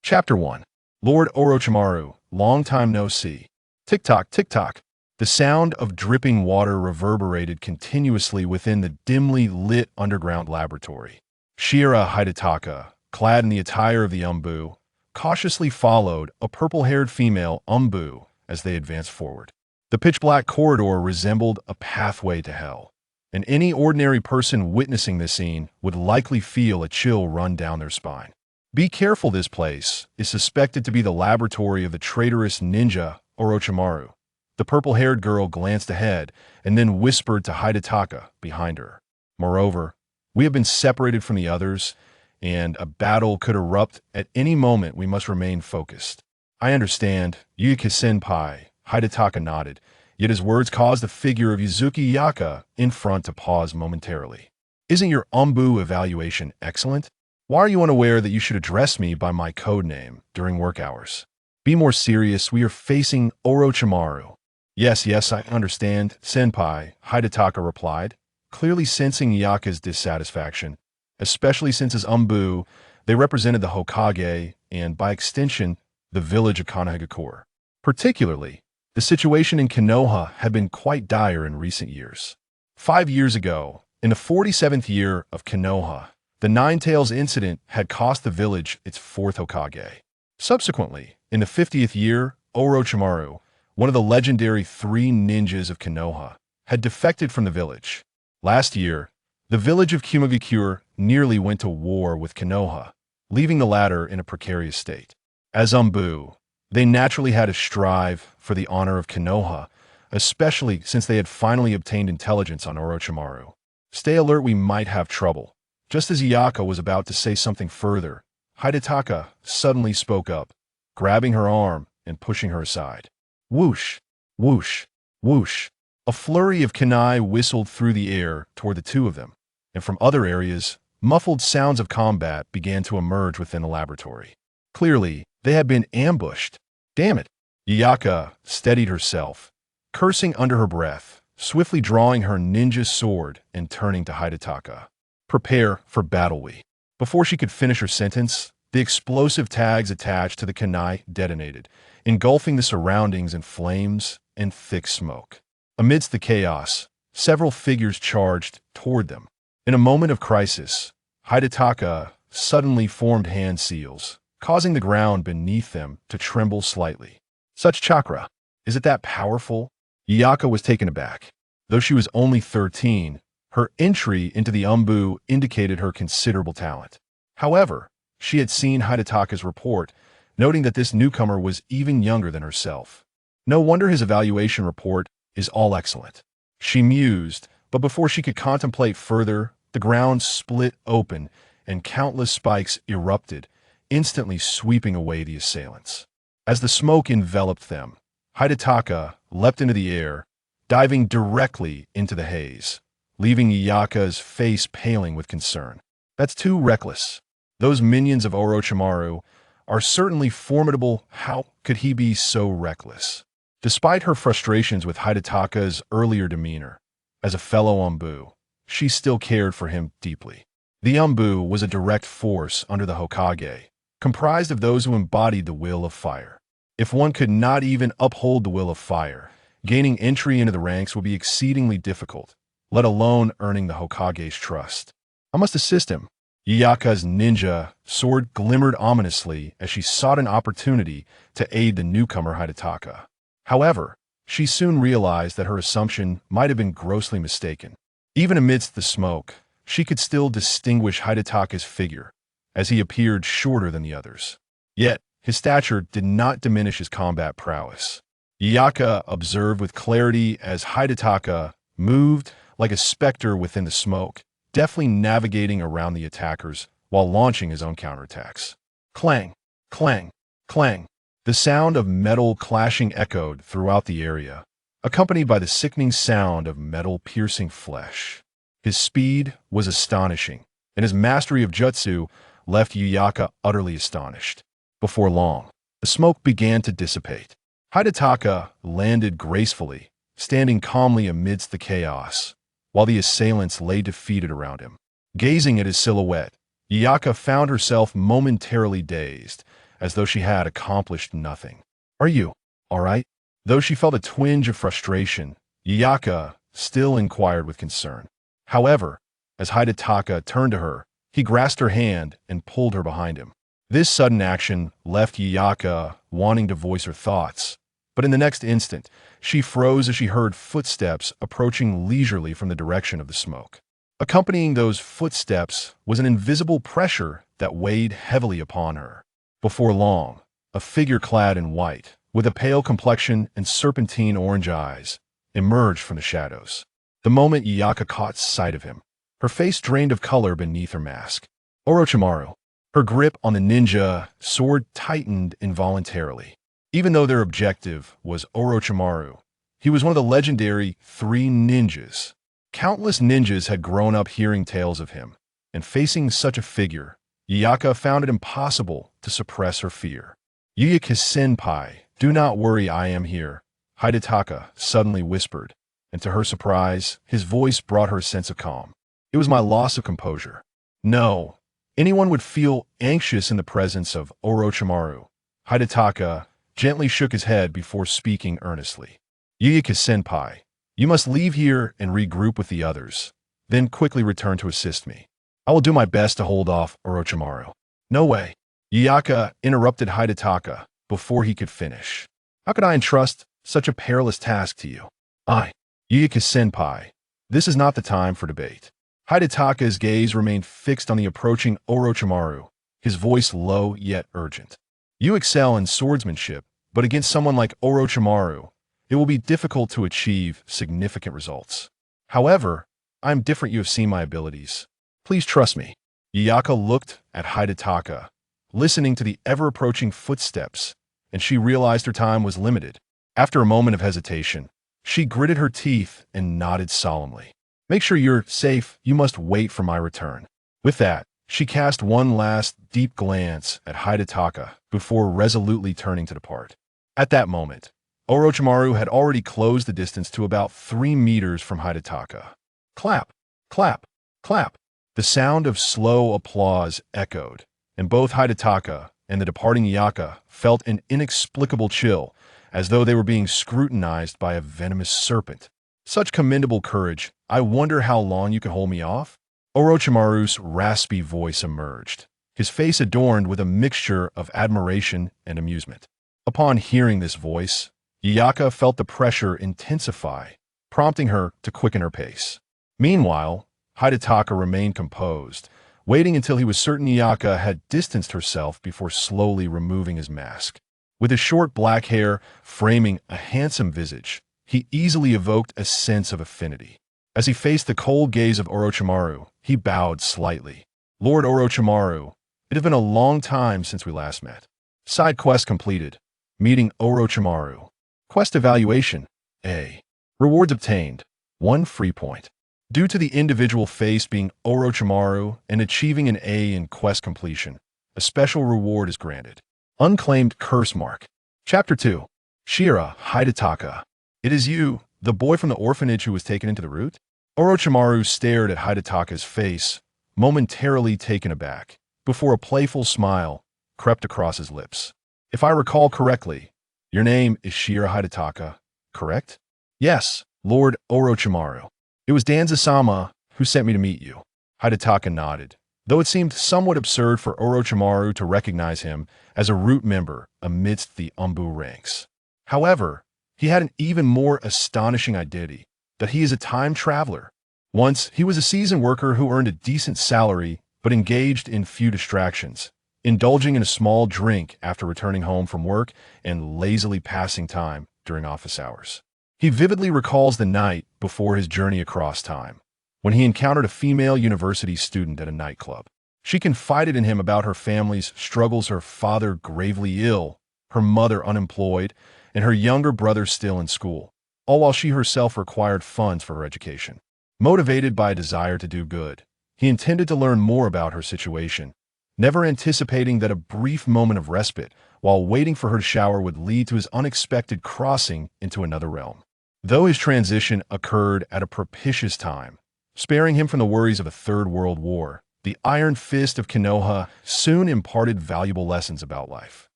Chapter 1. Lord Orochimaru, long time no see. Tick-tock, tick-tock. The sound of dripping water reverberated continuously within the dimly lit underground laboratory. Shira Hidetaka, clad in the attire of the Umbu, cautiously followed a purple-haired female Umbu as they advanced forward. The pitch-black corridor resembled a pathway to hell, and any ordinary person witnessing this scene would likely feel a chill run down their spine. Be careful, this place is suspected to be the laboratory of the traitorous ninja Orochimaru. The purple-haired girl glanced ahead and then whispered to Hidetaka behind her. Moreover, we have been separated from the others, and a battle could erupt at any moment. We must remain focused. I understand, Yuki-senpai, Hidetaka nodded, yet his words caused the figure of Yuzuki Yaka in front to pause momentarily. Isn't your Umbu evaluation excellent? Why are you unaware that you should address me by my code name during work hours? Be more serious, we are facing Orochimaru. Yes, I understand, senpai, Hidetaka replied, clearly sensing Yaka's dissatisfaction, especially since as Umbu, they represented the Hokage and, by extension, the village of Konoha. Particularly, the situation in Konoha had been quite dire in recent years. 5 years ago, in the 47th year of Konoha, the Nine-Tails incident had cost the village its fourth Hokage. Subsequently, in the 50th year, Orochimaru, one of the legendary 3 ninjas of Konoha, had defected from the village. Last year, the village of Kabuto nearly went to war with Konoha, leaving the latter in a precarious state. As Umbu, they naturally had to strive for the honor of Konoha, especially since they had finally obtained intelligence on Orochimaru. Stay alert, we might have trouble. Just as Yaka was about to say something further, Hidetaka suddenly spoke up, grabbing her arm and pushing her aside. Whoosh, whoosh, whoosh. A flurry of kunai whistled through the air toward the two of them, and from other areas, muffled sounds of combat began to emerge within the laboratory. Clearly, they had been ambushed. Damn it! Yaka steadied herself, cursing under her breath, swiftly drawing her ninja sword and turning to Hidetaka. Prepare for battle, we. Before she could finish her sentence, the explosive tags attached to the kunai detonated, engulfing the surroundings in flames and thick smoke. Amidst the chaos, several figures charged toward them. In a moment of crisis, Hidetaka suddenly formed hand seals, causing the ground beneath them to tremble slightly. Such chakra, is it that powerful? Yaka was taken aback. Though she was only 13, her entry into the Umbu indicated her considerable talent. However, she had seen Hidetaka's report, noting that this newcomer was even younger than herself. No wonder his evaluation report is all excellent. She mused, but before she could contemplate further, the ground split open and countless spikes erupted, instantly sweeping away the assailants. As the smoke enveloped them, Hidetaka leapt into the air, diving directly into the haze, leaving Yaka's face paling with concern. That's too reckless. Those minions of Orochimaru are certainly formidable. How could he be so reckless? Despite her frustrations with Hidetaka's earlier demeanor, as a fellow Umbu, she still cared for him deeply. The Umbu was a direct force under the Hokage, comprised of those who embodied the will of fire. If one could not even uphold the will of fire, gaining entry into the ranks would be exceedingly difficult, let alone earning the Hokage's trust. I must assist him. Yaka's ninja sword glimmered ominously as she sought an opportunity to aid the newcomer Hidetaka. However, she soon realized that her assumption might have been grossly mistaken. Even amidst the smoke, she could still distinguish Hidetaka's figure, as he appeared shorter than the others. Yet, his stature did not diminish his combat prowess. Yaka observed with clarity as Hidetaka moved like a specter within the smoke, deftly navigating around the attackers while launching his own counterattacks. Clang, clang, clang. The sound of metal clashing echoed throughout the area, accompanied by the sickening sound of metal piercing flesh. His speed was astonishing, and his mastery of jutsu left Yaka utterly astonished. Before long, the smoke began to dissipate. Hidetaka landed gracefully, standing calmly amidst the chaos, while the assailants lay defeated around him. Gazing at his silhouette, Yaka found herself momentarily dazed, as though she had accomplished nothing. "Are you all right?" Though she felt a twinge of frustration, Yuyaka still inquired with concern. However, as Hidetaka turned to her, he grasped her hand and pulled her behind him. This sudden action left Yuyaka wanting to voice her thoughts, but in the next instant, she froze as she heard footsteps approaching leisurely from the direction of the smoke. Accompanying those footsteps was an invisible pressure that weighed heavily upon her. Before long, a figure clad in white, with a pale complexion and serpentine orange eyes, emerged from the shadows. The moment Yuyaka caught sight of him, her face drained of color beneath her mask. Orochimaru. Her grip on the ninja sword tightened involuntarily. Even though their objective was Orochimaru, he was one of the legendary three ninjas. Countless ninjas had grown up hearing tales of him, and facing such a figure, Yuyaka found it impossible to suppress her fear. "Yuyaka-senpai, do not worry, I am here," Hidetaka suddenly whispered, and to her surprise, his voice brought her a sense of calm. "It was my loss of composure." "No, anyone would feel anxious in the presence of Orochimaru." Hidetaka gently shook his head before speaking earnestly. "Yuyaka-senpai, you must leave here and regroup with the others, then quickly return to assist me. I will do my best to hold off Orochimaru." "No way." Yuyaka interrupted Hidetaka before he could finish. "How could I entrust such a perilous task to you?" "Yuyaka-senpai, this is not the time for debate." Hidetaka's gaze remained fixed on the approaching Orochimaru, his voice low yet urgent. "You excel in swordsmanship, but against someone like Orochimaru, it will be difficult to achieve significant results. However, I am different. You have seen my abilities. Please trust me." Yuyaka looked at Hidetaka, listening to the ever-approaching footsteps, and she realized her time was limited. After a moment of hesitation, she gritted her teeth and nodded solemnly. "Make sure you're safe. You must wait for my return." With that, she cast one last deep glance at Hidetaka before resolutely turning to depart. At that moment, Orochimaru had already closed the distance to about 3 meters from Hidetaka. Clap, clap, clap. The sound of slow applause echoed, and both Hidetaka and the departing Yuyaka felt an inexplicable chill, as though they were being scrutinized by a venomous serpent. "Such commendable courage. I wonder how long you can hold me off?" Orochimaru's raspy voice emerged, his face adorned with a mixture of admiration and amusement. Upon hearing this voice, Yuyaka felt the pressure intensify, prompting her to quicken her pace. Meanwhile, Hidetaka remained composed, waiting until he was certain Yuyaka had distanced herself before slowly removing his mask. With his short black hair framing a handsome visage, he easily evoked a sense of affinity. As he faced the cold gaze of Orochimaru, he bowed slightly. "Lord Orochimaru, it has been a long time since we last met." Side quest completed. Meeting Orochimaru. Quest evaluation. A. Rewards obtained. 1 free point. Due to the individual face being Orochimaru and achieving an A in quest completion, a special reward is granted. Unclaimed curse mark. Chapter 2. Shira Hidetaka. "It is you, the boy from the orphanage who was taken into the root?" Orochimaru stared at Hidetaka's face, momentarily taken aback, before a playful smile crept across his lips. "If I recall correctly, your name is Shira Hidetaka, correct?" "Yes, Lord Orochimaru. It was Danzo-sama who sent me to meet you." Hidetaka nodded, though it seemed somewhat absurd for Orochimaru to recognize him as a root member amidst the Umbu ranks. However, he had an even more astonishing identity, that he is a time traveler. Once, he was a seasoned worker who earned a decent salary but engaged in few distractions, indulging in a small drink after returning home from work and lazily passing time during office hours. He vividly recalls the night before his journey across time, when he encountered a female university student at a nightclub. She confided in him about her family's struggles, her father gravely ill, her mother unemployed, and her younger brother still in school, all while she herself required funds for her education. Motivated by a desire to do good, he intended to learn more about her situation, never anticipating that a brief moment of respite while waiting for her to shower would lead to his unexpected crossing into another realm. Though his transition occurred at a propitious time, sparing him from the worries of a Third World War, the Iron Fist of Konoha soon imparted valuable lessons about life.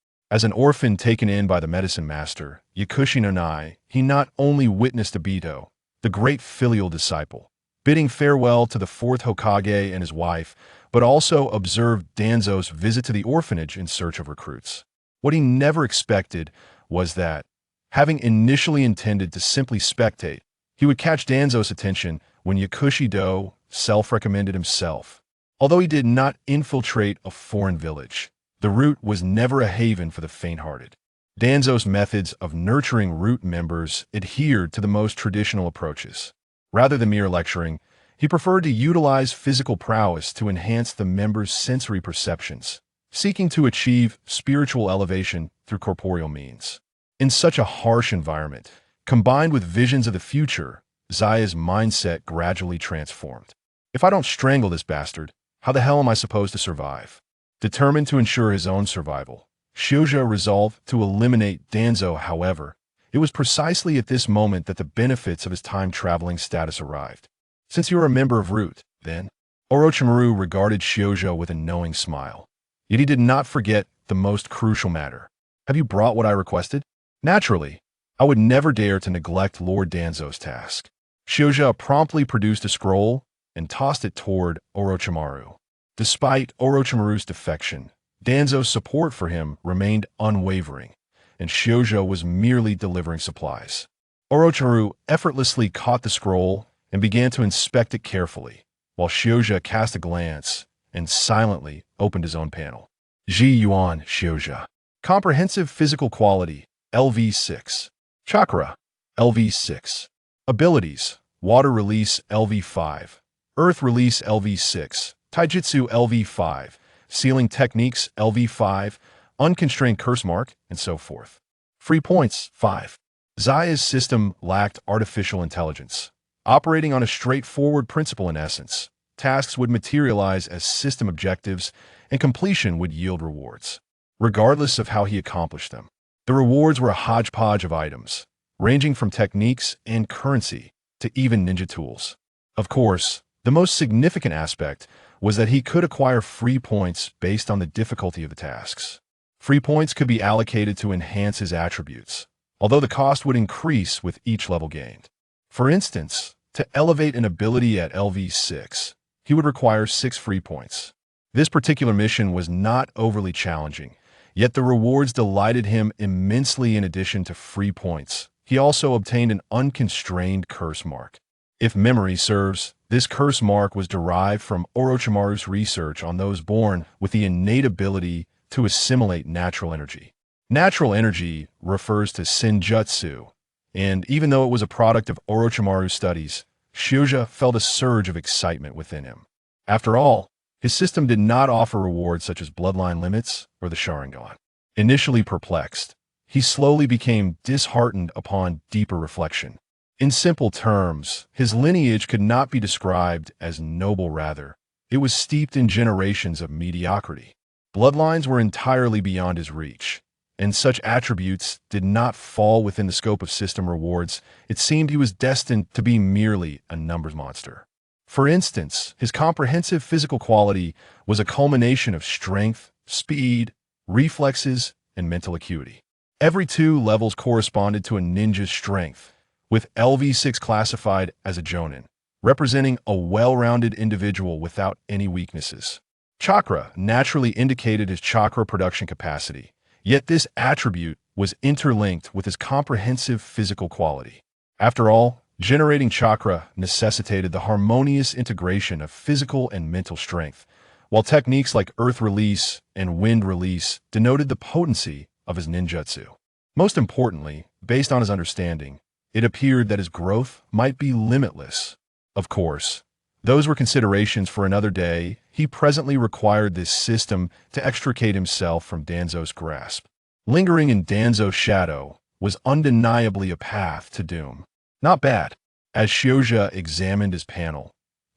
As an orphan taken in by the medicine master, Yakushi no Nai, he not only witnessed Obito, the great filial disciple, bidding farewell to the Fourth Hokage and his wife, but also observed Danzo's visit to the orphanage in search of recruits. What he never expected was that, having initially intended to simply spectate, he would catch Danzo's attention when Yakushi-do self-recommended himself. Although he did not infiltrate a foreign village, the root was never a haven for the faint-hearted. Danzo's methods of nurturing root members adhered to the most traditional approaches. Rather than mere lecturing, he preferred to utilize physical prowess to enhance the members' sensory perceptions, seeking to achieve spiritual elevation through corporeal means. In such a harsh environment, combined with visions of the future, Zaya's mindset gradually transformed. If I don't strangle this bastard, how the hell am I supposed to survive? Determined to ensure his own survival, Shioja resolved to eliminate Danzo. However, it was precisely at this moment that the benefits of his time-traveling status arrived. Since you are a member of Root, then, Orochimaru regarded Shioja with a knowing smile. Yet he did not forget the most crucial matter. Have you brought what I requested? Naturally, I would never dare to neglect Lord Danzo's task. Shioja promptly produced a scroll and tossed it toward Orochimaru. Despite Orochimaru's defection, Danzo's support for him remained unwavering, and Shioja was merely delivering supplies. Orochimaru effortlessly caught the scroll and began to inspect it carefully, while Shioja cast a glance and silently opened his own panel. Ji Yuan Shioja. Comprehensive physical quality, LV6. Chakra, LV6. Abilities, Water Release, LV5. Earth Release, LV6. Taijutsu, LV5. Sealing Techniques, LV5. Unconstrained Curse Mark, and so forth. Free points, 5. Zaya's system lacked artificial intelligence. Operating on a straightforward principle in essence, tasks would materialize as system objectives, and completion would yield rewards, regardless of how he accomplished them. The rewards were a hodgepodge of items, ranging from techniques and currency to even ninja tools. Of course, the most significant aspect was that he could acquire free points based on the difficulty of the tasks. Free points could be allocated to enhance his attributes, although the cost would increase with each level gained. For instance, to elevate an ability at LV6, he would require 6 free points. This particular mission was not overly challenging, yet the rewards delighted him immensely. In addition to free points, he also obtained an unconstrained curse mark. If memory serves, this curse mark was derived from Orochimaru's research on those born with the innate ability to assimilate natural energy. Natural energy refers to senjutsu, and even though it was a product of Orochimaru's studies, Shioja felt a surge of excitement within him. After all, his system did not offer rewards such as bloodline limits or the Sharingan. Initially perplexed, he slowly became disheartened upon deeper reflection. In simple terms, his lineage could not be described as noble. Rather, it was steeped in generations of mediocrity. Bloodlines were entirely beyond his reach, and such attributes did not fall within the scope of system rewards. It seemed he was destined to be merely a numbers monster. For instance, his comprehensive physical quality was a culmination of strength, speed, reflexes, and mental acuity. Every 2 levels corresponded to a ninja's strength, with LV6 classified as a Jonin, representing a well-rounded individual without any weaknesses. Chakra naturally indicated his chakra production capacity, yet this attribute was interlinked with his comprehensive physical quality. After all, generating chakra necessitated the harmonious integration of physical and mental strength, while techniques like earth release and wind release denoted the potency of his ninjutsu. Most importantly, based on his understanding, it appeared that his growth might be limitless. Of course, those were considerations for another day. He presently required this system to extricate himself from Danzo's grasp. Lingering in Danzo's shadow was undeniably a path to doom. Not bad. As Shioja examined his panel,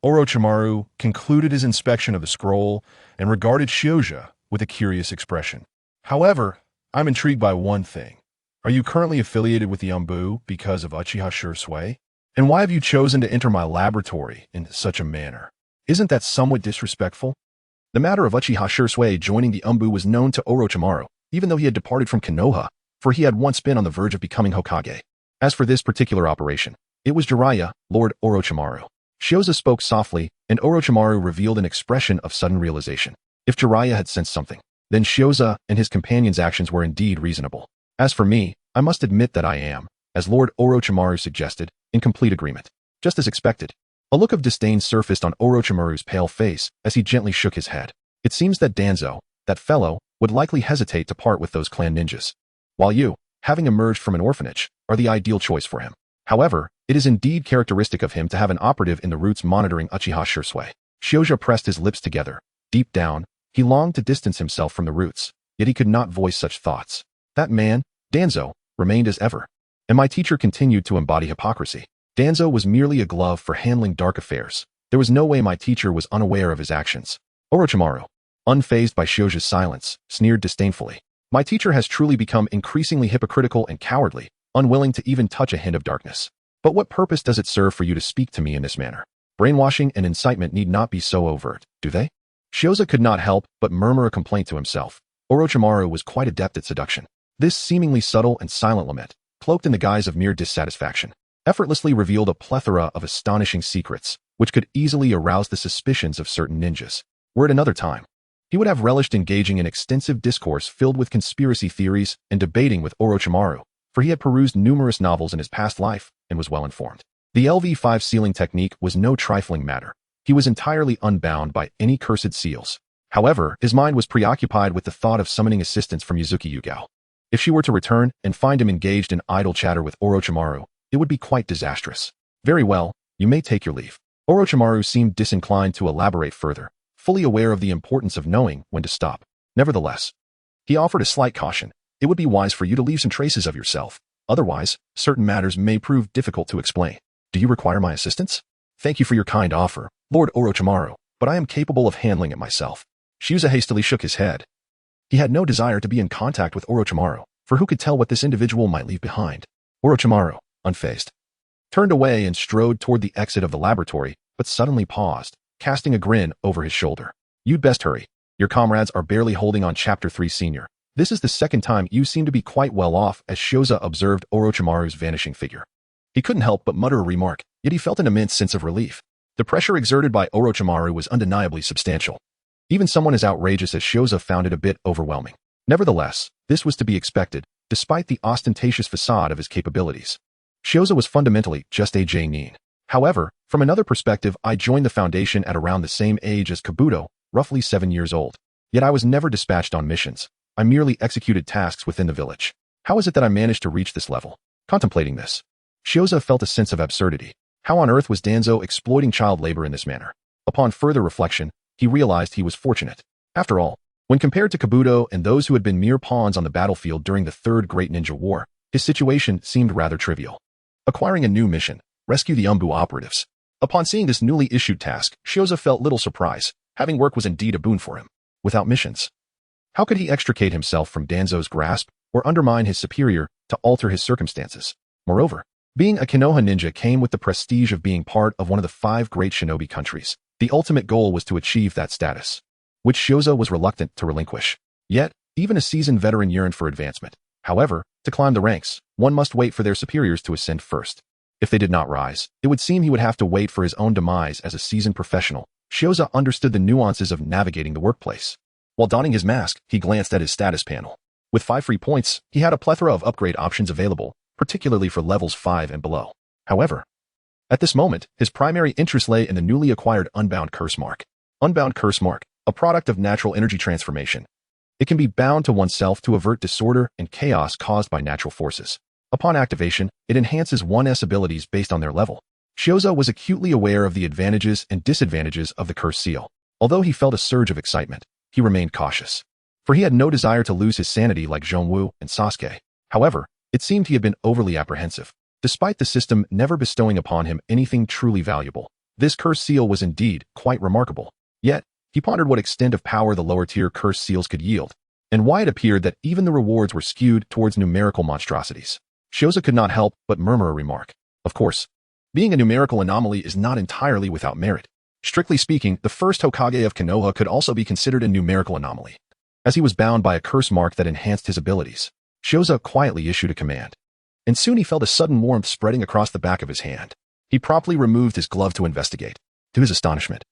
Orochimaru concluded his inspection of the scroll and regarded Shioja with a curious expression. However, I'm intrigued by one thing. Are you currently affiliated with the Umbu because of Uchiha Shursui? And why have you chosen to enter my laboratory in such a manner? Isn't that somewhat disrespectful? The matter of Uchiha Shursui joining the Umbu was known to Orochimaru, even though he had departed from Konoha, for he had once been on the verge of becoming Hokage. As for this particular operation, it was Jiraiya, Lord Orochimaru. Shioza spoke softly, and Orochimaru revealed an expression of sudden realization. If Jiraiya had sensed something, then Shioza and his companion's actions were indeed reasonable. As for me, I must admit that I am, as Lord Orochimaru suggested, in complete agreement. Just as expected. A look of disdain surfaced on Orochimaru's pale face as he gently shook his head. It seems that Danzo, that fellow, would likely hesitate to part with those clan ninjas, while you, having emerged from an orphanage, are the ideal choice for him. However, it is indeed characteristic of him to have an operative in the roots monitoring Uchiha Shursui. Shioja pressed his lips together. Deep down, he longed to distance himself from the roots, yet he could not voice such thoughts. That man, Danzo, remained as ever. And my teacher continued to embody hypocrisy. Danzo was merely a glove for handling dark affairs. There was no way my teacher was unaware of his actions. Orochimaru, unfazed by Shioja's silence, sneered disdainfully. My teacher has truly become increasingly hypocritical and cowardly, unwilling to even touch a hint of darkness. But what purpose does it serve for you to speak to me in this manner? Brainwashing and incitement need not be so overt, do they? Shioza could not help but murmur a complaint to himself. Orochimaru was quite adept at seduction. This seemingly subtle and silent lament, cloaked in the guise of mere dissatisfaction, effortlessly revealed a plethora of astonishing secrets, which could easily arouse the suspicions of certain ninjas. Were it another time, he would have relished engaging in extensive discourse filled with conspiracy theories and debating with Orochimaru, for he had perused numerous novels in his past life and was well informed. The LV5 sealing technique was no trifling matter. He was entirely unbound by any cursed seals. However, his mind was preoccupied with the thought of summoning assistance from Yuzuki Yugao. If she were to return and find him engaged in idle chatter with Orochimaru, it would be quite disastrous. Very well, you may take your leave. Orochimaru seemed disinclined to elaborate further, fully aware of the importance of knowing when to stop. Nevertheless, he offered a slight caution. It would be wise for you to leave some traces of yourself. Otherwise, certain matters may prove difficult to explain. Do you require my assistance? Thank you for your kind offer, Lord Orochimaru, but I am capable of handling it myself. Shioza hastily shook his head. He had no desire to be in contact with Orochimaru, for who could tell what this individual might leave behind? Orochimaru, unfazed, turned away and strode toward the exit of the laboratory, but suddenly paused, casting a grin over his shoulder. You'd best hurry. Your comrades are barely holding on Chapter 3 Senior. This is the second time you seem to be quite well off, as Shioza observed Orochimaru's vanishing figure. He couldn't help but mutter a remark, yet he felt an immense sense of relief. The pressure exerted by Orochimaru was undeniably substantial. Even someone as outrageous as Shioza found it a bit overwhelming. Nevertheless, this was to be expected, despite the ostentatious facade of his capabilities. Shioza was fundamentally just a J-nin. However, from another perspective, I joined the Foundation at around the same age as Kabuto, roughly 7 years old. Yet I was never dispatched on missions. I merely executed tasks within the village. How is it that I managed to reach this level? Contemplating this, Shioza felt a sense of absurdity. How on earth was Danzo exploiting child labor in this manner? Upon further reflection, he realized he was fortunate. After all, when compared to Kabuto and those who had been mere pawns on the battlefield during the Third Great Ninja War, his situation seemed rather trivial. Acquiring a new mission, rescue the Umbu operatives. Upon seeing this newly issued task, Shioza felt little surprise. Having work was indeed a boon for him. Without missions, how could he extricate himself from Danzo's grasp or undermine his superior to alter his circumstances? Moreover, being a Konoha ninja came with the prestige of being part of one of the 5 great shinobi countries. The ultimate goal was to achieve that status, which Shioza was reluctant to relinquish. Yet, even a seasoned veteran yearned for advancement. However, to climb the ranks, one must wait for their superiors to ascend first. If they did not rise, it would seem he would have to wait for his own demise as a seasoned professional. Shioza understood the nuances of navigating the workplace. While donning his mask, he glanced at his status panel. With 5 free points, he had a plethora of upgrade options available, particularly for levels 5 and below. However, at this moment, his primary interest lay in the newly acquired Unbound Curse Mark. Unbound Curse Mark, a product of natural energy transformation. It can be bound to oneself to avert disorder and chaos caused by natural forces. Upon activation, it enhances one's abilities based on their level. Shioza was acutely aware of the advantages and disadvantages of the Curse Seal. Although he felt a surge of excitement, he remained cautious, for he had no desire to lose his sanity like Zhongwu and Sasuke. However, it seemed he had been overly apprehensive. Despite the system never bestowing upon him anything truly valuable, this Curse Seal was indeed quite remarkable. Yet, he pondered what extent of power the lower-tier Curse Seals could yield, and why it appeared that even the rewards were skewed towards numerical monstrosities. Shioza could not help but murmur a remark. Of course, being a numerical anomaly is not entirely without merit. Strictly speaking, the first Hokage of Konoha could also be considered a numerical anomaly. As he was bound by a curse mark that enhanced his abilities, Shioza quietly issued a command. And soon he felt a sudden warmth spreading across the back of his hand. He promptly removed his glove to investigate. To his astonishment,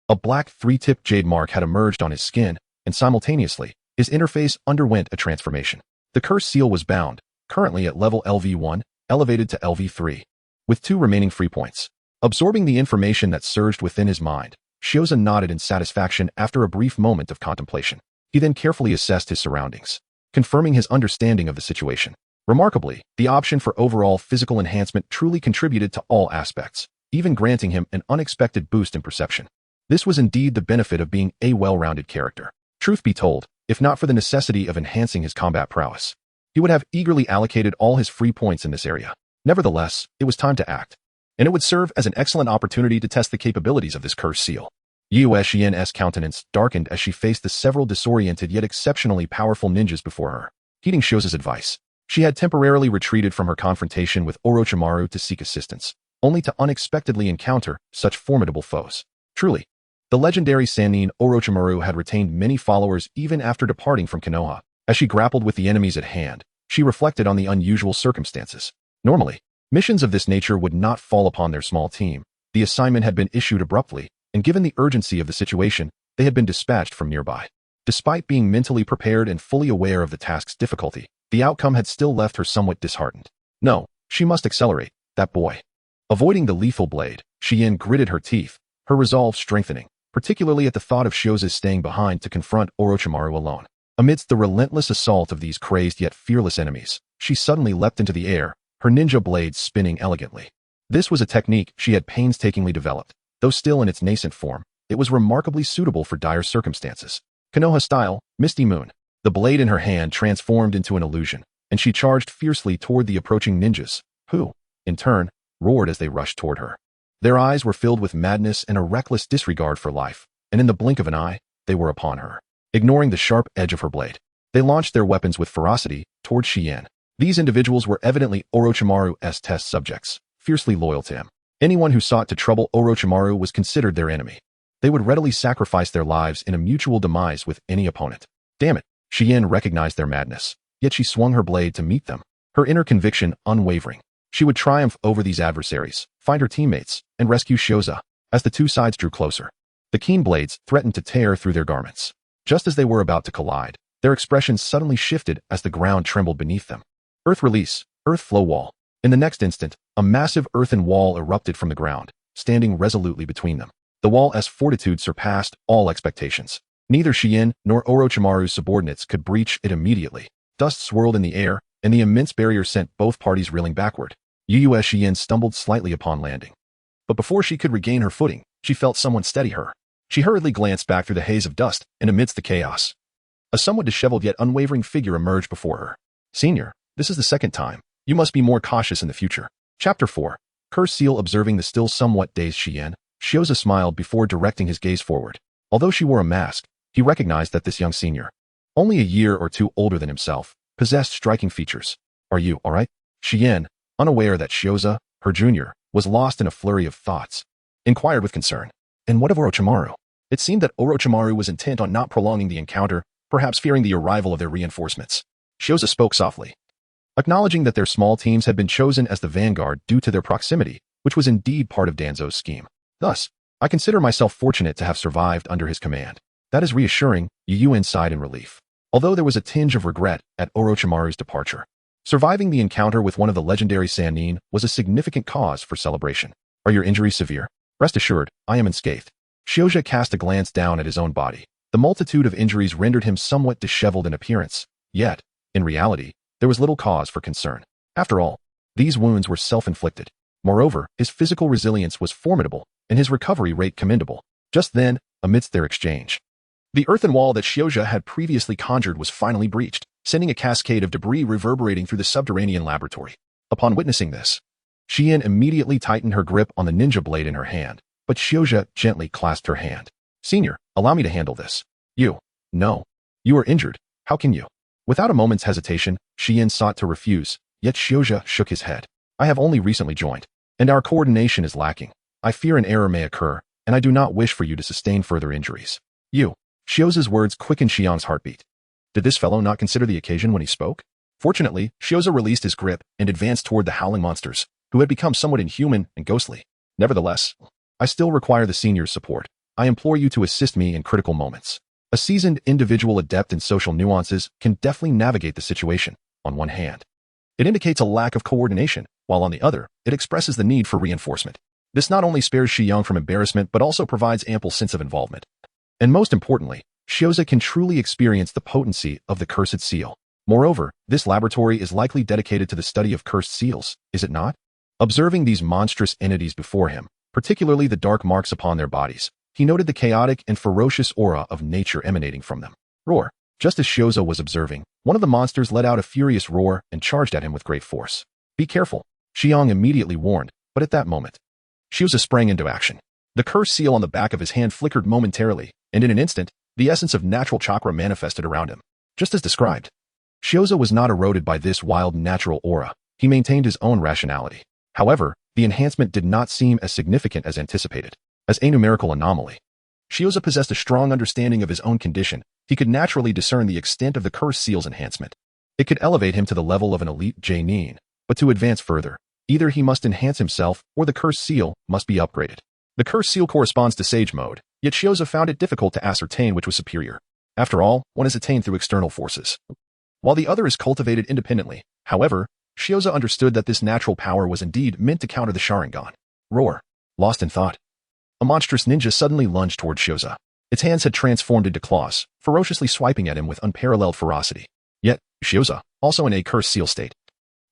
a black three-tipped jade mark had emerged on his skin, and simultaneously, his interface underwent a transformation. The curse seal was bound, currently at level LV1, elevated to LV3, with 2 remaining free points. Absorbing the information that surged within his mind, Shioza nodded in satisfaction after a brief moment of contemplation. He then carefully assessed his surroundings, confirming his understanding of the situation. Remarkably, the option for overall physical enhancement truly contributed to all aspects, even granting him an unexpected boost in perception. This was indeed the benefit of being a well-rounded character. Truth be told, if not for the necessity of enhancing his combat prowess, he would have eagerly allocated all his free points in this area. Nevertheless, it was time to act, and it would serve as an excellent opportunity to test the capabilities of this curse seal. Xian's countenance darkened as she faced the several disoriented yet exceptionally powerful ninjas before her. Heeding Shioza's advice, she had temporarily retreated from her confrontation with Orochimaru to seek assistance, only to unexpectedly encounter such formidable foes. Truly, the legendary Sannin Orochimaru had retained many followers even after departing from Konoha. As she grappled with the enemies at hand, she reflected on the unusual circumstances. Normally, missions of this nature would not fall upon their small team. The assignment had been issued abruptly, and given the urgency of the situation, they had been dispatched from nearby. Despite being mentally prepared and fully aware of the task's difficulty, the outcome had still left her somewhat disheartened. No, she must accelerate, that boy. Avoiding the lethal blade, Xian gritted her teeth, her resolve strengthening, particularly at the thought of Shioza's staying behind to confront Orochimaru alone. Amidst the relentless assault of these crazed yet fearless enemies, she suddenly leapt into the air, her ninja blade spinning elegantly. This was a technique she had painstakingly developed. Though still in its nascent form, it was remarkably suitable for dire circumstances. Konoha style, Misty Moon. The blade in her hand transformed into an illusion, and she charged fiercely toward the approaching ninjas, who, in turn, roared as they rushed toward her. Their eyes were filled with madness and a reckless disregard for life, and in the blink of an eye, they were upon her. Ignoring the sharp edge of her blade, they launched their weapons with ferocity toward Xian. These individuals were evidently Orochimaru's test subjects, fiercely loyal to him. Anyone who sought to trouble Orochimaru was considered their enemy. They would readily sacrifice their lives in a mutual demise with any opponent. Damn it, Xian recognized their madness, yet she swung her blade to meet them, her inner conviction unwavering. She would triumph over these adversaries, find her teammates, and rescue Shioza. As the two sides drew closer, the keen blades threatened to tear through their garments. Just as they were about to collide, their expressions suddenly shifted as the ground trembled beneath them. Earth release, earth flow wall. In the next instant, a massive earthen wall erupted from the ground, standing resolutely between them. The wall's fortitude surpassed all expectations. Neither Xian nor Orochimaru's subordinates could breach it immediately. Dust swirled in the air, and the immense barrier sent both parties reeling backward. Xian stumbled slightly upon landing. But before she could regain her footing, she felt someone steady her. She hurriedly glanced back through the haze of dust, and amidst the chaos, a somewhat disheveled yet unwavering figure emerged before her. Senior, this is the second time. You must be more cautious in the future. Chapter 4. Curse Seal. Observing the still somewhat dazed Xian, Shioza smiled before directing his gaze forward. Although she wore a mask, he recognized that this young senior, only a year or two older than himself, possessed striking features. Are you all right? Xian, unaware that Shioza, her junior, was lost in a flurry of thoughts, inquired with concern. And what of Orochimaru? It seemed that Orochimaru was intent on not prolonging the encounter, perhaps fearing the arrival of their reinforcements. Shioza spoke softly, acknowledging that their small teams had been chosen as the vanguard due to their proximity, which was indeed part of Danzo's scheme. Thus, I consider myself fortunate to have survived under his command. That is reassuring, Yuan sighed in relief, although there was a tinge of regret at Orochimaru's departure. Surviving the encounter with one of the legendary Sannin was a significant cause for celebration. Are your injuries severe? Rest assured, I am unscathed. Shioza cast a glance down at his own body. The multitude of injuries rendered him somewhat disheveled in appearance, yet, in reality, there was little cause for concern. After all, these wounds were self-inflicted. Moreover, his physical resilience was formidable, and his recovery rate commendable. Just then, amidst their exchange, the earthen wall that Shioza had previously conjured was finally breached, sending a cascade of debris reverberating through the subterranean laboratory. Upon witnessing this, Xian immediately tightened her grip on the ninja blade in her hand, but Shioza gently clasped her hand. Senior, allow me to handle this. No. You are injured. How can you? Without a moment's hesitation, Xian sought to refuse, yet Shioza shook his head. I have only recently joined, and our coordination is lacking. I fear an error may occur, and I do not wish for you to sustain further injuries. Shioza's words quickened Xian's heartbeat. Did this fellow not consider the occasion when he spoke? Fortunately, Shioza released his grip and advanced toward the howling monsters, who had become somewhat inhuman and ghostly. Nevertheless, I still require the senior's support. I implore you to assist me in critical moments. A seasoned individual adept in social nuances can deftly navigate the situation. On one hand, it indicates a lack of coordination, while on the other, it expresses the need for reinforcement. This not only spares Shi Yang from embarrassment but also provides ample sense of involvement. And most importantly, Shioza can truly experience the potency of the cursed seal. Moreover, this laboratory is likely dedicated to the study of cursed seals, is it not? Observing these monstrous entities before him, particularly the dark marks upon their bodies, he noted the chaotic and ferocious aura of nature emanating from them. Roar. Just as Shioza was observing, one of the monsters let out a furious roar and charged at him with great force. Be careful, Xiang immediately warned, but at that moment, Shioza sprang into action. The cursed seal on the back of his hand flickered momentarily, and in an instant, the essence of natural chakra manifested around him. Just as described, Shioza was not eroded by this wild natural aura. He maintained his own rationality. However, the enhancement did not seem as significant as anticipated. As a numerical anomaly, Shioza possessed a strong understanding of his own condition. He could naturally discern the extent of the cursed seal's enhancement. It could elevate him to the level of an elite Jainin, but to advance further, either he must enhance himself or the cursed seal must be upgraded. The cursed seal corresponds to Sage mode, yet Shioza found it difficult to ascertain which was superior. After all, one is attained through external forces, while the other is cultivated independently. However, Shioza understood that this natural power was indeed meant to counter the Sharingan. Roar. Lost in thought, a monstrous ninja suddenly lunged toward Shioza. Its hands had transformed into claws, ferociously swiping at him with unparalleled ferocity. Yet, Shioza, also in a cursed seal state,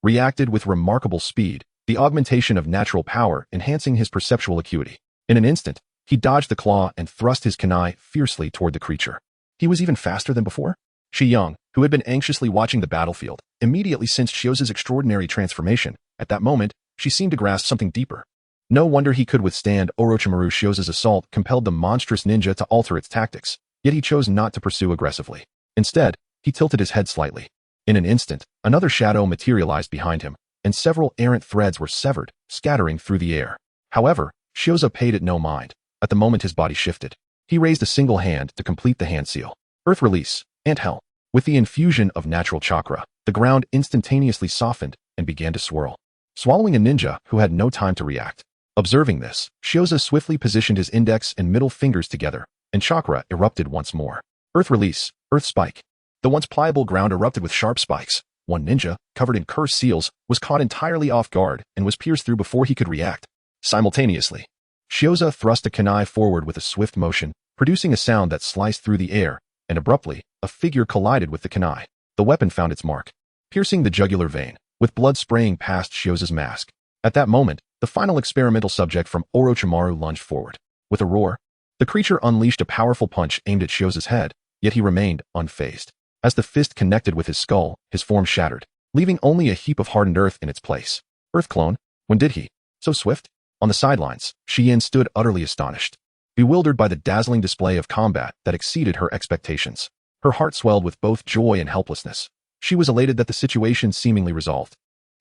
reacted with remarkable speed, the augmentation of natural power enhancing his perceptual acuity. In an instant, he dodged the claw and thrust his kunai fiercely toward the creature. He was even faster than before. Shi Yang, who had been anxiously watching the battlefield, immediately sensed Shioza's extraordinary transformation. At that moment, she seemed to grasp something deeper. No wonder he could withstand Orochimaru. Shioza's assault compelled the monstrous ninja to alter its tactics, yet he chose not to pursue aggressively. Instead, he tilted his head slightly. In an instant, another shadow materialized behind him, and several errant threads were severed, scattering through the air. However, Shioza paid it no mind. At the moment his body shifted, he raised a single hand to complete the hand seal. Earth release, and hell. With the infusion of natural chakra, the ground instantaneously softened and began to swirl, swallowing a ninja who had no time to react. Observing this, Shioza swiftly positioned his index and middle fingers together, and chakra erupted once more. Earth release, earth spike. The once pliable ground erupted with sharp spikes. One ninja, covered in cursed seals, was caught entirely off guard and was pierced through before he could react. Simultaneously, Shioza thrust a kunai forward with a swift motion, producing a sound that sliced through the air, and abruptly, a figure collided with the kunai. The weapon found its mark, piercing the jugular vein, with blood spraying past Shioza's mask. At that moment, the final experimental subject from Orochimaru lunged forward. With a roar, the creature unleashed a powerful punch aimed at Shioza's head, yet he remained unfazed. As the fist connected with his skull, his form shattered, leaving only a heap of hardened earth in its place. Earth clone? When did he? So swift? On the sidelines, Xian stood utterly astonished, bewildered by the dazzling display of combat that exceeded her expectations. Her heart swelled with both joy and helplessness. She was elated that the situation seemingly resolved,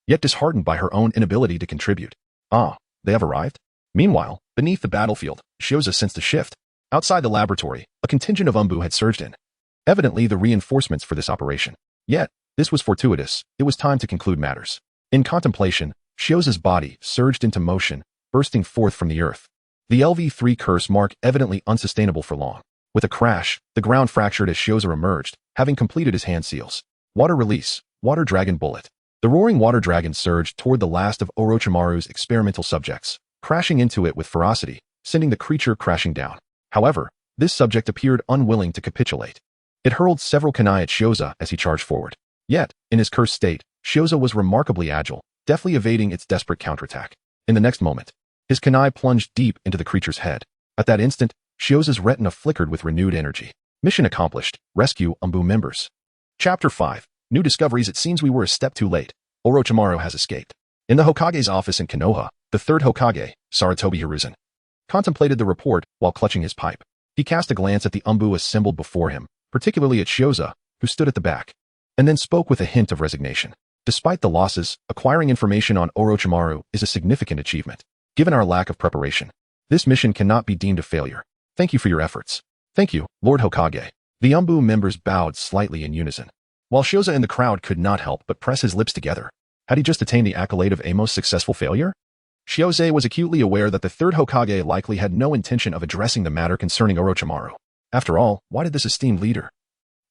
yet disheartened by her own inability to contribute. Ah, they have arrived? Meanwhile, beneath the battlefield, Shioza sensed a shift. Outside the laboratory, a contingent of Umbu had surged in, evidently the reinforcements for this operation. Yet, this was fortuitous. It was time to conclude matters. In contemplation, Shioza's body surged into motion, bursting forth from the earth. The LV3 curse mark evidently unsustainable for long. With a crash, the ground fractured as Shioza emerged, having completed his hand seals. Water release, water dragon bullet. The roaring water dragon surged toward the last of Orochimaru's experimental subjects, crashing into it with ferocity, sending the creature crashing down. However, this subject appeared unwilling to capitulate. It hurled several kunai at Shioza as he charged forward. Yet, in his cursed state, Shioza was remarkably agile, deftly evading its desperate counterattack. In the next moment, his kunai plunged deep into the creature's head. At that instant, Shioza's retina flickered with renewed energy. Mission accomplished. Rescue Umbu members. Chapter 5. New discoveries. It seems we were a step too late. Orochimaru has escaped. In the Hokage's office in Konoha, the third Hokage, Sarutobi Hiruzen, contemplated the report while clutching his pipe. He cast a glance at the Umbu assembled before him, particularly at Shioza, who stood at the back, and then spoke with a hint of resignation. Despite the losses, acquiring information on Orochimaru is a significant achievement. Given our lack of preparation, this mission cannot be deemed a failure. Thank you for your efforts. Thank you, Lord Hokage. The Umbu members bowed slightly in unison, while Shioza in the crowd could not help but press his lips together. Had he just attained the accolade of a most successful failure? Shioza was acutely aware that the third Hokage likely had no intention of addressing the matter concerning Orochimaru. After all, why did this esteemed leader,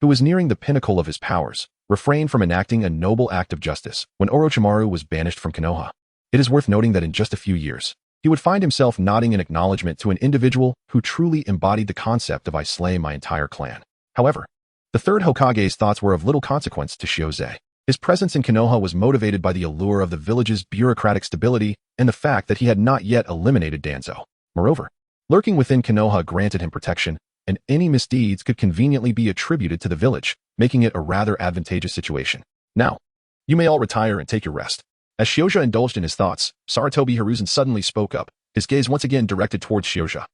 who was nearing the pinnacle of his powers, refrain from enacting a noble act of justice when Orochimaru was banished from Konoha? It is worth noting that in just a few years, he would find himself nodding in acknowledgement to an individual who truly embodied the concept of "I slay my entire clan." However, the third Hokage's thoughts were of little consequence to Shioza. His presence in Konoha was motivated by the allure of the village's bureaucratic stability and the fact that he had not yet eliminated Danzo. Moreover, lurking within Konoha granted him protection, and any misdeeds could conveniently be attributed to the village, making it a rather advantageous situation. Now, you may all retire and take your rest. As Shioja indulged in his thoughts, Sarutobi Hiruzen suddenly spoke up, his gaze once again directed towards Shioja,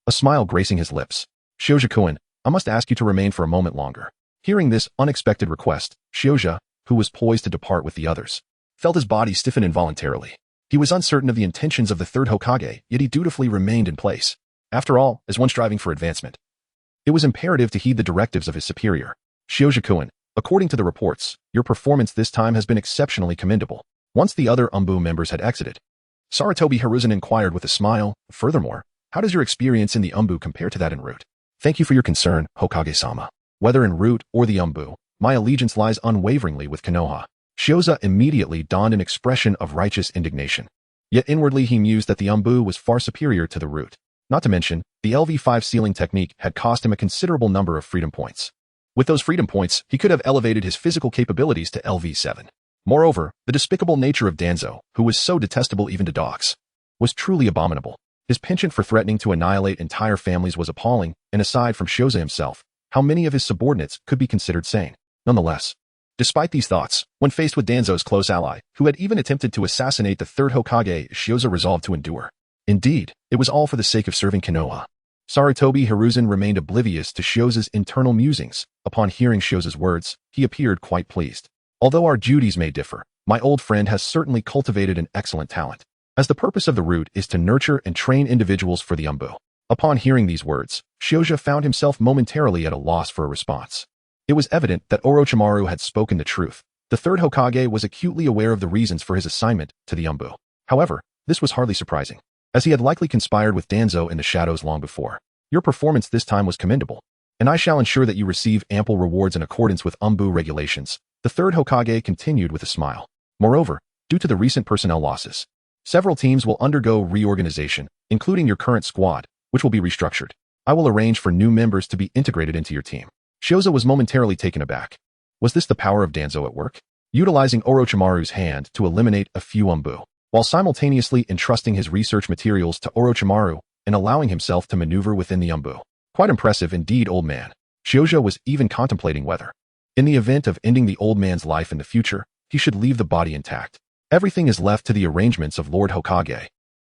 a smile gracing his lips. "Shioja-kun, I must ask you to remain for a moment longer." Hearing this unexpected request, Shioja, who was poised to depart with the others, felt his body stiffen involuntarily. He was uncertain of the intentions of the third Hokage, yet he dutifully remained in place. After all, as one striving for advancement, it was imperative to heed the directives of his superior. "Shioja-kun, according to the reports, your performance this time has been exceptionally commendable." Once the other Umbu members had exited, Sarutobi Hiruzen inquired with a smile, "Furthermore, how does your experience in the Umbu compare to that en route?" "Thank you for your concern, Hokage-sama. Whether en route or the Umbu, my allegiance lies unwaveringly with Konoha." Shioza immediately donned an expression of righteous indignation. Yet inwardly he mused that the Umbu was far superior to the route. Not to mention, the LV5 sealing technique had cost him a considerable number of freedom points. With those freedom points, he could have elevated his physical capabilities to LV7. Moreover, the despicable nature of Danzo, who was so detestable even to dogs, was truly abominable. His penchant for threatening to annihilate entire families was appalling, and aside from Shioza himself, how many of his subordinates could be considered sane? Nonetheless, despite these thoughts, when faced with Danzo's close ally, who had even attempted to assassinate the third Hokage, Shioza resolved to endure. Indeed, it was all for the sake of serving Konoha. Sarutobi Hiruzen remained oblivious to Shioza's internal musings. Upon hearing Shioza's words, he appeared quite pleased. "Although our duties may differ, my old friend has certainly cultivated an excellent talent, as the purpose of the route is to nurture and train individuals for the Umbu." Upon hearing these words, Shioja found himself momentarily at a loss for a response. It was evident that Orochimaru had spoken the truth. The third Hokage was acutely aware of the reasons for his assignment to the Umbu. However, this was hardly surprising, as he had likely conspired with Danzo in the shadows long before. "Your performance this time was commendable, and I shall ensure that you receive ample rewards in accordance with Umbu regulations." The third Hokage continued with a smile. "Moreover, due to the recent personnel losses, several teams will undergo reorganization, including your current squad, which will be restructured. I will arrange for new members to be integrated into your team." Shioza was momentarily taken aback. Was this the power of Danzo at work? Utilizing Orochimaru's hand to eliminate a few Umbu, while simultaneously entrusting his research materials to Orochimaru and allowing himself to maneuver within the Umbu. Quite impressive indeed, old man. Shioja was even contemplating whether, in the event of ending the old man's life in the future, he should leave the body intact. Everything is left to the arrangements of Lord Hokage.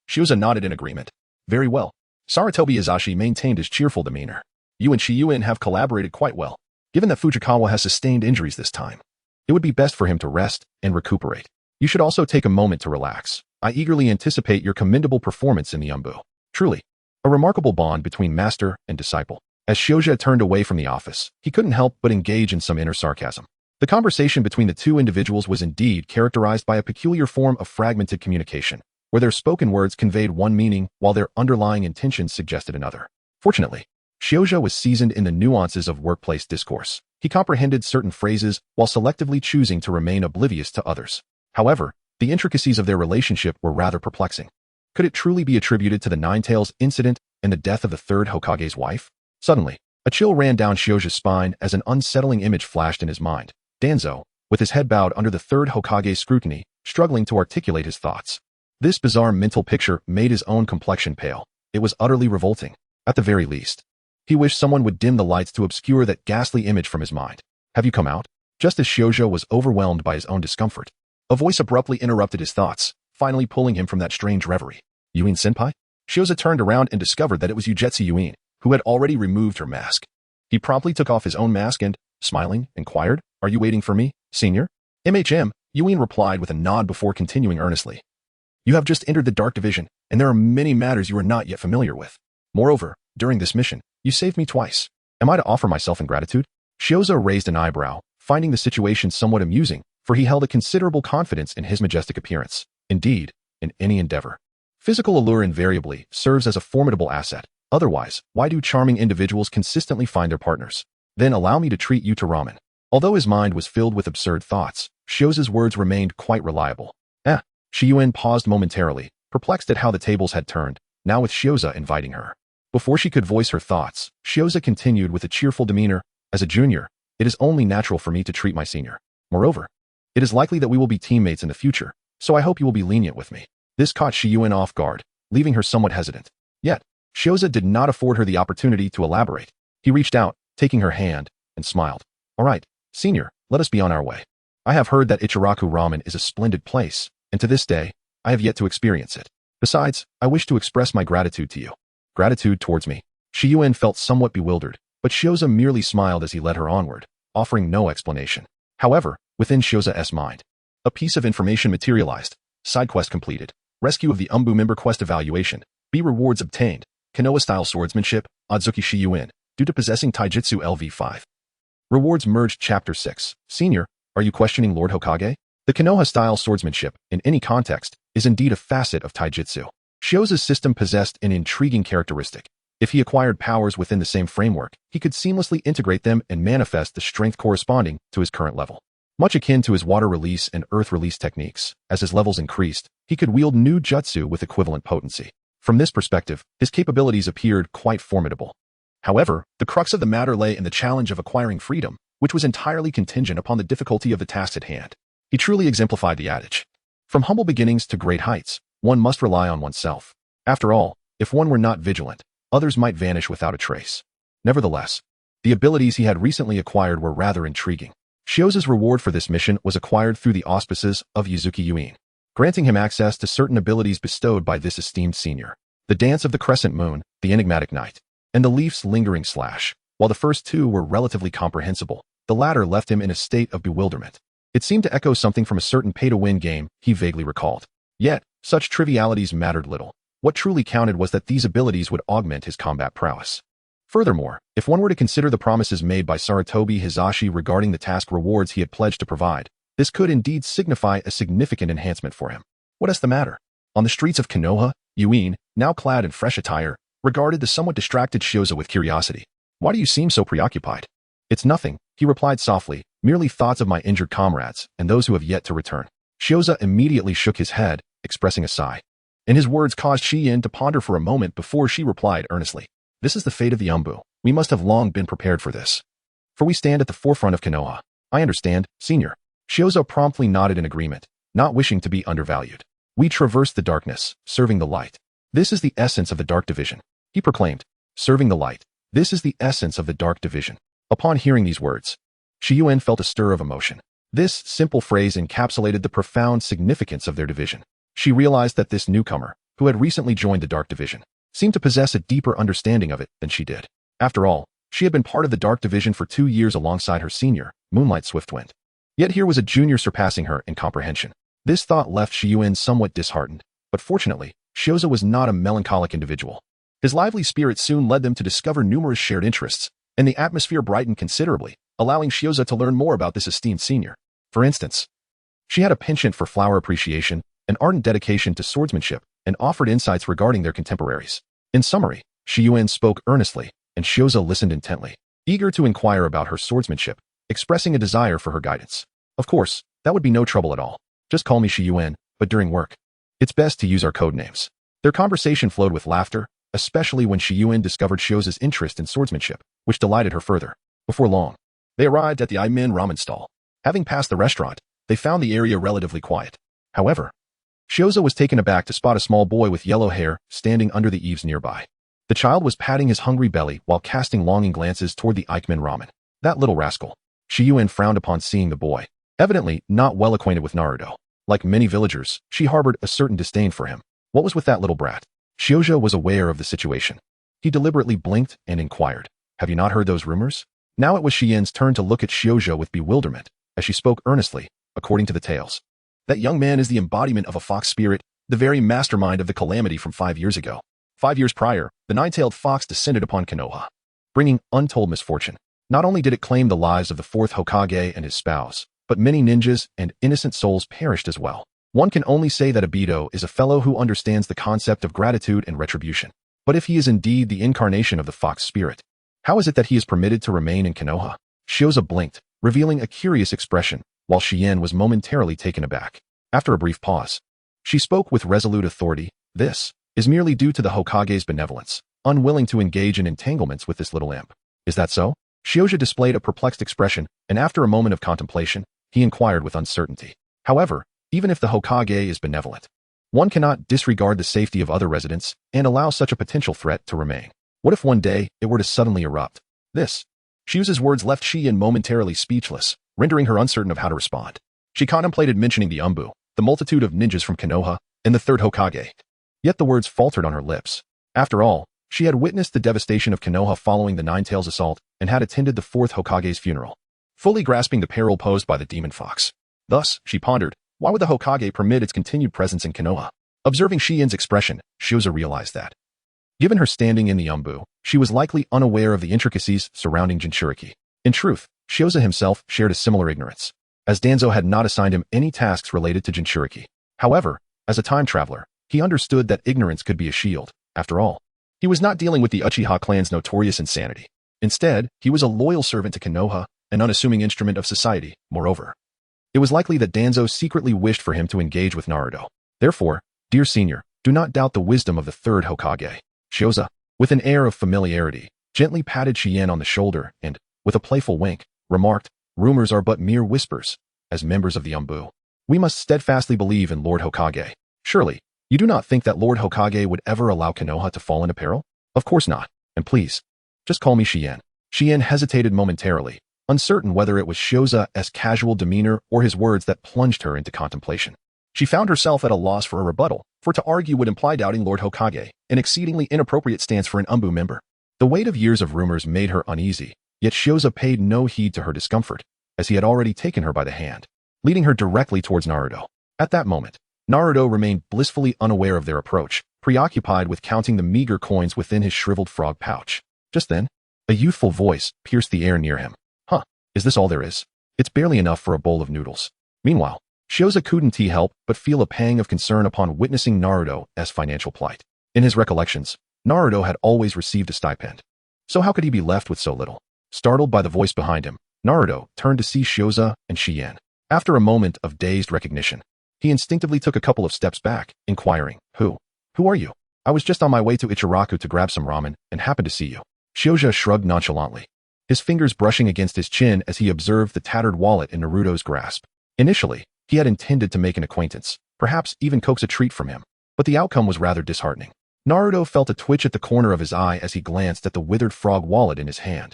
Shioza nodded in agreement. "Very well." Sarutobi Izashi maintained his cheerful demeanor. "You and Shiyuin have collaborated quite well. Given that Fujikawa has sustained injuries this time, it would be best for him to rest and recuperate. You should also take a moment to relax. I eagerly anticipate your commendable performance in the Umbu." Truly, a remarkable bond between master and disciple. As Shioja turned away from the office, he couldn't help but engage in some inner sarcasm. The conversation between the two individuals was indeed characterized by a peculiar form of fragmented communication, where their spoken words conveyed one meaning while their underlying intentions suggested another. Fortunately, Shioja was seasoned in the nuances of workplace discourse. He comprehended certain phrases while selectively choosing to remain oblivious to others. However, the intricacies of their relationship were rather perplexing. Could it truly be attributed to the Nine-Tails incident and the death of the third Hokage's wife? Suddenly, a chill ran down Shioja's spine as an unsettling image flashed in his mind. Danzo, with his head bowed under the third Hokage's scrutiny, struggling to articulate his thoughts. This bizarre mental picture made his own complexion pale. It was utterly revolting. At the very least, he wished someone would dim the lights to obscure that ghastly image from his mind. "Have you come out?" Just as Shioja was overwhelmed by his own discomfort, a voice abruptly interrupted his thoughts, finally pulling him from that strange reverie. "Yuin-senpai?" Shioja turned around and discovered that it was Ugetsu Yuin, who had already removed her mask. He promptly took off his own mask and, smiling, inquired, "Are you waiting for me, senior?" Yuin replied with a nod before continuing earnestly. "You have just entered the Dark Division, and there are many matters you are not yet familiar with. Moreover, during this mission, you saved me twice. Am I to offer myself in gratitude? Shioza raised an eyebrow, finding the situation somewhat amusing, for he held a considerable confidence in his majestic appearance. Indeed, in any endeavor, physical allure invariably serves as a formidable asset. Otherwise, why do charming individuals consistently find their partners? Then allow me to treat you to ramen. Although his mind was filled with absurd thoughts, Shioza's words remained quite reliable. Shiyuin paused momentarily, perplexed at how the tables had turned, now with Shioza inviting her. Before she could voice her thoughts, Shioza continued with a cheerful demeanor, as a junior, it is only natural for me to treat my senior. Moreover, it is likely that we will be teammates in the future, so I hope you will be lenient with me. This caught Shiyuin off guard, leaving her somewhat hesitant. Yet, Shioza did not afford her the opportunity to elaborate. He reached out, taking her hand, and smiled. All right, senior, let us be on our way. I have heard that Ichiraku Ramen is a splendid place, and to this day, I have yet to experience it. Besides, I wish to express my gratitude to you. Gratitude towards me. Shiyuin felt somewhat bewildered, but Shioza merely smiled as he led her onward, offering no explanation. However, within Shioza's mind, a piece of information materialized. Side quest completed. Rescue of the Umbu member quest evaluation. B rewards obtained. Konoha-style swordsmanship, Adzuki Shiyuin, due to possessing Taijutsu LV5. Rewards merged Chapter 6. Senior, are you questioning Lord Hokage? The Konoha-style swordsmanship, in any context, is indeed a facet of Taijutsu. Shioza's system possessed an intriguing characteristic. If he acquired powers within the same framework, he could seamlessly integrate them and manifest the strength corresponding to his current level. Much akin to his water release and earth release techniques, as his levels increased, he could wield new jutsu with equivalent potency. From this perspective, his capabilities appeared quite formidable. However, the crux of the matter lay in the challenge of acquiring freedom, which was entirely contingent upon the difficulty of the task at hand. He truly exemplified the adage. From humble beginnings to great heights, one must rely on oneself. After all, if one were not vigilant, others might vanish without a trace. Nevertheless, the abilities he had recently acquired were rather intriguing. Shioza's reward for this mission was acquired through the auspices of Yuzuki Yuin, granting him access to certain abilities bestowed by this esteemed senior. The Dance of the Crescent Moon, the Enigmatic Night, and the Leaf's Lingering Slash. While the first two were relatively comprehensible, the latter left him in a state of bewilderment. It seemed to echo something from a certain pay-to-win game he vaguely recalled. Yet, such trivialities mattered little. What truly counted was that these abilities would augment his combat prowess. Furthermore, if one were to consider the promises made by Sarutobi Hizashi regarding the task rewards he had pledged to provide, this could indeed signify a significant enhancement for him. What is the matter? On the streets of Konoha, Yuin, now clad in fresh attire, regarded the somewhat distracted Shioza with curiosity. Why do you seem so preoccupied? It's nothing, he replied softly, merely thoughts of my injured comrades and those who have yet to return. Shioza immediately shook his head, expressing a sigh. And his words caused Shiyin to ponder for a moment before she replied earnestly. This is the fate of the Umbu. We must have long been prepared for this. For we stand at the forefront of Konoha. I understand, senior. Shioza promptly nodded in agreement, not wishing to be undervalued. We traverse the darkness, serving the light. This is the essence of the Dark Division. He proclaimed, serving the light. This is the essence of the Dark Division. Upon hearing these words, Shiyuin felt a stir of emotion. This simple phrase encapsulated the profound significance of their division. She realized that this newcomer, who had recently joined the Dark Division, seemed to possess a deeper understanding of it than she did. After all, she had been part of the Dark Division for 2 years alongside her senior, Moonlight Swiftwind. Yet here was a junior surpassing her in comprehension. This thought left Shiyuin somewhat disheartened, but fortunately, Shioza was not a melancholic individual. His lively spirit soon led them to discover numerous shared interests, and the atmosphere brightened considerably, allowing Shioza to learn more about this esteemed senior. For instance, she had a penchant for flower appreciation, an ardent dedication to swordsmanship, and offered insights regarding their contemporaries. In summary, Shiyuin spoke earnestly, and Shioza listened intently, eager to inquire about her swordsmanship, expressing a desire for her guidance. Of course, that would be no trouble at all. Just call me Shiyuin, but during work, it's best to use our code names. Their conversation flowed with laughter, especially when Shiyuin discovered Shioza's interest in swordsmanship, which delighted her further. Before long, they arrived at the Imin ramen stall. Having passed the restaurant, they found the area relatively quiet. However, Shioza was taken aback to spot a small boy with yellow hair standing under the eaves nearby. The child was patting his hungry belly while casting longing glances toward the Ikemen ramen. That little rascal. Shiyuin frowned upon seeing the boy, evidently not well acquainted with Naruto. Like many villagers, she harbored a certain disdain for him. What was with that little brat? Shioza was aware of the situation. He deliberately blinked and inquired, have you not heard those rumors? Now it was Shiyin's turn to look at Shioza with bewilderment, as she spoke earnestly, according to the tales. That young man is the embodiment of a fox spirit, the very mastermind of the calamity from 5 years ago. 5 years prior, the nine-tailed fox descended upon Konoha. bringing untold misfortune. Not only did it claim the lives of the Fourth Hokage and his spouse, but many ninjas and innocent souls perished as well. One can only say that Obito is a fellow who understands the concept of gratitude and retribution. But if he is indeed the incarnation of the fox spirit, how is it that he is permitted to remain in Konoha? Shioza blinked, revealing a curious expression, while Shien was momentarily taken aback. After a brief pause, she spoke with resolute authority. This is merely due to the Hokage's benevolence, unwilling to engage in entanglements with this little imp. Is that so? Shioja displayed a perplexed expression, and after a moment of contemplation, he inquired with uncertainty. However, even if the Hokage is benevolent, one cannot disregard the safety of other residents and allow such a potential threat to remain. What if one day it were to suddenly erupt? Shioza's words left Shien momentarily speechless, rendering her uncertain of how to respond. She contemplated mentioning the Umbu, the multitude of ninjas from Konoha, and the third Hokage. Yet the words faltered on her lips. After all, she had witnessed the devastation of Konoha following the Nine Tails assault and had attended the Fourth Hokage's funeral, fully grasping the peril posed by the demon fox. Thus, she pondered, why would the Hokage permit its continued presence in Konoha? Observing Shien's expression, Shioza realized that, given her standing in the Umbu, she was likely unaware of the intricacies surrounding Jinchuriki. In truth, Shioza himself shared a similar ignorance, as Danzo had not assigned him any tasks related to Jinchuriki. However, as a time traveler, he understood that ignorance could be a shield. After all, he was not dealing with the Uchiha clan's notorious insanity. Instead, he was a loyal servant to Konoha, an unassuming instrument of society. Moreover, it was likely that Danzo secretly wished for him to engage with Naruto. Therefore, dear senior, do not doubt the wisdom of the third Hokage. Shioza, with an air of familiarity, gently patted Shien on the shoulder and, with a playful wink, remarked, rumors are but mere whispers. As members of the Umbu, we must steadfastly believe in Lord Hokage. Surely, you do not think that Lord Hokage would ever allow Konoha to fall into peril? Of course not. And please, just call me Shien. Shien hesitated momentarily, uncertain whether it was Shioza's casual demeanor or his words that plunged her into contemplation. She found herself at a loss for a rebuttal, for to argue would imply doubting Lord Hokage, an exceedingly inappropriate stance for an Umbu member. The weight of years of rumors made her uneasy, yet Shioza paid no heed to her discomfort, as he had already taken her by the hand, leading her directly towards Naruto. At that moment, Naruto remained blissfully unaware of their approach, preoccupied with counting the meager coins within his shriveled frog pouch. Just then, a youthful voice pierced the air near him. Huh, is this all there is? It's barely enough for a bowl of noodles. Meanwhile, Shioza couldn't help but feel a pang of concern upon witnessing Naruto's financial plight. In his recollections, Naruto had always received a stipend. So how could he be left with so little? Startled by the voice behind him, Naruto turned to see Shioza and Shien. After a moment of dazed recognition, he instinctively took a couple of steps back, inquiring, Who are you? I was just on my way to Ichiraku to grab some ramen and happened to see you. Shioza shrugged nonchalantly, his fingers brushing against his chin as he observed the tattered wallet in Naruto's grasp. Initially, he had intended to make an acquaintance, perhaps even coax a treat from him, but the outcome was rather disheartening. Naruto felt a twitch at the corner of his eye as he glanced at the withered frog wallet in his hand,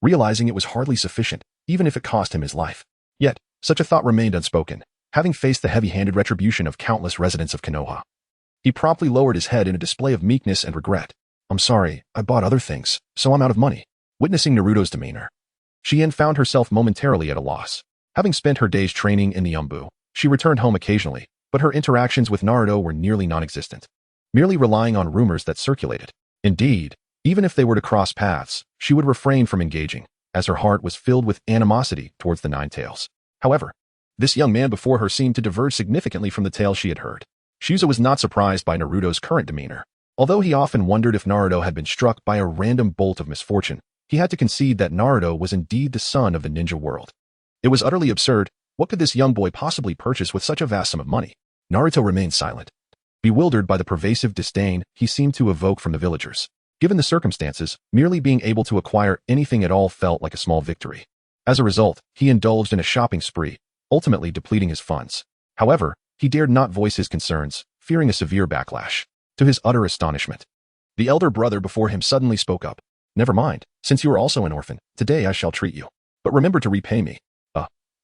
realizing it was hardly sufficient, even if it cost him his life. Yet, such a thought remained unspoken, having faced the heavy-handed retribution of countless residents of Konoha. He promptly lowered his head in a display of meekness and regret. I'm sorry, I bought other things, so I'm out of money. Witnessing Naruto's demeanor, Shien found herself momentarily at a loss. Having spent her days training in the Umbu, she returned home occasionally, but her interactions with Naruto were nearly non-existent, merely relying on rumors that circulated. Indeed, even if they were to cross paths, she would refrain from engaging, as her heart was filled with animosity towards the Nine Tails. However, this young man before her seemed to diverge significantly from the tale she had heard. Shioza was not surprised by Naruto's current demeanor. Although he often wondered if Naruto had been struck by a random bolt of misfortune, he had to concede that Naruto was indeed the son of the ninja world. It was utterly absurd. What could this young boy possibly purchase with such a vast sum of money? Naruto remained silent, bewildered by the pervasive disdain he seemed to evoke from the villagers. Given the circumstances, merely being able to acquire anything at all felt like a small victory. As a result, he indulged in a shopping spree, ultimately depleting his funds. However, he dared not voice his concerns, fearing a severe backlash. To his utter astonishment, the elder brother before him suddenly spoke up. Never mind, since you are also an orphan, today I shall treat you. But remember to repay me.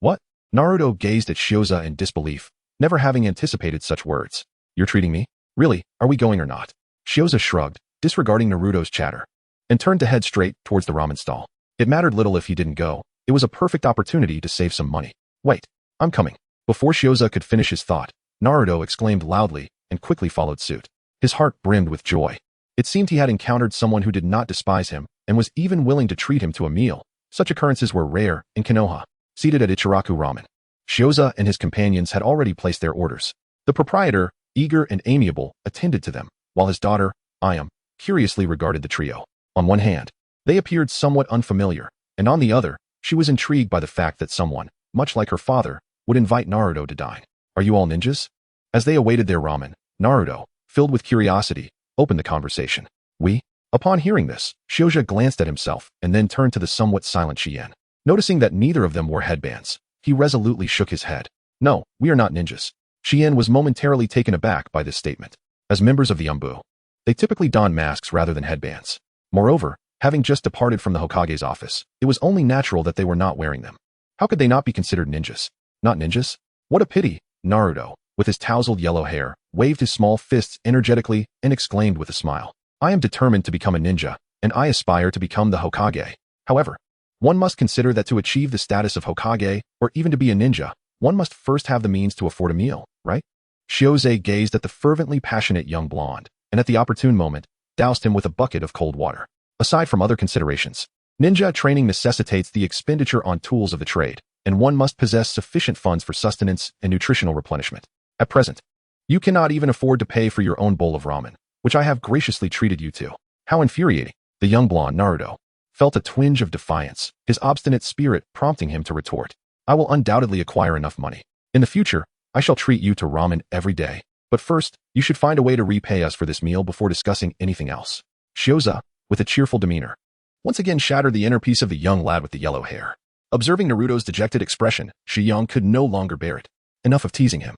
What? Naruto gazed at Shioza in disbelief, never having anticipated such words. You're treating me? Really, are we going or not? Shioza shrugged, disregarding Naruto's chatter, and turned to head straight towards the ramen stall. It mattered little if he didn't go. It was a perfect opportunity to save some money. Wait, I'm coming. Before Shioza could finish his thought, Naruto exclaimed loudly and quickly followed suit. His heart brimmed with joy. It seemed he had encountered someone who did not despise him, and was even willing to treat him to a meal. Such occurrences were rare in Konoha. Seated at Ichiraku Ramen, Shioza and his companions had already placed their orders. The proprietor, eager and amiable, attended to them, while his daughter, Ayam, curiously regarded the trio. On one hand, they appeared somewhat unfamiliar, and on the other, she was intrigued by the fact that someone, much like her father, would invite Naruto to dine. Are you all ninjas? As they awaited their ramen, Naruto, filled with curiosity, opened the conversation. We? Upon hearing this, Shioja glanced at himself and then turned to the somewhat silent Chien. Noticing that neither of them wore headbands, he resolutely shook his head. No, we are not ninjas. Chien was momentarily taken aback by this statement. As members of the Umbu, they typically don masks rather than headbands. Moreover, having just departed from the Hokage's office, it was only natural that they were not wearing them. How could they not be considered ninjas? Not ninjas? What a pity! Naruto, with his tousled yellow hair, waved his small fists energetically and exclaimed with a smile. I am determined to become a ninja, and I aspire to become the Hokage. However, one must consider that to achieve the status of Hokage, or even to be a ninja, one must first have the means to afford a meal, right? Shioze gazed at the fervently passionate young blonde, and at the opportune moment, doused him with a bucket of cold water. Aside from other considerations, ninja training necessitates the expenditure on tools of the trade, and one must possess sufficient funds for sustenance and nutritional replenishment. At present, you cannot even afford to pay for your own bowl of ramen, which I have graciously treated you to. How infuriating! The young blonde Naruto felt a twinge of defiance, his obstinate spirit prompting him to retort. I will undoubtedly acquire enough money. In the future, I shall treat you to ramen every day. But first, you should find a way to repay us for this meal before discussing anything else. Shioza, with a cheerful demeanor, once again shattered the inner peace of the young lad with the yellow hair. Observing Naruto's dejected expression, Shiyang could no longer bear it. Enough of teasing him.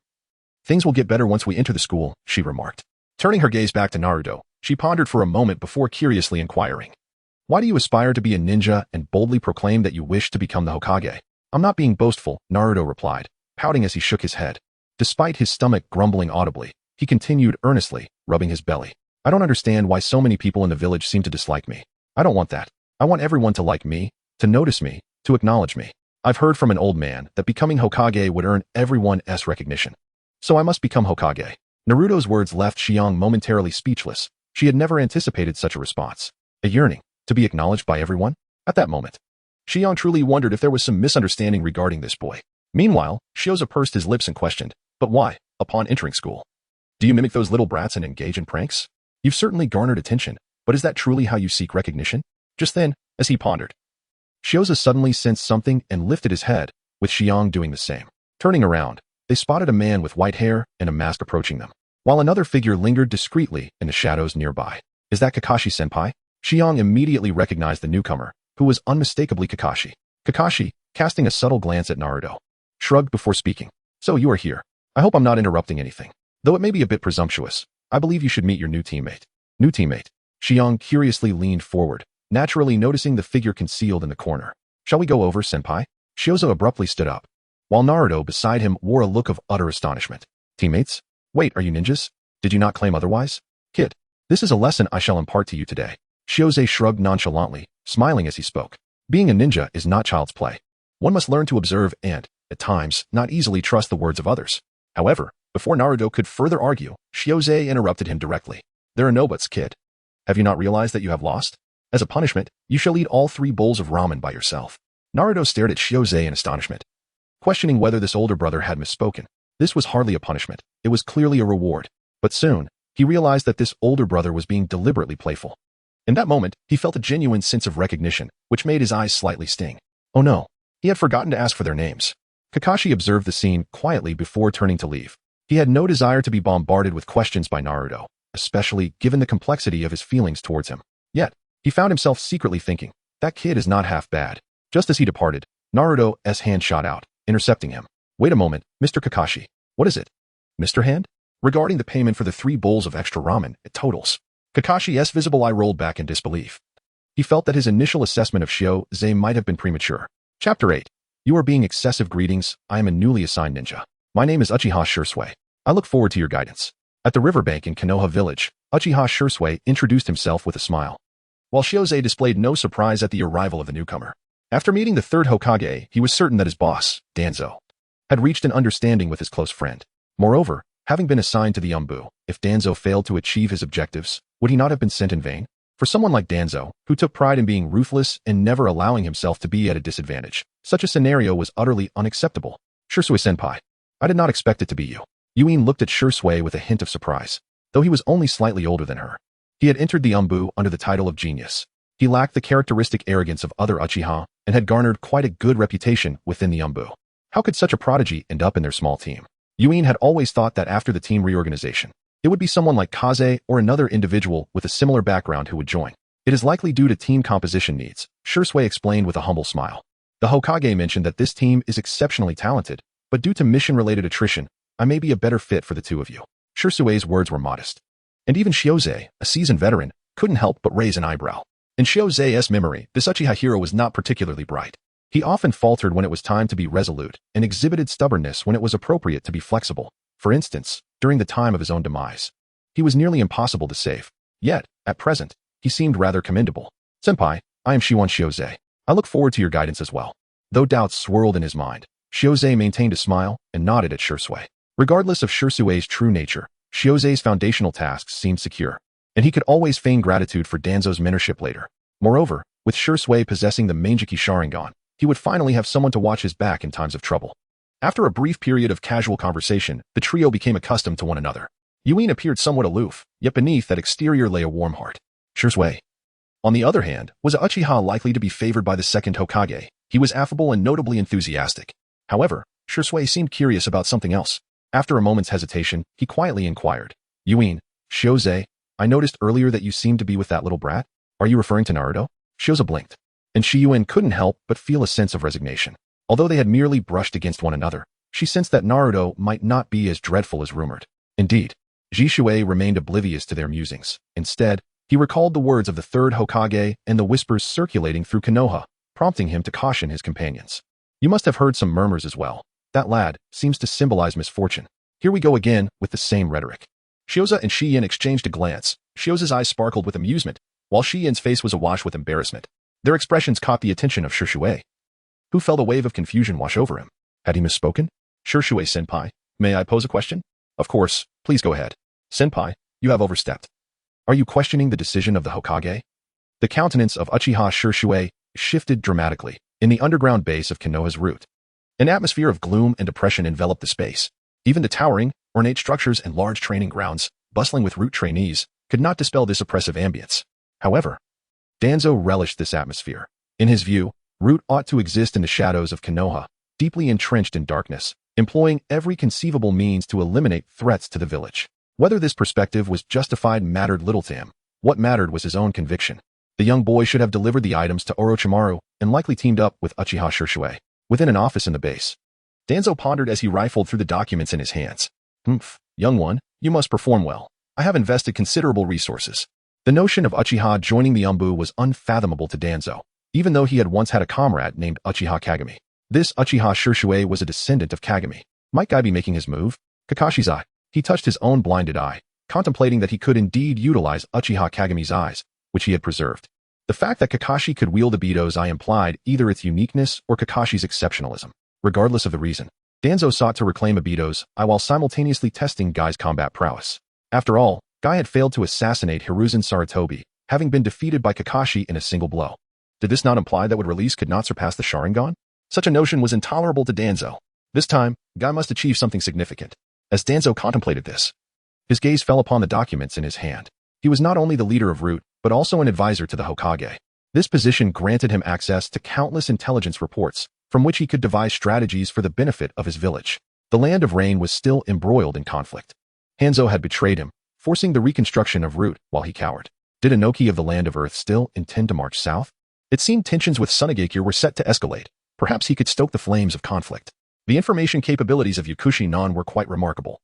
Things will get better once we enter the school, she remarked. Turning her gaze back to Naruto, she pondered for a moment before curiously inquiring. Why do you aspire to be a ninja and boldly proclaim that you wish to become the Hokage? I'm not being boastful, Naruto replied, pouting as he shook his head. Despite his stomach grumbling audibly, he continued earnestly, rubbing his belly. I don't understand why so many people in the village seem to dislike me. I don't want that. I want everyone to like me, to notice me, to acknowledge me. I've heard from an old man that becoming Hokage would earn everyone's recognition. So I must become Hokage. Naruto's words left Xiang momentarily speechless. She had never anticipated such a response. A yearning, to be acknowledged by everyone? At that moment, Xiang truly wondered if there was some misunderstanding regarding this boy. Meanwhile, Shioza pursed his lips and questioned, but why, upon entering school? Do you mimic those little brats and engage in pranks? You've certainly garnered attention, but is that truly how you seek recognition? Just then, as he pondered, Shioza suddenly sensed something and lifted his head, with Xiang doing the same. Turning around, they spotted a man with white hair and a mask approaching them, while another figure lingered discreetly in the shadows nearby. Is that Kakashi-senpai? Xiang immediately recognized the newcomer, who was unmistakably Kakashi. Kakashi, casting a subtle glance at Naruto, shrugged before speaking. So you are here. I hope I'm not interrupting anything. Though it may be a bit presumptuous, I believe you should meet your new teammate. New teammate. Xiang curiously leaned forward, naturally noticing the figure concealed in the corner. Shall we go over, senpai? Shioza abruptly stood up, while Naruto beside him wore a look of utter astonishment. Teammates? Wait, are you ninjas? Did you not claim otherwise? Kid, this is a lesson I shall impart to you today. Shioza shrugged nonchalantly, smiling as he spoke. Being a ninja is not child's play. One must learn to observe and, at times, not easily trust the words of others. However, before Naruto could further argue, Shioza interrupted him directly. There are no buts, kid. Have you not realized that you have lost? As a punishment, you shall eat all 3 bowls of ramen by yourself. Naruto stared at Shioza in astonishment, questioning whether this older brother had misspoken. This was hardly a punishment. It was clearly a reward. But soon, he realized that this older brother was being deliberately playful. In that moment, he felt a genuine sense of recognition, which made his eyes slightly sting. Oh no, he had forgotten to ask for their names. Kakashi observed the scene quietly before turning to leave. He had no desire to be bombarded with questions by Naruto, especially given the complexity of his feelings towards him. Yet, he found himself secretly thinking, that kid is not half bad. Just as he departed, Naruto's hand shot out, intercepting him. Wait a moment, Mr. Kakashi. What is it? Mr. Hand? Regarding the payment for the 3 bowls of extra ramen, it totals. Kakashi's visible eye rolled back in disbelief. He felt that his initial assessment of Shioza might have been premature. Chapter 8. You are being excessive. Greetings, I am a newly assigned ninja. My name is Uchiha Shursui. I look forward to your guidance. At the riverbank in Konoha village, Uchiha Shursui introduced himself with a smile, while Shioza displayed no surprise at the arrival of the newcomer. After meeting the third Hokage, he was certain that his boss, Danzo, had reached an understanding with his close friend. Moreover, having been assigned to the Umbu, if Danzo failed to achieve his objectives, would he not have been sent in vain? For someone like Danzo, who took pride in being ruthless and never allowing himself to be at a disadvantage, such a scenario was utterly unacceptable. Shursui-senpai, I did not expect it to be you. Yuin looked at Shursui with a hint of surprise, though he was only slightly older than her. He had entered the Umbu under the title of genius. He lacked the characteristic arrogance of other Uchiha and had garnered quite a good reputation within the Umbu. How could such a prodigy end up in their small team? Yuin had always thought that after the team reorganization, it would be someone like Kaze or another individual with a similar background who would join. It is likely due to team composition needs, Shursui explained with a humble smile. The Hokage mentioned that this team is exceptionally talented, but due to mission-related attrition, I may be a better fit for the two of you. Shursui's words were modest. And even Shiozei, a seasoned veteran, couldn't help but raise an eyebrow. In Shiozei's memory, this Uchiha hero was not particularly bright. He often faltered when it was time to be resolute and exhibited stubbornness when it was appropriate to be flexible. For instance, during the time of his own demise. He was nearly impossible to save. Yet, at present, he seemed rather commendable. Senpai, I am Shiwan Shiozei. I look forward to your guidance as well. Though doubts swirled in his mind, Shiozei maintained a smile and nodded at Shursui. Regardless of Shursui's true nature, Shiozei's foundational tasks seemed secure, and he could always feign gratitude for Danzo's mentorship later. Moreover, with Shursui possessing the Manjiki Sharingan, he would finally have someone to watch his back in times of trouble. After a brief period of casual conversation, the trio became accustomed to one another. Yuin appeared somewhat aloof, yet beneath that exterior lay a warm heart. Shursui, on the other hand, was Uchiha likely to be favored by the second Hokage. He was affable and notably enthusiastic. However, Shursui seemed curious about something else. After a moment's hesitation, he quietly inquired, Yuin, Shiozei, I noticed earlier that you seemed to be with that little brat. Are you referring to Naruto? Shiozei blinked, and Shiyuin couldn't help but feel a sense of resignation. Although they had merely brushed against one another, she sensed that Naruto might not be as dreadful as rumored. Indeed, Jishui remained oblivious to their musings. Instead, he recalled the words of the third Hokage and the whispers circulating through Konoha, prompting him to caution his companions. You must have heard some murmurs as well. That lad seems to symbolize misfortune. Here we go again with the same rhetoric. Shiozei and Shiyin exchanged a glance. Shiozei's eyes sparkled with amusement, while Shiyin's face was awash with embarrassment. Their expressions caught the attention of Shursui, who felt a wave of confusion wash over him. Had he misspoken? Shursui-senpai, may I pose a question? Of course, please go ahead. Senpai, you have overstepped. Are you questioning the decision of the Hokage? The countenance of Uchiha Shursui shifted dramatically in the underground base of Konoha's root. An atmosphere of gloom and depression enveloped the space. Even the towering, ornate structures and large training grounds, bustling with root trainees, could not dispel this oppressive ambience. However, Danzo relished this atmosphere. In his view, root ought to exist in the shadows of Konoha, deeply entrenched in darkness, employing every conceivable means to eliminate threats to the village. Whether this perspective was justified mattered little to him. What mattered was his own conviction. The young boy should have delivered the items to Orochimaru and likely teamed up with Uchiha Shursui within an office in the base. Danzo pondered as he rifled through the documents in his hands. Young one, you must perform well. I have invested considerable resources. The notion of Uchiha joining the Umbu was unfathomable to Danzo, even though he had once had a comrade named Uchiha Kagami. This Uchiha Shursui was a descendant of Kagami. Might Guy be making his move? Kakashi's eye. He touched his own blinded eye, contemplating that he could indeed utilize Uchiha Kagami's eyes, which he had preserved. The fact that Kakashi could wield Obito's eye implied either its uniqueness or Kakashi's exceptionalism. Regardless of the reason, Danzo sought to reclaim Obito's eye while simultaneously testing Guy's combat prowess. After all, Guy had failed to assassinate Hiruzen Sarutobi, having been defeated by Kakashi in a single blow. Did this not imply that what release could not surpass the Sharingan? Such a notion was intolerable to Danzo. This time, Guy must achieve something significant. As Danzo contemplated this, his gaze fell upon the documents in his hand. He was not only the leader of Root, but also an advisor to the Hokage. This position granted him access to countless intelligence reports, from which he could devise strategies for the benefit of his village. The Land of Rain was still embroiled in conflict. Hanzo had betrayed him, forcing the reconstruction of Root while he cowered. Did Inoki of the Land of Earth still intend to march south? It seemed tensions with Sunagakure were set to escalate. Perhaps he could stoke the flames of conflict. The information capabilities of Yakushi Non were quite remarkable.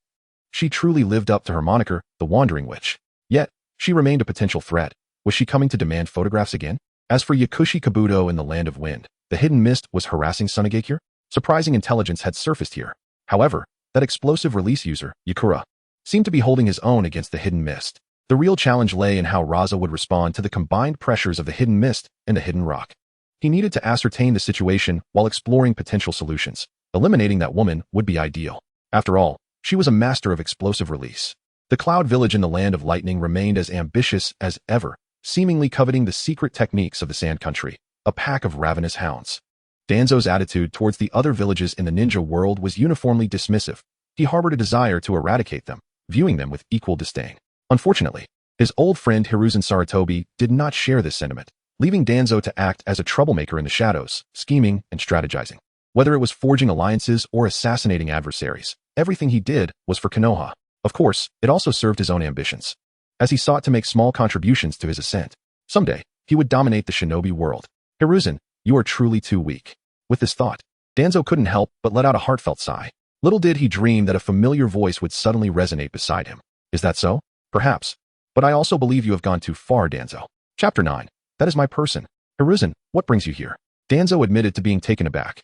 She truly lived up to her moniker, the Wandering Witch. Yet, she remained a potential threat. Was she coming to demand photographs again? As for Yakushi Kabuto in the Land of Wind, the hidden mist was harassing Sunagakure. Surprising intelligence had surfaced here. However, that explosive release user, Yakura, seemed to be holding his own against the hidden mist. The real challenge lay in how Raza would respond to the combined pressures of the hidden mist and the hidden rock. He needed to ascertain the situation while exploring potential solutions. Eliminating that woman would be ideal. After all, she was a master of explosive release. The Cloud Village in the Land of Lightning remained as ambitious as ever, seemingly coveting the secret techniques of the Sand Country, a pack of ravenous hounds. Danzo's attitude towards the other villages in the ninja world was uniformly dismissive. He harbored a desire to eradicate them, viewing them with equal disdain. Unfortunately, his old friend Hiruzen Sarutobi did not share this sentiment, leaving Danzo to act as a troublemaker in the shadows, scheming and strategizing. Whether it was forging alliances or assassinating adversaries, everything he did was for Konoha. Of course, it also served his own ambitions, as he sought to make small contributions to his ascent. Someday, he would dominate the shinobi world. Hiruzen, you are truly too weak. With this thought, Danzo couldn't help but let out a heartfelt sigh. Little did he dream that a familiar voice would suddenly resonate beside him. Is that so? Perhaps. But I also believe you have gone too far, Danzo. Chapter 9. That is my person. Hiruzen, what brings you here? Danzo admitted to being taken aback.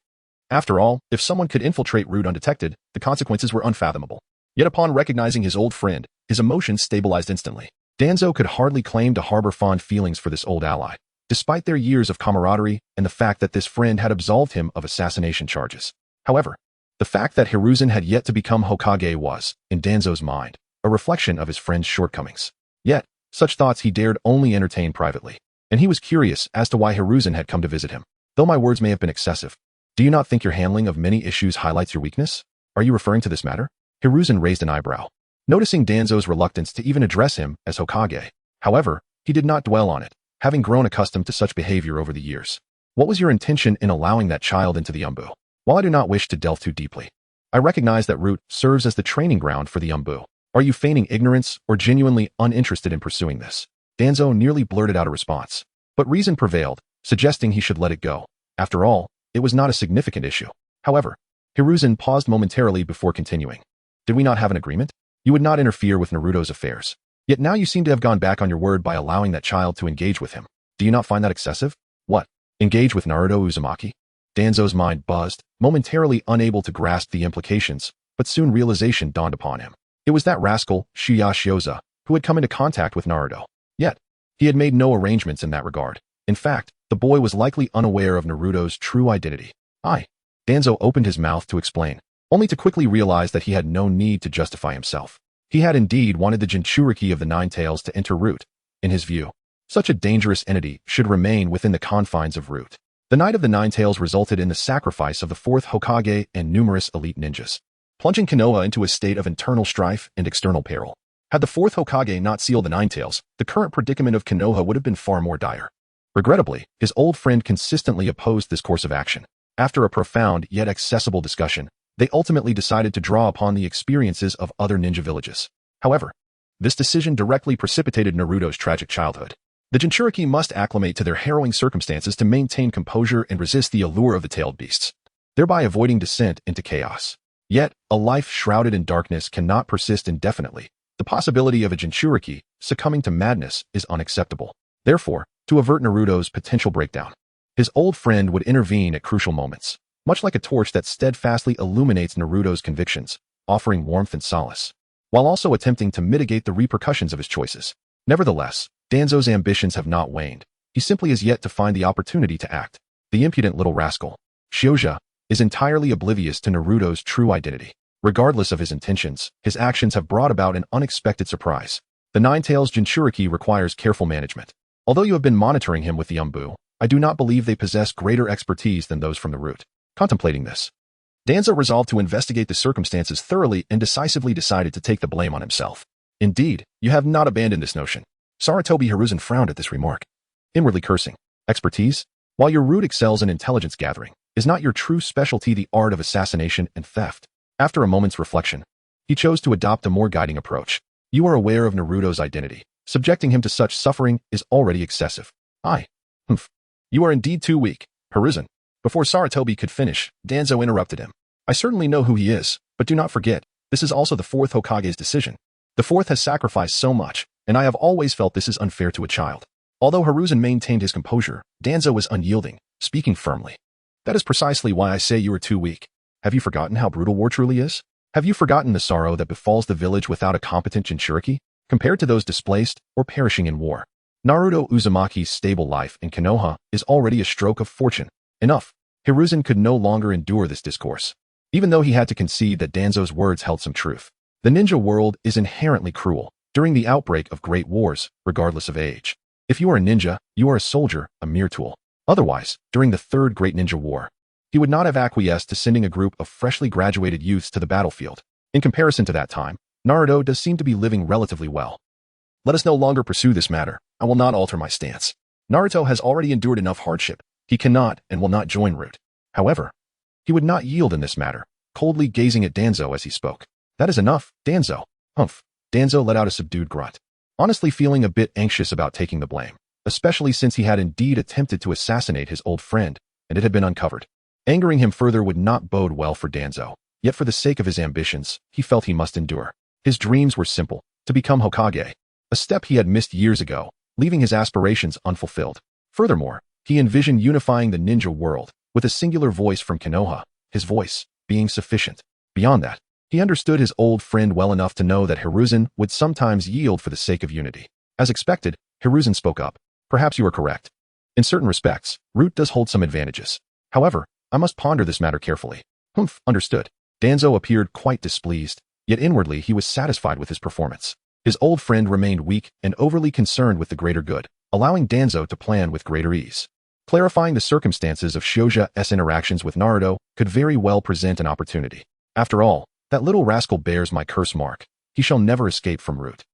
After all, if someone could infiltrate Root undetected, the consequences were unfathomable. Yet upon recognizing his old friend, his emotions stabilized instantly. Danzo could hardly claim to harbor fond feelings for this old ally, despite their years of camaraderie and the fact that this friend had absolved him of assassination charges. However, the fact that Hiruzen had yet to become Hokage was, in Danzo's mind, a reflection of his friend's shortcomings. Yet, such thoughts he dared only entertain privately, and he was curious as to why Hiruzen had come to visit him. Though my words may have been excessive, do you not think your handling of many issues highlights your weakness? Are you referring to this matter? Hiruzen raised an eyebrow, noticing Danzo's reluctance to even address him as Hokage. However, he did not dwell on it, having grown accustomed to such behavior over the years. What was your intention in allowing that child into the Umbu? While I do not wish to delve too deeply, I recognize that Root serves as the training ground for the Umbu. Are you feigning ignorance or genuinely uninterested in pursuing this? Danzo nearly blurted out a response, but reason prevailed, suggesting he should let it go. After all, it was not a significant issue. However, Hiruzen paused momentarily before continuing. Did we not have an agreement? You would not interfere with Naruto's affairs. Yet now you seem to have gone back on your word by allowing that child to engage with him. Do you not find that excessive? What? Engage with Naruto Uzumaki? Danzo's mind buzzed, momentarily unable to grasp the implications, but soon realization dawned upon him. It was that rascal, Shiya Shioza, who had come into contact with Naruto. Yet, he had made no arrangements in that regard. In fact, the boy was likely unaware of Naruto's true identity. Danzo opened his mouth to explain, only to quickly realize that he had no need to justify himself. He had indeed wanted the Jinchuriki of the Nine Tails to enter Root. In his view, such a dangerous entity should remain within the confines of Root. The Night of the Nine Tails resulted in the sacrifice of the Fourth Hokage and numerous elite ninjas, plunging Konoha into a state of internal strife and external peril. Had the Fourth Hokage not sealed the Nine Tails, the current predicament of Konoha would have been far more dire. Regrettably, his old friend consistently opposed this course of action. After a profound yet accessible discussion, they ultimately decided to draw upon the experiences of other ninja villages. However, this decision directly precipitated Naruto's tragic childhood. The Jinchuriki must acclimate to their harrowing circumstances to maintain composure and resist the allure of the tailed beasts, thereby avoiding descent into chaos. Yet, a life shrouded in darkness cannot persist indefinitely. The possibility of a Jinchuriki succumbing to madness is unacceptable. Therefore, to avert Naruto's potential breakdown, his old friend would intervene at crucial moments, much like a torch that steadfastly illuminates Naruto's convictions, offering warmth and solace, while also attempting to mitigate the repercussions of his choices. Nevertheless, Danzo's ambitions have not waned. He simply has yet to find the opportunity to act. The impudent little rascal, Shioja, is entirely oblivious to Naruto's true identity. Regardless of his intentions, his actions have brought about an unexpected surprise. The Nine Tails Jinchuriki requires careful management. Although you have been monitoring him with the Umbu, I do not believe they possess greater expertise than those from the Root. Contemplating this, Danzo resolved to investigate the circumstances thoroughly and decisively decided to take the blame on himself. Indeed, you have not abandoned this notion. Sarutobi Hiruzen frowned at this remark, inwardly cursing. Expertise? While your Root excels in intelligence gathering, is not your true specialty the art of assassination and theft? After a moment's reflection, he chose to adopt a more guiding approach. You are aware of Naruto's identity. Subjecting him to such suffering is already excessive. You are indeed too weak, Hiruzen. Before Sarutobi could finish, Danzo interrupted him. I certainly know who he is, but do not forget, this is also the Fourth Hokage's decision. The Fourth has sacrificed so much, and I have always felt this is unfair to a child. Although Hiruzen maintained his composure, Danzo was unyielding, speaking firmly. That is precisely why I say you are too weak. Have you forgotten how brutal war truly is? Have you forgotten the sorrow that befalls the village without a competent Jinchuriki, compared to those displaced or perishing in war? Naruto Uzumaki's stable life in Konoha is already a stroke of fortune. Enough. Hiruzen could no longer endure this discourse. Even though he had to concede that Danzo's words held some truth. The ninja world is inherently cruel. During the outbreak of great wars, regardless of age, If you are a ninja, you are a soldier, a mere tool. Otherwise, during the Third Great Ninja War, he would not have acquiesced to sending a group of freshly graduated youths to the battlefield. In comparison to that time, Naruto does seem to be living relatively well. Let us no longer pursue this matter. I will not alter my stance. Naruto has already endured enough hardship. He cannot and will not join Root. However, he would not yield in this matter, coldly gazing at Danzo as he spoke. That is enough, Danzo. Humph. Danzo let out a subdued grunt, honestly feeling a bit anxious about taking the blame, especially since he had indeed attempted to assassinate his old friend, and it had been uncovered. Angering him further would not bode well for Danzo, yet for the sake of his ambitions, he felt he must endure. His dreams were simple, to become Hokage, a step he had missed years ago, leaving his aspirations unfulfilled. Furthermore, he envisioned unifying the ninja world, with a singular voice from Konoha, his voice being sufficient. Beyond that, he understood his old friend well enough to know that Hiruzen would sometimes yield for the sake of unity. As expected, Hiruzen spoke up. Perhaps you are correct. In certain respects, Root does hold some advantages. However, I must ponder this matter carefully. Humph, understood. Danzo appeared quite displeased, yet inwardly he was satisfied with his performance. His old friend remained weak and overly concerned with the greater good, allowing Danzo to plan with greater ease. Clarifying the circumstances of Shouja's interactions with Naruto could very well present an opportunity. After all, that little rascal bears my curse mark. He shall never escape from Root.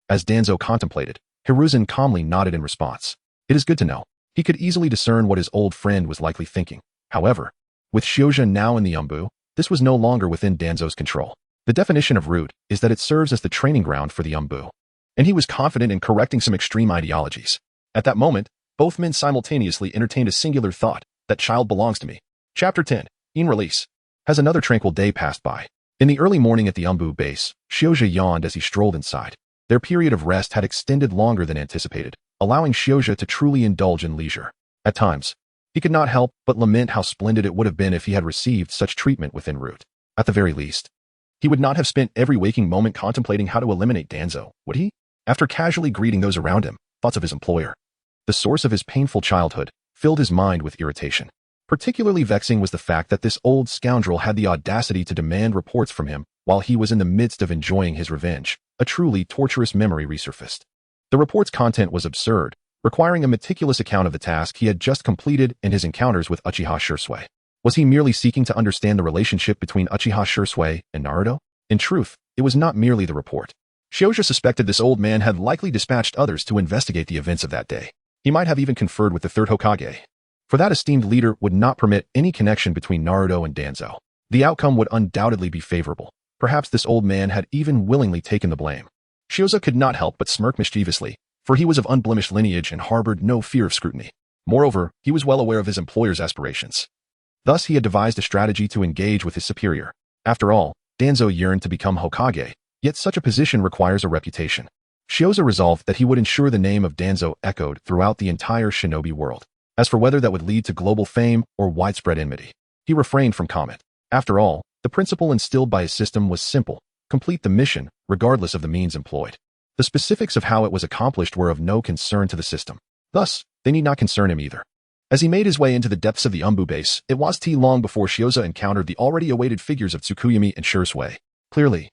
As Danzo contemplated, Hiruzen calmly nodded in response. It is good to know. He could easily discern what his old friend was likely thinking. However, with Shouja now in the Umbu, this was no longer within Danzo's control. The definition of Root is that it serves as the training ground for the Umbu, and he was confident in correcting some extreme ideologies. At that moment, both men simultaneously entertained a singular thought: that child belongs to me. Chapter 10. In Release. Has another tranquil day passed by? In the early morning at the Umbu base, Shouja yawned as he strolled inside. Their period of rest had extended longer than anticipated, allowing Shouja to truly indulge in leisure. At times, he could not help but lament how splendid it would have been if he had received such treatment within Root. At the very least, he would not have spent every waking moment contemplating how to eliminate Danzo, would he? After casually greeting those around him, thoughts of his employer, the source of his painful childhood, filled his mind with irritation. Particularly vexing was the fact that this old scoundrel had the audacity to demand reports from him while he was in the midst of enjoying his revenge. A truly torturous memory resurfaced. The report's content was absurd, requiring a meticulous account of the task he had just completed and his encounters with Uchiha Shisui. Was he merely seeking to understand the relationship between Uchiha Shisui and Naruto? In truth, it was not merely the report. Shouja suspected this old man had likely dispatched others to investigate the events of that day. He might have even conferred with the Third Hokage, for that esteemed leader would not permit any connection between Naruto and Danzo. The outcome would undoubtedly be favorable. Perhaps this old man had even willingly taken the blame. Shouja could not help but smirk mischievously, for he was of unblemished lineage and harbored no fear of scrutiny. Moreover, he was well aware of his employer's aspirations. Thus, he had devised a strategy to engage with his superior. After all, Danzo yearned to become Hokage, yet such a position requires a reputation. Shouja resolved that he would ensure the name of Danzo echoed throughout the entire shinobi world. As for whether that would lead to global fame or widespread enmity, he refrained from comment. After all, the principle instilled by his system was simple: complete the mission, regardless of the means employed. The specifics of how it was accomplished were of no concern to the system. Thus, they need not concern him either. As he made his way into the depths of the Umbu base, it was long before Shouja encountered the already awaited figures of Tsukuyomi and Shisui. Clearly,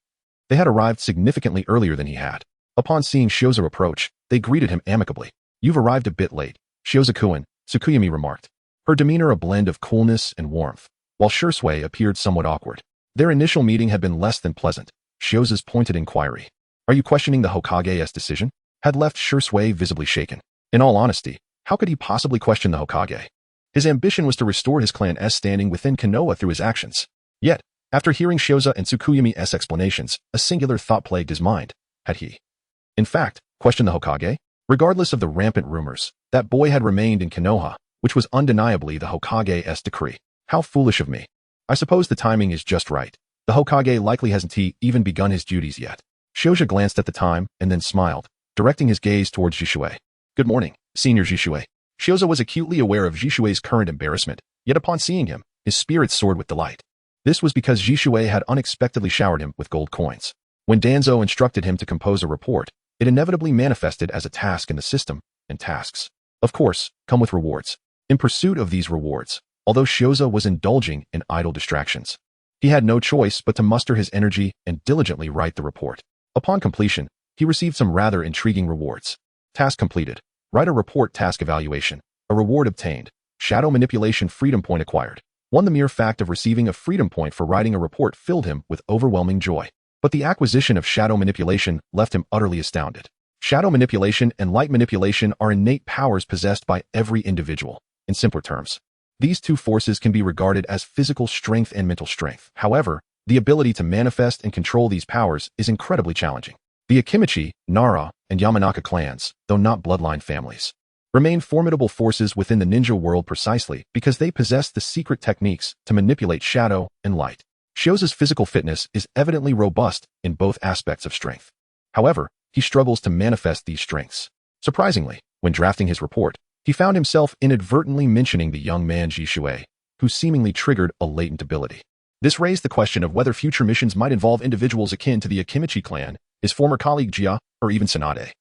they had arrived significantly earlier than he had. Upon seeing Shouja approach, they greeted him amicably. You've arrived a bit late, Shouza-kun, Tsukuyomi remarked, her demeanor a blend of coolness and warmth, while Shisui appeared somewhat awkward. Their initial meeting had been less than pleasant. Shouja's pointed inquiry, "Are you questioning the Hokage's decision?" had left Shisui visibly shaken. In all honesty, how could he possibly question the Hokage? His ambition was to restore his clan's standing within Konoha through his actions. Yet, after hearing Shouja and Tsukuyomi's explanations, a singular thought plagued his mind. Had he, in fact, questioned the Hokage? Regardless of the rampant rumors, that boy had remained in Konoha, which was undeniably the Hokage's decree. How foolish of me. I suppose the timing is just right. The Hokage likely hasn't even begun his duties yet. Shouja glanced at the time and then smiled, directing his gaze towards Jishui. Good morning, Senior Jishui. Shouja was acutely aware of Jishui's current embarrassment, yet upon seeing him, his spirits soared with delight. This was because Jishui had unexpectedly showered him with gold coins. When Danzo instructed him to compose a report, it inevitably manifested as a task in the system, and tasks, of course, come with rewards. In pursuit of these rewards, although Shouja was indulging in idle distractions, he had no choice but to muster his energy and diligently write the report. Upon completion, he received some rather intriguing rewards. Task completed. Write a report task evaluation. A reward obtained. Shadow manipulation freedom point acquired. The mere fact of receiving a freedom point for writing a report filled him with overwhelming joy. But the acquisition of shadow manipulation left him utterly astounded. Shadow manipulation and light manipulation are innate powers possessed by every individual. In simpler terms, these two forces can be regarded as physical strength and mental strength. However, the ability to manifest and control these powers is incredibly challenging. The Akimichi, Nara, and Yamanaka clans, though not bloodline families, remain formidable forces within the ninja world precisely because they possess the secret techniques to manipulate shadow and light. Shioza's physical fitness is evidently robust in both aspects of strength. However, he struggles to manifest these strengths. Surprisingly, when drafting his report, he found himself inadvertently mentioning the young man Jishui, who seemingly triggered a latent ability. This raised the question of whether future missions might involve individuals akin to the Akimichi clan, his former colleague Jia, or even Sanade,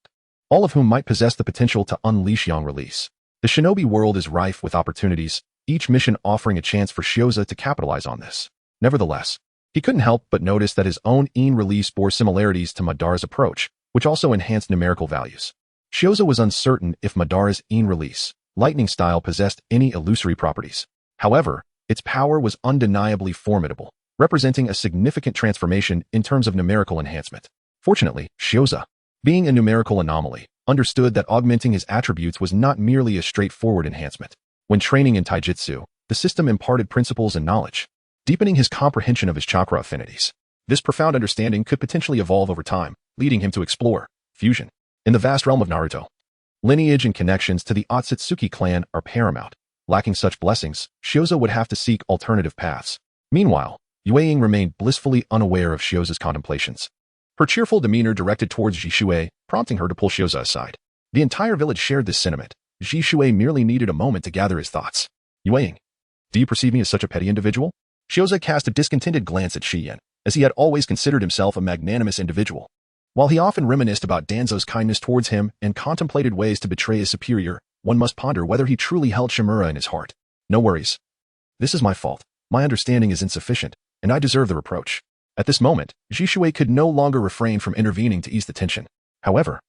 all of whom might possess the potential to unleash Yang release. The shinobi world is rife with opportunities, each mission offering a chance for Shioza to capitalize on this. Nevertheless, he couldn't help but notice that his own Yin release bore similarities to Madara's approach, which also enhanced numerical values. Shioza was uncertain if Madara's Yin release, lightning style, possessed any illusory properties. However, its power was undeniably formidable, representing a significant transformation in terms of numerical enhancement. Fortunately, Shioza, being a numerical anomaly, understood that augmenting his attributes was not merely a straightforward enhancement. When training in taijutsu, the system imparted principles and knowledge, deepening his comprehension of his chakra affinities. This profound understanding could potentially evolve over time, leading him to explore fusion in the vast realm of Naruto. Lineage and connections to the Otsutsuki clan are paramount. Lacking such blessings, Shioza would have to seek alternative paths. Meanwhile, Yueying remained blissfully unaware of Shioza's contemplations. Her cheerful demeanor directed towards Jishui, prompting her to pull Shioza aside. The entire village shared this sentiment. Jishui merely needed a moment to gather his thoughts. Yueying, do you perceive me as such a petty individual? Shioza cast a discontented glance at Shiyen, as he had always considered himself a magnanimous individual. While he often reminisced about Danzo's kindness towards him and contemplated ways to betray his superior, one must ponder whether he truly held Shimura in his heart. No worries. This is my fault. My understanding is insufficient, and I deserve the reproach. At this moment, Jishui could no longer refrain from intervening to ease the tension. However,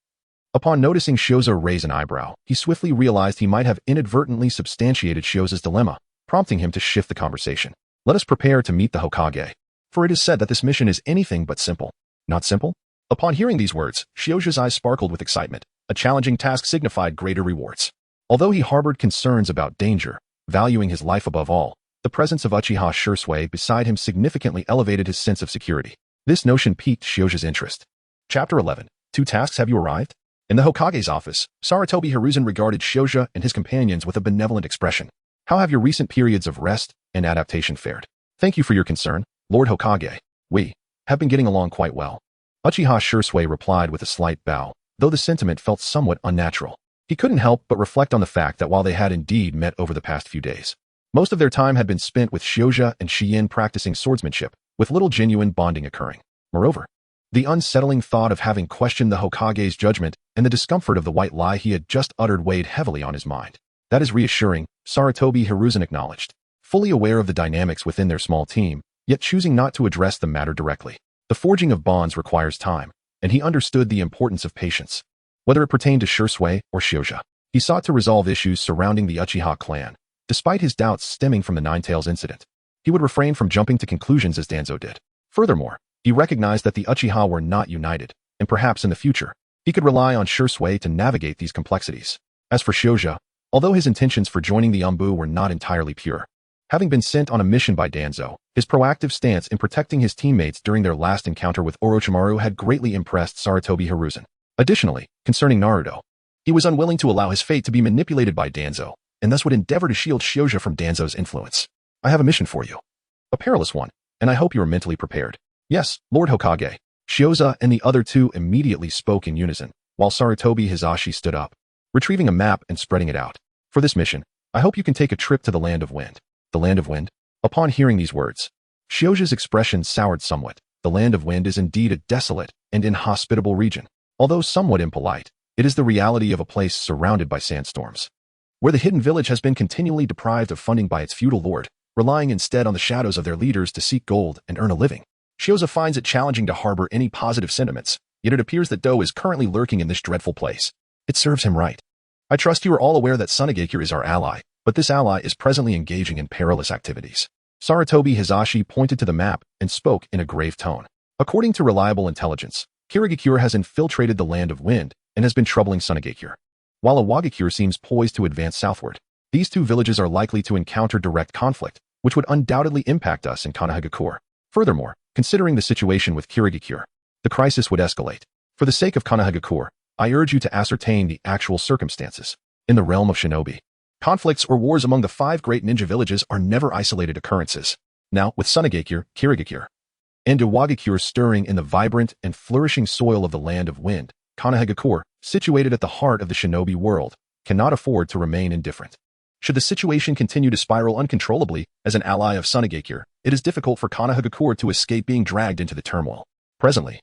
upon noticing Shioza raise an eyebrow, he swiftly realized he might have inadvertently substantiated Shioza's dilemma, prompting him to shift the conversation. Let us prepare to meet the Hokage, for it is said that this mission is anything but simple. Not simple? Upon hearing these words, Shioza's eyes sparkled with excitement. A challenging task signified greater rewards. Although he harbored concerns about danger, valuing his life above all, the presence of Uchiha Shursui beside him significantly elevated his sense of security. This notion piqued Shioza's interest. Chapter 11. 2 tasks. Have you arrived? In the Hokage's office, Sarutobi Hiruzen regarded Shioza and his companions with a benevolent expression. How have your recent periods of rest and adaptation fared? Thank you for your concern, Lord Hokage. We have been getting along quite well. Uchiha Shursui replied with a slight bow, though the sentiment felt somewhat unnatural. He couldn't help but reflect on the fact that while they had indeed met over the past few days, most of their time had been spent with Shioza and Shiyen practicing swordsmanship, with little genuine bonding occurring. Moreover, the unsettling thought of having questioned the Hokage's judgment and the discomfort of the white lie he had just uttered weighed heavily on his mind. That is reassuring, Sarutobi Hiruzen acknowledged, fully aware of the dynamics within their small team, yet choosing not to address the matter directly. The forging of bonds requires time, and he understood the importance of patience. Whether it pertained to Shursui or Shioza, he sought to resolve issues surrounding the Uchiha clan. Despite his doubts stemming from the Ninetales incident, he would refrain from jumping to conclusions as Danzo did. Furthermore, he recognized that the Uchiha were not united, and perhaps in the future, he could rely on Shursui to navigate these complexities. As for Shioza, although his intentions for joining the Anbu were not entirely pure, having been sent on a mission by Danzo, his proactive stance in protecting his teammates during their last encounter with Orochimaru had greatly impressed Sarutobi Hiruzen. Additionally, concerning Naruto, he was unwilling to allow his fate to be manipulated by Danzo, and thus would endeavor to shield Shioza from Danzo's influence. I have a mission for you. A perilous one, and I hope you are mentally prepared. Yes, Lord Hokage. Shioza and the other two immediately spoke in unison, while Sarutobi Hizashi stood up, retrieving a map and spreading it out. For this mission, I hope you can take a trip to the Land of Wind. The Land of Wind? Upon hearing these words, Shioza's expression soured somewhat. The Land of Wind is indeed a desolate and inhospitable region. Although somewhat impolite, it is the reality of a place surrounded by sandstorms, where the hidden village has been continually deprived of funding by its feudal lord, relying instead on the shadows of their leaders to seek gold and earn a living. Shioza finds it challenging to harbor any positive sentiments, yet it appears that Do is currently lurking in this dreadful place. It serves him right. I trust you are all aware that Sunagakure is our ally, but this ally is presently engaging in perilous activities. Sarutobi Hizashi pointed to the map and spoke in a grave tone. According to reliable intelligence, Kirigakure has infiltrated the Land of Wind and has been troubling Sunagakure. While Awagakure seems poised to advance southward, these two villages are likely to encounter direct conflict, which would undoubtedly impact us in Konohagakure. Furthermore, considering the situation with Kirigakure, the crisis would escalate. For the sake of Konohagakure, I urge you to ascertain the actual circumstances. In the realm of shinobi, conflicts or wars among the 5 great ninja villages are never isolated occurrences. Now, with Sunagakure, Kirigakure, and Awagakure stirring in the vibrant and flourishing soil of the Land of Wind, Konohagakure, situated at the heart of the shinobi world, cannot afford to remain indifferent. Should the situation continue to spiral uncontrollably as an ally of Sunagakure, it is difficult for Konohagakure to escape being dragged into the turmoil. Presently,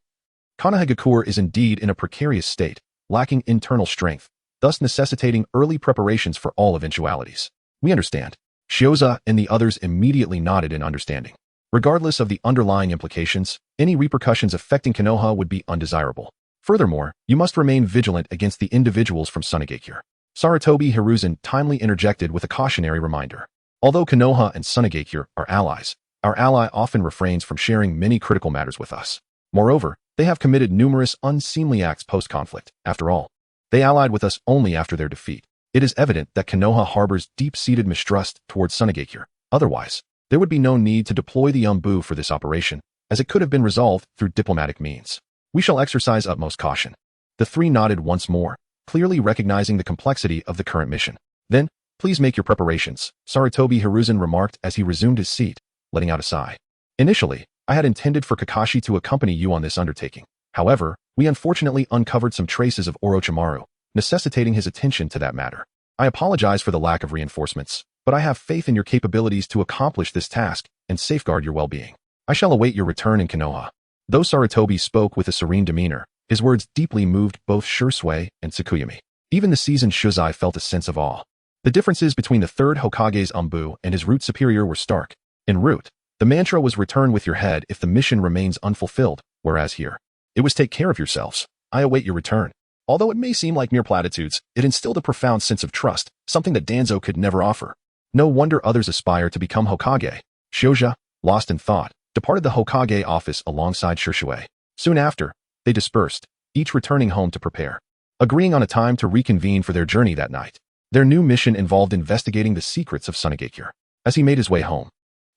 Konohagakure is indeed in a precarious state, lacking internal strength, thus necessitating early preparations for all eventualities. We understand. Shioza and the others immediately nodded in understanding. Regardless of the underlying implications, any repercussions affecting Konoha would be undesirable. Furthermore, you must remain vigilant against the individuals from Sunagakure. Sarutobi Hiruzen timely interjected with a cautionary reminder. Although Konoha and Sunagakure are allies, our ally often refrains from sharing many critical matters with us. Moreover, they have committed numerous unseemly acts post-conflict. After all, they allied with us only after their defeat. It is evident that Konoha harbors deep-seated mistrust towards Sunagakure. Otherwise, there would be no need to deploy the Umbu for this operation, as it could have been resolved through diplomatic means. We shall exercise utmost caution. The 3 nodded once more, clearly recognizing the complexity of the current mission. Then, please make your preparations, Sarutobi Hiruzen remarked as he resumed his seat, letting out a sigh. Initially, I had intended for Kakashi to accompany you on this undertaking. However, we unfortunately uncovered some traces of Orochimaru, necessitating his attention to that matter. I apologize for the lack of reinforcements, but I have faith in your capabilities to accomplish this task and safeguard your well-being. I shall await your return in Konoha. Though Sarutobi spoke with a serene demeanor, his words deeply moved both Shursui and Tsukuyami. Even the seasoned Shuzai felt a sense of awe. The differences between the 3rd Hokage's Umbu and his root superior were stark. In root, the mantra was return with your head if the mission remains unfulfilled, whereas here, it was take care of yourselves. I await your return. Although it may seem like mere platitudes, it instilled a profound sense of trust, something that Danzo could never offer. No wonder others aspire to become Hokage. Shouja, lost in thought, departed the Hokage office alongside Shursui. Soon after, they dispersed, each returning home to prepare, agreeing on a time to reconvene for their journey that night. Their new mission involved investigating the secrets of Sunagakure. As he made his way home,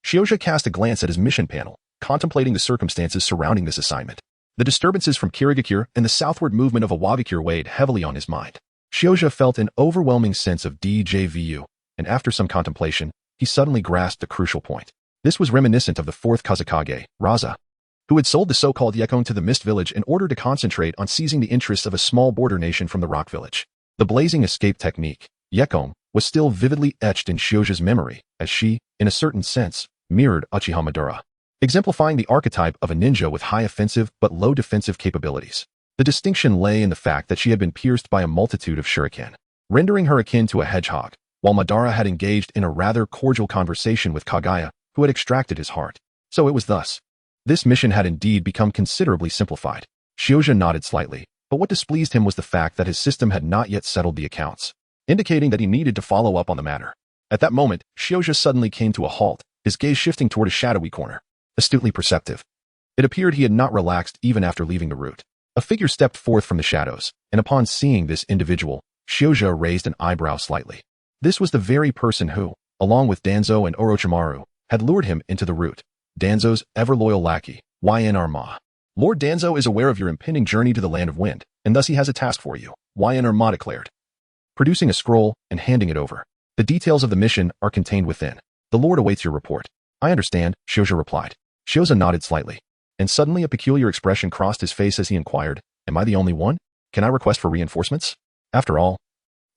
Shioja cast a glance at his mission panel, contemplating the circumstances surrounding this assignment. The disturbances from Kirigakure and the southward movement of Awagakure weighed heavily on his mind. Shioja felt an overwhelming sense of DJVU, and after some contemplation, he suddenly grasped a crucial point. This was reminiscent of the 4th Kazekage, Raza, who had sold the so-called Yekon to the Mist Village in order to concentrate on seizing the interests of a small border nation from the Rock Village. The blazing escape technique, Yekon, was still vividly etched in Shioja's memory, as she, in a certain sense, mirrored Uchiha Madara, exemplifying the archetype of a ninja with high offensive but low defensive capabilities. The distinction lay in the fact that she had been pierced by a multitude of shuriken, rendering her akin to a hedgehog, while Madara had engaged in a rather cordial conversation with Kaguya, who had extracted his heart. So it was thus. This mission had indeed become considerably simplified. Shioja nodded slightly, but what displeased him was the fact that his system had not yet settled the accounts, indicating that he needed to follow up on the matter. At that moment, Shioja suddenly came to a halt, his gaze shifting toward a shadowy corner. Astutely perceptive. It appeared he had not relaxed even after leaving the route. A figure stepped forth from the shadows, and upon seeing this individual, Shioja raised an eyebrow slightly. This was the very person who, along with Danzo and Orochimaru, had lured him into the route. Danzo's ever-loyal lackey, YNR Ma. Lord Danzo is aware of your impending journey to the Land of Wind, and thus he has a task for you, YNR Ma declared, producing a scroll and handing it over. The details of the mission are contained within. The Lord awaits your report. I understand, Shioja replied. Shioza nodded slightly, and suddenly a peculiar expression crossed his face as he inquired, am I the only one? Can I request for reinforcements? After all,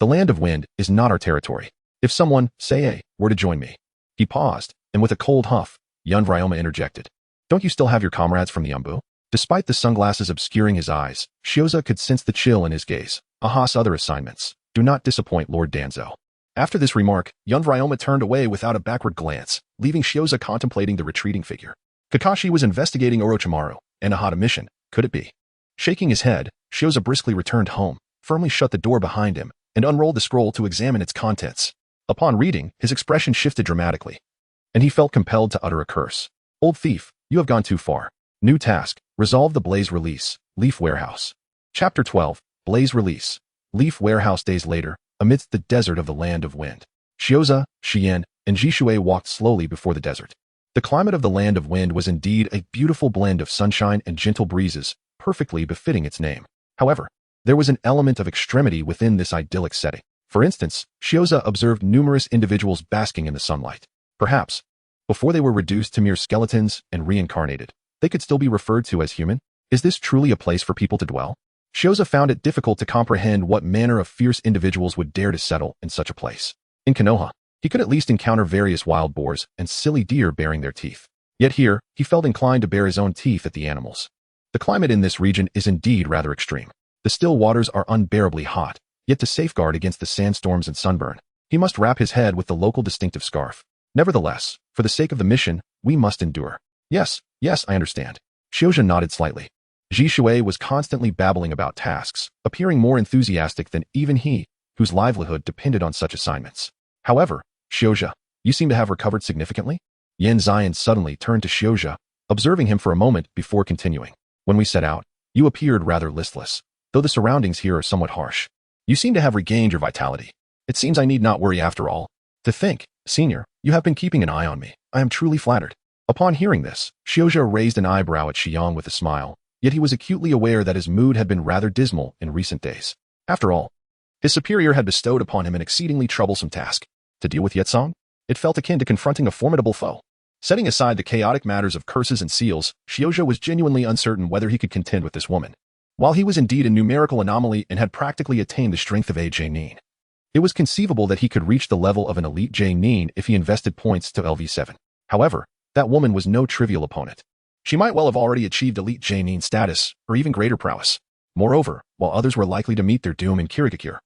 the Land of Wind is not our territory. If someone, say A, were to join me. He paused, and with a cold huff, Yun Ryoma interjected. Don't you still have your comrades from the Umbu? Despite the sunglasses obscuring his eyes, Shioza could sense the chill in his gaze. Aha's other assignments. Do not disappoint Lord Danzo. After this remark, Yun Ryoma turned away without a backward glance, leaving Shioza contemplating the retreating figure. Kakashi was investigating Orochimaru, and Ahata mission, could it be? Shaking his head, Shioza briskly returned home, firmly shut the door behind him, and unrolled the scroll to examine its contents. Upon reading, his expression shifted dramatically, and he felt compelled to utter a curse. Old thief, you have gone too far. New task, resolve the Blaze Release, Leaf Warehouse. Chapter 12, Blaze Release, Leaf Warehouse. Days later, amidst the desert of the Land of Wind, Xiaoza, Xian, and Jishui walked slowly before the desert. The climate of the Land of Wind was indeed a beautiful blend of sunshine and gentle breezes, perfectly befitting its name. However, there was an element of extremity within this idyllic setting. For instance, Xiaoza observed numerous individuals basking in the sunlight. Perhaps, before they were reduced to mere skeletons and reincarnated, they could still be referred to as human? Is this truly a place for people to dwell? Xiaoza found it difficult to comprehend what manner of fierce individuals would dare to settle in such a place. In Konoha, he could at least encounter various wild boars and silly deer bearing their teeth. Yet here, he felt inclined to bare his own teeth at the animals. The climate in this region is indeed rather extreme. The still waters are unbearably hot, yet to safeguard against the sandstorms and sunburn, he must wrap his head with the local distinctive scarf. Nevertheless, for the sake of the mission, we must endure. Yes, I understand. Xiaoza nodded slightly. Jishui was constantly babbling about tasks, appearing more enthusiastic than even he, whose livelihood depended on such assignments. However, Xiaoza, you seem to have recovered significantly? Yan Ziyan suddenly turned to Xiaoza, observing him for a moment before continuing. When we set out, you appeared rather listless, though the surroundings here are somewhat harsh. You seem to have regained your vitality. It seems I need not worry after all. To think, Senior, you have been keeping an eye on me. I am truly flattered. Upon hearing this, Xiaoza raised an eyebrow at Xiang with a smile, yet he was acutely aware that his mood had been rather dismal in recent days. After all, his superior had bestowed upon him an exceedingly troublesome task. To deal with Yetsong? It felt akin to confronting a formidable foe. Setting aside the chaotic matters of curses and seals, Xiaoza was genuinely uncertain whether he could contend with this woman. While he was indeed a numerical anomaly and had practically attained the strength of a J-Nin, it was conceivable that he could reach the level of an elite J-Nin if he invested points to LV7. However, that woman was no trivial opponent. She might well have already achieved elite J-Nin status, or even greater prowess. Moreover, while others were likely to meet their doom in Kirigakure,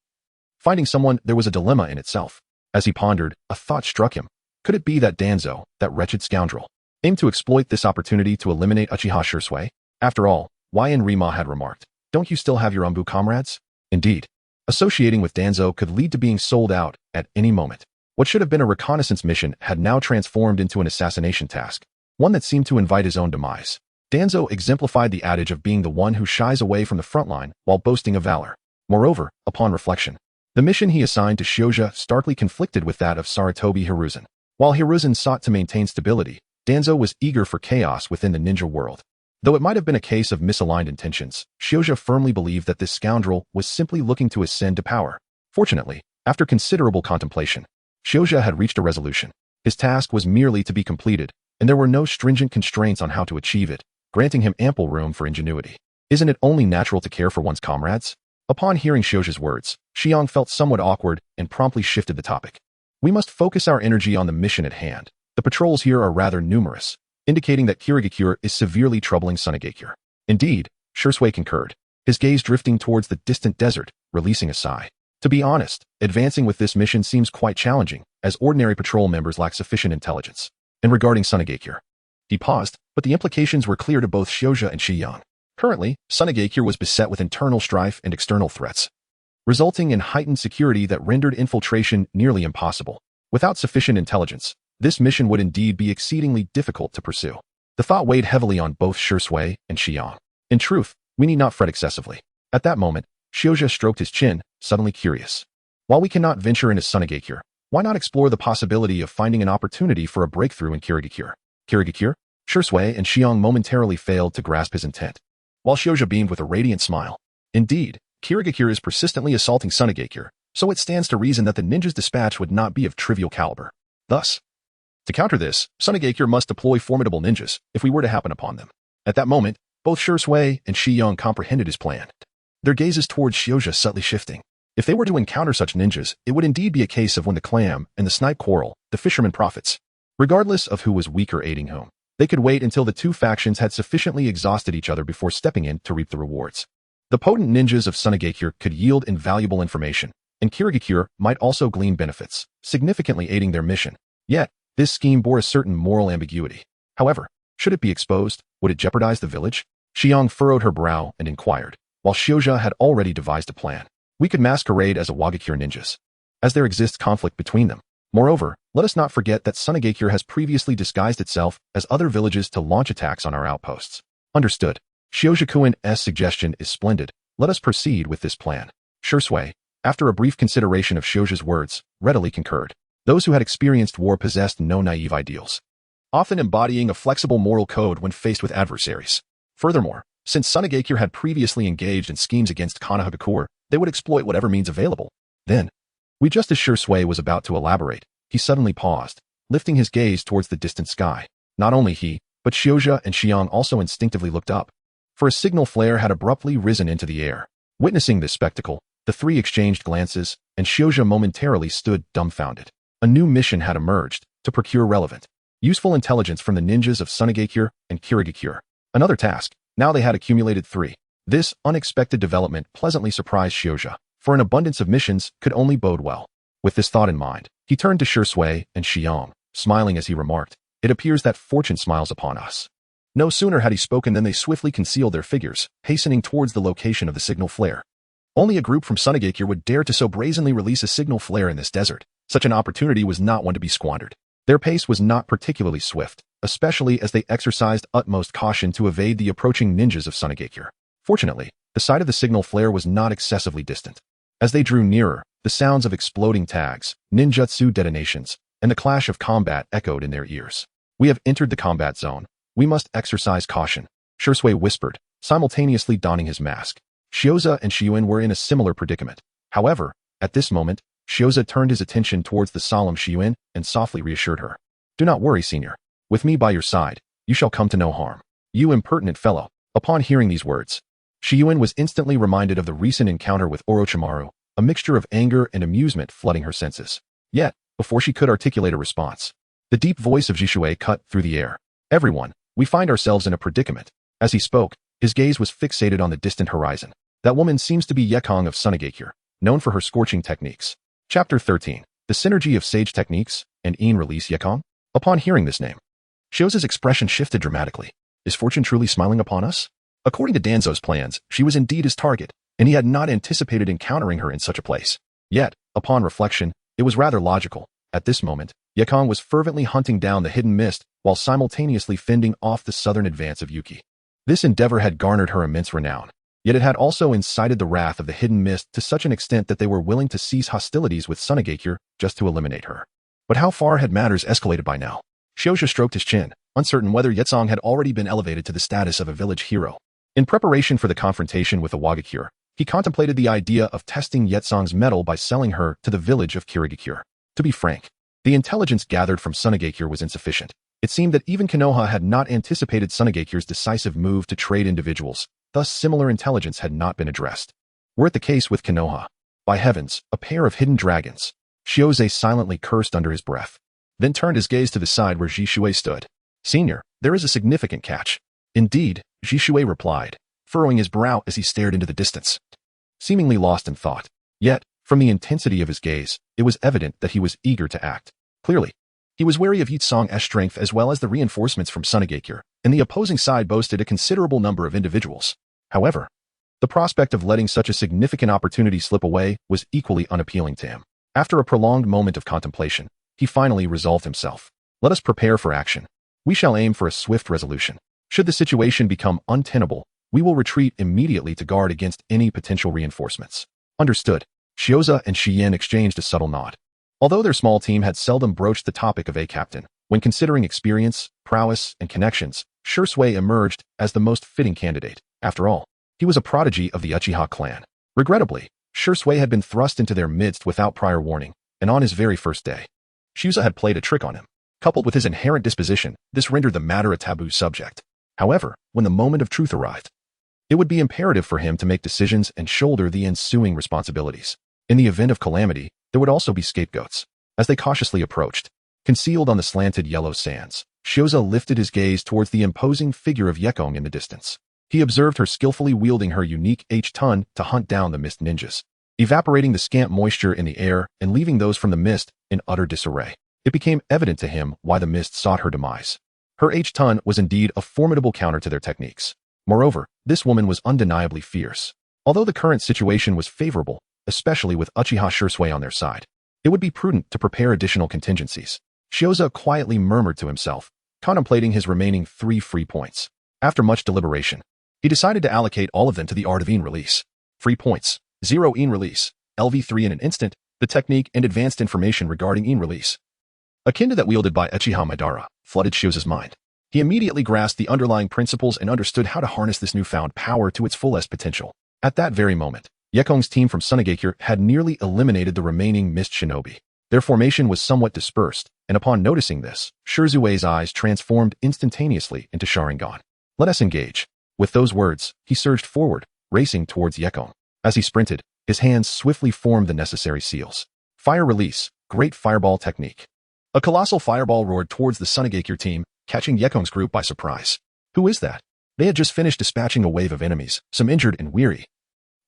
finding someone there was a dilemma in itself. As he pondered, a thought struck him. Could it be that Danzo, that wretched scoundrel, aimed to exploit this opportunity to eliminate Uchiha Shisui? After all, YN Rima had remarked, don't you still have your Umbu comrades? Indeed, associating with Danzo could lead to being sold out at any moment. What should have been a reconnaissance mission had now transformed into an assassination task, one that seemed to invite his own demise. Danzo exemplified the adage of being the one who shies away from the front line while boasting of valor. Moreover, upon reflection, the mission he assigned to Xiaoza starkly conflicted with that of Sarutobi Hiruzen. While Hiruzen sought to maintain stability, Danzo was eager for chaos within the ninja world. Though it might have been a case of misaligned intentions, Xiaoza firmly believed that this scoundrel was simply looking to ascend to power. Fortunately, after considerable contemplation, Xiaoza had reached a resolution. His task was merely to be completed, and there were no stringent constraints on how to achieve it, granting him ample room for ingenuity. Isn't it only natural to care for one's comrades? Upon hearing Xiaoza's words, Xiang felt somewhat awkward and promptly shifted the topic. We must focus our energy on the mission at hand. The patrols here are rather numerous, indicating that Kirigakure is severely troubling Sunagakure. Indeed, Shisui concurred, his gaze drifting towards the distant desert, releasing a sigh. To be honest, advancing with this mission seems quite challenging, as ordinary patrol members lack sufficient intelligence. And regarding Sunagakure, he paused, but the implications were clear to both Xiaoza and Xiang. Currently, Sunagakure was beset with internal strife and external threats, resulting in heightened security that rendered infiltration nearly impossible. Without sufficient intelligence, this mission would indeed be exceedingly difficult to pursue. The thought weighed heavily on both Shisui and Xiang. In truth, we need not fret excessively. At that moment, Xiaoza stroked his chin, suddenly curious. While we cannot venture into Sunagakure, why not explore the possibility of finding an opportunity for a breakthrough in Kirigakure? Kirigakure? Shisui and Xiang momentarily failed to grasp his intent, while Xiaoza beamed with a radiant smile. Indeed, Kirigakure is persistently assaulting Sunagakure, so it stands to reason that the ninja's dispatch would not be of trivial caliber. Thus, to counter this, Sunagakure must deploy formidable ninjas if we were to happen upon them. At that moment, both Shisui and Xiang comprehended his plan, their gazes towards Xiaoza subtly shifting. If they were to encounter such ninjas, it would indeed be a case of when the clam and the snipe quarrel, the fisherman profits. Regardless of who was weaker aiding whom, they could wait until the two factions had sufficiently exhausted each other before stepping in to reap the rewards. The potent ninjas of Sunagakure could yield invaluable information, and Kirigakure might also glean benefits, significantly aiding their mission. Yet, this scheme bore a certain moral ambiguity. However, should it be exposed, would it jeopardize the village? Xiang furrowed her brow and inquired, while Xiaoza had already devised a plan. We could masquerade as Awagakure ninjas, as there exists conflict between them. Moreover, let us not forget that Sunagakure has previously disguised itself as other villages to launch attacks on our outposts. Understood. Shiojakuin's suggestion is splendid. Let us proceed with this plan. Shursui, after a brief consideration of Shioja's words, readily concurred. Those who had experienced war possessed no naive ideals, often embodying a flexible moral code when faced with adversaries. Furthermore, since Sunagakure had previously engaged in schemes against Konoha, they would exploit whatever means available. Then, just as Shursui was about to elaborate, he suddenly paused, lifting his gaze towards the distant sky. Not only he, but Shioja and Xiang also instinctively looked up, for a signal flare had abruptly risen into the air. Witnessing this spectacle, the three exchanged glances, and Shioja momentarily stood dumbfounded. A new mission had emerged, to procure relevant, useful intelligence from the ninjas of Sunagakure and Kirigakure. Another task. Now they had accumulated 3. This unexpected development pleasantly surprised Shioja, for an abundance of missions could only bode well. With this thought in mind, he turned to Shursui and Xiang, smiling as he remarked, "It appears that fortune smiles upon us." No sooner had he spoken than they swiftly concealed their figures, hastening towards the location of the signal flare. Only a group from Sunagakure would dare to so brazenly release a signal flare in this desert. Such an opportunity was not one to be squandered. Their pace was not particularly swift, especially as they exercised utmost caution to evade the approaching ninjas of Sunagakure. Fortunately, the site of the signal flare was not excessively distant. As they drew nearer, the sounds of exploding tags, ninjutsu detonations, and the clash of combat echoed in their ears. "We have entered the combat zone. We must exercise caution," Shursui whispered, simultaneously donning his mask. Shioza and Shiyuin were in a similar predicament. However, at this moment, Shioza turned his attention towards the solemn Shiyuin and softly reassured her. "Do not worry, senior. With me by your side, you shall come to no harm." "You impertinent fellow." Upon hearing these words, Shiyuin was instantly reminded of the recent encounter with Orochimaru, a mixture of anger and amusement flooding her senses. Yet, before she could articulate a response, the deep voice of Jishui cut through the air. "Everyone, we find ourselves in a predicament." As he spoke, his gaze was fixated on the distant horizon. "That woman seems to be Yekong of Sunagakure, known for her scorching techniques." Chapter 13. The Synergy of Sage Techniques and Een Release Yekong? Upon hearing this name, Shioza's expression shifted dramatically. Is fortune truly smiling upon us? According to Danzo's plans, she was indeed his target, and he had not anticipated encountering her in such a place. Yet, upon reflection, it was rather logical. At this moment, Yekong was fervently hunting down the hidden mist while simultaneously fending off the southern advance of Yuki. This endeavor had garnered her immense renown, yet it had also incited the wrath of the hidden mist to such an extent that they were willing to cease hostilities with Sunagakure just to eliminate her. But how far had matters escalated by now? Shioja stroked his chin, uncertain whether Yetsong had already been elevated to the status of a village hero. In preparation for the confrontation with Awagakure, he contemplated the idea of testing Yetsong's mettle by selling her to the village of Kirigakure. To be frank, the intelligence gathered from Sunagakure was insufficient. It seemed that even Konoha had not anticipated Sunagakure's decisive move to trade individuals, thus similar intelligence had not been addressed. Were it the case with Konoha, by heavens, a pair of hidden dragons. Shiose silently cursed under his breath, then turned his gaze to the side where Jishui stood. "Senior, there is a significant catch." "Indeed," Jishui replied, furrowing his brow as he stared into the distance, seemingly lost in thought. Yet, from the intensity of his gaze, it was evident that he was eager to act. Clearly, he was wary of Yitsong's strength as well as the reinforcements from Sunagakure, and the opposing side boasted a considerable number of individuals. However, the prospect of letting such a significant opportunity slip away was equally unappealing to him. After a prolonged moment of contemplation, he finally resolved himself. "Let us prepare for action. We shall aim for a swift resolution. Should the situation become untenable, we will retreat immediately to guard against any potential reinforcements." Understood. Shioza and Shiyin exchanged a subtle nod. Although their small team had seldom broached the topic of a captain, when considering experience, prowess, and connections, Shursui emerged as the most fitting candidate. After all, he was a prodigy of the Uchiha clan. Regrettably, Shursui had been thrust into their midst without prior warning, and on his very first day. Shioza had played a trick on him. Coupled with his inherent disposition, this rendered the matter a taboo subject. However, when the moment of truth arrived, it would be imperative for him to make decisions and shoulder the ensuing responsibilities. In the event of calamity, there would also be scapegoats. As they cautiously approached, concealed on the slanted yellow sands, Shioza lifted his gaze towards the imposing figure of Yekong in the distance. He observed her skillfully wielding her unique H-ton to hunt down the mist ninjas, evaporating the scant moisture in the air and leaving those from the mist in utter disarray. It became evident to him why the mist sought her demise. Her H-ton was indeed a formidable counter to their techniques. Moreover, this woman was undeniably fierce. Although the current situation was favorable, especially with Uchiha Shursui on their side. It would be prudent to prepare additional contingencies. Shioza quietly murmured to himself, contemplating his remaining 3 free points. After much deliberation, he decided to allocate all of them to the art of in release. Free points, 0 in release, LV3 in an instant, the technique and advanced information regarding in release. Akin to that wielded by Uchiha Madara, flooded Shioza's mind. He immediately grasped the underlying principles and understood how to harness this newfound power to its fullest potential. At that very moment, Yekong's team from Sunagakure had nearly eliminated the remaining Mist Shinobi. Their formation was somewhat dispersed, and upon noticing this, Shurzue's eyes transformed instantaneously into Sharingan. Let us engage. With those words, he surged forward, racing towards Yekong. As he sprinted, his hands swiftly formed the necessary seals. Fire release, great fireball technique. A colossal fireball roared towards the Sunagakure team, catching Yekong's group by surprise. Who is that? They had just finished dispatching a wave of enemies, some injured and weary,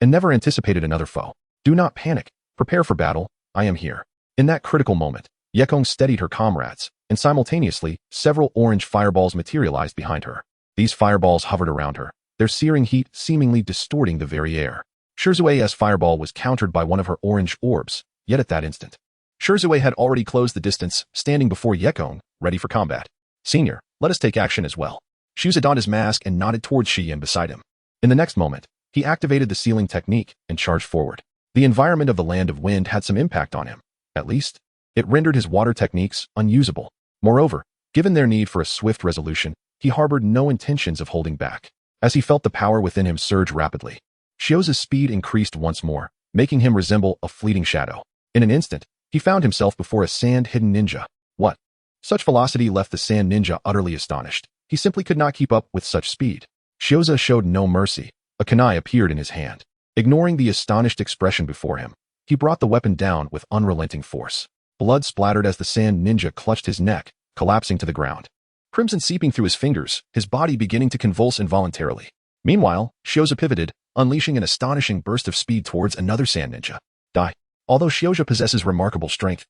and never anticipated another foe. Do not panic. Prepare for battle. I am here. In that critical moment, Yekong steadied her comrades, and simultaneously, several orange fireballs materialized behind her. These fireballs hovered around her, their searing heat seemingly distorting the very air. Shurzue's fireball was countered by one of her orange orbs, yet at that instant, Shurzue had already closed the distance, standing before Yekong, ready for combat. Senior, let us take action as well. Shuza donned his mask and nodded towards Shiyin beside him. In the next moment, he activated the sealing technique and charged forward. The environment of the Land of Wind had some impact on him. At least, it rendered his water techniques unusable. Moreover, given their need for a swift resolution, he harbored no intentions of holding back. As he felt the power within him surge rapidly, Shioza's speed increased once more, making him resemble a fleeting shadow. In an instant, he found himself before a sand-hidden ninja. What? Such velocity left the sand ninja utterly astonished. He simply could not keep up with such speed. Shioza showed no mercy. A kunai appeared in his hand. Ignoring the astonished expression before him, he brought the weapon down with unrelenting force. Blood splattered as the sand ninja clutched his neck, collapsing to the ground. Crimson seeping through his fingers, his body beginning to convulse involuntarily. Meanwhile, Shioza pivoted, unleashing an astonishing burst of speed towards another sand ninja. Die. Although Shioza possesses remarkable strength,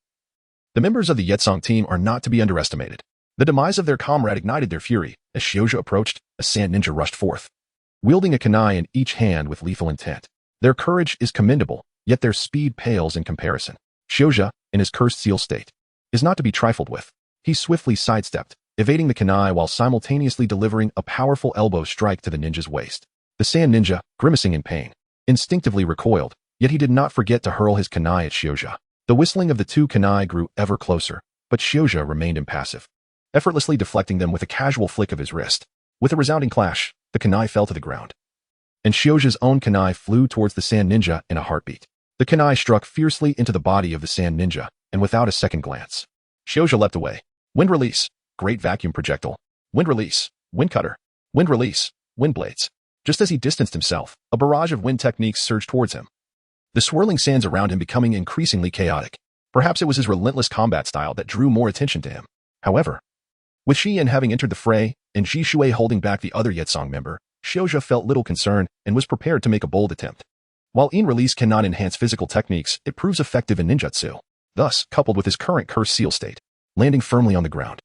the members of the Yetsong team are not to be underestimated. The demise of their comrade ignited their fury. As Shioza approached, a sand ninja rushed forth, wielding a kunai in each hand with lethal intent. Their courage is commendable, yet their speed pales in comparison. Shioza, in his cursed seal state, is not to be trifled with. He swiftly sidestepped, evading the kunai while simultaneously delivering a powerful elbow strike to the ninja's waist. The sand ninja, grimacing in pain, instinctively recoiled, yet he did not forget to hurl his kunai at Shioza. The whistling of the two kunai grew ever closer, but Shioza remained impassive, effortlessly deflecting them with a casual flick of his wrist. With a resounding clash, the kunai fell to the ground, and Shioza's own kunai flew towards the sand ninja in a heartbeat. The kunai struck fiercely into the body of the sand ninja, and without a second glance, Shioza leapt away. Wind release, great vacuum projectile. Wind release, wind cutter. Wind release, wind blades. Just as he distanced himself, a barrage of wind techniques surged towards him, the swirling sands around him becoming increasingly chaotic. Perhaps it was his relentless combat style that drew more attention to him. However, with Shiyin having entered the fray, and Ji Shui holding back the other Yetsong member, Shioza felt little concern and was prepared to make a bold attempt. While in release cannot enhance physical techniques, it proves effective in ninjutsu. Thus, coupled with his current cursed seal state, landing firmly on the ground,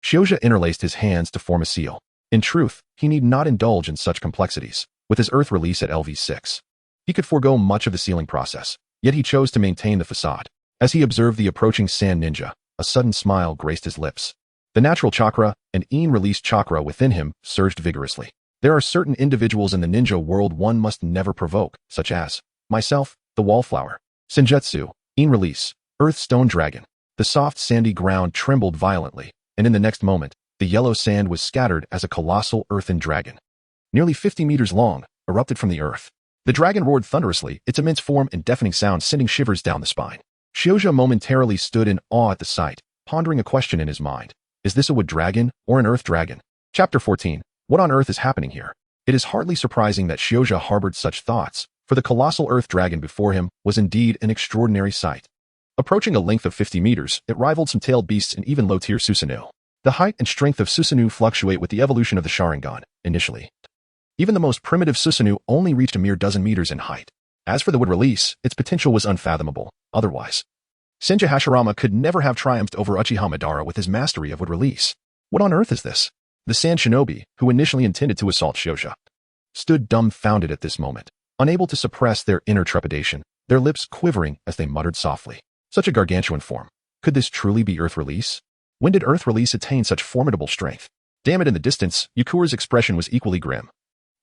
Shioza interlaced his hands to form a seal. In truth, he need not indulge in such complexities. With his earth release at LV6, he could forego much of the sealing process, yet he chose to maintain the facade. As he observed the approaching sand ninja, a sudden smile graced his lips. The natural chakra and in-release chakra within him surged vigorously. There are certain individuals in the ninja world one must never provoke, such as myself, the wallflower, Senjutsu, in-release, earth stone dragon. The soft sandy ground trembled violently, and in the next moment, the yellow sand was scattered as a colossal earthen dragon, nearly 50 meters long, erupted from the earth. The dragon roared thunderously, its immense form and deafening sound sending shivers down the spine. Shioza momentarily stood in awe at the sight, pondering a question in his mind. Is this a wood dragon or an earth dragon? Chapter 14. What on earth is happening here? It is hardly surprising that Shioza harbored such thoughts, for the colossal earth dragon before him was indeed an extraordinary sight. Approaching a length of 50 meters, it rivaled some tailed beasts and even low-tier Susanoo. The height and strength of Susanoo fluctuate with the evolution of the Sharingan, initially. Even the most primitive Susanoo only reached a mere dozen meters in height. As for the wood release, its potential was unfathomable. Otherwise, Senju Hashirama could never have triumphed over Uchiha Madara with his mastery of wood release. What on earth is this? The sand shinobi, who initially intended to assault Shioza, stood dumbfounded at this moment, unable to suppress their inner trepidation. their lips quivering as they muttered softly. Such a gargantuan form. Could this truly be Earth Release? When did Earth Release attain such formidable strength? Damn it, in the distance, Yakura's expression was equally grim.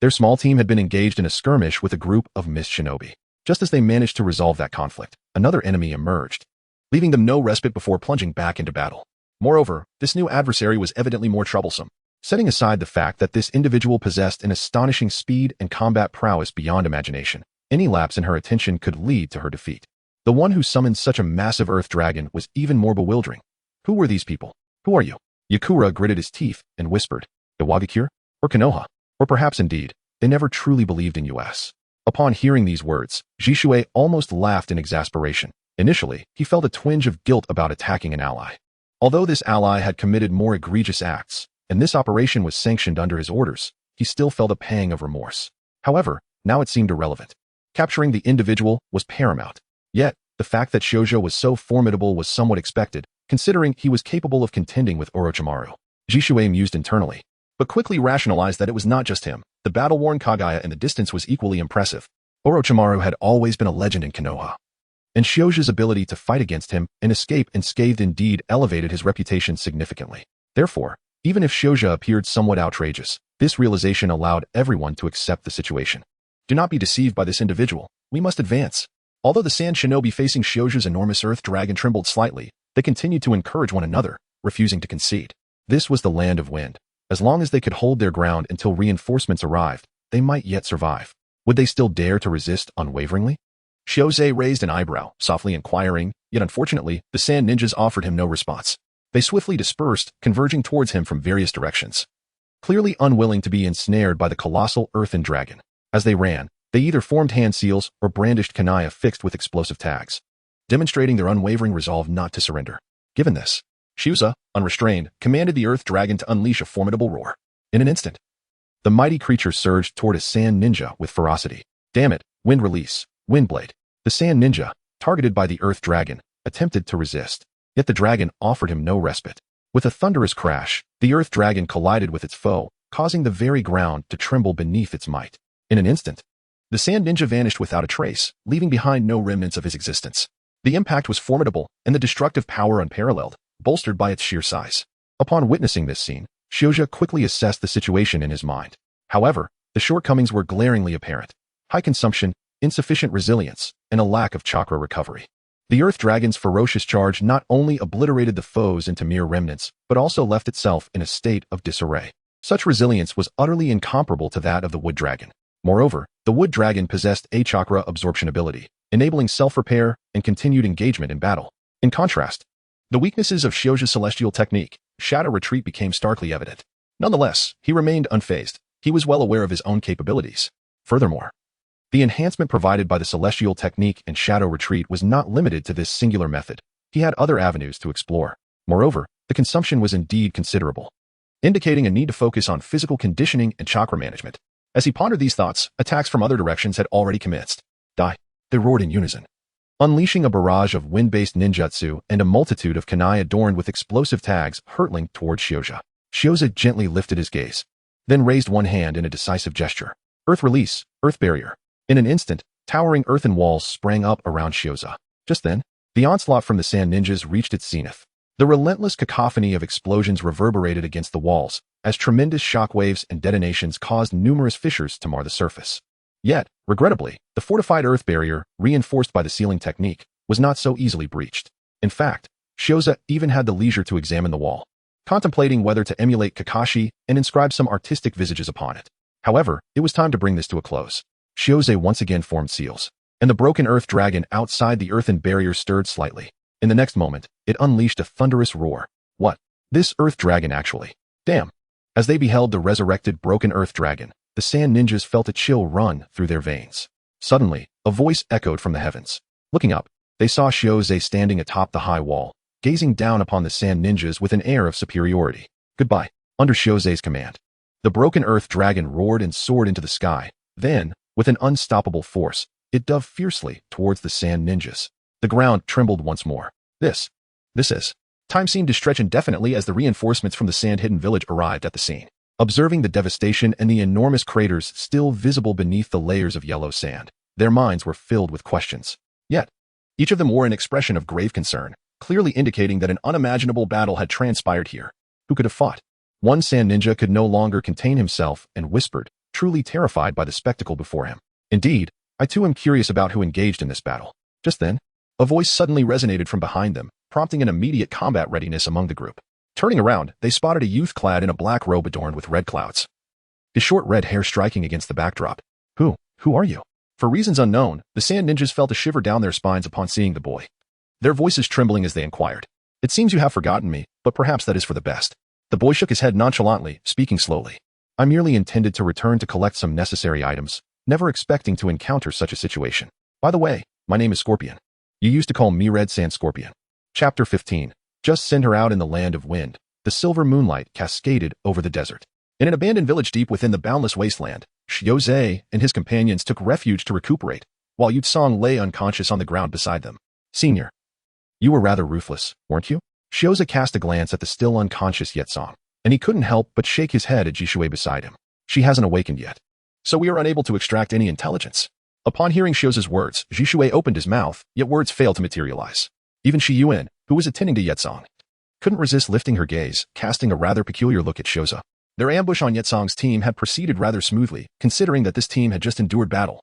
Their small team had been engaged in a skirmish with a group of mist shinobi. Just as they managed to resolve that conflict, another enemy emerged, leaving them no respite before plunging back into battle. Moreover, this new adversary was evidently more troublesome. Setting aside the fact that this individual possessed an astonishing speed and combat prowess beyond imagination, any lapse in her attention could lead to her defeat. The one who summoned such a massive earth dragon was even more bewildering. Who were these people? Who are you? Yakura gritted his teeth and whispered, Iwagakure? Or Konoha? Or perhaps indeed, they never truly believed in us. Upon hearing these words, Jisue almost laughed in exasperation. Initially, he felt a twinge of guilt about attacking an ally. Although this ally had committed more egregious acts, and this operation was sanctioned under his orders, he still felt a pang of remorse. However, now it seemed irrelevant. Capturing the individual was paramount. Yet, the fact that Shoujo was so formidable was somewhat expected, considering he was capable of contending with Orochimaru. Jisue mused internally, but quickly rationalized that it was not just him. The battle-worn Kaguya in the distance was equally impressive. Orochimaru had always been a legend in Konoha, and Shoujo's ability to fight against him and escape unscathed indeed elevated his reputation significantly. Therefore, even if Shoujo appeared somewhat outrageous, this realization allowed everyone to accept the situation. Do not be deceived by this individual. We must advance. Although the sand shinobi facing Shoujo's enormous earth dragon trembled slightly, they continued to encourage one another, refusing to concede. This was the land of wind. As long as they could hold their ground until reinforcements arrived, they might yet survive. Would they still dare to resist unwaveringly? Shoujo raised an eyebrow, softly inquiring, yet unfortunately, the sand ninjas offered him no response. They swiftly dispersed, converging towards him from various directions, clearly unwilling to be ensnared by the colossal earthen dragon. As they ran, they either formed hand seals or brandished kunai fixed with explosive tags, demonstrating their unwavering resolve not to surrender. Given this, Shusa, unrestrained, commanded the earth dragon to unleash a formidable roar. In an instant, the mighty creature surged toward a sand ninja with ferocity. Damn it, wind release, wind blade. The sand ninja, targeted by the earth dragon, attempted to resist, yet the dragon offered him no respite. With a thunderous crash, the earth dragon collided with its foe, causing the very ground to tremble beneath its might. In an instant, the sand ninja vanished without a trace, leaving behind no remnants of his existence. The impact was formidable and the destructive power unparalleled, bolstered by its sheer size. Upon witnessing this scene, Shoujo quickly assessed the situation in his mind. However, the shortcomings were glaringly apparent. High consumption, insufficient resilience, and a lack of chakra recovery. The earth dragon's ferocious charge not only obliterated the foes into mere remnants, but also left itself in a state of disarray. Such resilience was utterly incomparable to that of the wood dragon. Moreover, the wood dragon possessed a chakra absorption ability, enabling self-repair and continued engagement in battle. In contrast, the weaknesses of Shoujo's celestial technique, shadow retreat, became starkly evident. Nonetheless, he remained unfazed. He was well aware of his own capabilities. Furthermore, the enhancement provided by the celestial technique and shadow retreat was not limited to this singular method. He had other avenues to explore. Moreover, the consumption was indeed considerable, indicating a need to focus on physical conditioning and chakra management. As he pondered these thoughts, attacks from other directions had already commenced. Die! They roared in unison, unleashing a barrage of wind-based ninjutsu and a multitude of kunai adorned with explosive tags hurtling toward Shoujo. Shoujo gently lifted his gaze, then raised one hand in a decisive gesture. Earth release, earth barrier. In an instant, towering earthen walls sprang up around Shoujo. Just then, the onslaught from the sand ninjas reached its zenith. The relentless cacophony of explosions reverberated against the walls, as tremendous shockwaves and detonations caused numerous fissures to mar the surface. Yet, regrettably, the fortified earth barrier, reinforced by the sealing technique, was not so easily breached. In fact, Shoujo even had the leisure to examine the wall, contemplating whether to emulate Kakashi and inscribe some artistic visages upon it. However, it was time to bring this to a close. Shoujo once again formed seals, and the broken earth dragon outside the earthen barrier stirred slightly. In the next moment, it unleashed a thunderous roar. What? This earth dragon actually? Damn! As they beheld the resurrected broken earth dragon, the sand ninjas felt a chill run through their veins. Suddenly, a voice echoed from the heavens. Looking up, they saw Shoujo standing atop the high wall, gazing down upon the sand ninjas with an air of superiority. Goodbye. Under Shoujo's command, the broken earth dragon roared and soared into the sky. Then, with an unstoppable force, it dove fiercely towards the sand ninjas. The ground trembled once more. This is. Time seemed to stretch indefinitely as the reinforcements from the sand-hidden village arrived at the scene. Observing the devastation and the enormous craters still visible beneath the layers of yellow sand, their minds were filled with questions. Yet, each of them wore an expression of grave concern, clearly indicating that an unimaginable battle had transpired here. Who could have fought? One sand ninja could no longer contain himself and whispered, truly terrified by the spectacle before him. Indeed, I too am curious about who engaged in this battle. Just then, a voice suddenly resonated from behind them, prompting an immediate combat readiness among the group. Turning around, they spotted a youth clad in a black robe adorned with red clouds, his short red hair striking against the backdrop. Who are you? For reasons unknown, the sand ninjas felt a shiver down their spines upon seeing the boy, their voices trembling as they inquired. It seems you have forgotten me, but perhaps that is for the best. The boy shook his head nonchalantly, speaking slowly. I merely intended to return to collect some necessary items, never expecting to encounter such a situation. By the way, my name is Scorpion. You used to call me Red Sand Scorpion. Chapter 15. Just send her out in the land of wind. The silver moonlight cascaded over the desert. In an abandoned village deep within the boundless wasteland, Xiaozhe and his companions took refuge to recuperate, while Yutsong lay unconscious on the ground beside them. Senior, you were rather ruthless, weren't you? Xiaozhe cast a glance at the still unconscious Yutsong, and he couldn't help but shake his head at Jishui beside him. She hasn't awakened yet, so we are unable to extract any intelligence. Upon hearing Xiaozhe's words, Jishui opened his mouth, yet words failed to materialize. Even Shi Yuan, who was attending to Yutsong, couldn't resist lifting her gaze, casting a rather peculiar look at Xiaozhe. Their ambush on Yutsong's team had proceeded rather smoothly, considering that this team had just endured battle,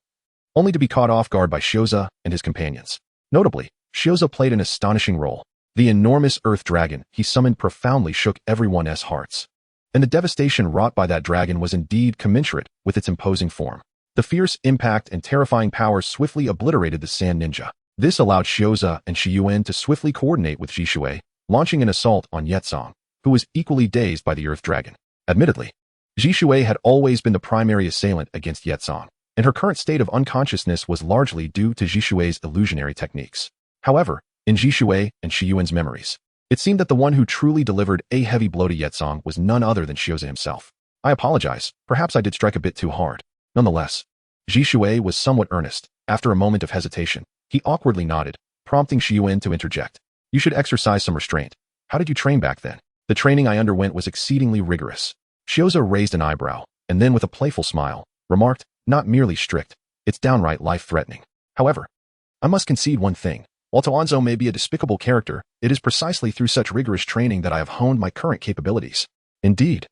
only to be caught off guard by Xiaozhe and his companions. Notably, Xiaozhe played an astonishing role. The enormous earth dragon he summoned profoundly shook everyone's hearts, and the devastation wrought by that dragon was indeed commensurate with its imposing form. The fierce impact and terrifying power swiftly obliterated the sand ninja. This allowed Xiaozhe and Shi Yuan to swiftly coordinate with Jishui, launching an assault on Yutsong, who was equally dazed by the earth dragon. Admittedly, Jishui had always been the primary assailant against Yutsong, and her current state of unconsciousness was largely due to Jishui's illusionary techniques. However, in Jishui and Shi Yuan's memories, it seemed that the one who truly delivered a heavy blow to Yutsong was none other than Xiaozhe himself. I apologize, perhaps I did strike a bit too hard. Nonetheless, Jishui was somewhat earnest. After a moment of hesitation, he awkwardly nodded, prompting Shi Yuan to interject. You should exercise some restraint. How did you train back then? The training I underwent was exceedingly rigorous. Xiaozhe raised an eyebrow, and then with a playful smile, remarked, not merely strict, it's downright life-threatening. However, I must concede one thing. While Danzo may be a despicable character, it is precisely through such rigorous training that I have honed my current capabilities. Indeed,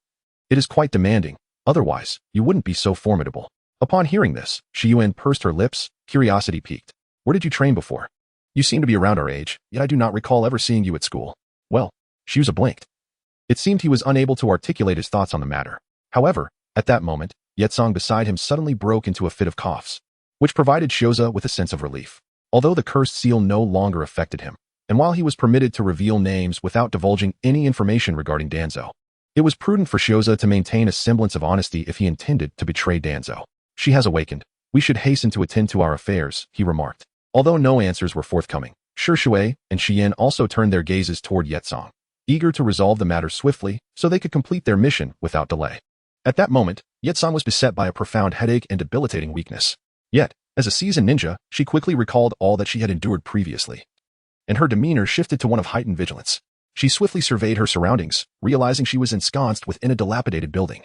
it is quite demanding, otherwise, you wouldn't be so formidable. Upon hearing this, Shi Yuan pursed her lips, curiosity piqued. Where did you train before? You seem to be around our age, yet I do not recall ever seeing you at school. Well, Xiaozhe blinked. It seemed he was unable to articulate his thoughts on the matter. However, at that moment, Yutsong beside him suddenly broke into a fit of coughs, which provided Xiaozhe with a sense of relief. Although the cursed seal no longer affected him, and while he was permitted to reveal names without divulging any information regarding Danzo, it was prudent for Xiaozhe to maintain a semblance of honesty if he intended to betray Danzo. She has awakened. We should hasten to attend to our affairs, he remarked. Although no answers were forthcoming, Shui and Xian also turned their gazes toward Yutsong, eager to resolve the matter swiftly so they could complete their mission without delay. At that moment, Yutsong was beset by a profound headache and debilitating weakness. Yet, as a seasoned ninja, she quickly recalled all that she had endured previously, and her demeanor shifted to one of heightened vigilance. She swiftly surveyed her surroundings, realizing she was ensconced within a dilapidated building,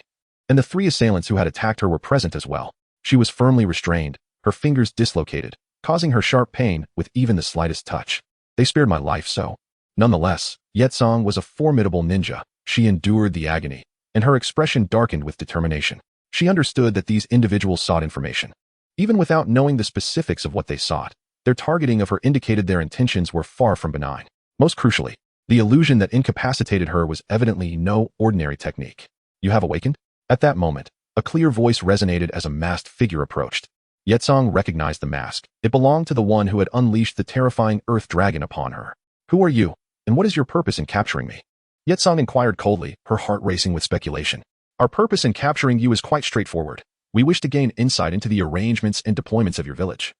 and the three assailants who had attacked her were present as well. She was firmly restrained, her fingers dislocated, causing her sharp pain with even the slightest touch. They spared my life so. Nonetheless, Yutsong was a formidable ninja. She endured the agony, and her expression darkened with determination. She understood that these individuals sought information. Even without knowing the specifics of what they sought, their targeting of her indicated their intentions were far from benign. Most crucially, the illusion that incapacitated her was evidently no ordinary technique. You have awakened? At that moment, a clear voice resonated as a masked figure approached. Yutsong recognized the mask. It belonged to the one who had unleashed the terrifying earth dragon upon her. Who are you, and what is your purpose in capturing me? Yutsong inquired coldly, her heart racing with speculation. Our purpose in capturing you is quite straightforward. We wish to gain insight into the arrangements and deployments of your village,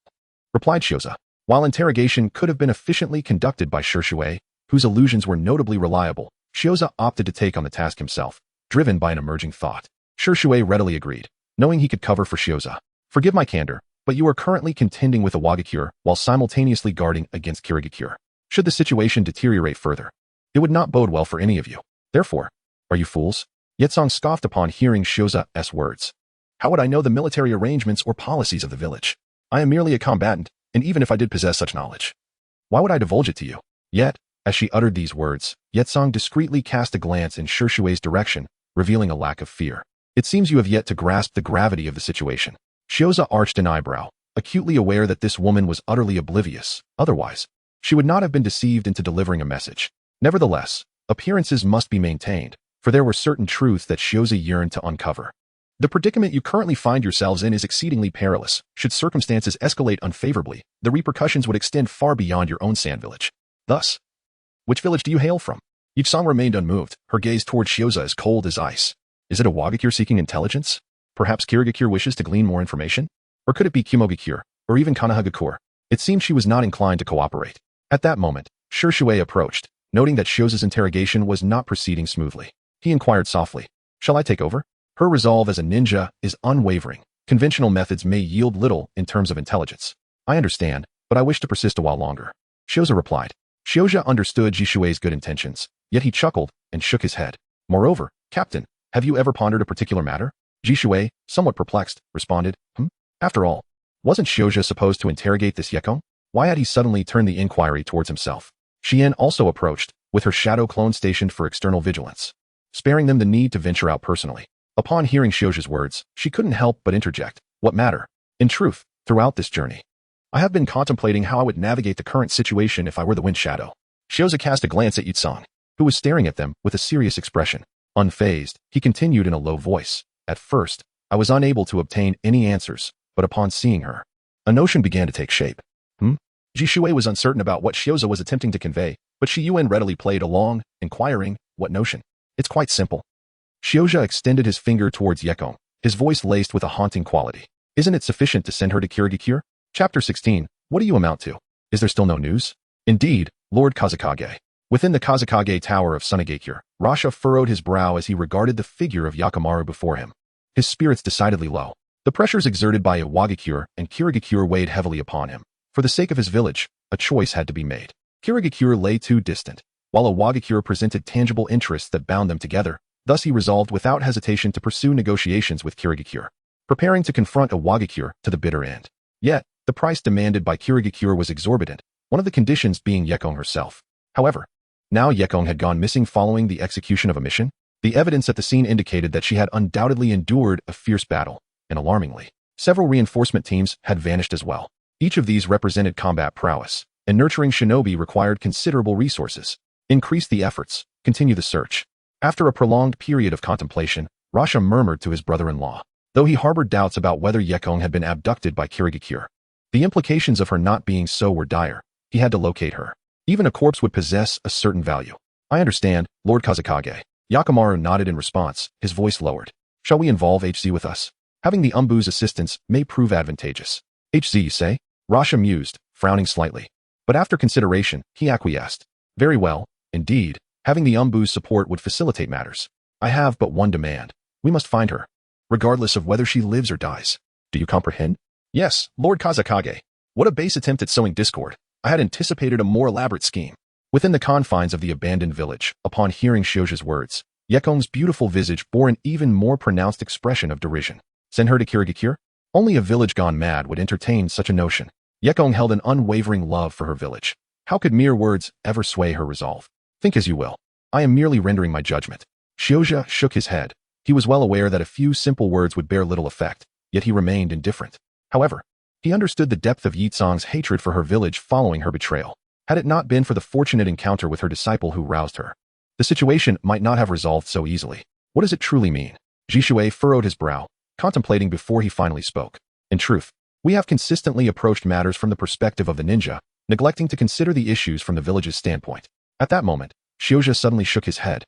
replied Xiaozhe. While interrogation could have been efficiently conducted by Shui, whose illusions were notably reliable, Xiaozhe opted to take on the task himself, driven by an emerging thought. Shui readily agreed, knowing he could cover for Xiaozhe. Forgive my candor, but you are currently contending with a Wagakure while simultaneously guarding against Kirigakure. Should the situation deteriorate further, it would not bode well for any of you. Therefore, are you fools? Yutsong scoffed upon hearing Xiaozhe's words. How would I know the military arrangements or policies of the village? I am merely a combatant, And even if I did possess such knowledge, why would I divulge it to you? Yet, as she uttered these words, Yetsong discreetly cast a glance in Shui's direction, revealing a lack of fear. It seems you have yet to grasp the gravity of the situation. Shioza arched an eyebrow, acutely aware that this woman was utterly oblivious. Otherwise, she would not have been deceived into delivering a message. Nevertheless, appearances must be maintained, for there were certain truths that Shioza yearned to uncover. The predicament you currently find yourselves in is exceedingly perilous. Should circumstances escalate unfavorably, the repercussions would extend far beyond your own sand village. Thus, which village do you hail from? Yitsong remained unmoved, her gaze toward Shioza as cold as ice. Is it a Wagakure seeking intelligence? Perhaps Kirigakure wishes to glean more information? Or could it be Kimogakure, or even Konoha? It seemed she was not inclined to cooperate. At that moment, Shui approached, noting that Shioza's interrogation was not proceeding smoothly. He inquired softly, "Shall I take over?" Her resolve as a ninja is unwavering. Conventional methods may yield little in terms of intelligence. I understand, but I wish to persist a while longer. Shioza replied. Shioza understood Shui's good intentions, yet he chuckled and shook his head. Moreover, Captain, have you ever pondered a particular matter? Shui, somewhat perplexed, responded, After all, wasn't Shioza supposed to interrogate this Yekong? Why had he suddenly turned the inquiry towards himself? Xian also approached, with her shadow clone stationed for external vigilance, sparing them the need to venture out personally. Upon hearing Shioza's words, she couldn't help but interject. What matter? In truth, throughout this journey, I have been contemplating how I would navigate the current situation if I were the Wind Shadow. Shioza cast a glance at Yitsong, who was staring at them with a serious expression. Unfazed, he continued in a low voice. At first, I was unable to obtain any answers, but upon seeing her, a notion began to take shape. Shui was uncertain about what Shioza was attempting to convey, but Shiyuan readily played along, inquiring, what notion? It's quite simple. Shioza extended his finger towards Yekong, his voice laced with a haunting quality. Isn't it sufficient to send her to Kirigakure? Chapter 16. What do you amount to? Is there still no news? Indeed, Lord Kazekage. Within the Kazekage Tower of Sunagakure, Rasha furrowed his brow as he regarded the figure of Yakimaru before him. His spirits decidedly low. The pressures exerted by Iwagakure and Kirigakure weighed heavily upon him. For the sake of his village, a choice had to be made. Kirigakure lay too distant, while Iwagakure presented tangible interests that bound them together. Thus he resolved without hesitation to pursue negotiations with Kirigakure, preparing to confront Iwagakure to the bitter end. Yet, the price demanded by Kirigakure was exorbitant, one of the conditions being Yekong herself. However, now Yekong had gone missing following the execution of a mission. The evidence at the scene indicated that she had undoubtedly endured a fierce battle, and alarmingly, several reinforcement teams had vanished as well. Each of these represented combat prowess, and nurturing shinobi required considerable resources. Increase the efforts, continue the search. After a prolonged period of contemplation, Rasha murmured to his brother-in-law, though he harbored doubts about whether Yekong had been abducted by Kirigakure. The implications of her not being so were dire. He had to locate her. Even a corpse would possess a certain value. I understand, Lord Kazekage. Yakimaru nodded in response, his voice lowered. Shall we involve HZ with us? Having the Umbu's assistance may prove advantageous. HZ, you say? Rasha mused, frowning slightly. But after consideration, he acquiesced. Very well, indeed. Having the Umbu's support would facilitate matters. I have but one demand. We must find her, regardless of whether she lives or dies. Do you comprehend? Yes, Lord Kazekage. What a base attempt at sowing discord. I had anticipated a more elaborate scheme. Within the confines of the abandoned village, upon hearing Shioza's words, Yekong's beautiful visage bore an even more pronounced expression of derision. Send her to Kirigakure? Only a village gone mad would entertain such a notion. Yekong held an unwavering love for her village. How could mere words ever sway her resolve? Think as you will. I am merely rendering my judgment. Shioza shook his head. He was well aware that a few simple words would bear little effect, yet he remained indifferent. However, he understood the depth of Yitsong's hatred for her village following her betrayal. Had it not been for the fortunate encounter with her disciple who roused her, the situation might not have resolved so easily. What does it truly mean? Shui furrowed his brow, contemplating before he finally spoke. In truth, we have consistently approached matters from the perspective of the ninja, neglecting to consider the issues from the village's standpoint. At that moment, Shioza suddenly shook his head,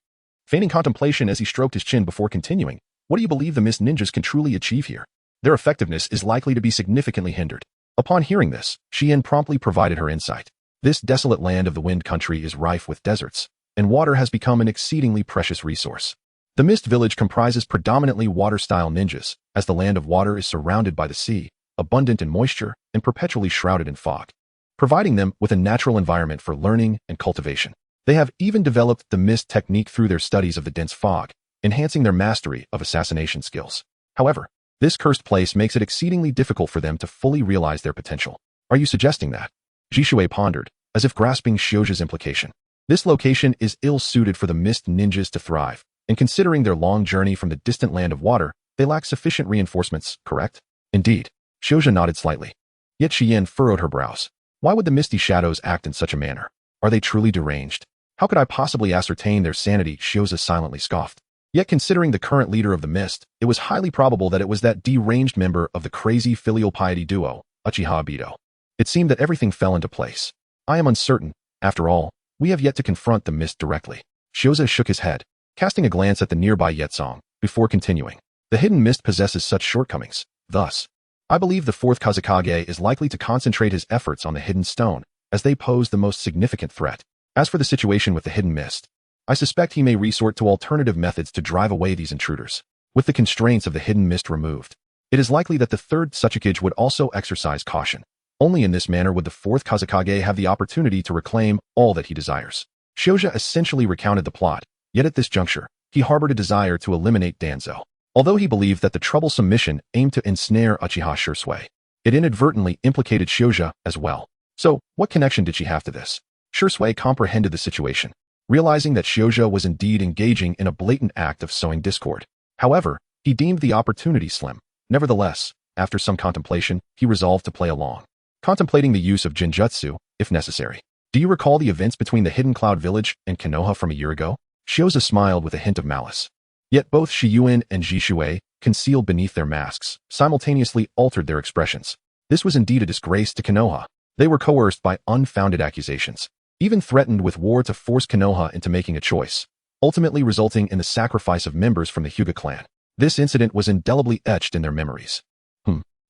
feigning contemplation as he stroked his chin before continuing. What do you believe the mist ninjas can truly achieve here? Their effectiveness is likely to be significantly hindered. Upon hearing this, Xian promptly provided her insight. This desolate land of the wind country is rife with deserts, and water has become an exceedingly precious resource. The mist village comprises predominantly water-style ninjas, as the land of water is surrounded by the sea, abundant in moisture, and perpetually shrouded in fog, providing them with a natural environment for learning and cultivation. They have even developed the mist technique through their studies of the dense fog, enhancing their mastery of assassination skills. However, this cursed place makes it exceedingly difficult for them to fully realize their potential. Are you suggesting that? Jishui pondered, as if grasping Shouja's implication. This location is ill-suited for the mist ninjas to thrive, and considering their long journey from the distant land of water, they lack sufficient reinforcements, correct? Indeed. Shouja nodded slightly. Yet Xian furrowed her brows. Why would the misty shadows act in such a manner? Are they truly deranged? How could I possibly ascertain their sanity? Shouja silently scoffed. Yet considering the current leader of the mist, it was highly probable that it was that deranged member of the crazy filial piety duo, Uchiha Obito. It seemed that everything fell into place. I am uncertain. After all, we have yet to confront the mist directly. Shouja shook his head, casting a glance at the nearby Yetsong, before continuing. The hidden mist possesses such shortcomings. Thus, I believe the Fourth Hokage is likely to concentrate his efforts on the hidden stone, as they pose the most significant threat. As for the situation with the hidden mist, I suspect he may resort to alternative methods to drive away these intruders. With the constraints of the hidden mist removed, it is likely that the third Hokage would also exercise caution. Only in this manner would the Fourth Hokage have the opportunity to reclaim all that he desires. Shouja essentially recounted the plot, yet at this juncture, he harbored a desire to eliminate Danzo. Although he believed that the troublesome mission aimed to ensnare Uchiha Shursui, it inadvertently implicated Shouja as well. So, what connection did she have to this? Shursui comprehended the situation, realizing that Shouja was indeed engaging in a blatant act of sowing discord. However, he deemed the opportunity slim. Nevertheless, after some contemplation, he resolved to play along, contemplating the use of Jinjutsu, if necessary. Do you recall the events between the Hidden Cloud Village and Konoha from a year ago? Shouja smiled with a hint of malice. Yet both Shiyuin and Jishui, concealed beneath their masks, simultaneously altered their expressions. This was indeed a disgrace to Konoha. They were coerced by unfounded accusations, even threatened with war to force Konoha into making a choice, ultimately resulting in the sacrifice of members from the Hyuga clan. This incident was indelibly etched in their memories.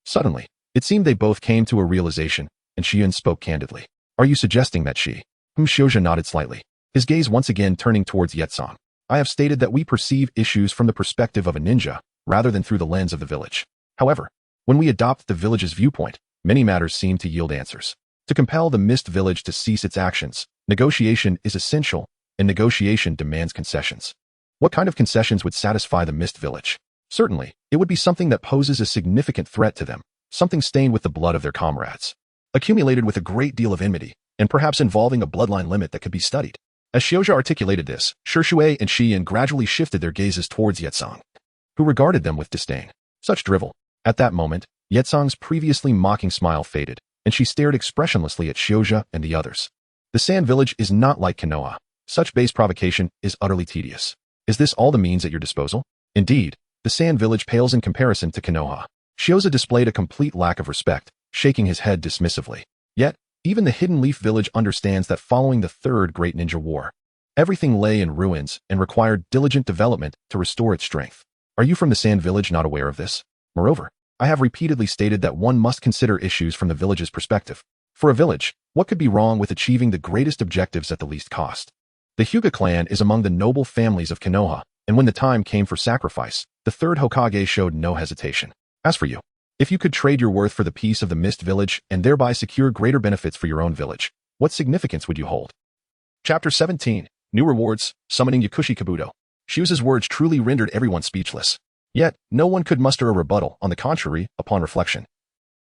Suddenly, it seemed they both came to a realization, and Shiyun spoke candidly. Are you suggesting that she? Shouja nodded slightly, his gaze once again turning towards Yetsong. I have stated that we perceive issues from the perspective of a ninja, rather than through the lens of the village. However, when we adopt the village's viewpoint, many matters seem to yield answers. To compel the Mist Village to cease its actions, negotiation is essential, and negotiation demands concessions. What kind of concessions would satisfy the Mist Village? Certainly, it would be something that poses a significant threat to them, something stained with the blood of their comrades, accumulated with a great deal of enmity, and perhaps involving a bloodline limit that could be studied. As Shouja articulated this, Shursui and Shiyin gradually shifted their gazes towards Yetsong, who regarded them with disdain. Such drivel. At that moment, Yetsong's previously mocking smile faded, and she stared expressionlessly at Shouja and the others. The Sand Village is not like Konoha. Such base provocation is utterly tedious. Is this all the means at your disposal? Indeed, the Sand Village pales in comparison to Konoha. Shouja displayed a complete lack of respect, shaking his head dismissively. Yet, even the Hidden Leaf Village understands that following the Third Great Ninja War, everything lay in ruins and required diligent development to restore its strength. Are you from the Sand Village not aware of this? Moreover, I have repeatedly stated that one must consider issues from the village's perspective. For a village, what could be wrong with achieving the greatest objectives at the least cost? The Hyuga clan is among the noble families of Konoha, and when the time came for sacrifice, the third Hokage showed no hesitation. As for you, if you could trade your worth for the peace of the Mist Village and thereby secure greater benefits for your own village, what significance would you hold? Chapter 17. New Rewards, Summoning Yakushi Kabuto. Shusa's words truly rendered everyone speechless. Yet, no one could muster a rebuttal, on the contrary, upon reflection.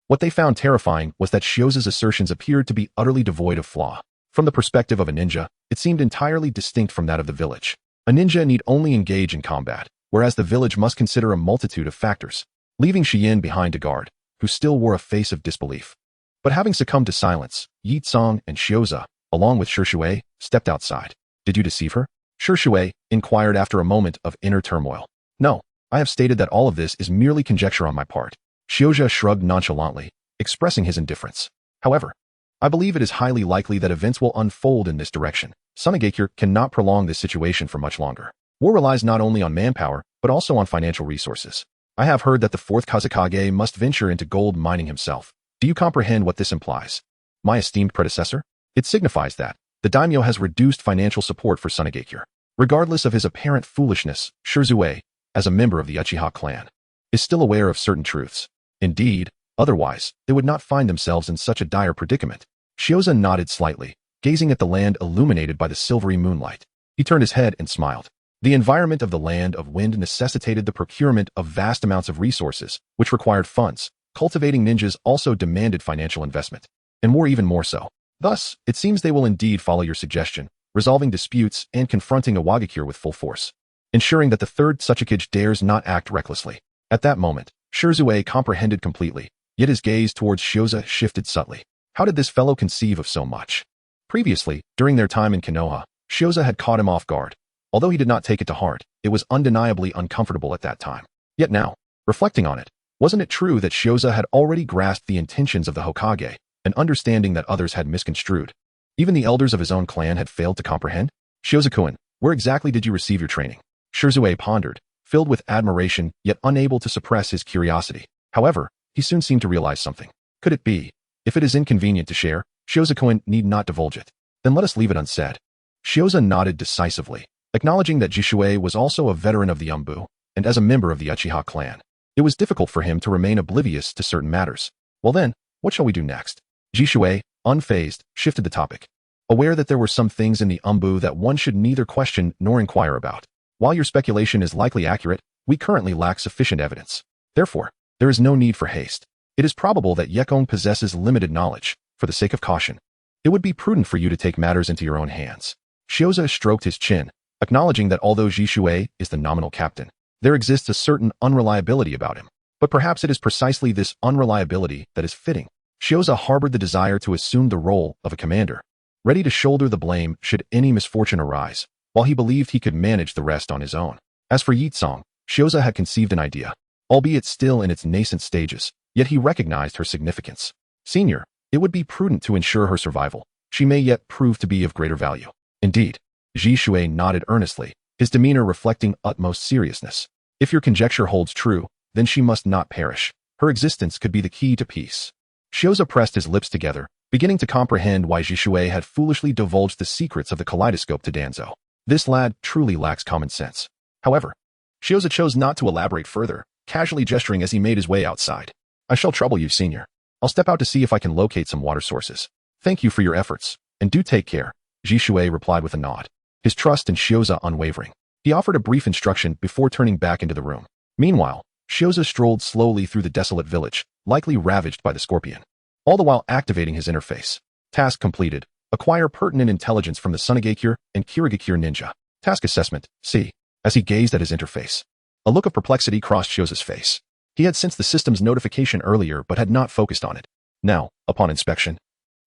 What they found terrifying was that Shioza's assertions appeared to be utterly devoid of flaw. From the perspective of a ninja, it seemed entirely distinct from that of the village. A ninja need only engage in combat, whereas the village must consider a multitude of factors, leaving Shiyin behind to guard, who still wore a face of disbelief. But having succumbed to silence, Yi Tsong and Shioza, along with Shursui, stepped outside. Did you deceive her? Shursui inquired after a moment of inner turmoil. No, I have stated that all of this is merely conjecture on my part. Shioza shrugged nonchalantly, expressing his indifference. However, I believe it is highly likely that events will unfold in this direction. Sunagakure cannot prolong this situation for much longer. War relies not only on manpower, but also on financial resources. I have heard that the fourth Kazekage must venture into gold mining himself. Do you comprehend what this implies? My esteemed predecessor? It signifies that the daimyo has reduced financial support for Sunagakure. Regardless of his apparent foolishness, Shurzue, as a member of the Uchiha clan, is still aware of certain truths. Indeed, otherwise, they would not find themselves in such a dire predicament. Shioza nodded slightly, gazing at the land illuminated by the silvery moonlight. He turned his head and smiled. The environment of the land of wind necessitated the procurement of vast amounts of resources, which required funds. Cultivating ninjas also demanded financial investment. and war even more so. Thus, it seems they will indeed follow your suggestion, resolving disputes and confronting Awagakure with full force, ensuring that the third Hokage dares not act recklessly. At that moment, Shirzue comprehended completely, yet his gaze towards Shioza shifted subtly. How did this fellow conceive of so much? Previously, during their time in Konoha, Shioza had caught him off guard. Although he did not take it to heart, it was undeniably uncomfortable at that time. Yet now, reflecting on it, wasn't it true that Shioza had already grasped the intentions of the Hokage, an understanding that others had misconstrued? Even the elders of his own clan had failed to comprehend? Shioza-kun, where exactly did you receive your training? Shirzue pondered, filled with admiration yet unable to suppress his curiosity. However, he soon seemed to realize something. Could it be? If it is inconvenient to share, Shioza-kun need not divulge it. Then let us leave it unsaid. Shioza nodded decisively, acknowledging that Jishue was also a veteran of the Umbu, and as a member of the Uchiha clan, it was difficult for him to remain oblivious to certain matters. Well then, what shall we do next? Jishue, unfazed, shifted the topic, aware that there were some things in the Umbu that one should neither question nor inquire about. While your speculation is likely accurate, we currently lack sufficient evidence. Therefore, there is no need for haste. It is probable that Yekon possesses limited knowledge. For the sake of caution, it would be prudent for you to take matters into your own hands. Shioza stroked his chin, acknowledging that although Jishue is the nominal captain, there exists a certain unreliability about him. But perhaps it is precisely this unreliability that is fitting. Shioza harbored the desire to assume the role of a commander, ready to shoulder the blame should any misfortune arise, while he believed he could manage the rest on his own. As for Yitsong, Shioza had conceived an idea, albeit still in its nascent stages, yet he recognized her significance. Senior, it would be prudent to ensure her survival. She may yet prove to be of greater value. Indeed. Jishue nodded earnestly, his demeanor reflecting utmost seriousness. If your conjecture holds true, then she must not perish. Her existence could be the key to peace. Shioza pressed his lips together, beginning to comprehend why Jishue had foolishly divulged the secrets of the kaleidoscope to Danzo. This lad truly lacks common sense. However, Shioza chose not to elaborate further, casually gesturing as he made his way outside. I shall trouble you, senior. I'll step out to see if I can locate some water sources. Thank you for your efforts, and do take care, Jishue replied with a nod, his trust in Shioza unwavering. He offered a brief instruction before turning back into the room. Meanwhile, Shioza strolled slowly through the desolate village, likely ravaged by the scorpion, all the while activating his interface. Task completed. Acquire pertinent intelligence from the Sunagakure and Kirigakure ninja. Task assessment, C. As he gazed at his interface, a look of perplexity crossed Shioza's face. He had sensed the system's notification earlier but had not focused on it. Now, upon inspection,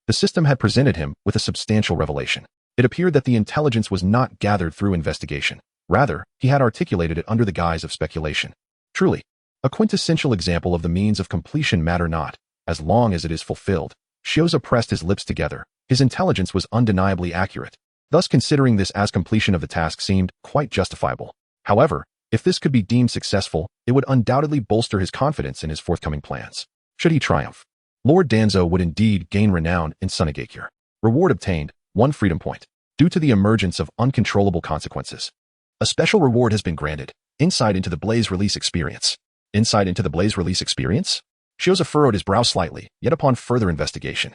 the system had presented him with a substantial revelation. It appeared that the intelligence was not gathered through investigation. Rather, he had articulated it under the guise of speculation. Truly, a quintessential example of the means of completion matter not, as long as it is fulfilled. Shioza pressed his lips together. His intelligence was undeniably accurate. Thus, considering this as completion of the task seemed quite justifiable. However, if this could be deemed successful, it would undoubtedly bolster his confidence in his forthcoming plans. Should he triumph, Lord Danzo would indeed gain renown in Sunagakure. Reward obtained, 1 freedom point. Due to the emergence of uncontrollable consequences, a special reward has been granted. Insight into the Blaze Release Experience. Insight into the Blaze Release Experience? Shioza furrowed his brow slightly, yet upon further investigation,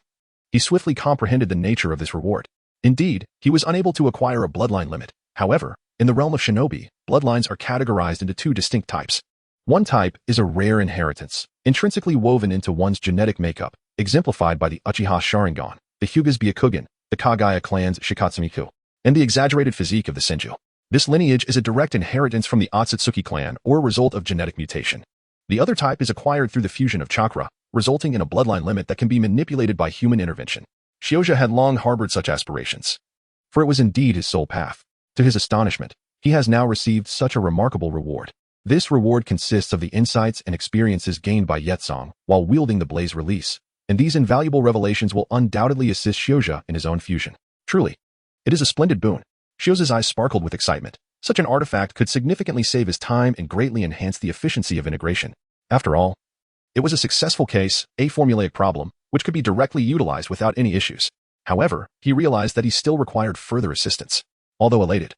he swiftly comprehended the nature of this reward. Indeed, he was unable to acquire a bloodline limit. However, in the realm of shinobi, bloodlines are categorized into 2 distinct types. One type is a rare inheritance, intrinsically woven into one's genetic makeup, exemplified by the Uchiha Sharingan, the Hyuga's Byakugan, the Kagaya clan's Shikatsumiku, and the exaggerated physique of the Senju. This lineage is a direct inheritance from the Otsutsuki clan or a result of genetic mutation. The other type is acquired through the fusion of chakra, resulting in a bloodline limit that can be manipulated by human intervention. Shioza had long harbored such aspirations, for it was indeed his sole path. To his astonishment, he has now received such a remarkable reward. This reward consists of the insights and experiences gained by Yetsong while wielding the Blaze Release, and these invaluable revelations will undoubtedly assist Shioza in his own fusion. Truly, it is a splendid boon. Shioza's eyes sparkled with excitement. Such an artifact could significantly save his time and greatly enhance the efficiency of integration. After all, it was a successful case, a formulaic problem, which could be directly utilized without any issues. However, he realized that he still required further assistance. Although elated,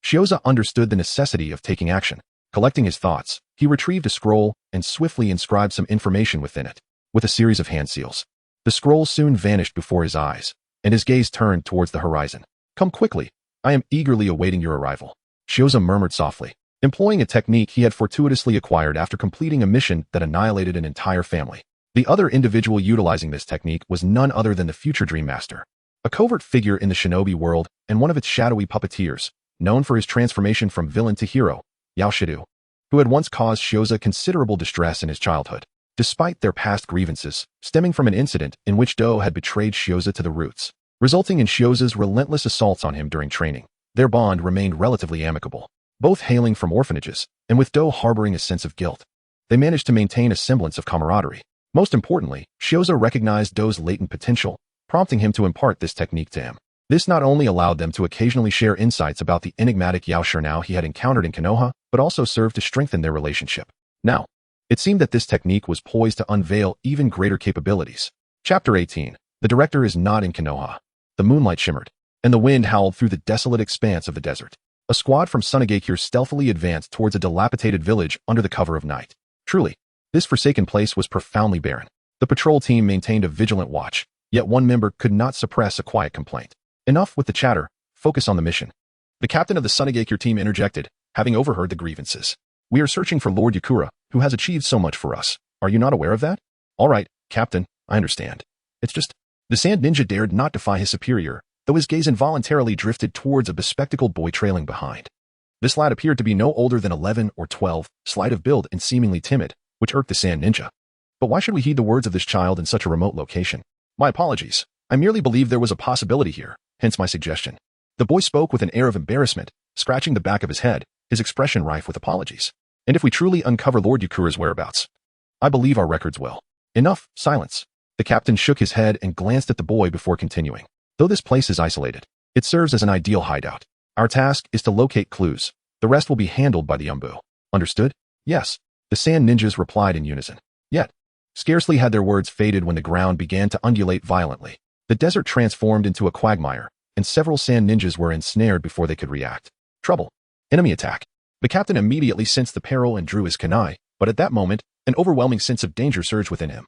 Shioza understood the necessity of taking action. Collecting his thoughts, he retrieved a scroll and swiftly inscribed some information within it, with a series of hand seals. The scroll soon vanished before his eyes, and his gaze turned towards the horizon. Come quickly. I am eagerly awaiting your arrival, Shioza murmured softly, employing a technique he had fortuitously acquired after completing a mission that annihilated an entire family. The other individual utilizing this technique was none other than the future Dream Master, a covert figure in the shinobi world and one of its shadowy puppeteers, known for his transformation from villain to hero, Yaoshido, who had once caused Shioza considerable distress in his childhood, despite their past grievances, stemming from an incident in which Do had betrayed Shioza to the roots, resulting in Shioza's relentless assaults on him during training. Their bond remained relatively amicable, both hailing from orphanages, and with Do harboring a sense of guilt. They managed to maintain a semblance of camaraderie. Most importantly, Shioza recognized Do's latent potential, prompting him to impart this technique to him. This not only allowed them to occasionally share insights about the enigmatic Yaoshirnao he had encountered in Konoha, but also served to strengthen their relationship. Now, it seemed that this technique was poised to unveil even greater capabilities. Chapter 18. The director is not in Konoha. The moonlight shimmered, and the wind howled through the desolate expanse of the desert. A squad from Sunagakure stealthily advanced towards a dilapidated village under the cover of night. Truly, this forsaken place was profoundly barren. The patrol team maintained a vigilant watch, yet one member could not suppress a quiet complaint. Enough with the chatter, focus on the mission. The captain of the Sunagakure team interjected, having overheard the grievances. We are searching for Lord Yakura, who has achieved so much for us. Are you not aware of that? All right, Captain, I understand. It's just... The sand ninja dared not defy his superior, though his gaze involuntarily drifted towards a bespectacled boy trailing behind. This lad appeared to be no older than 11 or 12, slight of build and seemingly timid, which irked the sand ninja. But why should we heed the words of this child in such a remote location? My apologies. I merely believe there was a possibility here, hence my suggestion. The boy spoke with an air of embarrassment, scratching the back of his head, his expression rife with apologies. And if we truly uncover Lord Yakura's whereabouts, I believe our records will. Enough, silence. The captain shook his head and glanced at the boy before continuing. Though this place is isolated, it serves as an ideal hideout. Our task is to locate clues. The rest will be handled by the Umbu. Understood? Yes. The sand ninjas replied in unison. Yet, scarcely had their words faded when the ground began to undulate violently. The desert transformed into a quagmire, and several sand ninjas were ensnared before they could react. Trouble. Enemy attack. The captain immediately sensed the peril and drew his kunai, but at that moment, an overwhelming sense of danger surged within him.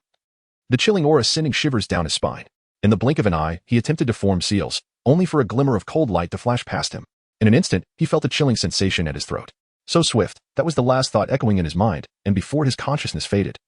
The chilling aura sending shivers down his spine. In the blink of an eye, he attempted to form seals, only for a glimmer of cold light to flash past him. In an instant, he felt a chilling sensation at his throat. So swift, that was the last thought echoing in his mind, and before his consciousness faded,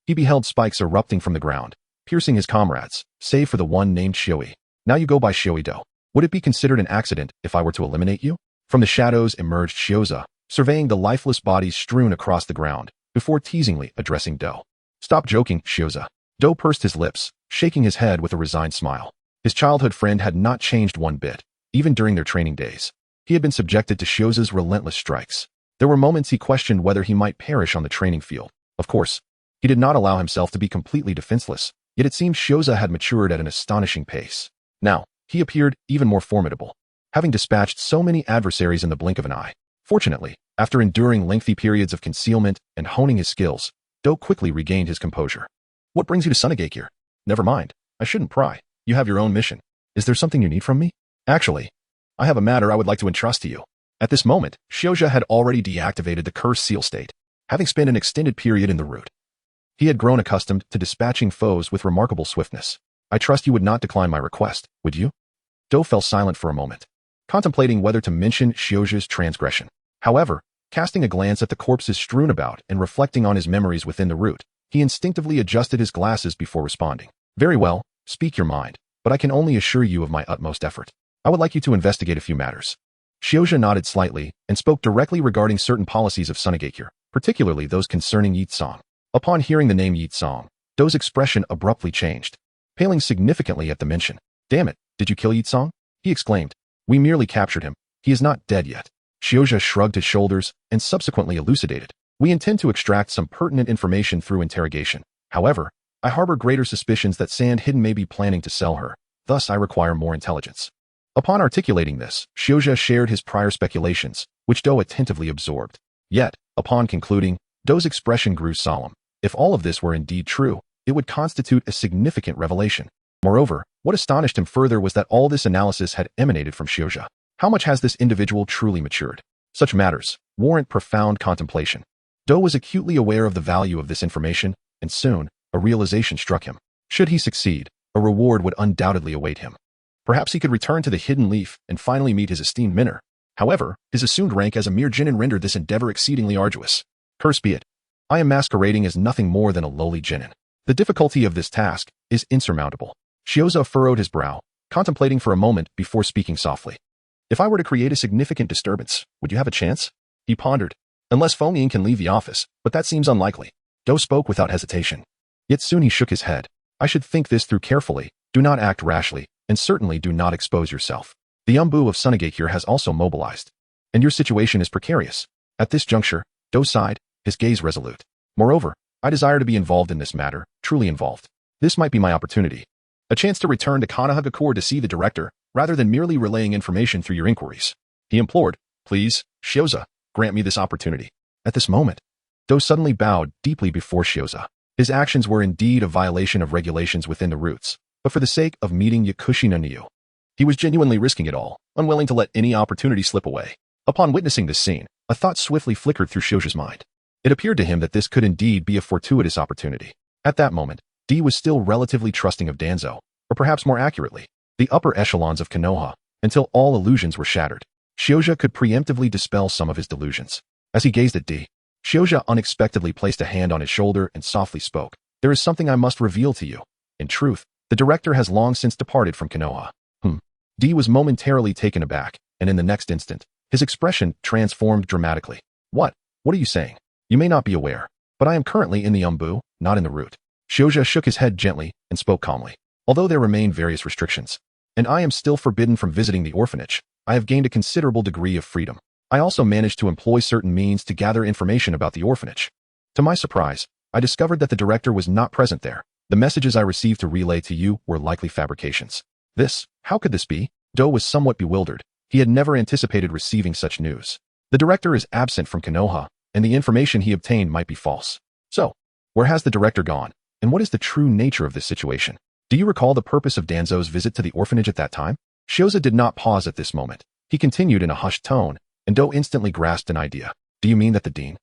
he beheld spikes erupting from the ground, piercing his comrades, save for the one named Shioi. Now you go by Shioi-do. Would it be considered an accident if I were to eliminate you? From the shadows emerged Shioza, surveying the lifeless bodies strewn across the ground, before teasingly addressing Do. Stop joking, Shioza. Do pursed his lips, shaking his head with a resigned smile. His childhood friend had not changed one bit, even during their training days. He had been subjected to Shioza's relentless strikes. There were moments he questioned whether he might perish on the training field. Of course, he did not allow himself to be completely defenseless, yet it seemed Shioza had matured at an astonishing pace. Now, he appeared even more formidable, having dispatched so many adversaries in the blink of an eye. Fortunately, after enduring lengthy periods of concealment and honing his skills, Do quickly regained his composure. What brings you to Sunagakure? Never mind. I shouldn't pry. You have your own mission. Is there something you need from me? Actually, I have a matter I would like to entrust to you. At this moment, Shioja had already deactivated the cursed seal state, having spent an extended period in the route. He had grown accustomed to dispatching foes with remarkable swiftness. I trust you would not decline my request, would you? Do fell silent for a moment, contemplating whether to mention Shioja's transgression. However, casting a glance at the corpses strewn about and reflecting on his memories within the route, he instinctively adjusted his glasses before responding. Very well, speak your mind, but I can only assure you of my utmost effort. I would like you to investigate a few matters. Shioja nodded slightly and spoke directly regarding certain policies of Sunagakure, particularly those concerning Yitsong. Upon hearing the name Yitsong, Do's expression abruptly changed, paling significantly at the mention. Damn it, did you kill Yitsong? He exclaimed. We merely captured him. He is not dead yet. Shioja shrugged his shoulders and subsequently elucidated. We intend to extract some pertinent information through interrogation. However, I harbor greater suspicions that Sand Hidden may be planning to sell her. Thus, I require more intelligence. Upon articulating this, Shioja shared his prior speculations, which Do attentively absorbed. Yet, upon concluding, Do's expression grew solemn. If all of this were indeed true, it would constitute a significant revelation. Moreover, what astonished him further was that all this analysis had emanated from Shioja. How much has this individual truly matured? Such matters warrant profound contemplation. Do was acutely aware of the value of this information, and soon, a realization struck him. Should he succeed, a reward would undoubtedly await him. Perhaps he could return to the Hidden Leaf and finally meet his esteemed mentor. However, his assumed rank as a mere genin rendered this endeavor exceedingly arduous. Curse be it. I am masquerading as nothing more than a lowly genin. The difficulty of this task is insurmountable. Shioza furrowed his brow, contemplating for a moment before speaking softly. If I were to create a significant disturbance, would you have a chance? He pondered. Unless Feng can leave the office, but that seems unlikely. Do spoke without hesitation. Yet soon he shook his head. I should think this through carefully, do not act rashly, and certainly do not expose yourself. The Umbu of Sunagate here has also mobilized. And your situation is precarious. At this juncture, Do sighed, his gaze resolute. Moreover, I desire to be involved in this matter, truly involved. This might be my opportunity. A chance to return to Konoha Gakure to see the director, rather than merely relaying information through your inquiries. He implored, please, Shioza, grant me this opportunity. At this moment, Do suddenly bowed deeply before Shioza. His actions were indeed a violation of regulations within the roots, but for the sake of meeting Yakushi no Niu, he was genuinely risking it all, unwilling to let any opportunity slip away. Upon witnessing this scene, a thought swiftly flickered through Shioza's mind. It appeared to him that this could indeed be a fortuitous opportunity. At that moment, D was still relatively trusting of Danzo, or perhaps more accurately, the upper echelons of Konoha, until all illusions were shattered. Shioza could preemptively dispel some of his delusions. As he gazed at D, Shioza unexpectedly placed a hand on his shoulder and softly spoke. There is something I must reveal to you. In truth, the director has long since departed from Konoha. D was momentarily taken aback, and in the next instant, his expression transformed dramatically. What? What are you saying? You may not be aware, but I am currently in the Umbu, not in the root. Shioza shook his head gently and spoke calmly. Although there remain various restrictions, and I am still forbidden from visiting the orphanage, I have gained a considerable degree of freedom. I also managed to employ certain means to gather information about the orphanage. To my surprise, I discovered that the director was not present there. The messages I received to relay to you were likely fabrications. How could this be? Do was somewhat bewildered. He had never anticipated receiving such news. The director is absent from Konoha, and the information he obtained might be false. So, where has the director gone, and what is the true nature of this situation? Do you recall the purpose of Danzo's visit to the orphanage at that time? Shioza did not pause at this moment. He continued in a hushed tone, and Do instantly grasped an idea. Do you mean that the dean?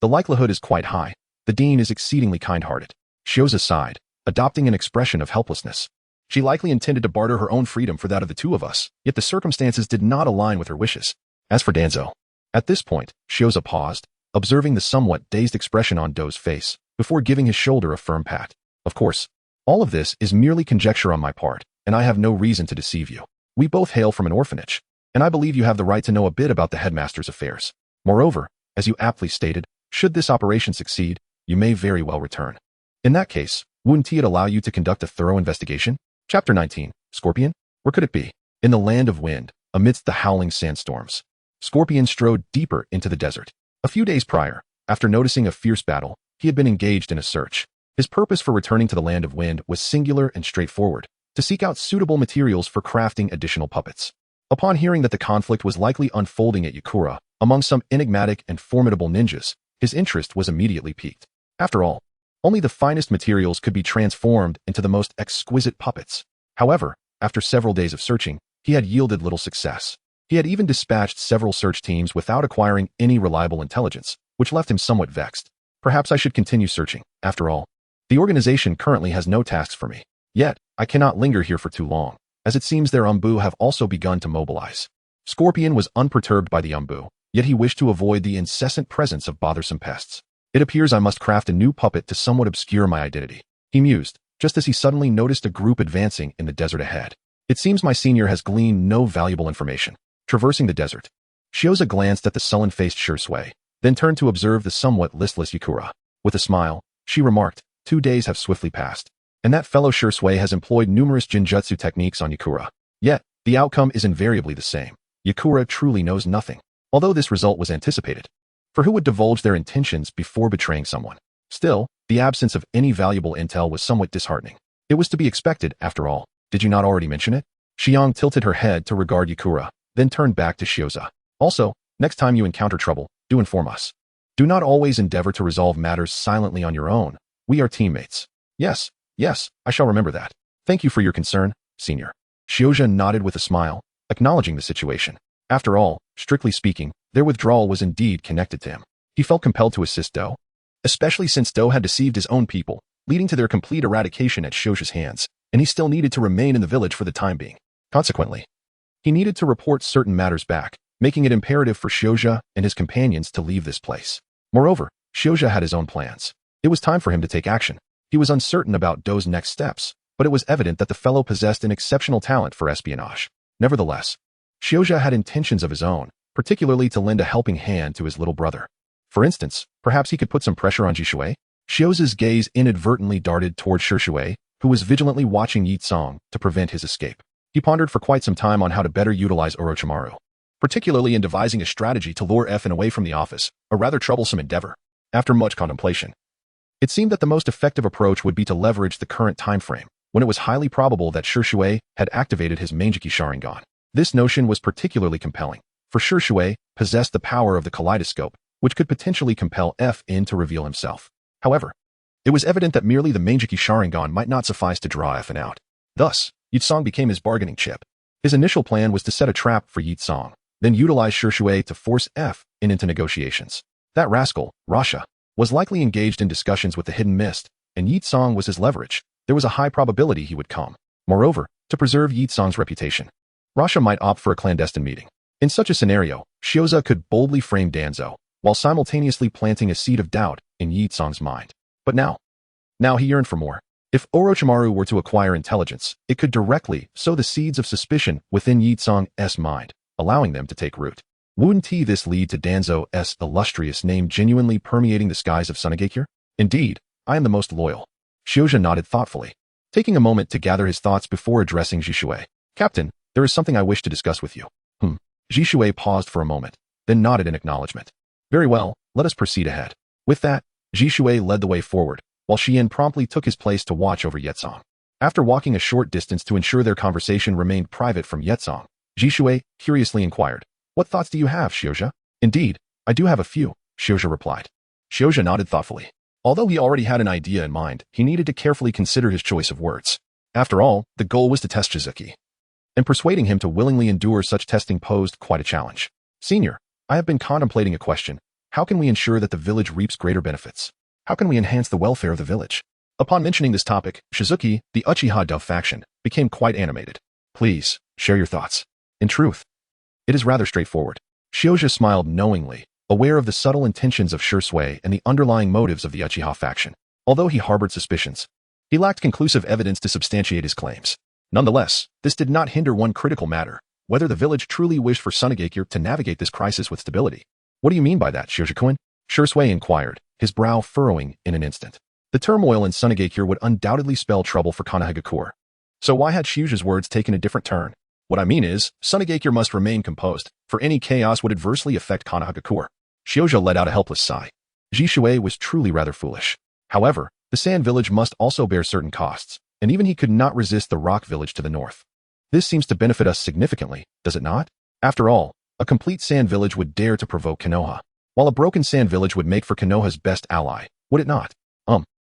The likelihood is quite high. The dean is exceedingly kind-hearted. Shioza sighed, adopting an expression of helplessness. She likely intended to barter her own freedom for that of the two of us, yet the circumstances did not align with her wishes. As for Danzo. At this point, Shioza paused, observing the somewhat dazed expression on Do's face, before giving his shoulder a firm pat. Of course, all of this is merely conjecture on my part, and I have no reason to deceive you. We both hail from an orphanage, and I believe you have the right to know a bit about the headmaster's affairs. Moreover, as you aptly stated, should this operation succeed, you may very well return. In that case, wouldn't it allow you to conduct a thorough investigation? Chapter 19, Scorpion? Where could it be? In the land of wind, amidst the howling sandstorms. Scorpion strode deeper into the desert. A few days prior, after noticing a fierce battle, he had been engaged in a search. His purpose for returning to the land of wind was singular and straightforward, to seek out suitable materials for crafting additional puppets. Upon hearing that the conflict was likely unfolding at Yakura, among some enigmatic and formidable ninjas, his interest was immediately piqued. After all, only the finest materials could be transformed into the most exquisite puppets. However, after several days of searching, he had yielded little success. He had even dispatched several search teams without acquiring any reliable intelligence, which left him somewhat vexed. Perhaps I should continue searching. After all, the organization currently has no tasks for me. Yet, I cannot linger here for too long, as it seems their Umbu have also begun to mobilize. Scorpion was unperturbed by the Umbu, yet he wished to avoid the incessant presence of bothersome pests. It appears I must craft a new puppet to somewhat obscure my identity. He mused, just as he suddenly noticed a group advancing in the desert ahead. It seems my senior has gleaned no valuable information. Traversing the desert, Shioza glanced at the sullen-faced Shursui, then turned to observe the somewhat listless Yakura. With a smile, she remarked, 2 days have swiftly passed, and that fellow Shursui has employed numerous jinjutsu techniques on Yakura. Yet, the outcome is invariably the same. Yakura truly knows nothing, although this result was anticipated. For who would divulge their intentions before betraying someone? Still, the absence of any valuable intel was somewhat disheartening. It was to be expected, after all. Did you not already mention it? Xiang tilted her head to regard Yakura, then turned back to Shioza. Also, next time you encounter trouble, do inform us. Do not always endeavor to resolve matters silently on your own. We are teammates. Yes, I shall remember that. Thank you for your concern, senior. Shioza nodded with a smile, acknowledging the situation. After all, strictly speaking, their withdrawal was indeed connected to him. He felt compelled to assist Do, especially since Do had deceived his own people, leading to their complete eradication at Shioza's hands, and he still needed to remain in the village for the time being. Consequently, he needed to report certain matters back, making it imperative for Shioza and his companions to leave this place. Moreover, Shioza had his own plans. It was time for him to take action. He was uncertain about Do's next steps, but it was evident that the fellow possessed an exceptional talent for espionage. Nevertheless, Shioja had intentions of his own, particularly to lend a helping hand to his little brother. For instance, perhaps he could put some pressure on Jishui? Shioza's gaze inadvertently darted toward Shishui, who was vigilantly watching Yi Tsong to prevent his escape. He pondered for quite some time on how to better utilize Orochimaru, particularly in devising a strategy to lure FN away from the office, a rather troublesome endeavor. After much contemplation, it seemed that the most effective approach would be to leverage the current time frame, when it was highly probable that Shishui had activated his Manjiki Sharingan. This notion was particularly compelling, for Shishui possessed the power of the kaleidoscope, which could potentially compel FN to reveal himself. However, it was evident that merely the Manjiki Sharingan might not suffice to draw FN out. Thus, Yi Tsong became his bargaining chip. His initial plan was to set a trap for Yi Tsong, then utilize Shishui to force FN into negotiations. That rascal, Rasha, was likely engaged in discussions with the Hidden Mist, and Yi Tsong was his leverage. There was a high probability he would come. Moreover, to preserve Yi Tsong's reputation, Rasha might opt for a clandestine meeting. In such a scenario, Shioza could boldly frame Danzo, while simultaneously planting a seed of doubt in Yi Tsong's mind. But now he yearned for more. If Orochimaru were to acquire intelligence, it could directly sow the seeds of suspicion within Yi Tsong's mind, allowing them to take root. Wouldn't this lead to Danzo's illustrious name genuinely permeating the skies of Sunagakure? Indeed, I am the most loyal. Shioja nodded thoughtfully, taking a moment to gather his thoughts before addressing Jishui. Captain, there is something I wish to discuss with you. Jishui paused for a moment, then nodded in acknowledgement. Very well, let us proceed ahead. With that, Jishui led the way forward, while Xian promptly took his place to watch over Yetzong. After walking a short distance to ensure their conversation remained private from Yetzong, Jishui curiously inquired, "What thoughts do you have, Shioja?" "Indeed, I do have a few," Shioja replied. Shioja nodded thoughtfully. Although he already had an idea in mind, he needed to carefully consider his choice of words. After all, the goal was to test Shizuki, and persuading him to willingly endure such testing posed quite a challenge. "Senior, I have been contemplating a question. How can we ensure that the village reaps greater benefits? How can we enhance the welfare of the village?" Upon mentioning this topic, Shizuki, the Uchiha Dove faction, became quite animated. "Please, share your thoughts." "In truth, it is rather straightforward." Shioja smiled knowingly, aware of the subtle intentions of Shisui and the underlying motives of the Uchiha faction. Although he harbored suspicions, he lacked conclusive evidence to substantiate his claims. Nonetheless, this did not hinder one critical matter: whether the village truly wished for Sunagakure to navigate this crisis with stability. "What do you mean by that, Shioja-kun?" Shisui inquired, his brow furrowing in an instant. The turmoil in Sunagakure would undoubtedly spell trouble for Konohagakure. So why had Shioja's words taken a different turn? "What I mean is, Sunagakure must remain composed, for any chaos would adversely affect Konohagakure." Shioja let out a helpless sigh. Jishui was truly rather foolish. However, the Sand Village must also bear certain costs, and even he could not resist the Rock Village to the north. This seems to benefit us significantly, does it not? After all, a complete Sand Village would dare to provoke Konoha, while a broken Sand Village would make for Konoha's best ally, would it not?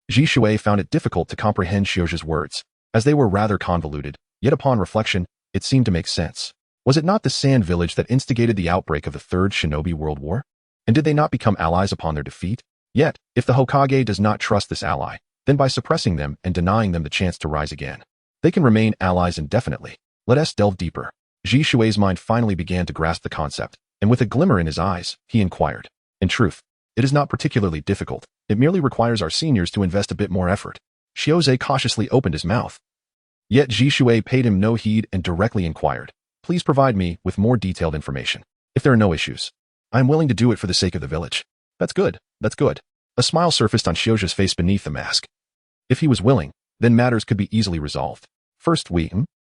Jishui found it difficult to comprehend Shioja's words, as they were rather convoluted, yet upon reflection, it seemed to make sense. Was it not the Sand Village that instigated the outbreak of the Third Shinobi World War? And did they not become allies upon their defeat? Yet, if the Hokage does not trust this ally, then by suppressing them and denying them the chance to rise again, they can remain allies indefinitely. Let us delve deeper. Jishui's mind finally began to grasp the concept, and with a glimmer in his eyes, he inquired. "In truth, it is not particularly difficult. It merely requires our seniors to invest a bit more effort." Shioze cautiously opened his mouth. Yet Jishui paid him no heed and directly inquired, "Please provide me with more detailed information. If there are no issues, I am willing to do it for the sake of the village." That's good. A smile surfaced on Shioja's face beneath the mask. If he was willing, then matters could be easily resolved. First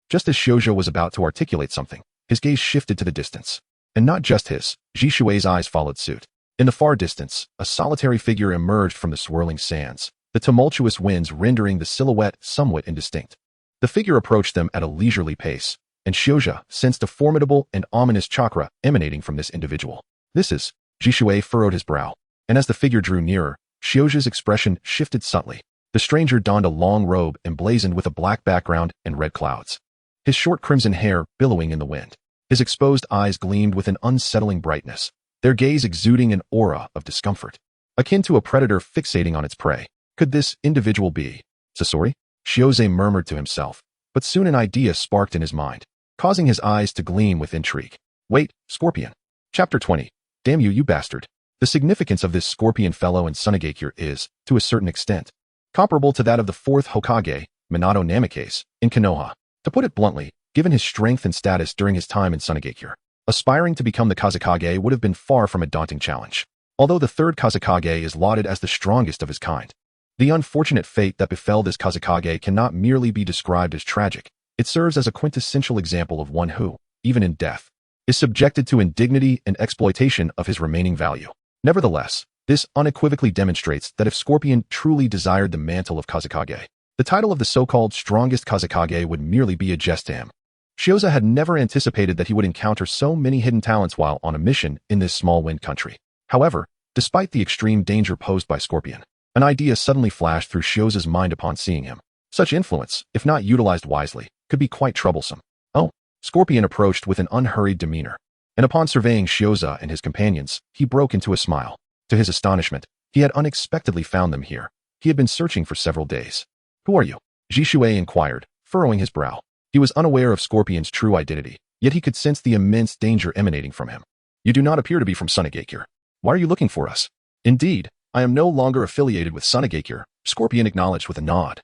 just as Shioja was about to articulate something, his gaze shifted to the distance. And not just his, Jishui's eyes followed suit. In the far distance, a solitary figure emerged from the swirling sands, the tumultuous winds rendering the silhouette somewhat indistinct. The figure approached them at a leisurely pace, and Shioja sensed a formidable and ominous chakra emanating from this individual. "This is..." Jishui furrowed his brow, and as the figure drew nearer, Shioja's expression shifted subtly. The stranger donned a long robe emblazoned with a black background and red clouds, his short crimson hair billowing in the wind. His exposed eyes gleamed with an unsettling brightness, their gaze exuding an aura of discomfort, akin to a predator fixating on its prey. Could this individual be Sasori? Shioze murmured to himself, but soon an idea sparked in his mind, causing his eyes to gleam with intrigue. "Wait, Scorpion." Chapter 20. Damn you, you bastard. The significance of this Scorpion fellow in Sunagakure is, to a certain extent, comparable to that of the fourth Hokage, Minato Namikaze, in Konoha. To put it bluntly, given his strength and status during his time in Sunagakure, aspiring to become the Kazekage would have been far from a daunting challenge. Although the third Kazekage is lauded as the strongest of his kind, the unfortunate fate that befell this Kazekage cannot merely be described as tragic. It serves as a quintessential example of one who, even in death, is subjected to indignity and exploitation of his remaining value. Nevertheless, this unequivocally demonstrates that if Scorpion truly desired the mantle of Kazekage, the title of the so-called strongest Kazekage would merely be a jest to him. Shioza had never anticipated that he would encounter so many hidden talents while on a mission in this small wind country. However, despite the extreme danger posed by Scorpion, an idea suddenly flashed through Shioza's mind upon seeing him. Such influence, if not utilized wisely, could be quite troublesome. Oh, Scorpion approached with an unhurried demeanor, and upon surveying Shioza and his companions, he broke into a smile. To his astonishment, he had unexpectedly found them here. He had been searching for several days. Who are you? Jishui inquired, furrowing his brow. He was unaware of Scorpion's true identity, yet he could sense the immense danger emanating from him. You do not appear to be from Sunagakure. Why are you looking for us? Indeed, I am no longer affiliated with Sunagakure, Scorpion acknowledged with a nod,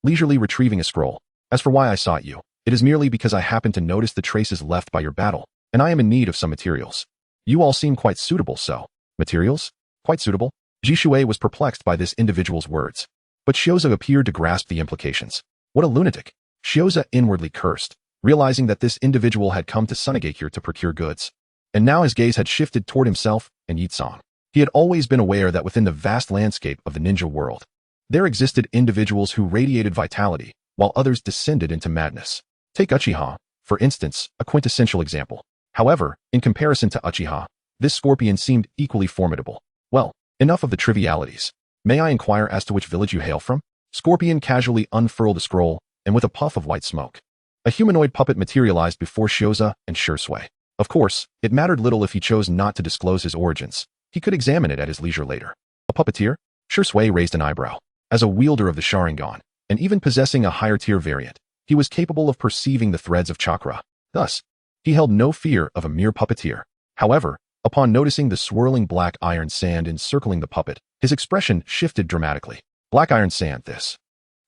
leisurely retrieving a scroll. As for why I sought you, it is merely because I happened to notice the traces left by your battle, and I am in need of some materials. You all seem quite suitable, so. Materials? Quite suitable? Jishui was perplexed by this individual's words, but Shioza appeared to grasp the implications. What a lunatic! Shioza inwardly cursed, realizing that this individual had come to Sunagakure to procure goods. And now his gaze had shifted toward himself and Yitsong. He had always been aware that within the vast landscape of the ninja world, there existed individuals who radiated vitality, while others descended into madness. Take Uchiha, for instance, a quintessential example. However, in comparison to Uchiha, this Scorpion seemed equally formidable. Well, enough of the trivialities. May I inquire as to which village you hail from? Scorpion casually unfurled a scroll, and with a puff of white smoke, a humanoid puppet materialized before Shioza and Shursui. Of course, it mattered little if he chose not to disclose his origins. He could examine it at his leisure later. A puppeteer? Shursui raised an eyebrow. As a wielder of the Sharingan, and even possessing a higher-tier variant, he was capable of perceiving the threads of chakra. Thus, he held no fear of a mere puppeteer. However, upon noticing the swirling black iron sand encircling the puppet, his expression shifted dramatically. Black iron sand, this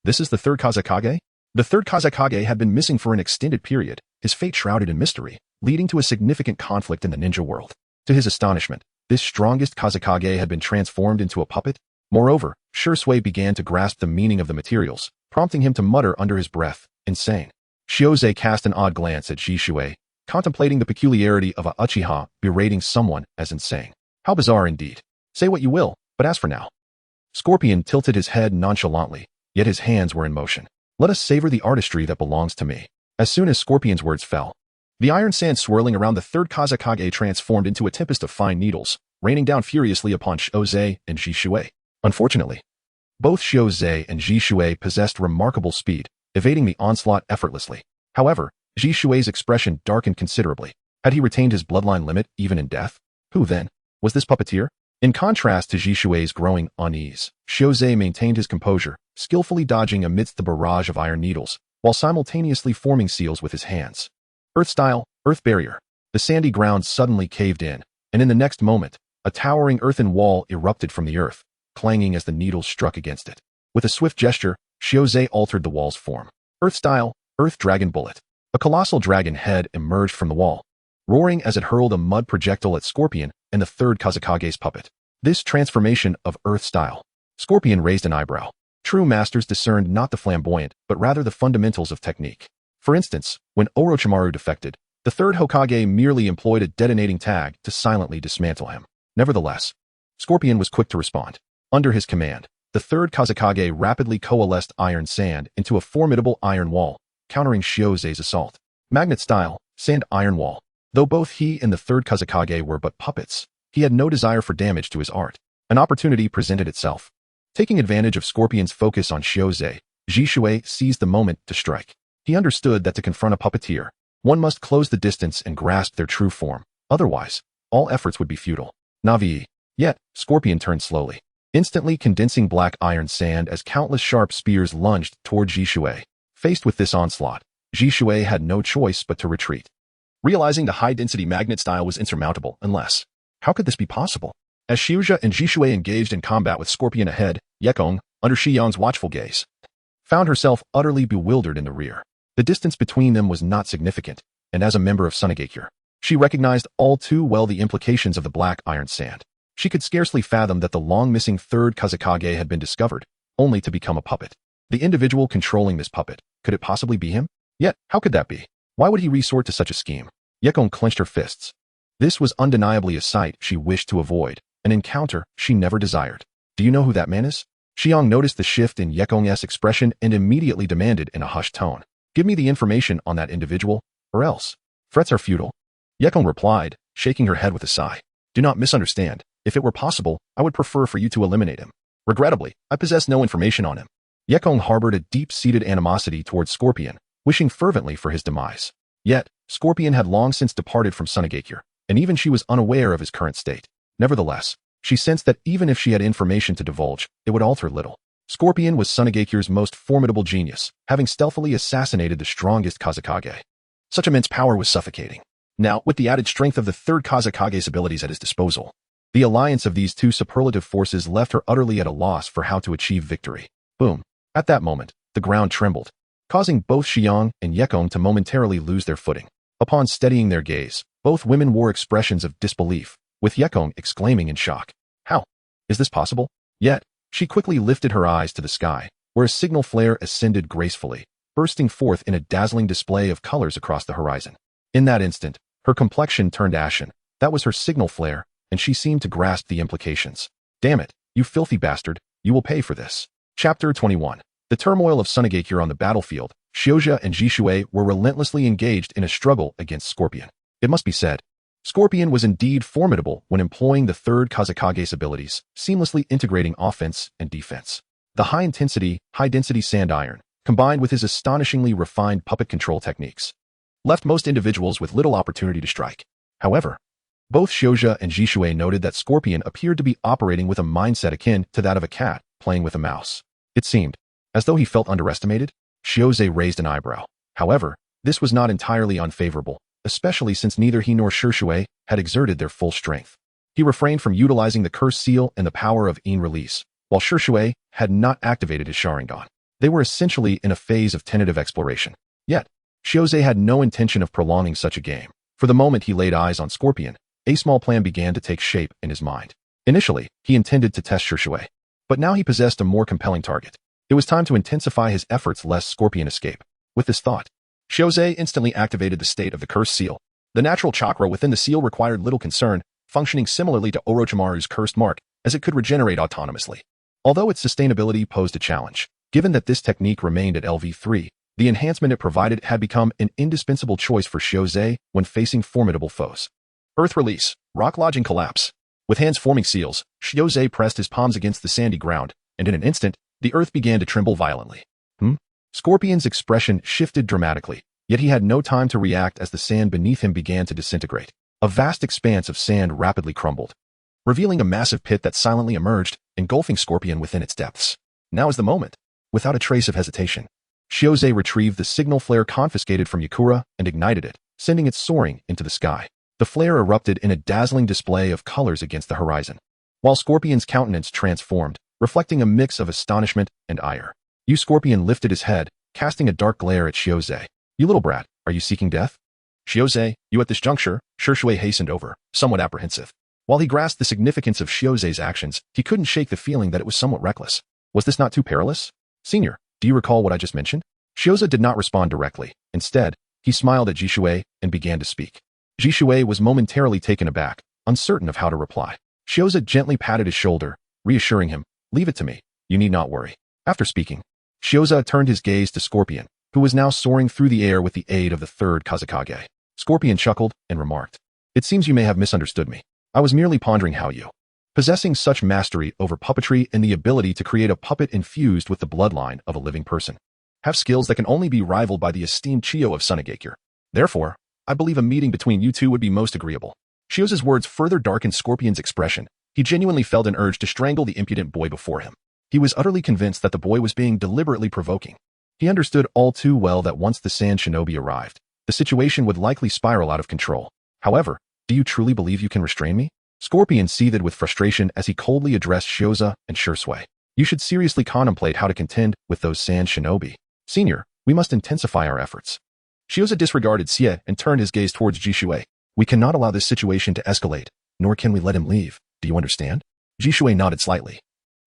is the third Kazekage? The third Kazekage had been missing for an extended period, his fate shrouded in mystery, leading to a significant conflict in the ninja world. To his astonishment, this strongest Kazekage had been transformed into a puppet. Moreover, Shursui began to grasp the meaning of the materials, prompting him to mutter under his breath, insane. Shioze cast an odd glance at Jishui, contemplating the peculiarity of a Uchiha berating someone as insane. How bizarre indeed. Say what you will, but as for now. Scorpion tilted his head nonchalantly, yet his hands were in motion. Let us savor the artistry that belongs to me. As soon as Scorpion's words fell, the iron sand swirling around the third Kazekage transformed into a tempest of fine needles, raining down furiously upon Shioze and Jishui. Unfortunately, both Shioze and Jishui possessed remarkable speed, evading the onslaught effortlessly. However, Jishui's expression darkened considerably. Had he retained his bloodline limit even in death? Who then? Was this puppeteer? In contrast to Jishui's growing unease, Shioze maintained his composure, skillfully dodging amidst the barrage of iron needles, while simultaneously forming seals with his hands. Earth style, earth barrier. The sandy ground suddenly caved in, and in the next moment, a towering earthen wall erupted from the earth, clanging as the needles struck against it. With a swift gesture, Shioze altered the wall's form. Earth style, earth dragon bullet. A colossal dragon head emerged from the wall, roaring as it hurled a mud projectile at Scorpion and the third Kazekage's puppet. This transformation of earth style. Scorpion raised an eyebrow. True masters discerned not the flamboyant, but rather the fundamentals of technique. For instance, when Orochimaru defected, the third Hokage merely employed a detonating tag to silently dismantle him. Nevertheless, Scorpion was quick to respond. Under his command, the third Kazekage rapidly coalesced iron sand into a formidable iron wall, countering Shioze's assault. Magnet style, sand iron wall. Though both he and the third Kazekage were but puppets, he had no desire for damage to his art. An opportunity presented itself. Taking advantage of Scorpion's focus on Shioze, Jishui seized the moment to strike. He understood that to confront a puppeteer, one must close the distance and grasp their true form. Otherwise, all efforts would be futile. Navi. Yet, Scorpion turned slowly, instantly condensing black iron sand as countless sharp spears lunged toward Jishui. Faced with this onslaught, Jishui had no choice but to retreat. Realizing the high-density magnet style was insurmountable unless... How could this be possible? As Shioza and Jishui engaged in combat with Scorpion ahead, Yekong, under Shiyang's watchful gaze, found herself utterly bewildered in the rear. The distance between them was not significant, and as a member of Sunagakure, she recognized all too well the implications of the black iron sand. She could scarcely fathom that the long-missing third Kazekage had been discovered, only to become a puppet. The individual controlling this puppet, could it possibly be him? Yet, how could that be? Why would he resort to such a scheme? Yekon clenched her fists. This was undeniably a sight she wished to avoid, an encounter she never desired. Do you know who that man is? Xiang noticed the shift in Yekong's expression and immediately demanded in a hushed tone. Give me the information on that individual, or else. Threats are futile. Yekong replied, shaking her head with a sigh. Do not misunderstand. If it were possible, I would prefer for you to eliminate him. Regrettably, I possess no information on him. Yekong harbored a deep-seated animosity towards Scorpion, wishing fervently for his demise. Yet, Scorpion had long since departed from Sunagakure, and even she was unaware of his current state. Nevertheless, she sensed that even if she had information to divulge, it would alter little. Scorpion was Sunagakure's most formidable genius, having stealthily assassinated the strongest Kazekage. Such immense power was suffocating. Now, with the added strength of the third Kazekage's abilities at his disposal, the alliance of these two superlative forces left her utterly at a loss for how to achieve victory. Boom. At that moment, the ground trembled, causing both Xiang and Yekong to momentarily lose their footing. Upon steadying their gaze, both women wore expressions of disbelief, with Yekong exclaiming in shock. How? Is this possible? Yet, she quickly lifted her eyes to the sky, where a signal flare ascended gracefully, bursting forth in a dazzling display of colors across the horizon. In that instant, her complexion turned ashen. That was her signal flare, and she seemed to grasp the implications. Damn it, you filthy bastard, you will pay for this. Chapter 21. The turmoil of Sunagakure on the battlefield, Shioja and Jishui were relentlessly engaged in a struggle against Scorpion. It must be said, Scorpion was indeed formidable when employing the third Kazekage's abilities, seamlessly integrating offense and defense. The high-intensity, high-density sand iron, combined with his astonishingly refined puppet control techniques, left most individuals with little opportunity to strike. However, both Shioja and Jishui noted that Scorpion appeared to be operating with a mindset akin to that of a cat playing with a mouse. It seemed as though he felt underestimated. Shioze raised an eyebrow. However, this was not entirely unfavorable, especially since neither he nor Shishui had exerted their full strength. He refrained from utilizing the curse seal and the power of In release, while Shishui had not activated his Sharingan. They were essentially in a phase of tentative exploration. Yet, Shioze had no intention of prolonging such a game. For the moment he laid eyes on Scorpion, a small plan began to take shape in his mind. Initially, he intended to test Shishui, but now he possessed a more compelling target. It was time to intensify his efforts lest Scorpion escape. With this thought, Shioze instantly activated the state of the cursed seal. The natural chakra within the seal required little concern, functioning similarly to Orochimaru's cursed mark, as it could regenerate autonomously. Although its sustainability posed a challenge, given that this technique remained at LV3, the enhancement it provided had become an indispensable choice for Shioze when facing formidable foes. Earth release, rock lodging collapse. With hands forming seals, Shioze pressed his palms against the sandy ground, and in an instant, the earth began to tremble violently. Scorpion's expression shifted dramatically, yet he had no time to react as the sand beneath him began to disintegrate. A vast expanse of sand rapidly crumbled, revealing a massive pit that silently emerged, engulfing Scorpion within its depths. Now is the moment. Without a trace of hesitation, Shioze retrieved the signal flare confiscated from Yakura and ignited it, sending it soaring into the sky. The flare erupted in a dazzling display of colors against the horizon, while Scorpion's countenance transformed, reflecting a mix of astonishment and ire. Scorpion lifted his head, casting a dark glare at Shioze. You little brat, are you seeking death? Shioze, you at this juncture, Shishui hastened over, somewhat apprehensive. While he grasped the significance of Shioze's actions, he couldn't shake the feeling that it was somewhat reckless. Was this not too perilous? Senior, do you recall what I just mentioned? Shioze did not respond directly. Instead, he smiled at Jishui and began to speak. Jishui was momentarily taken aback, uncertain of how to reply. Shioze gently patted his shoulder, reassuring him, leave it to me, you need not worry. After speaking, Shioze turned his gaze to Scorpion, who was now soaring through the air with the aid of the third Kazekage. Scorpion chuckled and remarked, it seems you may have misunderstood me. I was merely pondering how you, possessing such mastery over puppetry and the ability to create a puppet infused with the bloodline of a living person, have skills that can only be rivaled by the esteemed Chiyo of Sunagakure. Therefore, I believe a meeting between you two would be most agreeable. Shioze's words further darkened Scorpion's expression. He genuinely felt an urge to strangle the impudent boy before him. He was utterly convinced that the boy was being deliberately provoking. He understood all too well that once the Sand Shinobi arrived, the situation would likely spiral out of control. However, do you truly believe you can restrain me? Scorpion seethed with frustration as he coldly addressed Shioze and Shishui. You should seriously contemplate how to contend with those sand shinobi. Senior, we must intensify our efforts. Shioza disregarded Xie and turned his gaze towards Jishui. We cannot allow this situation to escalate, nor can we let him leave. Do you understand? Jishui nodded slightly.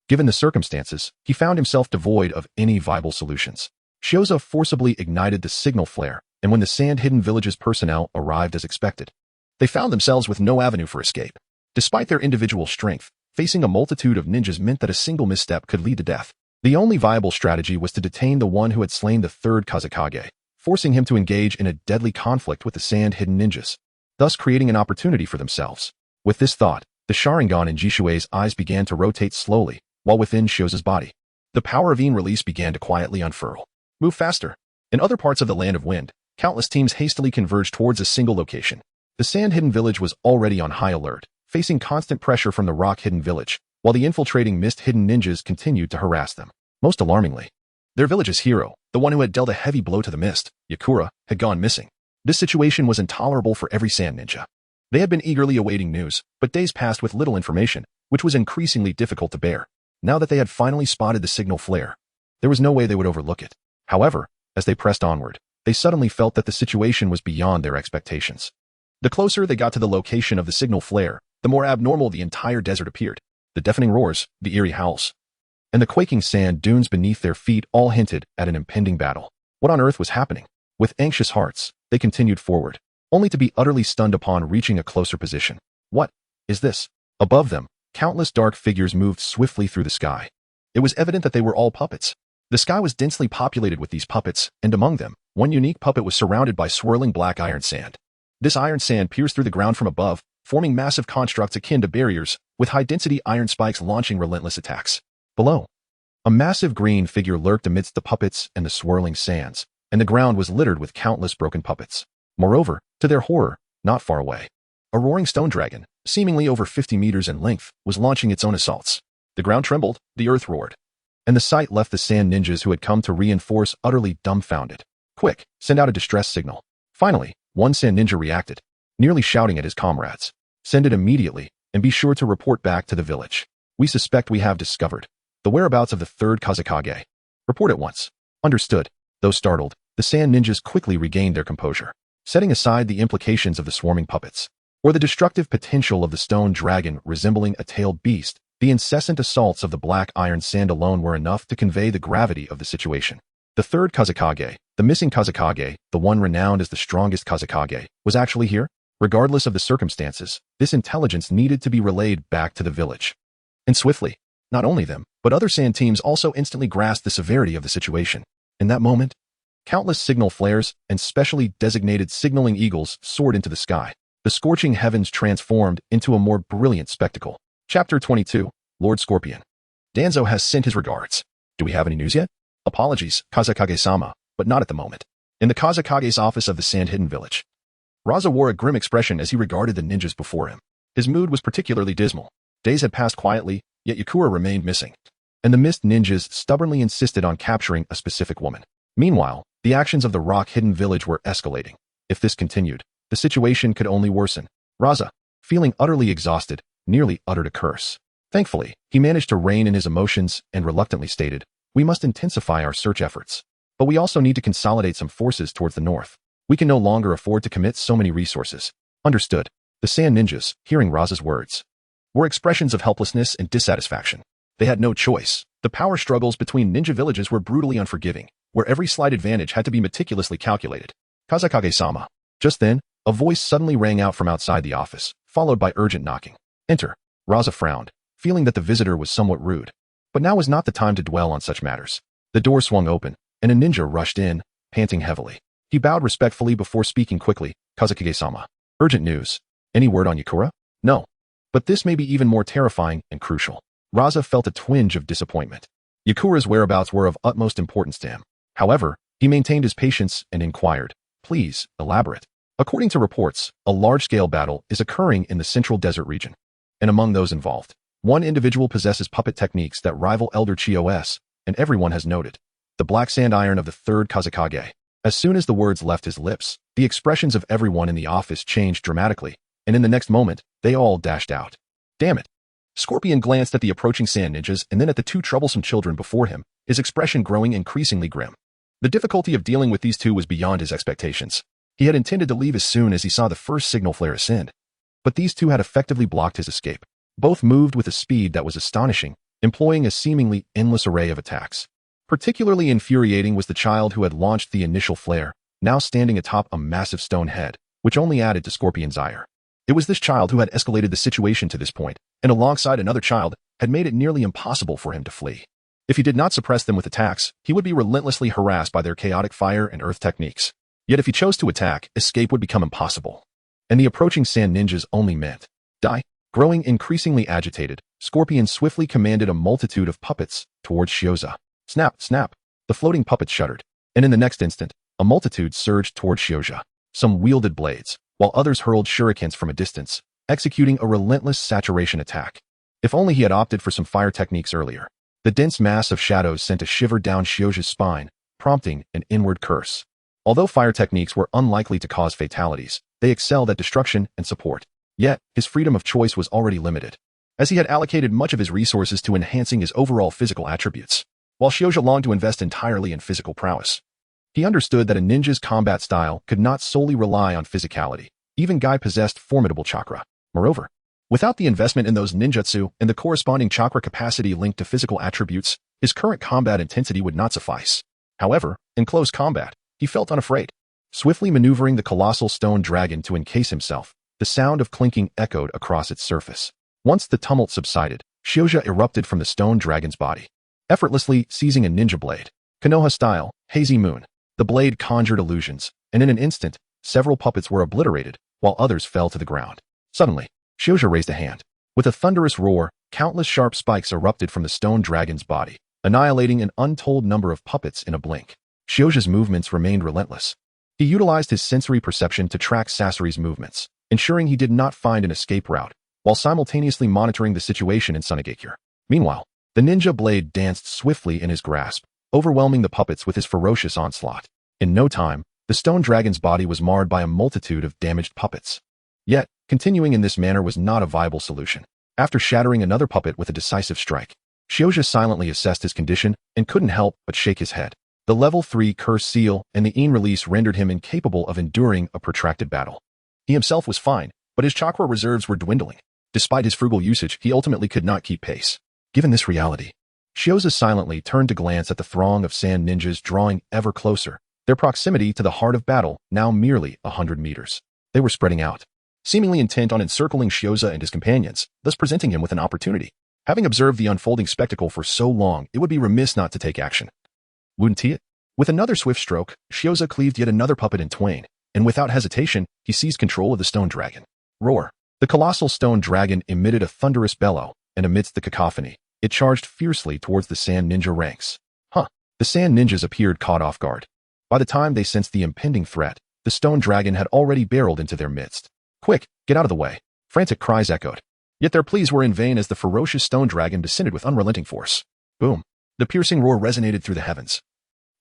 Given the circumstances, he found himself devoid of any viable solutions. Shioza forcibly ignited the signal flare, and when the Sand-Hidden Village's personnel arrived as expected, they found themselves with no avenue for escape. Despite their individual strength, facing a multitude of ninjas meant that a single misstep could lead to death. The only viable strategy was to detain the one who had slain the third Kazekage, forcing him to engage in a deadly conflict with the Sand-Hidden Ninjas, thus creating an opportunity for themselves. With this thought, the Sharingan in Jishui's eyes began to rotate slowly, while within Shioza's body, the power of Yin release began to quietly unfurl. Move faster. In other parts of the Land of Wind, countless teams hastily converged towards a single location. The Sand-Hidden Village was already on high alert, facing constant pressure from the Rock-Hidden Village, while the infiltrating Mist-Hidden Ninjas continued to harass them. Most alarmingly, their village's hero, the one who had dealt a heavy blow to the Mist, Yakura, had gone missing. This situation was intolerable for every Sand Ninja. They had been eagerly awaiting news, but days passed with little information, which was increasingly difficult to bear. Now that they had finally spotted the signal flare, there was no way they would overlook it. However, as they pressed onward, they suddenly felt that the situation was beyond their expectations. The closer they got to the location of the signal flare, the more abnormal the entire desert appeared. The deafening roars, the eerie howls, and the quaking sand dunes beneath their feet all hinted at an impending battle. What on earth was happening? With anxious hearts, they continued forward, only to be utterly stunned upon reaching a closer position. What is this? Above them, countless dark figures moved swiftly through the sky. It was evident that they were all puppets. The sky was densely populated with these puppets, and among them, one unique puppet was surrounded by swirling black iron sand. This iron sand pierced through the ground from above, forming massive constructs akin to barriers, with high-density iron spikes launching relentless attacks. Below, a massive green figure lurked amidst the puppets and the swirling sands, and the ground was littered with countless broken puppets. Moreover, to their horror, not far away, a roaring stone dragon, seemingly over 50 meters in length, was launching its own assaults. The ground trembled, the earth roared, and the sight left the sand ninjas who had come to reinforce utterly dumbfounded. Quick, send out a distress signal. Finally, one sand ninja reacted, nearly shouting at his comrades. Send it immediately, and be sure to report back to the village. We suspect we have discovered the whereabouts of the third Kazekage. Report at once. Understood. Though startled, the sand ninjas quickly regained their composure, setting aside the implications of the swarming puppets, or the destructive potential of the stone dragon resembling a tailed beast. The incessant assaults of the black iron sand alone were enough to convey the gravity of the situation. The third Kazekage, the missing Kazekage, the one renowned as the strongest Kazekage, was actually here? Regardless of the circumstances, this intelligence needed to be relayed back to the village. And swiftly. Not only them, but other sand teams also instantly grasped the severity of the situation. In that moment, countless signal flares and specially designated signaling eagles soared into the sky. The scorching heavens transformed into a more brilliant spectacle. Chapter 22, Lord Scorpion. Danzo has sent his regards. Do we have any news yet? Apologies, Kazekage-sama, but not at the moment. In the Kazekage's office of the Sand-Hidden Village, Raza wore a grim expression as he regarded the ninjas before him. His mood was particularly dismal. Days had passed quietly, yet Yakura remained missing, and the Mist ninjas stubbornly insisted on capturing a specific woman. Meanwhile, the actions of the Rock-Hidden Village were escalating. If this continued, the situation could only worsen. Raza, feeling utterly exhausted, nearly uttered a curse. Thankfully, he managed to rein in his emotions and reluctantly stated, "We must intensify our search efforts. But we also need to consolidate some forces towards the north. We can no longer afford to commit so many resources." Understood. The Sand Ninjas, hearing Raza's words, were expressions of helplessness and dissatisfaction. They had no choice. The power struggles between ninja villages were brutally unforgiving, where every slight advantage had to be meticulously calculated. Kazekage-sama. Just then, a voice suddenly rang out from outside the office, followed by urgent knocking. Enter. Raza frowned, feeling that the visitor was somewhat rude. But now was not the time to dwell on such matters. The door swung open, and a ninja rushed in, panting heavily. He bowed respectfully before speaking quickly. Kazekage-sama. Urgent news. Any word on Yakura? No. But this may be even more terrifying and crucial. Raza felt a twinge of disappointment. Yakura's whereabouts were of utmost importance to him. However, he maintained his patience and inquired, "Please, elaborate." According to reports, a large-scale battle is occurring in the central desert region. And among those involved, one individual possesses puppet techniques that rival Elder Chios, and everyone has noted the black sand iron of the third Kazekage. As soon as the words left his lips, the expressions of everyone in the office changed dramatically, and in the next moment, they all dashed out. Damn it. Scorpion glanced at the approaching sand ninjas and then at the two troublesome children before him, his expression growing increasingly grim. The difficulty of dealing with these two was beyond his expectations. He had intended to leave as soon as he saw the first signal flare ascend. But these two had effectively blocked his escape. Both moved with a speed that was astonishing, employing a seemingly endless array of attacks. Particularly infuriating was the child who had launched the initial flare, now standing atop a massive stone head, which only added to Scorpion's ire. It was this child who had escalated the situation to this point, and alongside another child, had made it nearly impossible for him to flee. If he did not suppress them with attacks, he would be relentlessly harassed by their chaotic fire and earth techniques. Yet if he chose to attack, escape would become impossible. And the approaching sand ninjas only meant die. Growing increasingly agitated, Scorpion swiftly commanded a multitude of puppets towards Shioza. Snap, snap. The floating puppets shuddered, and in the next instant, a multitude surged towards Shioza. Some wielded blades, while others hurled shurikens from a distance, executing a relentless saturation attack. If only he had opted for some fire techniques earlier. The dense mass of shadows sent a shiver down Shioza's spine, prompting an inward curse. Although fire techniques were unlikely to cause fatalities, they excelled at destruction and support. Yet, his freedom of choice was already limited, as he had allocated much of his resources to enhancing his overall physical attributes, while Shioza longed to invest entirely in physical prowess. He understood that a ninja's combat style could not solely rely on physicality. Even Guy possessed formidable chakra. Moreover, without the investment in those ninjutsu and the corresponding chakra capacity linked to physical attributes, his current combat intensity would not suffice. However, in close combat, he felt unafraid. Swiftly maneuvering the colossal stone dragon to encase himself, the sound of clinking echoed across its surface. Once the tumult subsided, Shioza erupted from the stone dragon's body, effortlessly seizing a ninja blade. Konoha style, hazy moon. The blade conjured illusions, and in an instant, several puppets were obliterated, while others fell to the ground. Suddenly, Shioza raised a hand. With a thunderous roar, countless sharp spikes erupted from the stone dragon's body, annihilating an untold number of puppets in a blink. Shioza's movements remained relentless. He utilized his sensory perception to track Sasori's movements, ensuring he did not find an escape route, while simultaneously monitoring the situation in Sunagakure. Meanwhile, the ninja blade danced swiftly in his grasp, overwhelming the puppets with his ferocious onslaught. In no time, the stone dragon's body was marred by a multitude of damaged puppets. Yet, continuing in this manner was not a viable solution. After shattering another puppet with a decisive strike, Shioza silently assessed his condition and couldn't help but shake his head. The level 3 curse seal and the Een release rendered him incapable of enduring a protracted battle. He himself was fine, but his chakra reserves were dwindling. Despite his frugal usage, he ultimately could not keep pace. Given this reality, Shioza silently turned to glance at the throng of sand ninjas drawing ever closer, their proximity to the heart of battle now merely 100 meters. They were spreading out, seemingly intent on encircling Shioza and his companions, thus presenting him with an opportunity. Having observed the unfolding spectacle for so long, it would be remiss not to take action. Wouldn't he? With another swift stroke, Shioza cleaved yet another puppet in twain, and without hesitation, he seized control of the stone dragon. Roar. The colossal stone dragon emitted a thunderous bellow, and amidst the cacophony, it charged fiercely towards the sand ninja ranks. The sand ninjas appeared caught off guard. By the time they sensed the impending threat, the stone dragon had already barreled into their midst. Quick, get out of the way. Frantic cries echoed. Yet their pleas were in vain as the ferocious stone dragon descended with unrelenting force. Boom. The piercing roar resonated through the heavens,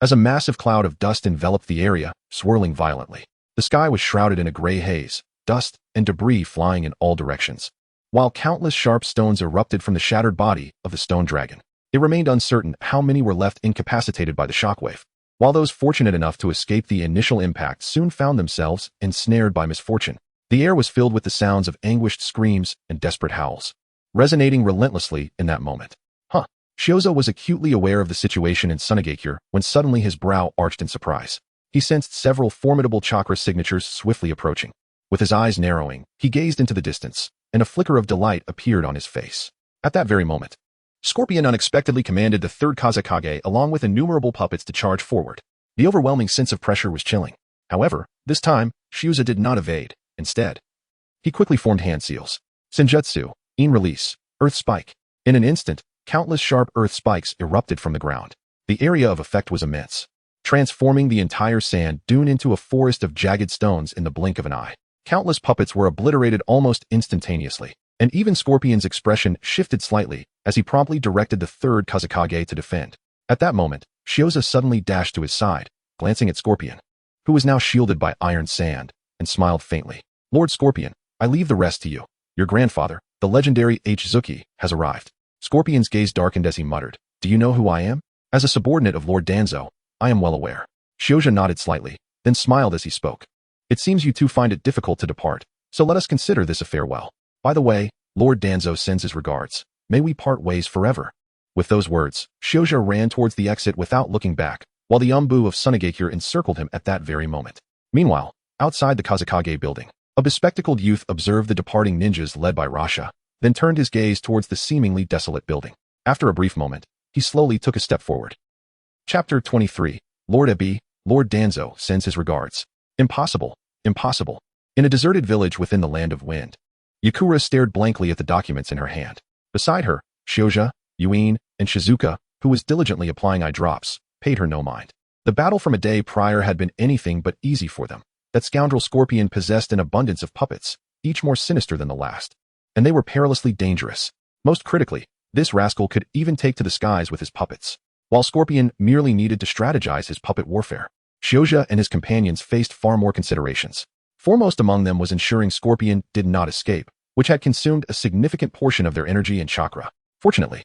as a massive cloud of dust enveloped the area, swirling violently. The sky was shrouded in a gray haze, dust and debris flying in all directions, while countless sharp stones erupted from the shattered body of the stone dragon. It remained uncertain how many were left incapacitated by the shockwave, while those fortunate enough to escape the initial impact soon found themselves ensnared by misfortune. The air was filled with the sounds of anguished screams and desperate howls, resonating relentlessly in that moment. Shioza was acutely aware of the situation in Sunagakure when suddenly his brow arched in surprise. He sensed several formidable chakra signatures swiftly approaching. With his eyes narrowing, he gazed into the distance, and a flicker of delight appeared on his face. At that very moment, Scorpion unexpectedly commanded the third Kazekage along with innumerable puppets to charge forward. The overwhelming sense of pressure was chilling. However, this time, Shioza did not evade. Instead, he quickly formed hand seals. Senjutsu, Een release, Earth Spike. In an instant, countless sharp earth spikes erupted from the ground. The area of effect was immense, transforming the entire sand dune into a forest of jagged stones in the blink of an eye. Countless puppets were obliterated almost instantaneously, and even Scorpion's expression shifted slightly as he promptly directed the third Kazekage to defend. At that moment, Shioza suddenly dashed to his side, glancing at Scorpion, who was now shielded by iron sand, and smiled faintly. Lord Scorpion, I leave the rest to you. Your grandfather, The legendary H-Zuki has arrived. Scorpion's gaze darkened as he muttered, "Do you know who I am? As a subordinate of Lord Danzo, I am well aware." Shoujo nodded slightly, then smiled as he spoke. "It seems you two find it difficult to depart, so let us consider this a farewell. By the way, Lord Danzo sends his regards. May we part ways forever." With those words, Shoujo ran towards the exit without looking back, while the Umbu of Sunagakure encircled him at that very moment. Meanwhile, outside the Kazekage building, a bespectacled youth observed the departing ninjas led by Rasha, then turned his gaze towards the seemingly desolate building. After a brief moment, he slowly took a step forward. Chapter 23. Lord Ebi, Lord Danzo sends his regards. Impossible, impossible. In a deserted village within the Land of Wind, Yakura stared blankly at the documents in her hand. Beside her, Shoujo, Yuin, and Shizuka, who was diligently applying eye drops, paid her no mind. The battle from a day prior had been anything but easy for them. That scoundrel Scorpion possessed an abundance of puppets, each more sinister than the last. And they were perilously dangerous. Most critically, this rascal could even take to the skies with his puppets, while Scorpion merely needed to strategize his puppet warfare. Shoujo and his companions faced far more considerations. Foremost among them was ensuring Scorpion did not escape, which had consumed a significant portion of their energy and chakra. Fortunately,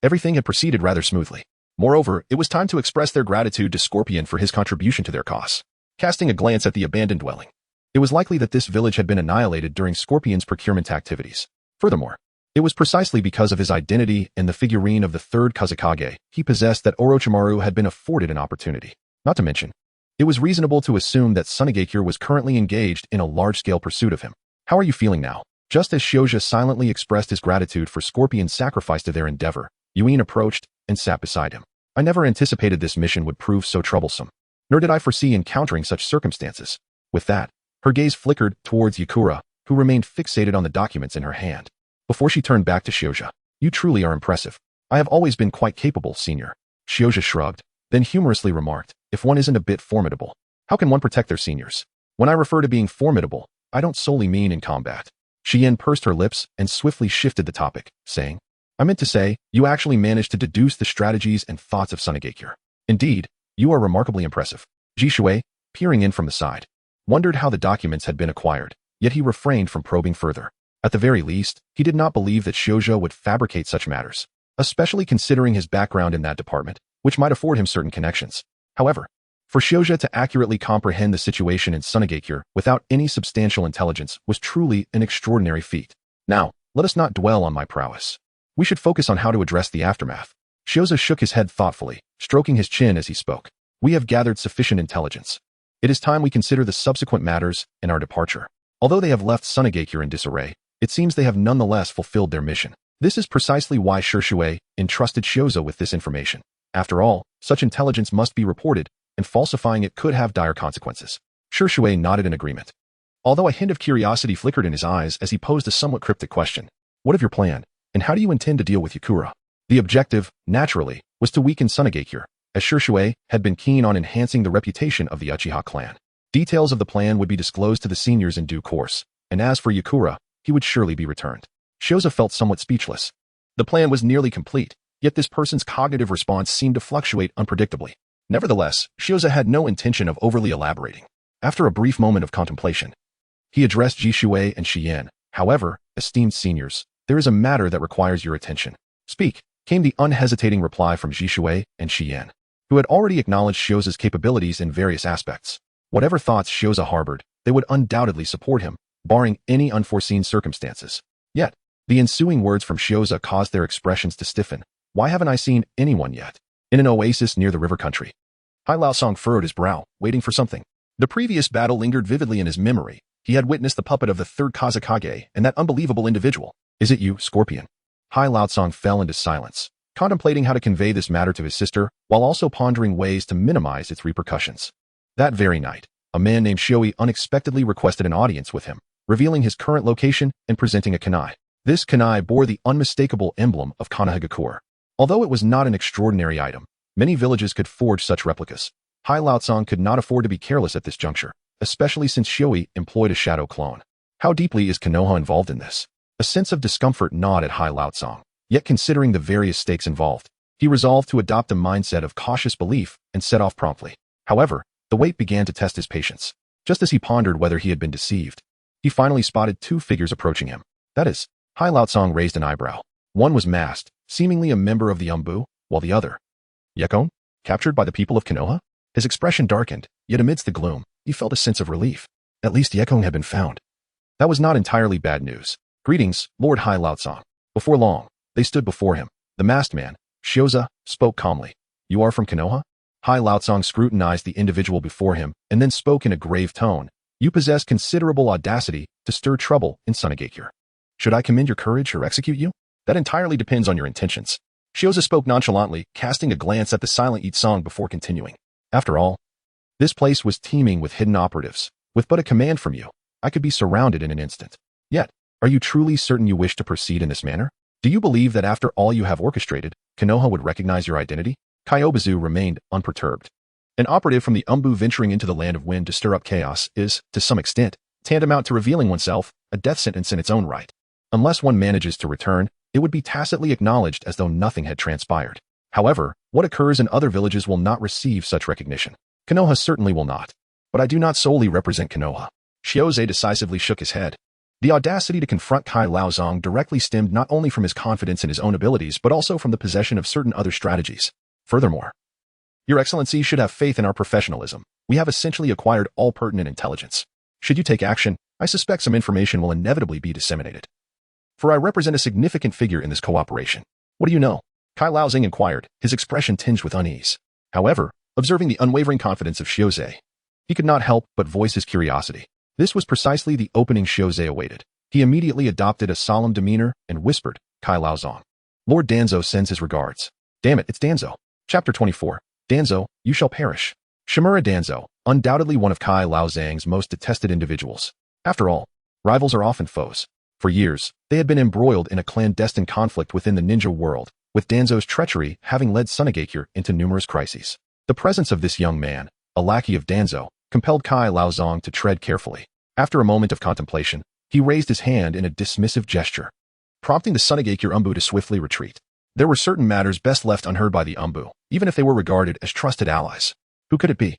everything had proceeded rather smoothly. Moreover, it was time to express their gratitude to Scorpion for his contribution to their cause. Casting a glance at the abandoned dwelling, it was likely that this village had been annihilated during Scorpion's procurement activities. Furthermore, it was precisely because of his identity and the figurine of the third Kazekage he possessed that Orochimaru had been afforded an opportunity. Not to mention, it was reasonable to assume that Sunagakure was currently engaged in a large-scale pursuit of him. "How are you feeling now?" Just as Shoujo silently expressed his gratitude for Scorpion's sacrifice to their endeavor, Yuin approached and sat beside him. "I never anticipated this mission would prove so troublesome, nor did I foresee encountering such circumstances." With that, her gaze flickered towards Yakura, who remained fixated on the documents in her hand, before she turned back to Shoujo. "You truly are impressive. I have always been quite capable, senior." Shoujo shrugged, then humorously remarked, "If one isn't a bit formidable, how can one protect their seniors? When I refer to being formidable, I don't solely mean in combat." Shien pursed her lips and swiftly shifted the topic, saying, "I meant to say, you actually managed to deduce the strategies and thoughts of Sunagakure. Indeed, you are remarkably impressive." Jishui, peering in from the side, wondered how the documents had been acquired, yet he refrained from probing further. At the very least, he did not believe that Shoujo would fabricate such matters, especially considering his background in that department, which might afford him certain connections. However, for Shoujo to accurately comprehend the situation in Sunagakure without any substantial intelligence was truly an extraordinary feat. Now, let us not dwell on my prowess. We should focus on how to address the aftermath. Shoujo shook his head thoughtfully, stroking his chin as he spoke. "We have gathered sufficient intelligence. It is time we consider the subsequent matters and our departure. Although they have left Sunagakure in disarray, it seems they have nonetheless fulfilled their mission. This is precisely why Shoujo entrusted Shoujo with this information. After all, such intelligence must be reported, and falsifying it could have dire consequences." Shoujo nodded in agreement, although a hint of curiosity flickered in his eyes as he posed a somewhat cryptic question. "What of your plan, and how do you intend to deal with Yakura?" The objective, naturally, was to weaken Sunagakure, as Shoujo had been keen on enhancing the reputation of the Uchiha clan. Details of the plan would be disclosed to the seniors in due course, and as for Yakura, he would surely be returned. Shoujo felt somewhat speechless. The plan was nearly complete, yet this person's cognitive response seemed to fluctuate unpredictably. Nevertheless, Shoujo had no intention of overly elaborating. After a brief moment of contemplation, he addressed Jishui and Shien. "However, esteemed seniors, there is a matter that requires your attention." "Speak," came the unhesitating reply from Jishui and Shien, who had already acknowledged Shoujo's capabilities in various aspects. Whatever thoughts Shoujo harbored, they would undoubtedly support him, barring any unforeseen circumstances. Yet, the ensuing words from Shoujo caused their expressions to stiffen. "Why haven't I seen anyone yet?" In an oasis near the river country, Hai Laosong furrowed his brow, waiting for something. The previous battle lingered vividly in his memory. He had witnessed the puppet of the third Kazekage and that unbelievable individual. "Is it you, Scorpion?" Hai Laosong fell into silence, contemplating how to convey this matter to his sister, while also pondering ways to minimize its repercussions. That very night, a man named Shoei unexpectedly requested an audience with him, revealing his current location and presenting a kunai. This kunai bore the unmistakable emblem of Konoha. Although it was not an extraordinary item, many villages could forge such replicas. Hai Laosong could not afford to be careless at this juncture, especially since Shoei employed a shadow clone. How deeply is Konoha involved in this? A sense of discomfort gnawed at Hai Laosong, yet considering the various stakes involved, he resolved to adopt a mindset of cautious belief and set off promptly. However, the wait began to test his patience. Just as he pondered whether he had been deceived, he finally spotted two figures approaching him. That is, Hai Laotsong raised an eyebrow. One was masked, seemingly a member of the Umbu, while the other, Yekon, captured by the people of Konoha? His expression darkened, yet amidst the gloom, he felt a sense of relief. At least Yekon had been found. That was not entirely bad news. Greetings, Lord Hai Laotsong. Before long, they stood before him. The masked man, Shioza, spoke calmly. You are from Konoha? Hai Laotsong scrutinized the individual before him and then spoke in a grave tone. You possess considerable audacity to stir trouble in Sunagakure. Should I commend your courage or execute you? That entirely depends on your intentions. Shioza spoke nonchalantly, casting a glance at the silent Yitsong before continuing. After all, this place was teeming with hidden operatives. With but a command from you, I could be surrounded in an instant. Yet, are you truly certain you wish to proceed in this manner? Do you believe that after all you have orchestrated, Konoha would recognize your identity? Kyobazu remained unperturbed. An operative from the Umbu venturing into the land of wind to stir up chaos is, to some extent, tantamount to revealing oneself, a death sentence in its own right. Unless one manages to return, it would be tacitly acknowledged as though nothing had transpired. However, what occurs in other villages will not receive such recognition. Konoha certainly will not. But I do not solely represent Konoha. Shioze decisively shook his head. The audacity to confront Kai Laozong directly stemmed not only from his confidence in his own abilities but also from the possession of certain other strategies. Furthermore, Your Excellency should have faith in our professionalism. We have essentially acquired all pertinent intelligence. Should you take action, I suspect some information will inevitably be disseminated. For I represent a significant figure in this cooperation. What do you know? Kai Laozong inquired, his expression tinged with unease. However, observing the unwavering confidence of Shioze, he could not help but voice his curiosity. This was precisely the opening Shioze awaited. He immediately adopted a solemn demeanor and whispered, Kai Laozong. Lord Danzo sends his regards. Damn it, it's Danzo. Chapter 24. Danzo, you shall perish. Shimura Danzo, undoubtedly one of Kai Laozong's most detested individuals. After all, rivals are often foes. For years, they had been embroiled in a clandestine conflict within the ninja world, with Danzo's treachery having led Sunagakure into numerous crises. The presence of this young man, a lackey of Danzo, compelled Kai Laozong to tread carefully. After a moment of contemplation, he raised his hand in a dismissive gesture, prompting the Sunagakure Umbu to swiftly retreat. There were certain matters best left unheard by the Umbu, even if they were regarded as trusted allies. Who could it be?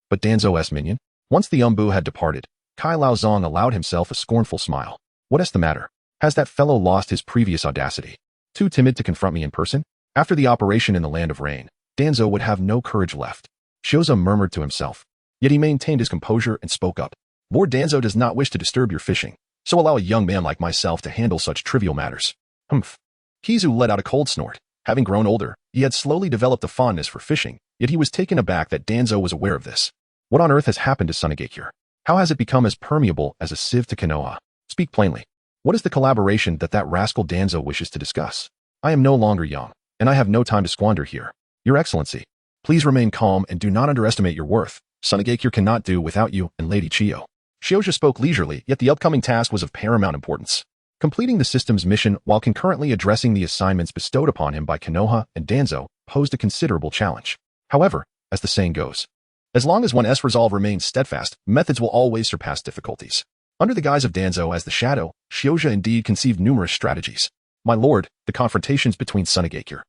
But Danzo's minion? Once the Umbu had departed, Kai Laozong allowed himself a scornful smile. What is the matter? Has that fellow lost his previous audacity? Too timid to confront me in person? After the operation in the Land of Rain, Danzo would have no courage left. Shioza murmured to himself. Yet he maintained his composure and spoke up. Lord Danzo does not wish to disturb your fishing, so allow a young man like myself to handle such trivial matters. Humph. Kizu let out a cold snort. Having grown older, he had slowly developed a fondness for fishing, yet he was taken aback that Danzo was aware of this. What on earth has happened to Sunagakure? How has it become as permeable as a sieve to Konoha? Speak plainly. What is the collaboration that rascal Danzo wishes to discuss? I am no longer young, and I have no time to squander here. Your Excellency, please remain calm and do not underestimate your worth. Sunagakure cannot do without you and Lady Chiyo. Shioja spoke leisurely, yet the upcoming task was of paramount importance. Completing the system's mission while concurrently addressing the assignments bestowed upon him by Konoha and Danzo posed a considerable challenge. However, as the saying goes, as long as one's resolve remains steadfast, methods will always surpass difficulties. Under the guise of Danzo as the shadow, Shioja indeed conceived numerous strategies. My lord, the confrontations between Sunagakure,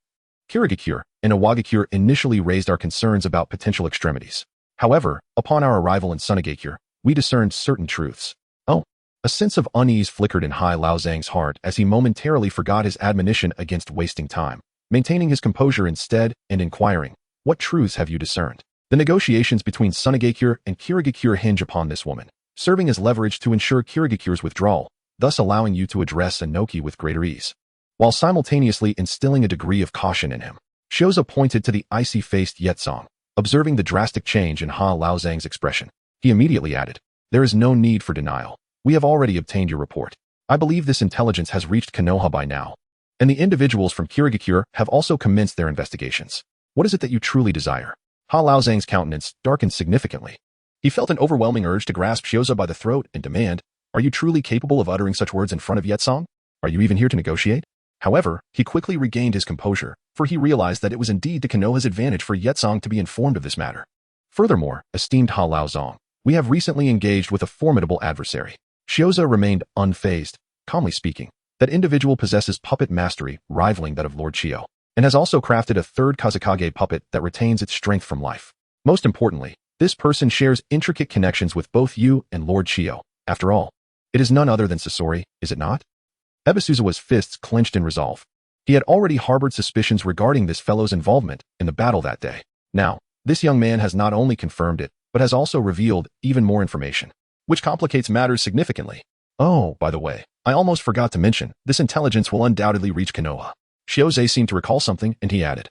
Kirigakure, and Iwagakure initially raised our concerns about potential extremities. However, upon our arrival in Sunagakure, we discerned certain truths. Oh, a sense of unease flickered in Hai Laozong's heart as he momentarily forgot his admonition against wasting time, maintaining his composure instead and inquiring, what truths have you discerned? The negotiations between Sunagakure and Kirigakure hinge upon this woman, serving as leverage to ensure Kirigakure's withdrawal, thus allowing you to address Inoki with greater ease, while simultaneously instilling a degree of caution in him. Shioza pointed to the icy-faced Yetsong, observing the drastic change in Ha Laozong's expression. He immediately added, there is no need for denial. We have already obtained your report. I believe this intelligence has reached Konoha by now, and the individuals from Kirigakure have also commenced their investigations. What is it that you truly desire? Ha Laozong's countenance darkened significantly. He felt an overwhelming urge to grasp Shioza by the throat and demand, are you truly capable of uttering such words in front of Yetsong? Are you even here to negotiate? However, he quickly regained his composure, for he realized that it was indeed to Konoha's advantage for Yetsong to be informed of this matter. Furthermore, esteemed Ha Laozong, we have recently engaged with a formidable adversary. Shioza remained unfazed, calmly speaking. That individual possesses puppet mastery rivaling that of Lord Chiyo, and has also crafted a third Kazekage puppet that retains its strength from life. Most importantly, this person shares intricate connections with both you and Lord Chiyo. After all, it is none other than Sasori, is it not? Ebisuzawa's fists clenched in resolve. He had already harbored suspicions regarding this fellow's involvement in the battle that day. Now, this young man has not only confirmed it, but has also revealed even more information, which complicates matters significantly. Oh, by the way, I almost forgot to mention, this intelligence will undoubtedly reach Konoha. Shiozei seemed to recall something, and he added.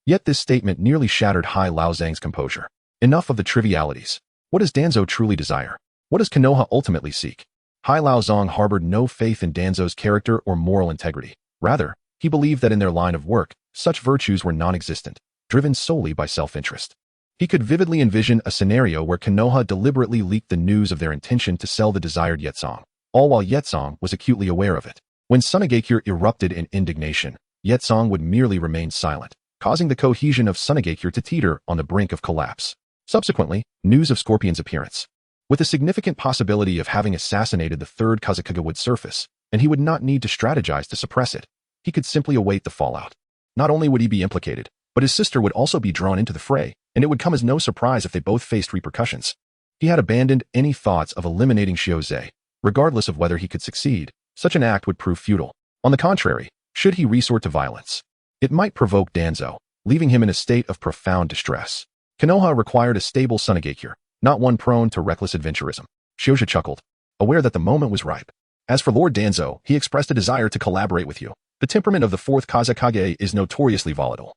Yet this statement nearly shattered Hai Lao Zhang's composure. Enough of the trivialities. What does Danzo truly desire? What does Konoha ultimately seek? Hai Lao Zhang harbored no faith in Danzo's character or moral integrity. Rather, he believed that in their line of work, such virtues were non-existent, driven solely by self-interest. He could vividly envision a scenario where Konoha deliberately leaked the news of their intention to sell the desired Yetsong, all while Yetsong was acutely aware of it. When Sunagakure erupted in indignation, Yetsong would merely remain silent, causing the cohesion of Sunagakure to teeter on the brink of collapse. Subsequently, news of Scorpion's appearance, with a significant possibility of having assassinated the third Kazekage, would surface, and he would not need to strategize to suppress it. He could simply await the fallout. Not only would he be implicated, but his sister would also be drawn into the fray, and it would come as no surprise if they both faced repercussions. He had abandoned any thoughts of eliminating Shiozei. Regardless of whether he could succeed, such an act would prove futile. On the contrary, should he resort to violence, it might provoke Danzo, leaving him in a state of profound distress. Konoha required a stable Sunagakure, not one prone to reckless adventurism. Shioja chuckled, aware that the moment was ripe. As for Lord Danzo, he expressed a desire to collaborate with you. The temperament of the Fourth Hokage is notoriously volatile,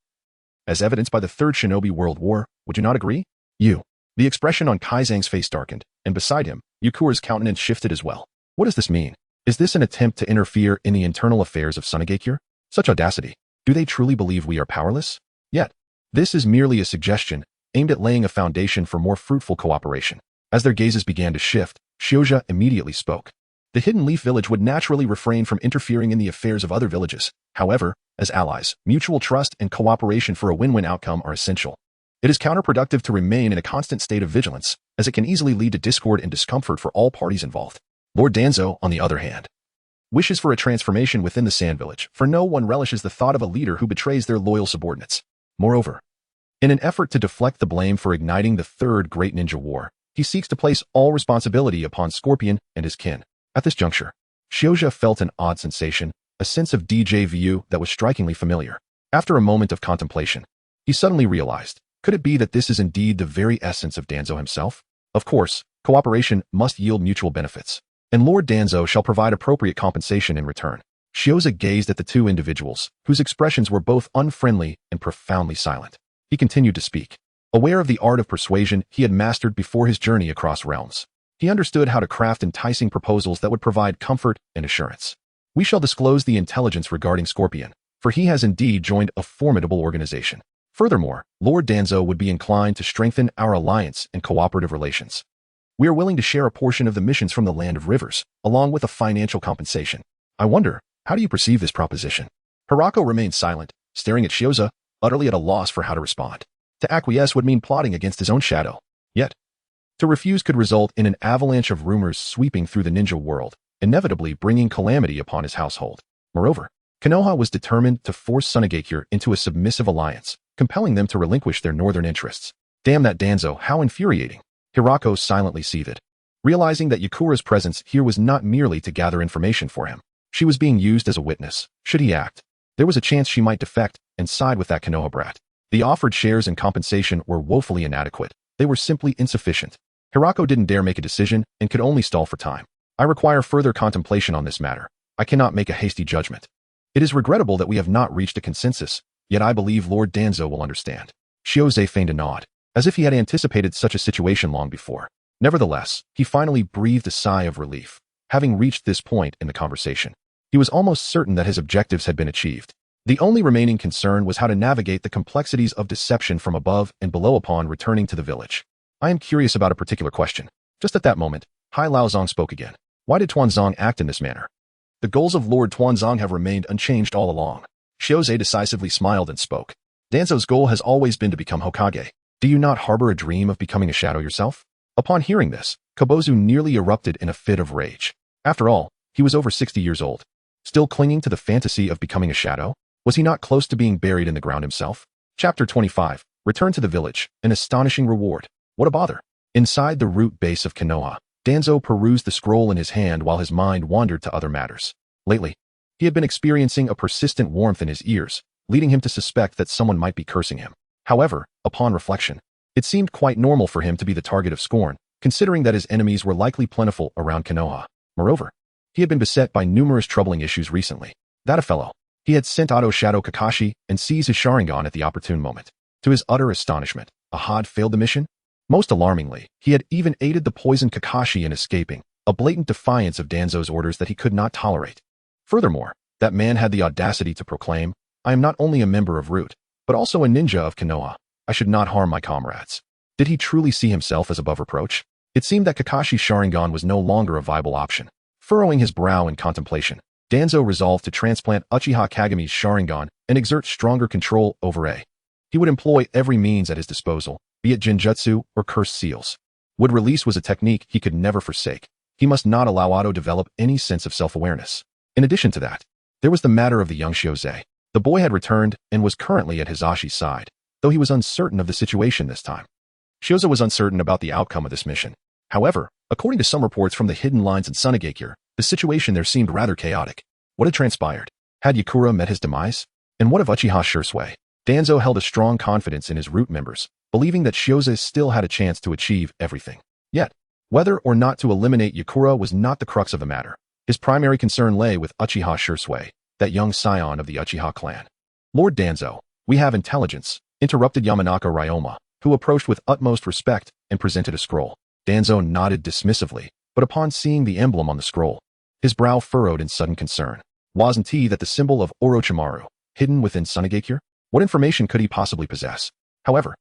as evidenced by the Third Shinobi World War. Would you not agree? The expression on Kaizang's face darkened, and beside him, Yukura's countenance shifted as well. What does this mean? Is this an attempt to interfere in the internal affairs of Sunagakure? Such audacity. Do they truly believe we are powerless? Yet, this is merely a suggestion, aimed at laying a foundation for more fruitful cooperation. As their gazes began to shift, Shioja immediately spoke. The Hidden Leaf Village would naturally refrain from interfering in the affairs of other villages. However, as allies, mutual trust and cooperation for a win-win outcome are essential. It is counterproductive to remain in a constant state of vigilance, as it can easily lead to discord and discomfort for all parties involved. Lord Danzo, on the other hand, wishes for a transformation within the Sand Village, for no one relishes the thought of a leader who betrays their loyal subordinates. Moreover, in an effort to deflect the blame for igniting the Third Great Ninja War, he seeks to place all responsibility upon Scorpion and his kin. At this juncture, Shioja felt an odd sensation, a sense of déjà vu that was strikingly familiar. After a moment of contemplation, he suddenly realized, could it be that this is indeed the very essence of Danzo himself? Of course, cooperation must yield mutual benefits, and Lord Danzo shall provide appropriate compensation in return. Shioja gazed at the two individuals, whose expressions were both unfriendly and profoundly silent. He continued to speak, aware of the art of persuasion he had mastered before his journey across realms. He understood how to craft enticing proposals that would provide comfort and assurance. We shall disclose the intelligence regarding Scorpion, for he has indeed joined a formidable organization. Furthermore, Lord Danzo would be inclined to strengthen our alliance and cooperative relations. We are willing to share a portion of the missions from the Land of Rivers, along with a financial compensation. I wonder, how do you perceive this proposition? Hirako remained silent, staring at Shioza, utterly at a loss for how to respond. To acquiesce would mean plotting against his own shadow. Yet, to refuse could result in an avalanche of rumors sweeping through the ninja world, inevitably bringing calamity upon his household. Moreover, Konoha was determined to force Sunagakure into a submissive alliance, compelling them to relinquish their northern interests. Damn that Danzo, how infuriating. Hirako silently seethed, realizing that Yukura's presence here was not merely to gather information for him. She was being used as a witness. Should he act, there was a chance she might defect and side with that Konoha brat. The offered shares and compensation were woefully inadequate. They were simply insufficient. Hirako didn't dare make a decision and could only stall for time. I require further contemplation on this matter. I cannot make a hasty judgment. It is regrettable that we have not reached a consensus, yet I believe Lord Danzo will understand. Shiozei feigned a nod, as if he had anticipated such a situation long before. Nevertheless, he finally breathed a sigh of relief. Having reached this point in the conversation, he was almost certain that his objectives had been achieved. The only remaining concern was how to navigate the complexities of deception from above and below upon returning to the village. I am curious about a particular question. Just at that moment, Hai Laozong spoke again. Why did Tuanzong act in this manner? The goals of Lord Tuanzong have remained unchanged all along. Shiozei decisively smiled and spoke. Danzo's goal has always been to become Hokage. Do you not harbor a dream of becoming a shadow yourself? Upon hearing this, Kobozu nearly erupted in a fit of rage. After all, he was over 60 years old. Still clinging to the fantasy of becoming a shadow? Was he not close to being buried in the ground himself? Chapter 25. Return to the village. An astonishing reward. What a bother. Inside the root base of Konoha, Danzo perused the scroll in his hand while his mind wandered to other matters. Lately, He had been experiencing a persistent warmth in his ears, leading him to suspect that someone might be cursing him. However, upon reflection, it seemed quite normal for him to be the target of scorn, considering that his enemies were likely plentiful around Konoha. Moreover, he had been beset by numerous troubling issues recently. That a fellow, he had sent Auto Shadow Kakashi and seized his Sharingan at the opportune moment. To his utter astonishment, Ahad failed the mission? Most alarmingly, he had even aided the poisoned Kakashi in escaping, a blatant defiance of Danzo's orders that he could not tolerate. Furthermore, that man had the audacity to proclaim, "I am not only a member of Root, but also a ninja of Konoha. I should not harm my comrades." Did he truly see himself as above reproach? It seemed that Kakashi's Sharingan was no longer a viable option. Furrowing his brow in contemplation, Danzo resolved to transplant Uchiha Kageme's Sharingan and exert stronger control over A. He would employ every means at his disposal, be it Jinjutsu or cursed seals. Wood release was a technique he could never forsake. He must not allow Otto develop any sense of self-awareness. In addition to that, there was the matter of the young Shiozei. The boy had returned and was currently at Hizashi's side, though he was uncertain of the situation this time. Shiozei was uncertain about the outcome of this mission. However, according to some reports from the hidden lines in Sunagakure, the situation there seemed rather chaotic. What had transpired? Had Yakura met his demise? And what of Uchiha Shursui? Danzo held a strong confidence in his Root members, believing that Shiozei still had a chance to achieve everything. Yet, whether or not to eliminate Yakura was not the crux of the matter. His primary concern lay with Uchiha Shursui, that young scion of the Uchiha clan. "Lord Danzo, we have intelligence," interrupted Yamanaka Ryoma, who approached with utmost respect and presented a scroll. Danzo nodded dismissively, but upon seeing the emblem on the scroll, his brow furrowed in sudden concern. Wasn't he that the symbol of Orochimaru, hidden within Sunagakure? What information could he possibly possess? However,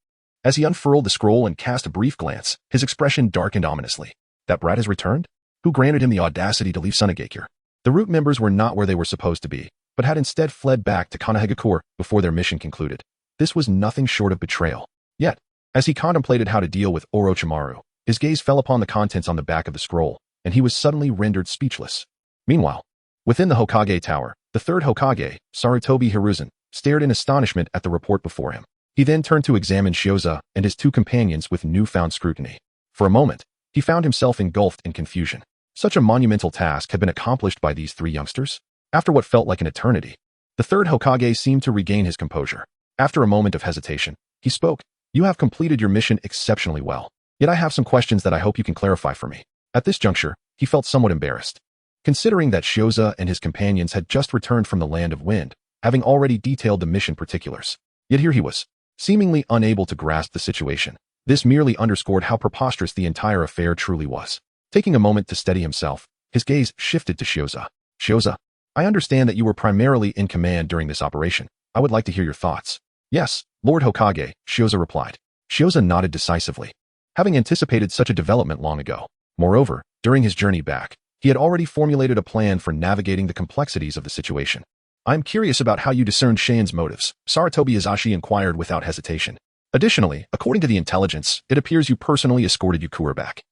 as he unfurled the scroll and cast a brief glance, his expression darkened ominously. That brat has returned? Who granted him the audacity to leave Sunagakure? The Root members were not where they were supposed to be, but had instead fled back to Konohagakure before their mission concluded. This was nothing short of betrayal. Yet, as he contemplated how to deal with Orochimaru, his gaze fell upon the contents on the back of the scroll, and he was suddenly rendered speechless. Meanwhile, within the Hokage Tower, the third Hokage, Sarutobi Hiruzen, stared in astonishment at the report before him. He then turned to examine Shiozei and his two companions with newfound scrutiny. For a moment, he found himself engulfed in confusion. Such a monumental task had been accomplished by these three youngsters. After what felt like an eternity, the third Hokage seemed to regain his composure. After a moment of hesitation, he spoke. "You have completed your mission exceptionally well. Yet I have some questions that I hope you can clarify for me." At this juncture, he felt somewhat embarrassed, considering that Shiozei and his companions had just returned from the Land of Wind, having already detailed the mission particulars. Yet here he was, seemingly unable to grasp the situation. This merely underscored how preposterous the entire affair truly was. Taking a moment to steady himself, his gaze shifted to Shiozei. "Shiozei, I understand that you were primarily in command during this operation. I would like to hear your thoughts." "Yes, Lord Hokage," Shiozei replied. Shiozei nodded decisively, having anticipated such a development long ago. Moreover, during his journey back, he had already formulated a plan for navigating the complexities of the situation. "I'm curious about how you discerned Shane's motives," Sarutobi Hizashi inquired without hesitation. "Additionally, according to the intelligence, it appears you personally escorted Yakura back.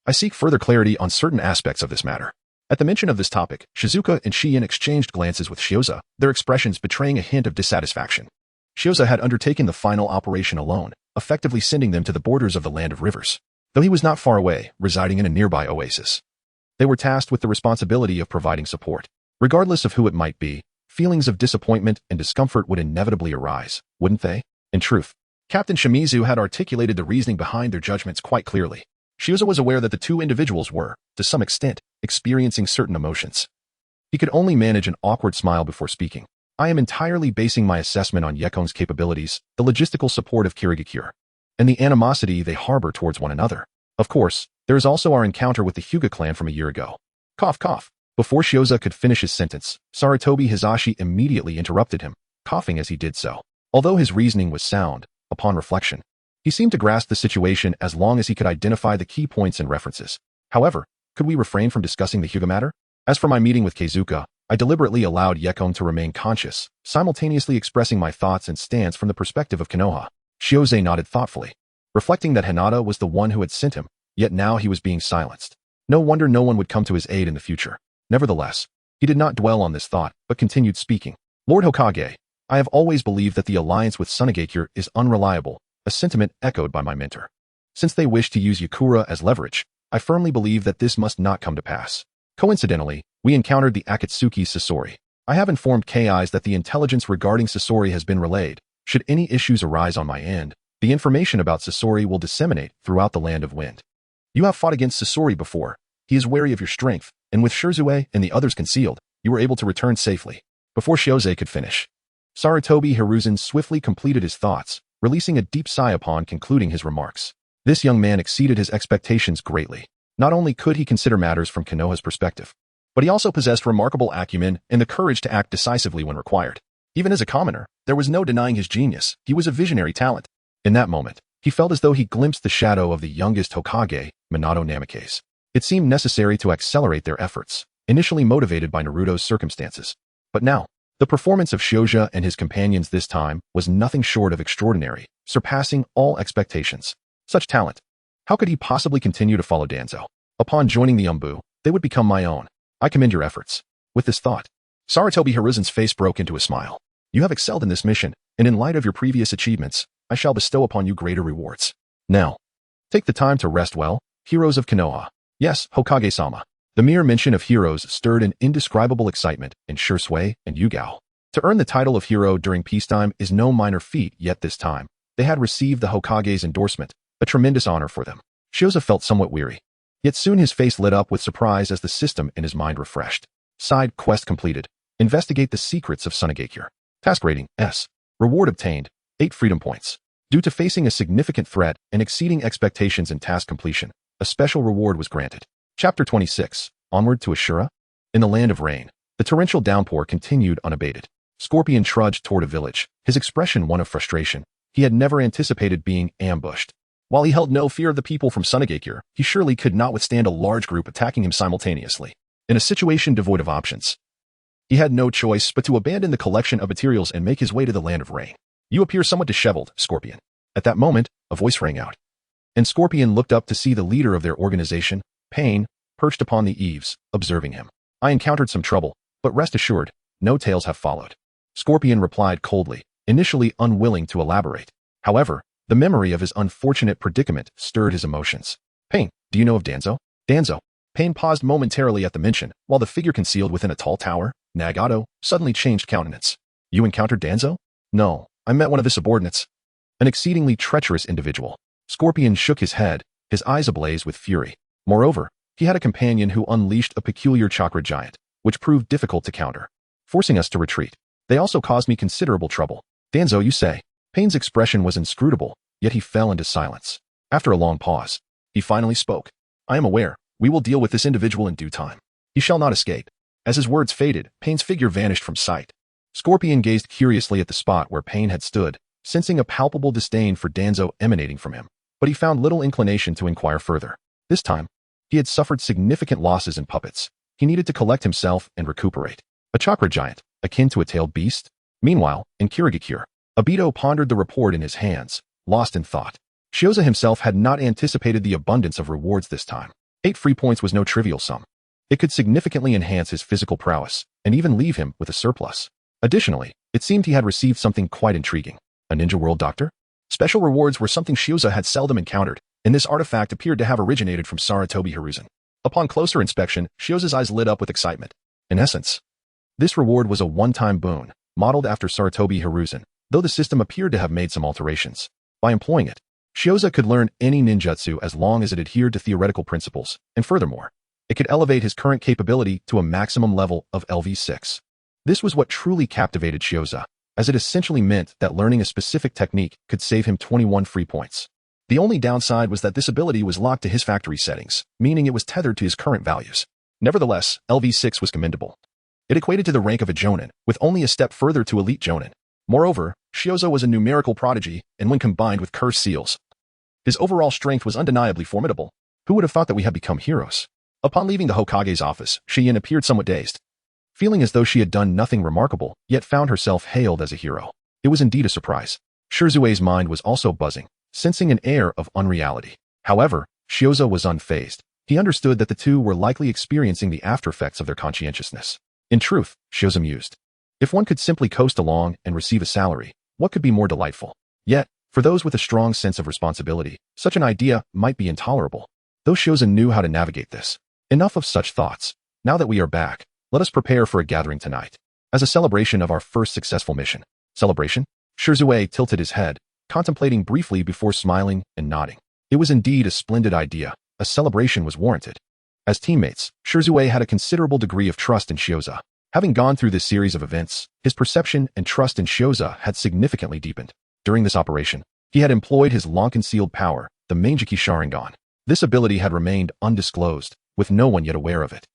I seek further clarity on certain aspects of this matter." At the mention of this topic, Shizuka and Shiin exchanged glances with Shiozei, their expressions betraying a hint of dissatisfaction. Shiozei had undertaken the final operation alone, effectively sending them to the borders of the Land of Rivers. Though he was not far away, residing in a nearby oasis, they were tasked with the responsibility of providing support. Regardless of who it might be, feelings of disappointment and discomfort would inevitably arise, wouldn't they? In truth, Captain Shimizu had articulated the reasoning behind their judgments quite clearly. Shiozei was aware that the two individuals were, to some extent, experiencing certain emotions. He could only manage an awkward smile before speaking. "I am entirely basing my assessment on Yekon's capabilities, the logistical support of Kirigakure, and the animosity they harbor towards one another. Of course, there is also our encounter with the Hyuga clan from a year ago." Cough, cough. Before Shiozei could finish his sentence, Sarutobi Hizashi immediately interrupted him, coughing as he did so. Although his reasoning was sound, upon reflection, he seemed to grasp the situation as long as he could identify the key points and references. "However, could we refrain from discussing the Hyuga matter? As for my meeting with Keizuka, I deliberately allowed Yekon to remain conscious, simultaneously expressing my thoughts and stance from the perspective of Konoha." Shiozei nodded thoughtfully, reflecting that Hinata was the one who had sent him, yet now he was being silenced. No wonder no one would come to his aid in the future. Nevertheless, he did not dwell on this thought, but continued speaking. "Lord Hokage, I have always believed that the alliance with Sunagakure is unreliable, a sentiment echoed by my mentor. Since they wish to use Yakura as leverage, I firmly believe that this must not come to pass. Coincidentally, we encountered the Akatsuki Sasori. I have informed KIs that the intelligence regarding Sasori has been relayed. Should any issues arise on my end, the information about Sasori will disseminate throughout the Land of Wind. You have fought against Sasori before. He is wary of your strength, and with Shirzue and the others concealed, you were able to return safely. Before Shiozei could finish, Sarutobi Hiruzen swiftly completed his thoughts, releasing a deep sigh upon concluding his remarks. This young man exceeded his expectations greatly. Not only could he consider matters from Konoha's perspective, but he also possessed remarkable acumen and the courage to act decisively when required. Even as a commoner, there was no denying his genius. He was a visionary talent. In that moment, he felt as though he glimpsed the shadow of the youngest Hokage, Minato Namikaze. It seemed necessary to accelerate their efforts, initially motivated by Naruto's circumstances. But now, the performance of Shoujo and his companions this time was nothing short of extraordinary, surpassing all expectations. Such talent. How could he possibly continue to follow Danzo? Upon joining the Umbu, they would become my own. I commend your efforts. With this thought, Sarutobi Hiruzen's face broke into a smile. You have excelled in this mission, and in light of your previous achievements, I shall bestow upon you greater rewards. Now, take the time to rest well, heroes of Konoha. Yes, Hokage-sama. The mere mention of heroes stirred an indescribable excitement in Shirsui and Yugao. To earn the title of hero during peacetime is no minor feat, yet this time, they had received the Hokage's endorsement, a tremendous honor for them. Shoujo felt somewhat weary. Yet soon his face lit up with surprise as the system in his mind refreshed. Side quest completed. Investigate the secrets of Sunagakure. Task rating, S. Reward obtained, 8 freedom points. Due to facing a significant threat and exceeding expectations in task completion, a special reward was granted. Chapter 26. Onward to Ashura? In the Land of Rain, the torrential downpour continued unabated. Scorpion trudged toward a village, his expression one of frustration. He had never anticipated being ambushed. While he held no fear of the people from Sunagakure, he surely could not withstand a large group attacking him simultaneously. In a situation devoid of options, he had no choice but to abandon the collection of materials and make his way to the Land of Rain. You appear somewhat disheveled, Scorpion. At that moment, a voice rang out, and Scorpion looked up to see the leader of their organization, Pain, perched upon the eaves, observing him. I encountered some trouble, but rest assured, no tales have followed. Scorpion replied coldly, initially unwilling to elaborate. However, the memory of his unfortunate predicament stirred his emotions. Pain, do you know of Danzo? Danzo. Pain paused momentarily at the mention, while the figure concealed within a tall tower, Nagato, suddenly changed countenance. You encountered Danzo? No, I met one of his subordinates. An exceedingly treacherous individual. Scorpion shook his head, his eyes ablaze with fury. Moreover, he had a companion who unleashed a peculiar chakra giant, which proved difficult to counter, forcing us to retreat. They also caused me considerable trouble. Danzo, you say? Pain's expression was inscrutable, yet he fell into silence. After a long pause, he finally spoke. I am aware. We will deal with this individual in due time. He shall not escape. As his words faded, Pain's figure vanished from sight. Scorpion gazed curiously at the spot where Pain had stood, sensing a palpable disdain for Danzo emanating from him. But he found little inclination to inquire further. This time, he had suffered significant losses in puppets. He needed to collect himself and recuperate. A chakra giant, akin to a tailed beast? Meanwhile, in Kirigakure, Obito pondered the report in his hands, lost in thought. Shioza himself had not anticipated the abundance of rewards this time. 8 free points was no trivial sum. It could significantly enhance his physical prowess, and even leave him with a surplus. Additionally, it seemed he had received something quite intriguing. A ninja world doctor? Special rewards were something Shioza had seldom encountered, and this artifact appeared to have originated from Sarutobi Hiruzen. Upon closer inspection, Shioza's eyes lit up with excitement. In essence, this reward was a one-time boon, modeled after Sarutobi Hiruzen, though the system appeared to have made some alterations. By employing it, Shioza could learn any ninjutsu as long as it adhered to theoretical principles, and furthermore, it could elevate his current capability to a maximum level of LV6. This was what truly captivated Shioza, as it essentially meant that learning a specific technique could save him 21 free points. The only downside was that this ability was locked to his factory settings, meaning it was tethered to his current values. Nevertheless, LV6 was commendable. It equated to the rank of a Jonin, with only a step further to elite Jonin. Moreover, Shioza was a numerical prodigy, and when combined with cursed seals, his overall strength was undeniably formidable. Who would have thought that we had become heroes? Upon leaving the Hokage's office, Shiyin appeared somewhat dazed, feeling as though she had done nothing remarkable, yet found herself hailed as a hero. It was indeed a surprise. Shirzue's mind was also buzzing, sensing an air of unreality. However, Shioza was unfazed. He understood that the two were likely experiencing the aftereffects of their conscientiousness. In truth, Shioza mused, if one could simply coast along and receive a salary, what could be more delightful? Yet, for those with a strong sense of responsibility, such an idea might be intolerable. Though Shioza knew how to navigate this. Enough of such thoughts. Now that we are back, let us prepare for a gathering tonight. as a celebration of our first successful mission. Celebration? Shirzue tilted his head, contemplating briefly before smiling and nodding. It was indeed a splendid idea. A celebration was warranted. As teammates, Shirzue had a considerable degree of trust in Shioza. Having gone through this series of events, his perception and trust in Shioza had significantly deepened. During this operation, he had employed his long-concealed power, the Mangeki Sharingan. This ability had remained undisclosed, with no one yet aware of it.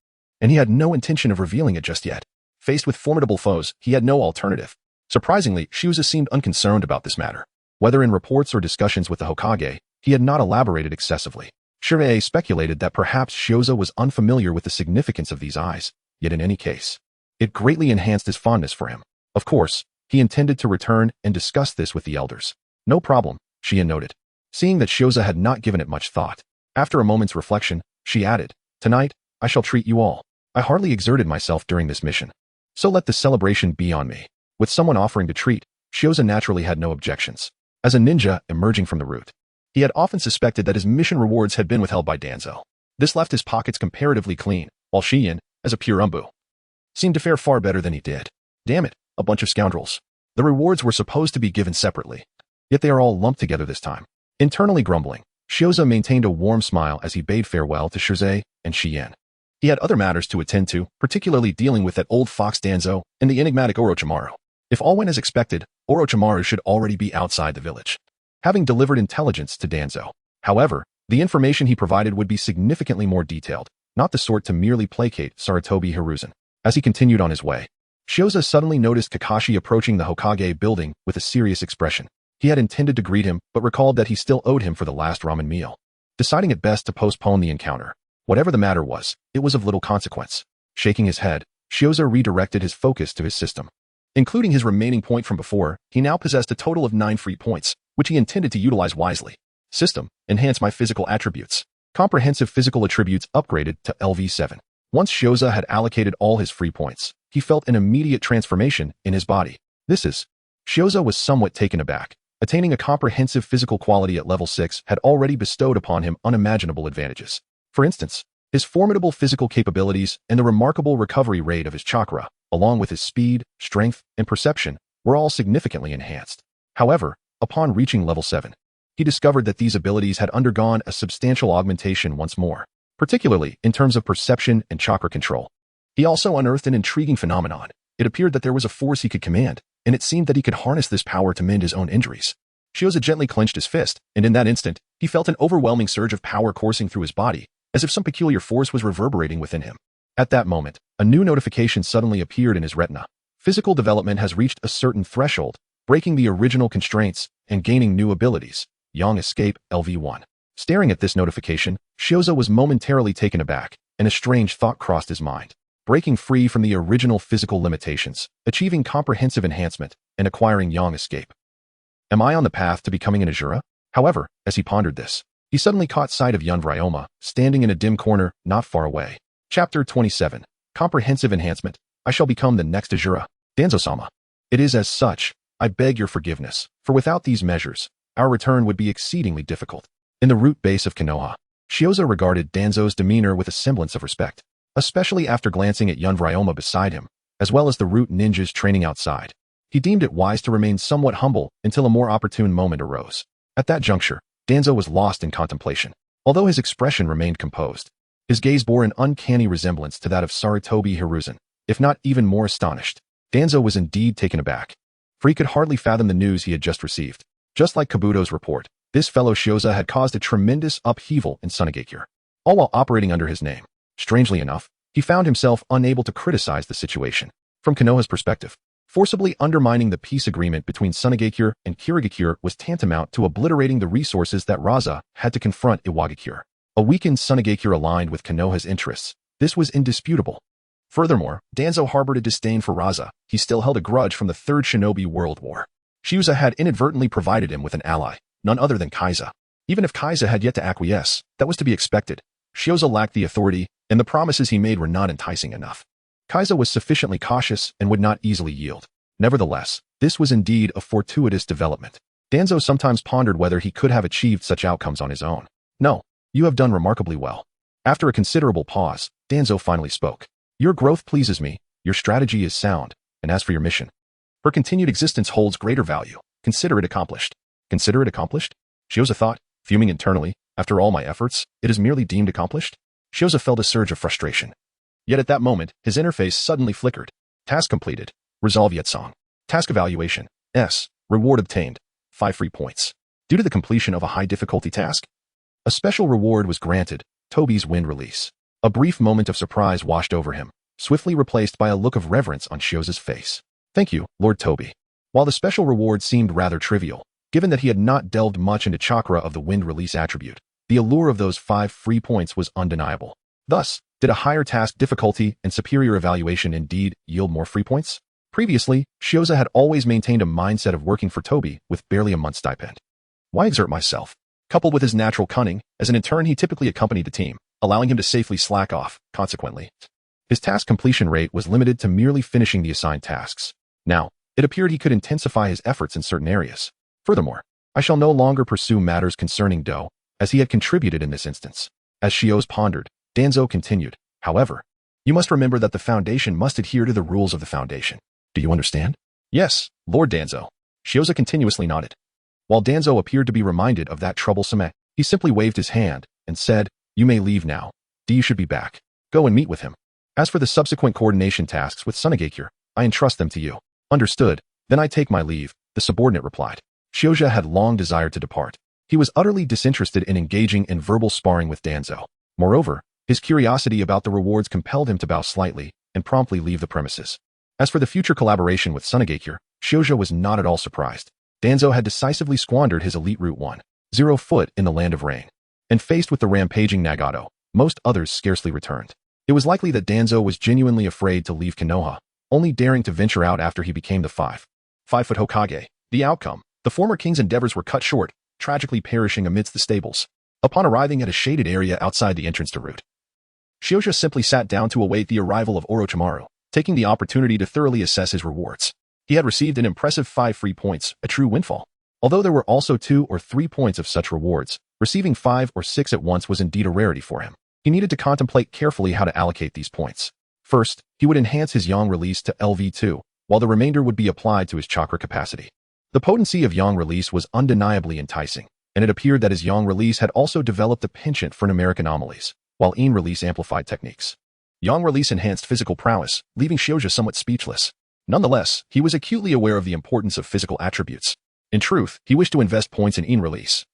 And he had no intention of revealing it just yet. Faced with formidable foes, he had no alternative. Surprisingly, Shioza seemed unconcerned about this matter. Whether in reports or discussions with the Hokage, he had not elaborated excessively. Shirzue speculated that perhaps Shioza was unfamiliar with the significance of these eyes, yet in any case, it greatly enhanced his fondness for him. Of course, he intended to return and discuss this with the elders. No problem, Xian noted. Seeing that Shioza had not given it much thought, after a moment's reflection, she added, "Tonight, I shall treat you all. I hardly exerted myself during this mission. So let the celebration be on me." With someone offering to treat, Shioza naturally had no objections. As a ninja emerging from the root, he had often suspected that his mission rewards had been withheld by Danzo. This left his pockets comparatively clean, while Xian, as a pure umbu, seemed to fare far better than he did. Damn it, a bunch of scoundrels. The rewards were supposed to be given separately, yet they are all lumped together this time. Internally grumbling, Shioza maintained a warm smile as he bade farewell to Shirzue and Xian. He had other matters to attend to, particularly dealing with that old fox Danzo and the enigmatic Orochimaru. If all went as expected, Orochimaru should already be outside the village, having delivered intelligence to Danzo. However, the information he provided would be significantly more detailed, not the sort to merely placate Sarutobi Hiruzen. As he continued on his way, Shioza suddenly noticed Kakashi approaching the Hokage building with a serious expression. He had intended to greet him, but recalled that he still owed him for the last ramen meal. Deciding it best to postpone the encounter, whatever the matter was, it was of little consequence. Shaking his head, Shioza redirected his focus to his system. Including his remaining point from before, he now possessed a total of 9 free points, which he intended to utilize wisely. System, enhance my physical attributes. Comprehensive physical attributes upgraded to LV7. Once Shioza had allocated all his free points, he felt an immediate transformation in his body. Shioza was somewhat taken aback. Attaining a comprehensive physical quality at level 6 had already bestowed upon him unimaginable advantages. For instance, his formidable physical capabilities and the remarkable recovery rate of his chakra, along with his speed, strength, and perception, were all significantly enhanced. However, upon reaching level 7, he discovered that these abilities had undergone a substantial augmentation once more, particularly in terms of perception and chakra control. He also unearthed an intriguing phenomenon. It appeared that there was a force he could command, and it seemed that he could harness this power to mend his own injuries. Shioza gently clenched his fist, and in that instant, he felt an overwhelming surge of power coursing through his body, as if some peculiar force was reverberating within him. At that moment, a new notification suddenly appeared in his retina. Physical development has reached a certain threshold, breaking the original constraints and gaining new abilities. Yang Escape, LV1. Staring at this notification, Shioza was momentarily taken aback, and a strange thought crossed his mind. Breaking free from the original physical limitations, achieving comprehensive enhancement, and acquiring Yang Escape. Am I on the path to becoming an Asura? However, as he pondered this, he suddenly caught sight of Yun Ryoma, standing in a dim corner not far away. Chapter 27. Comprehensive Enhancement. I shall become the next Asura. Danzo-sama. It is as such. I beg your forgiveness, for without these measures, our return would be exceedingly difficult. In the root base of Konoha, Shioza regarded Danzo's demeanor with a semblance of respect, especially after glancing at Yun Ryoma beside him, as well as the root ninjas training outside. He deemed it wise to remain somewhat humble until a more opportune moment arose. At that juncture, Danzo was lost in contemplation. Although his expression remained composed, his gaze bore an uncanny resemblance to that of Sarutobi Hiruzen, if not even more astonished. Danzo was indeed taken aback, for he could hardly fathom the news he had just received. Just like Kabuto's report, this fellow Shioza had caused a tremendous upheaval in Sunagakure, all while operating under his name. Strangely enough, he found himself unable to criticize the situation. From Konoha's perspective, forcibly undermining the peace agreement between Sunagakure and Kirigakure was tantamount to obliterating the resources that Raza had to confront Iwagakure. A weakened Sunagakure aligned with Konoha's interests. This was indisputable. Furthermore, Danzo harbored a disdain for Raza. He still held a grudge from the Third Shinobi World War. Shioza had inadvertently provided him with an ally, none other than Kaiza. Even if Kaiza had yet to acquiesce, that was to be expected. Shioza lacked the authority, and the promises he made were not enticing enough. Kaiza was sufficiently cautious and would not easily yield. Nevertheless, this was indeed a fortuitous development. Danzo sometimes pondered whether he could have achieved such outcomes on his own. No, you have done remarkably well. After a considerable pause, Danzo finally spoke. Your growth pleases me, your strategy is sound, And as for your mission, her continued existence holds greater value. Consider it accomplished. Consider it accomplished? Shioza thought, fuming internally. After all my efforts, it is merely deemed accomplished? Shioza felt a surge of frustration. Yet at that moment, his interface suddenly flickered. Task completed. Resolve yet song. Task evaluation. S. Reward obtained. 5 free points. Due to the completion of a high difficulty task, a special reward was granted, Toby's wind release. A brief moment of surprise washed over him, swiftly replaced by a look of reverence on Shioza's face. Thank you, Lord Toby. While the special reward seemed rather trivial, given that he had not delved much into chakra of the wind release attribute, the allure of those 5 free points was undeniable. Thus, did a higher task difficulty and superior evaluation indeed yield more free points? Previously, Shioza had always maintained a mindset of working for Toby with barely a month's stipend. Why exert myself? Coupled with his natural cunning, as an intern he typically accompanied the team, allowing him to safely slack off, consequently. His task completion rate was limited to merely finishing the assigned tasks. Now, it appeared he could intensify his efforts in certain areas. Furthermore, I shall no longer pursue matters concerning Do, as he had contributed in this instance. As Shioza pondered, Danzo continued, however, you must remember that the Foundation must adhere to the rules of the Foundation. Do you understand? Yes, Lord Danzo. Shioza continuously nodded. While Danzo appeared to be reminded of that troublesome act, he simply waved his hand and said, you may leave now. You should be back. Go and meet with him. As for the subsequent coordination tasks with Sunagakure, I entrust them to you. Understood. Then I take my leave, the subordinate replied. Shioza had long desired to depart. He was utterly disinterested in engaging in verbal sparring with Danzo. Moreover, his curiosity about the rewards compelled him to bow slightly and promptly leave the premises. As for the future collaboration with Sunagakure, Shioza was not at all surprised. Danzo had decisively squandered his elite Route 1, foot in the Land of Rain. And faced with the rampaging Nagato, most others scarcely returned. It was likely that Danzo was genuinely afraid to leave Konoha, only daring to venture out after he became the 5-foot Hokage. The outcome, the former king's endeavors were cut short, tragically perishing amidst the stables. Upon arriving at a shaded area outside the entrance to Route, Shioza simply sat down to await the arrival of Orochimaru, taking the opportunity to thoroughly assess his rewards. He had received an impressive 5 free points, a true windfall. Although there were also 2 or 3 points of such rewards, receiving 5 or 6 at once was indeed a rarity for him. He needed to contemplate carefully how to allocate these points. First, he would enhance his Yang release to LV2, while the remainder would be applied to his chakra capacity. The potency of Yang release was undeniably enticing, and it appeared that his Yang release had also developed a penchant for numeric anomalies, while Yin release amplified techniques. Yang release enhanced physical prowess, leaving Shioza somewhat speechless. Nonetheless, he was acutely aware of the importance of physical attributes. In truth, he wished to invest points in Yin release,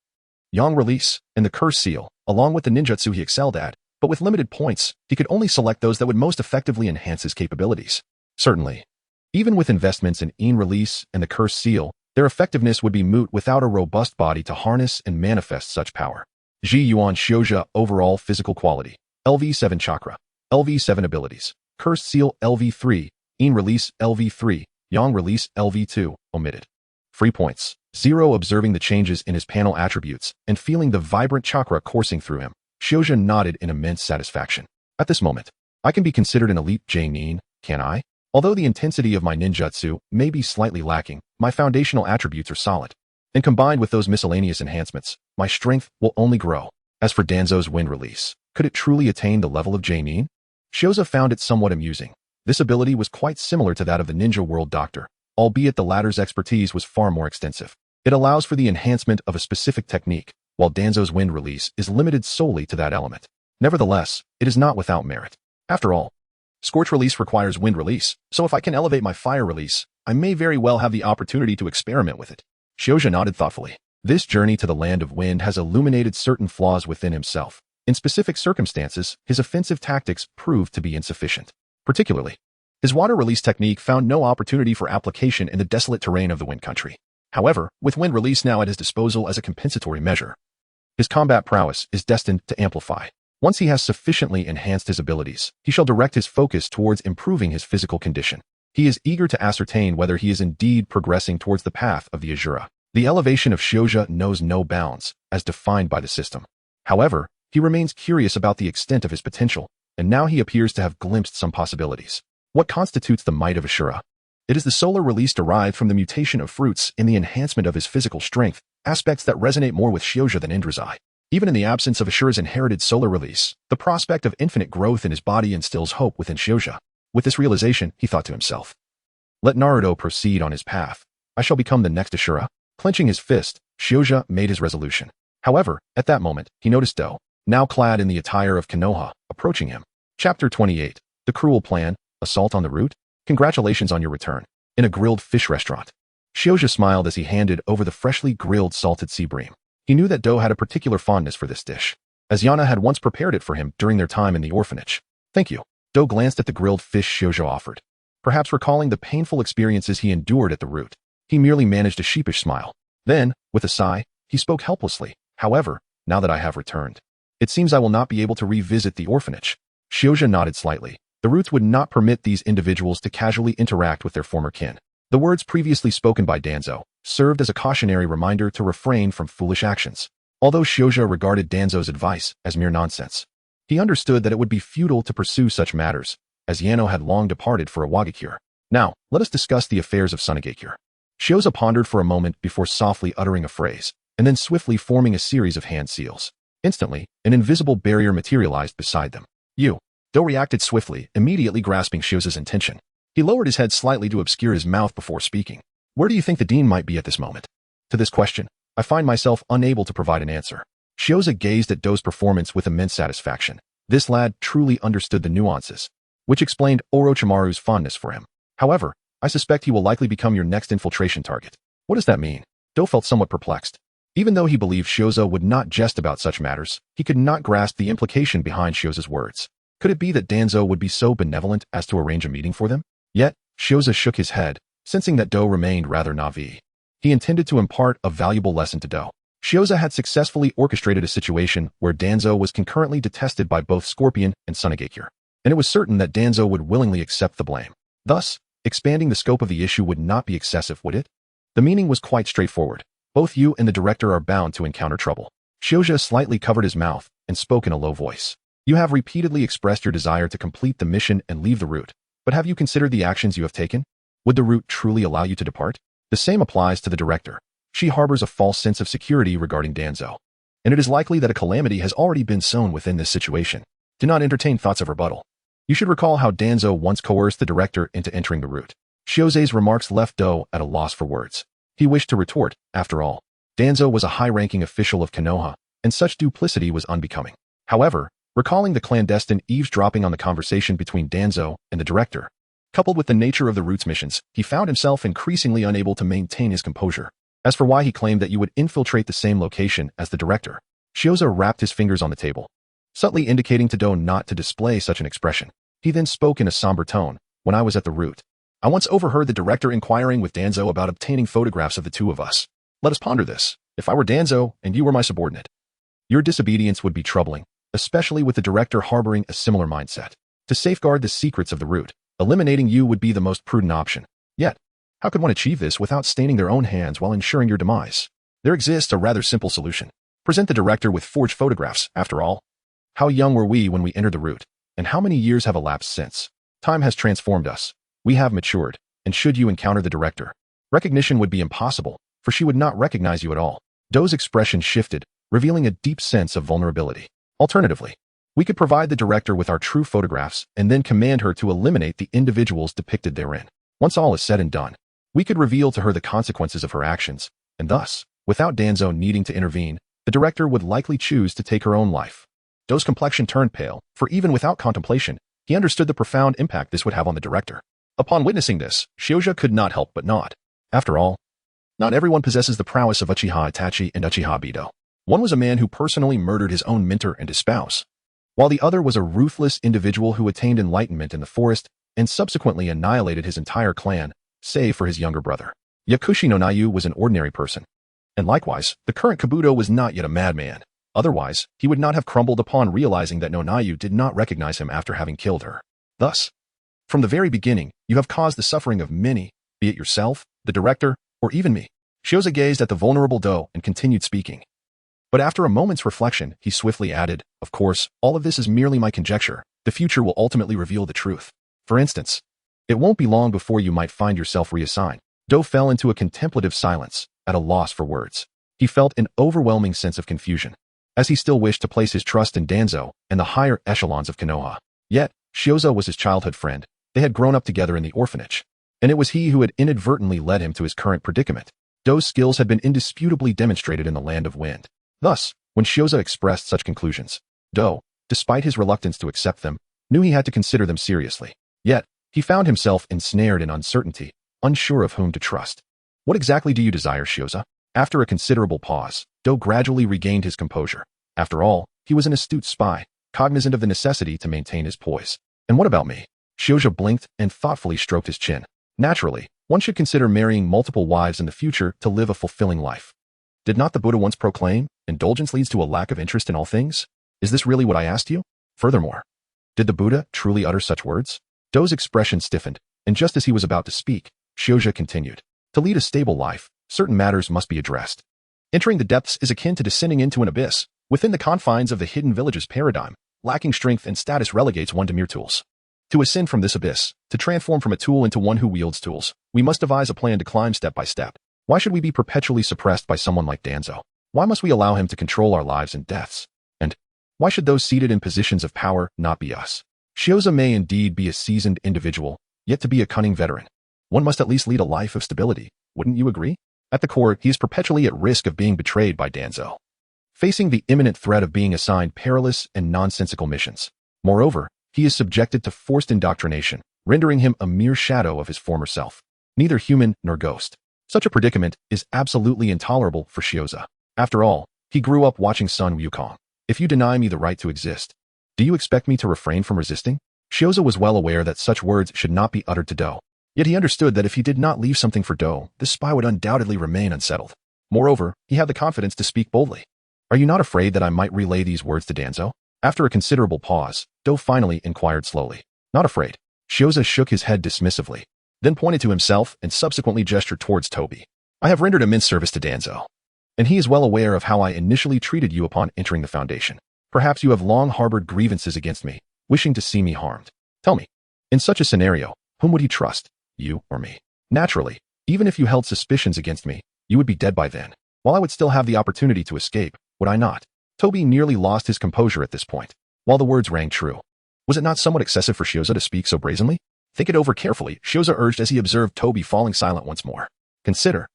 Yang release, and the curse seal, along with the ninjutsu he excelled at, but with limited points, he could only select those that would most effectively enhance his capabilities. Certainly, even with investments in Yin release and the curse seal, their effectiveness would be moot without a robust body to harness and manifest such power. Ji Yuan Shioja overall physical quality, LV7 chakra, LV7 abilities, curse seal LV3, Yin release LV3, Yang release LV2, omitted. Free points. 0 Observing the changes in his panel attributes and feeling the vibrant chakra coursing through him, Shioja nodded in immense satisfaction. At this moment, I can be considered an elite J-nin, can I? Although the intensity of my ninjutsu may be slightly lacking, my foundational attributes are solid. And combined with those miscellaneous enhancements, my strength will only grow. As for Danzo's wind release, could it truly attain the level of J-nin? Shioza found it somewhat amusing. This ability was quite similar to that of the Ninja World Doctor, albeit the latter's expertise was far more extensive. It allows for the enhancement of a specific technique, while Danzo's wind release is limited solely to that element. Nevertheless, it is not without merit. After all, Scorch release requires wind release, so if I can elevate my fire release, I may very well have the opportunity to experiment with it. Shioja nodded thoughtfully. This journey to the land of wind has illuminated certain flaws within himself. In specific circumstances, his offensive tactics proved to be insufficient. Particularly, his water release technique found no opportunity for application in the desolate terrain of the wind country. However, with wind release now at his disposal as a compensatory measure, his combat prowess is destined to amplify. Once he has sufficiently enhanced his abilities, he shall direct his focus towards improving his physical condition. He is eager to ascertain whether he is indeed progressing towards the path of the Azura. The elevation of Shioja knows no bounds, as defined by the system. However, he remains curious about the extent of his potential, and now he appears to have glimpsed some possibilities. What constitutes the might of Ashura? It is the solar release derived from the mutation of fruits in the enhancement of his physical strength, aspects that resonate more with Shioja than Indra's eye. Even in the absence of Ashura's inherited solar release, the prospect of infinite growth in his body instills hope within Shioja. With this realization, he thought to himself, Let Naruto proceed on his path. I shall become the next Ashura. Clenching his fist, Shioja made his resolution. However, at that moment, he noticed Do, now clad in the attire of Konoha, approaching him. Chapter 28. The Cruel Plan, Assault on the Route? Congratulations on your return. In a grilled fish restaurant. Shioja smiled as he handed over the freshly grilled salted sea bream. He knew that Do had a particular fondness for this dish, as Yana had once prepared it for him during their time in the orphanage. Thank you. Do glanced at the grilled fish Shioja offered. Perhaps recalling the painful experiences he endured at the route, he merely managed a sheepish smile. Then, with a sigh, he spoke helplessly. However, now that I have returned, it seems I will not be able to revisit the orphanage. Shioja nodded slightly. The roots would not permit these individuals to casually interact with their former kin. The words previously spoken by Danzo served as a cautionary reminder to refrain from foolish actions. Although Shioja regarded Danzo's advice as mere nonsense, he understood that it would be futile to pursue such matters, as Yano had long departed for a Wagakure. Now, let us discuss the affairs of Sunagakure. Shioja pondered for a moment before softly uttering a phrase, and then swiftly forming a series of hand seals. Instantly, an invisible barrier materialized beside them. Do reacted swiftly, immediately grasping Shioja's intention. He lowered his head slightly to obscure his mouth before speaking. Where do you think the dean might be at this moment? To this question, I find myself unable to provide an answer. Shioja gazed at Do's performance with immense satisfaction. This lad truly understood the nuances, which explained Orochimaru's fondness for him. However, I suspect he will likely become your next infiltration target. What does that mean? Do felt somewhat perplexed. Even though he believed Shioja would not jest about such matters, he could not grasp the implication behind Shioja's words. Could it be that Danzo would be so benevolent as to arrange a meeting for them? Yet, Shioja shook his head, sensing that Do remained rather naive. He intended to impart a valuable lesson to Do. Shioja had successfully orchestrated a situation where Danzo was concurrently detested by both Scorpion and Sunagakure, and it was certain that Danzo would willingly accept the blame. Thus, expanding the scope of the issue would not be excessive, would it? The meaning was quite straightforward. Both you and the director are bound to encounter trouble. Shioja slightly covered his mouth and spoke in a low voice. You have repeatedly expressed your desire to complete the mission and leave the route, but have you considered the actions you have taken? Would the route truly allow you to depart? The same applies to the director. She harbors a false sense of security regarding Danzo, and it is likely that a calamity has already been sown within this situation. Do not entertain thoughts of rebuttal. You should recall how Danzo once coerced the director into entering the route. Shioja's remarks left Do at a loss for words. He wished to retort, after all, Danzo was a high-ranking official of Konoha, and such duplicity was unbecoming. However, recalling the clandestine eavesdropping on the conversation between Danzo and the director, coupled with the nature of the route's missions, he found himself increasingly unable to maintain his composure. As for why he claimed that you would infiltrate the same location as the director, Shioja rapped his fingers on the table, subtly indicating to Do not to display such an expression. He then spoke in a somber tone. When I was at the route, I once overheard the director inquiring with Danzo about obtaining photographs of the two of us. Let us ponder this. If I were Danzo and you were my subordinate, your disobedience would be troubling, especially with the director harboring a similar mindset. To safeguard the secrets of the route, eliminating you would be the most prudent option. Yet, how could one achieve this without staining their own hands while ensuring your demise? There exists a rather simple solution. Present the director with forged photographs, after all. How young were we when we entered the route, and how many years have elapsed since? Time has transformed us. We have matured, and should you encounter the director, recognition would be impossible, for she would not recognize you at all. Do's expression shifted, revealing a deep sense of vulnerability. Alternatively, we could provide the director with our true photographs and then command her to eliminate the individuals depicted therein. Once all is said and done, we could reveal to her the consequences of her actions, and thus, without Danzo needing to intervene, the director would likely choose to take her own life. Do's complexion turned pale, for even without contemplation, he understood the profound impact this would have on the director. Upon witnessing this, Shioja could not help but nod. After all, not everyone possesses the prowess of Uchiha Itachi and Uchiha Bido. One was a man who personally murdered his own mentor and his spouse, while the other was a ruthless individual who attained enlightenment in the forest and subsequently annihilated his entire clan, save for his younger brother. Yakushi no Nayu was an ordinary person, and likewise, the current Kabuto was not yet a madman. Otherwise, he would not have crumbled upon realizing that no Nayu did not recognize him after having killed her. Thus, from the very beginning, you have caused the suffering of many, be it yourself, the director, or even me. Shioja gazed at the vulnerable Do and continued speaking. But after a moment's reflection, he swiftly added, of course, all of this is merely my conjecture. The future will ultimately reveal the truth. For instance, it won't be long before you might find yourself reassigned. Do fell into a contemplative silence, at a loss for words. He felt an overwhelming sense of confusion, as he still wished to place his trust in Danzo and the higher echelons of Konoha. Yet, Shioja was his childhood friend. They had grown up together in the orphanage, and it was he who had inadvertently led him to his current predicament. Do's skills had been indisputably demonstrated in the Land of Wind. Thus, when Shioza expressed such conclusions, Do, despite his reluctance to accept them, knew he had to consider them seriously. Yet, he found himself ensnared in uncertainty, unsure of whom to trust. What exactly do you desire, Shioza? After a considerable pause, Do gradually regained his composure. After all, he was an astute spy, cognizant of the necessity to maintain his poise. And what about me? Shioza blinked and thoughtfully stroked his chin. Naturally, one should consider marrying multiple wives in the future to live a fulfilling life. Did not the Buddha once proclaim, indulgence leads to a lack of interest in all things? Is this really what I asked you? Furthermore, did the Buddha truly utter such words? Do's expression stiffened, and just as he was about to speak, Shioza continued. To lead a stable life, certain matters must be addressed. Entering the depths is akin to descending into an abyss. Within the confines of the hidden village's paradigm, lacking strength and status relegates one to mere tools. To ascend from this abyss, to transform from a tool into one who wields tools, we must devise a plan to climb step by step. Why should we be perpetually suppressed by someone like Danzo? Why must we allow him to control our lives and deaths? And why should those seated in positions of power not be us? Shioza may indeed be a seasoned individual, yet to be a cunning veteran, one must at least lead a life of stability, wouldn't you agree? At the core, he is perpetually at risk of being betrayed by Danzo, facing the imminent threat of being assigned perilous and nonsensical missions. Moreover, he is subjected to forced indoctrination, rendering him a mere shadow of his former self, neither human nor ghost. Such a predicament is absolutely intolerable for Shioza. After all, he grew up watching Sun Wukong. If you deny me the right to exist, do you expect me to refrain from resisting? Shioza was well aware that such words should not be uttered to Do. Yet he understood that if he did not leave something for Do, this spy would undoubtedly remain unsettled. Moreover, he had the confidence to speak boldly. Are you not afraid that I might relay these words to Danzo? After a considerable pause, Do finally inquired slowly. Not afraid. Shioza shook his head dismissively, then pointed to himself and subsequently gestured towards Toby. I have rendered immense service to Danzo, and he is well aware of how I initially treated you upon entering the Foundation. Perhaps you have long harbored grievances against me, wishing to see me harmed. Tell me, in such a scenario, whom would he trust? You or me? Naturally, even if you held suspicions against me, you would be dead by then, while I would still have the opportunity to escape, would I not? Toby nearly lost his composure at this point, while the words rang true. Was it not somewhat excessive for Shioza to speak so brazenly? Think it over carefully, Shioza urged as he observed Toby falling silent once more. Consider,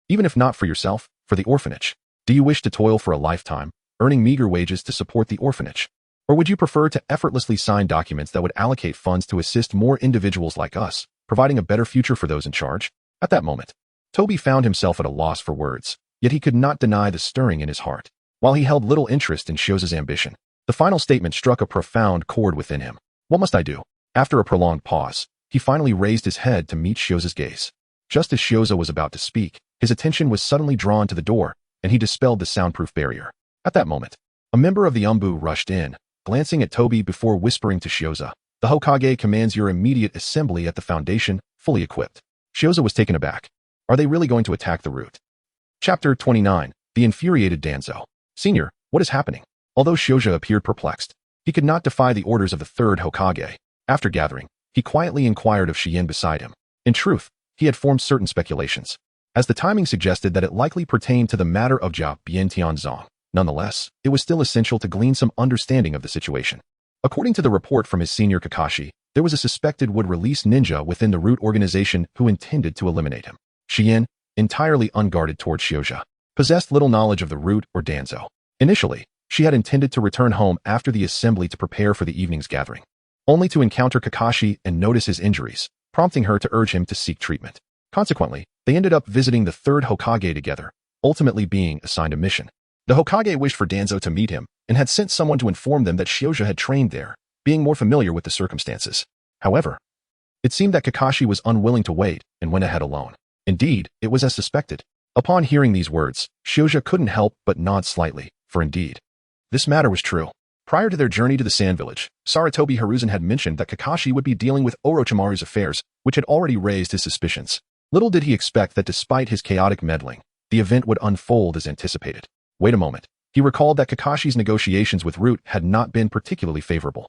even if not for yourself, for the orphanage. Do you wish to toil for a lifetime, earning meager wages to support the orphanage? Or would you prefer to effortlessly sign documents that would allocate funds to assist more individuals like us, providing a better future for those in charge? At that moment, Toby found himself at a loss for words, yet he could not deny the stirring in his heart. While he held little interest in Shioza's ambition, the final statement struck a profound chord within him. What must I do? After a prolonged pause, he finally raised his head to meet Shioza's gaze. Just as Shioza was about to speak, his attention was suddenly drawn to the door, and he dispelled the soundproof barrier. At that moment, a member of the Umbu rushed in, glancing at Toby before whispering to Shioza, the Hokage commands your immediate assembly at the Foundation, fully equipped. Shioza was taken aback. Are they really going to attack the route? Chapter 29. The infuriated Danzo. Senior, what is happening? Although Shioza appeared perplexed, he could not defy the orders of the third Hokage. After gathering, he quietly inquired of Shien beside him. In truth, he had formed certain speculations, as the timing suggested that it likely pertained to the matter of Jia Biantianzong. Nonetheless, it was still essential to glean some understanding of the situation. According to the report from his senior Kakashi, there was a suspected would-release ninja within the root organization who intended to eliminate him. Shien, entirely unguarded towards Shioza, possessed little knowledge of the root or Danzo. Initially, she had intended to return home after the assembly to prepare for the evening's gathering, only to encounter Kakashi and notice his injuries, prompting her to urge him to seek treatment. Consequently, they ended up visiting the third Hokage together, ultimately being assigned a mission. The Hokage wished for Danzo to meet him and had sent someone to inform them that Shioza had trained there, being more familiar with the circumstances. However, it seemed that Kakashi was unwilling to wait and went ahead alone. Indeed, it was as suspected. Upon hearing these words, Shioza couldn't help but nod slightly, for indeed, this matter was true. Prior to their journey to the Sand Village, Saratobi Hiruzen had mentioned that Kakashi would be dealing with Orochimaru's affairs, which had already raised his suspicions. Little did he expect that despite his chaotic meddling, the event would unfold as anticipated. Wait a moment. He recalled that Kakashi's negotiations with Root had not been particularly favorable.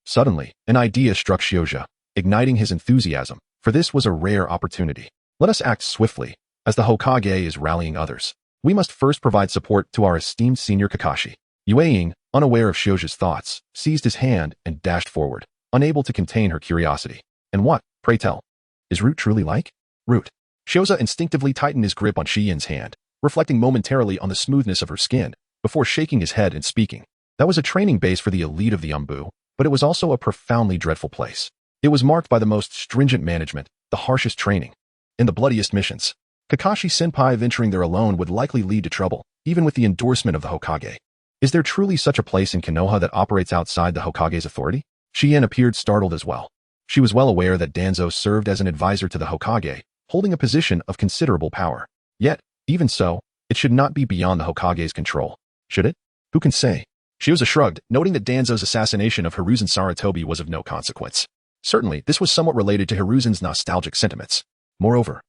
Suddenly, an idea struck Shioza, igniting his enthusiasm, for this was a rare opportunity. Let us act swiftly, as the Hokage is rallying others. We must first provide support to our esteemed senior Kakashi. Yue Ying, unaware of Shioza's thoughts, seized his hand and dashed forward, unable to contain her curiosity. And what, pray tell? Is Root truly like? Root. Shioza instinctively tightened his grip on Shiyin's hand, reflecting momentarily on the smoothness of her skin, before shaking his head and speaking. That was a training base for the elite of the Umbu, but it was also a profoundly dreadful place. It was marked by the most stringent management, the harshest training, and the bloodiest missions. Kakashi-senpai venturing there alone would likely lead to trouble, even with the endorsement of the Hokage. Is there truly such a place in Konoha that operates outside the Hokage's authority? Shiyin appeared startled as well. She was well aware that Danzo served as an advisor to the Hokage, holding a position of considerable power. Yet, even so, it should not be beyond the Hokage's control. Should it? Who can say? Shioza shrugged, noting that Danzo's assassination of Hiruzen Sarutobi was of no consequence. Certainly, this was somewhat related to Hiruzen's nostalgic sentiments. Moreover,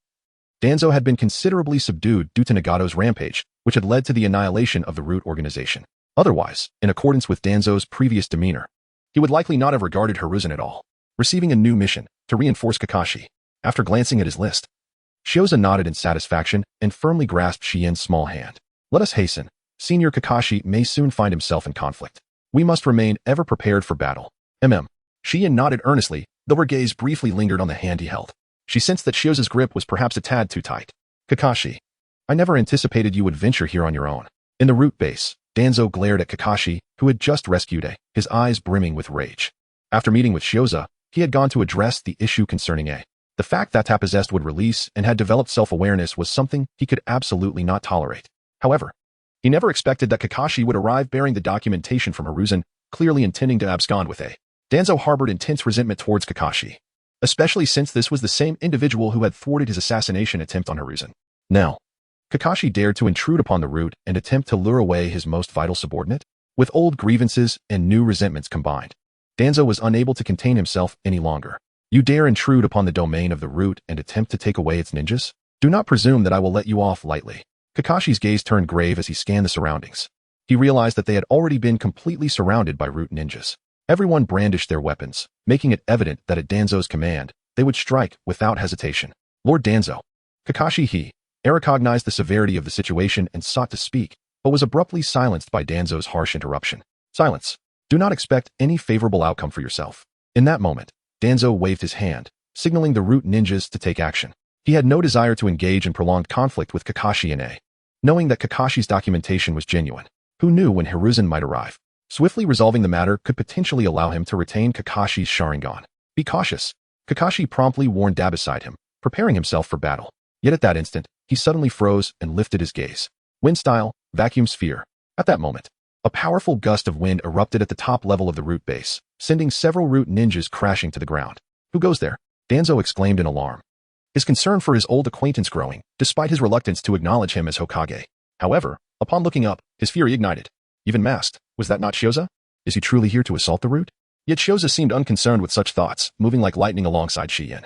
Danzo had been considerably subdued due to Nagato's rampage, which had led to the annihilation of the Root organization. Otherwise, in accordance with Danzo's previous demeanor, he would likely not have regarded Hiruzen at all. Receiving a new mission to reinforce Kakashi. After glancing at his list, Shioza nodded in satisfaction and firmly grasped Shiyin's small hand. Let us hasten. Senior Kakashi may soon find himself in conflict. We must remain ever prepared for battle. Shiyin nodded earnestly, though her gaze briefly lingered on the hand he held. She sensed that Shioza's grip was perhaps a tad too tight. Kakashi, I never anticipated you would venture here on your own. In the Root base, Danzo glared at Kakashi, who had just rescued A, his eyes brimming with rage. After meeting with Shioza, he had gone to address the issue concerning A. The fact that Ta-possessed would release and had developed self-awareness was something he could absolutely not tolerate. However, he never expected that Kakashi would arrive bearing the documentation from Hiruzen, clearly intending to abscond with A. Danzo harbored intense resentment towards Kakashi, especially since this was the same individual who had thwarted his assassination attempt on Hiruzen. Now, Kakashi dared to intrude upon the Root and attempt to lure away his most vital subordinate? With old grievances and new resentments combined, Danzo was unable to contain himself any longer. You dare intrude upon the domain of the Root and attempt to take away its ninjas? Do not presume that I will let you off lightly. Kakashi's gaze turned grave as he scanned the surroundings. He realized that they had already been completely surrounded by Root ninjas. Everyone brandished their weapons, making it evident that at Danzo's command, they would strike without hesitation. Lord Danzo. Kakashi recognized the severity of the situation and sought to speak, but was abruptly silenced by Danzo's harsh interruption. Silence. Do not expect any favorable outcome for yourself. In that moment, Danzo waved his hand, signaling the Root ninjas to take action. He had no desire to engage in prolonged conflict with Kakashi and A. Knowing that Kakashi's documentation was genuine, who knew when Hiruzen might arrive? Swiftly resolving the matter could potentially allow him to retain Kakashi's Sharingan. Be cautious. Kakashi promptly warned Dab beside him, preparing himself for battle. Yet at that instant, he suddenly froze and lifted his gaze. Wind style, vacuum sphere. At that moment, a powerful gust of wind erupted at the top level of the Root base, sending several Root ninjas crashing to the ground. Who goes there? Danzo exclaimed in alarm, his concern for his old acquaintance growing, despite his reluctance to acknowledge him as Hokage. However, upon looking up, his fury ignited. Even masked, was that not Shioza? Is he truly here to assault the Root? Yet Shioza seemed unconcerned with such thoughts, moving like lightning alongside Shiyin,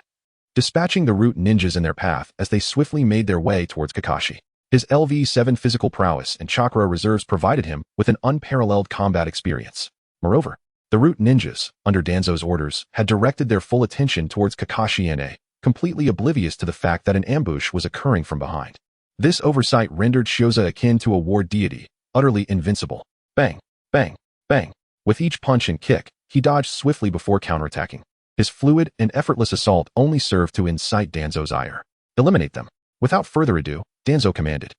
dispatching the Root ninjas in their path as they swiftly made their way towards Kakashi. His LV-7 physical prowess and chakra reserves provided him with an unparalleled combat experience. Moreover, the Root ninjas, under Danzo's orders, had directed their full attention towards Kakashi and A, completely oblivious to the fact that an ambush was occurring from behind. This oversight rendered Shioza akin to a war deity, utterly invincible. Bang, bang, bang. With each punch and kick, he dodged swiftly before counterattacking. His fluid and effortless assault only served to incite Danzo's ire. Eliminate them. Without further ado, Danzo commanded,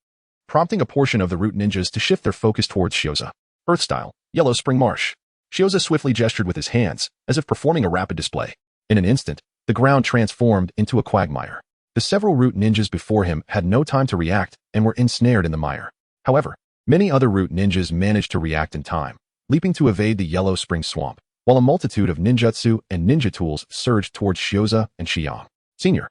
prompting a portion of the Root ninjas to shift their focus towards Shioza. Earth style, Yellow Spring Marsh. Shioza swiftly gestured with his hands, as if performing a rapid display. In an instant, the ground transformed into a quagmire. The several Root ninjas before him had no time to react and were ensnared in the mire. However, many other Root ninjas managed to react in time, leaping to evade the Yellow Spring Swamp, while a multitude of ninjutsu and ninja tools surged towards Shioza and Shion. Senior,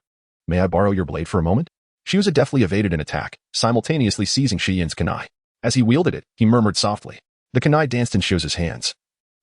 may I borrow your blade for a moment? Shioza deftly evaded an attack, simultaneously seizing Shiyin's kunai. As he wielded it, he murmured softly. The kunai danced in Shioza's hands,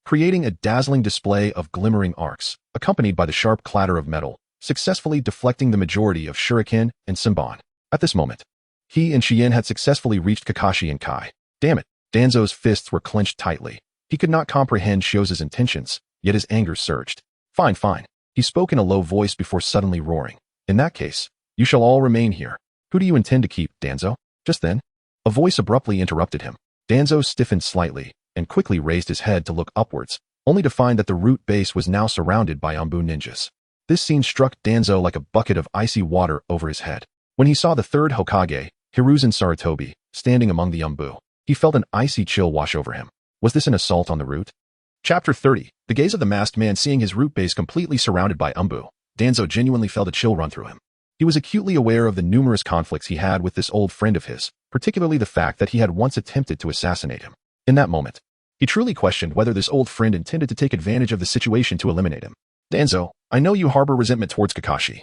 creating a dazzling display of glimmering arcs, accompanied by the sharp clatter of metal, successfully deflecting the majority of shuriken and senbon. At this moment, he and Shiyin had successfully reached Kakashi and Kai. Damn it, Danzo's fists were clenched tightly. He could not comprehend Shioza's intentions, yet his anger surged. Fine, fine. He spoke in a low voice before suddenly roaring. In that case, you shall all remain here. Who do you intend to keep, Danzo? Just then, a voice abruptly interrupted him. Danzo stiffened slightly and quickly raised his head to look upwards, only to find that the Root base was now surrounded by Umbu ninjas. This scene struck Danzo like a bucket of icy water over his head. When he saw the third Hokage, Hiruzen Sarutobi, standing among the Umbu, he felt an icy chill wash over him. Was this an assault on the root? Chapter 30. The gaze of the masked man seeing his root base completely surrounded by Umbu. Danzo genuinely felt a chill run through him. He was acutely aware of the numerous conflicts he had with this old friend of his, particularly the fact that he had once attempted to assassinate him. In that moment, he truly questioned whether this old friend intended to take advantage of the situation to eliminate him. Danzo, I know you harbor resentment towards Kakashi,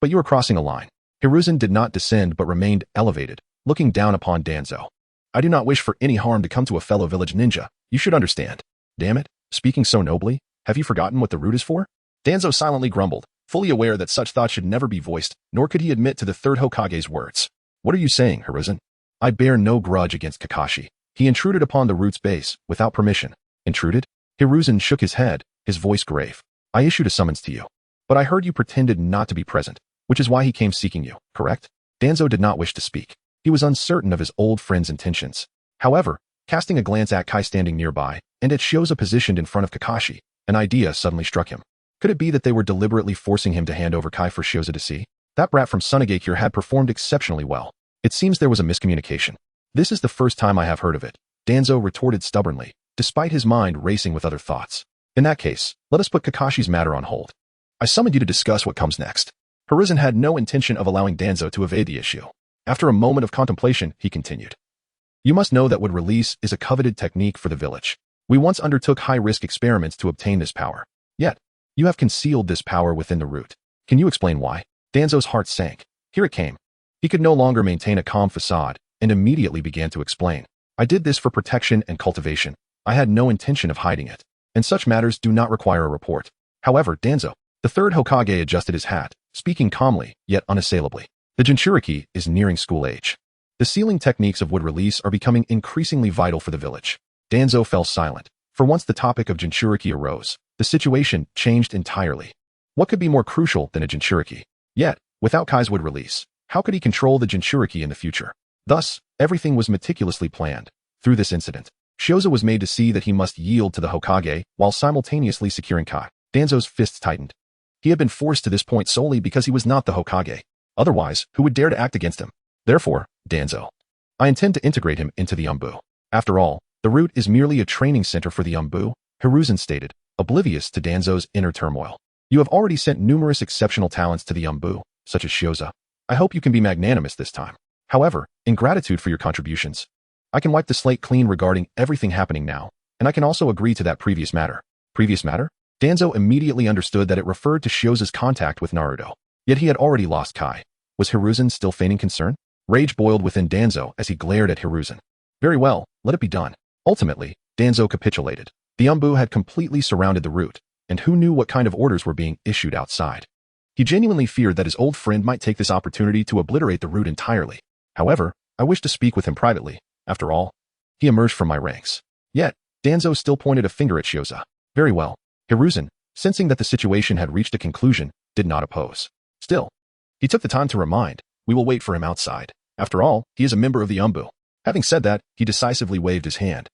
but you are crossing a line. Hiruzen did not descend but remained elevated, looking down upon Danzo. I do not wish for any harm to come to a fellow village ninja. You should understand. Damn it, speaking so nobly, have you forgotten what the root is for? Danzo silently grumbled, fully aware that such thoughts should never be voiced, nor could he admit to the third Hokage's words. What are you saying, Hiruzen? I bear no grudge against Kakashi. He intruded upon the root's base, without permission. Intruded? Hiruzen shook his head, his voice grave. I issued a summons to you. But I heard you pretended not to be present, which is why he came seeking you, correct? Danzo did not wish to speak. He was uncertain of his old friend's intentions. However, casting a glance at Kai standing nearby, and at Shioza positioned in front of Kakashi, an idea suddenly struck him. Could it be that they were deliberately forcing him to hand over Kai for Shioza to see? That brat from Sunagakure had performed exceptionally well. It seems there was a miscommunication. This is the first time I have heard of it, Danzo retorted stubbornly, despite his mind racing with other thoughts. In that case, let us put Kakashi's matter on hold. I summoned you to discuss what comes next. Hiruzen had no intention of allowing Danzo to evade the issue. After a moment of contemplation, he continued. You must know that wood release is a coveted technique for the village. We once undertook high-risk experiments to obtain this power. Yet, you have concealed this power within the root. Can you explain why? Danzo's heart sank. Here it came. He could no longer maintain a calm facade, and immediately began to explain. I did this for protection and cultivation. I had no intention of hiding it. And such matters do not require a report. However, Danzo, the third Hokage adjusted his hat, speaking calmly, yet unassailably. The Jinchuriki is nearing school age. The sealing techniques of wood release are becoming increasingly vital for the village. Danzo fell silent. For once the topic of Jinchuriki arose, the situation changed entirely. What could be more crucial than a Jinchuriki? Yet, without Kai's wood release, how could he control the Jinchuriki in the future? Thus, everything was meticulously planned. Through this incident, Shioza was made to see that he must yield to the Hokage while simultaneously securing Kai. Danzo's fists tightened. He had been forced to this point solely because he was not the Hokage. Otherwise, who would dare to act against him? Therefore, Danzo, I intend to integrate him into the Umbu. After all, the root is merely a training center for the Umbu, Hiruzen stated, oblivious to Danzo's inner turmoil. You have already sent numerous exceptional talents to the Umbu, such as Shioza. I hope you can be magnanimous this time. However, in gratitude for your contributions, I can wipe the slate clean regarding everything happening now, and I can also agree to that previous matter. Previous matter? Danzo immediately understood that it referred to Shioza's contact with Naruto. Yet he had already lost Kai. Was Hiruzen still feigning concern? Rage boiled within Danzo as he glared at Hiruzen. Very well, let it be done. Ultimately, Danzo capitulated. The Umbu had completely surrounded the root, and who knew what kind of orders were being issued outside. He genuinely feared that his old friend might take this opportunity to obliterate the root entirely. However, I wished to speak with him privately. After all, he emerged from my ranks. Yet, Danzo still pointed a finger at Shioza. Very well. Hiruzen, sensing that the situation had reached a conclusion, did not oppose. Still, he took the time to remind, we will wait for him outside. After all, he is a member of the Umbu. Having said that, he decisively waved his hand,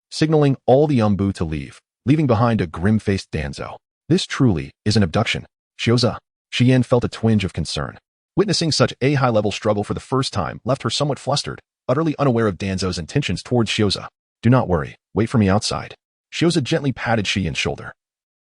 signaling all the Umbu to leave, leaving behind a grim-faced Danzo. This truly is an abduction. Shioza. Shien felt a twinge of concern. Witnessing such a high-level struggle for the first time left her somewhat flustered, utterly unaware of Danzo's intentions towards Shioza. Do not worry, wait for me outside. Shioza gently patted Shien's shoulder,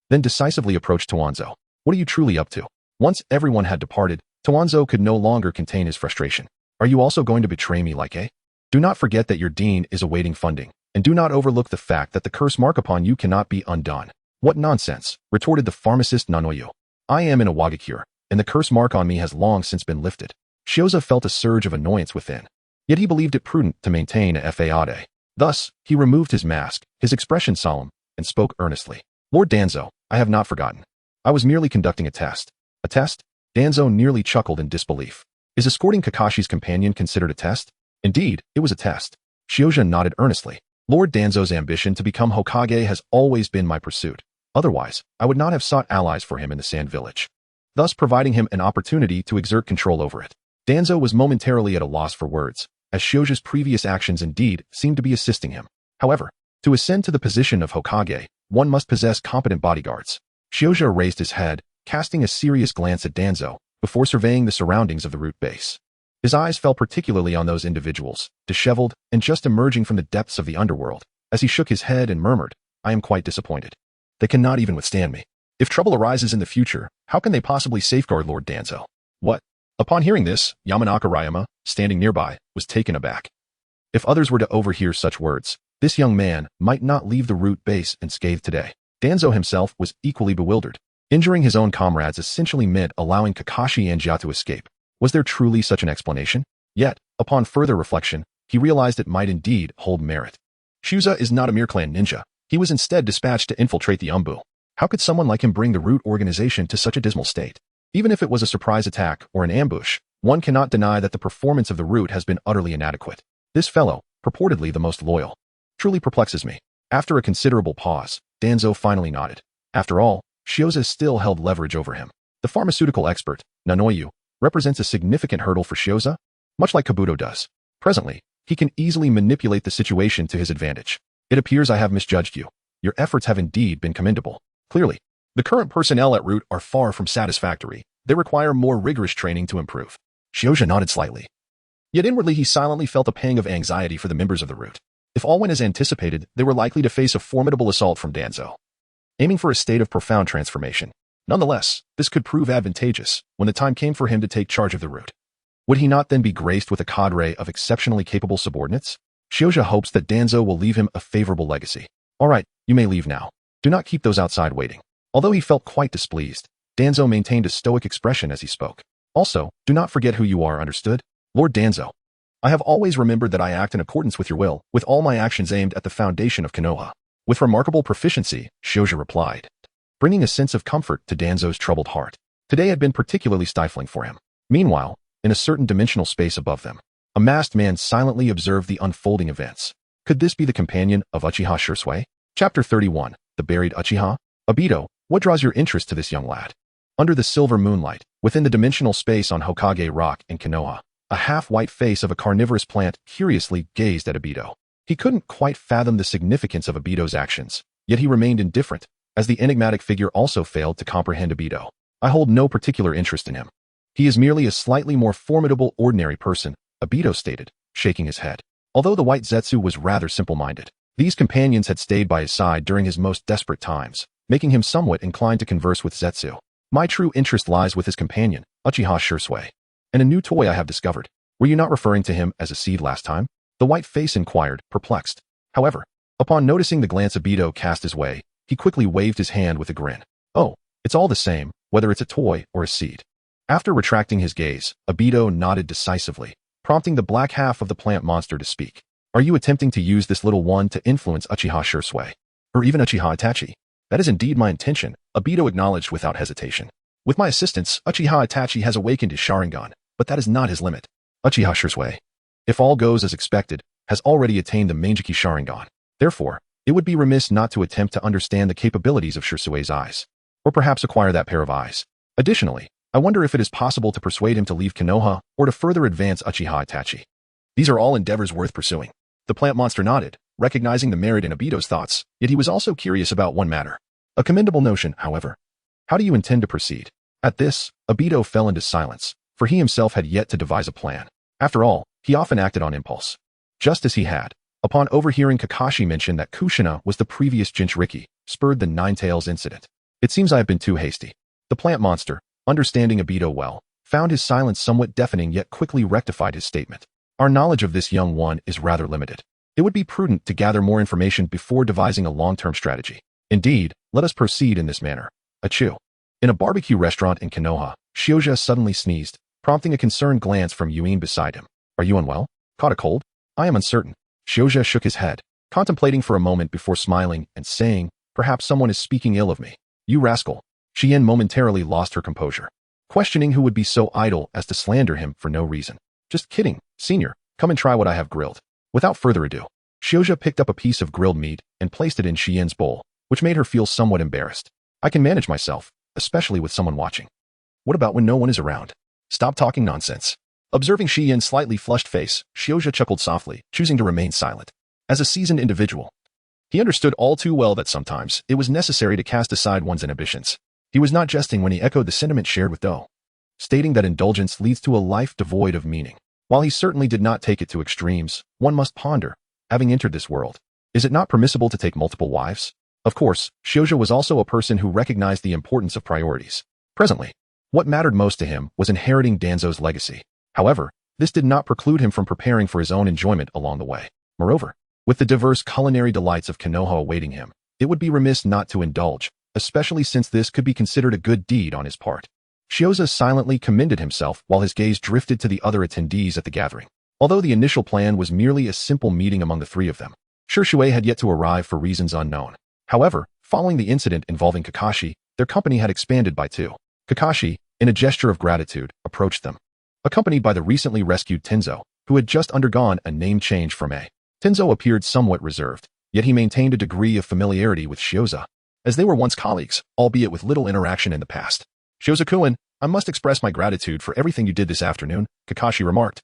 then decisively approached Toanzo. What are you truly up to? Once everyone had departed, Toanzo could no longer contain his frustration. Are you also going to betray me like a? Do not forget that your dean is awaiting funding, and do not overlook the fact that the curse mark upon you cannot be undone. What nonsense, retorted the pharmacist Nanoyu. I am in a Wagakure, and the curse mark on me has long since been lifted. Shioza felt a surge of annoyance within. Yet he believed it prudent to maintain a fade. Thus, he removed his mask, his expression solemn, and spoke earnestly. Lord Danzo, I have not forgotten. I was merely conducting a test. A test? Danzo nearly chuckled in disbelief. Is escorting Kakashi's companion considered a test? Indeed, it was a test. Shioja nodded earnestly. Lord Danzo's ambition to become Hokage has always been my pursuit. Otherwise, I would not have sought allies for him in the Sand Village, thus providing him an opportunity to exert control over it. Danzo was momentarily at a loss for words, as Shioja's previous actions indeed seemed to be assisting him. However, to ascend to the position of Hokage, one must possess competent bodyguards. Shioja raised his head, casting a serious glance at Danzo before surveying the surroundings of the root base. His eyes fell particularly on those individuals, disheveled and just emerging from the depths of the underworld, as he shook his head and murmured, "I am quite disappointed. They cannot even withstand me. If trouble arises in the future, how can they possibly safeguard Lord Danzo?" What? Upon hearing this, Yamanaka Ryama, standing nearby, was taken aback. If others were to overhear such words, this young man might not leave the root base unscathed today. Danzo himself was equally bewildered. Injuring his own comrades essentially meant allowing Kakashi and Jia to escape. Was there truly such an explanation? Yet, upon further reflection, he realized it might indeed hold merit. Shuza is not a mere clan ninja. He was instead dispatched to infiltrate the Umbu. How could someone like him bring the root organization to such a dismal state? Even if it was a surprise attack or an ambush, one cannot deny that the performance of the root has been utterly inadequate. This fellow, purportedly the most loyal, truly perplexes me. After a considerable pause, Danzo finally nodded. After all, Shioza still held leverage over him. The pharmaceutical expert, Nanoyu, represents a significant hurdle for Shioza, much like Kabuto does. Presently, he can easily manipulate the situation to his advantage. It appears I have misjudged you. Your efforts have indeed been commendable. Clearly, the current personnel at Root are far from satisfactory. They require more rigorous training to improve. Shioja nodded slightly. Yet inwardly he silently felt a pang of anxiety for the members of the Root. If all went as anticipated, they were likely to face a formidable assault from Danzo, aiming for a state of profound transformation. Nonetheless, this could prove advantageous when the time came for him to take charge of the Root. Would he not then be graced with a cadre of exceptionally capable subordinates? Shioja hopes that Danzo will leave him a favorable legacy. All right, you may leave now. Do not keep those outside waiting. Although he felt quite displeased, Danzo maintained a stoic expression as he spoke. Also, do not forget who you are, understood? Lord Danzo. I have always remembered that I act in accordance with your will, with all my actions aimed at the foundation of Konoha. With remarkable proficiency, Shioja replied, bringing a sense of comfort to Danzo's troubled heart. Today had been particularly stifling for him. Meanwhile, in a certain dimensional space above them, a masked man silently observed the unfolding events. Could this be the companion of Uchiha Shursui? Chapter 31, The Buried Uchiha? Obito, what draws your interest to this young lad? Under the silver moonlight, within the dimensional space on Hokage Rock in Konoha, a half-white face of a carnivorous plant curiously gazed at Obito. He couldn't quite fathom the significance of Obito's actions, yet he remained indifferent, as the enigmatic figure also failed to comprehend Obito. I hold no particular interest in him. He is merely a slightly more formidable ordinary person, Obito stated, shaking his head. Although the white Zetsu was rather simple-minded, these companions had stayed by his side during his most desperate times, making him somewhat inclined to converse with Zetsu. My true interest lies with his companion, Uchiha Shursui, and a new toy I have discovered. Were you not referring to him as a seed last time? The white face inquired, perplexed. However, upon noticing the glance Obito cast his way, he quickly waved his hand with a grin. Oh, it's all the same, whether it's a toy or a seed. After retracting his gaze, Obito nodded decisively, prompting the black half of the plant monster to speak. Are you attempting to use this little one to influence Uchiha Shursui? Or even Uchiha Itachi? That is indeed my intention, Obito acknowledged without hesitation. With my assistance, Uchiha Itachi has awakened his Sharingan, but that is not his limit. Uchiha Shursui, if all goes as expected, has already attained the Manjiki Sharingan. Therefore, it would be remiss not to attempt to understand the capabilities of Shursui's eyes, or perhaps acquire that pair of eyes. Additionally, I wonder if it is possible to persuade him to leave Konoha or to further advance Uchiha Itachi. These are all endeavors worth pursuing. The plant monster nodded, recognizing the merit in Obito's thoughts, yet he was also curious about one matter. A commendable notion, however. How do you intend to proceed? At this, Obito fell into silence, for he himself had yet to devise a plan. After all, he often acted on impulse. Just as he had, upon overhearing Kakashi mention that Kushina was the previous Jinchuriki, spurred the Ninetales incident. It seems I have been too hasty. The plant monster, understanding Obito well, found his silence somewhat deafening yet quickly rectified his statement. Our knowledge of this young one is rather limited. It would be prudent to gather more information before devising a long-term strategy. Indeed, let us proceed in this manner. Achoo. In a barbecue restaurant in Konoha, Shioja suddenly sneezed, prompting a concerned glance from Yuin beside him. Are you unwell? Caught a cold? I am uncertain. Shioja shook his head, contemplating for a moment before smiling and saying, perhaps someone is speaking ill of me. You rascal. Shien momentarily lost her composure, questioning who would be so idle as to slander him for no reason. Just kidding, senior. Come and try what I have grilled. Without further ado, Shioja picked up a piece of grilled meat and placed it in Shien's bowl, which made her feel somewhat embarrassed. I can manage myself, especially with someone watching. What about when no one is around? Stop talking nonsense. Observing Shien's slightly flushed face, Shioja chuckled softly, choosing to remain silent. As a seasoned individual, he understood all too well that sometimes it was necessary to cast aside one's inhibitions. He was not jesting when he echoed the sentiment shared with Do, stating that indulgence leads to a life devoid of meaning. While he certainly did not take it to extremes, one must ponder, having entered this world, is it not permissible to take multiple wives? Of course, Shoujo was also a person who recognized the importance of priorities. Presently, what mattered most to him was inheriting Danzo's legacy. However, this did not preclude him from preparing for his own enjoyment along the way. Moreover, with the diverse culinary delights of Konoha awaiting him, it would be remiss not to indulge, especially since this could be considered a good deed on his part. Shoujo silently commended himself while his gaze drifted to the other attendees at the gathering. Although the initial plan was merely a simple meeting among the three of them, Shisui had yet to arrive for reasons unknown. However, following the incident involving Kakashi, their company had expanded by two. Kakashi, in a gesture of gratitude, approached them, accompanied by the recently rescued Tenzo, who had just undergone a name change from A. Tenzo appeared somewhat reserved, yet he maintained a degree of familiarity with Shoujo, as they were once colleagues, albeit with little interaction in the past. Shoujo-kun, I must express my gratitude for everything you did this afternoon, Kakashi remarked.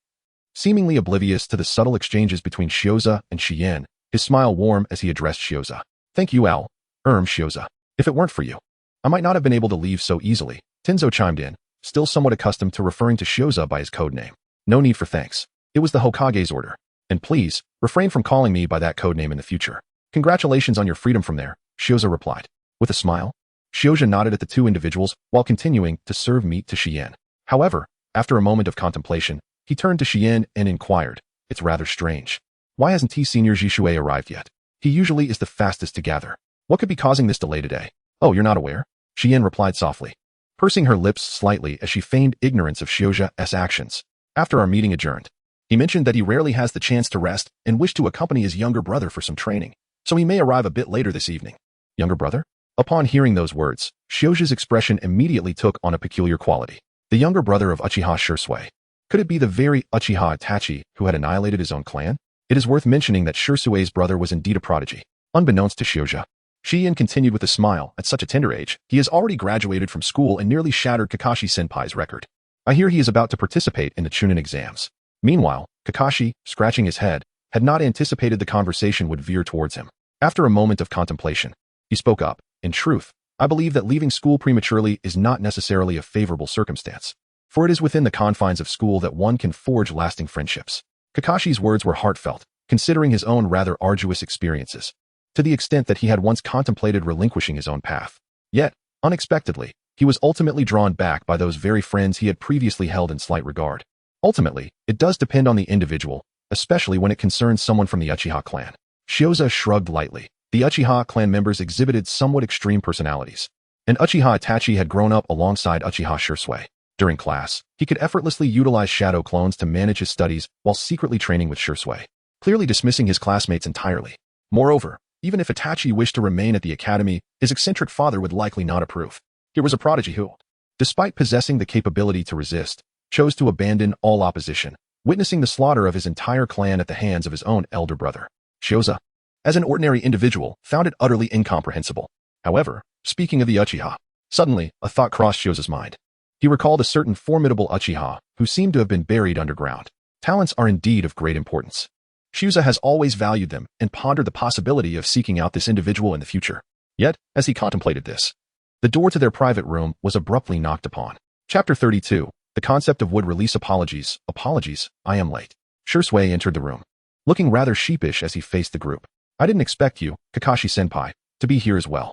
Seemingly oblivious to the subtle exchanges between Shoujo and Shien, his smile warm as he addressed Shoujo. Thank you, Al. Shoujo. If it weren't for you, I might not have been able to leave so easily. Tenzo chimed in, still somewhat accustomed to referring to Shoujo by his code name. No need for thanks. It was the Hokage's order. And please, refrain from calling me by that code name in the future. Congratulations on your freedom from there, Shoujo replied. With a smile, Shoujo nodded at the two individuals while continuing to serve meat to Shien. However, after a moment of contemplation, he turned to Shien and inquired, it's rather strange. Why hasn't Senior Jishui arrived yet? He usually is the fastest to gather. What could be causing this delay today? Oh, you're not aware? Shien replied softly, pursing her lips slightly as she feigned ignorance of Shoujo's actions. After our meeting adjourned, he mentioned that he rarely has the chance to rest and wished to accompany his younger brother for some training, so he may arrive a bit later this evening. Younger brother? Upon hearing those words, Shoujo's expression immediately took on a peculiar quality. The younger brother of Uchiha Shisui. Could it be the very Uchiha Itachi who had annihilated his own clan? It is worth mentioning that Shisui's brother was indeed a prodigy. Unbeknownst to Shoujo, Shien continued with a smile. At such a tender age, he has already graduated from school and nearly shattered Kakashi-senpai's record. I hear he is about to participate in the Chunin exams. Meanwhile, Kakashi, scratching his head, had not anticipated the conversation would veer towards him. After a moment of contemplation, he spoke up. In truth, I believe that leaving school prematurely is not necessarily a favorable circumstance, for it is within the confines of school that one can forge lasting friendships. Kakashi's words were heartfelt, considering his own rather arduous experiences, to the extent that he had once contemplated relinquishing his own path. Yet, unexpectedly, he was ultimately drawn back by those very friends he had previously held in slight regard. Ultimately, it does depend on the individual, especially when it concerns someone from the Uchiha clan. Shoujo shrugged lightly. The Uchiha clan members exhibited somewhat extreme personalities, and Uchiha Itachi had grown up alongside Uchiha Shisui. During class, he could effortlessly utilize shadow clones to manage his studies while secretly training with Shisui, clearly dismissing his classmates entirely. Moreover, even if Itachi wished to remain at the academy, his eccentric father would likely not approve. Here was a prodigy who, despite possessing the capability to resist, chose to abandon all opposition, witnessing the slaughter of his entire clan at the hands of his own elder brother. Shoujo, as an ordinary individual, found it utterly incomprehensible. However, speaking of the Uchiha, suddenly, a thought crossed Shoujo's mind. He recalled a certain formidable Uchiha who seemed to have been buried underground. Talents are indeed of great importance. Shoujo has always valued them and pondered the possibility of seeking out this individual in the future. Yet, as he contemplated this, the door to their private room was abruptly knocked upon. Chapter 32. The concept of would release apologies. Apologies, I am late. Shisui entered the room, looking rather sheepish as he faced the group. I didn't expect you, Kakashi-senpai, to be here as well.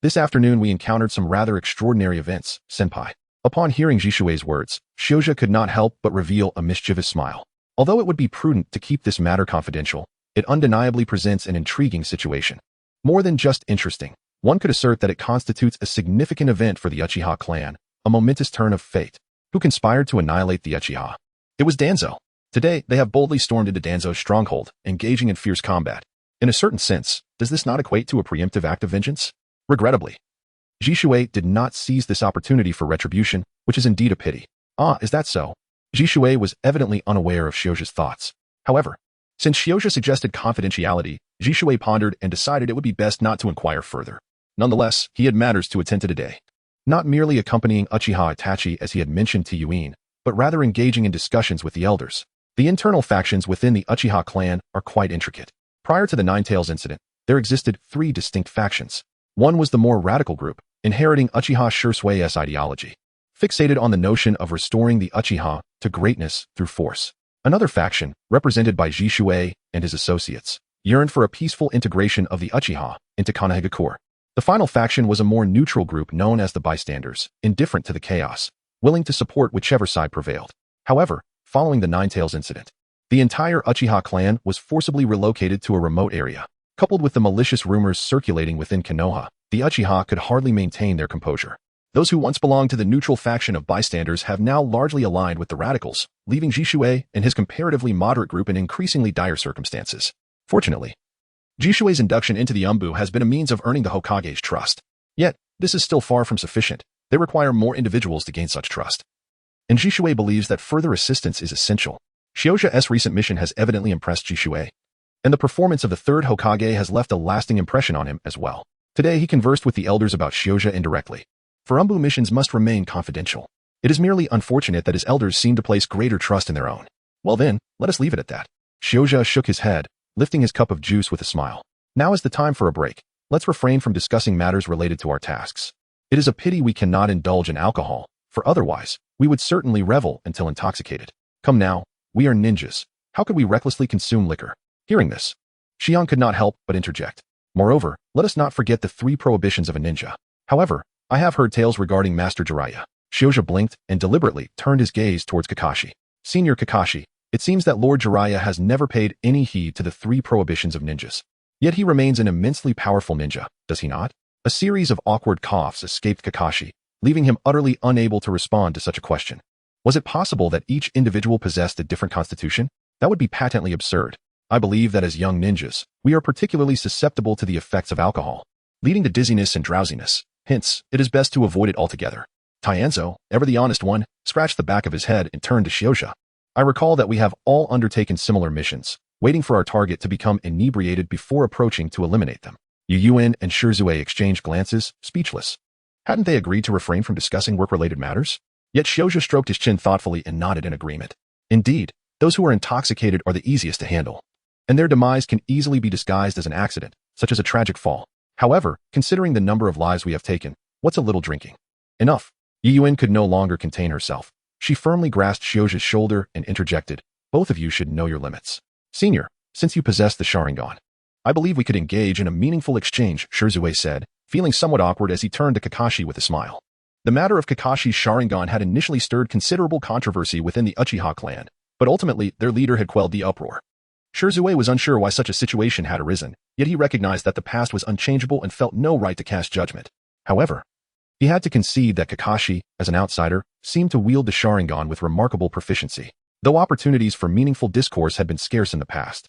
This afternoon we encountered some rather extraordinary events, senpai. Upon hearing Jishui's words, Shoujo could not help but reveal a mischievous smile. Although it would be prudent to keep this matter confidential, it undeniably presents an intriguing situation. More than just interesting, one could assert that it constitutes a significant event for the Uchiha clan, a momentous turn of fate. Who conspired to annihilate the Uchiha? It was Danzo. Today, they have boldly stormed into Danzo's stronghold, engaging in fierce combat. In a certain sense, does this not equate to a preemptive act of vengeance? Regrettably, Jishui did not seize this opportunity for retribution, which is indeed a pity. Is that so? Jishui was evidently unaware of Shoujo's thoughts. However, since Shoujo suggested confidentiality, Jishui pondered and decided it would be best not to inquire further. Nonetheless, he had matters to attend to today. Not merely accompanying Uchiha Itachi as he had mentioned to Yuin, but rather engaging in discussions with the elders. The internal factions within the Uchiha clan are quite intricate. Prior to the Nine-Tails incident, there existed 3 distinct factions. One was the more radical group, inheriting Uchiha Shirsui's ideology, fixated on the notion of restoring the Uchiha to greatness through force. Another faction, represented by Jishui and his associates, yearned for a peaceful integration of the Uchiha into Konoha. The final faction was a more neutral group known as the Bystanders, indifferent to the chaos, willing to support whichever side prevailed. However, following the Ninetales incident, the entire Uchiha clan was forcibly relocated to a remote area. Coupled with the malicious rumors circulating within Konoha, the Uchiha could hardly maintain their composure. Those who once belonged to the neutral faction of Bystanders have now largely aligned with the radicals, leaving Jishui and his comparatively moderate group in increasingly dire circumstances. Fortunately, Jishui's induction into the Umbu has been a means of earning the Hokage's trust. Yet, this is still far from sufficient. They require more individuals to gain such trust. And Jishui believes that further assistance is essential. Shioja's recent mission has evidently impressed Jishui, and the performance of the third Hokage has left a lasting impression on him as well. Today he conversed with the elders about Shioja indirectly. For Umbu missions must remain confidential. It is merely unfortunate that his elders seem to place greater trust in their own. Well then, let us leave it at that. Shioja shook his head, lifting his cup of juice with a smile. Now is the time for a break. Let's refrain from discussing matters related to our tasks. It is a pity we cannot indulge in alcohol, for otherwise, we would certainly revel until intoxicated. Come now, we are ninjas. How could we recklessly consume liquor? Hearing this, Xiang could not help but interject. Moreover, let us not forget the 3 prohibitions of a ninja. However, I have heard tales regarding Master Jiraiya. Shioja blinked and deliberately turned his gaze towards Kakashi. Senior Kakashi, it seems that Lord Jiraiya has never paid any heed to the 3 prohibitions of ninjas. Yet he remains an immensely powerful ninja, does he not? A series of awkward coughs escaped Kakashi, leaving him utterly unable to respond to such a question. Was it possible that each individual possessed a different constitution? That would be patently absurd. I believe that as young ninjas, we are particularly susceptible to the effects of alcohol, leading to dizziness and drowsiness. Hence, it is best to avoid it altogether. Danzo, ever the honest one, scratched the back of his head and turned to Shioja. I recall that we have all undertaken similar missions, waiting for our target to become inebriated before approaching to eliminate them. Yuyuin and Shirzue exchanged glances, speechless. Hadn't they agreed to refrain from discussing work-related matters? Yet Shioja stroked his chin thoughtfully and nodded in agreement. Indeed, those who are intoxicated are the easiest to handle, and their demise can easily be disguised as an accident, such as a tragic fall. However, considering the number of lives we have taken, what's a little drinking? Enough. Yuyuin could no longer contain herself. She firmly grasped Shioja's shoulder and interjected, both of you should know your limits. Senior, since you possess the Sharingan, I believe we could engage in a meaningful exchange, Shirzue said, feeling somewhat awkward as he turned to Kakashi with a smile. The matter of Kakashi's Sharingan had initially stirred considerable controversy within the Uchiha clan, but ultimately their leader had quelled the uproar. Shirzue was unsure why such a situation had arisen, yet he recognized that the past was unchangeable and felt no right to cast judgment. However, he had to concede that Kakashi, as an outsider, seemed to wield the Sharingan with remarkable proficiency. Though opportunities for meaningful discourse had been scarce in the past,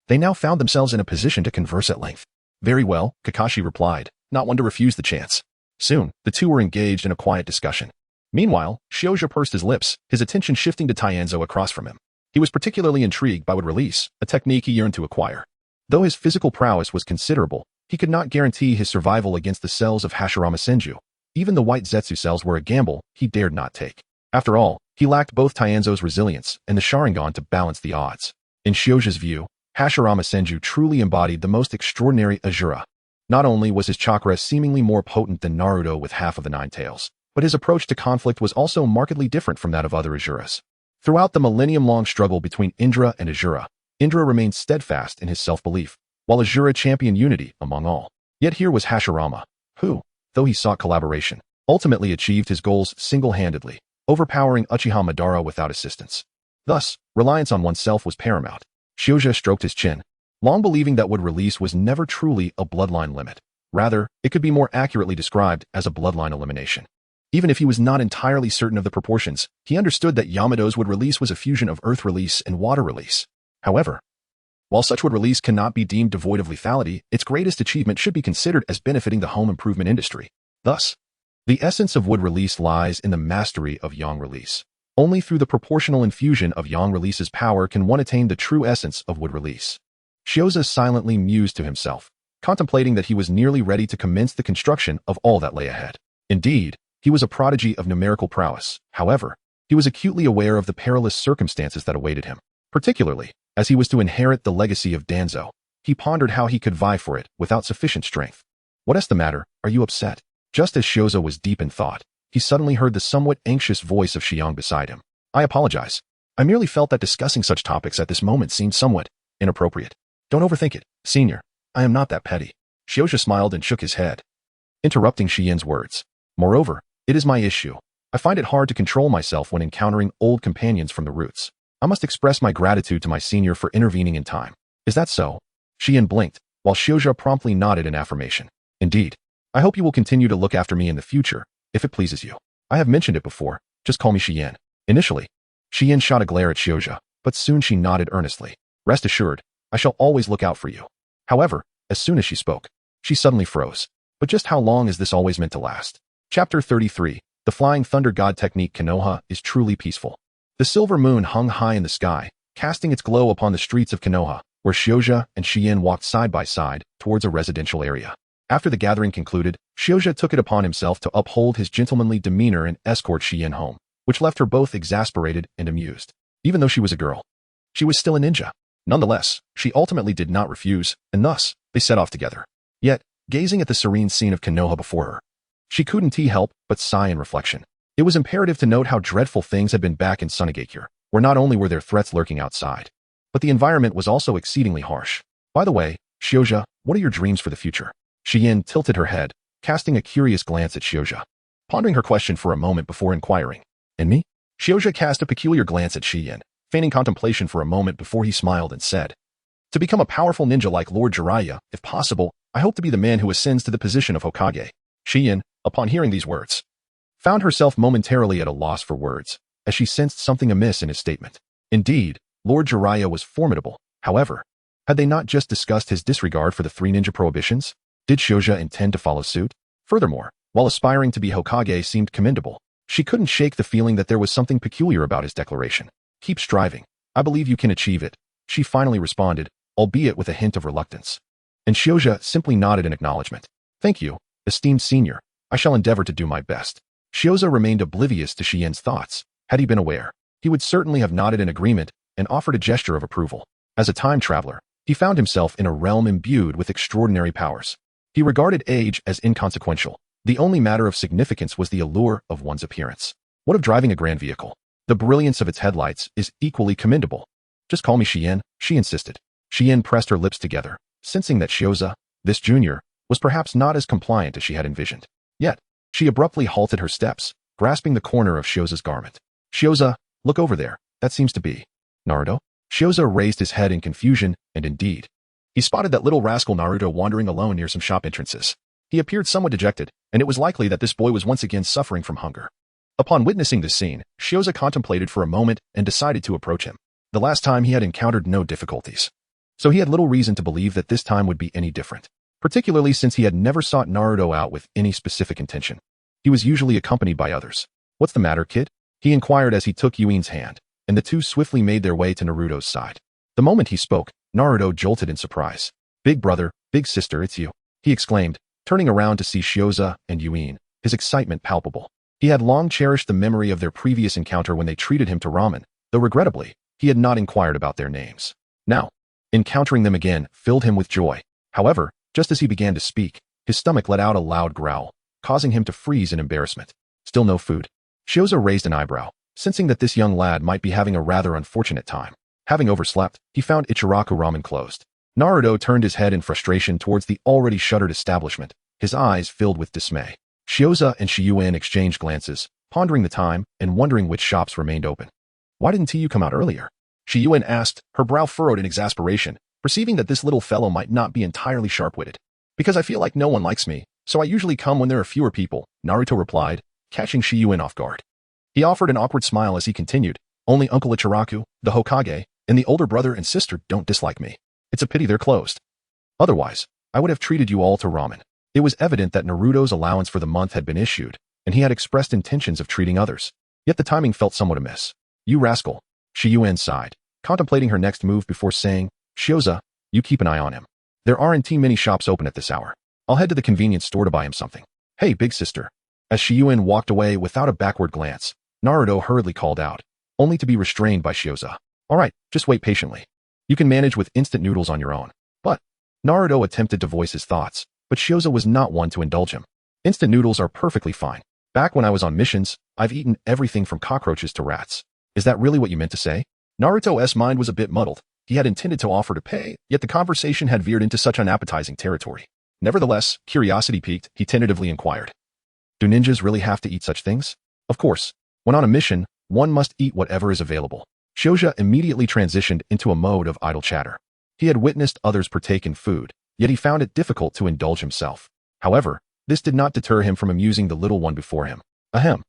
they now found themselves in a position to converse at length. Very well, Kakashi replied, not one to refuse the chance. Soon, the two were engaged in a quiet discussion. Meanwhile, Shioja pursed his lips, his attention shifting to Danzo across from him. He was particularly intrigued by wood release, a technique he yearned to acquire. Though his physical prowess was considerable, he could not guarantee his survival against the cells of Hashirama Senju. Even the white Zetsu cells were a gamble he dared not take. After all, he lacked both Danzo's resilience and the Sharingan to balance the odds. In Shioja's view, Hashirama Senju truly embodied the most extraordinary Asura. Not only was his chakra seemingly more potent than Naruto with half of the 9 tails, but his approach to conflict was also markedly different from that of other Asuras. Throughout the millennium-long struggle between Indra and Asura, Indra remained steadfast in his self-belief, while Asura championed unity among all. Yet here was Hashirama, who, though he sought collaboration, ultimately achieved his goals single-handedly, overpowering Uchiha Madara without assistance. Thus, reliance on oneself was paramount. Shioja stroked his chin, long believing that wood release was never truly a bloodline limit. Rather, it could be more accurately described as a bloodline elimination. Even if he was not entirely certain of the proportions, he understood that Yamado's wood release was a fusion of earth release and water release. However, while such wood release cannot be deemed devoid of lethality, its greatest achievement should be considered as benefiting the home improvement industry. Thus, the essence of wood release lies in the mastery of yang release. Only through the proportional infusion of yang release's power can one attain the true essence of wood release. Shioja silently mused to himself, contemplating that he was nearly ready to commence the construction of all that lay ahead. Indeed, he was a prodigy of numerical prowess. However, he was acutely aware of the perilous circumstances that awaited him. Particularly, as he was to inherit the legacy of Danzo, he pondered how he could vie for it without sufficient strength. What's the matter? Are you upset? Just as Shioza was deep in thought, he suddenly heard the somewhat anxious voice of Xiang beside him. I apologize. I merely felt that discussing such topics at this moment seemed somewhat inappropriate. Don't overthink it, senior. I am not that petty. Shioza smiled and shook his head, interrupting Xian's words. Moreover, it is my issue. I find it hard to control myself when encountering old companions from the roots. I must express my gratitude to my senior for intervening in time. Is that so? Xian blinked, while Shioza promptly nodded in affirmation. Indeed. I hope you will continue to look after me in the future, if it pleases you. I have mentioned it before, just call me Xian. Initially, Xian shot a glare at Shioza, but soon she nodded earnestly. Rest assured, I shall always look out for you. However, as soon as she spoke, she suddenly froze. But just how long is this always meant to last? Chapter 33. The Flying Thunder God Technique. Konoha is truly peaceful. The silver moon hung high in the sky, casting its glow upon the streets of Konoha, where Shioza and Xian walked side by side towards a residential area. After the gathering concluded, Shioza took it upon himself to uphold his gentlemanly demeanor and escort Xian home, which left her both exasperated and amused. Even though she was a girl, she was still a ninja. Nonetheless, she ultimately did not refuse, and thus, they set off together. Yet, gazing at the serene scene of Konoha before her, she couldn't help but sigh in reflection. It was imperative to note how dreadful things had been back in Sunagakure, where not only were there threats lurking outside, but the environment was also exceedingly harsh. By the way, Shioza, what are your dreams for the future? Xian tilted her head, casting a curious glance at Shioza, pondering her question for a moment before inquiring. And me? Shioza cast a peculiar glance at Xian, feigning contemplation for a moment before he smiled and said, to become a powerful ninja like Lord Jiraiya, if possible, I hope to be the man who ascends to the position of Hokage. Xian, upon hearing these words, found herself momentarily at a loss for words, as she sensed something amiss in his statement. Indeed, Lord Jiraiya was formidable. However, had they not just discussed his disregard for the 3 ninja prohibitions? Did Shioza intend to follow suit? Furthermore, while aspiring to be Hokage seemed commendable, she couldn't shake the feeling that there was something peculiar about his declaration. Keep striving. I believe you can achieve it, she finally responded, albeit with a hint of reluctance. And Shioza simply nodded in acknowledgement. Thank you, esteemed senior. I shall endeavor to do my best. Shioza remained oblivious to Xian's thoughts. Had he been aware, he would certainly have nodded in agreement and offered a gesture of approval. As a time traveler, he found himself in a realm imbued with extraordinary powers. He regarded age as inconsequential. The only matter of significance was the allure of one's appearance. What of driving a grand vehicle? The brilliance of its headlights is equally commendable. Just call me Xian, she insisted. Xian pressed her lips together, sensing that Shioza, this junior, was perhaps not as compliant as she had envisioned. Yet, she abruptly halted her steps, grasping the corner of Shioza's garment. Shioza, look over there. That seems to be Naruto? Shioza raised his head in confusion, and indeed, he spotted that little rascal Naruto wandering alone near some shop entrances. He appeared somewhat dejected, and it was likely that this boy was once again suffering from hunger. Upon witnessing this scene, Shioza contemplated for a moment and decided to approach him. The last time he had encountered no difficulties, so he had little reason to believe that this time would be any different, particularly since he had never sought Naruto out with any specific intention. He was usually accompanied by others. What's the matter, kid? He inquired as he took Yuin's hand, and the two swiftly made their way to Naruto's side. The moment he spoke, Naruto jolted in surprise. Big brother, big sister, it's you, he exclaimed, turning around to see Shioza and Yuin, his excitement palpable. He had long cherished the memory of their previous encounter when they treated him to ramen, though regrettably, he had not inquired about their names. Now, encountering them again filled him with joy. However, just as he began to speak, his stomach let out a loud growl, causing him to freeze in embarrassment. Still no food. Shioza raised an eyebrow, sensing that this young lad might be having a rather unfortunate time. Having overslept, he found Ichiraku Ramen closed. Naruto turned his head in frustration towards the already shuttered establishment, his eyes filled with dismay. Shioza and Shiyuin exchanged glances, pondering the time and wondering which shops remained open. Why didn't you come out earlier? Shiyuin asked, her brow furrowed in exasperation, perceiving that this little fellow might not be entirely sharp-witted. Because I feel like no one likes me, so I usually come when there are fewer people, Naruto replied, catching Shiyuin off guard. He offered an awkward smile as he continued, only Uncle Ichiraku, the Hokage, and the older brother and sister don't dislike me. It's a pity they're closed. Otherwise, I would have treated you all to ramen. It was evident that Naruto's allowance for the month had been issued, and he had expressed intentions of treating others. Yet the timing felt somewhat amiss. You rascal. Shiyuin sighed, contemplating her next move before saying, Shioza, you keep an eye on him. There aren't too many shops open at this hour. I'll head to the convenience store to buy him something. Hey, big sister. As Shiyuin walked away without a backward glance, Naruto hurriedly called out, only to be restrained by Shioza. All right, just wait patiently. You can manage with instant noodles on your own. But Naruto attempted to voice his thoughts, but Shioza was not one to indulge him. Instant noodles are perfectly fine. Back when I was on missions, I've eaten everything from cockroaches to rats. Is that really what you meant to say? Naruto's mind was a bit muddled. He had intended to offer to pay, yet the conversation had veered into such unappetizing territory. Nevertheless, curiosity piqued, he tentatively inquired. Do ninjas really have to eat such things? Of course. When on a mission, one must eat whatever is available. Shoujo immediately transitioned into a mode of idle chatter. He had witnessed others partake in food, yet he found it difficult to indulge himself. However, this did not deter him from amusing the little one before him. Ahem.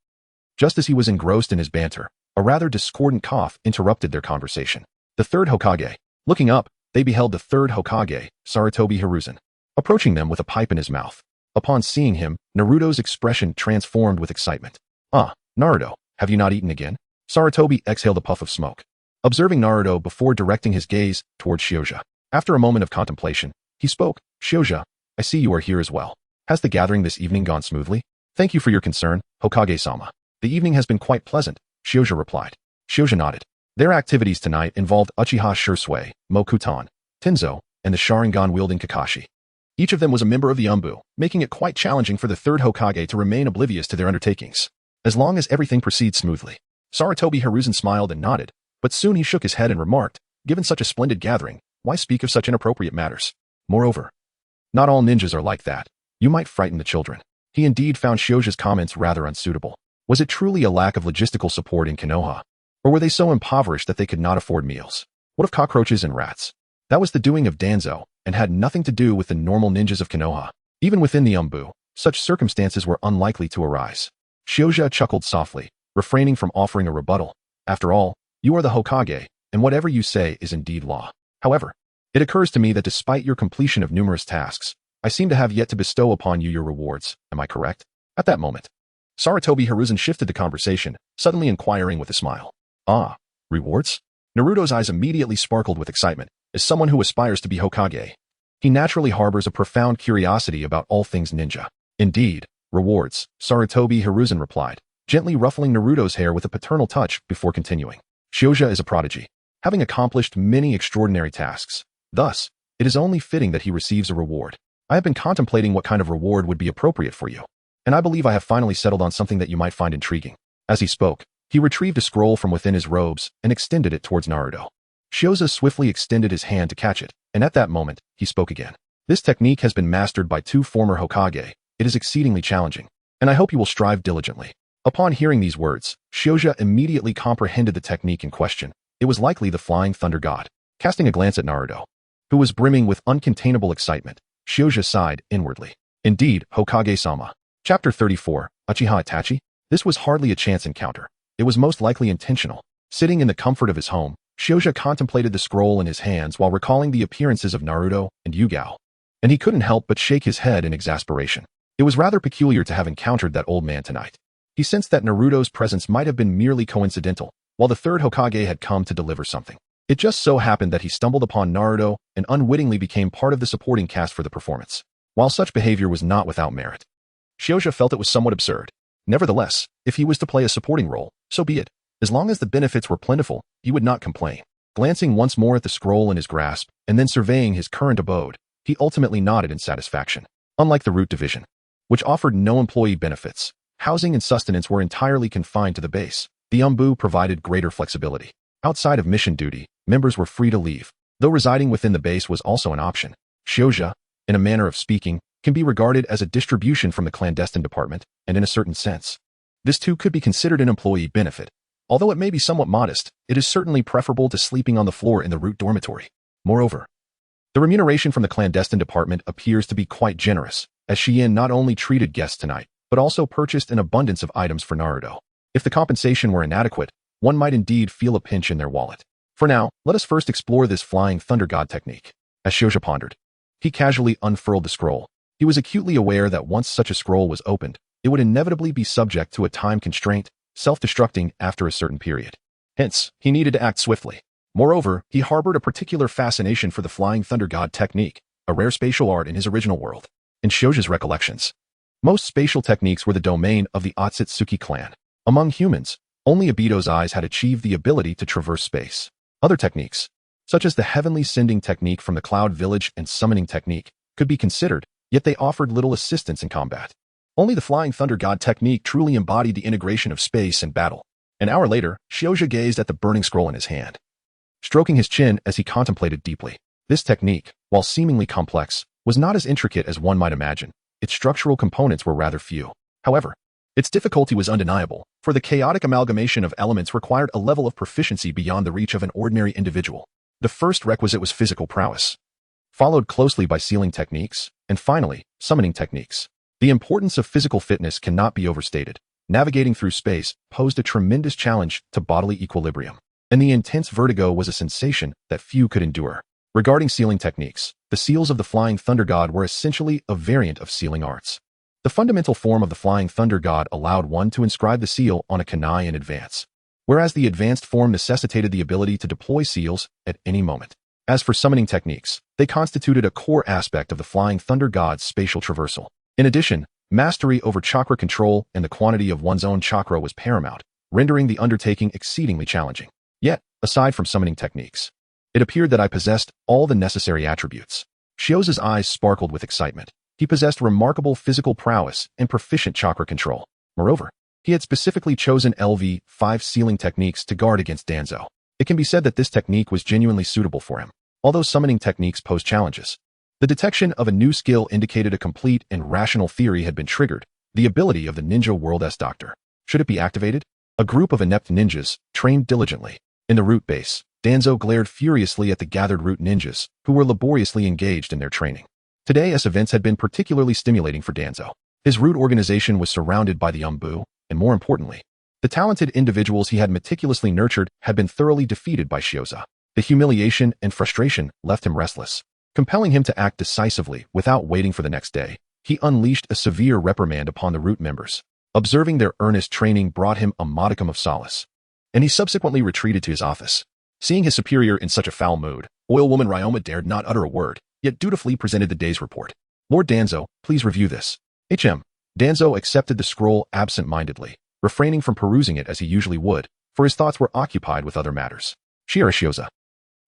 Just as he was engrossed in his banter, a rather discordant cough interrupted their conversation. The third Hokage. Looking up, they beheld the third Hokage, Sarutobi Hiruzen, approaching them with a pipe in his mouth. Upon seeing him, Naruto's expression transformed with excitement. Ah, Naruto, have you not eaten again? Sarutobi exhaled a puff of smoke, observing Naruto before directing his gaze towards Shoujo. After a moment of contemplation, he spoke. Shoujo, I see you are here as well. Has the gathering this evening gone smoothly? Thank you for your concern, Hokage-sama. The evening has been quite pleasant, Shoujo replied. Shoujo nodded. Their activities tonight involved Uchiha Shursui, Mokutan, Tenzo, and the Sharingan-wielding Kakashi. Each of them was a member of the Umbu, making it quite challenging for the third Hokage to remain oblivious to their undertakings. As long as everything proceeds smoothly. Sarutobi Hiruzen smiled and nodded, but soon he shook his head and remarked, given such a splendid gathering, why speak of such inappropriate matters? Moreover, not all ninjas are like that. You might frighten the children. He indeed found Shoujo's comments rather unsuitable. Was it truly a lack of logistical support in Konoha? Or were they so impoverished that they could not afford meals? What of cockroaches and rats? That was the doing of Danzo, and had nothing to do with the normal ninjas of Konoha. Even within the Umbu, such circumstances were unlikely to arise. Shoujo chuckled softly, refraining from offering a rebuttal. After all, you are the Hokage, and whatever you say is indeed law. However, it occurs to me that despite your completion of numerous tasks, I seem to have yet to bestow upon you your rewards. Am I correct? At that moment, Sarutobi Hiruzen shifted the conversation, suddenly inquiring with a smile. Ah, rewards? Naruto's eyes immediately sparkled with excitement. As someone who aspires to be Hokage, he naturally harbors a profound curiosity about all things ninja. Indeed, rewards, Sarutobi Hiruzen replied, gently ruffling Naruto's hair with a paternal touch before continuing. Shoujo is a prodigy, having accomplished many extraordinary tasks. Thus, it is only fitting that he receives a reward. I have been contemplating what kind of reward would be appropriate for you, and I believe I have finally settled on something that you might find intriguing. As he spoke, he retrieved a scroll from within his robes and extended it towards Naruto. Shoujo swiftly extended his hand to catch it, and at that moment, he spoke again. This technique has been mastered by 2 former Hokage. It is exceedingly challenging, and I hope you will strive diligently. Upon hearing these words, Shoujo immediately comprehended the technique in question. It was likely the Flying Thunder God. Casting a glance at Naruto, who was brimming with uncontainable excitement, Shoujo sighed inwardly. Indeed, Hokage-sama. Chapter 34, Uchiha Itachi? This was hardly a chance encounter. It was most likely intentional. Sitting in the comfort of his home, Shoujo contemplated the scroll in his hands while recalling the appearances of Naruto and Yugao, and he couldn't help but shake his head in exasperation. It was rather peculiar to have encountered that old man tonight. He sensed that Naruto's presence might have been merely coincidental, while the third Hokage had come to deliver something. It just so happened that he stumbled upon Naruto and unwittingly became part of the supporting cast for the performance. While such behavior was not without merit, Shoujo felt it was somewhat absurd. Nevertheless, if he was to play a supporting role, so be it. As long as the benefits were plentiful, he would not complain. Glancing once more at the scroll in his grasp, and then surveying his current abode, he ultimately nodded in satisfaction. Unlike the Root Division, which offered no employee benefits, housing and sustenance were entirely confined to the base. The Umbu provided greater flexibility. Outside of mission duty, members were free to leave, though residing within the base was also an option. Shoujo, in a manner of speaking, can be regarded as a distribution from the clandestine department, and in a certain sense, this too could be considered an employee benefit. Although it may be somewhat modest, it is certainly preferable to sleeping on the floor in the Root dormitory. Moreover, the remuneration from the clandestine department appears to be quite generous, as Shien not only treated guests tonight, but also purchased an abundance of items for Naruto. If the compensation were inadequate, one might indeed feel a pinch in their wallet. For now, let us first explore this Flying Thunder God technique. As Shoujo pondered, he casually unfurled the scroll. He was acutely aware that once such a scroll was opened, it would inevitably be subject to a time constraint, self-destructing after a certain period. Hence, he needed to act swiftly. Moreover, he harbored a particular fascination for the Flying Thunder God technique, a rare spatial art in his original world. In Shoujo's recollections, most spatial techniques were the domain of the Otsutsuki clan. Among humans, only Obito's eyes had achieved the ability to traverse space. Other techniques, such as the Heavenly Sending technique from the Cloud Village and Summoning technique, could be considered, yet they offered little assistance in combat. Only the Flying Thunder God technique truly embodied the integration of space and battle. An hour later, Shioja gazed at the burning scroll in his hand, stroking his chin as he contemplated deeply. This technique, while seemingly complex, was not as intricate as one might imagine. Its structural components were rather few. However, its difficulty was undeniable, for the chaotic amalgamation of elements required a level of proficiency beyond the reach of an ordinary individual. The first requisite was physical prowess, followed closely by sealing techniques, and finally, summoning techniques. The importance of physical fitness cannot be overstated. Navigating through space posed a tremendous challenge to bodily equilibrium, and the intense vertigo was a sensation that few could endure. Regarding sealing techniques, the seals of the Flying Thunder God were essentially a variant of sealing arts. The fundamental form of the Flying Thunder God allowed one to inscribe the seal on a kunai in advance, whereas the advanced form necessitated the ability to deploy seals at any moment. As for summoning techniques, they constituted a core aspect of the Flying Thunder God's spatial traversal. In addition, mastery over chakra control and the quantity of one's own chakra was paramount, rendering the undertaking exceedingly challenging. Yet, aside from summoning techniques, it appeared that I possessed all the necessary attributes. Shioza's eyes sparkled with excitement. He possessed remarkable physical prowess and proficient chakra control. Moreover, he had specifically chosen LV5 sealing techniques to guard against Danzo. It can be said that this technique was genuinely suitable for him. Although summoning techniques posed challenges, the detection of a new skill indicated a complete and rational theory had been triggered, the ability of the Ninja World's Doctor. Should it be activated? A group of inept ninjas, trained diligently. In the root base, Danzo glared furiously at the gathered root ninjas, who were laboriously engaged in their training. Today's events had been particularly stimulating for Danzo. His root organization was surrounded by the Umbu, and more importantly, the talented individuals he had meticulously nurtured had been thoroughly defeated by Shioza. The humiliation and frustration left him restless. Compelling him to act decisively without waiting for the next day, he unleashed a severe reprimand upon the root members. Observing their earnest training brought him a modicum of solace, and he subsequently retreated to his office. Seeing his superior in such a foul mood, Oilwoman Ryoma dared not utter a word, yet dutifully presented the day's report. Lord Danzo, please review this. Danzo accepted the scroll absent-mindedly, refraining from perusing it as he usually would, for his thoughts were occupied with other matters. Shioza.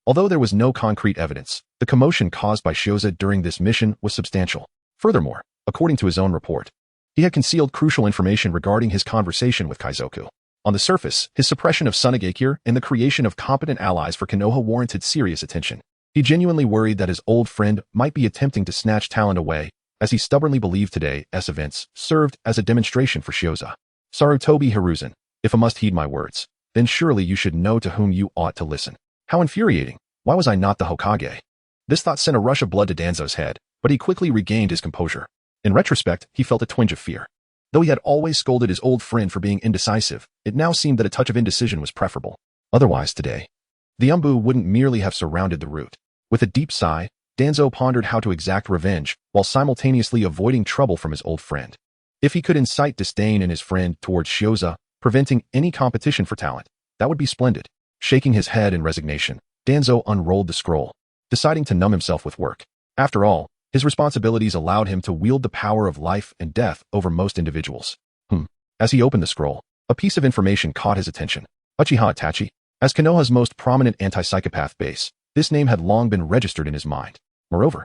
Although there was no concrete evidence, the commotion caused by Shioza during this mission was substantial. Furthermore, according to his own report, he had concealed crucial information regarding his conversation with Kaizoku. On the surface, his suppression of Sunagakure and the creation of competent allies for Konoha warranted serious attention. He genuinely worried that his old friend might be attempting to snatch talent away, as he stubbornly believed today's events served as a demonstration for Shioza. Sarutobi Hiruzen, if I must heed my words, then surely you should know to whom you ought to listen. How infuriating! Why was I not the Hokage? This thought sent a rush of blood to Danzo's head, but he quickly regained his composure. In retrospect, he felt a twinge of fear. Though he had always scolded his old friend for being indecisive, it now seemed that a touch of indecision was preferable. Otherwise today, the Umbu wouldn't merely have surrounded the root. With a deep sigh, Danzo pondered how to exact revenge while simultaneously avoiding trouble from his old friend. If he could incite disdain in his friend towards Shioza, preventing any competition for talent, that would be splendid. Shaking his head in resignation, Danzo unrolled the scroll, deciding to numb himself with work. After all, his responsibilities allowed him to wield the power of life and death over most individuals. As he opened the scroll, a piece of information caught his attention. Uchiha Itachi. As Konoha's most prominent anti-psychopath base, this name had long been registered in his mind. Moreover,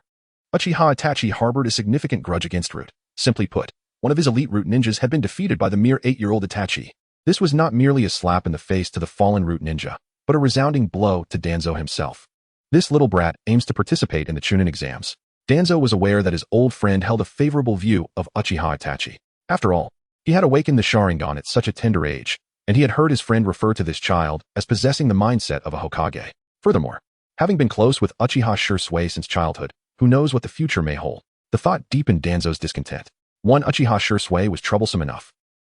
Uchiha Itachi harbored a significant grudge against Root. Simply put, one of his elite Root ninjas had been defeated by the mere 8-year-old Itachi. This was not merely a slap in the face to the fallen Root ninja, but a resounding blow to Danzo himself. This little brat aims to participate in the Chunin exams. Danzo was aware that his old friend held a favorable view of Uchiha Itachi. After all, he had awakened the Sharingan at such a tender age, and he had heard his friend refer to this child as possessing the mindset of a Hokage. Furthermore, having been close with Uchiha Shursui since childhood, who knows what the future may hold? The thought deepened Danzo's discontent. One Uchiha Shursui was troublesome enough.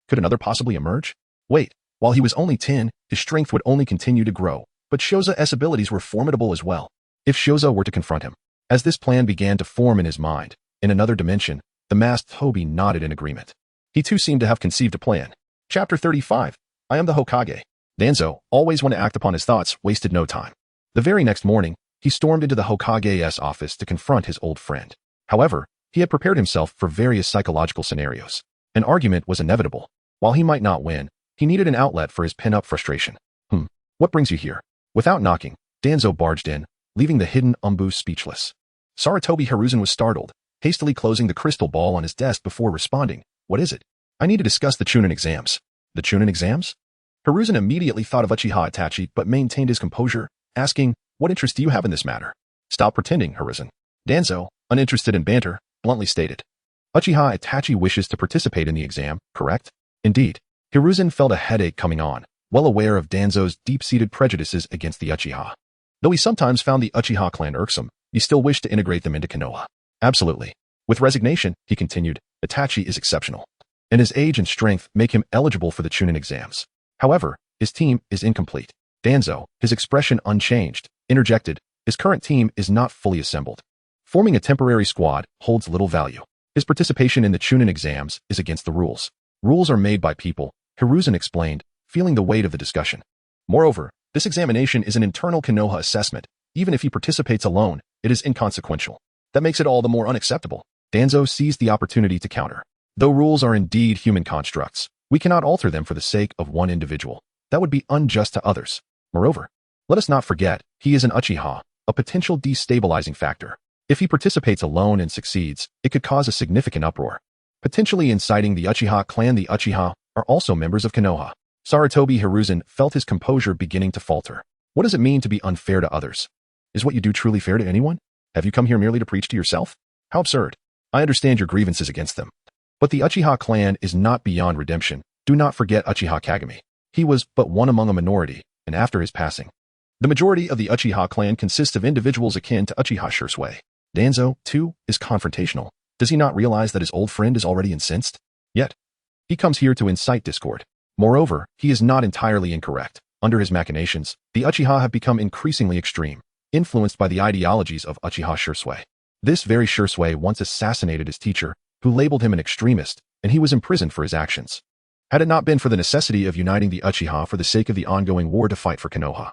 Could another possibly emerge? Wait, while he was only 10, his strength would only continue to grow, but Shioza's abilities were formidable as well. If Shioza were to confront him, as this plan began to form in his mind, in another dimension, the masked Tobi nodded in agreement. He too seemed to have conceived a plan. Chapter 35. I am the Hokage. Danzo, always one to act upon his thoughts, wasted no time. The very next morning, he stormed into the Hokage's office to confront his old friend. However, he had prepared himself for various psychological scenarios. An argument was inevitable. While he might not win, he needed an outlet for his pent-up frustration. What brings you here? Without knocking, Danzo barged in, leaving the hidden Umbu speechless. Sarutobi Hiruzen was startled, hastily closing the crystal ball on his desk before responding. What is it? I need to discuss the Chunin exams. The Chunin exams? Hiruzen immediately thought of Uchiha Itachi but maintained his composure, asking, what interest do you have in this matter? Stop pretending, Hiruzen. Danzo, uninterested in banter, bluntly stated. Uchiha Itachi wishes to participate in the exam, correct? Indeed. Hiruzen felt a headache coming on, well aware of Danzo's deep-seated prejudices against the Uchiha. Though he sometimes found the Uchiha clan irksome, he still wished to integrate them into Konoha. Absolutely. With resignation, he continued, Itachi is exceptional, and his age and strength make him eligible for the Chunin exams. However, his team is incomplete. Danzo, his expression unchanged, interjected, his current team is not fully assembled. Forming a temporary squad holds little value. His participation in the Chunin exams is against the rules. Rules are made by people, Hiruzen explained, feeling the weight of the discussion. Moreover, this examination is an internal Konoha assessment. Even if he participates alone, it is inconsequential. That makes it all the more unacceptable. Danzo seized the opportunity to counter. Though rules are indeed human constructs, we cannot alter them for the sake of one individual. That would be unjust to others. Moreover, let us not forget, he is an Uchiha, a potential destabilizing factor. If he participates alone and succeeds, it could cause a significant uproar, potentially inciting the Uchiha clan. The Uchiha are also members of Konoha. Sarutobi Hiruzen felt his composure beginning to falter. What does it mean to be unfair to others? Is what you do truly fair to anyone? Have you come here merely to preach to yourself? How absurd. I understand your grievances against them. But the Uchiha clan is not beyond redemption. Do not forget Uchiha Kagami. He was but one among a minority, and after his passing, the majority of the Uchiha clan consists of individuals akin to Uchiha Shursui. Danzo, too, is confrontational. Does he not realize that his old friend is already incensed? Yet, he comes here to incite discord. Moreover, he is not entirely incorrect. Under his machinations, the Uchiha have become increasingly extreme, influenced by the ideologies of Uchiha Shursui. This very Shursui once assassinated his teacher, who labeled him an extremist, and he was imprisoned for his actions. Had it not been for the necessity of uniting the Uchiha for the sake of the ongoing war to fight for Konoha,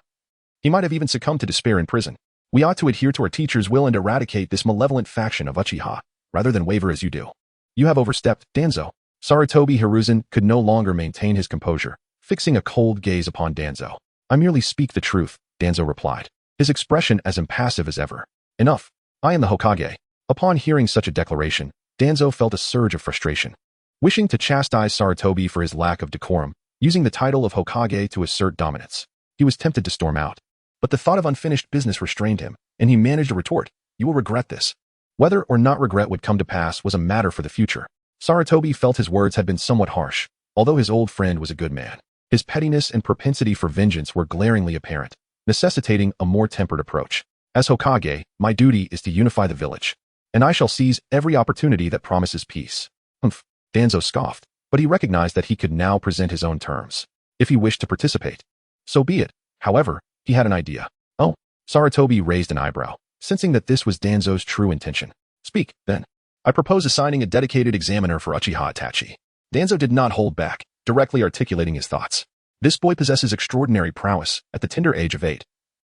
he might have even succumbed to despair in prison. We ought to adhere to our teacher's will and eradicate this malevolent faction of Uchiha, rather than waver as you do. You have overstepped, Danzo. Sarutobi Hiruzen could no longer maintain his composure, fixing a cold gaze upon Danzo. I merely speak the truth, Danzo replied, his expression as impassive as ever. Enough. I am the Hokage. Upon hearing such a declaration, Danzo felt a surge of frustration. Wishing to chastise Sarutobi for his lack of decorum, using the title of Hokage to assert dominance, he was tempted to storm out. But the thought of unfinished business restrained him, and he managed to retort, you will regret this. Whether or not regret would come to pass was a matter for the future. Sarutobi felt his words had been somewhat harsh, although his old friend was a good man. His pettiness and propensity for vengeance were glaringly apparent, necessitating a more tempered approach. As Hokage, my duty is to unify the village, and I shall seize every opportunity that promises peace. Humph, Danzo scoffed, but he recognized that he could now present his own terms. If he wished to participate, so be it. However, he had an idea. Oh, Sarutobi raised an eyebrow, sensing that this was Danzo's true intention. Speak, then. I propose assigning a dedicated examiner for Uchiha Itachi. Danzo did not hold back, directly articulating his thoughts. This boy possesses extraordinary prowess at the tender age of 8.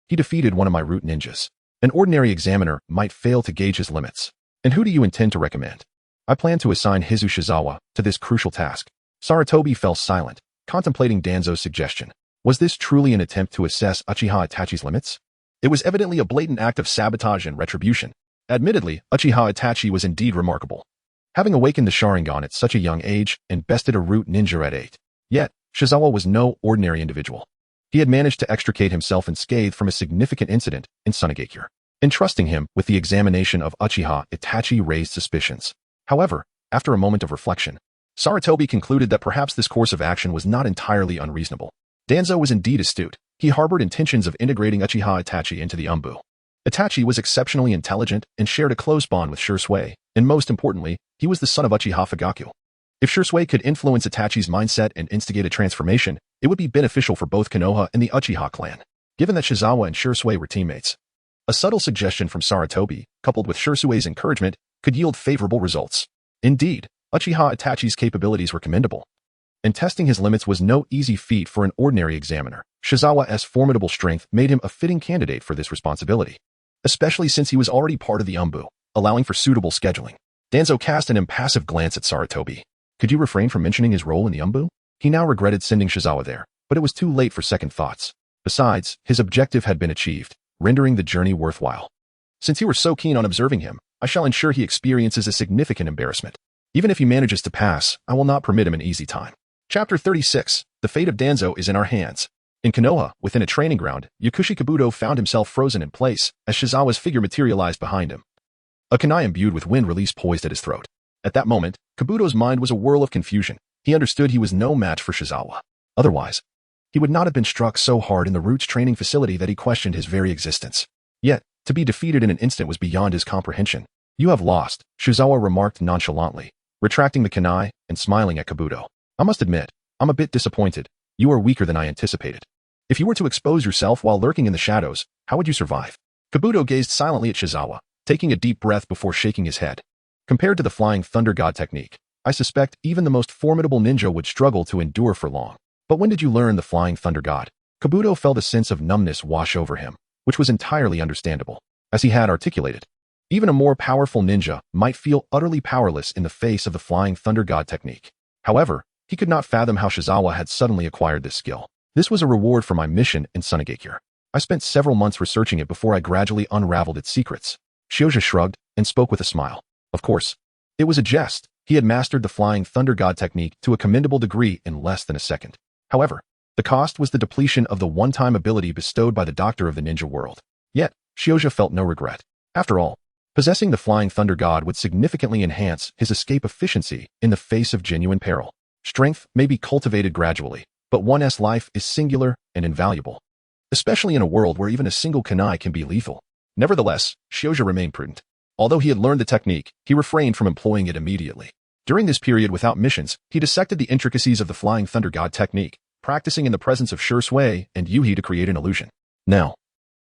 He defeated one of my root ninjas. An ordinary examiner might fail to gauge his limits. And who do you intend to recommend? I plan to assign Hizu Shizawa to this crucial task. Sarutobi fell silent, contemplating Danzo's suggestion. Was this truly an attempt to assess Uchiha Itachi's limits? It was evidently a blatant act of sabotage and retribution. Admittedly, Uchiha Itachi was indeed remarkable, having awakened the Sharingan at such a young age and bested a root ninja at 8. Yet, Shizawa was no ordinary individual. He had managed to extricate himself unscathed from a significant incident in Sunagakure. Entrusting him with the examination of Uchiha Itachi raised suspicions. However, after a moment of reflection, Sarutobi concluded that perhaps this course of action was not entirely unreasonable. Danzo was indeed astute. He harbored intentions of integrating Uchiha Itachi into the Umbu. Itachi was exceptionally intelligent and shared a close bond with Shursui, and most importantly, he was the son of Uchiha Fugaku. If Shursui could influence Itachi's mindset and instigate a transformation, it would be beneficial for both Konoha and the Uchiha clan, given that Shizawa and Shursui were teammates. A subtle suggestion from Sarutobi, coupled with Shursui's encouragement, could yield favorable results. Indeed, Uchiha Itachi's capabilities were commendable, and testing his limits was no easy feat for an ordinary examiner. Shizawa's formidable strength made him a fitting candidate for this responsibility, especially since he was already part of the Umbu, allowing for suitable scheduling. Danzo cast an impassive glance at Sarutobi. Could you refrain from mentioning his role in the Umbu? He now regretted sending Shizawa there, but it was too late for second thoughts. Besides, his objective had been achieved, rendering the journey worthwhile. Since you were so keen on observing him, I shall ensure he experiences a significant embarrassment. Even if he manages to pass, I will not permit him an easy time. Chapter 36. The fate of Danzo is in our hands. In Konoha, within a training ground, Yakushi Kabuto found himself frozen in place as Shizawa's figure materialized behind him. A kunai imbued with wind release poised at his throat. At that moment, Kabuto's mind was a whirl of confusion. He understood he was no match for Shizawa. Otherwise, he would not have been struck so hard in the Roots training facility that he questioned his very existence. Yet, to be defeated in an instant was beyond his comprehension. You have lost, Shizawa remarked nonchalantly, retracting the kunai and smiling at Kabuto. I must admit, I'm a bit disappointed. You are weaker than I anticipated. If you were to expose yourself while lurking in the shadows, how would you survive? Kabuto gazed silently at Shizawa, taking a deep breath before shaking his head. Compared to the Flying Thunder God technique, I suspect even the most formidable ninja would struggle to endure for long. But when did you learn the Flying Thunder God? Kabuto felt a sense of numbness wash over him, which was entirely understandable. As he had articulated, even a more powerful ninja might feel utterly powerless in the face of the Flying Thunder God technique. However, he could not fathom how Shizawa had suddenly acquired this skill. This was a reward for my mission in Sunagakure. I spent several months researching it before I gradually unraveled its secrets. Shioja shrugged and spoke with a smile. Of course, it was a jest. He had mastered the Flying Thunder God technique to a commendable degree in less than a second. However, the cost was the depletion of the one-time ability bestowed by the doctor of the ninja world. Yet, Shioja felt no regret. After all, possessing the Flying Thunder God would significantly enhance his escape efficiency in the face of genuine peril. Strength may be cultivated gradually, but one's life is singular and invaluable, especially in a world where even a single kunai can be lethal. Nevertheless, Shioja remained prudent. Although he had learned the technique, he refrained from employing it immediately. During this period without missions, he dissected the intricacies of the Flying Thunder God technique, practicing in the presence of Sure Sui and Yuhi to create an illusion. Now,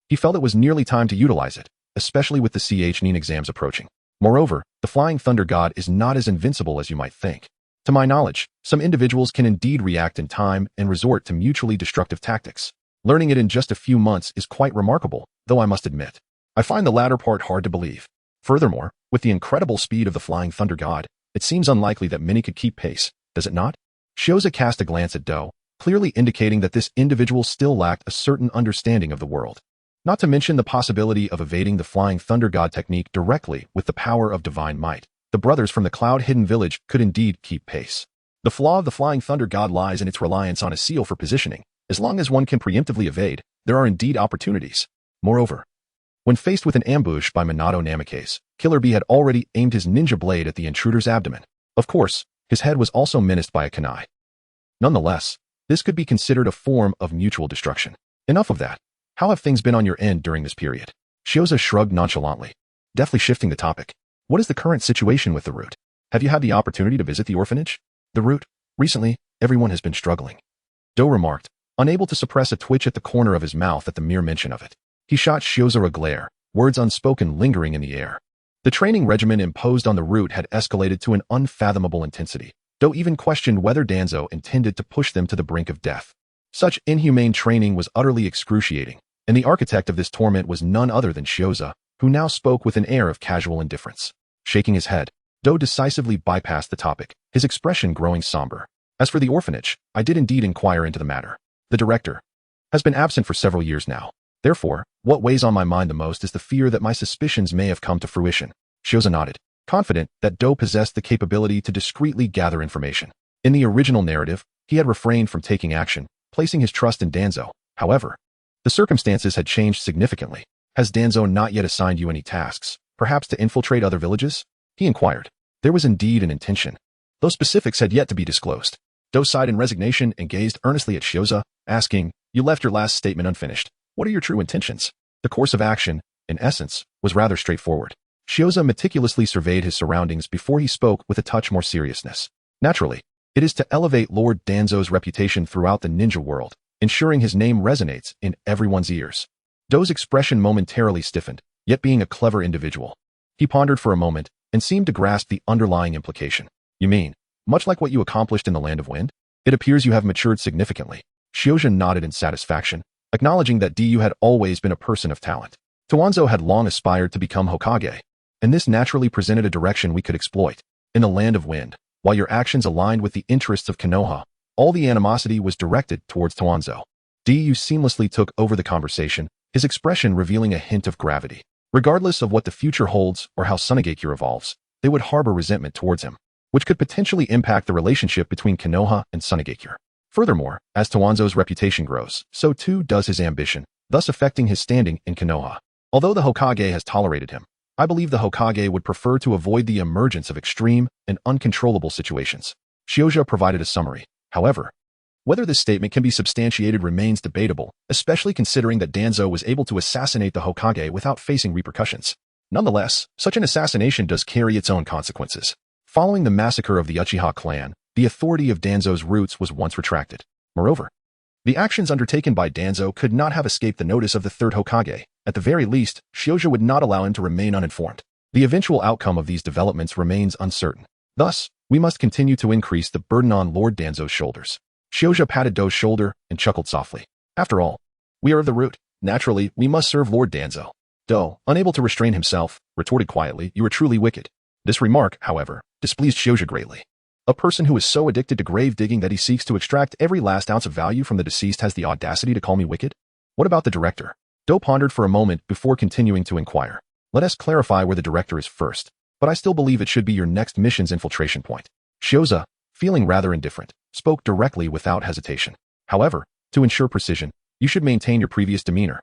he felt it was nearly time to utilize it, especially with the CH9 exams approaching. Moreover, the Flying Thunder God is not as invincible as you might think. To my knowledge, some individuals can indeed react in time and resort to mutually destructive tactics. Learning it in just a few months is quite remarkable, though I must admit, I find the latter part hard to believe. Furthermore, with the incredible speed of the Flying Thunder God, it seems unlikely that many could keep pace, does it not? Shioza cast a glance at Do, clearly indicating that this individual still lacked a certain understanding of the world. Not to mention the possibility of evading the Flying Thunder God technique directly with the power of divine might. The brothers from the Cloud-Hidden Village could indeed keep pace. The flaw of the Flying Thunder God lies in its reliance on a seal for positioning. As long as one can preemptively evade, there are indeed opportunities. Moreover, when faced with an ambush by Minato Namikaze, Killer Bee had already aimed his ninja blade at the intruder's abdomen. Of course, his head was also menaced by a kunai. Nonetheless, this could be considered a form of mutual destruction. Enough of that. How have things been on your end during this period? Shioza shrugged nonchalantly, deftly shifting the topic. What is the current situation with the Root? Have you had the opportunity to visit the orphanage? The Root? Recently, everyone has been struggling. Do remarked, unable to suppress a twitch at the corner of his mouth at the mere mention of it. He shot Shioza a glare, words unspoken lingering in the air. The training regimen imposed on the Root had escalated to an unfathomable intensity. Do even questioned whether Danzo intended to push them to the brink of death. Such inhumane training was utterly excruciating, and the architect of this torment was none other than Shioza, who now spoke with an air of casual indifference. Shaking his head, Do decisively bypassed the topic, his expression growing somber. As for the orphanage, I did indeed inquire into the matter. The director has been absent for several years now. Therefore, what weighs on my mind the most is the fear that my suspicions may have come to fruition. Shioza nodded, confident that Do possessed the capability to discreetly gather information. In the original narrative, he had refrained from taking action, placing his trust in Danzo. However, the circumstances had changed significantly. Has Danzo not yet assigned you any tasks, perhaps to infiltrate other villages? He inquired. There was indeed an intention. Those specifics had yet to be disclosed. Do sighed in resignation and gazed earnestly at Shioza, asking, You left your last statement unfinished. What are your true intentions? The course of action, in essence, was rather straightforward. Shioza meticulously surveyed his surroundings before he spoke with a touch more seriousness. Naturally, it is to elevate Lord Danzo's reputation throughout the ninja world, ensuring his name resonates in everyone's ears. Do's expression momentarily stiffened, yet being a clever individual, he pondered for a moment and seemed to grasp the underlying implication. You mean, much like what you accomplished in the Land of Wind? It appears you have matured significantly. Shioja nodded in satisfaction, acknowledging that Du had always been a person of talent. Tuanzo had long aspired to become Hokage, and this naturally presented a direction we could exploit. In the Land of Wind, while your actions aligned with the interests of Konoha, all the animosity was directed towards Tuanzo. Du seamlessly took over the conversation, his expression revealing a hint of gravity. Regardless of what the future holds or how Sunagakure evolves, they would harbor resentment towards him. which could potentially impact the relationship between Konoha and Sunagakure. Furthermore, as Tawanzo's reputation grows, so too does his ambition, thus affecting his standing in Konoha. Although the Hokage has tolerated him, I believe the Hokage would prefer to avoid the emergence of extreme and uncontrollable situations. Shioja provided a summary. However, whether this statement can be substantiated remains debatable, especially considering that Danzo was able to assassinate the Hokage without facing repercussions. Nonetheless, such an assassination does carry its own consequences. Following the massacre of the Uchiha clan, the authority of Danzo's roots was once retracted. Moreover, the actions undertaken by Danzo could not have escaped the notice of the third Hokage. At the very least, Shioja would not allow him to remain uninformed. The eventual outcome of these developments remains uncertain. Thus, we must continue to increase the burden on Lord Danzo's shoulders. Shioja patted Do's shoulder and chuckled softly. After all, we are of the root. Naturally, we must serve Lord Danzo. Do, unable to restrain himself, retorted quietly, "You are truly wicked." This remark, however, displeased Shioja greatly. A person who is so addicted to grave digging that he seeks to extract every last ounce of value from the deceased has the audacity to call me wicked? What about the director? Do pondered for a moment before continuing to inquire. Let us clarify where the director is first, but I still believe it should be your next mission's infiltration point. Shioja, feeling rather indifferent, spoke directly without hesitation. However, to ensure precision, you should maintain your previous demeanor,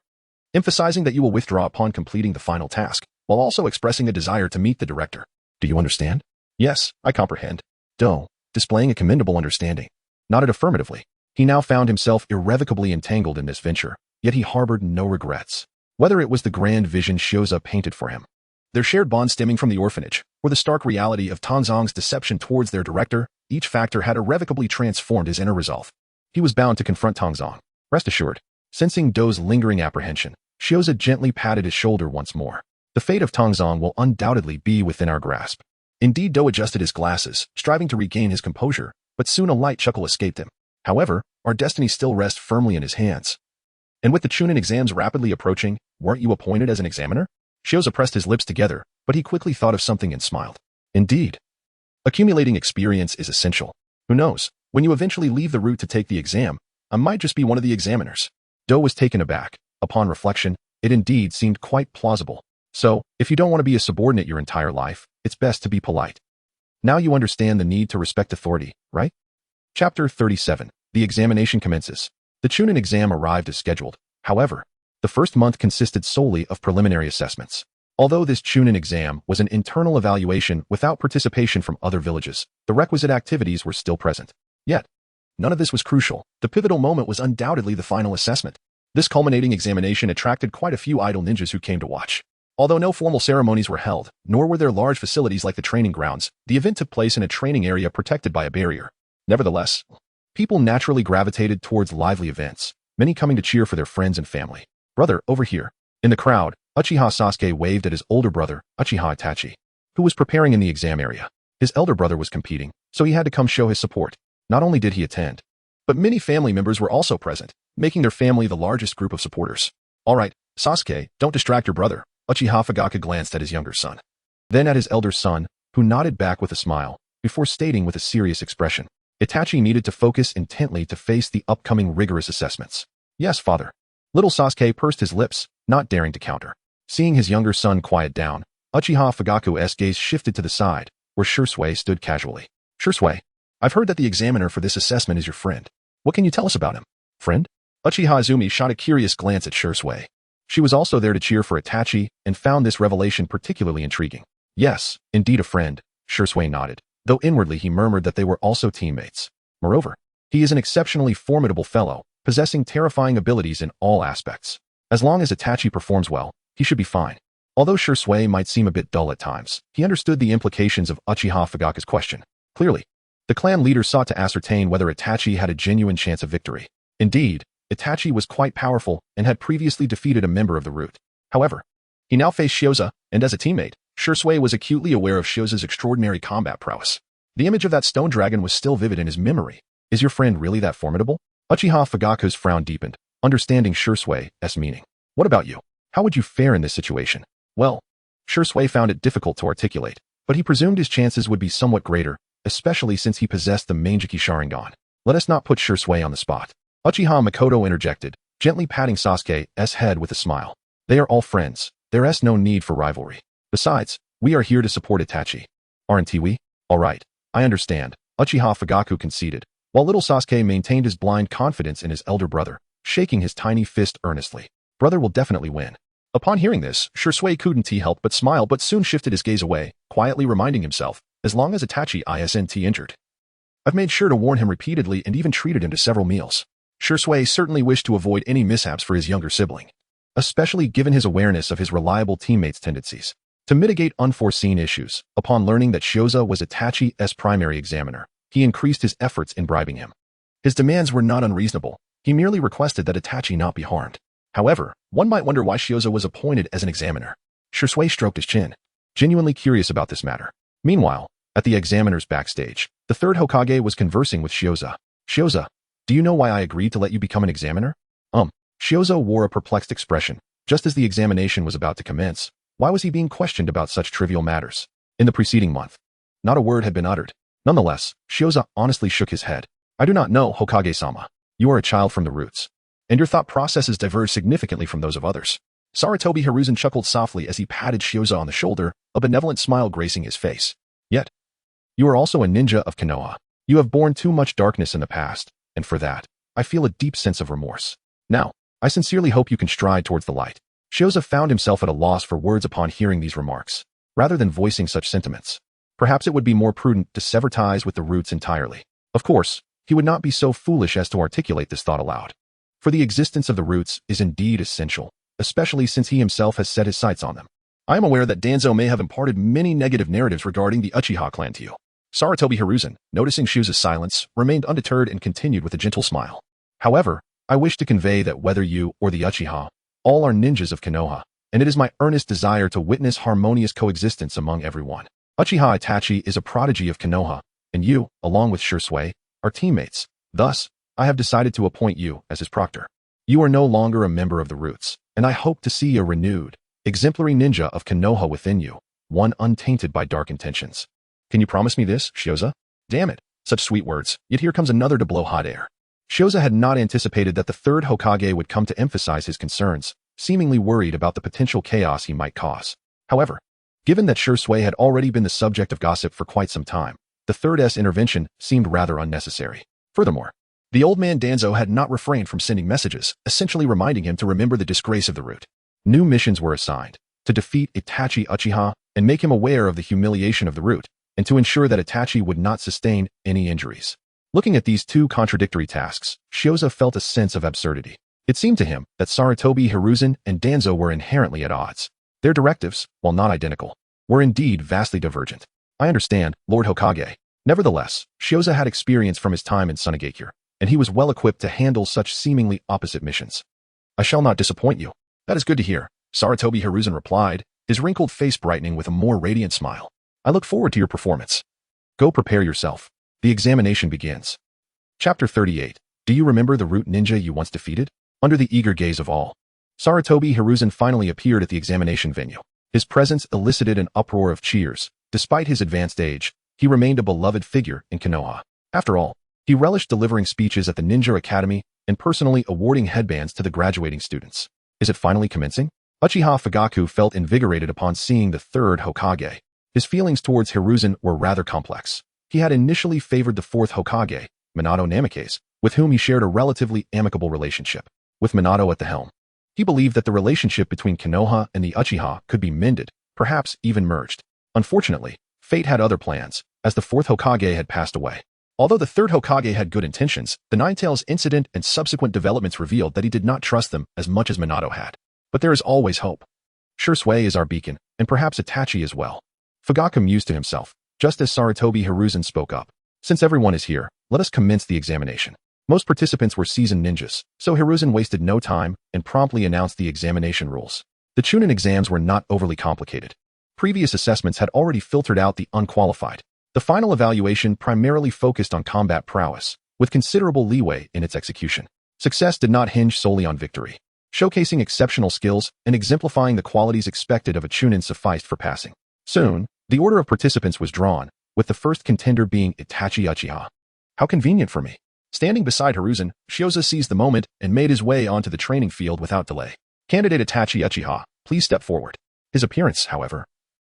emphasizing that you will withdraw upon completing the final task, while also expressing a desire to meet the director. Do you understand? Yes, I comprehend. Do, displaying a commendable understanding, nodded affirmatively. He now found himself irrevocably entangled in this venture, yet he harbored no regrets. Whether it was the grand vision Shioja painted for him, their shared bond stemming from the orphanage, or the stark reality of Tangzong's deception towards their director, each factor had irrevocably transformed his inner resolve. He was bound to confront Tangzong. Rest assured, sensing Do's lingering apprehension, Shioja gently patted his shoulder once more. The fate of Tangzong will undoubtedly be within our grasp. Indeed, Do adjusted his glasses, striving to regain his composure, but soon a light chuckle escaped him. However, our destiny still rests firmly in his hands. And with the Chunin exams rapidly approaching, weren't you appointed as an examiner? Shioja pressed his lips together, but he quickly thought of something and smiled. Indeed. Accumulating experience is essential. Who knows, when you eventually leave the route to take the exam, I might just be one of the examiners. Do was taken aback. Upon reflection, it indeed seemed quite plausible. So, if you don't want to be a subordinate your entire life, it's best to be polite. Now you understand the need to respect authority, right? Chapter 37. The examination commences. The Chunin exam arrived as scheduled. However, the first month consisted solely of preliminary assessments. Although this Chunin exam was an internal evaluation without participation from other villages, the requisite activities were still present. Yet, none of this was crucial. The pivotal moment was undoubtedly the final assessment. This culminating examination attracted quite a few idle ninjas who came to watch. Although no formal ceremonies were held, nor were there large facilities like the training grounds, the event took place in a training area protected by a barrier. Nevertheless, people naturally gravitated towards lively events, many coming to cheer for their friends and family. "Brother, over here." In the crowd, Uchiha Sasuke waved at his older brother, Uchiha Itachi, who was preparing in the exam area. His elder brother was competing, so he had to come show his support. Not only did he attend, but many family members were also present, making their family the largest group of supporters. "All right, Sasuke, don't distract your brother." Uchiha Fugaka glanced at his younger son, then at his elder son, who nodded back with a smile, before stating with a serious expression. Itachi needed to focus intently to face the upcoming rigorous assessments. "Yes, father." Little Sasuke pursed his lips, not daring to counter. Seeing his younger son quiet down, Uchiha Fugaku's gaze shifted to the side, where Shursui stood casually. "Shursui, I've heard that the examiner for this assessment is your friend. What can you tell us about him?" "Friend?" Uchiha Izumi shot a curious glance at Shursui. She was also there to cheer for Itachi and found this revelation particularly intriguing. "Yes, indeed a friend," Shursui nodded, though inwardly he murmured that they were also teammates. Moreover, he is an exceptionally formidable fellow, possessing terrifying abilities in all aspects. As long as Itachi performs well, he should be fine. Although Shursui might seem a bit dull at times, he understood the implications of Uchiha Fugaka's question. Clearly, the clan leader sought to ascertain whether Itachi had a genuine chance of victory. Indeed, Itachi was quite powerful and had previously defeated a member of the root. However, he now faced Shioja, and as a teammate, Shursui was acutely aware of Shioza's extraordinary combat prowess. The image of that stone dragon was still vivid in his memory. "Is your friend really that formidable?" Uchiha Fugaku's frown deepened, understanding Shursui's meaning. "What about you? How would you fare in this situation?" Well, Shursui found it difficult to articulate, but he presumed his chances would be somewhat greater, especially since he possessed the Manjiki Sharingan. "Let us not put Shursui on the spot." Uchiha Makoto interjected, gently patting Sasuke's head with a smile. "They are all friends. There is no need for rivalry. Besides, we are here to support Itachi. Aren't we? All right. I understand, Uchiha Fugaku conceded, while little Sasuke maintained his blind confidence in his elder brother, shaking his tiny fist earnestly. Brother will definitely win. Upon hearing this, Shisui couldn't help but smile but soon shifted his gaze away, quietly reminding himself, as long as Itachi isn't injured. I've made sure to warn him repeatedly and even treated him to several meals. Shisui certainly wished to avoid any mishaps for his younger sibling, especially given his awareness of his reliable teammates' tendencies. To mitigate unforeseen issues, upon learning that Shioza was Itachi's primary examiner, he increased his efforts in bribing him. His demands were not unreasonable. He merely requested that Itachi not be harmed. However, one might wonder why Shioza was appointed as an examiner. Shisui stroked his chin, genuinely curious about this matter. Meanwhile, at the examiner's backstage, the third Hokage was conversing with Shioza. Shioza, do you know why I agreed to let you become an examiner? Shioza wore a perplexed expression. Just as the examination was about to commence, why was he being questioned about such trivial matters? In the preceding month, not a word had been uttered. Nonetheless, Shioza honestly shook his head. I do not know, Hokage-sama. You are a child from the roots, and your thought processes diverge significantly from those of others. Sarutobi Hiruzen chuckled softly as he patted Shioza on the shoulder, a benevolent smile gracing his face. Yet, you are also a ninja of Konoha. You have borne too much darkness in the past, and for that, I feel a deep sense of remorse. Now, I sincerely hope you can stride towards the light. Shioza found himself at a loss for words upon hearing these remarks. Rather than voicing such sentiments, perhaps it would be more prudent to sever ties with the roots entirely. Of course, he would not be so foolish as to articulate this thought aloud. For the existence of the roots is indeed essential, especially since he himself has set his sights on them. I am aware that Danzo may have imparted many negative narratives regarding the Uchiha clan to you. Sarutobi Hiruzen, noticing Shioza's silence, remained undeterred and continued with a gentle smile. However, I wish to convey that whether you or the Uchiha, all are ninjas of Konoha, and it is my earnest desire to witness harmonious coexistence among everyone. Uchiha Itachi is a prodigy of Konoha, and you, along with Shisui, are teammates. Thus, I have decided to appoint you as his proctor. You are no longer a member of the roots, and I hope to see a renewed, exemplary ninja of Konoha within you, one untainted by dark intentions. Can you promise me this, Shioza? Damn it, such sweet words, yet here comes another to blow hot air. Shioza had not anticipated that the third Hokage would come to emphasize his concerns, seemingly worried about the potential chaos he might cause. However, given that Shisui had already been the subject of gossip for quite some time, the third's intervention seemed rather unnecessary. Furthermore, the old man Danzo had not refrained from sending messages, essentially reminding him to remember the disgrace of the root. New missions were assigned, to defeat Itachi Uchiha and make him aware of the humiliation of the root, and to ensure that Itachi would not sustain any injuries. Looking at these two contradictory tasks, Shioza felt a sense of absurdity. It seemed to him that Sarutobi Hiruzen and Danzo were inherently at odds. Their directives, while not identical, were indeed vastly divergent. I understand, Lord Hokage. Nevertheless, Shioza had experience from his time in Sunagakure, and he was well equipped to handle such seemingly opposite missions. I shall not disappoint you. That is good to hear, Sarutobi Hiruzen replied, his wrinkled face brightening with a more radiant smile. I look forward to your performance. Go prepare yourself. The examination begins. Chapter 38. Do you remember the root ninja you once defeated? Under the eager gaze of all, Sarutobi Hiruzen finally appeared at the examination venue. His presence elicited an uproar of cheers. Despite his advanced age, he remained a beloved figure in Konoha. After all, he relished delivering speeches at the Ninja Academy and personally awarding headbands to the graduating students. Is it finally commencing? Uchiha Fugaku felt invigorated upon seeing the third Hokage. His feelings towards Hiruzen were rather complex. He had initially favored the fourth Hokage, Minato Namikaze, with whom he shared a relatively amicable relationship. With Minato at the helm, he believed that the relationship between Konoha and the Uchiha could be mended, perhaps even merged. Unfortunately, fate had other plans, as the fourth Hokage had passed away. Although the third Hokage had good intentions, the Ninetales incident and subsequent developments revealed that he did not trust them as much as Minato had. But there is always hope. Shisui is our beacon, and perhaps Itachi as well. Fugaku mused to himself, just as Sarutobi Hiruzen spoke up. Since everyone is here, let us commence the examination. Most participants were seasoned ninjas, so Hiruzen wasted no time and promptly announced the examination rules. The Chunin exams were not overly complicated. Previous assessments had already filtered out the unqualified. The final evaluation primarily focused on combat prowess, with considerable leeway in its execution. Success did not hinge solely on victory. Showcasing exceptional skills and exemplifying the qualities expected of a Chunin sufficed for passing. Soon, the order of participants was drawn, with the first contender being Itachi Uchiha. How convenient for me. Standing beside Hiruzen, Shioza seized the moment and made his way onto the training field without delay. Candidate Itachi Uchiha, please step forward. His appearance, however,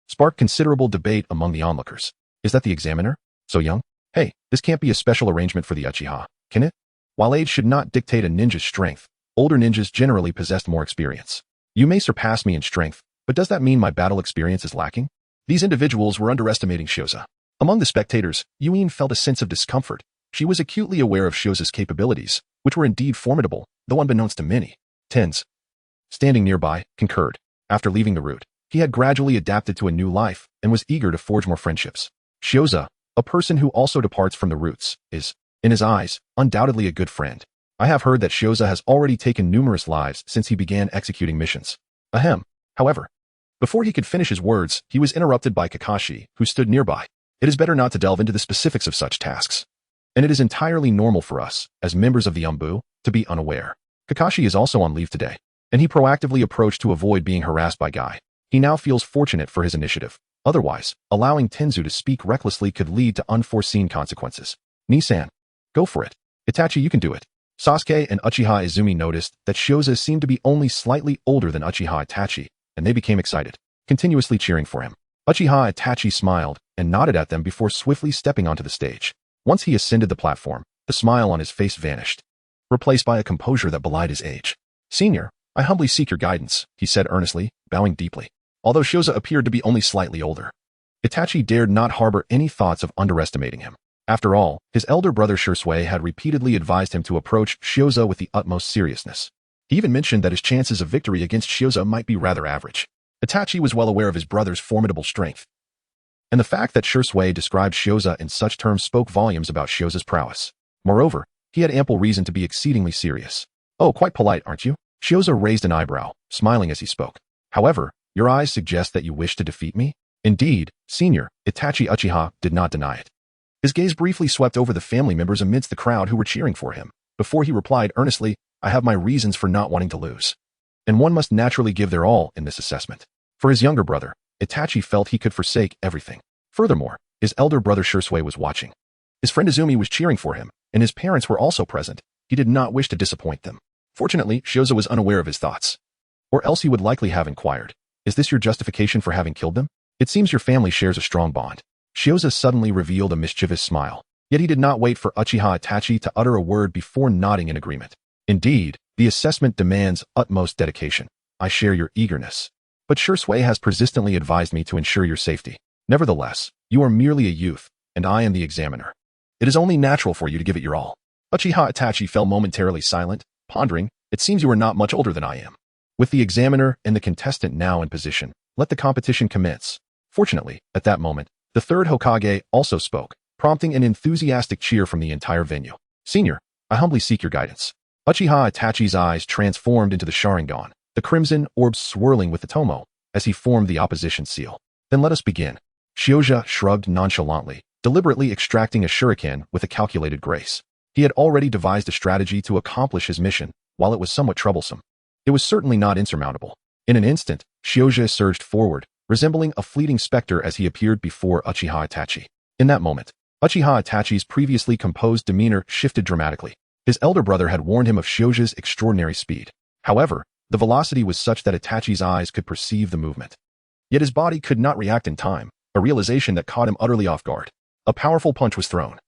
sparked considerable debate among the onlookers. Is that the examiner? So young? Hey, this can't be a special arrangement for the Uchiha, can it? While age should not dictate a ninja's strength, older ninjas generally possessed more experience. You may surpass me in strength, but does that mean my battle experience is lacking? These individuals were underestimating Shoza. Among the spectators, Yuen felt a sense of discomfort. She was acutely aware of Shoza's capabilities, which were indeed formidable, though unbeknownst to many. Tens, standing nearby, concurred. After leaving the route, he had gradually adapted to a new life and was eager to forge more friendships. Shoza, a person who also departs from the roots, is, in his eyes, undoubtedly a good friend. I have heard that Shoza has already taken numerous lives since he began executing missions. Ahem. However, before he could finish his words, he was interrupted by Kakashi, who stood nearby. It is better not to delve into the specifics of such tasks. And it is entirely normal for us, as members of the Umbu, to be unaware. Kakashi is also on leave today, and he proactively approached to avoid being harassed by Guy. He now feels fortunate for his initiative. Otherwise, allowing Tenzu to speak recklessly could lead to unforeseen consequences. Nisan, go for it. Itachi, you can do it. Sasuke and Uchiha Izumi noticed that Shoza seemed to be only slightly older than Uchiha Itachi, and they became excited, continuously cheering for him. Uchiha Itachi smiled and nodded at them before swiftly stepping onto the stage. Once he ascended the platform, the smile on his face vanished, replaced by a composure that belied his age. Senior, I humbly seek your guidance, he said earnestly, bowing deeply. Although Shoza appeared to be only slightly older, Itachi dared not harbor any thoughts of underestimating him. After all, his elder brother Shursui had repeatedly advised him to approach Shoza with the utmost seriousness. He even mentioned that his chances of victory against Shoza might be rather average. Itachi was well aware of his brother's formidable strength, and the fact that Shursui described Shoza in such terms spoke volumes about Shoza's prowess. Moreover, he had ample reason to be exceedingly serious. Oh, quite polite, aren't you? Shoza raised an eyebrow, smiling as he spoke. However, your eyes suggest that you wish to defeat me? Indeed, Senior, Itachi Uchiha did not deny it. His gaze briefly swept over the family members amidst the crowd who were cheering for him, before he replied earnestly, I have my reasons for not wanting to lose. And one must naturally give their all in this assessment. For his younger brother, Itachi felt he could forsake everything. Furthermore, his elder brother Shursui was watching. His friend Izumi was cheering for him, and his parents were also present. He did not wish to disappoint them. Fortunately, Shoza was unaware of his thoughts. Or else he would likely have inquired, is this your justification for having killed them? It seems your family shares a strong bond. Shoza suddenly revealed a mischievous smile. Yet he did not wait for Uchiha Itachi to utter a word before nodding in agreement. Indeed, the assessment demands utmost dedication. I share your eagerness. But Shursui has persistently advised me to ensure your safety. Nevertheless, you are merely a youth, and I am the examiner. It is only natural for you to give it your all. Uchiha Itachi fell momentarily silent, pondering, it seems you are not much older than I am. With the examiner and the contestant now in position, let the competition commence. Fortunately, at that moment, the third Hokage also spoke, prompting an enthusiastic cheer from the entire venue. Senior, I humbly seek your guidance. Uchiha Itachi's eyes transformed into the Sharingan, the crimson orbs swirling with the Tomo, as he formed the opposition seal. Then let us begin. Shoja shrugged nonchalantly, deliberately extracting a shuriken with a calculated grace. He had already devised a strategy to accomplish his mission, while it was somewhat troublesome. It was certainly not insurmountable. In an instant, Shoja surged forward, resembling a fleeting specter as he appeared before Uchiha Itachi. In that moment, Uchiha Itachi's previously composed demeanor shifted dramatically. His elder brother had warned him of Shoja's extraordinary speed. However, the velocity was such that Itachi's eyes could perceive the movement. Yet his body could not react in time, a realization that caught him utterly off guard. A powerful punch was thrown.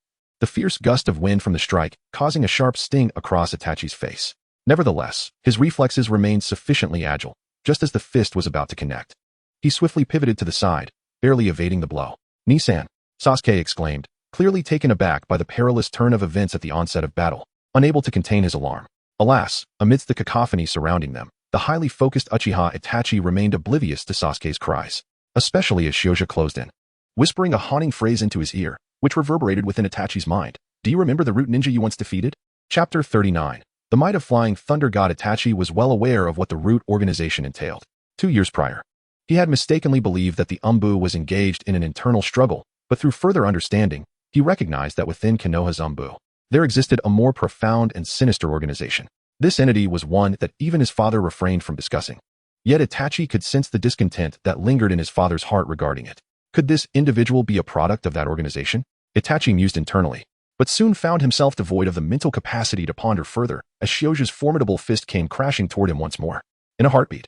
The fierce gust of wind from the strike causing a sharp sting across Itachi's face. Nevertheless, his reflexes remained sufficiently agile, just as the fist was about to connect. He swiftly pivoted to the side, barely evading the blow. Nisan, Sasuke exclaimed, clearly taken aback by the perilous turn of events at the onset of battle, unable to contain his alarm. Alas, amidst the cacophony surrounding them, the highly focused Uchiha Itachi remained oblivious to Sasuke's cries, especially as Shoja closed in, whispering a haunting phrase into his ear, which reverberated within Itachi's mind. Do you remember the root ninja you once defeated? Chapter 39. The might of flying thunder god Itachi was well aware of what the root organization entailed. 2 years prior, he had mistakenly believed that the Umbu was engaged in an internal struggle, but through further understanding, he recognized that within Konoha's Umbu, there existed a more profound and sinister organization. This entity was one that even his father refrained from discussing. Yet Itachi could sense the discontent that lingered in his father's heart regarding it. Could this individual be a product of that organization? Itachi mused internally, but soon found himself devoid of the mental capacity to ponder further as Shoja's formidable fist came crashing toward him once more. In a heartbeat,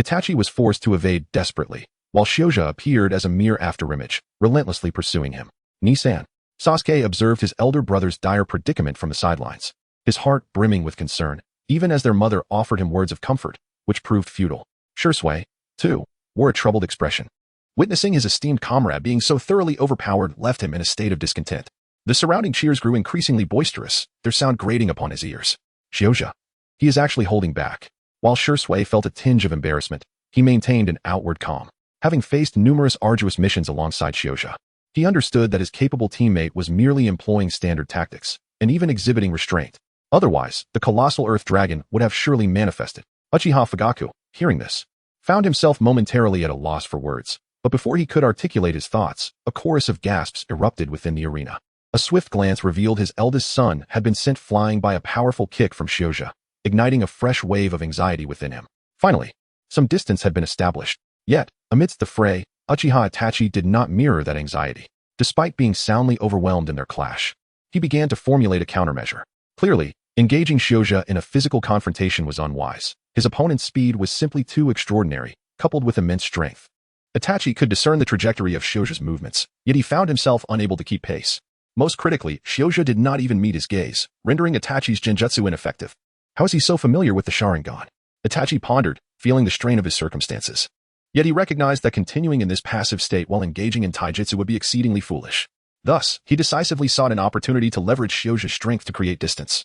Itachi was forced to evade desperately, while Shoja appeared as a mere afterimage, relentlessly pursuing him. Nisan, Sasuke observed his elder brother's dire predicament from the sidelines, his heart brimming with concern, even as their mother offered him words of comfort, which proved futile. Shursui, too, wore a troubled expression. Witnessing his esteemed comrade being so thoroughly overpowered left him in a state of discontent. The surrounding cheers grew increasingly boisterous, their sound grating upon his ears. Shioja. He is actually holding back. While Shursui felt a tinge of embarrassment, he maintained an outward calm. Having faced numerous arduous missions alongside Shioja, he understood that his capable teammate was merely employing standard tactics, and even exhibiting restraint. Otherwise, the colossal earth dragon would have surely manifested. Uchiha Fugaku, hearing this, found himself momentarily at a loss for words, but before he could articulate his thoughts, a chorus of gasps erupted within the arena. A swift glance revealed his eldest son had been sent flying by a powerful kick from Shioja, igniting a fresh wave of anxiety within him. Finally, some distance had been established. Yet, amidst the fray, Uchiha Itachi did not mirror that anxiety. Despite being soundly overwhelmed in their clash, he began to formulate a countermeasure. Clearly, engaging Shioja in a physical confrontation was unwise. His opponent's speed was simply too extraordinary, coupled with immense strength. Itachi could discern the trajectory of Shioja's movements, yet he found himself unable to keep pace. Most critically, Shioja did not even meet his gaze, rendering Itachi's genjutsu ineffective. How is he so familiar with the Sharingan? Itachi pondered, feeling the strain of his circumstances. Yet he recognized that continuing in this passive state while engaging in taijutsu would be exceedingly foolish. Thus, he decisively sought an opportunity to leverage Shioja's strength to create distance,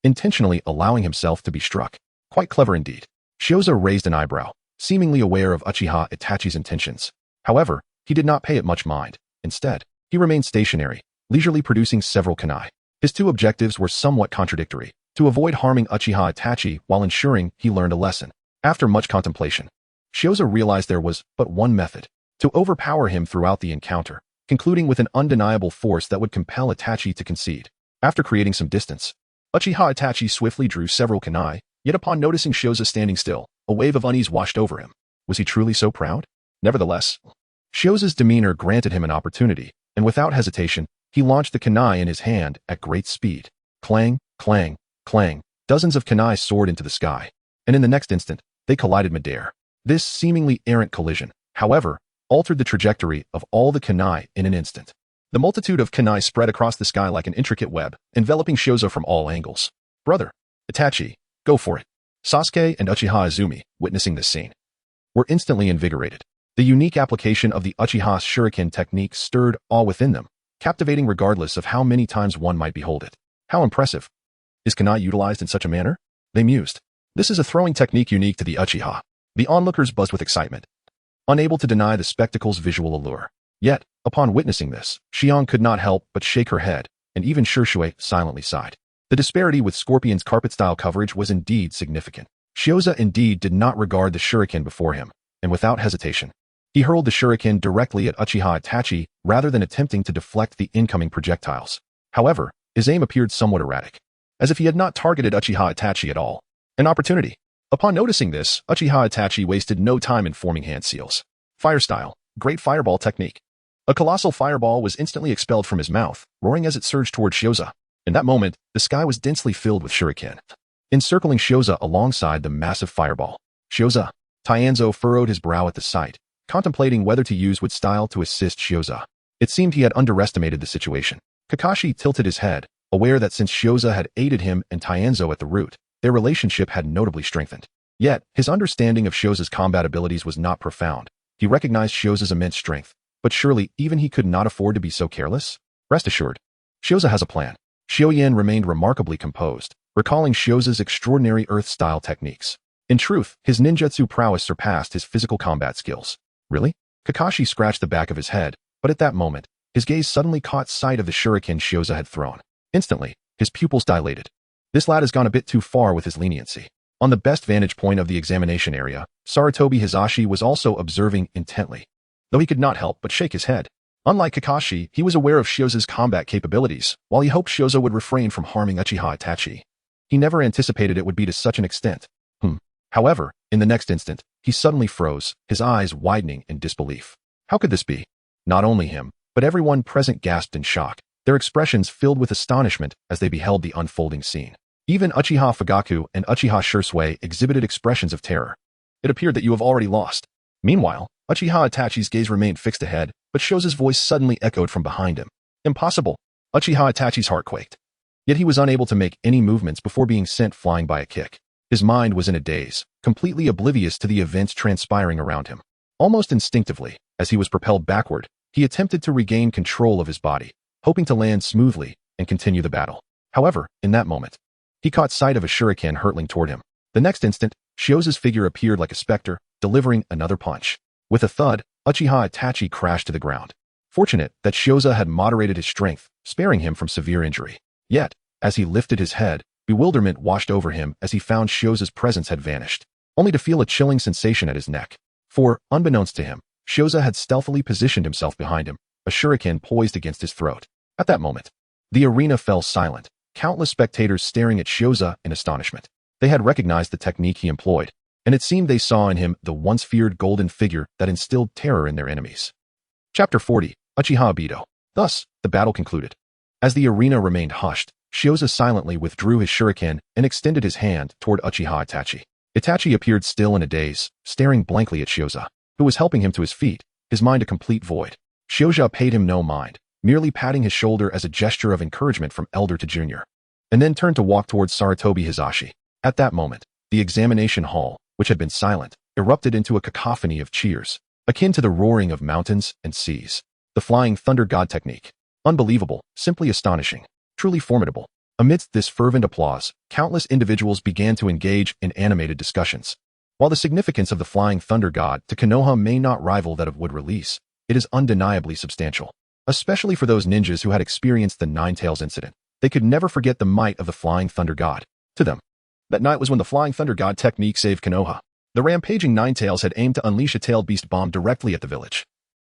intentionally allowing himself to be struck. Quite clever indeed. Shioja raised an eyebrow, seemingly aware of Uchiha Itachi's intentions. However, he did not pay it much mind. Instead, he remained stationary, leisurely producing several kunai. His two objectives were somewhat contradictory: to avoid harming Uchiha Itachi while ensuring he learned a lesson. After much contemplation, Shioja realized there was but one method: to overpower him throughout the encounter, concluding with an undeniable force that would compel Itachi to concede. After creating some distance, Uchiha Itachi swiftly drew several kunai, yet upon noticing Shioja standing still, a wave of unease washed over him. Was he truly so proud? Nevertheless, Shioja's demeanor granted him an opportunity, and without hesitation, he launched the kunai in his hand at great speed. Clang, clang, clang. Dozens of kunai soared into the sky, and in the next instant, they collided midair. This seemingly errant collision, however, altered the trajectory of all the kunai in an instant. The multitude of kunai spread across the sky like an intricate web, enveloping Shioja from all angles. Brother, Itachi, go for it. Sasuke and Uchiha Izumi, witnessing this scene, were instantly invigorated. The unique application of the Uchiha Shuriken technique stirred awe within them, captivating regardless of how many times one might behold it. How impressive. Is kunai utilized in such a manner? They mused. This is a throwing technique unique to the Uchiha. The onlookers buzzed with excitement, unable to deny the spectacle's visual allure. Yet, upon witnessing this, Xiong could not help but shake her head, and even Shursui silently sighed. The disparity with Scorpion's carpet-style coverage was indeed significant. Shioja indeed did not regard the shuriken before him, and without hesitation, he hurled the shuriken directly at Uchiha Itachi rather than attempting to deflect the incoming projectiles. However, his aim appeared somewhat erratic, as if he had not targeted Uchiha Itachi at all. An opportunity. Upon noticing this, Uchiha Itachi wasted no time in forming hand seals. Fire style, great fireball technique. A colossal fireball was instantly expelled from his mouth, roaring as it surged toward Shioja. In that moment, the sky was densely filled with shuriken, encircling Shioja alongside the massive fireball. Shioja. Danzo furrowed his brow at the sight, contemplating whether to use what style to assist Shioja. It seemed he had underestimated the situation. Kakashi tilted his head, aware that since Shioja had aided him and Danzo at the root, their relationship had notably strengthened. Yet, his understanding of Shioja's combat abilities was not profound. He recognized Shioja's immense strength, but surely even he could not afford to be so careless? Rest assured, Shioja has a plan. Shioyan remained remarkably composed, recalling Shioja's extraordinary earth-style techniques. In truth, his ninjutsu prowess surpassed his physical combat skills. Really? Kakashi scratched the back of his head, but at that moment, his gaze suddenly caught sight of the shuriken Shioja had thrown. Instantly, his pupils dilated. This lad has gone a bit too far with his leniency. On the best vantage point of the examination area, Sarutobi Hizashi was also observing intently, though he could not help but shake his head. Unlike Kakashi, he was aware of Shioja's combat capabilities, while he hoped Shioja would refrain from harming Uchiha Itachi. He never anticipated it would be to such an extent. However, in the next instant, he suddenly froze, his eyes widening in disbelief. How could this be? Not only him, but everyone present gasped in shock, their expressions filled with astonishment as they beheld the unfolding scene. Even Uchiha Fugaku and Uchiha Shursui exhibited expressions of terror. It appeared that you have already lost. Meanwhile, Uchiha Itachi's gaze remained fixed ahead, but Shioja's voice suddenly echoed from behind him. Impossible. Uchiha Itachi's heart quaked. Yet he was unable to make any movements before being sent flying by a kick. His mind was in a daze, completely oblivious to the events transpiring around him. Almost instinctively, as he was propelled backward, he attempted to regain control of his body, hoping to land smoothly and continue the battle. However, in that moment, he caught sight of a shuriken hurtling toward him. The next instant, Shioza's figure appeared like a specter, delivering another punch. With a thud, Uchiha Itachi crashed to the ground. Fortunate that Shioza had moderated his strength, sparing him from severe injury. Yet, as he lifted his head, bewilderment washed over him as he found Shioza's presence had vanished, only to feel a chilling sensation at his neck. For, unbeknownst to him, Shioza had stealthily positioned himself behind him, a shuriken poised against his throat. At that moment, the arena fell silent, countless spectators staring at Shioza in astonishment. They had recognized the technique he employed, and it seemed they saw in him the once feared golden figure that instilled terror in their enemies. Chapter 40. Uchiha Obito. Thus, the battle concluded. As the arena remained hushed, Shioza silently withdrew his shuriken and extended his hand toward Uchiha Itachi. Itachi appeared still in a daze, staring blankly at Shioza, who was helping him to his feet, his mind a complete void. Shioza paid him no mind, merely patting his shoulder as a gesture of encouragement from elder to junior, and then turned to walk towards Sarutobi Hizashi. At that moment, the examination hall, which had been silent, erupted into a cacophony of cheers, akin to the roaring of mountains and seas. The Flying Thunder God technique. Unbelievable, simply astonishing, truly formidable. Amidst this fervent applause, countless individuals began to engage in animated discussions. While the significance of the Flying Thunder God to Konoha may not rival that of Wood Release, it is undeniably substantial. Especially for those ninjas who had experienced the Nine-Tails incident. They could never forget the might of the Flying Thunder God. To them, that night was when the Flying Thunder God technique saved Konoha. The rampaging Nine-Tails had aimed to unleash a tailed beast bomb directly at the village.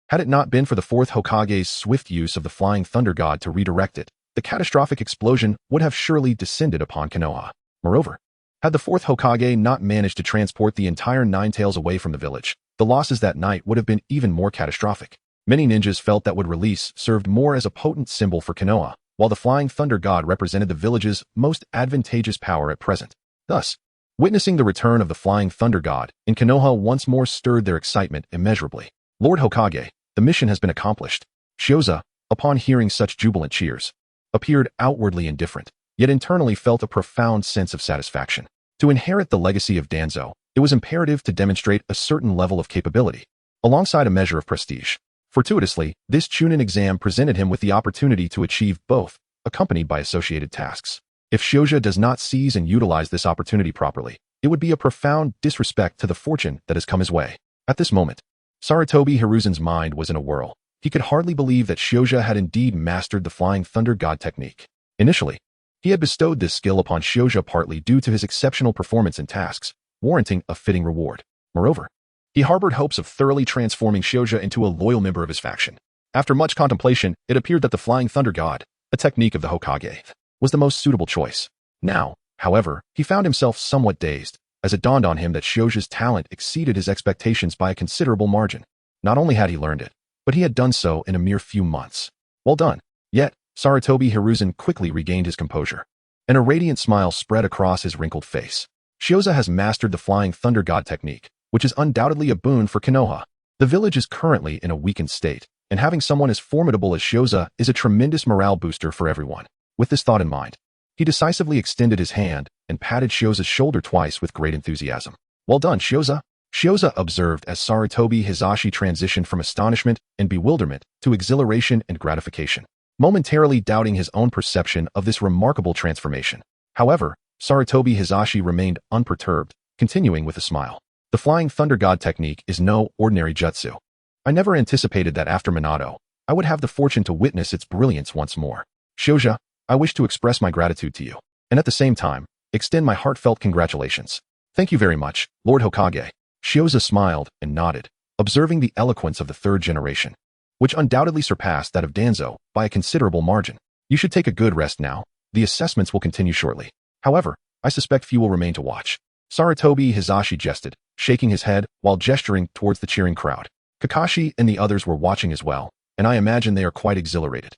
Had it not been for the Fourth Hokage's swift use of the Flying Thunder God to redirect it, the catastrophic explosion would have surely descended upon Konoha. Moreover, had the Fourth Hokage not managed to transport the entire Nine-Tails away from the village, the losses that night would have been even more catastrophic. Many ninjas felt that Wood Release served more as a potent symbol for Konoha, while the Flying Thunder God represented the village's most advantageous power at present. Thus, witnessing the return of the Flying Thunder God in Konoha once more stirred their excitement immeasurably. Lord Hokage, the mission has been accomplished. Shioza, upon hearing such jubilant cheers, appeared outwardly indifferent, yet internally felt a profound sense of satisfaction. To inherit the legacy of Danzo, it was imperative to demonstrate a certain level of capability, alongside a measure of prestige. Fortuitously, this Chunin exam presented him with the opportunity to achieve both, accompanied by associated tasks. If Shioza does not seize and utilize this opportunity properly, it would be a profound disrespect to the fortune that has come his way. At this moment, Sarutobi Hiruzen's mind was in a whirl. He could hardly believe that Shioza had indeed mastered the Flying Thunder God technique. Initially, he had bestowed this skill upon Shioza partly due to his exceptional performance in tasks, warranting a fitting reward. Moreover, he harbored hopes of thoroughly transforming Shioza into a loyal member of his faction. After much contemplation, it appeared that the Flying Thunder God, a technique of the Hokage, was the most suitable choice. Now, however, he found himself somewhat dazed, as it dawned on him that Shioza's talent exceeded his expectations by a considerable margin. Not only had he learned it, but he had done so in a mere few months. Well done. Yet, Sarutobi Hiruzen quickly regained his composure, and a radiant smile spread across his wrinkled face. Shioza has mastered the Flying Thunder God technique, which is undoubtedly a boon for Konoha. The village is currently in a weakened state, and having someone as formidable as Shioza is a tremendous morale booster for everyone. With this thought in mind, he decisively extended his hand and patted Shioza's shoulder twice with great enthusiasm. Well done, Shioza. Shioza observed as Sarutobi Hizashi transitioned from astonishment and bewilderment to exhilaration and gratification, momentarily doubting his own perception of this remarkable transformation. However, Sarutobi Hizashi remained unperturbed, continuing with a smile. The Flying Thunder God technique is no ordinary jutsu. I never anticipated that after Minato, I would have the fortune to witness its brilliance once more. Shioza, I wish to express my gratitude to you, and at the same time, extend my heartfelt congratulations. Thank you very much, Lord Hokage. Shioza smiled and nodded, observing the eloquence of the third generation, which undoubtedly surpassed that of Danzo by a considerable margin. You should take a good rest now. The assessments will continue shortly. However, I suspect few will remain to watch. Sarutobi Hizashi jested, shaking his head while gesturing towards the cheering crowd. Kakashi and the others were watching as well, and I imagine they are quite exhilarated.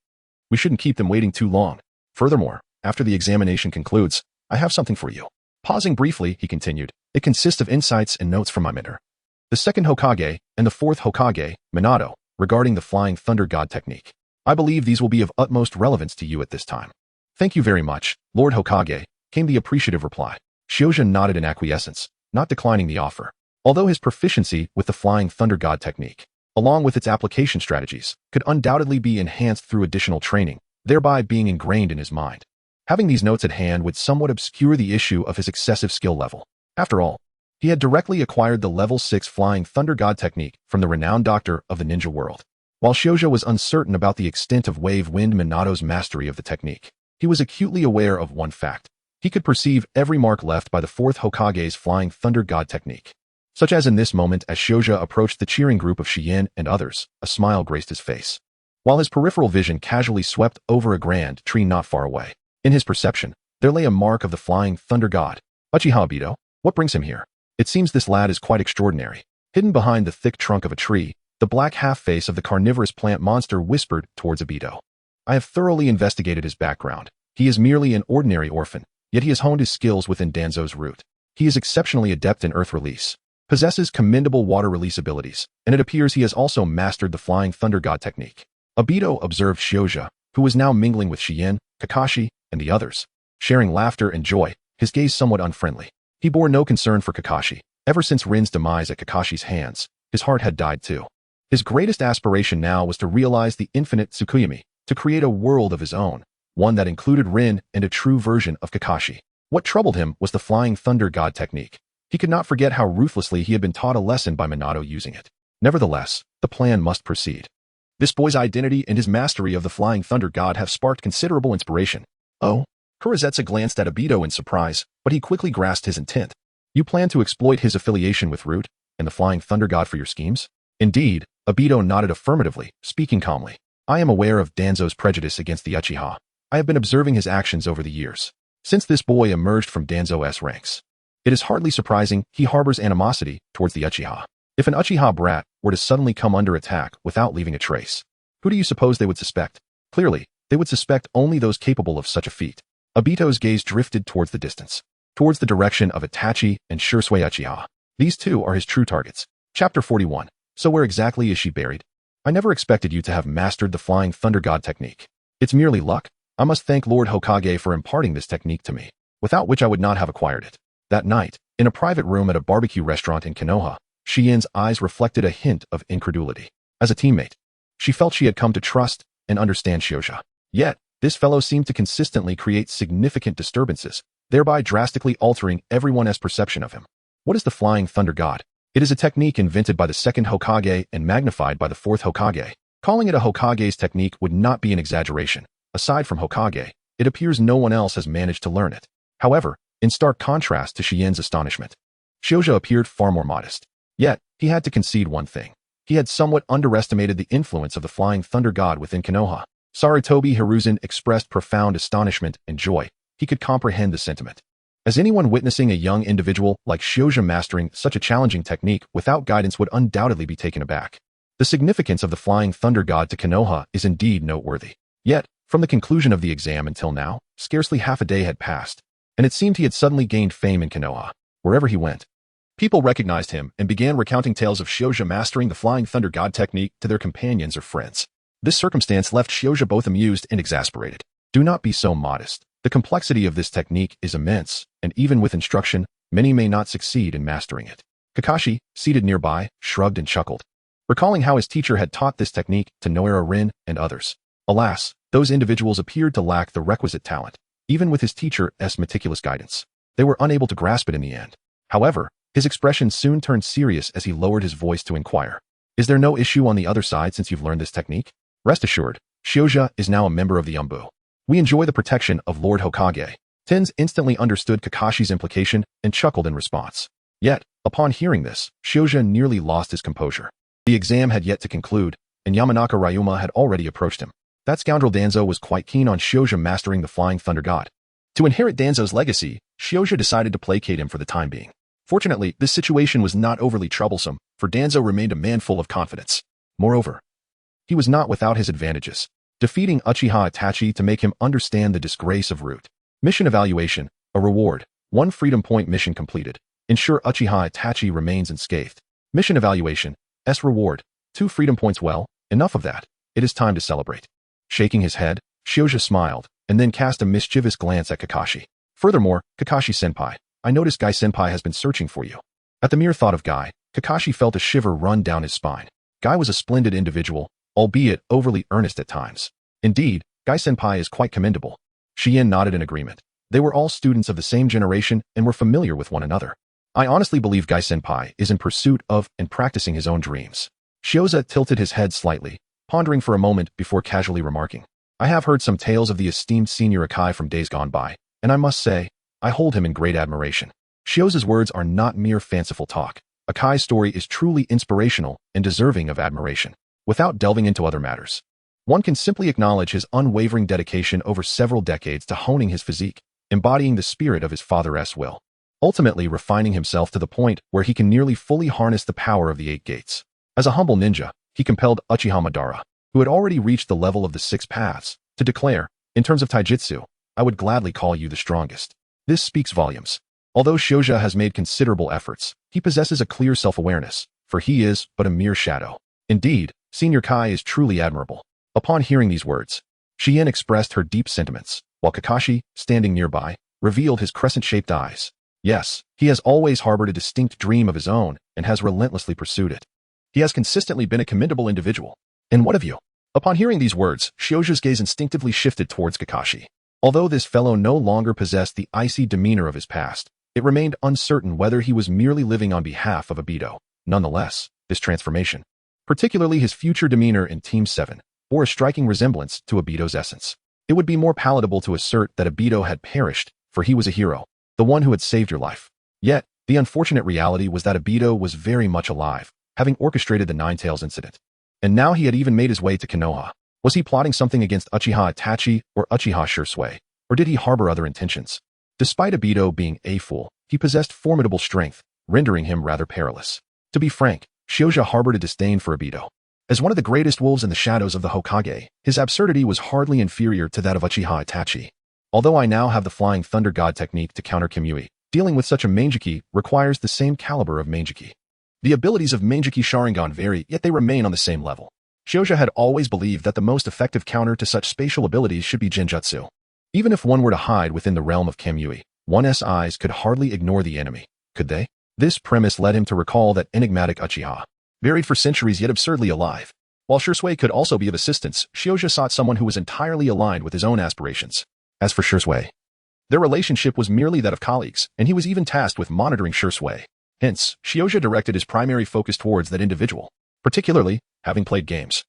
We shouldn't keep them waiting too long. Furthermore, after the examination concludes, I have something for you. Pausing briefly, he continued, it consists of insights and notes from my mentor, the second Hokage and the fourth Hokage, Minato, regarding the Flying Thunder God technique. I believe these will be of utmost relevance to you at this time. Thank you very much, Lord Hokage, came the appreciative reply. Shioja nodded in acquiescence, not declining the offer. Although his proficiency with the Flying Thunder God technique, along with its application strategies, could undoubtedly be enhanced through additional training, thereby being ingrained in his mind. Having these notes at hand would somewhat obscure the issue of his excessive skill level. After all, he had directly acquired the level 6 Flying Thunder God technique from the renowned doctor of the ninja world. While Shioja was uncertain about the extent of Wave Wind Minato's mastery of the technique, he was acutely aware of one fact. He could perceive every mark left by the Fourth Hokage's Flying Thunder God technique. Such as in this moment as Shioja approached the cheering group of Shien and others, a smile graced his face. While his peripheral vision casually swept over a grand tree not far away, in his perception, there lay a mark of the Flying Thunder God. Uchiha Obito, what brings him here? It seems this lad is quite extraordinary. Hidden behind the thick trunk of a tree, the black half-face of the carnivorous plant monster whispered towards Obito. I have thoroughly investigated his background. He is merely an ordinary orphan, yet he has honed his skills within Danzo's root. He is exceptionally adept in earth release, possesses commendable water release abilities, and it appears he has also mastered the Flying Thunder God technique. Obito observed Shioja, who was now mingling with Shien, Kakashi, and the others, sharing laughter and joy, his gaze somewhat unfriendly. He bore no concern for Kakashi. Ever since Rin's demise at Kakashi's hands, his heart had died too. His greatest aspiration now was to realize the infinite Tsukuyomi, to create a world of his own, one that included Rin and a true version of Kakashi. What troubled him was the Flying Thunder God technique. He could not forget how ruthlessly he had been taught a lesson by Minato using it. Nevertheless, the plan must proceed. This boy's identity and his mastery of the Flying Thunder God have sparked considerable inspiration. Oh? Kurizetsu glanced at Obito in surprise, but he quickly grasped his intent. You plan to exploit his affiliation with Root and the Flying Thunder God for your schemes? Indeed, Obito nodded affirmatively, speaking calmly. I am aware of Danzo's prejudice against the Uchiha. I have been observing his actions over the years, since this boy emerged from Danzo's ranks. It is hardly surprising he harbors animosity towards the Uchiha. If an Uchiha brat were to suddenly come under attack without leaving a trace, who do you suppose they would suspect? Clearly, they would suspect only those capable of such a feat. Obito's gaze drifted towards the distance, towards the direction of Itachi and Shisui Uchiha. These two are his true targets. Chapter 41. So where exactly is she buried? I never expected you to have mastered the Flying Thunder God technique. It's merely luck. I must thank Lord Hokage for imparting this technique to me, without which I would not have acquired it. That night, in a private room at a barbecue restaurant in Konoha, Shien's eyes reflected a hint of incredulity. As a teammate, she felt she had come to trust and understand Shioja. Yet, this fellow seemed to consistently create significant disturbances, thereby drastically altering everyone's perception of him. What is the Flying Thunder God? It is a technique invented by the second Hokage and magnified by the fourth Hokage. Calling it a Hokage's technique would not be an exaggeration. Aside from Hokage, it appears no one else has managed to learn it. However, in stark contrast to Shien's astonishment, Shioja appeared far more modest. Yet, he had to concede one thing. He had somewhat underestimated the influence of the Flying Thunder God within Konoha. Sarutobi Hiruzen expressed profound astonishment and joy. He could comprehend the sentiment. As anyone witnessing a young individual like Shioja mastering such a challenging technique without guidance would undoubtedly be taken aback. The significance of the Flying Thunder God to Konoha is indeed noteworthy. Yet, from the conclusion of the exam until now, scarcely half a day had passed, and it seemed he had suddenly gained fame in Konoha. Wherever he went, people recognized him and began recounting tales of Shioja mastering the Flying Thunder God technique to their companions or friends. This circumstance left Shioja both amused and exasperated. Do not be so modest. The complexity of this technique is immense, and even with instruction, many may not succeed in mastering it. Kakashi, seated nearby, shrugged and chuckled, recalling how his teacher had taught this technique to Noira Rin and others. Alas, those individuals appeared to lack the requisite talent. Even with his teacher's meticulous guidance, they were unable to grasp it in the end. However, his expression soon turned serious as he lowered his voice to inquire. Is there no issue on the other side since you've learned this technique? Rest assured, Shioja is now a member of the Umbu. We enjoy the protection of Lord Hokage. Tens instantly understood Kakashi's implication and chuckled in response. Yet, upon hearing this, Shioja nearly lost his composure. The exam had yet to conclude, and Yamanaka Ryuma had already approached him. That scoundrel Danzo was quite keen on Shioja mastering the Flying Thunder God. To inherit Danzo's legacy, Shioja decided to placate him for the time being. Fortunately, this situation was not overly troublesome, for Danzo remained a man full of confidence. Moreover, he was not without his advantages. Defeating Uchiha Itachi to make him understand the disgrace of Root. Mission evaluation, a reward, 1 freedom point mission completed. Ensure Uchiha Itachi remains unscathed. Mission evaluation, S reward, 2 freedom points. Well, enough of that. It is time to celebrate. Shaking his head, Shioja smiled, and then cast a mischievous glance at Kakashi. Furthermore, Kakashi-senpai, I noticed Guy-senpai has been searching for you. At the mere thought of Guy, Kakashi felt a shiver run down his spine. Guy was a splendid individual, albeit overly earnest at times. Indeed, Guy-senpai is quite commendable. Shien nodded in agreement. They were all students of the same generation and were familiar with one another. I honestly believe Guy-senpai is in pursuit of and practicing his own dreams. Shioza tilted his head slightly, pondering for a moment before casually remarking. I have heard some tales of the esteemed senior Akai from days gone by, and I must say, I hold him in great admiration. Shioza's words are not mere fanciful talk. Akai's story is truly inspirational and deserving of admiration. Without delving into other matters, one can simply acknowledge his unwavering dedication over several decades to honing his physique, embodying the spirit of his father's will, ultimately refining himself to the point where he can nearly fully harness the power of the 8 gates. As a humble ninja, he compelled Uchiha Madara, who had already reached the level of the 6 paths, to declare, in terms of taijutsu, I would gladly call you the strongest. This speaks volumes. Although Shioja has made considerable efforts, he possesses a clear self-awareness, for he is but a mere shadow. Indeed, Senior Kai is truly admirable. Upon hearing these words, Shien expressed her deep sentiments, while Kakashi, standing nearby, revealed his crescent-shaped eyes. Yes, he has always harbored a distinct dream of his own and has relentlessly pursued it. He has consistently been a commendable individual. And what of you? Upon hearing these words, Shioja's gaze instinctively shifted towards Kakashi. Although this fellow no longer possessed the icy demeanor of his past, it remained uncertain whether he was merely living on behalf of Obito. Nonetheless, this transformation, particularly his future demeanor in Team 7, bore a striking resemblance to Obito's essence. It would be more palatable to assert that Obito had perished, for he was a hero, the one who had saved your life. Yet, the unfortunate reality was that Obito was very much alive, having orchestrated the Nine-Tails incident. And now he had even made his way to Konoha. Was he plotting something against Uchiha Itachi or Uchiha Shisui, or did he harbor other intentions? Despite Obito being a fool, he possessed formidable strength, rendering him rather perilous. To be frank, Shioja harbored a disdain for Obito. As one of the greatest wolves in the shadows of the Hokage, his absurdity was hardly inferior to that of Uchiha Itachi. Although I now have the Flying Thunder God technique to counter Kimui, dealing with such a Manjiki requires the same caliber of Manjiki. The abilities of Manjiki Sharingan vary, yet they remain on the same level. Shioja had always believed that the most effective counter to such spatial abilities should be Genjutsu. Even if one were to hide within the realm of Kimui, one's eyes could hardly ignore the enemy, could they? This premise led him to recall that enigmatic Uchiha, buried for centuries yet absurdly alive. While Shisui could also be of assistance, Shioja sought someone who was entirely aligned with his own aspirations. As for Shisui, their relationship was merely that of colleagues, and he was even tasked with monitoring Shisui. Hence, Shioja directed his primary focus towards that individual, particularly, having played games.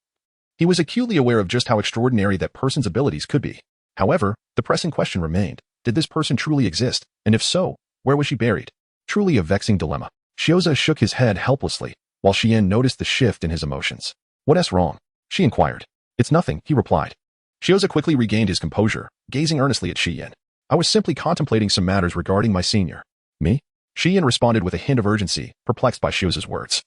He was acutely aware of just how extraordinary that person's abilities could be. However, the pressing question remained, did this person truly exist, and if so, where was she buried? Truly a vexing dilemma. Shioza shook his head helplessly, while Shien noticed the shift in his emotions. What's wrong? She inquired. It's nothing, he replied. Shioza quickly regained his composure, gazing earnestly at Shien. I was simply contemplating some matters regarding my senior. Me? Shien responded with a hint of urgency, perplexed by Shioza's words.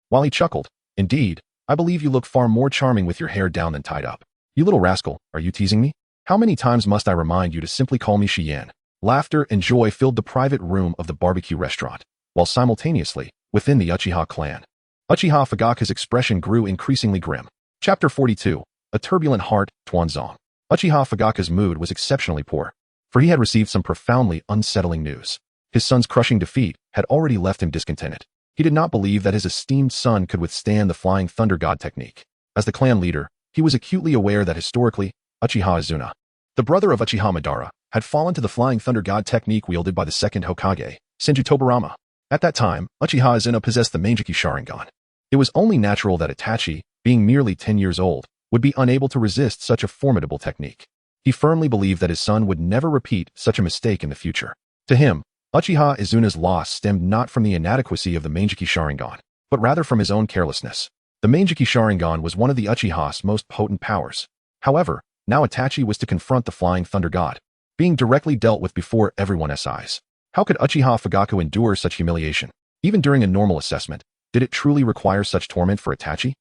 While he chuckled, indeed, I believe you look far more charming with your hair down than tied up. You little rascal, are you teasing me? How many times must I remind you to simply call me Shien? Laughter and joy filled the private room of the barbecue restaurant, while simultaneously, within the Uchiha clan, Uchiha Fugaku's expression grew increasingly grim. Chapter 42, A Turbulent Heart, Tuanzong. Uchiha Fugaku's mood was exceptionally poor, for he had received some profoundly unsettling news. His son's crushing defeat had already left him discontented. He did not believe that his esteemed son could withstand the Flying Thunder God technique. As the clan leader, he was acutely aware that historically, Uchiha Izuna, the brother of Uchiha Madara, had fallen to the Flying Thunder God technique wielded by the second Hokage, Senju Tobirama. At that time, Uchiha Izuna possessed the Manjiki Sharingan. It was only natural that Itachi, being merely 10 years old, would be unable to resist such a formidable technique. He firmly believed that his son would never repeat such a mistake in the future. To him, Uchiha Izuna's loss stemmed not from the inadequacy of the Manjiki Sharingan, but rather from his own carelessness. The Manjiki Sharingan was one of the Uchiha's most potent powers. However, now Itachi was to confront the Flying Thunder God, being directly dealt with before everyone's eyes. How could Uchiha Fugaku endure such humiliation? Even during a normal assessment, did it truly require such torment for Itachi?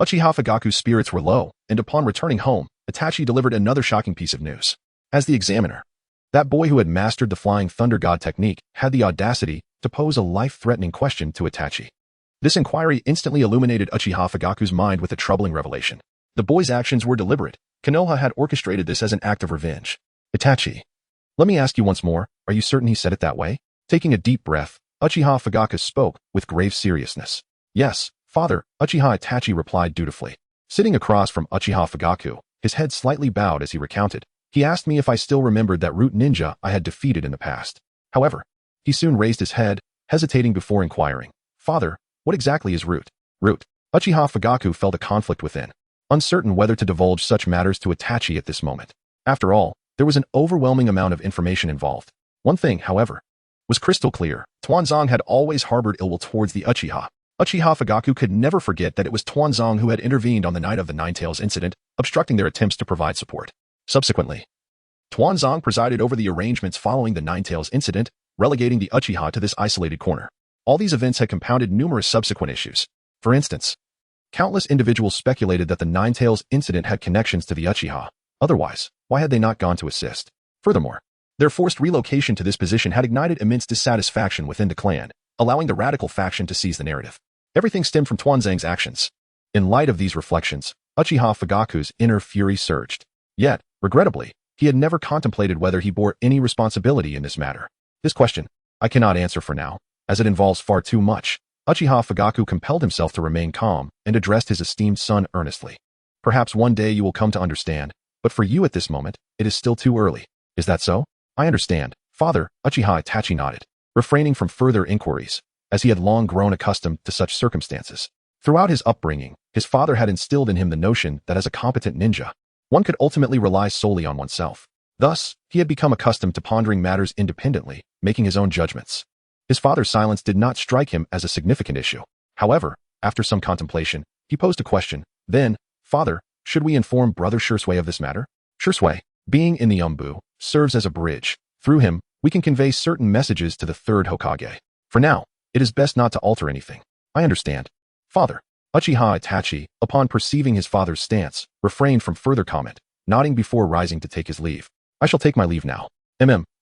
Uchiha Fugaku's spirits were low, and upon returning home, Itachi delivered another shocking piece of news. As the examiner, that boy who had mastered the Flying Thunder God technique had the audacity to pose a life-threatening question to Itachi. This inquiry instantly illuminated Uchiha Fugaku's mind with a troubling revelation. The boy's actions were deliberate, Konoha had orchestrated this as an act of revenge. Itachi. Let me ask you once more, are you certain he said it that way? Taking a deep breath, Uchiha Fugaku spoke with grave seriousness. Yes, father, Uchiha Itachi replied dutifully. Sitting across from Uchiha Fugaku, his head slightly bowed as he recounted, he asked me if I still remembered that root ninja I had defeated in the past. However, he soon raised his head, hesitating before inquiring. Father, what exactly is root? Root. Uchiha Fugaku felt a conflict within, uncertain whether to divulge such matters to Itachi at this moment. After all, there was an overwhelming amount of information involved. One thing, however, was crystal clear. Tuanzong had always harbored ill will towards the Uchiha. Uchiha Fugaku could never forget that it was Tuanzong who had intervened on the night of the Ninetales incident, obstructing their attempts to provide support. Subsequently, Tuanzong presided over the arrangements following the Ninetales incident, relegating the Uchiha to this isolated corner. All these events had compounded numerous subsequent issues. For instance, countless individuals speculated that the Ninetales incident had connections to the Uchiha. Otherwise, why had they not gone to assist? Furthermore, their forced relocation to this position had ignited immense dissatisfaction within the clan, allowing the radical faction to seize the narrative. Everything stemmed from Tuanzang's actions. In light of these reflections, Uchiha Fugaku's inner fury surged. Yet, regrettably, he had never contemplated whether he bore any responsibility in this matter. This question, I cannot answer for now, as it involves far too much. Uchiha Fugaku compelled himself to remain calm and addressed his esteemed son earnestly. Perhaps one day you will come to understand, but for you at this moment, it is still too early. Is that so? I understand, father, Uchiha Itachi nodded, refraining from further inquiries, as he had long grown accustomed to such circumstances. Throughout his upbringing, his father had instilled in him the notion that as a competent ninja, one could ultimately rely solely on oneself. Thus, he had become accustomed to pondering matters independently, making his own judgments. His father's silence did not strike him as a significant issue. However, after some contemplation, he posed a question. Then, father, should we inform Brother Shursui of this matter? Shursui, being in the Umbu, serves as a bridge. Through him, we can convey certain messages to the third Hokage. For now, it is best not to alter anything. I understand. Father. Uchiha Itachi, upon perceiving his father's stance, refrained from further comment, nodding before rising to take his leave. I shall take my leave now.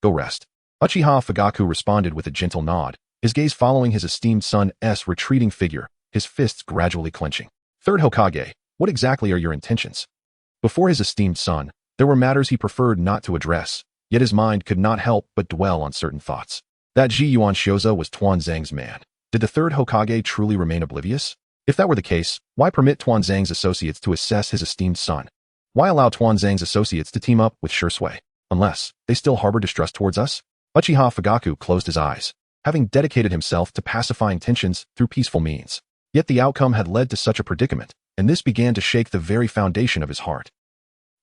Go rest. Uchiha Fugaku responded with a gentle nod, his gaze following his esteemed son's retreating figure, his fists gradually clenching. Third Hokage, what exactly are your intentions? Before his esteemed son, there were matters he preferred not to address, yet his mind could not help but dwell on certain thoughts. That Ji Yuan Shouza was Tuanzang's man. Did the third Hokage truly remain oblivious? If that were the case, why permit Tuanzang's associates to assess his esteemed son? Why allow Tuanzang's associates to team up with Shursui? Unless they still harbor distrust towards us? Uchiha Fugaku closed his eyes, having dedicated himself to pacifying tensions through peaceful means. Yet the outcome had led to such a predicament, and this began to shake the very foundation of his heart.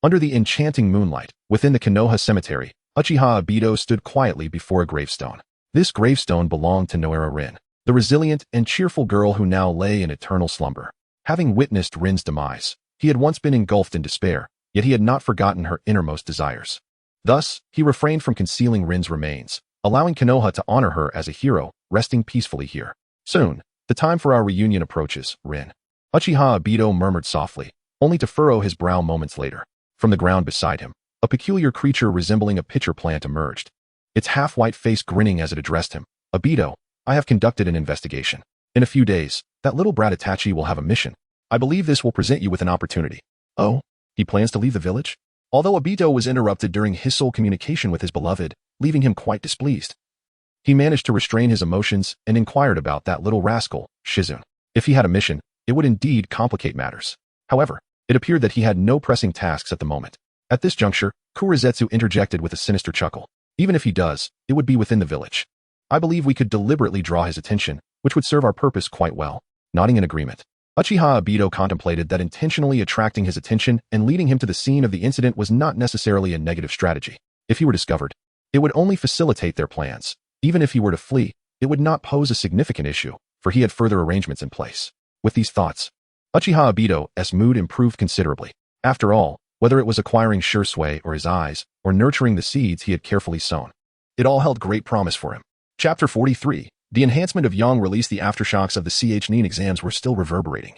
Under the enchanting moonlight, within the Konoha cemetery, Uchiha Obito stood quietly before a gravestone. This gravestone belonged to Noera Rin, the resilient and cheerful girl who now lay in eternal slumber. Having witnessed Rin's demise, he had once been engulfed in despair, yet he had not forgotten her innermost desires. Thus, he refrained from concealing Rin's remains, allowing Konoha to honor her as a hero, resting peacefully here. Soon, the time for our reunion approaches, Rin. Uchiha Obito murmured softly, only to furrow his brow moments later. From the ground beside him, a peculiar creature resembling a pitcher plant emerged, its half-white face grinning as it addressed him. Obito, I have conducted an investigation. In a few days, that little brat Itachi will have a mission. I believe this will present you with an opportunity. Oh, he plans to leave the village? Although Obito was interrupted during his sole communication with his beloved, leaving him quite displeased. He managed to restrain his emotions and inquired about that little rascal, Shizune. If he had a mission, it would indeed complicate matters. However, it appeared that he had no pressing tasks at the moment. At this juncture, Kurizetsu interjected with a sinister chuckle. Even if he does, it would be within the village. I believe we could deliberately draw his attention, which would serve our purpose quite well. Nodding in agreement, Uchiha Obito contemplated that intentionally attracting his attention and leading him to the scene of the incident was not necessarily a negative strategy. If he were discovered, it would only facilitate their plans. Even if he were to flee, it would not pose a significant issue, for he had further arrangements in place. With these thoughts, Uchiha Obito's mood improved considerably. After all, whether it was acquiring Shursui or his eyes, or nurturing the seeds he had carefully sown, it all held great promise for him. Chapter 43. The enhancement of Yang released. The aftershocks of the Ch-Nin exams were still reverberating,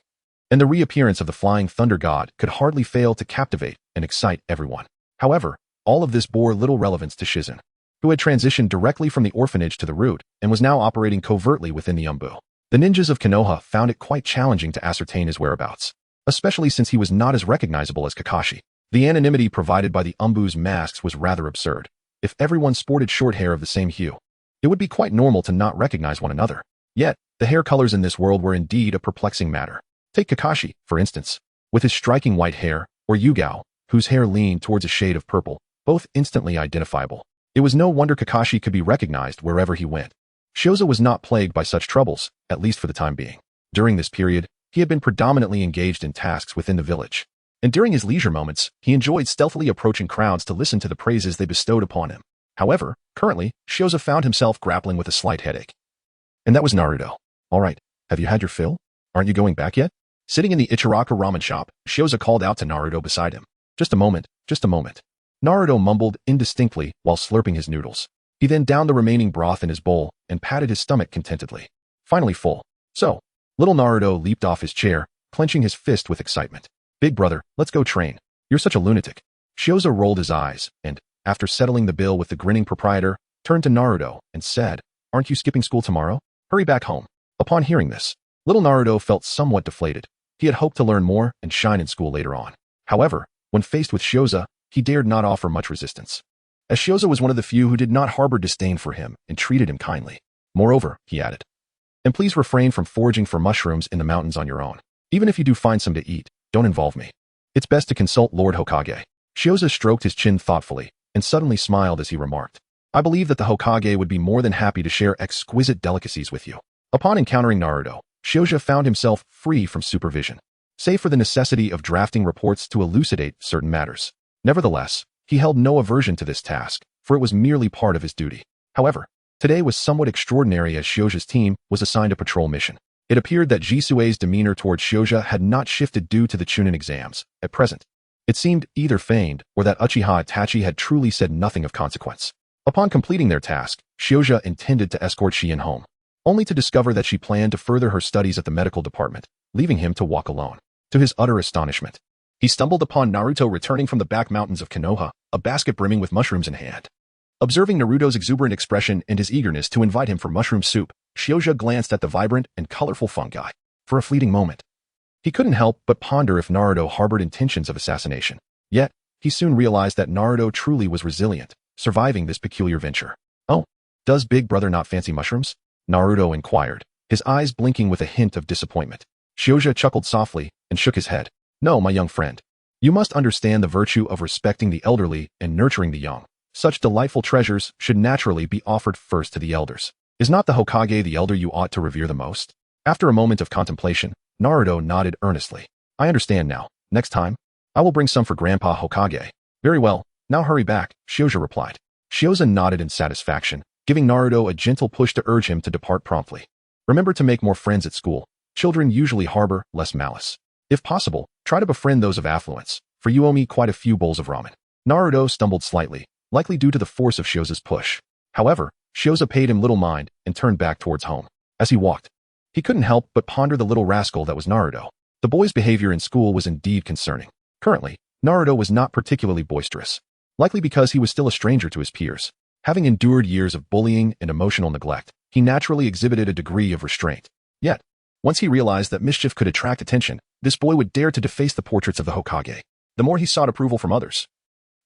and the reappearance of the Flying Thunder God could hardly fail to captivate and excite everyone. However, all of this bore little relevance to Shizune, who had transitioned directly from the orphanage to the root and was now operating covertly within the Umbu. The ninjas of Konoha found it quite challenging to ascertain his whereabouts, especially since he was not as recognizable as Kakashi. The anonymity provided by the Umbu's masks was rather absurd. If everyone sported short hair of the same hue, it would be quite normal to not recognize one another. Yet, the hair colors in this world were indeed a perplexing matter. Take Kakashi, for instance, with his striking white hair, or Yugao, whose hair leaned towards a shade of purple, both instantly identifiable. It was no wonder Kakashi could be recognized wherever he went. Shouza was not plagued by such troubles, at least for the time being. During this period, he had been predominantly engaged in tasks within the village. And during his leisure moments, he enjoyed stealthily approaching crowds to listen to the praises they bestowed upon him. However, currently, Shouza found himself grappling with a slight headache. And that was Naruto. All right, have you had your fill? Aren't you going back yet? Sitting in the Ichiraka ramen shop, Shouza called out to Naruto beside him. Just a moment, just a moment. Naruto mumbled indistinctly while slurping his noodles. He then downed the remaining broth in his bowl and patted his stomach contentedly. Finally full. So, little Naruto leaped off his chair, clenching his fist with excitement. Big brother, let's go train. You're such a lunatic. Shouza rolled his eyes and, after settling the bill with the grinning proprietor, turned to Naruto and said, Aren't you skipping school tomorrow? Hurry back home. Upon hearing this, little Naruto felt somewhat deflated. He had hoped to learn more and shine in school later on. However, when faced with Shouza, he dared not offer much resistance, as Shouza was one of the few who did not harbor disdain for him and treated him kindly. Moreover, he added, and please refrain from foraging for mushrooms in the mountains on your own. Even if you do find some to eat, don't involve me. It's best to consult Lord Hokage. Shouza stroked his chin thoughtfully and suddenly smiled as he remarked, I believe that the Hokage would be more than happy to share exquisite delicacies with you. Upon encountering Naruto, Shouza found himself free from supervision, save for the necessity of drafting reports to elucidate certain matters. Nevertheless, he held no aversion to this task, for it was merely part of his duty. However, today was somewhat extraordinary as Shouja's team was assigned a patrol mission. It appeared that Jisui's demeanor towards Shouja had not shifted due to the Chunin exams. At present, it seemed either feigned or that Uchiha Itachi had truly said nothing of consequence. Upon completing their task, Shouja intended to escort Shien home, only to discover that she planned to further her studies at the medical department, leaving him to walk alone. To his utter astonishment, he stumbled upon Naruto returning from the back mountains of Konoha, a basket brimming with mushrooms in hand. Observing Naruto's exuberant expression and his eagerness to invite him for mushroom soup, Shouja glanced at the vibrant and colorful fungi. For a fleeting moment, he couldn't help but ponder if Naruto harbored intentions of assassination. Yet, he soon realized that Naruto truly was resilient, surviving this peculiar venture. Oh, does Big Brother not fancy mushrooms? Naruto inquired, his eyes blinking with a hint of disappointment. Shouja chuckled softly and shook his head. No, my young friend. You must understand the virtue of respecting the elderly and nurturing the young. Such delightful treasures should naturally be offered first to the elders. Is not the Hokage the elder you ought to revere the most? After a moment of contemplation, Naruto nodded earnestly. I understand now. Next time, I will bring some for Grandpa Hokage. Very well, now hurry back, Shouja replied. Shouza nodded in satisfaction, giving Naruto a gentle push to urge him to depart promptly. Remember to make more friends at school. Children usually harbor less malice. If possible, try to befriend those of affluence, for you owe me quite a few bowls of ramen. Naruto stumbled slightly, likely due to the force of Shouza's push. However, Shouza paid him little mind and turned back towards home. As he walked, he couldn't help but ponder the little rascal that was Naruto. The boy's behavior in school was indeed concerning. Currently, Naruto was not particularly boisterous, likely because he was still a stranger to his peers. Having endured years of bullying and emotional neglect, he naturally exhibited a degree of restraint. Yet, once he realized that mischief could attract attention, this boy would dare to deface the portraits of the Hokage. The more he sought approval from others,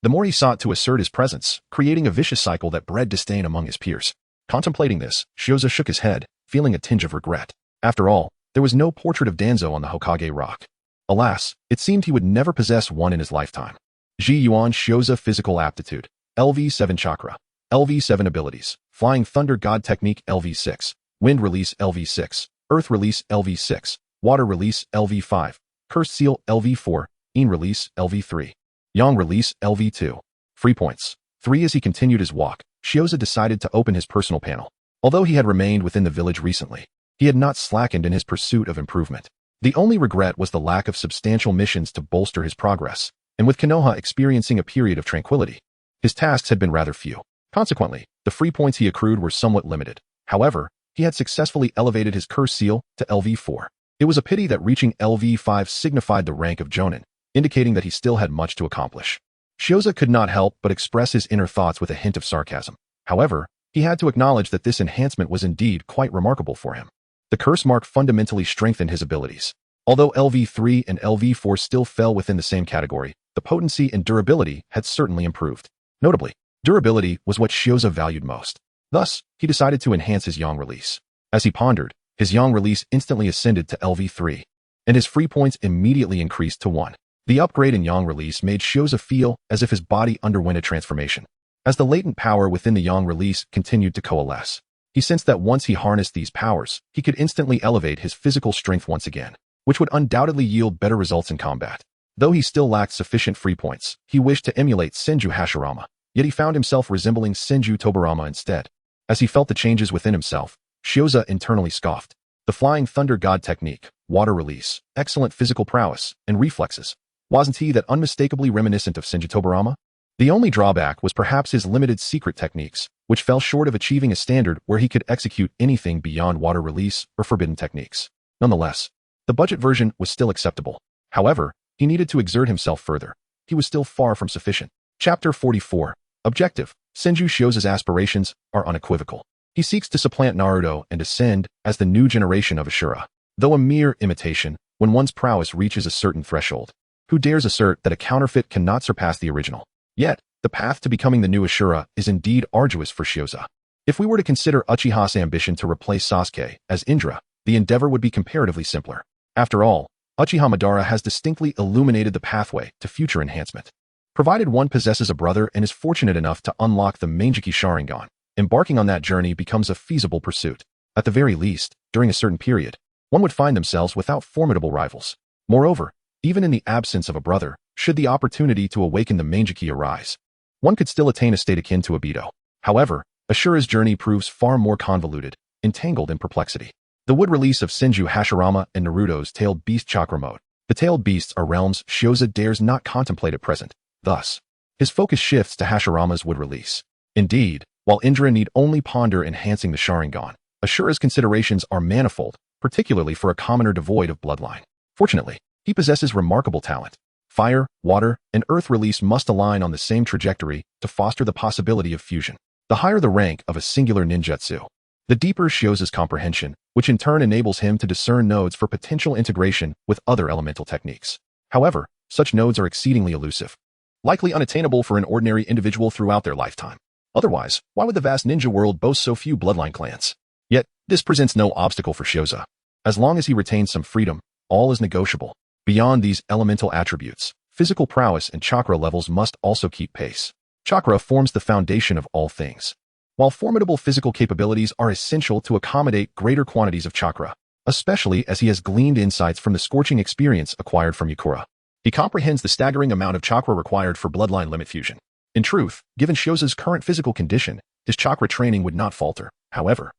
the more he sought to assert his presence, creating a vicious cycle that bred disdain among his peers. Contemplating this, Shouza shook his head, feeling a tinge of regret. After all, there was no portrait of Danzo on the Hokage rock. Alas, it seemed he would never possess one in his lifetime. Ji Yuan Shouza Physical Aptitude, LV7 Chakra, LV7 Abilities, Flying Thunder God Technique LV6, Wind Release LV6, Earth Release LV6, Water Release LV5, Cursed Seal LV4, Yin Release LV3, Yang Release LV2. Free points. 3. As he continued his walk, Shouza decided to open his personal panel. Although he had remained within the village recently, he had not slackened in his pursuit of improvement. The only regret was the lack of substantial missions to bolster his progress, and with Konoha experiencing a period of tranquility, his tasks had been rather few. Consequently, the free points he accrued were somewhat limited. However, he had successfully elevated his curse seal to LV4. It was a pity that reaching LV5 signified the rank of Jonin, indicating that he still had much to accomplish. Shouza could not help but express his inner thoughts with a hint of sarcasm. However, he had to acknowledge that this enhancement was indeed quite remarkable for him. The curse mark fundamentally strengthened his abilities. Although LV3 and LV4 still fell within the same category, the potency and durability had certainly improved. Notably, durability was what Shioza valued most. Thus, he decided to enhance his yang release. As he pondered, his yang release instantly ascended to LV3, and his free points immediately increased to 1. The upgrade in yang release made Shioza feel as if his body underwent a transformation. As the latent power within the yang release continued to coalesce, he sensed that once he harnessed these powers, he could instantly elevate his physical strength once again, which would undoubtedly yield better results in combat. Though he still lacked sufficient free points, he wished to emulate Senju Hashirama, yet he found himself resembling Senju Tobarama instead. As he felt the changes within himself, Shioza internally scoffed. The Flying Thunder God technique, water release, excellent physical prowess, and reflexes. Wasn't he that unmistakably reminiscent of Senju Tobarama? The only drawback was perhaps his limited secret techniques, which fell short of achieving a standard where he could execute anything beyond water release or forbidden techniques. Nonetheless, the budget version was still acceptable. However, he needed to exert himself further. He was still far from sufficient. Chapter 44. Objective. Senju Shioza's aspirations are unequivocal. He seeks to supplant Naruto and ascend as the new generation of Ashura. Though a mere imitation, when one's prowess reaches a certain threshold, who dares assert that a counterfeit cannot surpass the original? Yet, the path to becoming the new Ashura is indeed arduous for Shioza. If we were to consider Uchiha's ambition to replace Sasuke as Indra, the endeavor would be comparatively simpler. After all, Uchiha Madara has distinctly illuminated the pathway to future enhancement. Provided one possesses a brother and is fortunate enough to unlock the Mangekyou Sharingan, embarking on that journey becomes a feasible pursuit. At the very least, during a certain period, one would find themselves without formidable rivals. Moreover, even in the absence of a brother, should the opportunity to awaken the Mangekyou arise, one could still attain a state akin to Obito. However, Ashura's journey proves far more convoluted, entangled in perplexity. The wood release of Senju Hashirama and Naruto's tailed beast chakra mode. The tailed beasts are realms Shioza dares not contemplate at present. Thus, his focus shifts to Hashirama's wood release. Indeed, while Indra need only ponder enhancing the Sharingan, Ashura's considerations are manifold, particularly for a commoner devoid of bloodline. Fortunately, he possesses remarkable talent. Fire, water, and earth release must align on the same trajectory to foster the possibility of fusion. The higher the rank of a singular ninjutsu, the deeper Shioza's comprehension, which in turn enables him to discern nodes for potential integration with other elemental techniques. However, such nodes are exceedingly elusive, likely unattainable for an ordinary individual throughout their lifetime. Otherwise, why would the vast ninja world boast so few bloodline clans? Yet, this presents no obstacle for Shioza. As long as he retains some freedom, all is negotiable. Beyond these elemental attributes, physical prowess and chakra levels must also keep pace. Chakra forms the foundation of all things. While formidable physical capabilities are essential to accommodate greater quantities of chakra, especially as he has gleaned insights from the scorching experience acquired from Yukura. He comprehends the staggering amount of chakra required for bloodline limit fusion. In truth, given Shioza's current physical condition, his chakra training would not falter. However,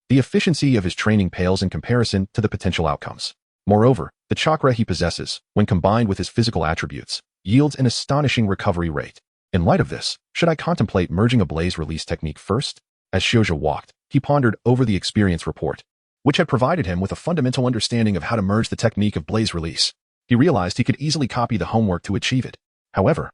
the efficiency of his training pales in comparison to the potential outcomes. Moreover, the chakra he possesses, when combined with his physical attributes, yields an astonishing recovery rate. In light of this, should I contemplate merging a blaze release technique first? As Shioza walked, he pondered over the experience report, which had provided him with a fundamental understanding of how to merge the technique of blaze release. He realized he could easily copy the homework to achieve it. However,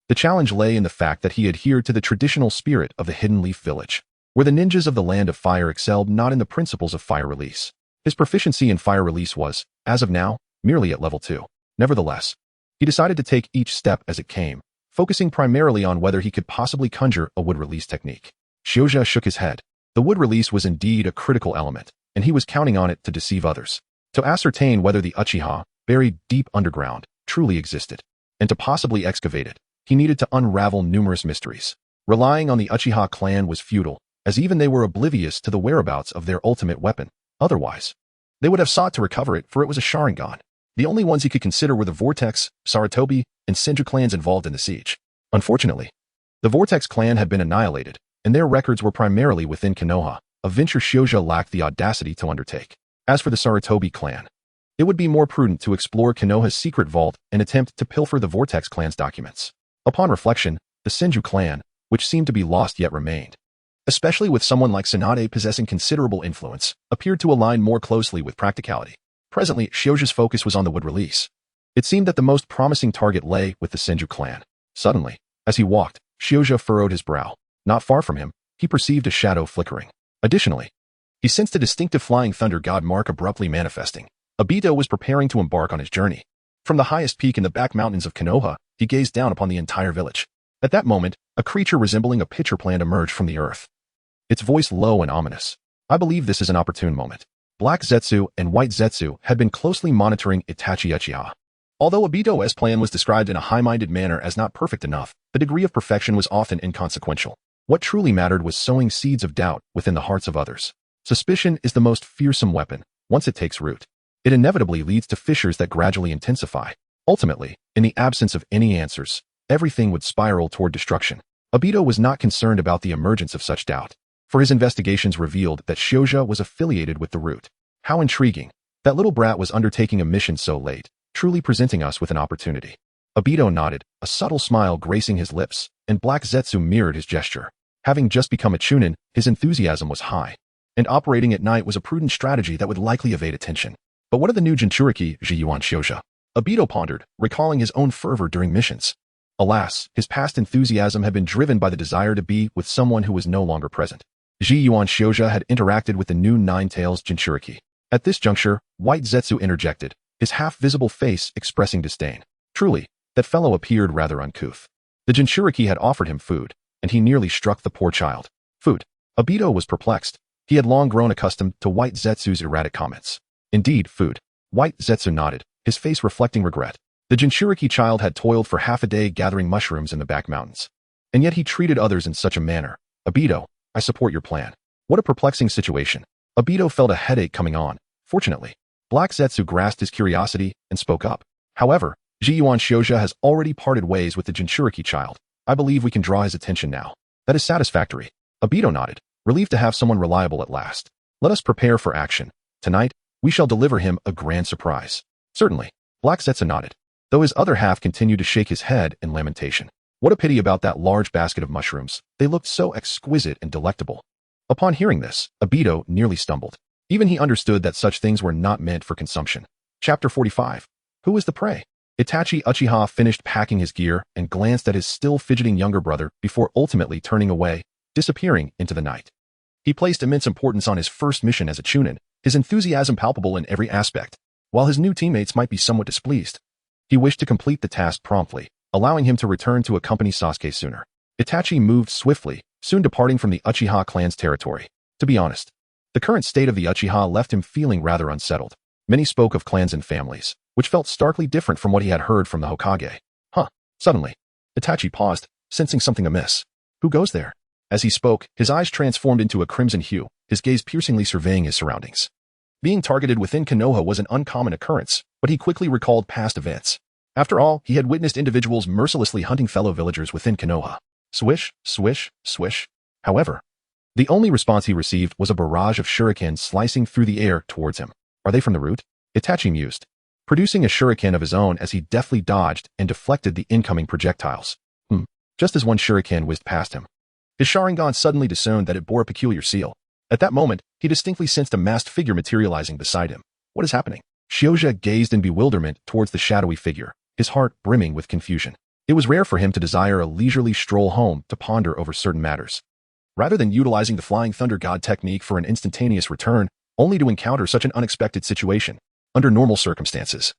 the challenge lay in the fact that he adhered to the traditional spirit of the Hidden Leaf Village, where the ninjas of the Land of Fire excelled not in the principles of fire release. His proficiency in fire release was, as of now, merely at level 2. Nevertheless, he decided to take each step as it came, focusing primarily on whether he could possibly conjure a wood release technique. Shioza shook his head. The wood release was indeed a critical element, and he was counting on it to deceive others. To ascertain whether the Uchiha, buried deep underground, truly existed, and to possibly excavate it, he needed to unravel numerous mysteries. Relying on the Uchiha clan was futile, as even they were oblivious to the whereabouts of their ultimate weapon. Otherwise, they would have sought to recover it, for it was a Sharingan. The only ones he could consider were the Vortex, Sarutobi, and Senju clans involved in the siege. Unfortunately, the Vortex clan had been annihilated, and their records were primarily within Konoha, a venture Shioza lacked the audacity to undertake. As for the Sarutobi clan, it would be more prudent to explore Konoha's secret vault and attempt to pilfer the Vortex clan's documents. Upon reflection, the Senju clan, which seemed to be lost yet remained, especially with someone like Tsunade possessing considerable influence, appeared to align more closely with practicality. Presently, Shioza's focus was on the wood release. It seemed that the most promising target lay with the Senju clan. Suddenly, as he walked, Shioza furrowed his brow. Not far from him, he perceived a shadow flickering. Additionally, he sensed a distinctive flying thunder god mark abruptly manifesting. Obito was preparing to embark on his journey. From the highest peak in the back mountains of Konoha, he gazed down upon the entire village. At that moment, a creature resembling a pitcher plant emerged from the earth. Its voice low and ominous. I believe this is an opportune moment. Black Zetsu and White Zetsu had been closely monitoring Itachi Uchiha. Although Obito's plan was described in a high-minded manner as not perfect enough, the degree of perfection was often inconsequential. What truly mattered was sowing seeds of doubt within the hearts of others. Suspicion is the most fearsome weapon. Once it takes root, it inevitably leads to fissures that gradually intensify. Ultimately, in the absence of any answers, everything would spiral toward destruction. Obito was not concerned about the emergence of such doubt, for his investigations revealed that Shoujo was affiliated with the root. How intriguing. That little brat was undertaking a mission so late, truly presenting us with an opportunity. Obito nodded, a subtle smile gracing his lips, and Black Zetsu mirrored his gesture. Having just become a Chunin, his enthusiasm was high, and operating at night was a prudent strategy that would likely evade attention. But what of the new Jinchuriki, Jiyuan Shoujo? Obito pondered, recalling his own fervor during missions. Alas, his past enthusiasm had been driven by the desire to be with someone who was no longer present. Jiyuan Shoujo had interacted with the new Nine-Tails Jinchuriki. At this juncture, White Zetsu interjected, his half-visible face expressing disdain. Truly, that fellow appeared rather uncouth. The Jinchuriki had offered him food, and he nearly struck the poor child. Food. Obito was perplexed. He had long grown accustomed to White Zetsu's erratic comments. Indeed, food. White Zetsu nodded, his face reflecting regret. The Jinchuriki child had toiled for half a day gathering mushrooms in the back mountains. And yet he treated others in such a manner. Obito, I support your plan. What a perplexing situation. Obito felt a headache coming on. Fortunately, Black Zetsu grasped his curiosity and spoke up. However, Jiyuan Shoujo has already parted ways with the Jinchuriki child. I believe we can draw his attention now. That is satisfactory. Obito nodded, relieved to have someone reliable at last. Let us prepare for action. Tonight, we shall deliver him a grand surprise. Certainly. Black Zetsu nodded, though his other half continued to shake his head in lamentation. What a pity about that large basket of mushrooms. They looked so exquisite and delectable. Upon hearing this, Obito nearly stumbled. Even he understood that such things were not meant for consumption. Chapter 45. Who is the prey? Itachi Uchiha finished packing his gear and glanced at his still fidgeting younger brother before ultimately turning away, disappearing into the night. He placed immense importance on his first mission as a Chunin, his enthusiasm palpable in every aspect. While his new teammates might be somewhat displeased, he wished to complete the task promptly, allowing him to return to accompany Sasuke sooner. Itachi moved swiftly, soon departing from the Uchiha clan's territory. To be honest, the current state of the Uchiha left him feeling rather unsettled. Many spoke of clans and families, which felt starkly different from what he had heard from the Hokage. Suddenly, Itachi paused, sensing something amiss. Who goes there? As he spoke, his eyes transformed into a crimson hue, his gaze piercingly surveying his surroundings. Being targeted within Konoha was an uncommon occurrence, but he quickly recalled past events. After all, he had witnessed individuals mercilessly hunting fellow villagers within Konoha. Swish, swish, swish. However, the only response he received was a barrage of shurikens slicing through the air towards him. Are they from the root? Itachi mused, producing a shuriken of his own as he deftly dodged and deflected the incoming projectiles. Just as one shuriken whizzed past him, his Sharingan suddenly discerned that it bore a peculiar seal. At that moment, he distinctly sensed a masked figure materializing beside him. What is happening? Shoujo gazed in bewilderment towards the shadowy figure, his heart brimming with confusion. It was rare for him to desire a leisurely stroll home to ponder over certain matters. Rather than utilizing the Flying Thunder God technique for an instantaneous return, only to encounter such an unexpected situation, under normal circumstances,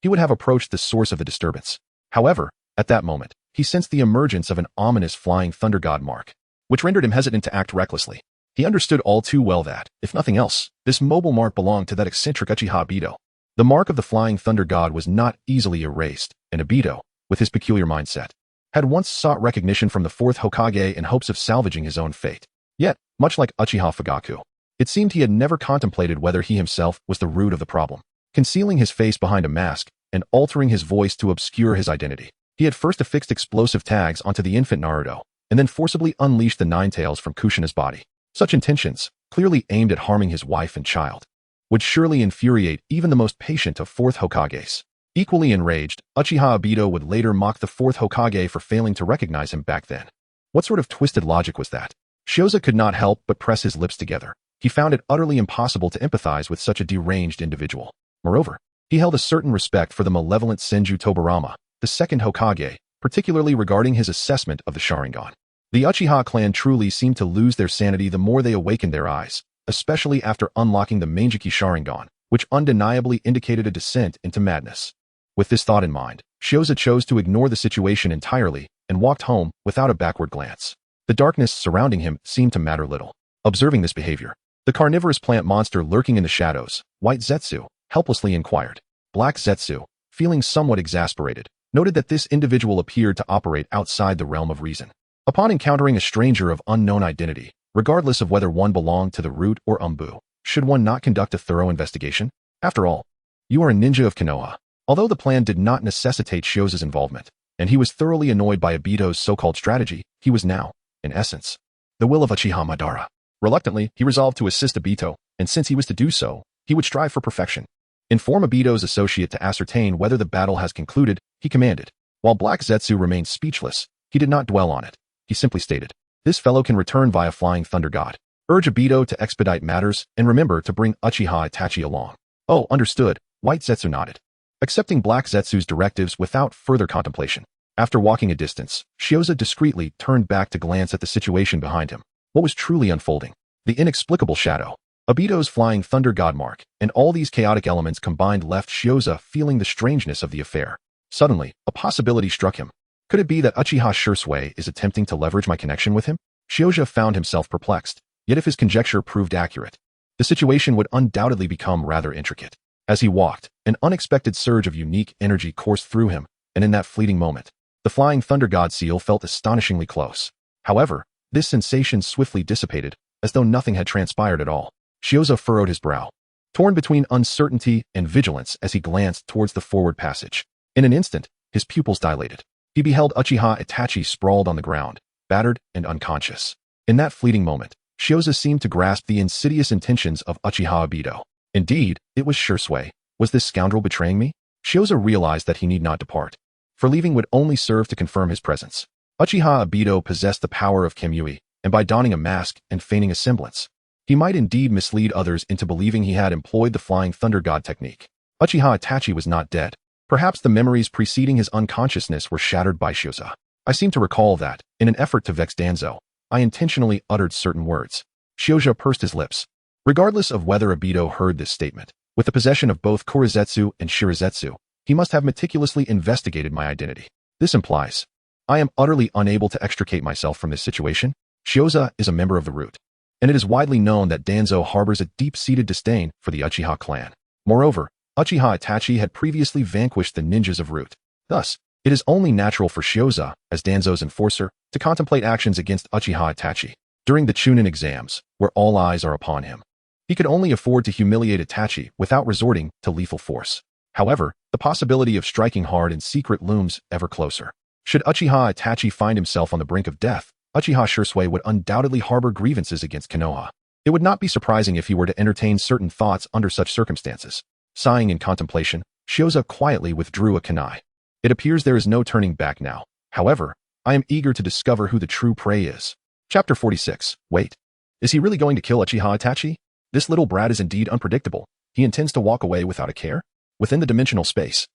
he would have approached the source of the disturbance. However, at that moment, he sensed the emergence of an ominous Flying Thunder God mark, which rendered him hesitant to act recklessly. He understood all too well that, if nothing else, this mobile mark belonged to that eccentric Uchiha Obito. The mark of the Flying Thunder God was not easily erased, and Obito, with his peculiar mindset, had once sought recognition from the Fourth Hokage in hopes of salvaging his own fate. Yet, much like Uchiha Fugaku, it seemed he had never contemplated whether he himself was the root of the problem. Concealing his face behind a mask and altering his voice to obscure his identity, he had first affixed explosive tags onto the infant Naruto, and then forcibly unleashed the Nine Tails from Kushina's body. Such intentions, clearly aimed at harming his wife and child, would surely infuriate even the most patient of Fourth Hokages. Equally enraged, Uchiha Obito would later mock the Fourth Hokage for failing to recognize him back then. What sort of twisted logic was that? Shoujo could not help but press his lips together. He found it utterly impossible to empathize with such a deranged individual. Moreover, he held a certain respect for the malevolent Senju Tobarama, the second Hokage, particularly regarding his assessment of the Sharingan. The Uchiha clan truly seemed to lose their sanity the more they awakened their eyes, especially after unlocking the Manjiki Sharingan, which undeniably indicated a descent into madness. With this thought in mind, Shioza chose to ignore the situation entirely and walked home without a backward glance. The darkness surrounding him seemed to matter little. Observing this behavior, the carnivorous plant monster lurking in the shadows, White Zetsu, helplessly inquired. Black Zetsu, feeling somewhat exasperated, noted that this individual appeared to operate outside the realm of reason. Upon encountering a stranger of unknown identity, regardless of whether one belonged to the root or Umbu, should one not conduct a thorough investigation? After all, you are a ninja of Konoha. Although the plan did not necessitate Shioza's involvement, and he was thoroughly annoyed by Obito's so-called strategy, he was now, in essence, the will of Uchiha Madara. Reluctantly, he resolved to assist Obito, and since he was to do so, he would strive for perfection. Inform Obito's associate to ascertain whether the battle has concluded, he commanded. While Black Zetsu remained speechless, he did not dwell on it. He simply stated, "This fellow can return via Flying Thunder God. Urge Obito to expedite matters, and remember to bring Uchiha Itachi along." "Oh, understood," White Zetsu nodded, accepting Black Zetsu's directives without further contemplation. After walking a distance, Shioza discreetly turned back to glance at the situation behind him. What was truly unfolding? The inexplicable shadow, Obito's Flying Thunder God mark, and all these chaotic elements combined left Shioza feeling the strangeness of the affair. Suddenly, a possibility struck him. Could it be that Uchiha Shursui is attempting to leverage my connection with him? Shioza found himself perplexed, yet if his conjecture proved accurate, the situation would undoubtedly become rather intricate. As he walked, an unexpected surge of unique energy coursed through him, and in that fleeting moment, the Flying Thunder God seal felt astonishingly close. However, this sensation swiftly dissipated, as though nothing had transpired at all. Shioza furrowed his brow, torn between uncertainty and vigilance as he glanced towards the forward passage. In an instant, his pupils dilated. He beheld Uchiha Itachi sprawled on the ground, battered and unconscious. In that fleeting moment, Shioza seemed to grasp the insidious intentions of Uchiha Obito. Indeed, it was Shursui. Was this scoundrel betraying me? Shioza realized that he need not depart, for leaving would only serve to confirm his presence. Uchiha Obito possessed the power of Kamui, and by donning a mask and feigning a semblance, he might indeed mislead others into believing he had employed the Flying Thunder God technique. Uchiha Itachi was not dead. Perhaps the memories preceding his unconsciousness were shattered by Shioza. I seem to recall that, in an effort to vex Danzo, I intentionally uttered certain words. Shioza pursed his lips. Regardless of whether Obito heard this statement, with the possession of both Kurizetsu and Shirazetsu, he must have meticulously investigated my identity. This implies, I am utterly unable to extricate myself from this situation. Shioza is a member of the root, and it is widely known that Danzo harbors a deep-seated disdain for the Uchiha clan. Moreover, Uchiha Itachi had previously vanquished the ninjas of root. Thus, it is only natural for Shioza, as Danzo's enforcer, to contemplate actions against Uchiha Itachi. During the Chunin exams, where all eyes are upon him, he could only afford to humiliate Itachi without resorting to lethal force. However, the possibility of striking hard in secret looms ever closer. Should Uchiha Itachi find himself on the brink of death, Uchiha Shursui would undoubtedly harbor grievances against Konoha. It would not be surprising if he were to entertain certain thoughts under such circumstances. Sighing in contemplation, Shioza quietly withdrew a kunai. It appears there is no turning back now. However, I am eager to discover who the true prey is. Chapter 46. Wait. Is he really going to kill Uchiha Itachi? This little brat is indeed unpredictable. He intends to walk away without a care? Within the dimensional space,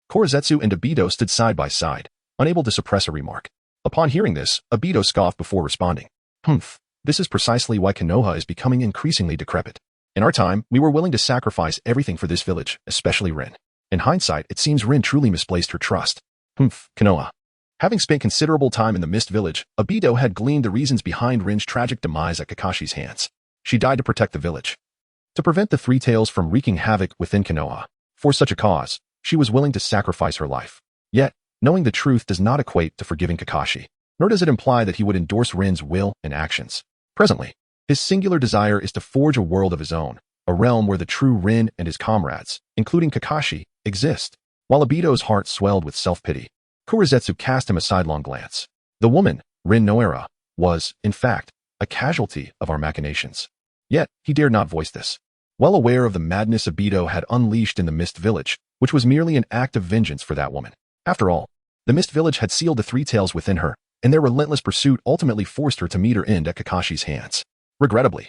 Kurizetsu and Obito stood side by side, unable to suppress a remark. Upon hearing this, Obito scoffed before responding. This is precisely why Konoha is becoming increasingly decrepit. In our time, we were willing to sacrifice everything for this village, especially Rin. In hindsight, it seems Rin truly misplaced her trust. Konoha. Having spent considerable time in the Mist Village, Obito had gleaned the reasons behind Rin's tragic demise at Kakashi's hands. She died to protect the village, to prevent the Three Tails from wreaking havoc within Konoha. For such a cause, she was willing to sacrifice her life. Yet, knowing the truth does not equate to forgiving Kakashi, nor does it imply that he would endorse Rin's will and actions. Presently, his singular desire is to forge a world of his own, a realm where the true Rin and his comrades, including Kakashi, exist. While Obito's heart swelled with self-pity, Kurizetsu cast him a sidelong glance. The woman, Rin Noera, was, in fact, a casualty of our machinations. Yet, he dared not voice this. Well aware of the madness Obito had unleashed in the Mist Village, which was merely an act of vengeance for that woman. After all, the Mist Village had sealed the Three Tails within her, and their relentless pursuit ultimately forced her to meet her end at Kakashi's hands. Regrettably,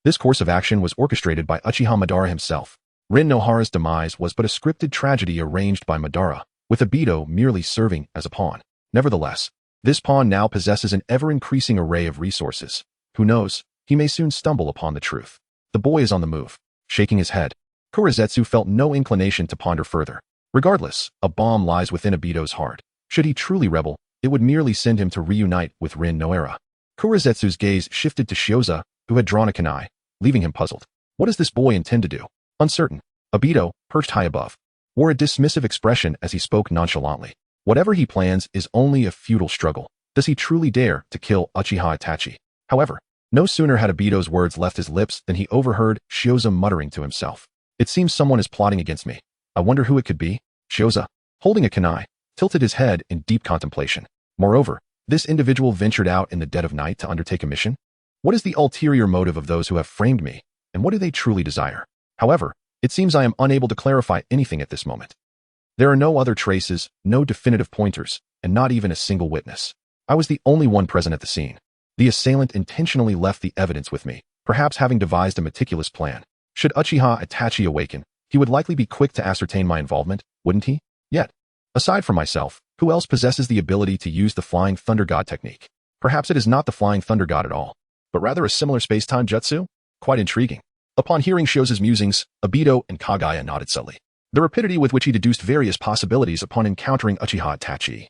this course of action was orchestrated by Uchiha Madara himself. Rin Nohara's demise was but a scripted tragedy arranged by Madara, with Obito merely serving as a pawn. Nevertheless, this pawn now possesses an ever-increasing array of resources. Who knows, he may soon stumble upon the truth. The boy is on the move. Shaking his head, Kurizetsu felt no inclination to ponder further. Regardless, a bomb lies within Obito's heart. Should he truly rebel, it would merely send him to reunite with Rin Noara. Kurizetsu's gaze shifted to Shioza, who had drawn a kunai, leaving him puzzled. What does this boy intend to do? Uncertain, Obito, perched high above, wore a dismissive expression as he spoke nonchalantly. Whatever he plans is only a futile struggle. Does he truly dare to kill Uchiha Itachi? However, no sooner had Obito's words left his lips than he overheard Shioza muttering to himself. It seems someone is plotting against me. I wonder who it could be? Shioza, holding a kunai, tilted his head in deep contemplation. Moreover, this individual ventured out in the dead of night to undertake a mission? What is the ulterior motive of those who have framed me, and what do they truly desire? However, it seems I am unable to clarify anything at this moment. There are no other traces, no definitive pointers, and not even a single witness. I was the only one present at the scene. The assailant intentionally left the evidence with me, perhaps having devised a meticulous plan. Should Uchiha Itachi awaken, he would likely be quick to ascertain my involvement, wouldn't he? Yet, aside from myself, who else possesses the ability to use the Flying Thunder God technique? Perhaps it is not the Flying Thunder God at all, but rather a similar space-time jutsu? Quite intriguing. Upon hearing Shioza's musings, Obito and Kagaya nodded subtly. The rapidity with which he deduced various possibilities upon encountering Uchiha Itachi,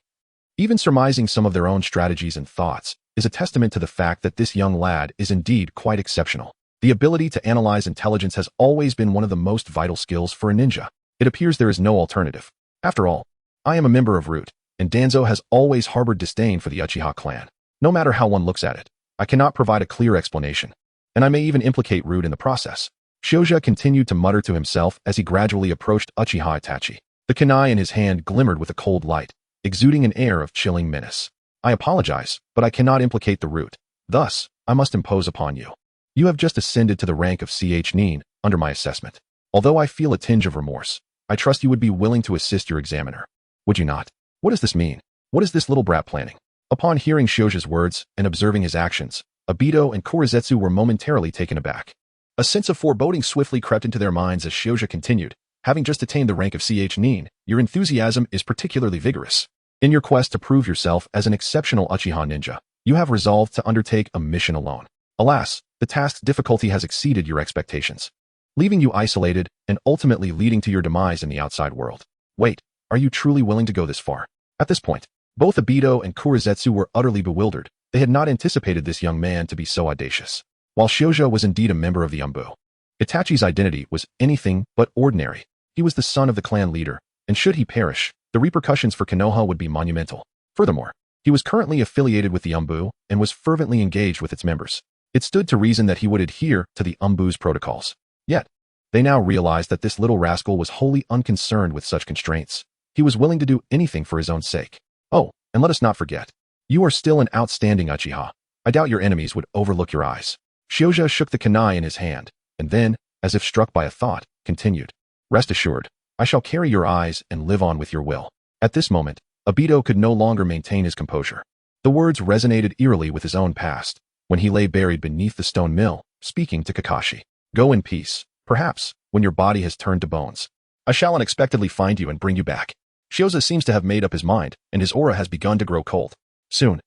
even surmising some of their own strategies and thoughts, is a testament to the fact that this young lad is indeed quite exceptional. The ability to analyze intelligence has always been one of the most vital skills for a ninja. It appears there is no alternative. After all, I am a member of Root, and Danzo has always harbored disdain for the Uchiha clan. No matter how one looks at it, I cannot provide a clear explanation, and I may even implicate Root in the process. Shioza continued to mutter to himself as he gradually approached Uchiha Itachi. The kunai in his hand glimmered with a cold light, exuding an air of chilling menace. I apologize, but I cannot implicate the Root. Thus, I must impose upon you. You have just ascended to the rank of Nin, under my assessment. Although I feel a tinge of remorse, I trust you would be willing to assist your examiner. Would you not? What does this mean? What is this little brat planning? Upon hearing Shioza's words and observing his actions, Obito and Kurizetsu were momentarily taken aback. A sense of foreboding swiftly crept into their minds as Shioza continued. Having just attained the rank of Nin, your enthusiasm is particularly vigorous. In your quest to prove yourself as an exceptional Uchiha ninja, you have resolved to undertake a mission alone. Alas, the task's difficulty has exceeded your expectations, leaving you isolated and ultimately leading to your demise in the outside world. Wait, are you truly willing to go this far? At this point, both Obito and Kurizetsu were utterly bewildered. They had not anticipated this young man to be so audacious. While Shioza was indeed a member of the Umbu, Itachi's identity was anything but ordinary. He was the son of the clan leader, and should he perish, the repercussions for Konoha would be monumental. Furthermore, he was currently affiliated with the Umbu and was fervently engaged with its members. It stood to reason that he would adhere to the Umbu's protocols. Yet, they now realized that this little rascal was wholly unconcerned with such constraints. He was willing to do anything for his own sake. Oh, and let us not forget, you are still an outstanding Uchiha. I doubt your enemies would overlook your eyes. Shioza shook the kunai in his hand, and then, as if struck by a thought, continued. Rest assured, I shall carry your eyes and live on with your will. At this moment, Obito could no longer maintain his composure. The words resonated eerily with his own past, when he lay buried beneath the stone mill, speaking to Kakashi. Go in peace. Perhaps, when your body has turned to bones, I shall unexpectedly find you and bring you back. Shioza seems to have made up his mind, and his aura has begun to grow cold. Soon,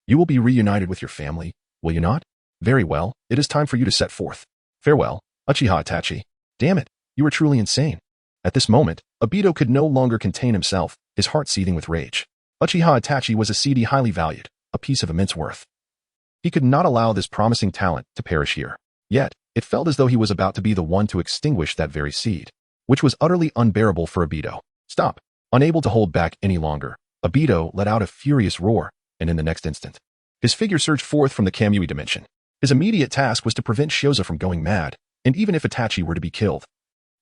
you will be reunited with your family, will you not? Very well, it is time for you to set forth. Farewell, Uchiha Itachi. Damn it, you are truly insane. At this moment, Obito could no longer contain himself, his heart seething with rage. Uchiha Itachi was a seed he highly valued, a piece of immense worth. He could not allow this promising talent to perish here. Yet, it felt as though he was about to be the one to extinguish that very seed, which was utterly unbearable for Obito. Stop. Unable to hold back any longer, Obito let out a furious roar, and in the next instant, his figure surged forth from the Kamui dimension. His immediate task was to prevent Shioza from going mad, and even if Itachi were to be killed,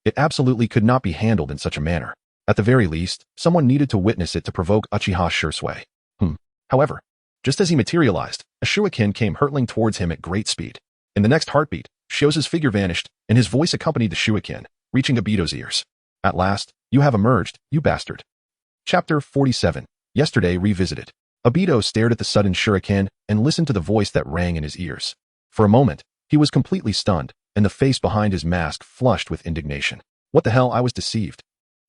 it absolutely could not be handled in such a manner. At the very least, someone needed to witness it to provoke Uchiha's sure sway. However, just as he materialized, a shuriken came hurtling towards him at great speed. In the next heartbeat, Shioza's figure vanished, and his voice accompanied the shuriken, reaching Obito's ears. At last, you have emerged, you bastard. Chapter 47. Yesterday Revisited. Obito stared at the sudden shuriken and listened to the voice that rang in his ears. For a moment, he was completely stunned, and the face behind his mask flushed with indignation. What the hell, I was deceived.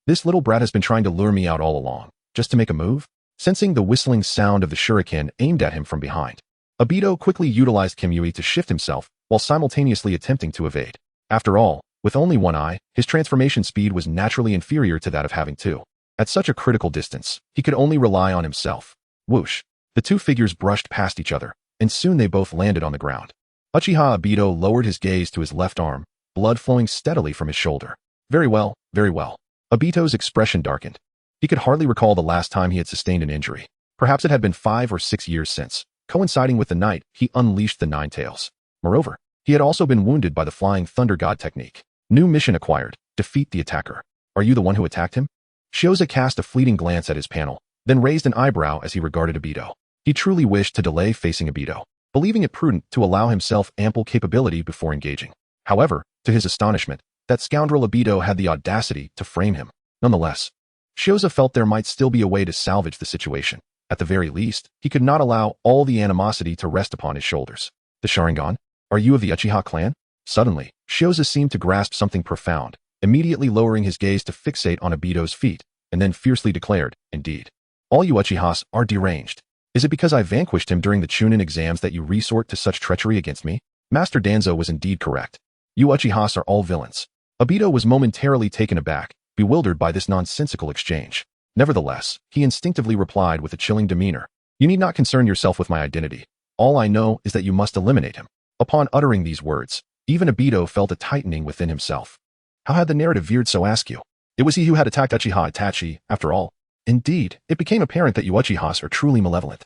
This little brat has been trying to lure me out all along, just to make a move? Sensing the whistling sound of the shuriken aimed at him from behind, Obito quickly utilized Kamui to shift himself while simultaneously attempting to evade. After all, With only one eye, his transformation speed was naturally inferior to that of having two. At such a critical distance, he could only rely on himself. Whoosh! The two figures brushed past each other, and soon they both landed on the ground. Uchiha Obito lowered his gaze to his left arm, blood flowing steadily from his shoulder. Very well, very well. Obito's expression darkened. He could hardly recall the last time he had sustained an injury. Perhaps it had been 5 or 6 years since, coinciding with the night he unleashed the Nine Tails. Moreover, he had also been wounded by the Flying Thunder God technique. New mission acquired: defeat the attacker. Are you the one who attacked him? Shioza cast a fleeting glance at his panel, then raised an eyebrow as he regarded Obito. He truly wished to delay facing Obito, believing it prudent to allow himself ample capability before engaging. However, to his astonishment, that scoundrel Obito had the audacity to frame him. Nonetheless, Shioza felt there might still be a way to salvage the situation. At the very least, he could not allow all the animosity to rest upon his shoulders. The Sharingan? Are you of the Uchiha clan? Suddenly, Shioza seemed to grasp something profound, immediately lowering his gaze to fixate on Obito's feet, and then fiercely declared, "Indeed. All you Uchihas are deranged. Is it because I vanquished him during the Chunin exams that you resort to such treachery against me?" Master Danzo was indeed correct. You Uchihas are all villains. Obito was momentarily taken aback, bewildered by this nonsensical exchange. Nevertheless, he instinctively replied with a chilling demeanor, "You need not concern yourself with my identity. All I know is that you must eliminate him." Upon uttering these words, even Obito felt a tightening within himself. How had the narrative veered so askew? It was he who had attacked Uchiha Itachi, after all. Indeed, it became apparent that you Uchihas are truly malevolent.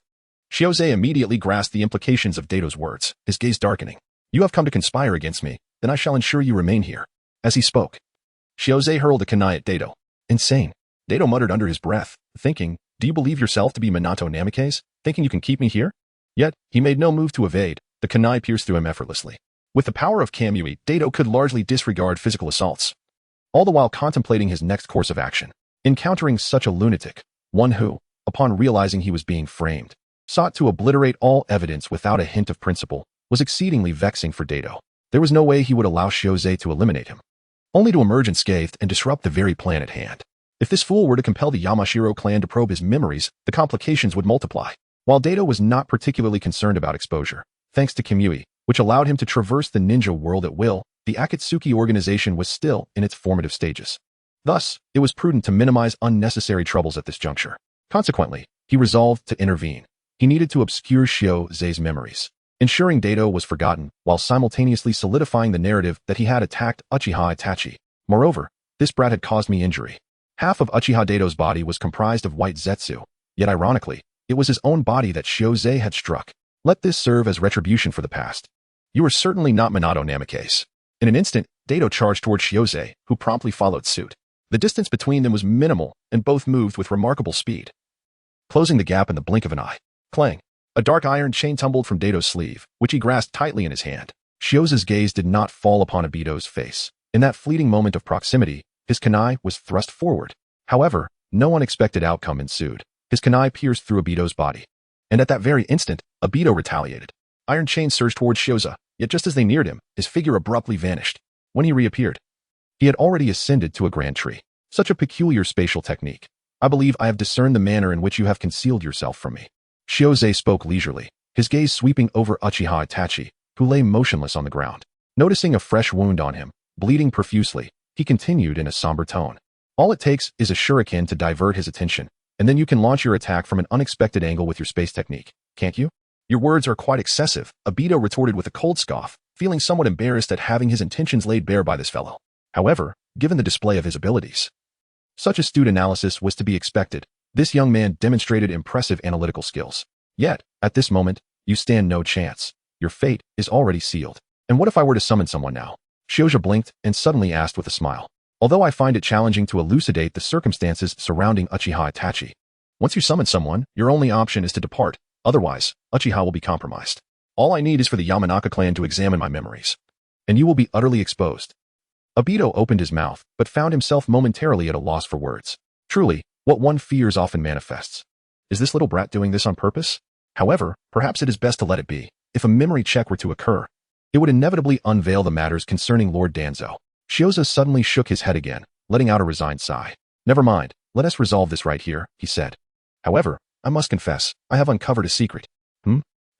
Shioze immediately grasped the implications of Dato's words, his gaze darkening. "You have come to conspire against me, then I shall ensure you remain here." As he spoke, Shioze hurled a kunai at Dato. "Insane." Dato muttered under his breath, thinking, "Do you believe yourself to be Minato Namikaze, thinking you can keep me here?" Yet, he made no move to evade. The kunai pierced through him effortlessly. With the power of Kamui, Dato could largely disregard physical assaults, all the while contemplating his next course of action. Encountering such a lunatic, one who, upon realizing he was being framed, sought to obliterate all evidence without a hint of principle, was exceedingly vexing for Dato. There was no way he would allow Shioze to eliminate him, only to emerge unscathed and disrupt the very plan at hand. If this fool were to compel the Yamashiro clan to probe his memories, the complications would multiply. While Dato was not particularly concerned about exposure, thanks to Kamui, which allowed him to traverse the ninja world at will, the Akatsuki organization was still in its formative stages. Thus, it was prudent to minimize unnecessary troubles at this juncture. Consequently, he resolved to intervene. He needed to obscure Shioze's memories, ensuring Dato was forgotten while simultaneously solidifying the narrative that he had attacked Uchiha Itachi. Moreover, this brat had caused me injury. Half of Uchiha Dato's body was comprised of white Zetsu, yet ironically, it was his own body that Shioze had struck. Let this serve as retribution for the past. You are certainly not Minato Namikaze. In an instant, Dato charged toward Shioze, who promptly followed suit. The distance between them was minimal, and both moved with remarkable speed, closing the gap in the blink of an eye. Clang! A dark iron chain tumbled from Dato's sleeve, which he grasped tightly in his hand. Shioze's gaze did not fall upon Obito's face. In that fleeting moment of proximity, his kunai was thrust forward. However, no unexpected outcome ensued. His kunai pierced through Obito's body. And at that very instant, Obito retaliated. Iron chain surged towards Shioze, yet just as they neared him, his figure abruptly vanished. When he reappeared, he had already ascended to a grand tree. Such a peculiar spatial technique. I believe I have discerned the manner in which you have concealed yourself from me. Shioze spoke leisurely, his gaze sweeping over Uchiha Itachi, who lay motionless on the ground. Noticing a fresh wound on him, bleeding profusely, he continued in a somber tone. All it takes is a shuriken to divert his attention, and then you can launch your attack from an unexpected angle with your space technique, can't you? Your words are quite excessive, Obito retorted with a cold scoff, feeling somewhat embarrassed at having his intentions laid bare by this fellow. However, given the display of his abilities, such astute analysis was to be expected. This young man demonstrated impressive analytical skills. Yet, at this moment, you stand no chance. Your fate is already sealed. And what if I were to summon someone now? Shioze blinked and suddenly asked with a smile. Although I find it challenging to elucidate the circumstances surrounding Uchiha Itachi. Once you summon someone, your only option is to depart. Otherwise, Uchiha will be compromised. All I need is for the Yamanaka clan to examine my memories. And you will be utterly exposed. Obito opened his mouth, but found himself momentarily at a loss for words. Truly, what one fears often manifests. Is this little brat doing this on purpose? However, perhaps it is best to let it be. If a memory check were to occur, it would inevitably unveil the matters concerning Lord Danzo. Shioze suddenly shook his head again, letting out a resigned sigh. Never mind, let us resolve this right here, he said. However, I must confess, I have uncovered a secret.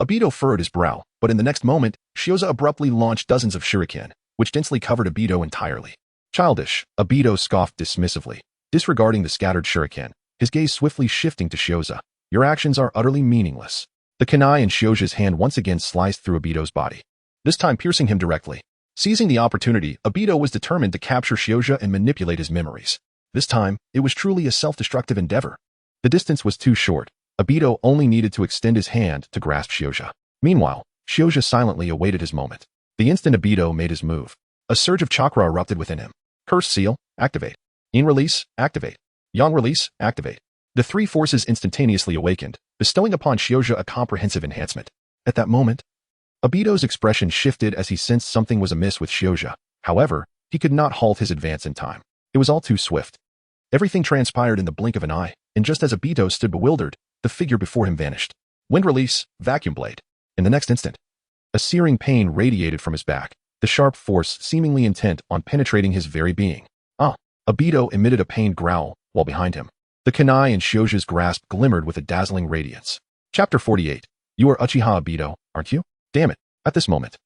Obito furrowed his brow, but in the next moment, Shioze abruptly launched dozens of shuriken, which densely covered Obito entirely. Childish, Obito scoffed dismissively, disregarding the scattered shuriken, his gaze swiftly shifting to Shioza. Your actions are utterly meaningless. The kunai in Shioza's hand once again sliced through Obito's body, this time piercing him directly. Seizing the opportunity, Obito was determined to capture Shioza and manipulate his memories. This time, it was truly a self-destructive endeavor. The distance was too short. Obito only needed to extend his hand to grasp Shioza. Meanwhile, Shioza silently awaited his moment. The instant Obito made his move, a surge of chakra erupted within him. Curse seal, activate. Yin release, activate. Yang release, activate. The three forces instantaneously awakened, bestowing upon Shioza a comprehensive enhancement. At that moment, Obito's expression shifted as he sensed something was amiss with Shioza. However, he could not halt his advance in time. It was all too swift. Everything transpired in the blink of an eye, and just as Obito stood bewildered, the figure before him vanished. Wind release, vacuum blade. In the next instant, a searing pain radiated from his back, the sharp force seemingly intent on penetrating his very being. Obito emitted a pained growl, while behind him, the kunai in Shioza's grasp glimmered with a dazzling radiance. Chapter 48. You are Uchiha Obito, aren't you? Damn it. At this moment,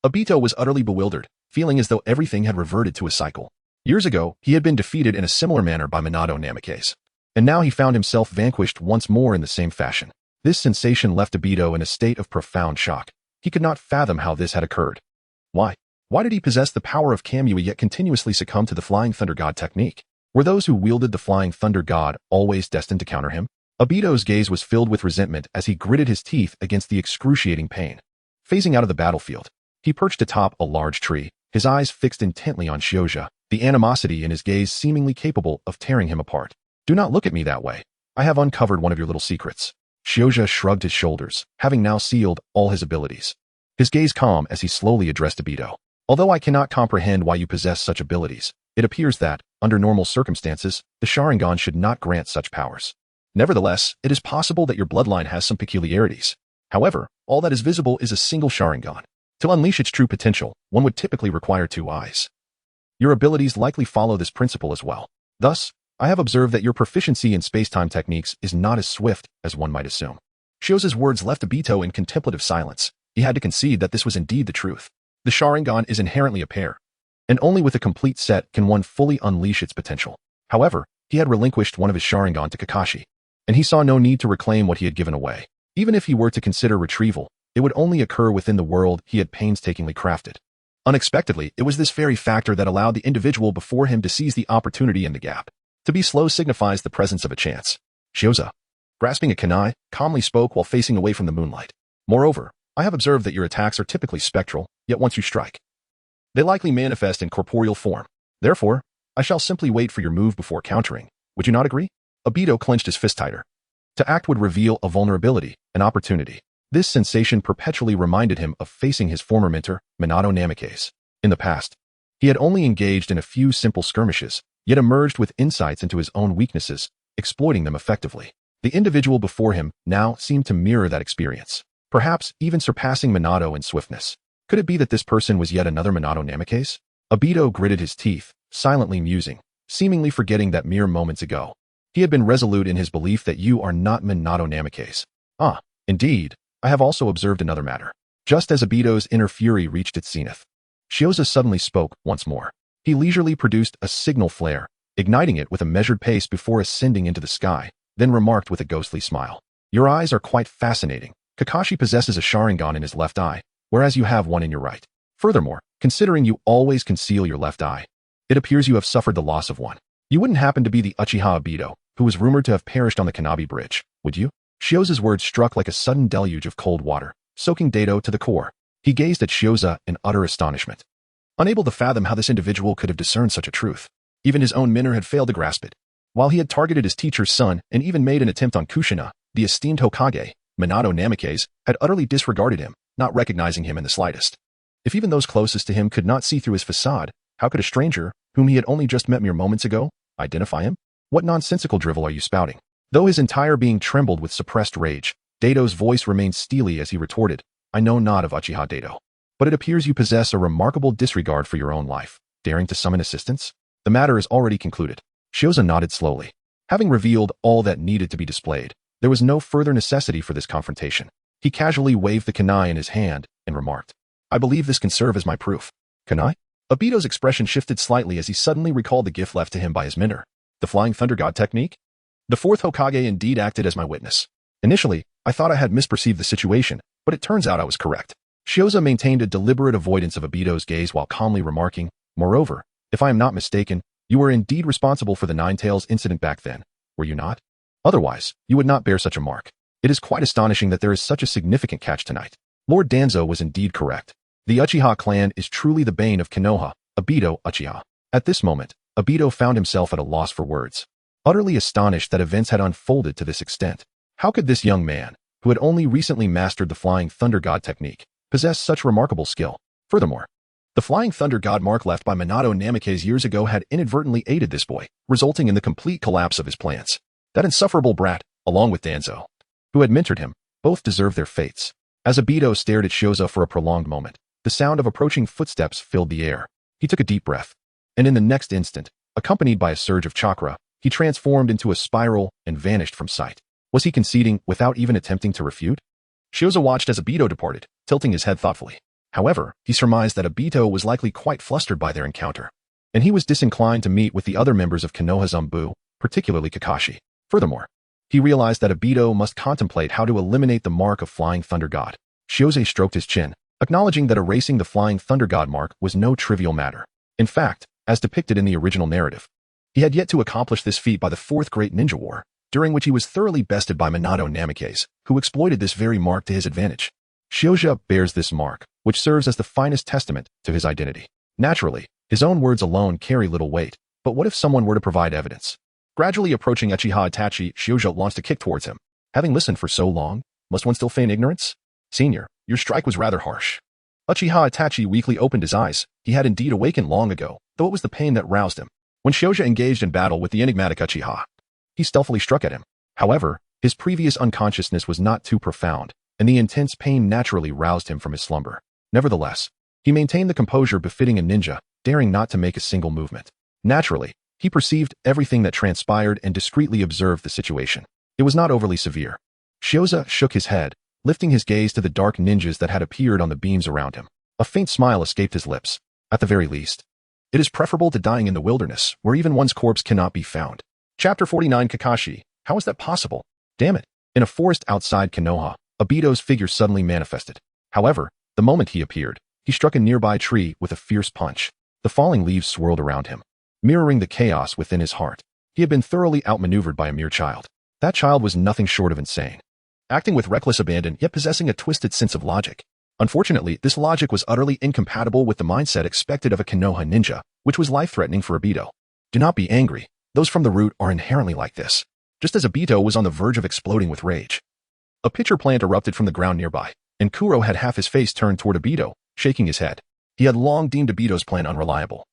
Obito was utterly bewildered, feeling as though everything had reverted to a cycle. Years ago, he had been defeated in a similar manner by Minato Namikaze, and now he found himself vanquished once more in the same fashion. This sensation left Obito in a state of profound shock. He could not fathom how this had occurred. Why? Why did he possess the power of Kamui yet continuously succumb to the Flying Thunder God technique? Were those who wielded the Flying Thunder God always destined to counter him? Obito's gaze was filled with resentment as he gritted his teeth against the excruciating pain. Phasing out of the battlefield, he perched atop a large tree, his eyes fixed intently on Shioza, the animosity in his gaze seemingly capable of tearing him apart. Do not look at me that way. I have uncovered one of your little secrets. Shioza shrugged his shoulders, having now sealed all his abilities. His gaze calm as he slowly addressed Obito. Although I cannot comprehend why you possess such abilities, it appears that, under normal circumstances, the Sharingan should not grant such powers. Nevertheless, it is possible that your bloodline has some peculiarities. However, all that is visible is a single Sharingan. To unleash its true potential, one would typically require two eyes. Your abilities likely follow this principle as well. Thus, I have observed that your proficiency in space-time techniques is not as swift as one might assume. Shioza's words left Obito in contemplative silence. He had to concede that this was indeed the truth. The Sharingan is inherently a pair, and only with a complete set can one fully unleash its potential. However, he had relinquished one of his Sharingan to Kakashi, and he saw no need to reclaim what he had given away. Even if he were to consider retrieval, it would only occur within the world he had painstakingly crafted. Unexpectedly, it was this very factor that allowed the individual before him to seize the opportunity in the gap. To be slow signifies the presence of a chance. Shioza, grasping a kunai, calmly spoke while facing away from the moonlight. Moreover, I have observed that your attacks are typically spectral, yet once you strike, they likely manifest in corporeal form. Therefore, I shall simply wait for your move before countering. Would you not agree? Obito clenched his fist tighter. To act would reveal a vulnerability, an opportunity. This sensation perpetually reminded him of facing his former mentor, Minato Namikaze. In the past, he had only engaged in a few simple skirmishes, yet emerged with insights into his own weaknesses, exploiting them effectively. The individual before him now seemed to mirror that experience, perhaps even surpassing Minato in swiftness. Could it be that this person was yet another Minato Namikaze? Obito gritted his teeth, silently musing, seemingly forgetting that mere moments ago, he had been resolute in his belief that you are not Minato Namikaze. Indeed, I have also observed another matter. Just as Obito's inner fury reached its zenith, Shioza suddenly spoke once more. He leisurely produced a signal flare, igniting it with a measured pace before ascending into the sky, then remarked with a ghostly smile. Your eyes are quite fascinating. Kakashi possesses a Sharingan in his left eye, whereas you have one in your right. Furthermore, considering you always conceal your left eye, it appears you have suffered the loss of one. You wouldn't happen to be the Uchiha Obito, who was rumored to have perished on the Kanabi Bridge, would you? Shioza's words struck like a sudden deluge of cold water, soaking Dato to the core. He gazed at Shioza in utter astonishment, unable to fathom how this individual could have discerned such a truth. Even his own mentor had failed to grasp it. While he had targeted his teacher's son and even made an attempt on Kushina, the esteemed Hokage, Minato Namikaze had utterly disregarded him, not recognizing him in the slightest. If even those closest to him could not see through his facade, how could a stranger, whom he had only just met mere moments ago, identify him? What nonsensical drivel are you spouting? Though his entire being trembled with suppressed rage, Dato's voice remained steely as he retorted, I know not of Uchiha Dato, but it appears you possess a remarkable disregard for your own life, daring to summon assistance? The matter is already concluded. Shioza nodded slowly. Having revealed all that needed to be displayed, there was no further necessity for this confrontation. He casually waved the kunai in his hand and remarked, I believe this can serve as my proof. Kunai? Obito's expression shifted slightly as he suddenly recalled the gift left to him by his mentor. The Flying Thunder God technique? The Fourth Hokage indeed acted as my witness. Initially, I thought I had misperceived the situation, but it turns out I was correct. Shioza maintained a deliberate avoidance of Obito's gaze while calmly remarking, "Moreover, if I am not mistaken, you were indeed responsible for the Nine-Tails incident back then, were you not? Otherwise, you would not bear such a mark. It is quite astonishing that there is such a significant catch tonight." Lord Danzo was indeed correct. The Uchiha clan is truly the bane of Konoha, Obito Uchiha. At this moment, Obito found himself at a loss for words. Utterly astonished that events had unfolded to this extent. How could this young man, who had only recently mastered the Flying Thunder God technique, possess such remarkable skill? Furthermore, the Flying Thunder God mark left by Minato Namikaze years ago had inadvertently aided this boy, resulting in the complete collapse of his plans. That insufferable brat, along with Danzo, who had mentored him, both deserved their fates. As Obito stared at Shioza for a prolonged moment, the sound of approaching footsteps filled the air. He took a deep breath, and in the next instant, accompanied by a surge of chakra, he transformed into a spiral and vanished from sight. Was he conceding without even attempting to refute? Shioza watched as Obito departed, tilting his head thoughtfully. However, he surmised that Obito was likely quite flustered by their encounter, and he was disinclined to meet with the other members of Konoha Zanbu, particularly Kakashi. Furthermore, he realized that Obito must contemplate how to eliminate the mark of Flying Thunder God. Shioza stroked his chin, acknowledging that erasing the Flying Thunder God mark was no trivial matter. In fact, as depicted in the original narrative, he had yet to accomplish this feat by the Fourth Great Ninja War, during which he was thoroughly bested by Minato Namikaze, who exploited this very mark to his advantage. Shioza bears this mark, which serves as the finest testament to his identity. Naturally, his own words alone carry little weight, but what if someone were to provide evidence? Gradually approaching Uchiha Itachi, Shioza launched a kick towards him. Having listened for so long, must one still feign ignorance? Senior, your strike was rather harsh. Uchiha Itachi weakly opened his eyes. He had indeed awakened long ago, though it was the pain that roused him. When Shioza engaged in battle with the enigmatic Uchiha, he stealthily struck at him. However, his previous unconsciousness was not too profound, and the intense pain naturally roused him from his slumber. Nevertheless, he maintained the composure befitting a ninja, daring not to make a single movement. Naturally, he perceived everything that transpired and discreetly observed the situation. It was not overly severe. Shioza shook his head, lifting his gaze to the dark ninjas that had appeared on the beams around him. A faint smile escaped his lips. At the very least, it is preferable to dying in the wilderness, where even one's corpse cannot be found. Chapter 49 Kakashi, how is that possible? Damn it. In a forest outside Konoha, Obito's figure suddenly manifested. However, the moment he appeared, he struck a nearby tree with a fierce punch. The falling leaves swirled around him, mirroring the chaos within his heart. He had been thoroughly outmaneuvered by a mere child. That child was nothing short of insane, acting with reckless abandon yet possessing a twisted sense of logic. Unfortunately, this logic was utterly incompatible with the mindset expected of a Konoha ninja, which was life-threatening for Obito. Do not be angry. Those from the root are inherently like this. Just as Obito was on the verge of exploding with rage, a pitcher plant erupted from the ground nearby, and Kuro had half his face turned toward Obito, shaking his head. He had long deemed Obito's plan unreliable.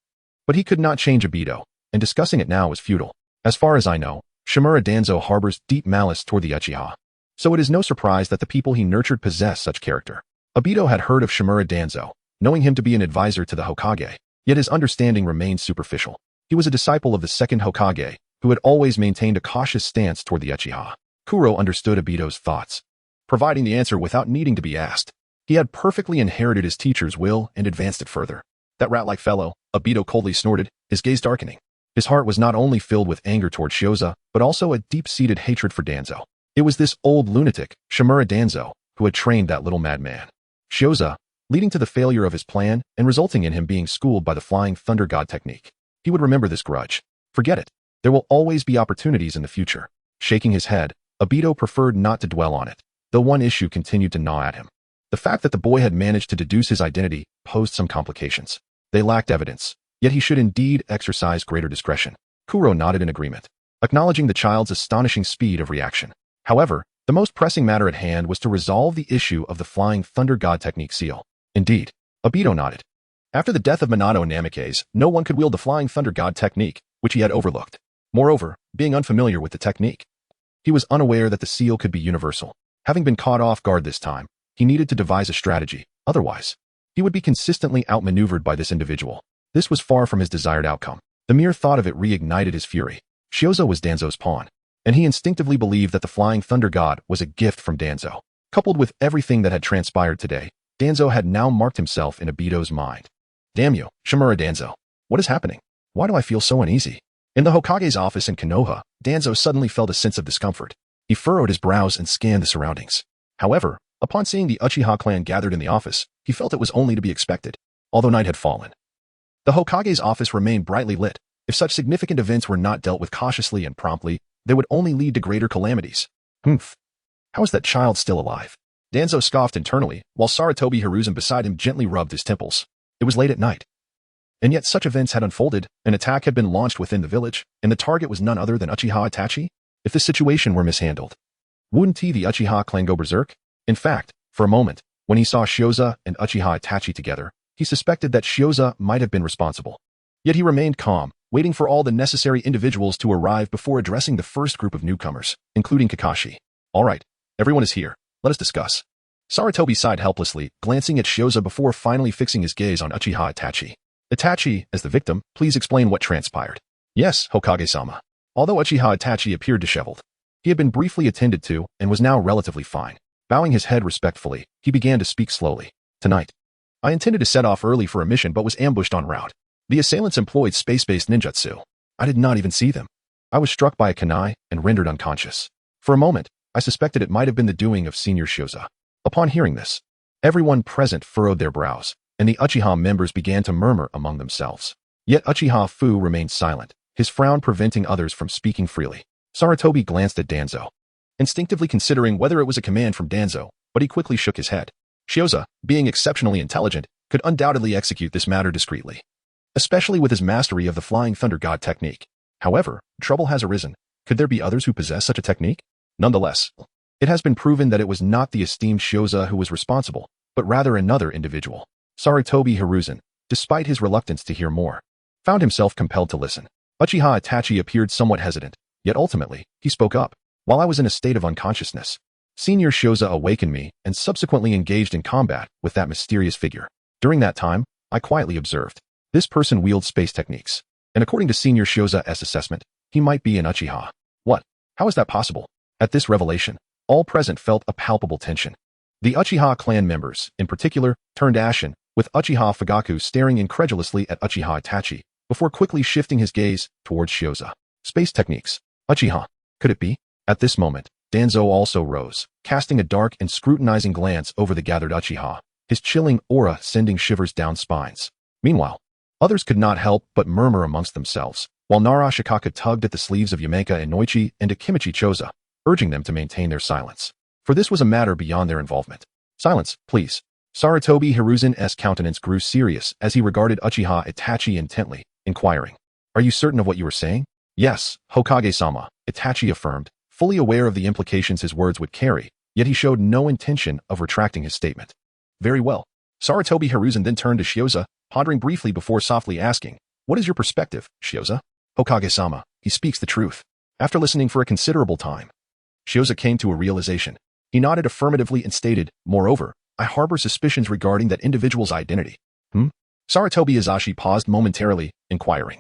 But he could not change Obito, and discussing it now was futile. As far as I know, Shimura Danzo harbors deep malice toward the Uchiha. So it is no surprise that the people he nurtured possess such character. Obito had heard of Shimura Danzo, knowing him to be an advisor to the Hokage, yet his understanding remained superficial. He was a disciple of the second Hokage, who had always maintained a cautious stance toward the Uchiha. Kuro understood Obito's thoughts, providing the answer without needing to be asked. He had perfectly inherited his teacher's will and advanced it further. That rat-like fellow, Obito coldly snorted, his gaze darkening. His heart was not only filled with anger toward Shioza, but also a deep-seated hatred for Danzo. It was this old lunatic, Shimura Danzo, who had trained that little madman. Shioza, leading to the failure of his plan and resulting in him being schooled by the Flying Thunder God technique. He would remember this grudge. Forget it. There will always be opportunities in the future. Shaking his head, Obito preferred not to dwell on it, though one issue continued to gnaw at him. The fact that the boy had managed to deduce his identity posed some complications. They lacked evidence, yet he should indeed exercise greater discretion. Kuro nodded in agreement, acknowledging the child's astonishing speed of reaction. However, the most pressing matter at hand was to resolve the issue of the Flying Thunder God technique seal. Indeed, Obito nodded. After the death of Minato Namikaze, no one could wield the Flying Thunder God technique, which he had overlooked. Moreover, being unfamiliar with the technique, he was unaware that the seal could be universal. Having been caught off guard this time, he needed to devise a strategy. Otherwise, he would be consistently outmaneuvered by this individual. This was far from his desired outcome. The mere thought of it reignited his fury. Shioza was Danzo's pawn, and he instinctively believed that the Flying Thunder God was a gift from Danzo. Coupled with everything that had transpired today, Danzo had now marked himself in Obito's mind. Damn you, Shimura Danzo. What is happening? Why do I feel so uneasy? In the Hokage's office in Konoha, Danzo suddenly felt a sense of discomfort. He furrowed his brows and scanned the surroundings. However, upon seeing the Uchiha clan gathered in the office, he felt it was only to be expected, although night had fallen. The Hokage's office remained brightly lit. If such significant events were not dealt with cautiously and promptly, they would only lead to greater calamities. Humph. How is that child still alive? Danzo scoffed internally, while Sarutobi Hiruzen beside him gently rubbed his temples. It was late at night. And yet such events had unfolded, an attack had been launched within the village, and the target was none other than Uchiha Itachi? If this situation were mishandled, wouldn't the Uchiha clan go berserk? In fact, for a moment, when he saw Shioza and Uchiha Itachi together, he suspected that Shioza might have been responsible. Yet he remained calm, waiting for all the necessary individuals to arrive before addressing the first group of newcomers, including Kakashi. All right, everyone is here. Let us discuss. Sarutobi sighed helplessly, glancing at Shioza before finally fixing his gaze on Uchiha Itachi. Itachi, as the victim, please explain what transpired. Yes, Hokage-sama. Although Uchiha Itachi appeared disheveled, he had been briefly attended to and was now relatively fine. Bowing his head respectfully, he began to speak slowly. Tonight, I intended to set off early for a mission but was ambushed en route. The assailants employed space-based ninjutsu. I did not even see them. I was struck by a kunai and rendered unconscious. For a moment, I suspected it might have been the doing of Senior Shioza. Upon hearing this, everyone present furrowed their brows, and the Uchiha members began to murmur among themselves. Yet Uchiha Fu remained silent, his frown preventing others from speaking freely. Sarutobi glanced at Danzo, instinctively considering whether it was a command from Danzo, but he quickly shook his head. Shioza, being exceptionally intelligent, could undoubtedly execute this matter discreetly, especially with his mastery of the Flying Thunder God technique. However, trouble has arisen. Could there be others who possess such a technique? Nonetheless, it has been proven that it was not the esteemed Shioza who was responsible, but rather another individual. Sarutobi Hiruzen, despite his reluctance to hear more, found himself compelled to listen. Uchiha Itachi appeared somewhat hesitant, yet ultimately, he spoke up. While I was in a state of unconsciousness, Senior Shioza awakened me and subsequently engaged in combat with that mysterious figure. During that time, I quietly observed. This person wields space techniques, and according to Senior Shioza's assessment, he might be an Uchiha. What? How is that possible? At this revelation, all present felt a palpable tension. The Uchiha clan members, in particular, turned ashen, with Uchiha Fugaku staring incredulously at Uchiha Itachi, before quickly shifting his gaze towards Shioza. Space techniques. Uchiha. Could it be? At this moment, Danzo also rose, casting a dark and scrutinizing glance over the gathered Uchiha, his chilling aura sending shivers down spines. Meanwhile, others could not help but murmur amongst themselves, while Nara Shikaka tugged at the sleeves of Yameka Inoichi and Akimichi Choza, urging them to maintain their silence. For this was a matter beyond their involvement. Silence, please. Sarutobi Hiruzen's countenance grew serious as he regarded Uchiha Itachi intently, inquiring, Are you certain of what you are saying? Yes, Hokage-sama, Itachi affirmed, fully aware of the implications his words would carry, yet he showed no intention of retracting his statement. Very well. Sarutobi Hiruzen then turned to Shioza, pondering briefly before softly asking, What is your perspective, Shioza? Hokage-sama, he speaks the truth. After listening for a considerable time, Shioza came to a realization. He nodded affirmatively and stated, Moreover, I harbor suspicions regarding that individual's identity. Sarutobi Izashi paused momentarily, inquiring,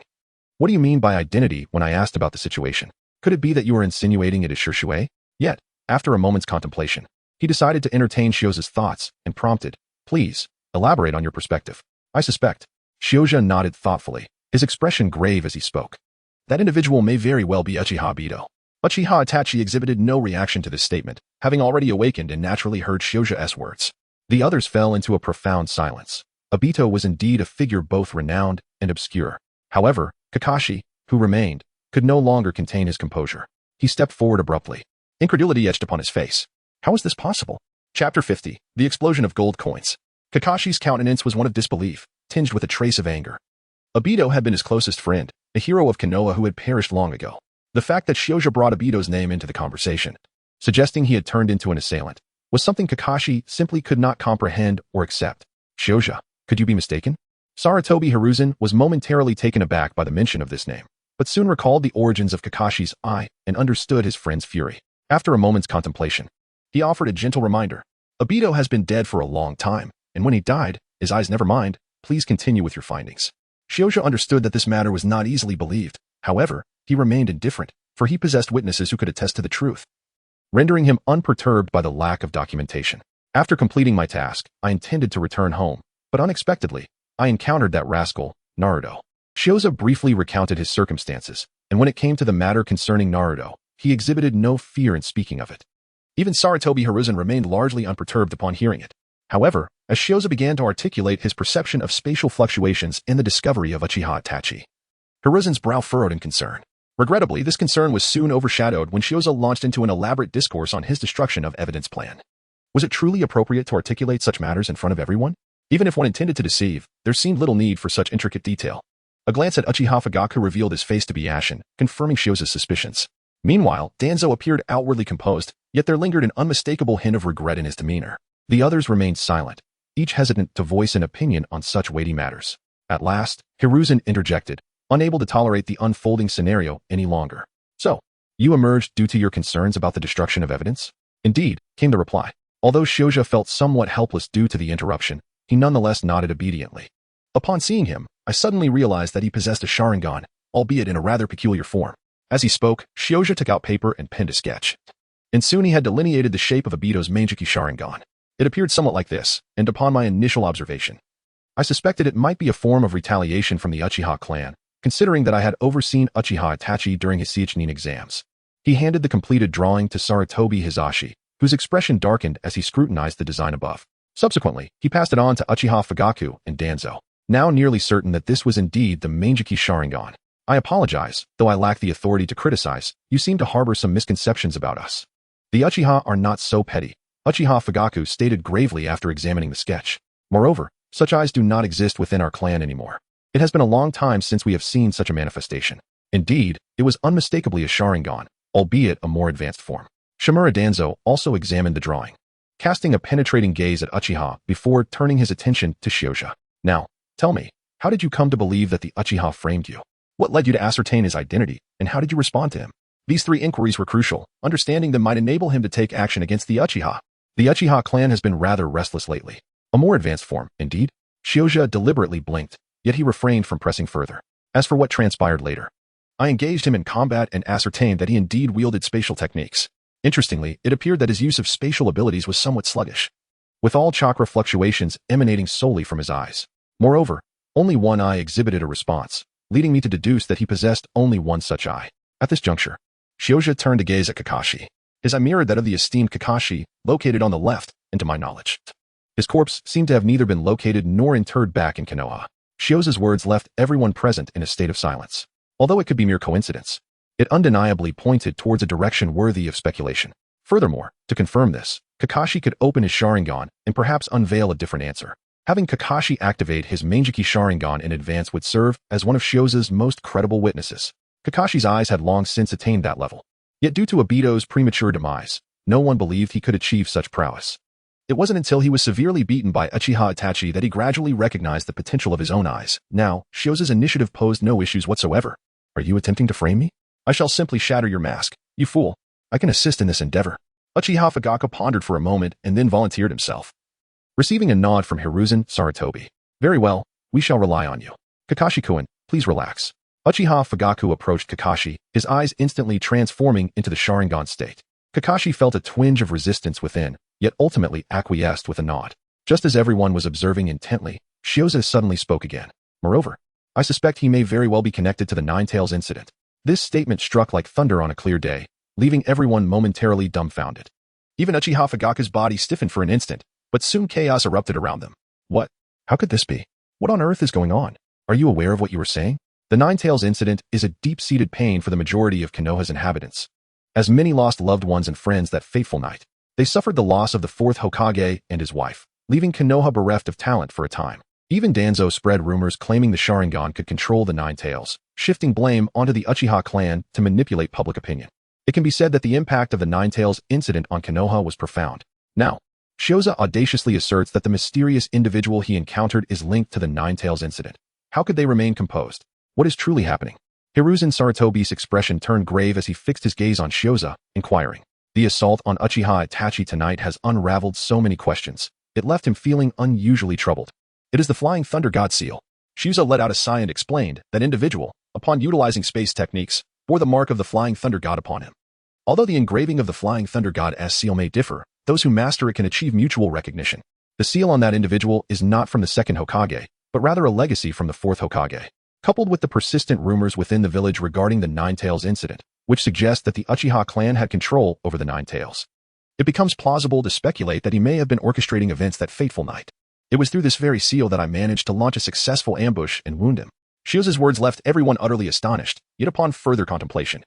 What do you mean by identity when I asked about the situation? Could it be that you are insinuating it is Shishui? Yet, after a moment's contemplation, he decided to entertain Shioza's thoughts and prompted, Please, elaborate on your perspective. I suspect. Shioza nodded thoughtfully, his expression grave as he spoke. That individual may very well be Uchiha Bito. Uchiha Itachi exhibited no reaction to this statement, having already awakened and naturally heard Shioza's words. The others fell into a profound silence. Obito was indeed a figure both renowned and obscure. However, Kakashi, who remained, could no longer contain his composure. He stepped forward abruptly. Incredulity etched upon his face. How is this possible? Chapter 50, The Explosion of Gold Coins. Kakashi's countenance was one of disbelief, tinged with a trace of anger. Obito had been his closest friend, a hero of Konoha who had perished long ago. The fact that Shioza brought Obito's name into the conversation, suggesting he had turned into an assailant, was something Kakashi simply could not comprehend or accept. Shioza, could you be mistaken? Sarutobi Hiruzen was momentarily taken aback by the mention of this name, but soon recalled the origins of Kakashi's eye and understood his friend's fury. After a moment's contemplation, he offered a gentle reminder. Obito has been dead for a long time, and when he died, his eyes never mind. Please continue with your findings. Shioza understood that this matter was not easily believed. However, he remained indifferent, for he possessed witnesses who could attest to the truth, rendering him unperturbed by the lack of documentation. After completing my task, I intended to return home, but unexpectedly, I encountered that rascal, Naruto. Shioza briefly recounted his circumstances, and when it came to the matter concerning Naruto, he exhibited no fear in speaking of it. Even Sarutobi Hiruzen remained largely unperturbed upon hearing it. However, as Shioza began to articulate his perception of spatial fluctuations in the discovery of Uchiha Itachi, Hiruzen's brow furrowed in concern. Regrettably, this concern was soon overshadowed when Shioza launched into an elaborate discourse on his destruction of evidence plan. Was it truly appropriate to articulate such matters in front of everyone? Even if one intended to deceive, there seemed little need for such intricate detail. A glance at Uchiha Fugaku revealed his face to be ashen, confirming Shioza's suspicions. Meanwhile, Danzo appeared outwardly composed, yet there lingered an unmistakable hint of regret in his demeanor. The others remained silent, each hesitant to voice an opinion on such weighty matters. At last, Hiruzen interjected, unable to tolerate the unfolding scenario any longer. So, you emerged due to your concerns about the destruction of evidence? Indeed, came the reply. Although Shioza felt somewhat helpless due to the interruption, he nonetheless nodded obediently. Upon seeing him, I suddenly realized that he possessed a Sharingan, albeit in a rather peculiar form. As he spoke, Shioza took out paper and penned a sketch. And soon he had delineated the shape of Obito's Manjiki Sharingan. It appeared somewhat like this, and upon my initial observation, I suspected it might be a form of retaliation from the Uchiha clan, considering that I had overseen Uchiha Itachi during his Seichnin exams. He handed the completed drawing to Sarutobi Hizashi, whose expression darkened as he scrutinized the design above. Subsequently, he passed it on to Uchiha Fugaku and Danzo, now nearly certain that this was indeed the Manjiki Sharingan. I apologize, though I lack the authority to criticize. You seem to harbor some misconceptions about us. The Uchiha are not so petty, Uchiha Fugaku stated gravely after examining the sketch. Moreover, such eyes do not exist within our clan anymore. It has been a long time since we have seen such a manifestation. Indeed, it was unmistakably a Sharingan, albeit a more advanced form. Shimura Danzo also examined the drawing, casting a penetrating gaze at Uchiha before turning his attention to Shioza. Now, tell me, how did you come to believe that the Uchiha framed you? What led you to ascertain his identity, and how did you respond to him? These three inquiries were crucial. Understanding them might enable him to take action against the Uchiha. The Uchiha clan has been rather restless lately. A more advanced form, indeed. Shioza deliberately blinked, yet he refrained from pressing further. As for what transpired later, I engaged him in combat and ascertained that he indeed wielded spatial techniques. Interestingly, it appeared that his use of spatial abilities was somewhat sluggish, with all chakra fluctuations emanating solely from his eyes. Moreover, only one eye exhibited a response, leading me to deduce that he possessed only one such eye. At this juncture, Shioza turned to gaze at Kakashi. His eye mirrored that of the esteemed Kakashi, located on the left, and to my knowledge, his corpse seemed to have neither been located nor interred back in Konoha. Shioza's words left everyone present in a state of silence. Although it could be mere coincidence, it undeniably pointed towards a direction worthy of speculation. Furthermore, to confirm this, Kakashi could open his Sharingan and perhaps unveil a different answer. Having Kakashi activate his Manjiki Sharingan in advance would serve as one of Shioza's most credible witnesses. Kakashi's eyes had long since attained that level. Yet due to Obito's premature demise, no one believed he could achieve such prowess. It wasn't until he was severely beaten by Uchiha Itachi that he gradually recognized the potential of his own eyes. Now, Shioza's initiative posed no issues whatsoever. Are you attempting to frame me? I shall simply shatter your mask. You fool. I can assist in this endeavor. Uchiha Fugaku pondered for a moment and then volunteered himself. Receiving a nod from Hiruzen Sarutobi. Very well, we shall rely on you. Kakashi-kun, please relax. Uchiha Fugaku approached Kakashi, his eyes instantly transforming into the Sharingan state. Kakashi felt a twinge of resistance within, yet ultimately acquiesced with a nod. Just as everyone was observing intently, Shioza suddenly spoke again. Moreover, I suspect he may very well be connected to the Nine-Tails incident. This statement struck like thunder on a clear day, leaving everyone momentarily dumbfounded. Even Uchiha Fugaku's body stiffened for an instant, but soon chaos erupted around them. What? How could this be? What on earth is going on? Are you aware of what you were saying? The Nine-Tails incident is a deep-seated pain for the majority of Konoha's inhabitants. As many lost loved ones and friends that fateful night, they suffered the loss of the Fourth Hokage and his wife, leaving Konoha bereft of talent for a time. Even Danzo spread rumors claiming the Sharingan could control the Nine-Tails, shifting blame onto the Uchiha clan to manipulate public opinion. It can be said that the impact of the Nine-Tails incident on Konoha was profound. Now, Shioza audaciously asserts that the mysterious individual he encountered is linked to the Nine-Tails incident. How could they remain composed? What is truly happening? Hiruzen Sarutobi's expression turned grave as he fixed his gaze on Shioza, inquiring. The assault on Uchiha Itachi tonight has unraveled so many questions. It left him feeling unusually troubled. It is the Flying Thunder God seal. Shioza let out a sigh and explained that individual, upon utilizing space techniques, bore the mark of the Flying Thunder God upon him. Although the engraving of the Flying Thunder God's seal may differ, those who master it can achieve mutual recognition. The seal on that individual is not from the second Hokage, but rather a legacy from the Fourth Hokage, coupled with the persistent rumors within the village regarding the Nine Tails incident, which suggest that the Uchiha clan had control over the Nine Tails. It becomes plausible to speculate that he may have been orchestrating events that fateful night. It was through this very seal that I managed to launch a successful ambush and wound him. Shioza's words left everyone utterly astonished, yet upon further contemplation,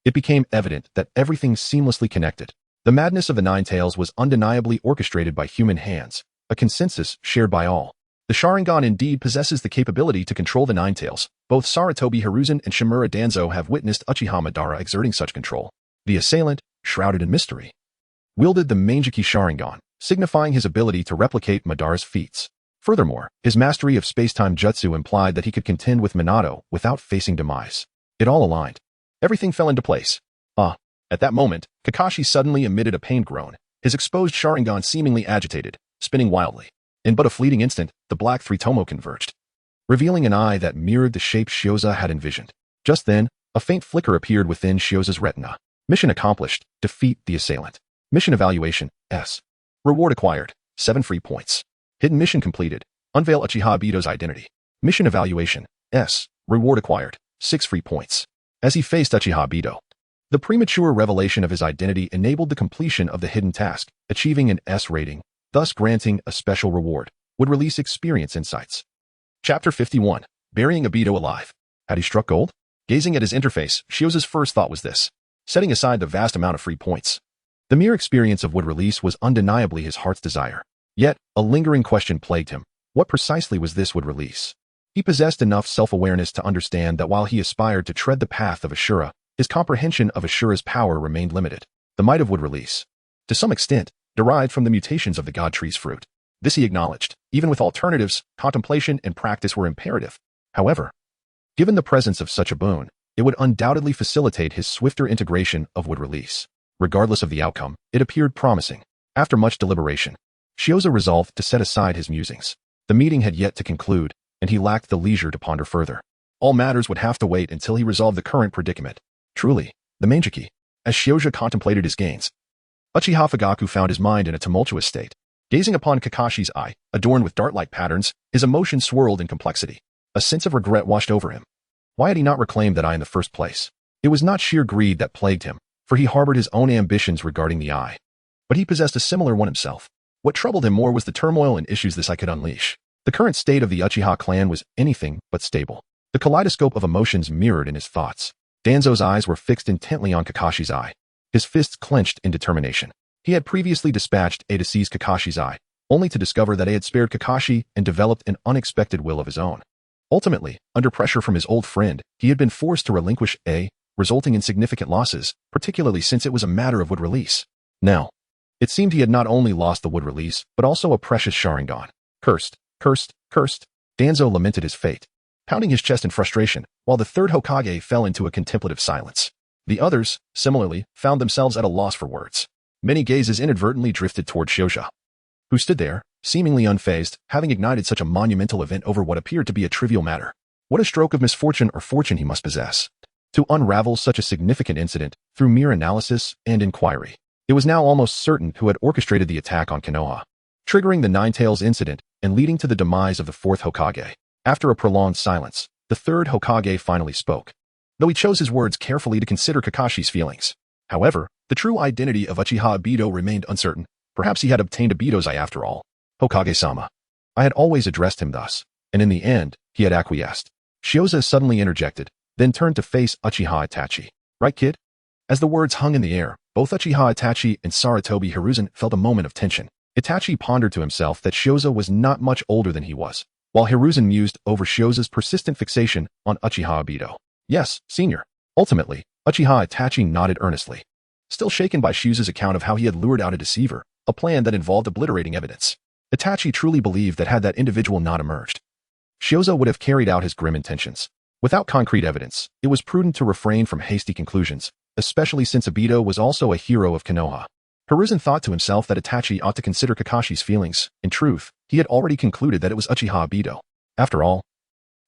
it became evident that everything seamlessly connected. The madness of the Nine Tails was undeniably orchestrated by human hands, a consensus shared by all. The Sharingan indeed possesses the capability to control the Nine Tails. Both Sarutobi Hiruzen and Shimura Danzo have witnessed Uchiha Madara exerting such control. The assailant, shrouded in mystery, wielded the Manjiki Sharingan, signifying his ability to replicate Madara's feats. Furthermore, his mastery of space-time jutsu implied that he could contend with Minato without facing demise. It all aligned. Everything fell into place. At that moment, Kakashi suddenly emitted a pained groan, his exposed Sharingan seemingly agitated, spinning wildly. In but a fleeting instant, the black three-tomo converged, revealing an eye that mirrored the shape Shioza had envisioned. Just then, a faint flicker appeared within Shioza's retina. Mission accomplished. Defeat the assailant. Mission evaluation, S. Reward acquired, 7 free points. Hidden mission completed. Unveil Uchiha Obito's identity. Mission evaluation, S. Reward acquired, 6 free points. As he faced Uchiha Obito, the premature revelation of his identity enabled the completion of the hidden task, achieving an S rating, thus granting a special reward. Would release experience insights. Chapter 51. Burying Obito alive. Had he struck gold? Gazing at his interface, Shioza's first thought was this. Setting aside the vast amount of free points, the mere experience of wood release was undeniably his heart's desire. Yet, a lingering question plagued him. What precisely was this wood release? He possessed enough self-awareness to understand that while he aspired to tread the path of Ashura, his comprehension of Ashura's power remained limited. The might of wood release, to some extent, derived from the mutations of the god tree's fruit. This he acknowledged. Even with alternatives, contemplation and practice were imperative. However, given the presence of such a boon, it would undoubtedly facilitate his swifter integration of wood release. Regardless of the outcome, it appeared promising. After much deliberation, Shioza resolved to set aside his musings. The meeting had yet to conclude, and he lacked the leisure to ponder further. All matters would have to wait until he resolved the current predicament. Truly, the Manjiki. As Shioza contemplated his gains, Uchiha Fugaku found his mind in a tumultuous state. Gazing upon Kakashi's eye, adorned with dart-like patterns, his emotion swirled in complexity. A sense of regret washed over him. Why had he not reclaimed that eye in the first place? It was not sheer greed that plagued him, for he harbored his own ambitions regarding the eye. But he possessed a similar one himself. What troubled him more was the turmoil and issues this eye could unleash. The current state of the Uchiha clan was anything but stable. The kaleidoscope of emotions mirrored in his thoughts. Danzo's eyes were fixed intently on Kakashi's eye, his fists clenched in determination. He had previously dispatched A to seize Kakashi's eye, only to discover that A had spared Kakashi and developed an unexpected will of his own. Ultimately, under pressure from his old friend, he had been forced to relinquish A, resulting in significant losses, particularly since it was a matter of wood release. Now, it seemed he had not only lost the wood release, but also a precious Sharingan. Cursed, cursed, cursed. Danzo lamented his fate, pounding his chest in frustration, while the third Hokage fell into a contemplative silence. The others, similarly, found themselves at a loss for words. Many gazes inadvertently drifted toward Shioza, who stood there, seemingly unfazed, having ignited such a monumental event over what appeared to be a trivial matter. What a stroke of misfortune or fortune he must possess to unravel such a significant incident through mere analysis and inquiry. It was now almost certain who had orchestrated the attack on Konoha, triggering the Nine Tails incident and leading to the demise of the Fourth Hokage. After a prolonged silence, the third Hokage finally spoke, though he chose his words carefully to consider Kakashi's feelings. However, the true identity of Uchiha Obito remained uncertain. Perhaps he had obtained Obito's eye after all. Hokage-sama. I had always addressed him thus, and in the end, he had acquiesced. Shioza suddenly interjected, then turned to face Uchiha Itachi. Right, kid? As the words hung in the air, both Uchiha Itachi and Sarutobi Hiruzen felt a moment of tension. Itachi pondered to himself that Shioza was not much older than he was, while Hiruzen mused over Shioza's persistent fixation on Uchiha Obito. Yes, senior. Ultimately, Uchiha Itachi nodded earnestly, still shaken by Shioza's account of how he had lured out a deceiver, a plan that involved obliterating evidence. Itachi truly believed that had that individual not emerged, Shioza would have carried out his grim intentions. Without concrete evidence, it was prudent to refrain from hasty conclusions, especially since Obito was also a hero of Konoha. Hiruzen thought to himself that Itachi ought to consider Kakashi's feelings. In truth, he had already concluded that it was Uchiha Obito. After all,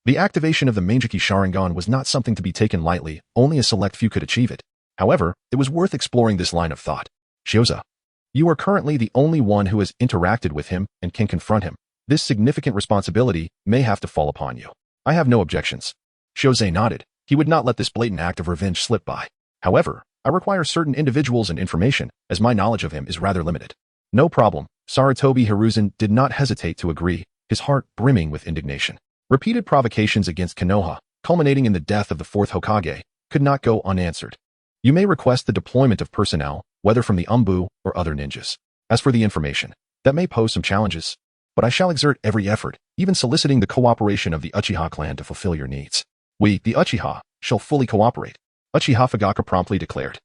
the activation of the Manjiki Sharingan was not something to be taken lightly, only a select few could achieve it. However, it was worth exploring this line of thought. Shioza, you are currently the only one who has interacted with him and can confront him. This significant responsibility may have to fall upon you. I have no objections. Shioza nodded. He would not let this blatant act of revenge slip by. However, I require certain individuals and information, as my knowledge of him is rather limited. No problem. Sarutobi Hiruzen did not hesitate to agree, his heart brimming with indignation. Repeated provocations against Konoha, culminating in the death of the Fourth Hokage, could not go unanswered. You may request the deployment of personnel, whether from the Umbu or other ninjas. As for the information, that may pose some challenges, but I shall exert every effort, even soliciting the cooperation of the Uchiha clan to fulfill your needs. We, the Uchiha, shall fully cooperate, Uchiha Fugaka promptly declared.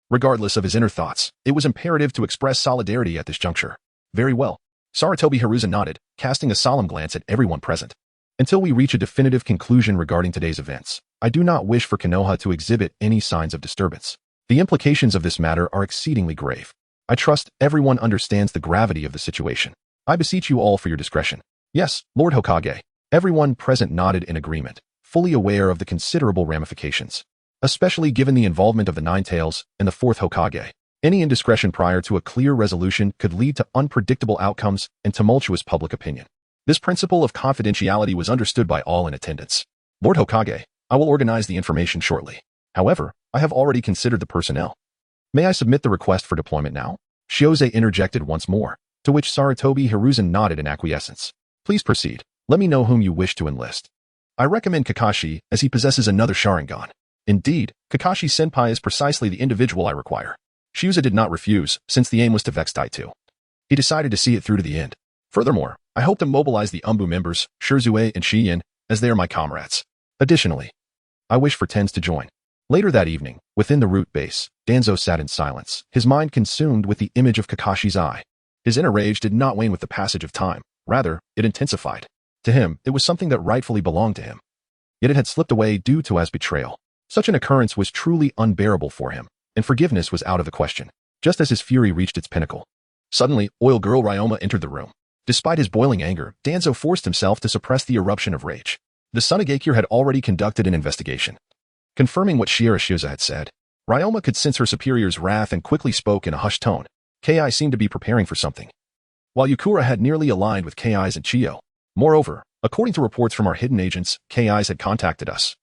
Regardless of his inner thoughts, it was imperative to express solidarity at this juncture. Very well. Sarutobi Hiruzen nodded, casting a solemn glance at everyone present. Until we reach a definitive conclusion regarding today's events, I do not wish for Konoha to exhibit any signs of disturbance. The implications of this matter are exceedingly grave. I trust everyone understands the gravity of the situation. I beseech you all for your discretion. Yes, Lord Hokage. Everyone present nodded in agreement, fully aware of the considerable ramifications, especially given the involvement of the Nine Tails and the Fourth Hokage. Any indiscretion prior to a clear resolution could lead to unpredictable outcomes and tumultuous public opinion. This principle of confidentiality was understood by all in attendance. Lord Hokage, I will organize the information shortly. However, I have already considered the personnel. May I submit the request for deployment now? Shioza interjected once more, to which Sarutobi Hiruzen nodded in acquiescence. Please proceed. Let me know whom you wish to enlist. I recommend Kakashi, as he possesses another Sharingan. Indeed, Kakashi-senpai is precisely the individual I require. Shioza did not refuse, since the aim was to vex Taito. He decided to see it through to the end. Furthermore, I hope to mobilize the Umbu members, Shirzue and Shiyin, as they are my comrades. Additionally, I wish for Tens to join. Later that evening, within the root base, Danzo sat in silence, his mind consumed with the image of Kakashi's eye. His inner rage did not wane with the passage of time. Rather, it intensified. To him, it was something that rightfully belonged to him. Yet it had slipped away due to his betrayal. Such an occurrence was truly unbearable for him, and forgiveness was out of the question, just as his fury reached its pinnacle. Suddenly, Oil Girl Ryoma entered the room. Despite his boiling anger, Danzo forced himself to suppress the eruption of rage. The Tsunagakure had already conducted an investigation. Confirming what Shioza had said, Ryoma could sense her superior's wrath and quickly spoke in a hushed tone. Ki seemed to be preparing for something, while Yukura had nearly aligned with Ki's and Chiyo. Moreover, according to reports from our hidden agents, Ki's had contacted us,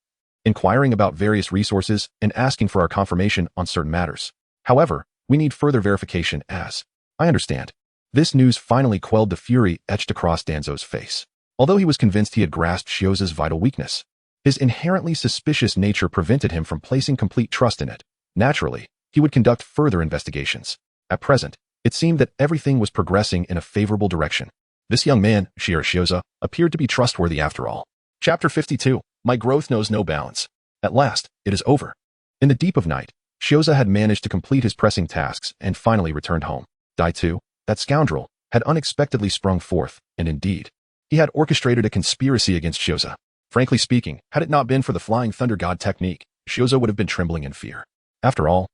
inquiring about various resources and asking for our confirmation on certain matters. However, we need further verification as, I understand. This news finally quelled the fury etched across Danzo's face. Although he was convinced he had grasped Shioza's vital weakness, his inherently suspicious nature prevented him from placing complete trust in it. Naturally, he would conduct further investigations. At present, it seemed that everything was progressing in a favorable direction. This young man, Shioza, appeared to be trustworthy after all. Chapter 52. My growth knows no bounds. At last, it is over. In the deep of night, Shioza had managed to complete his pressing tasks and finally returned home. Daitu, that scoundrel, had unexpectedly sprung forth, and indeed, he had orchestrated a conspiracy against Shioza. Frankly speaking, had it not been for the Flying Thunder God technique, Shioza would have been trembling in fear. After all,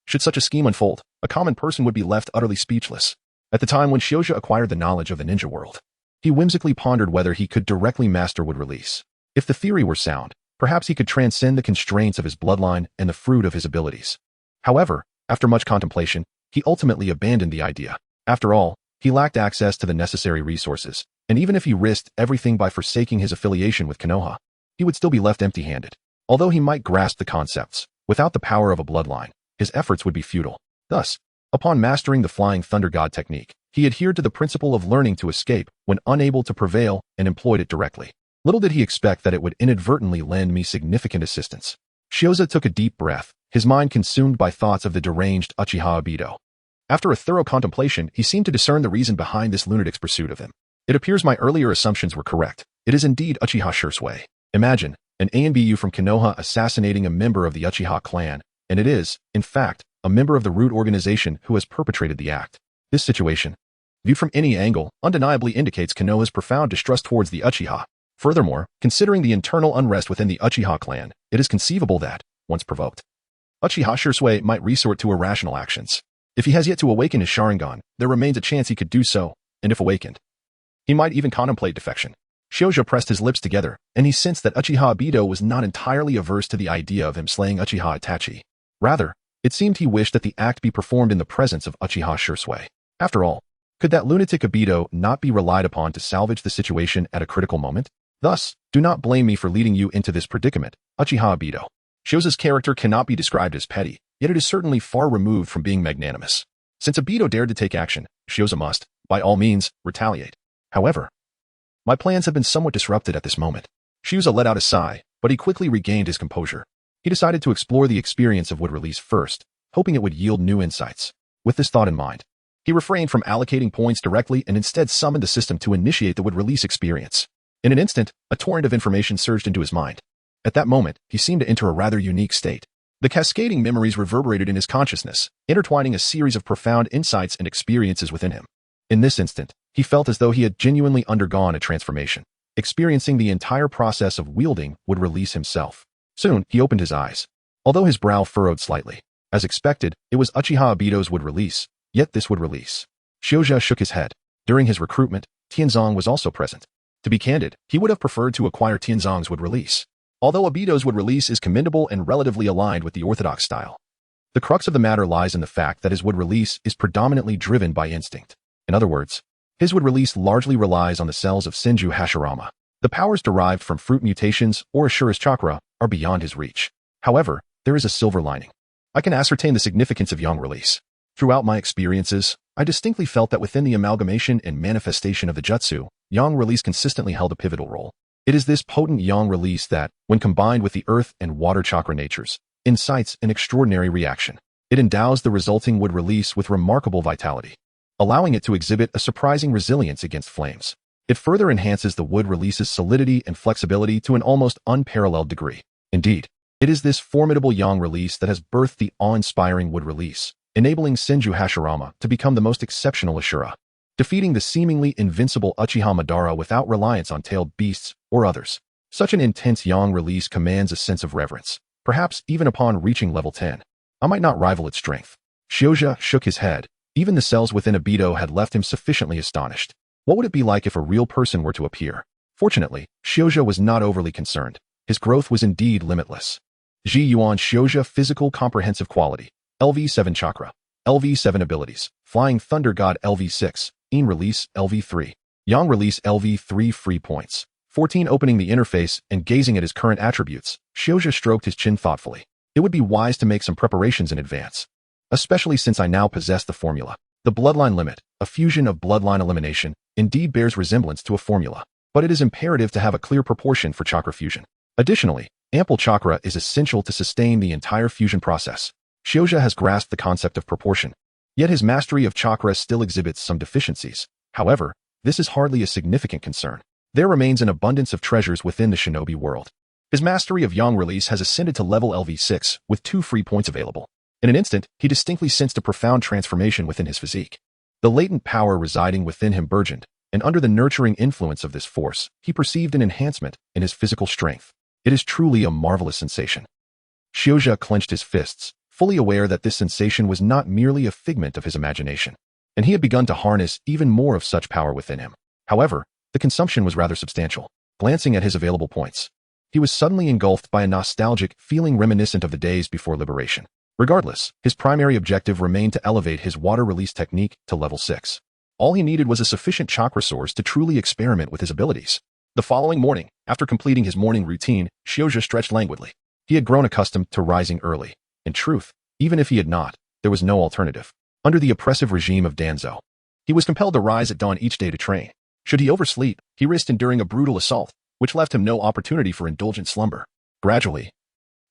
should such a scheme unfold, a common person would be left utterly speechless. At the time when Shioza acquired the knowledge of the ninja world, he whimsically pondered whether he could directly master wood release. If the theory were sound, perhaps he could transcend the constraints of his bloodline and the fruit of his abilities. However, after much contemplation, he ultimately abandoned the idea. After all, he lacked access to the necessary resources, and even if he risked everything by forsaking his affiliation with Konoha, he would still be left empty-handed. Although he might grasp the concepts, without the power of a bloodline, his efforts would be futile. Thus, upon mastering the Flying Thunder God technique, he adhered to the principle of learning to escape when unable to prevail and employed it directly. Little did he expect that it would inadvertently lend me significant assistance. Shioza took a deep breath, his mind consumed by thoughts of the deranged Uchiha Obito. After a thorough contemplation, he seemed to discern the reason behind this lunatic's pursuit of him. It appears my earlier assumptions were correct. It is indeed Uchiha Shirzue. Imagine, an ANBU from Konoha assassinating a member of the Uchiha clan, and it is, in fact, a member of the root organization who has perpetrated the act. This situation, viewed from any angle, undeniably indicates Konoha's profound distrust towards the Uchiha. Furthermore, considering the internal unrest within the Uchiha clan, it is conceivable that, once provoked, Uchiha Shirzue might resort to irrational actions. If he has yet to awaken his Sharingan, there remains a chance he could do so, and if awakened, he might even contemplate defection. Shioza pressed his lips together, and he sensed that Uchiha Obito was not entirely averse to the idea of him slaying Uchiha Itachi. Rather, it seemed he wished that the act be performed in the presence of Uchiha Shirzue. After all, Could that lunatic Kabuto not be relied upon to salvage the situation at a critical moment? Thus, do not blame me for leading you into this predicament, Uchiha Obito. Shioza's character cannot be described as petty, yet it is certainly far removed from being magnanimous. Since Obito dared to take action, Shioza must, by all means, retaliate. However, my plans have been somewhat disrupted at this moment. Shioza let out a sigh, but he quickly regained his composure. He decided to explore the experience of wood release first, hoping it would yield new insights. With this thought in mind, he refrained from allocating points directly and instead summoned the system to initiate the wood release experience. In an instant, a torrent of information surged into his mind. At that moment, he seemed to enter a rather unique state. The cascading memories reverberated in his consciousness, intertwining a series of profound insights and experiences within him. In this instant, he felt as though he had genuinely undergone a transformation, experiencing the entire process of wielding wood release himself. Soon, he opened his eyes. Although his brow furrowed slightly, as expected, it was Uchiha Obito's wood release, yet this wood release. Shioja shook his head. During his recruitment, Tianzong was also present. To be candid, he would have preferred to acquire Tianzong's wood release. Although Obito's wood release is commendable and relatively aligned with the orthodox style, the crux of the matter lies in the fact that his wood release is predominantly driven by instinct. In other words, his wood release largely relies on the cells of Senju Hashirama. The powers derived from fruit mutations or Ashura's chakra are beyond his reach. However, there is a silver lining. I can ascertain the significance of yang release. Throughout my experiences, I distinctly felt that within the amalgamation and manifestation of the jutsu, yang release consistently held a pivotal role. It is this potent yang release that, when combined with the earth and water chakra natures, incites an extraordinary reaction. It endows the resulting wood release with remarkable vitality, allowing it to exhibit a surprising resilience against flames. It further enhances the wood release's solidity and flexibility to an almost unparalleled degree. Indeed, it is this formidable yang release that has birthed the awe-inspiring wood release, enabling Senju Hashirama to become the most exceptional Ashura, defeating the seemingly invincible Uchiha Madara without reliance on tailed beasts or others. Such an intense yang release commands a sense of reverence, perhaps even upon reaching level 10. I might not rival its strength. Shioja shook his head. Even the cells within Obito had left him sufficiently astonished. What would it be like if a real person were to appear? Fortunately, Shioja was not overly concerned. His growth was indeed limitless. Ji Yuan Shioja Physical Comprehensive Quality, LV7 Chakra, LV7 Abilities, Flying Thunder God LV6, Yin Release LV3, Yang Release LV3 Free Points. 14 Opening the interface and gazing at his current attributes, Shioja stroked his chin thoughtfully. It would be wise to make some preparations in advance, especially since I now possess the formula. The bloodline limit, a fusion of bloodline elimination, indeed bears resemblance to a formula, but it is imperative to have a clear proportion for chakra fusion. Additionally, ample chakra is essential to sustain the entire fusion process. Shioja has grasped the concept of proportion, yet his mastery of chakra still exhibits some deficiencies. However, this is hardly a significant concern. There remains an abundance of treasures within the shinobi world. His mastery of yang release has ascended to level LV6 with 2 free points available. In an instant, he distinctly sensed a profound transformation within his physique. The latent power residing within him burgeoned, and under the nurturing influence of this force, he perceived an enhancement in his physical strength. It is truly a marvelous sensation. Shioja clenched his fists, fully aware that this sensation was not merely a figment of his imagination, and he had begun to harness even more of such power within him. However, the consumption was rather substantial. Glancing at his available points, he was suddenly engulfed by a nostalgic feeling reminiscent of the days before liberation. Regardless, his primary objective remained to elevate his water release technique to level 6. All he needed was a sufficient chakra source to truly experiment with his abilities. The following morning, after completing his morning routine, Shioja stretched languidly. He had grown accustomed to rising early. In truth, even if he had not, there was no alternative. Under the oppressive regime of Danzo, he was compelled to rise at dawn each day to train. Should he oversleep, he risked enduring a brutal assault, which left him no opportunity for indulgent slumber. Gradually,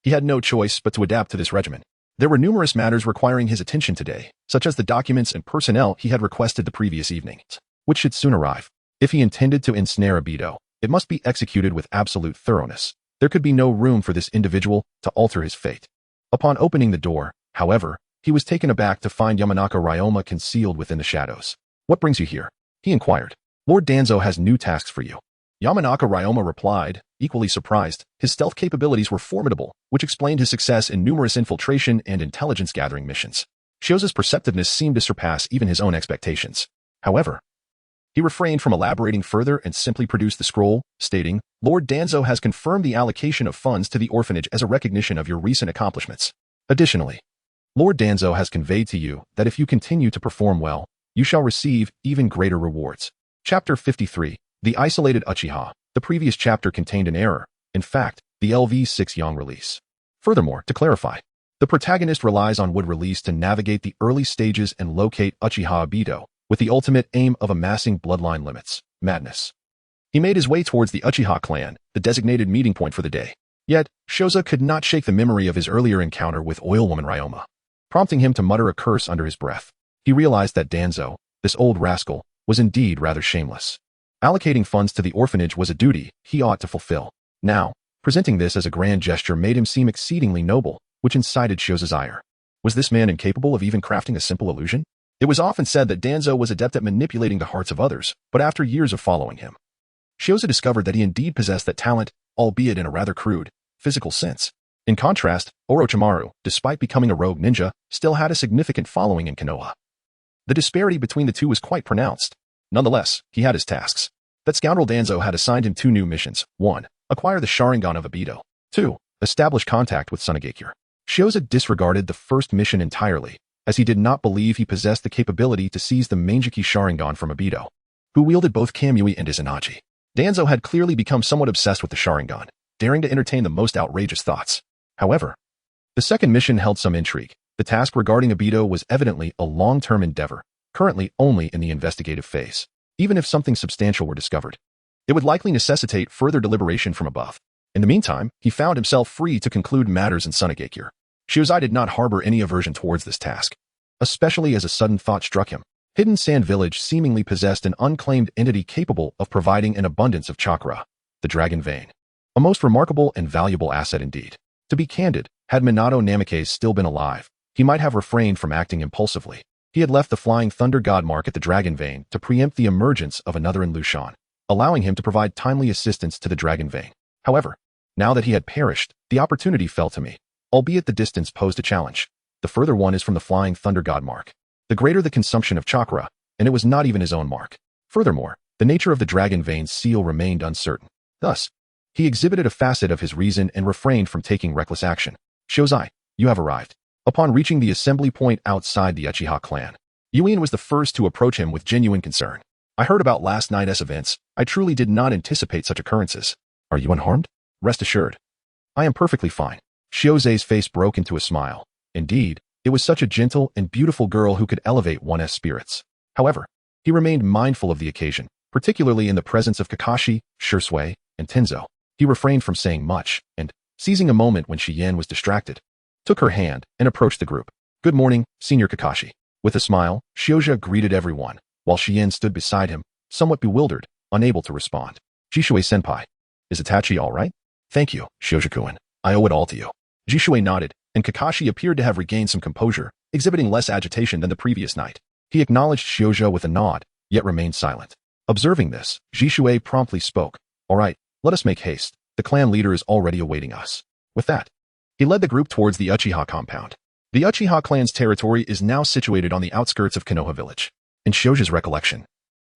he had no choice but to adapt to this regimen. There were numerous matters requiring his attention today, such as the documents and personnel he had requested the previous evening, which should soon arrive. If he intended to ensnare Obito, it must be executed with absolute thoroughness. There could be no room for this individual to alter his fate. Upon opening the door, however, he was taken aback to find Yamanaka Ryoma concealed within the shadows. "What brings you here?" he inquired. "Lord Danzo has new tasks for you." Yamanaka Ryoma replied, equally surprised. His stealth capabilities were formidable, which explained his success in numerous infiltration and intelligence-gathering missions. Shioza's perceptiveness seemed to surpass even his own expectations. However, he refrained from elaborating further and simply produced the scroll, stating, "Lord Danzo has confirmed the allocation of funds to the orphanage as a recognition of your recent accomplishments. Additionally, Lord Danzo has conveyed to you that if you continue to perform well, you shall receive even greater rewards. Chapter 53. The Isolated Uchiha. The previous chapter contained an error. In fact, the LV6 Yang release. Furthermore, to clarify, the protagonist relies on wood release to navigate the early stages and locate Uchiha Obito, with the ultimate aim of amassing bloodline limits. Madness. He made his way towards the Uchiha clan, the designated meeting point for the day. Yet, Shoza could not shake the memory of his earlier encounter with Oil Woman Ryoma, prompting him to mutter a curse under his breath. He realized that Danzo, this old rascal, was indeed rather shameless. Allocating funds to the orphanage was a duty he ought to fulfill. Now, presenting this as a grand gesture made him seem exceedingly noble, which incited Shoza's ire. Was this man incapable of even crafting a simple illusion? It was often said that Danzo was adept at manipulating the hearts of others, but after years of following him, Shoza discovered that he indeed possessed that talent, albeit in a rather crude, physical sense. In contrast, Orochimaru, despite becoming a rogue ninja, still had a significant following in Konoha. The disparity between the two was quite pronounced. Nonetheless, he had his tasks. That scoundrel Danzo had assigned him 2 new missions. 1. Acquire the Sharingan of Obito. 2. Establish contact with Tsunagakure. Shoza disregarded the first mission entirely, as he did not believe he possessed the capability to seize the Manjiki Sharingan from Obito, who wielded both Kamui and Izanagi. Danzo had clearly become somewhat obsessed with the Sharingan, daring to entertain the most outrageous thoughts. However, the second mission held some intrigue. The task regarding Obito was evidently a long-term endeavor, currently only in the investigative phase. Even if something substantial were discovered, it would likely necessitate further deliberation from above. In the meantime, he found himself free to conclude matters in Tsunagakure. Shiozai did not harbor any aversion towards this task, especially as a sudden thought struck him. Hidden Sand Village seemingly possessed an unclaimed entity capable of providing an abundance of chakra, the Dragon Vein. A most remarkable and valuable asset indeed. To be candid, had Minato Namikaze still been alive, he might have refrained from acting impulsively. He had left the Flying Thunder God mark at the Dragon Vein to preempt the emergence of another in Lushan, allowing him to provide timely assistance to the Dragon Vein. However, now that he had perished, the opportunity fell to me, albeit the distance posed a challenge. The further one is from the Flying Thunder God mark. The greater the consumption of chakra, and it was not even his own mark. Furthermore, the nature of the Dragon Vein's seal remained uncertain. Thus, he exhibited a facet of his reason and refrained from taking reckless action. Shouzai, you have arrived. Upon reaching the assembly point outside the Uchiha clan, Yuin was the first to approach him with genuine concern. I heard about last night's events. I truly did not anticipate such occurrences. Are you unharmed? Rest assured. I am perfectly fine. Shiozai's face broke into a smile. Indeed, it was such a gentle and beautiful girl who could elevate one's spirits. However, he remained mindful of the occasion, particularly in the presence of Kakashi, Shisui, and Tenzo. He refrained from saying much, and, seizing a moment when Shiyen was distracted, took her hand and approached the group. Good morning, Senior Kakashi. With a smile, Shioja greeted everyone, while Shiyen stood beside him, somewhat bewildered, unable to respond. Jishui-senpai, is Itachi all right? Thank you, Shioja-kun. I owe it all to you. Jishui nodded, and Kakashi appeared to have regained some composure, exhibiting less agitation than the previous night. He acknowledged Shioja with a nod, yet remained silent. Observing this, Jishui promptly spoke. All right, let us make haste. The clan leader is already awaiting us. With that, he led the group towards the Uchiha compound. The Uchiha clan's territory is now situated on the outskirts of Konoha village. In Shioja's recollection,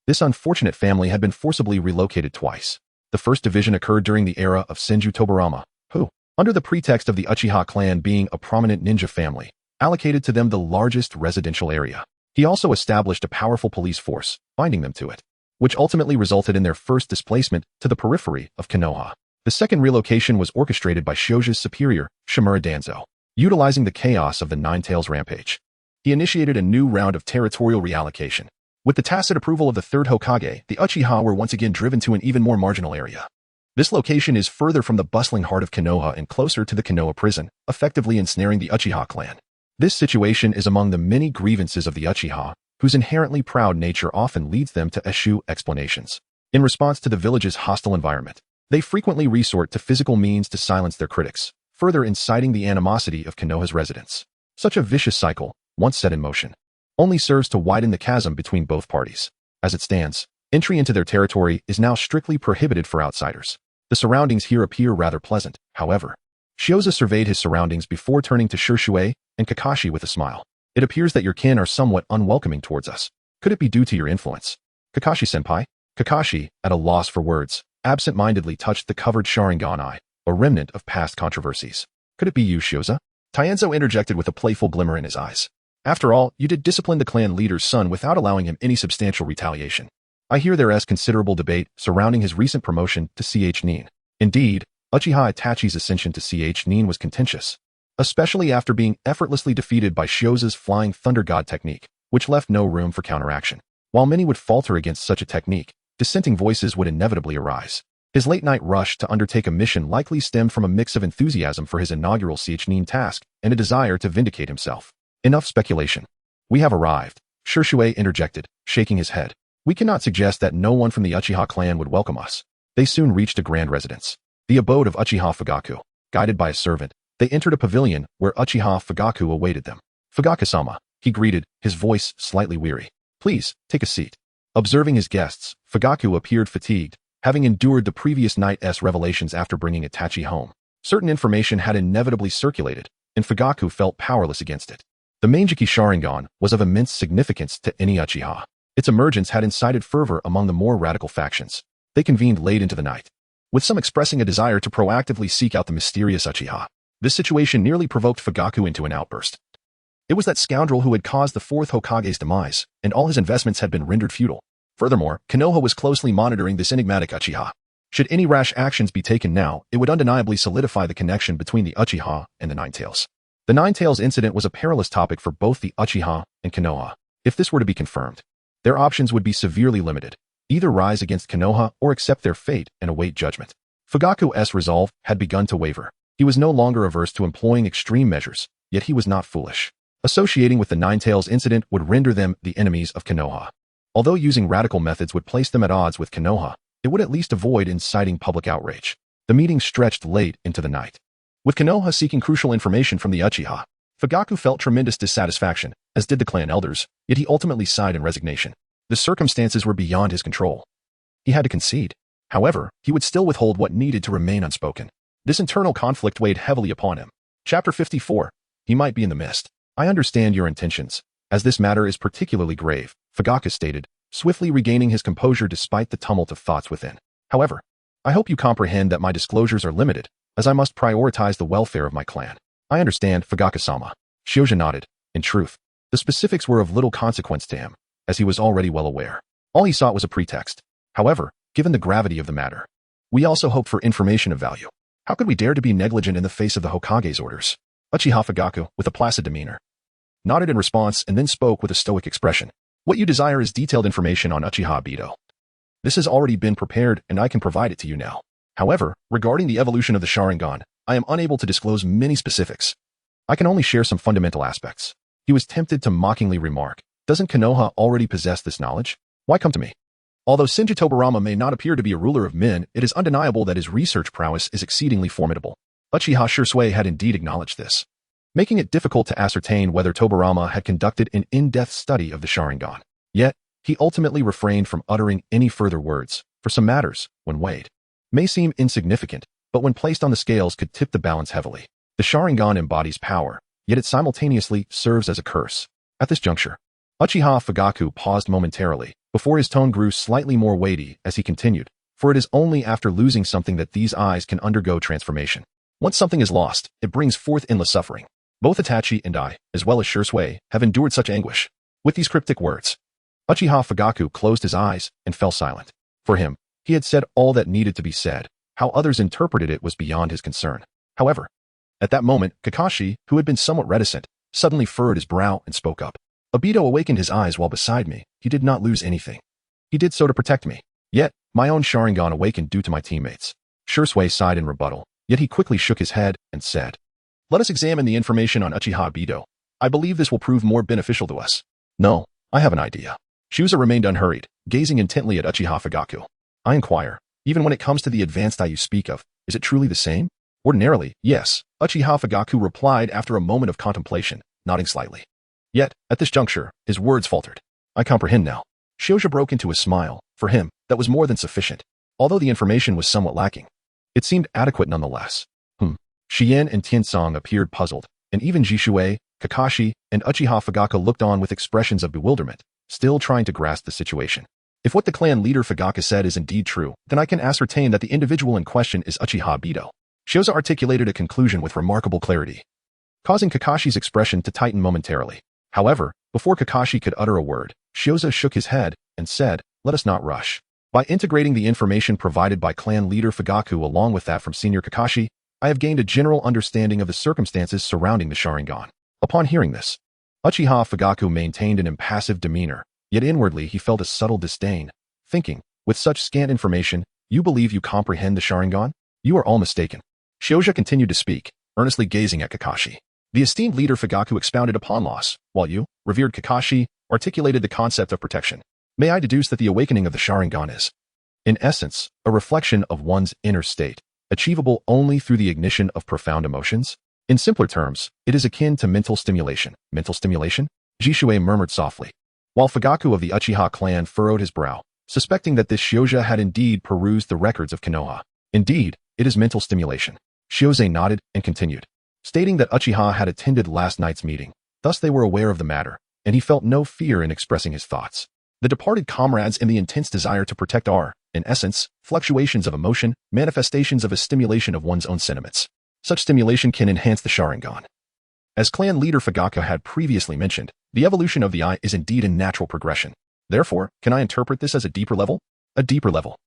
this unfortunate family had been forcibly relocated twice. The first division occurred during the era of Senju Tobarama, who, under the pretext of the Uchiha clan being a prominent ninja family, allocated to them the largest residential area. He also established a powerful police force, binding them to it, which ultimately resulted in their first displacement to the periphery of Konoha. The second relocation was orchestrated by Shioja's superior, Shimura Danzo. Utilizing the chaos of the Nine Tails Rampage, he initiated a new round of territorial reallocation. With the tacit approval of the Third Hokage, the Uchiha were once again driven to an even more marginal area. This location is further from the bustling heart of Konoha and closer to the Konoha prison, effectively ensnaring the Uchiha clan. This situation is among the many grievances of the Uchiha, whose inherently proud nature often leads them to eschew explanations. In response to the village's hostile environment, they frequently resort to physical means to silence their critics, further inciting the animosity of Konoha's residents. Such a vicious cycle, once set in motion, only serves to widen the chasm between both parties. As it stands, entry into their territory is now strictly prohibited for outsiders. The surroundings here appear rather pleasant, however. Shioza surveyed his surroundings before turning to Shisui and Kakashi with a smile. It appears that your kin are somewhat unwelcoming towards us. Could it be due to your influence? Kakashi-senpai? Kakashi, at a loss for words, absent-mindedly touched the covered Sharingan eye, a remnant of past controversies. Could it be you, Shioza? Taienzo interjected with a playful glimmer in his eyes. After all, you did discipline the clan leader's son without allowing him any substantial retaliation. I hear there is considerable debate surrounding his recent promotion to CH Nin. Indeed, Uchiha Itachi's ascension to CH Nin was contentious, especially after being effortlessly defeated by Shioza's Flying Thunder God technique, which left no room for counteraction. While many would falter against such a technique, dissenting voices would inevitably arise. His late-night rush to undertake a mission likely stemmed from a mix of enthusiasm for his inaugural CH Nin task and a desire to vindicate himself. Enough speculation. We have arrived, Shurshui interjected, shaking his head. We cannot suggest that no one from the Uchiha clan would welcome us. They soon reached a grand residence, the abode of Uchiha Fugaku. Guided by a servant, they entered a pavilion where Uchiha Fugaku awaited them. Fugaku-sama, he greeted, his voice slightly weary. Please, take a seat. Observing his guests, Fugaku appeared fatigued, having endured the previous night's revelations after bringing Itachi home. Certain information had inevitably circulated, and Fugaku felt powerless against it. The Manjiki Sharingan was of immense significance to any Uchiha. Its emergence had incited fervor among the more radical factions. They convened late into the night, with some expressing a desire to proactively seek out the mysterious Uchiha. This situation nearly provoked Fugaku into an outburst. It was that scoundrel who had caused the Fourth Hokage's demise, and all his investments had been rendered futile. Furthermore, Konoha was closely monitoring this enigmatic Uchiha. Should any rash actions be taken now, it would undeniably solidify the connection between the Uchiha and the Ninetales. The Ninetales incident was a perilous topic for both the Uchiha and Konoha. If this were to be confirmed, their options would be severely limited. Either rise against Konoha or accept their fate and await judgment. Fugaku's resolve had begun to waver. He was no longer averse to employing extreme measures, yet he was not foolish. Associating with the Ninetales incident would render them the enemies of Konoha. Although using radical methods would place them at odds with Konoha, it would at least avoid inciting public outrage. The meeting stretched late into the night. With Konoha seeking crucial information from the Uchiha, Fugaku felt tremendous dissatisfaction, as did the clan elders, yet he ultimately sighed in resignation. The circumstances were beyond his control. He had to concede. However, he would still withhold what needed to remain unspoken. This internal conflict weighed heavily upon him. Chapter 54. He might be in the mist. I understand your intentions, as this matter is particularly grave, Fugaku stated, swiftly regaining his composure despite the tumult of thoughts within. However, I hope you comprehend that my disclosures are limited, as I must prioritize the welfare of my clan. I understand, Fugaku-sama. Shioja nodded. In truth, the specifics were of little consequence to him, as he was already well aware. All he sought was a pretext. However, given the gravity of the matter, we also hoped for information of value. How could we dare to be negligent in the face of the Hokage's orders? Uchiha Fugaku, with a placid demeanor, nodded in response and then spoke with a stoic expression. What you desire is detailed information on Uchiha Obito. This has already been prepared and I can provide it to you now. However, regarding the evolution of the Sharingan, I am unable to disclose many specifics. I can only share some fundamental aspects. He was tempted to mockingly remark, doesn't Konoha already possess this knowledge? Why come to me? Although Shinji Tobarama may not appear to be a ruler of men, it is undeniable that his research prowess is exceedingly formidable. Uchiha Shursui had indeed acknowledged this, making it difficult to ascertain whether Tobarama had conducted an in-depth study of the Sharingan. Yet, he ultimately refrained from uttering any further words, for some matters, when weighed, may seem insignificant, but when placed on the scales could tip the balance heavily. The Sharingan embodies power, yet it simultaneously serves as a curse. At this juncture, Uchiha Fugaku paused momentarily, before his tone grew slightly more weighty as he continued, for it is only after losing something that these eyes can undergo transformation. Once something is lost, it brings forth endless suffering. Both Itachi and I, as well as Shursui, have endured such anguish. With these cryptic words, Uchiha Fugaku closed his eyes and fell silent. For him, he had said all that needed to be said. How others interpreted it was beyond his concern. However, at that moment, Kakashi, who had been somewhat reticent, suddenly furrowed his brow and spoke up. Obito awakened his eyes while beside me. He did not lose anything. He did so to protect me. Yet, my own Sharingan awakened due to my teammates. Shursui sighed in rebuttal, yet he quickly shook his head and said, let us examine the information on Uchiha Obito. I believe this will prove more beneficial to us. No, I have an idea. Shusa remained unhurried, gazing intently at Uchiha Fugaku. I inquire, even when it comes to the advanced eye you speak of, is it truly the same? Ordinarily, yes, Uchiha Fugaku replied after a moment of contemplation, nodding slightly. Yet, at this juncture, his words faltered. I comprehend now. Shioja broke into a smile. For him, that was more than sufficient. Although the information was somewhat lacking, it seemed adequate nonetheless. Shien and Tiansong appeared puzzled, and even Jishui, Kakashi, and Uchiha Fugaku looked on with expressions of bewilderment, still trying to grasp the situation. If what the clan leader Fugaku said is indeed true, then I can ascertain that the individual in question is Uchiha Obito. Shioza articulated a conclusion with remarkable clarity, causing Kakashi's expression to tighten momentarily. However, before Kakashi could utter a word, Shioza shook his head and said, "Let us not rush." By integrating the information provided by clan leader Fugaku along with that from senior Kakashi, I have gained a general understanding of the circumstances surrounding the Sharingan. Upon hearing this, Uchiha Fugaku maintained an impassive demeanor, yet inwardly he felt a subtle disdain, thinking, with such scant information, you believe you comprehend the Sharingan? You are all mistaken. Shioja continued to speak, earnestly gazing at Kakashi. The esteemed leader Fugaku expounded upon loss, while you, revered Kakashi, articulated the concept of protection. May I deduce that the awakening of the Sharingan is, in essence, a reflection of one's inner state, achievable only through the ignition of profound emotions? In simpler terms, it is akin to mental stimulation. Mental stimulation? Jishue murmured softly, while Fugaku of the Uchiha clan furrowed his brow, suspecting that this Shioja had indeed perused the records of Konoha. Indeed, it is mental stimulation. Shioze nodded and continued, stating that Uchiha had attended last night's meeting, thus they were aware of the matter, and he felt no fear in expressing his thoughts. The departed comrades and the intense desire to protect are, in essence, fluctuations of emotion, manifestations of a stimulation of one's own sentiments. Such stimulation can enhance the Sharingan. As clan leader Fugaku had previously mentioned, the evolution of the eye is indeed a natural progression. Therefore, can I interpret this as a deeper level? A deeper level.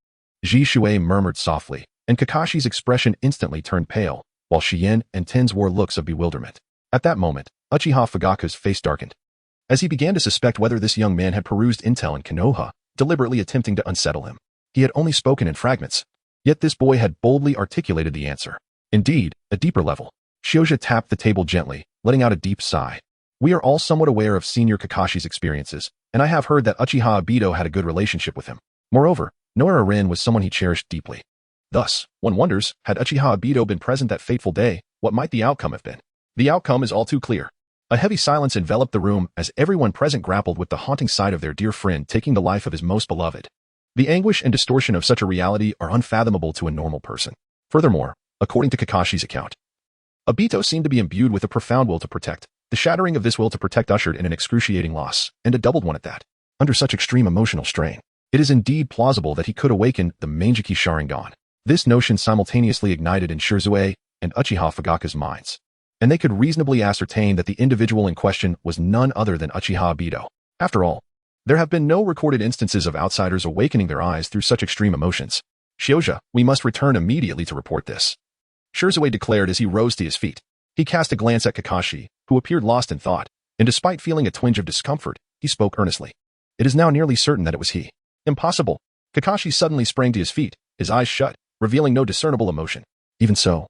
Jishue murmured softly, and Kakashi's expression instantly turned pale, while Shien and Tens wore looks of bewilderment. At that moment, Uchiha Fugaku's face darkened, as he began to suspect whether this young man had perused intel in Konoha, deliberately attempting to unsettle him. He had only spoken in fragments, yet this boy had boldly articulated the answer. Indeed, a deeper level. Shioja tapped the table gently, letting out a deep sigh. We are all somewhat aware of senior Kakashi's experiences, and I have heard that Uchiha Obito had a good relationship with him. Moreover, Noura Rin was someone he cherished deeply. Thus, one wonders, had Uchiha Obito been present that fateful day, what might the outcome have been? The outcome is all too clear. A heavy silence enveloped the room as everyone present grappled with the haunting sight of their dear friend taking the life of his most beloved. The anguish and distortion of such a reality are unfathomable to a normal person. Furthermore, according to Kakashi's account, Obito seemed to be imbued with a profound will to protect. The shattering of this will to protect ushered in an excruciating loss, and a doubled one at that. Under such extreme emotional strain, it is indeed plausible that he could awaken the Manjiki Sharingan. This notion simultaneously ignited in Shirzue and Uchiha Fugaku's minds, and they could reasonably ascertain that the individual in question was none other than Uchiha Obito. After all, there have been no recorded instances of outsiders awakening their eyes through such extreme emotions. Shioja, we must return immediately to report this, Shirzue declared as he rose to his feet. He cast a glance at Kakashi, who appeared lost in thought, and despite feeling a twinge of discomfort, he spoke earnestly. It is now nearly certain that it was he. Impossible. Kakashi suddenly sprang to his feet, his eyes shut, revealing no discernible emotion. Even so,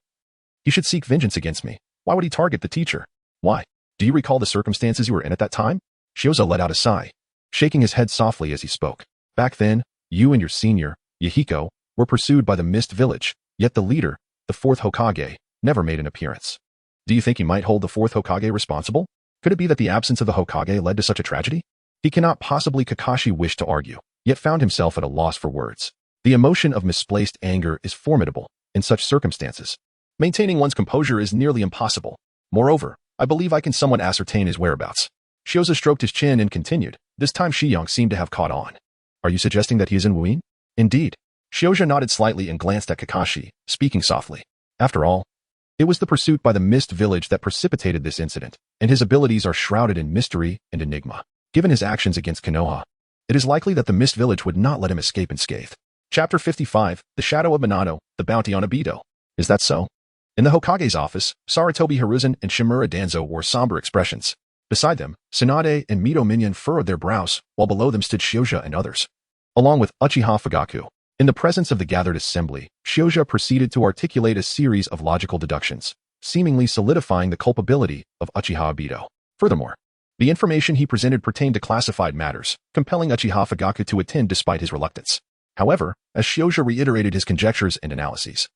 he should seek vengeance against me. Why would he target the teacher? Why? Do you recall the circumstances you were in at that time? Shioza let out a sigh, shaking his head softly as he spoke. Back then, you and your senior, Yahiko, were pursued by the Mist Village, yet the leader, the Fourth Hokage, never made an appearance. Do you think he might hold the Fourth Hokage responsible? Could it be that the absence of the Hokage led to such a tragedy? He cannot possibly. Kakashi wished to argue, yet found himself at a loss for words. The emotion of misplaced anger is formidable in such circumstances. Maintaining one's composure is nearly impossible. Moreover, I believe I can somewhat ascertain his whereabouts. Shioza stroked his chin and continued. This time Shiyong seemed to have caught on. Are you suggesting that he is in Wuin? Indeed. Shioja nodded slightly and glanced at Kakashi, speaking softly. After all, it was the pursuit by the Mist Village that precipitated this incident, and his abilities are shrouded in mystery and enigma. Given his actions against Konoha, it is likely that the Mist Village would not let him escape unscathed. Chapter 55, The Shadow of Minato, The Bounty on Obito. Is that so? In the Hokage's office, Sarutobi Hiruzen and Shimura Danzo wore somber expressions. Beside them, Tsunade and Mito Minion furrowed their brows, while below them stood Shioja and others, along with Uchiha Fugaku. In the presence of the gathered assembly, Shioja proceeded to articulate a series of logical deductions, seemingly solidifying the culpability of Uchiha Obito. Furthermore, the information he presented pertained to classified matters, compelling Uchiha Fugaku to attend despite his reluctance. However, as Shioja reiterated his conjectures and analyses,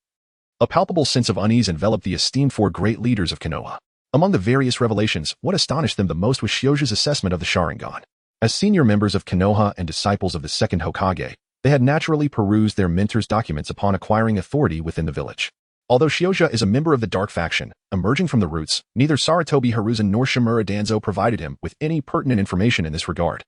a palpable sense of unease enveloped the esteemed four great leaders of Konoha. Among the various revelations, what astonished them the most was Shioja's assessment of the Sharingan. As senior members of Konoha and disciples of the second Hokage, they had naturally perused their mentor's documents upon acquiring authority within the village. Although Shioja is a member of the Dark Faction, emerging from the roots, neither Sarutobi Hiruzen nor Shimura Danzo provided him with any pertinent information in this regard.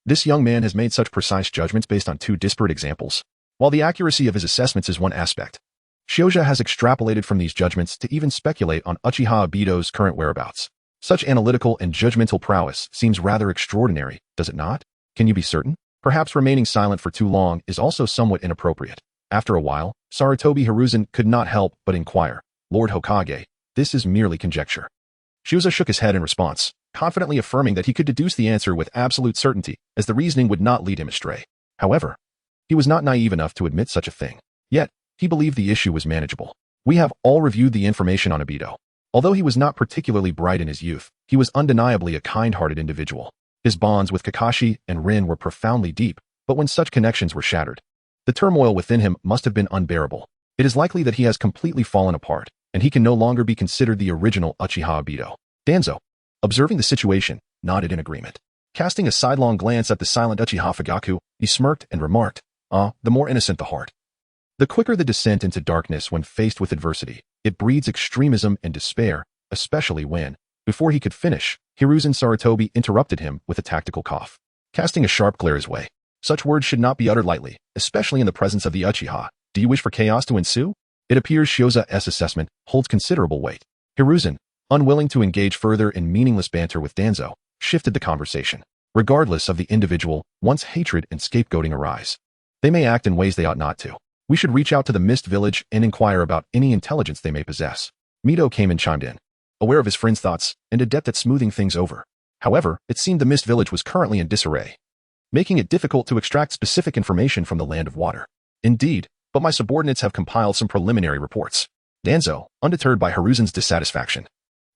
This young man has made such precise judgments based on two disparate examples. While the accuracy of his assessments is one aspect, Shioja has extrapolated from these judgments to even speculate on Uchiha Obito's current whereabouts. Such analytical and judgmental prowess seems rather extraordinary, does it not? Can you be certain? Perhaps remaining silent for too long is also somewhat inappropriate. After a while, Sarutobi Hiruzen could not help but inquire, Lord Hokage, this is merely conjecture. Shuza shook his head in response, confidently affirming that he could deduce the answer with absolute certainty, as the reasoning would not lead him astray. However, he was not naive enough to admit such a thing. Yet, he believed the issue was manageable. We have all reviewed the information on Obito. Although he was not particularly bright in his youth, he was undeniably a kind-hearted individual. His bonds with Kakashi and Rin were profoundly deep, but when such connections were shattered, the turmoil within him must have been unbearable. It is likely that he has completely fallen apart, and he can no longer be considered the original Uchiha Obito. Danzo, observing the situation, nodded in agreement. Casting a sidelong glance at the silent Uchiha Fugaku, he smirked and remarked, the more innocent the heart. The quicker the descent into darkness when faced with adversity, it breeds extremism and despair, especially when, before he could finish, Hiruzen Sarutobi interrupted him with a tactical cough, casting a sharp glare his way. Such words should not be uttered lightly, especially in the presence of the Uchiha. Do you wish for chaos to ensue? It appears Shioza's assessment holds considerable weight. Hiruzen, unwilling to engage further in meaningless banter with Danzo, shifted the conversation. Regardless of the individual, once hatred and scapegoating arise, they may act in ways they ought not to. We should reach out to the Mist Village and inquire about any intelligence they may possess. Mito came and chimed in, aware of his friend's thoughts and adept at smoothing things over. However, it seemed the Mist Village was currently in disarray, making it difficult to extract specific information from the Land of Water. Indeed, but my subordinates have compiled some preliminary reports. Danzo, undeterred by Hiruzen's dissatisfaction,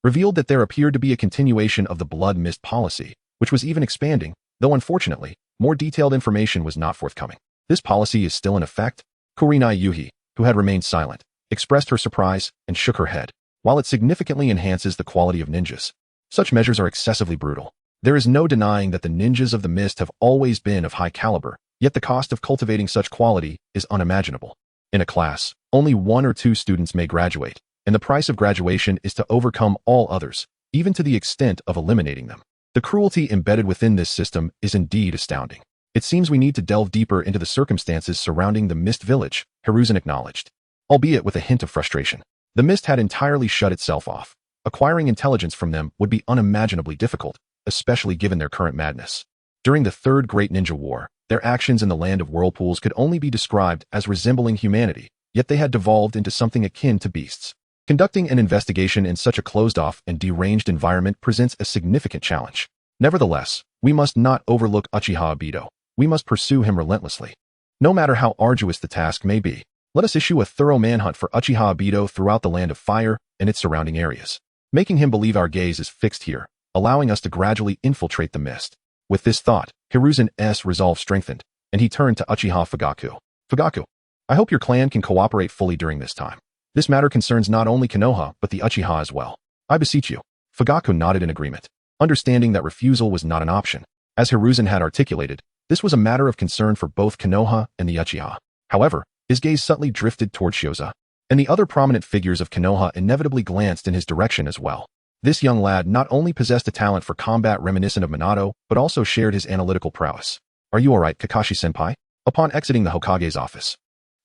revealed that there appeared to be a continuation of the blood mist policy, which was even expanding, though unfortunately, more detailed information was not forthcoming. This policy is still in effect? Kurenai Yuhi, who had remained silent, expressed her surprise and shook her head. While it significantly enhances the quality of ninjas, such measures are excessively brutal. There is no denying that the ninjas of the mist have always been of high caliber, yet the cost of cultivating such quality is unimaginable. In a class, only 1 or 2 students may graduate, and the price of graduation is to overcome all others, even to the extent of eliminating them. The cruelty embedded within this system is indeed astounding. It seems we need to delve deeper into the circumstances surrounding the Mist Village, Hiruzen acknowledged, albeit with a hint of frustration. The mist had entirely shut itself off. Acquiring intelligence from them would be unimaginably difficult, especially given their current madness. During the Third Great Ninja War, their actions in the Land of Whirlpools could only be described as resembling humanity, yet they had devolved into something akin to beasts. Conducting an investigation in such a closed-off and deranged environment presents a significant challenge. Nevertheless, we must not overlook Uchiha Obito. We must pursue him relentlessly. No matter how arduous the task may be, let us issue a thorough manhunt for Uchiha Obito throughout the Land of Fire and its surrounding areas, making him believe our gaze is fixed here, allowing us to gradually infiltrate the mist. With this thought, Hiruzen's resolve strengthened, and he turned to Uchiha Fugaku. Fugaku, I hope your clan can cooperate fully during this time. This matter concerns not only Konoha, but the Uchiha as well. I beseech you. Fugaku nodded in agreement, understanding that refusal was not an option. As Hiruzen had articulated, this was a matter of concern for both Konoha and the Uchiha. However, his gaze subtly drifted toward Shioza, and the other prominent figures of Konoha inevitably glanced in his direction as well. This young lad not only possessed a talent for combat reminiscent of Minato, but also shared his analytical prowess. Are you alright, Kakashi-senpai? Upon exiting the Hokage's office,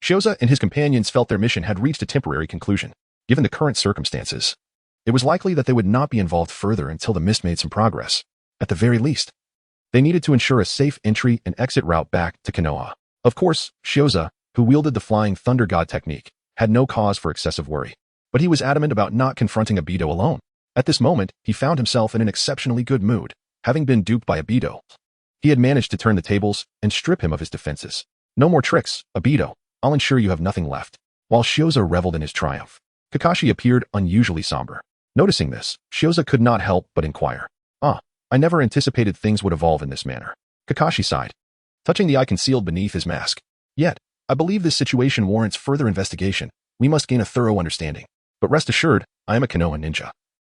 Shioza and his companions felt their mission had reached a temporary conclusion. Given the current circumstances, it was likely that they would not be involved further until the mist made some progress. At the very least, they needed to ensure a safe entry and exit route back to Konoha. Of course, Shioza, who wielded the Flying Thunder God technique, had no cause for excessive worry. But he was adamant about not confronting Obito alone. At this moment, he found himself in an exceptionally good mood. Having been duped by Obito, he had managed to turn the tables and strip him of his defenses. No more tricks, Obito. I'll ensure you have nothing left. While Shioza reveled in his triumph, Kakashi appeared unusually somber. Noticing this, Shioza could not help but inquire. I never anticipated things would evolve in this manner. Kakashi sighed, touching the eye concealed beneath his mask. Yet, I believe this situation warrants further investigation. We must gain a thorough understanding. But rest assured, I am a Konoha ninja,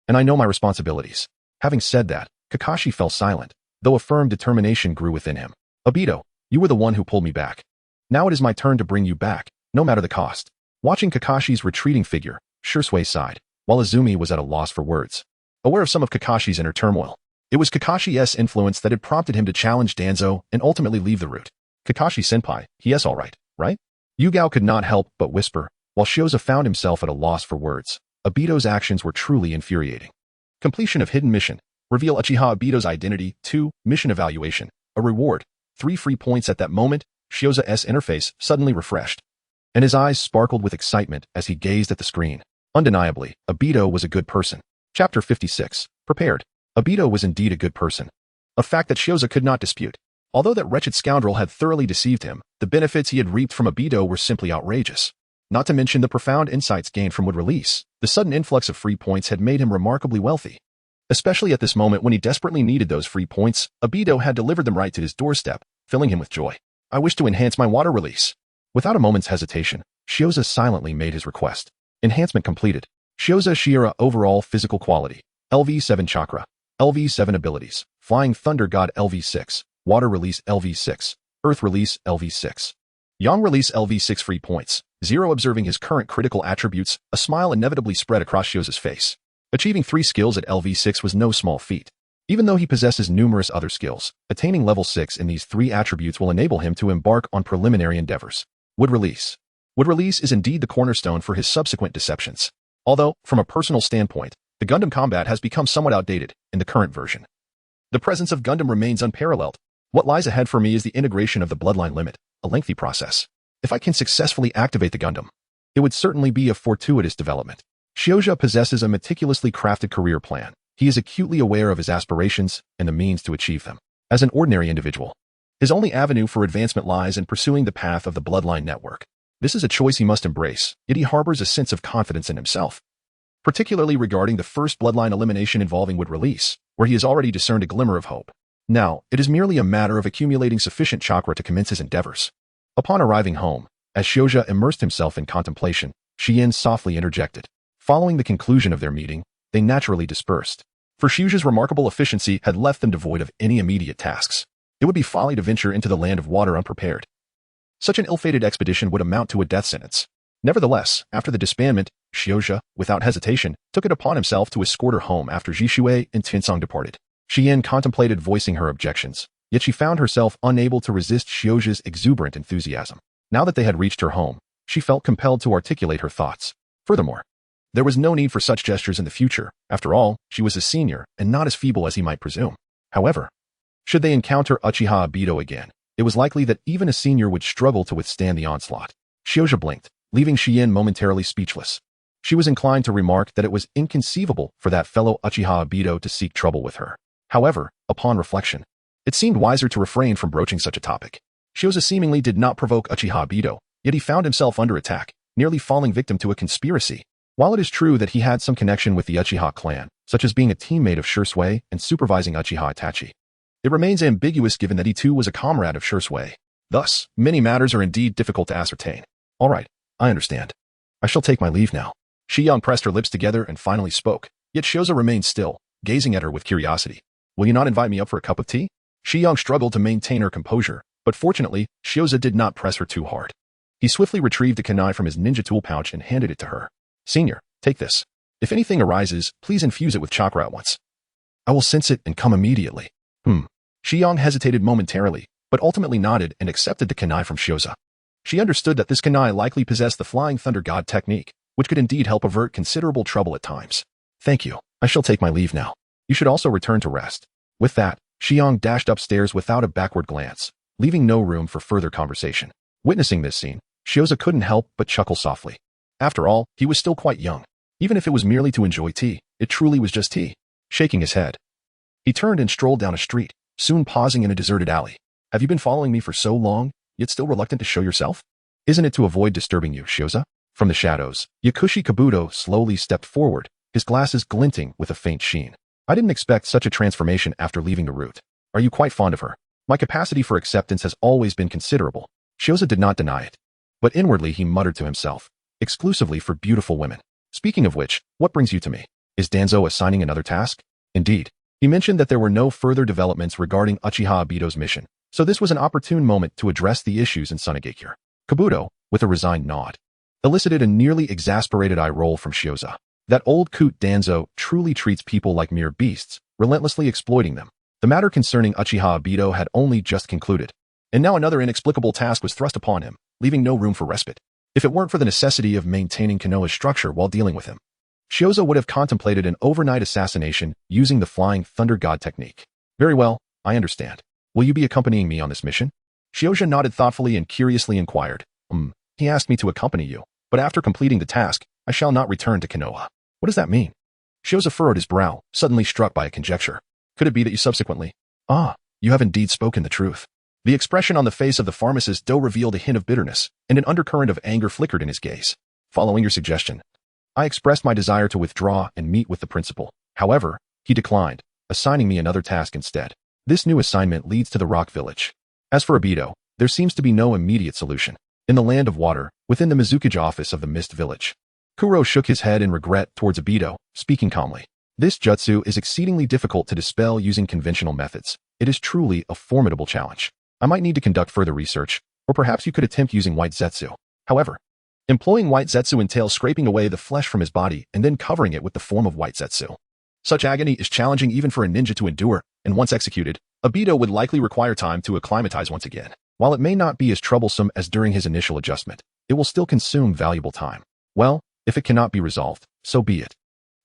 and I know my responsibilities. Having said that, Kakashi fell silent, though a firm determination grew within him. Obito, you were the one who pulled me back. Now it is my turn to bring you back, no matter the cost. Watching Kakashi's retreating figure, Shursui sighed, while Izumi was at a loss for words. Aware of some of Kakashi's inner turmoil, it was Kakashi's influence that had prompted him to challenge Danzo and ultimately leave the route. Kakashi-senpai, he is alright, right? Yugao could not help but whisper, while Shioza found himself at a loss for words. Obito's actions were truly infuriating. Completion of hidden mission. Reveal Uchiha Obito's identity. 2. Mission evaluation. A reward. 3 free points. At that moment, Shioza's interface suddenly refreshed, and his eyes sparkled with excitement as he gazed at the screen. Undeniably, Obito was a good person. Chapter 56. Prepared. Obito was indeed a good person, a fact that Shioza could not dispute. Although that wretched scoundrel had thoroughly deceived him, the benefits he had reaped from Obito were simply outrageous. Not to mention the profound insights gained from wood release. The sudden influx of free points had made him remarkably wealthy. Especially at this moment when he desperately needed those free points, Obito had delivered them right to his doorstep, filling him with joy. I wish to enhance my water release. Without a moment's hesitation, Shioza silently made his request. Enhancement completed. Shioza Shira overall physical quality. LV7 chakra. LV7 abilities. Flying Thunder God LV6. Water release LV6. Earth release LV6. Yang release LV6 free points. 0. Observing his current critical attributes, a smile inevitably spread across Shioza's face. Achieving 3 skills at LV6 was no small feat. Even though he possesses numerous other skills, attaining level 6 in these 3 attributes will enable him to embark on preliminary endeavors. Wood release. Wood release is indeed the cornerstone for his subsequent deceptions. Although, from a personal standpoint, the Gundam combat has become somewhat outdated in the current version. The presence of Gundam remains unparalleled. What lies ahead for me is the integration of the bloodline limit, a lengthy process. If I can successfully activate the Gundam, it would certainly be a fortuitous development. Shioza possesses a meticulously crafted career plan. He is acutely aware of his aspirations and the means to achieve them. As an ordinary individual, his only avenue for advancement lies in pursuing the path of the bloodline network. This is a choice he must embrace, yet he harbors a sense of confidence in himself, particularly regarding the first bloodline elimination involving wood release, where he has already discerned a glimmer of hope. Now, it is merely a matter of accumulating sufficient chakra to commence his endeavors. Upon arriving home, as Shioza immersed himself in contemplation, Shien softly interjected. Following the conclusion of their meeting, they naturally dispersed. For Shioza's remarkable efficiency had left them devoid of any immediate tasks. It would be folly to venture into the land of water unprepared. Such an ill-fated expedition would amount to a death sentence. Nevertheless, after the disbandment, Shioza, without hesitation, took it upon himself to escort her home after Jishue and Tinsong departed. Shien contemplated voicing her objections, yet she found herself unable to resist Shioza's exuberant enthusiasm. Now that they had reached her home, she felt compelled to articulate her thoughts. Furthermore, there was no need for such gestures in the future. After all, she was a senior and not as feeble as he might presume. However, should they encounter Uchiha Obito again, it was likely that even a senior would struggle to withstand the onslaught. Shioza blinked, leaving Shien momentarily speechless. She was inclined to remark that it was inconceivable for that fellow Uchiha Obito to seek trouble with her. However, upon reflection, it seemed wiser to refrain from broaching such a topic. Shioza seemingly did not provoke Uchiha Obito, yet he found himself under attack, nearly falling victim to a conspiracy. While it is true that he had some connection with the Uchiha clan, such as being a teammate of Shursui and supervising Uchiha Itachi, it remains ambiguous given that he too was a comrade of Shursui. Thus, many matters are indeed difficult to ascertain. All right, I understand. I shall take my leave now. Shiyang pressed her lips together and finally spoke, yet Shioza remained still, gazing at her with curiosity. Will you not invite me up for a cup of tea? Shiyang struggled to maintain her composure, but fortunately, Shioza did not press her too hard. He swiftly retrieved a kunai from his ninja tool pouch and handed it to her. Senior, take this. If anything arises, please infuse it with chakra at once. I will sense it and come immediately. Shiyang hesitated momentarily, but ultimately nodded and accepted the kunai from Shioza. She understood that this kunai likely possessed the Flying Thunder God technique, which could indeed help avert considerable trouble at times. Thank you. I shall take my leave now. You should also return to rest. With that, Shiyang dashed upstairs without a backward glance, leaving no room for further conversation. Witnessing this scene, Shioza couldn't help but chuckle softly. After all, he was still quite young. Even if it was merely to enjoy tea, it truly was just tea. Shaking his head, he turned and strolled down a street, soon pausing in a deserted alley. Have you been following me for so long, yet still reluctant to show yourself? Isn't it to avoid disturbing you, Shioza? From the shadows, Yakushi Kabuto slowly stepped forward, his glasses glinting with a faint sheen. I didn't expect such a transformation after leaving the route. Are you quite fond of her? My capacity for acceptance has always been considerable. Shioza did not deny it, but inwardly he muttered to himself, exclusively for beautiful women. Speaking of which, what brings you to me? Is Danzo assigning another task? Indeed. He mentioned that there were no further developments regarding Uchiha Obito's mission, so this was an opportune moment to address the issues in Sunagakure. Kabuto, with a resigned nod, elicited a nearly exasperated eye roll from Shioza. That old coot Danzo truly treats people like mere beasts, relentlessly exploiting them. The matter concerning Uchiha Obito had only just concluded, and now another inexplicable task was thrust upon him, leaving no room for respite. If it weren't for the necessity of maintaining Konoha's structure while dealing with him, Shioza would have contemplated an overnight assassination using the Flying Thunder God technique. Very well, I understand. Will you be accompanying me on this mission? Shioza nodded thoughtfully and curiously inquired. He asked me to accompany you, but after completing the task, I shall not return to Konoha. What does that mean? Shioza furrowed his brow, suddenly struck by a conjecture. Could it be that you subsequently... You have indeed spoken the truth. The expression on the face of the pharmacist Doe revealed a hint of bitterness, and an undercurrent of anger flickered in his gaze. Following your suggestion, I expressed my desire to withdraw and meet with the principal. However, he declined, assigning me another task instead. This new assignment leads to the Rock Village. As for Obito, there seems to be no immediate solution. In the Land of Water, within the Mizukage office of the Mist Village. Kuro shook his head in regret towards Obito, speaking calmly. This jutsu is exceedingly difficult to dispel using conventional methods. It is truly a formidable challenge. I might need to conduct further research, or perhaps you could attempt using white zetsu. However, employing white zetsu entails scraping away the flesh from his body and then covering it with the form of white zetsu. Such agony is challenging even for a ninja to endure, and once executed, Obito would likely require time to acclimatize once again. While it may not be as troublesome as during his initial adjustment, it will still consume valuable time. Well, if it cannot be resolved, so be it.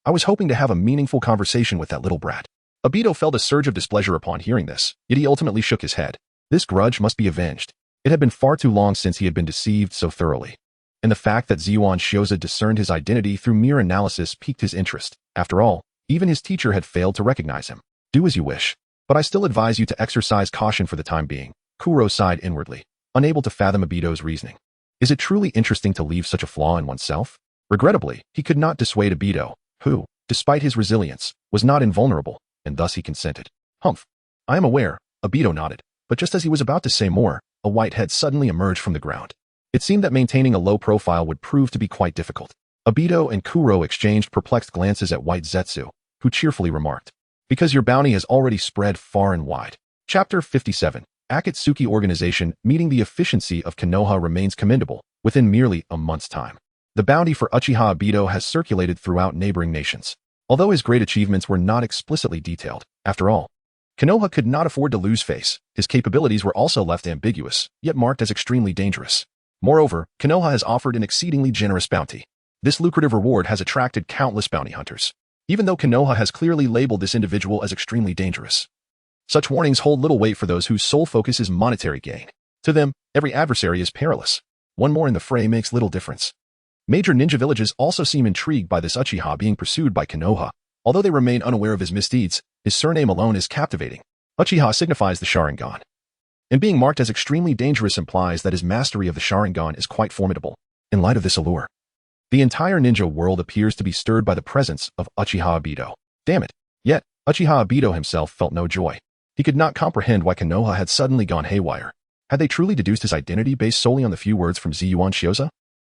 I was hoping to have a meaningful conversation with that little brat. Obito felt a surge of displeasure upon hearing this, yet he ultimately shook his head. This grudge must be avenged. It had been far too long since he had been deceived so thoroughly. And the fact that Zuan Shioza discerned his identity through mere analysis piqued his interest. After all, even his teacher had failed to recognize him. Do as you wish. But I still advise you to exercise caution for the time being. Kuro sighed inwardly, unable to fathom Obito's reasoning. Is it truly interesting to leave such a flaw in oneself? Regrettably, he could not dissuade Obito, who, despite his resilience, was not invulnerable, and thus he consented. Humph. I am aware, Obito nodded, but just as he was about to say more, a white head suddenly emerged from the ground. It seemed that maintaining a low profile would prove to be quite difficult. Obito and Kuro exchanged perplexed glances at White Zetsu, who cheerfully remarked, because your bounty has already spread far and wide. Chapter 57. Akatsuki Organization meeting the efficiency of Konoha remains commendable within merely a month's time. The bounty for Uchiha Obito has circulated throughout neighboring nations. Although his great achievements were not explicitly detailed, after all, Konoha could not afford to lose face. His capabilities were also left ambiguous, yet marked as extremely dangerous. Moreover, Konoha has offered an exceedingly generous bounty. This lucrative reward has attracted countless bounty hunters, even though Konoha has clearly labeled this individual as extremely dangerous. Such warnings hold little weight for those whose sole focus is monetary gain. To them, every adversary is perilous. One more in the fray makes little difference. Major ninja villages also seem intrigued by this Uchiha being pursued by Konoha. Although they remain unaware of his misdeeds, his surname alone is captivating. Uchiha signifies the Sharingan. And being marked as extremely dangerous implies that his mastery of the Sharingan is quite formidable. In light of this allure, the entire ninja world appears to be stirred by the presence of Uchiha Obito. Damn it. Yet, Uchiha Obito himself felt no joy. He could not comprehend why Konoha had suddenly gone haywire. Had they truly deduced his identity based solely on the few words from Zuan Shioza?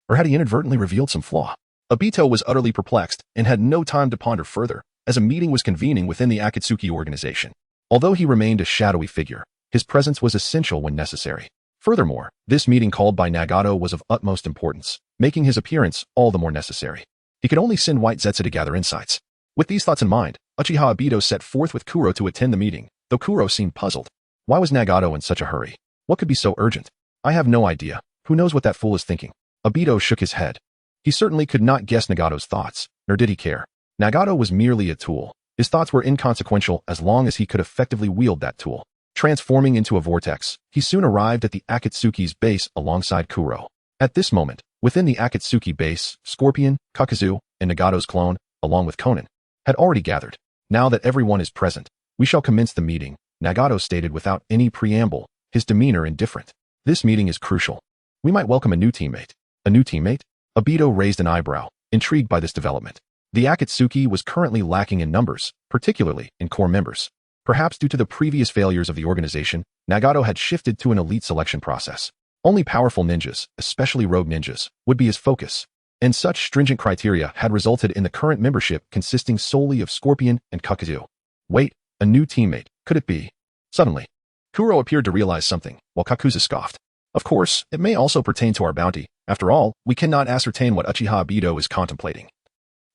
Or had he inadvertently revealed some flaw? Obito was utterly perplexed and had no time to ponder further, as a meeting was convening within the Akatsuki organization. Although he remained a shadowy figure, his presence was essential when necessary. Furthermore, this meeting called by Nagato was of utmost importance, making his appearance all the more necessary. He could only send White Zetsu to gather insights. With these thoughts in mind, Uchiha Obito set forth with Kuro to attend the meeting, though Kuro seemed puzzled. Why was Nagato in such a hurry? What could be so urgent? I have no idea. Who knows what that fool is thinking? Obito shook his head. He certainly could not guess Nagato's thoughts, nor did he care. Nagato was merely a tool. His thoughts were inconsequential as long as he could effectively wield that tool. Transforming into a vortex, he soon arrived at the Akatsuki's base alongside Kuro. At this moment, within the Akatsuki base, Scorpion, Kakazu, and Nagato's clone, along with Konan, had already gathered. Now that everyone is present, we shall commence the meeting, Nagato stated without any preamble, his demeanor indifferent. This meeting is crucial. We might welcome a new teammate. A new teammate? Obito raised an eyebrow, intrigued by this development. The Akatsuki was currently lacking in numbers, particularly in core members. Perhaps due to the previous failures of the organization, Nagato had shifted to an elite selection process. Only powerful ninjas, especially rogue ninjas, would be his focus. And such stringent criteria had resulted in the current membership consisting solely of Scorpion and Kakazu. Wait, a new teammate, could it be? Suddenly, Kuro appeared to realize something, while Kakuzu scoffed. Of course, it may also pertain to our bounty. After all, we cannot ascertain what Uchiha Obito is contemplating.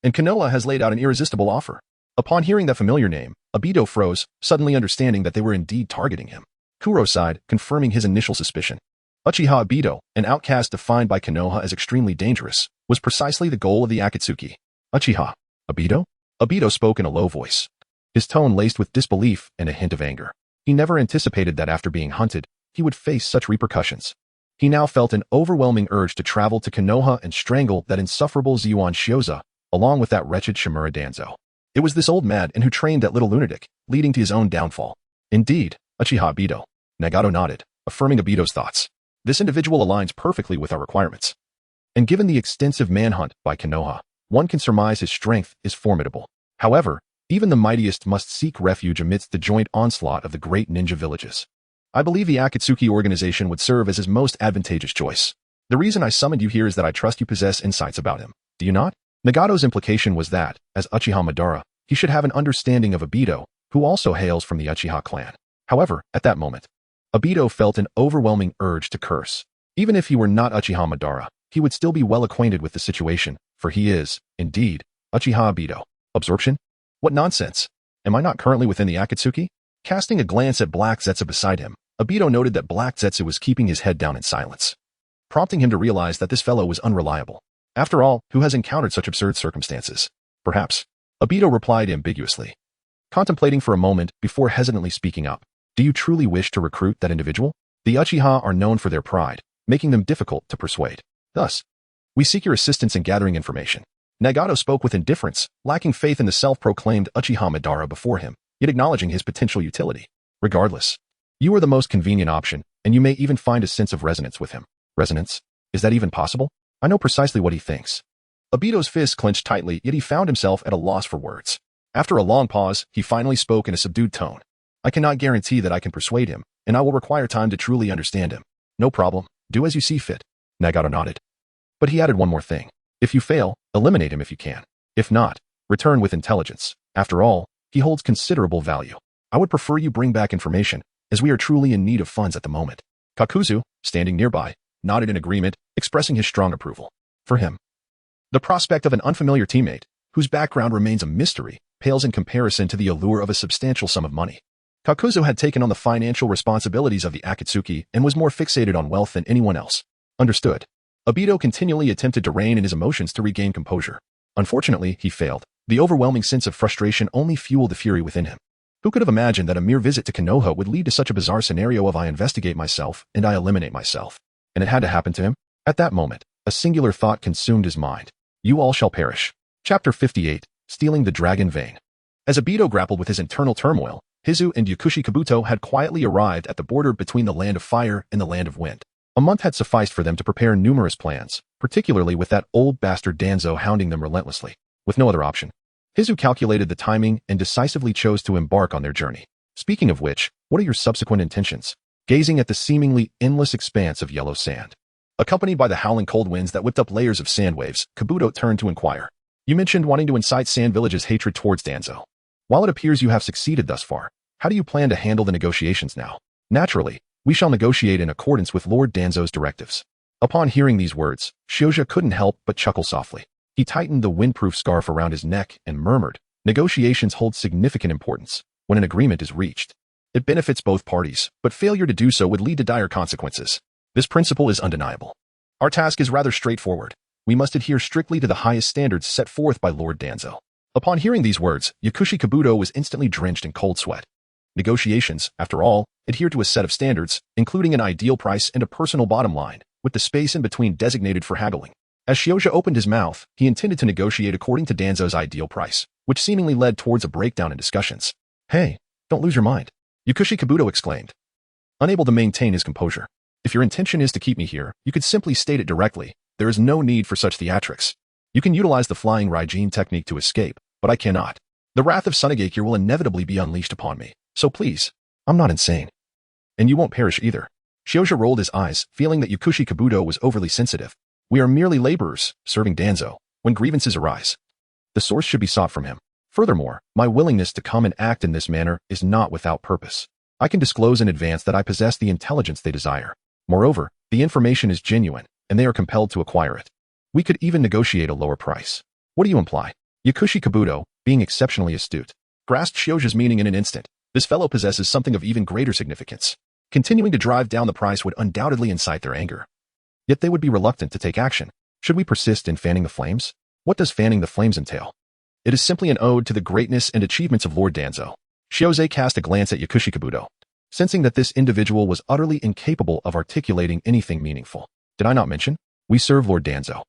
And Konoha has laid out an irresistible offer. Upon hearing that familiar name, Obito froze, suddenly understanding that they were indeed targeting him. Kuro sighed, confirming his initial suspicion. Uchiha Obito, an outcast defined by Konoha as extremely dangerous, was precisely the goal of the Akatsuki. Uchiha. Obito? Obito spoke in a low voice, his tone laced with disbelief and a hint of anger. He never anticipated that after being hunted, he would face such repercussions. He now felt an overwhelming urge to travel to Konoha and strangle that insufferable Zuan Shioza, along with that wretched Shimura Danzo. It was this old madman who trained that little lunatic, leading to his own downfall. Indeed, Uchiha Obito. Nagato nodded, affirming Obito's thoughts. This individual aligns perfectly with our requirements. And given the extensive manhunt by Konoha, one can surmise his strength is formidable. However, even the mightiest must seek refuge amidst the joint onslaught of the great ninja villages. I believe the Akatsuki organization would serve as his most advantageous choice. The reason I summoned you here is that I trust you possess insights about him. Do you not? Nagato's implication was that, as Uchiha Madara, he should have an understanding of Obito, who also hails from the Uchiha clan. However, at that moment, Obito felt an overwhelming urge to curse. Even if he were not Uchiha Madara, he would still be well acquainted with the situation, for he is, indeed, Uchiha Obito. Absorption? What nonsense! Am I not currently within the Akatsuki? Casting a glance at Black Zetsu beside him, Obito noted that Black Zetsu was keeping his head down in silence, prompting him to realize that this fellow was unreliable. After all, who has encountered such absurd circumstances? Perhaps. Obito replied ambiguously, contemplating for a moment before hesitantly speaking up. Do you truly wish to recruit that individual? The Uchiha are known for their pride, making them difficult to persuade. Thus, we seek your assistance in gathering information. Nagato spoke with indifference, lacking faith in the self-proclaimed Uchiha Madara before him, yet acknowledging his potential utility. Regardless, you are the most convenient option, and you may even find a sense of resonance with him. Resonance? Is that even possible? I know precisely what he thinks. Obito's fist clenched tightly, yet he found himself at a loss for words. After a long pause, he finally spoke in a subdued tone. I cannot guarantee that I can persuade him, and I will require time to truly understand him. No problem. Do as you see fit. Nagato nodded. But he added one more thing. If you fail, eliminate him if you can. If not, return with intelligence. After all, he holds considerable value. I would prefer you bring back information, as we are truly in need of funds at the moment. Kakuzu, standing nearby, nodded in agreement, expressing his strong approval. For him, the prospect of an unfamiliar teammate, whose background remains a mystery, pales in comparison to the allure of a substantial sum of money. Kakuzu had taken on the financial responsibilities of the Akatsuki and was more fixated on wealth than anyone else. Understood. Obito continually attempted to rein in his emotions to regain composure. Unfortunately, he failed. The overwhelming sense of frustration only fueled the fury within him. Who could have imagined that a mere visit to Konoha would lead to such a bizarre scenario of I investigate myself and I eliminate myself? And it had to happen to him? At that moment, a singular thought consumed his mind. You all shall perish. Chapter 58, Stealing the Dragon Vein. As Obito grappled with his internal turmoil, Hizu and Yakushi Kabuto had quietly arrived at the border between the Land of Fire and the Land of Wind. A month had sufficed for them to prepare numerous plans, particularly with that old bastard Danzo hounding them relentlessly. With no other option, Hizu calculated the timing and decisively chose to embark on their journey. Speaking of which, what are your subsequent intentions? Gazing at the seemingly endless expanse of yellow sand, accompanied by the howling cold winds that whipped up layers of sand waves, Kabuto turned to inquire. You mentioned wanting to incite Sand Village's hatred towards Danzo. While it appears you have succeeded thus far, how do you plan to handle the negotiations now? Naturally, we shall negotiate in accordance with Lord Danzo's directives. Upon hearing these words, Shioja couldn't help but chuckle softly. He tightened the windproof scarf around his neck and murmured, negotiations hold significant importance when an agreement is reached. It benefits both parties, but failure to do so would lead to dire consequences. This principle is undeniable. Our task is rather straightforward. We must adhere strictly to the highest standards set forth by Lord Danzo. Upon hearing these words, Yakushi Kabuto was instantly drenched in cold sweat. Negotiations, after all, adhere to a set of standards, including an ideal price and a personal bottom line, with the space in between designated for haggling. As Shioja opened his mouth, he intended to negotiate according to Danzo's ideal price, which seemingly led towards a breakdown in discussions. Hey, don't lose your mind, Yakushi Kabuto exclaimed, unable to maintain his composure. If your intention is to keep me here, you could simply state it directly. There is no need for such theatrics. You can utilize the flying Raijin technique to escape, but I cannot. The wrath of Sunagakure will inevitably be unleashed upon me. So please, I'm not insane. And you won't perish either. Shioja rolled his eyes, feeling that Yakushi Kabuto was overly sensitive. We are merely laborers, serving Danzo, when grievances arise. The source should be sought from him. Furthermore, my willingness to come and act in this manner is not without purpose. I can disclose in advance that I possess the intelligence they desire. Moreover, the information is genuine, and they are compelled to acquire it. We could even negotiate a lower price. What do you imply? Yakushi Kabuto, being exceptionally astute, grasped Shioja's meaning in an instant. This fellow possesses something of even greater significance. Continuing to drive down the price would undoubtedly incite their anger. Yet they would be reluctant to take action. Should we persist in fanning the flames? What does fanning the flames entail? It is simply an ode to the greatness and achievements of Lord Danzo. Shiose cast a glance at Yakushi Kabuto, sensing that this individual was utterly incapable of articulating anything meaningful. Did I not mention? We serve Lord Danzo,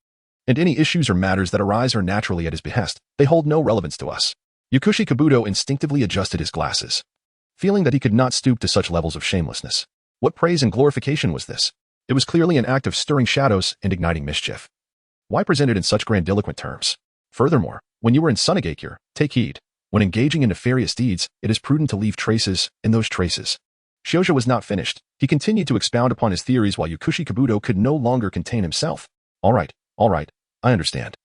and any issues or matters that arise are naturally at his behest. They hold no relevance to us. Yakushi Kabuto instinctively adjusted his glasses, feeling that he could not stoop to such levels of shamelessness. What praise and glorification was this? It was clearly an act of stirring shadows and igniting mischief. Why present it in such grandiloquent terms? Furthermore, when you are in Sunagakure, take heed. When engaging in nefarious deeds, it is prudent to leave traces, and those traces. Shoujo was not finished. He continued to expound upon his theories while Yakushi Kabuto could no longer contain himself. All right, I understand.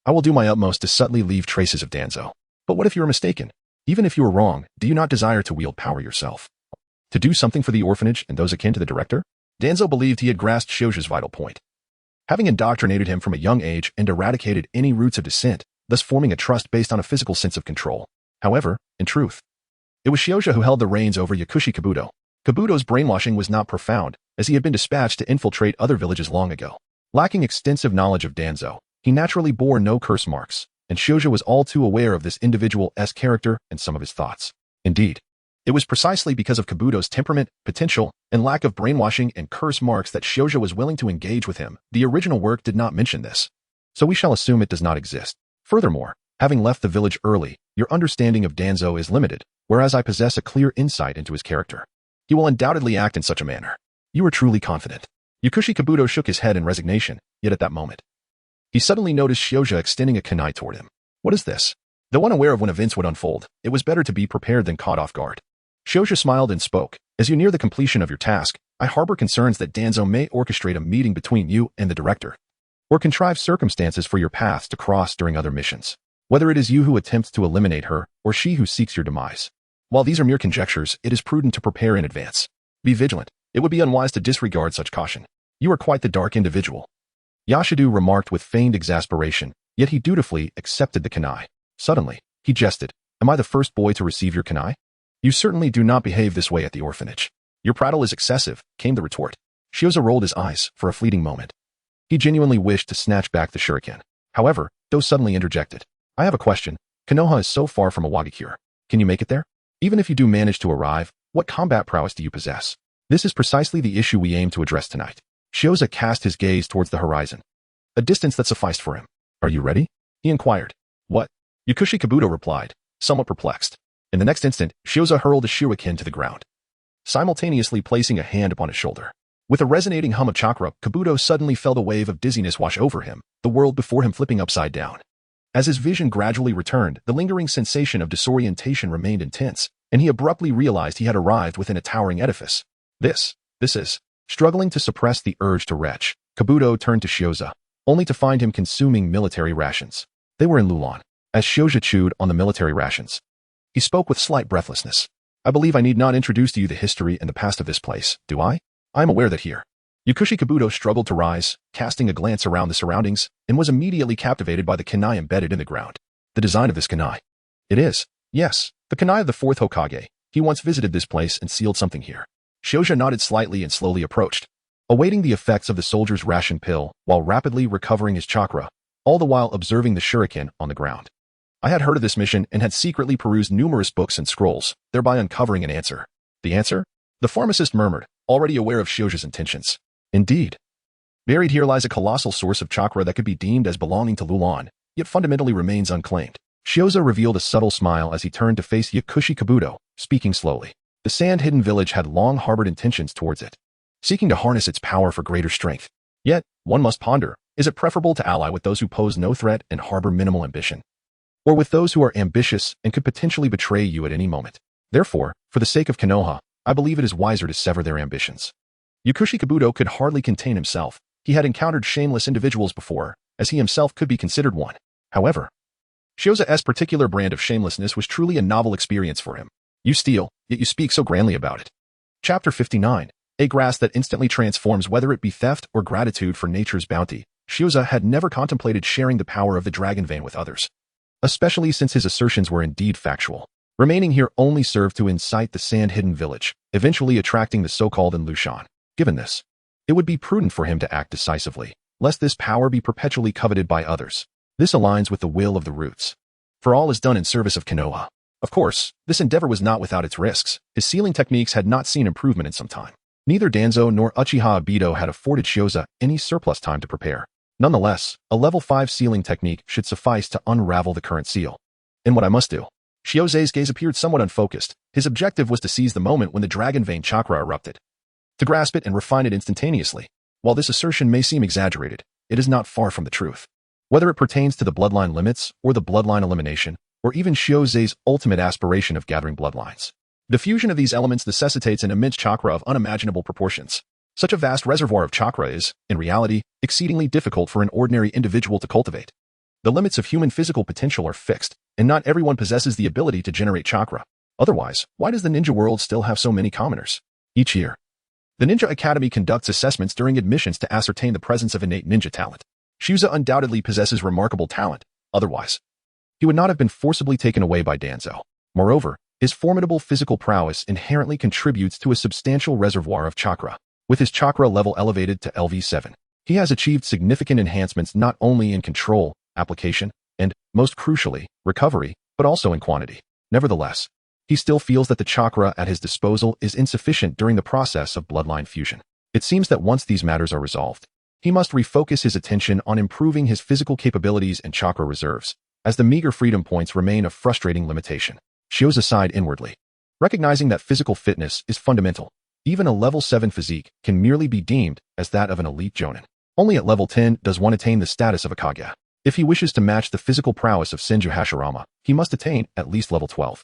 I will do my utmost to subtly leave traces of Danzo. But what if you are mistaken? Even if you are wrong, do you not desire to wield power yourself? To do something for the orphanage and those akin to the director? Danzo believed he had grasped Shoujo's vital point. Having indoctrinated him from a young age and eradicated any roots of dissent, thus forming a trust based on a physical sense of control. However, in truth, it was Shoujo who held the reins over Yakushi Kabuto. Kabuto's brainwashing was not profound, as he had been dispatched to infiltrate other villages long ago. Lacking extensive knowledge of Danzo, he naturally bore no curse marks, and Shoujo was all too aware of this individual's character and some of his thoughts. Indeed, it was precisely because of Kabuto's temperament, potential, and lack of brainwashing and curse marks that Shoujo was willing to engage with him. The original work did not mention this, so we shall assume it does not exist. Furthermore, having left the village early, your understanding of Danzo is limited, whereas I possess a clear insight into his character. He will undoubtedly act in such a manner. You are truly confident. Yakushi Kabuto shook his head in resignation, yet at that moment, he suddenly noticed Shoujo extending a kunai toward him. What is this? Though unaware of when events would unfold, it was better to be prepared than caught off guard. Shoujo smiled and spoke. As you near the completion of your task, I harbor concerns that Danzo may orchestrate a meeting between you and the director, or contrive circumstances for your paths to cross during other missions. Whether it is you who attempts to eliminate her, or she who seeks your demise. While these are mere conjectures, it is prudent to prepare in advance. Be vigilant. It would be unwise to disregard such caution. You are quite the dark individual. Yashidu remarked with feigned exasperation, yet he dutifully accepted the kunai. Suddenly, he jested. Am I the first boy to receive your kunai? You certainly do not behave this way at the orphanage. Your prattle is excessive, came the retort. Shioza rolled his eyes for a fleeting moment. He genuinely wished to snatch back the shuriken. However, Do suddenly interjected. I have a question. Konoha is so far from Awagakure. Can you make it there? Even if you do manage to arrive, what combat prowess do you possess? This is precisely the issue we aim to address tonight. Shioza cast his gaze towards the horizon, a distance that sufficed for him. Are you ready? He inquired. What? Yakushi Kabuto replied, somewhat perplexed. In the next instant, Shioza hurled a shuriken to the ground, simultaneously placing a hand upon his shoulder. With a resonating hum of chakra, Kabuto suddenly felt a wave of dizziness wash over him, the world before him flipping upside down. As his vision gradually returned, the lingering sensation of disorientation remained intense, and he abruptly realized he had arrived within a towering edifice. This is. Struggling to suppress the urge to retch, Kabuto turned to Shioza, only to find him consuming military rations. They were in Lulan. As Shioza chewed on the military rations, he spoke with slight breathlessness. I believe I need not introduce to you the history and the past of this place, do I? I am aware that here. Yakushi Kabuto struggled to rise, casting a glance around the surroundings, and was immediately captivated by the kunai embedded in the ground. The design of this kunai. It is, yes, the kunai of the Fourth Hokage. He once visited this place and sealed something here. Shoujo nodded slightly and slowly approached, awaiting the effects of the soldier's ration pill while rapidly recovering his chakra, all the while observing the shuriken on the ground. I had heard of this mission and had secretly perused numerous books and scrolls, thereby uncovering an answer. The answer? The pharmacist murmured, already aware of Shoujo's intentions. Indeed. Buried here lies a colossal source of chakra that could be deemed as belonging to Lulan, yet fundamentally remains unclaimed. Shioza revealed a subtle smile as he turned to face Yakushi Kabuto, speaking slowly. The sand-hidden village had long harbored intentions towards it, seeking to harness its power for greater strength. Yet, one must ponder, is it preferable to ally with those who pose no threat and harbor minimal ambition, or with those who are ambitious and could potentially betray you at any moment? Therefore, for the sake of Konoha, I believe it is wiser to sever their ambitions. Yakushi Kabuto could hardly contain himself. He had encountered shameless individuals before, as he himself could be considered one. However, Shioza's particular brand of shamelessness was truly a novel experience for him. You steal, yet you speak so grandly about it. Chapter 59. A grass that instantly transforms. Whether it be theft or gratitude for nature's bounty, Shioza had never contemplated sharing the power of the dragon vein with others, especially since his assertions were indeed factual. Remaining here only served to incite the sand-hidden village, eventually attracting the so-called Lushan. Given this, it would be prudent for him to act decisively, lest this power be perpetually coveted by others. This aligns with the will of the roots. for all is done in service of Konoha. Of course, this endeavor was not without its risks. His sealing techniques had not seen improvement in some time. Neither Danzo nor Uchiha Obito had afforded Shioza any surplus time to prepare. Nonetheless, a level 5 sealing technique should suffice to unravel the current seal. And what I must do. Shioza's gaze appeared somewhat unfocused. His objective was to seize the moment when the dragon vein chakra erupted. To grasp it and refine it instantaneously. While this assertion may seem exaggerated, it is not far from the truth. Whether it pertains to the bloodline limits or the bloodline elimination, or even Shioza's ultimate aspiration of gathering bloodlines. The fusion of these elements necessitates an immense chakra of unimaginable proportions. Such a vast reservoir of chakra is, in reality, exceedingly difficult for an ordinary individual to cultivate. The limits of human physical potential are fixed, and not everyone possesses the ability to generate chakra. Otherwise, why does the ninja world still have so many commoners? Each year, the Ninja Academy conducts assessments during admissions to ascertain the presence of innate ninja talent. Shioza undoubtedly possesses remarkable talent, otherwise, he would not have been forcibly taken away by Danzo. Moreover, his formidable physical prowess inherently contributes to a substantial reservoir of chakra. With his chakra level elevated to LV7, he has achieved significant enhancements not only in control, application, and, most crucially, recovery, but also in quantity. Nevertheless, he still feels that the chakra at his disposal is insufficient during the process of bloodline fusion. It seems that once these matters are resolved, he must refocus his attention on improving his physical capabilities and chakra reserves, as the meager freedom points remain a frustrating limitation. Shioza sighed inwardly. Recognizing that physical fitness is fundamental, even a level 7 physique can merely be deemed as that of an elite jonin. Only at level 10 does one attain the status of a Kage. If he wishes to match the physical prowess of Senju Hashirama, he must attain at least level 12.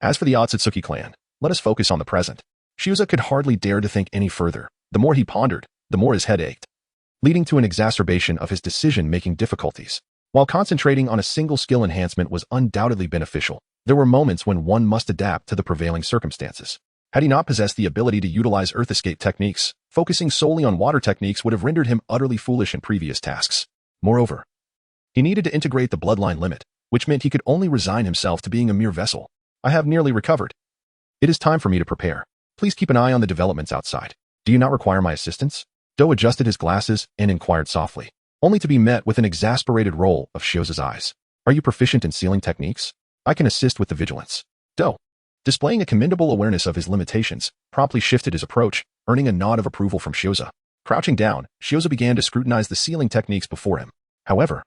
As for the Otsutsuki clan, let us focus on the present. Shioza could hardly dare to think any further. The more he pondered, the more his head ached, leading to an exacerbation of his decision-making difficulties. While concentrating on a single skill enhancement was undoubtedly beneficial, there were moments when one must adapt to the prevailing circumstances. Had he not possessed the ability to utilize earth escape techniques, focusing solely on water techniques would have rendered him utterly foolish in previous tasks. Moreover, he needed to integrate the bloodline limit, which meant he could only resign himself to being a mere vessel. I have nearly recovered. It is time for me to prepare. Please keep an eye on the developments outside. Do you not require my assistance? Do adjusted his glasses and inquired softly, only to be met with an exasperated roll of Shioza's eyes. Are you proficient in sealing techniques? I can assist with the vigilance. Do, displaying a commendable awareness of his limitations, promptly shifted his approach, earning a nod of approval from Shioza. Crouching down, Shioza began to scrutinize the sealing techniques before him. However,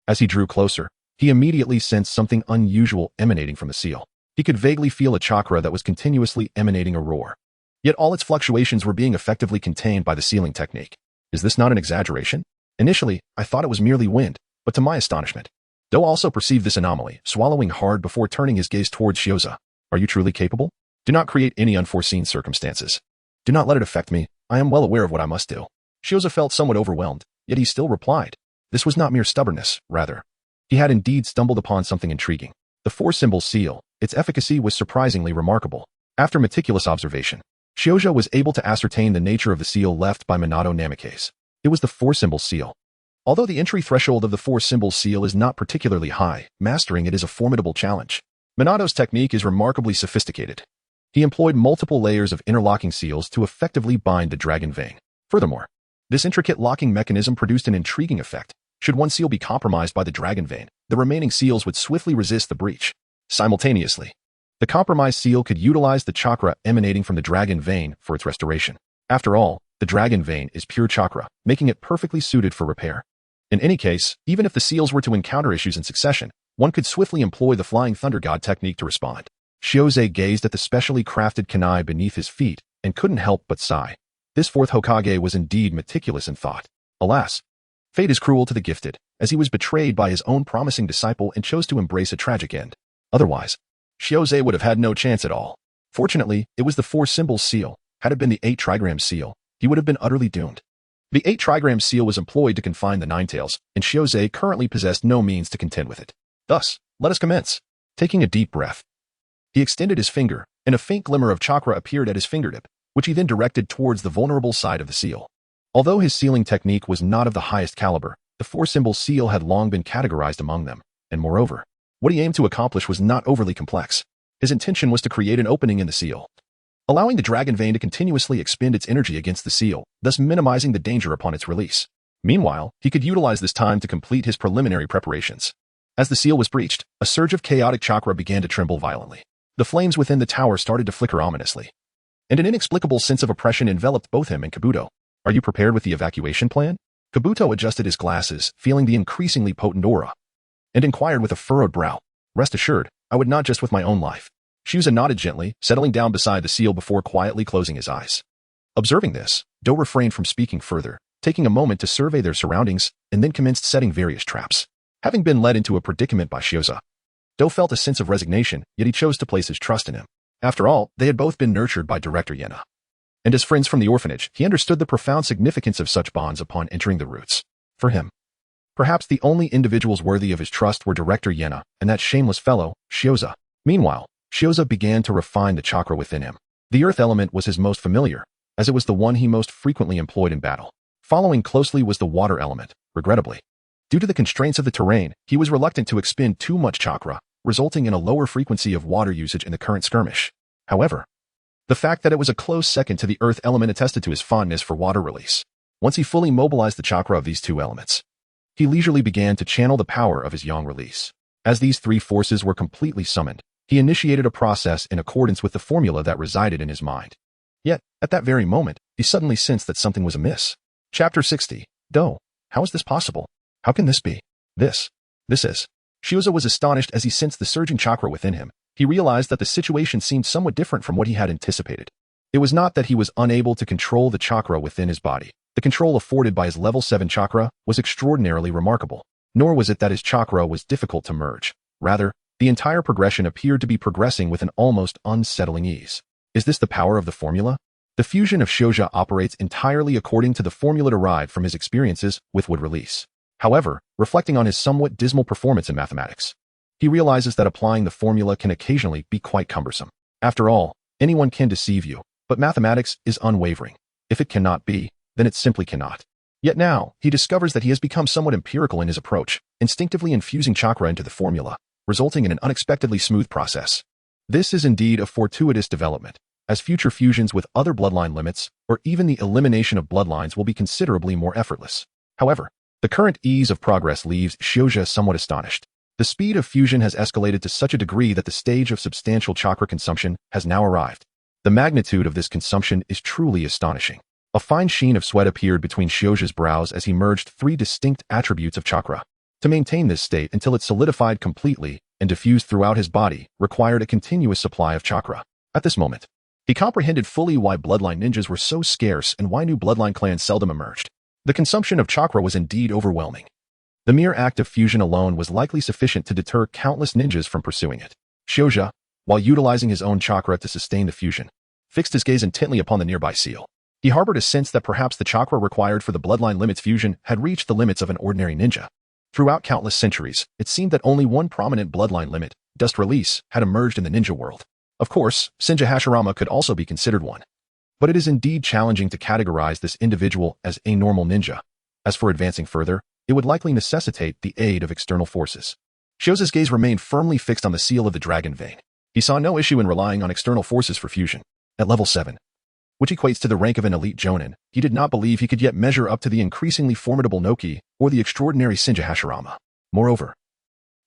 as he drew closer, he immediately sensed something unusual emanating from the seal. He could vaguely feel a chakra that was continuously emanating a roar. Yet all its fluctuations were being effectively contained by the sealing technique. Is this not an exaggeration? Initially, I thought it was merely wind, but to my astonishment, Do also perceived this anomaly, swallowing hard before turning his gaze towards Shioza. Are you truly capable? Do not create any unforeseen circumstances. Do not let it affect me. I am well aware of what I must do. Shioza felt somewhat overwhelmed, yet he still replied. This was not mere stubbornness, rather. He had indeed stumbled upon something intriguing. The four-symbol seal, its efficacy was surprisingly remarkable. After meticulous observation, Shioza was able to ascertain the nature of the seal left by Minato Namikaze. It was the four-symbol seal. Although the entry threshold of the four-symbol seal is not particularly high, mastering it is a formidable challenge. Minato's technique is remarkably sophisticated. He employed multiple layers of interlocking seals to effectively bind the dragon vein. Furthermore, this intricate locking mechanism produced an intriguing effect. Should one seal be compromised by the dragon vein, the remaining seals would swiftly resist the breach. Simultaneously, the compromised seal could utilize the chakra emanating from the dragon vein for its restoration. After all, the dragon vein is pure chakra, making it perfectly suited for repair. In any case, even if the seals were to encounter issues in succession, one could swiftly employ the Flying Thunder God technique to respond. Shioze gazed at the specially crafted kunai beneath his feet and couldn't help but sigh. This fourth Hokage was indeed meticulous in thought. Alas, fate is cruel to the gifted, as he was betrayed by his own promising disciple and chose to embrace a tragic end. Otherwise, Shioze would have had no chance at all. Fortunately, it was the four-symbol seal. Had it been the 8-trigram seal, he would have been utterly doomed. The 8-trigram seal was employed to confine the Ninetales, and Shioze currently possessed no means to contend with it. Thus, let us commence. Taking a deep breath, he extended his finger, and a faint glimmer of chakra appeared at his fingertip, which he then directed towards the vulnerable side of the seal. Although his sealing technique was not of the highest caliber, the four-symbol seal had long been categorized among them, and moreover, what he aimed to accomplish was not overly complex. His intention was to create an opening in the seal, allowing the dragon vein to continuously expend its energy against the seal, thus minimizing the danger upon its release. Meanwhile, he could utilize this time to complete his preliminary preparations. As the seal was breached, a surge of chaotic chakra began to tremble violently. The flames within the tower started to flicker ominously, and an inexplicable sense of oppression enveloped both him and Kabuto. Are you prepared with the evacuation plan? Kabuto adjusted his glasses, feeling the increasingly potent aura, and inquired with a furrowed brow. Rest assured, I would not just with my own life. Shuza nodded gently, settling down beside the seal before quietly closing his eyes. Observing this, Do refrained from speaking further, taking a moment to survey their surroundings, and then commenced setting various traps. Having been led into a predicament by Shuza, Do felt a sense of resignation, yet he chose to place his trust in him. After all, they had both been nurtured by Director Yena, and as friends from the orphanage, he understood the profound significance of such bonds upon entering the roots. For him, perhaps the only individuals worthy of his trust were Director Yena and that shameless fellow, Shuza. Meanwhile, Shuza began to refine the chakra within him. The earth element was his most familiar, as it was the one he most frequently employed in battle. Following closely was the water element. Regrettably, due to the constraints of the terrain, he was reluctant to expend too much chakra, resulting in a lower frequency of water usage in the current skirmish. However, the fact that it was a close second to the earth element attested to his fondness for water release. Once he fully mobilized the chakra of these two elements, he leisurely began to channel the power of his yang release. As these three forces were completely summoned, he initiated a process in accordance with the formula that resided in his mind. Yet, at that very moment, he suddenly sensed that something was amiss. Chapter 60. Do, how is this possible? How can this be? This is. Shuza was astonished as he sensed the surging chakra within him. He realized that the situation seemed somewhat different from what he had anticipated. It was not that he was unable to control the chakra within his body. The control afforded by his level 7 chakra was extraordinarily remarkable. Nor was it that his chakra was difficult to merge. Rather, the entire progression appeared to be progressing with an almost unsettling ease. Is this the power of the formula? The fusion of Shuja operates entirely according to the formula derived from his experiences with wood release. However, reflecting on his somewhat dismal performance in mathematics, he realizes that applying the formula can occasionally be quite cumbersome. After all, anyone can deceive you, but mathematics is unwavering. If it cannot be, then it simply cannot. Yet now, he discovers that he has become somewhat empirical in his approach, instinctively infusing chakra into the formula, resulting in an unexpectedly smooth process. This is indeed a fortuitous development, as future fusions with other bloodline limits, or even the elimination of bloodlines will be considerably more effortless. However, the current ease of progress leaves Shuja somewhat astonished. The speed of fusion has escalated to such a degree that the stage of substantial chakra consumption has now arrived. The magnitude of this consumption is truly astonishing. A fine sheen of sweat appeared between Shuja's brows as he merged 3 distinct attributes of chakra. To maintain this state until it solidified completely and diffused throughout his body required a continuous supply of chakra. At this moment, he comprehended fully why bloodline ninjas were so scarce and why new bloodline clans seldom emerged. The consumption of chakra was indeed overwhelming. The mere act of fusion alone was likely sufficient to deter countless ninjas from pursuing it. Shuja, while utilizing his own chakra to sustain the fusion, fixed his gaze intently upon the nearby seal. He harbored a sense that perhaps the chakra required for the bloodline limits fusion had reached the limits of an ordinary ninja. Throughout countless centuries, it seemed that only one prominent bloodline limit, dust release, had emerged in the ninja world. Of course, Senja Hashirama could also be considered one. But it is indeed challenging to categorize this individual as a normal ninja. As for advancing further, it would likely necessitate the aid of external forces. Shuza's gaze remained firmly fixed on the seal of the dragon vein. He saw no issue in relying on external forces for fusion. At level 7, which equates to the rank of an elite jonin, he did not believe he could yet measure up to the increasingly formidable Noki or the extraordinary Senja Hashirama. Moreover,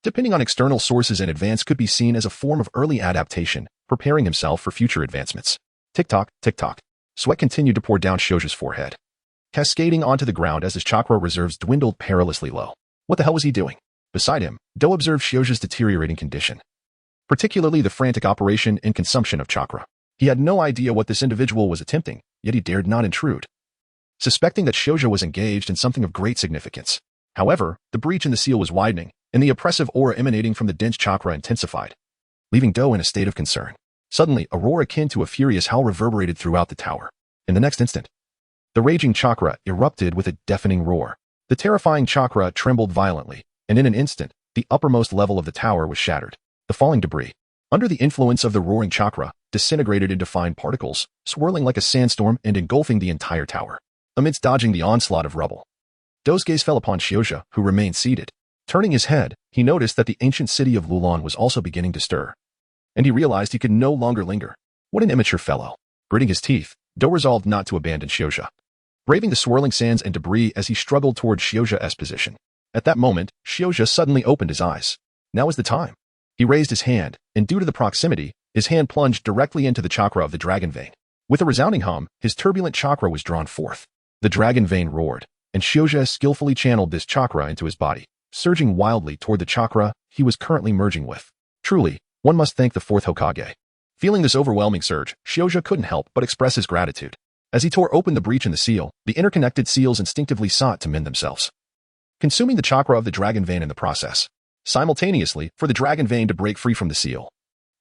depending on external sources in advance could be seen as a form of early adaptation, preparing himself for future advancements. Tick-tock, tick-tock. Sweat continued to pour down Shuja's forehead, cascading onto the ground as his chakra reserves dwindled perilously low. What the hell was he doing? Beside him, Do observed Shuja's deteriorating condition, particularly the frantic operation and consumption of chakra. He had no idea what this individual was attempting, yet he dared not intrude, suspecting that Shuja was engaged in something of great significance. However, the breach in the seal was widening, and the oppressive aura emanating from the dense chakra intensified, leaving Do in a state of concern. Suddenly, a roar akin to a furious howl reverberated throughout the tower. In the next instant, the raging chakra erupted with a deafening roar. The terrifying chakra trembled violently, and in an instant, the uppermost level of the tower was shattered. The falling debris, under the influence of the roaring chakra, disintegrated into fine particles, swirling like a sandstorm and engulfing the entire tower. Amidst dodging the onslaught of rubble, Do's gaze fell upon Shuja, who remained seated. Turning his head, he noticed that the ancient city of Lulan was also beginning to stir, and he realized he could no longer linger. What an immature fellow. Gritting his teeth, Do resolved not to abandon Shuja, braving the swirling sands and debris as he struggled toward Shuja's position. At that moment, Shioja suddenly opened his eyes. Now is the time. He raised his hand, and due to the proximity, his hand plunged directly into the chakra of the dragon vein. With a resounding hum, his turbulent chakra was drawn forth. The dragon vein roared, and Shioja skillfully channeled this chakra into his body, surging wildly toward the chakra he was currently merging with. Truly, one must thank the Fourth Hokage. Feeling this overwhelming surge, Shioja couldn't help but express his gratitude. As he tore open the breach in the seal, the interconnected seals instinctively sought to mend themselves, consuming the chakra of the dragon vein in the process. Simultaneously, for the dragon vein to break free from the seal,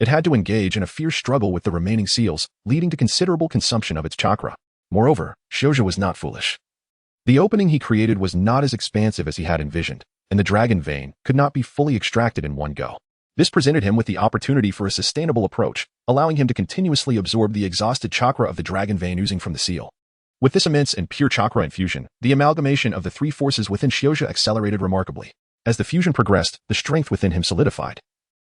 it had to engage in a fierce struggle with the remaining seals, leading to considerable consumption of its chakra. Moreover, Shioja was not foolish. The opening he created was not as expansive as he had envisioned, and the dragon vein could not be fully extracted in one go. This presented him with the opportunity for a sustainable approach, allowing him to continuously absorb the exhausted chakra of the dragon vein oozing from the seal. With this immense and pure chakra infusion, the amalgamation of the three forces within Shioja accelerated remarkably. As the fusion progressed, the strength within him solidified,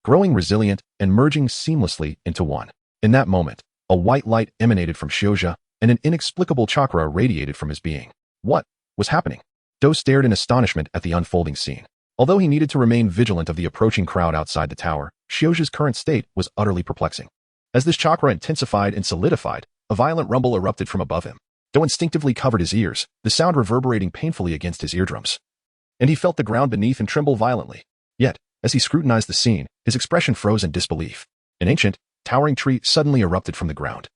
growing resilient and merging seamlessly into one. In that moment, a white light emanated from Shioja, and an inexplicable chakra radiated from his being. What was happening? Do stared in astonishment at the unfolding scene. Although he needed to remain vigilant of the approaching crowd outside the tower, Shioja's current state was utterly perplexing. As this chakra intensified and solidified, a violent rumble erupted from above him. Do instinctively covered his ears, the sound reverberating painfully against his eardrums, and he felt the ground beneath him tremble violently. Yet, as he scrutinized the scene, his expression froze in disbelief. An ancient, towering tree suddenly erupted from the ground,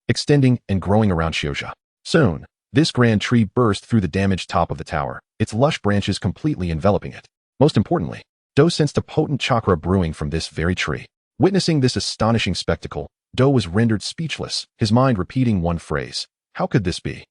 extending and growing around Shioja. Soon, this grand tree burst through the damaged top of the tower, its lush branches completely enveloping it. Most importantly, Do sensed a potent chakra brewing from this very tree. Witnessing this astonishing spectacle, Do was rendered speechless, his mind repeating one phrase. How could this be?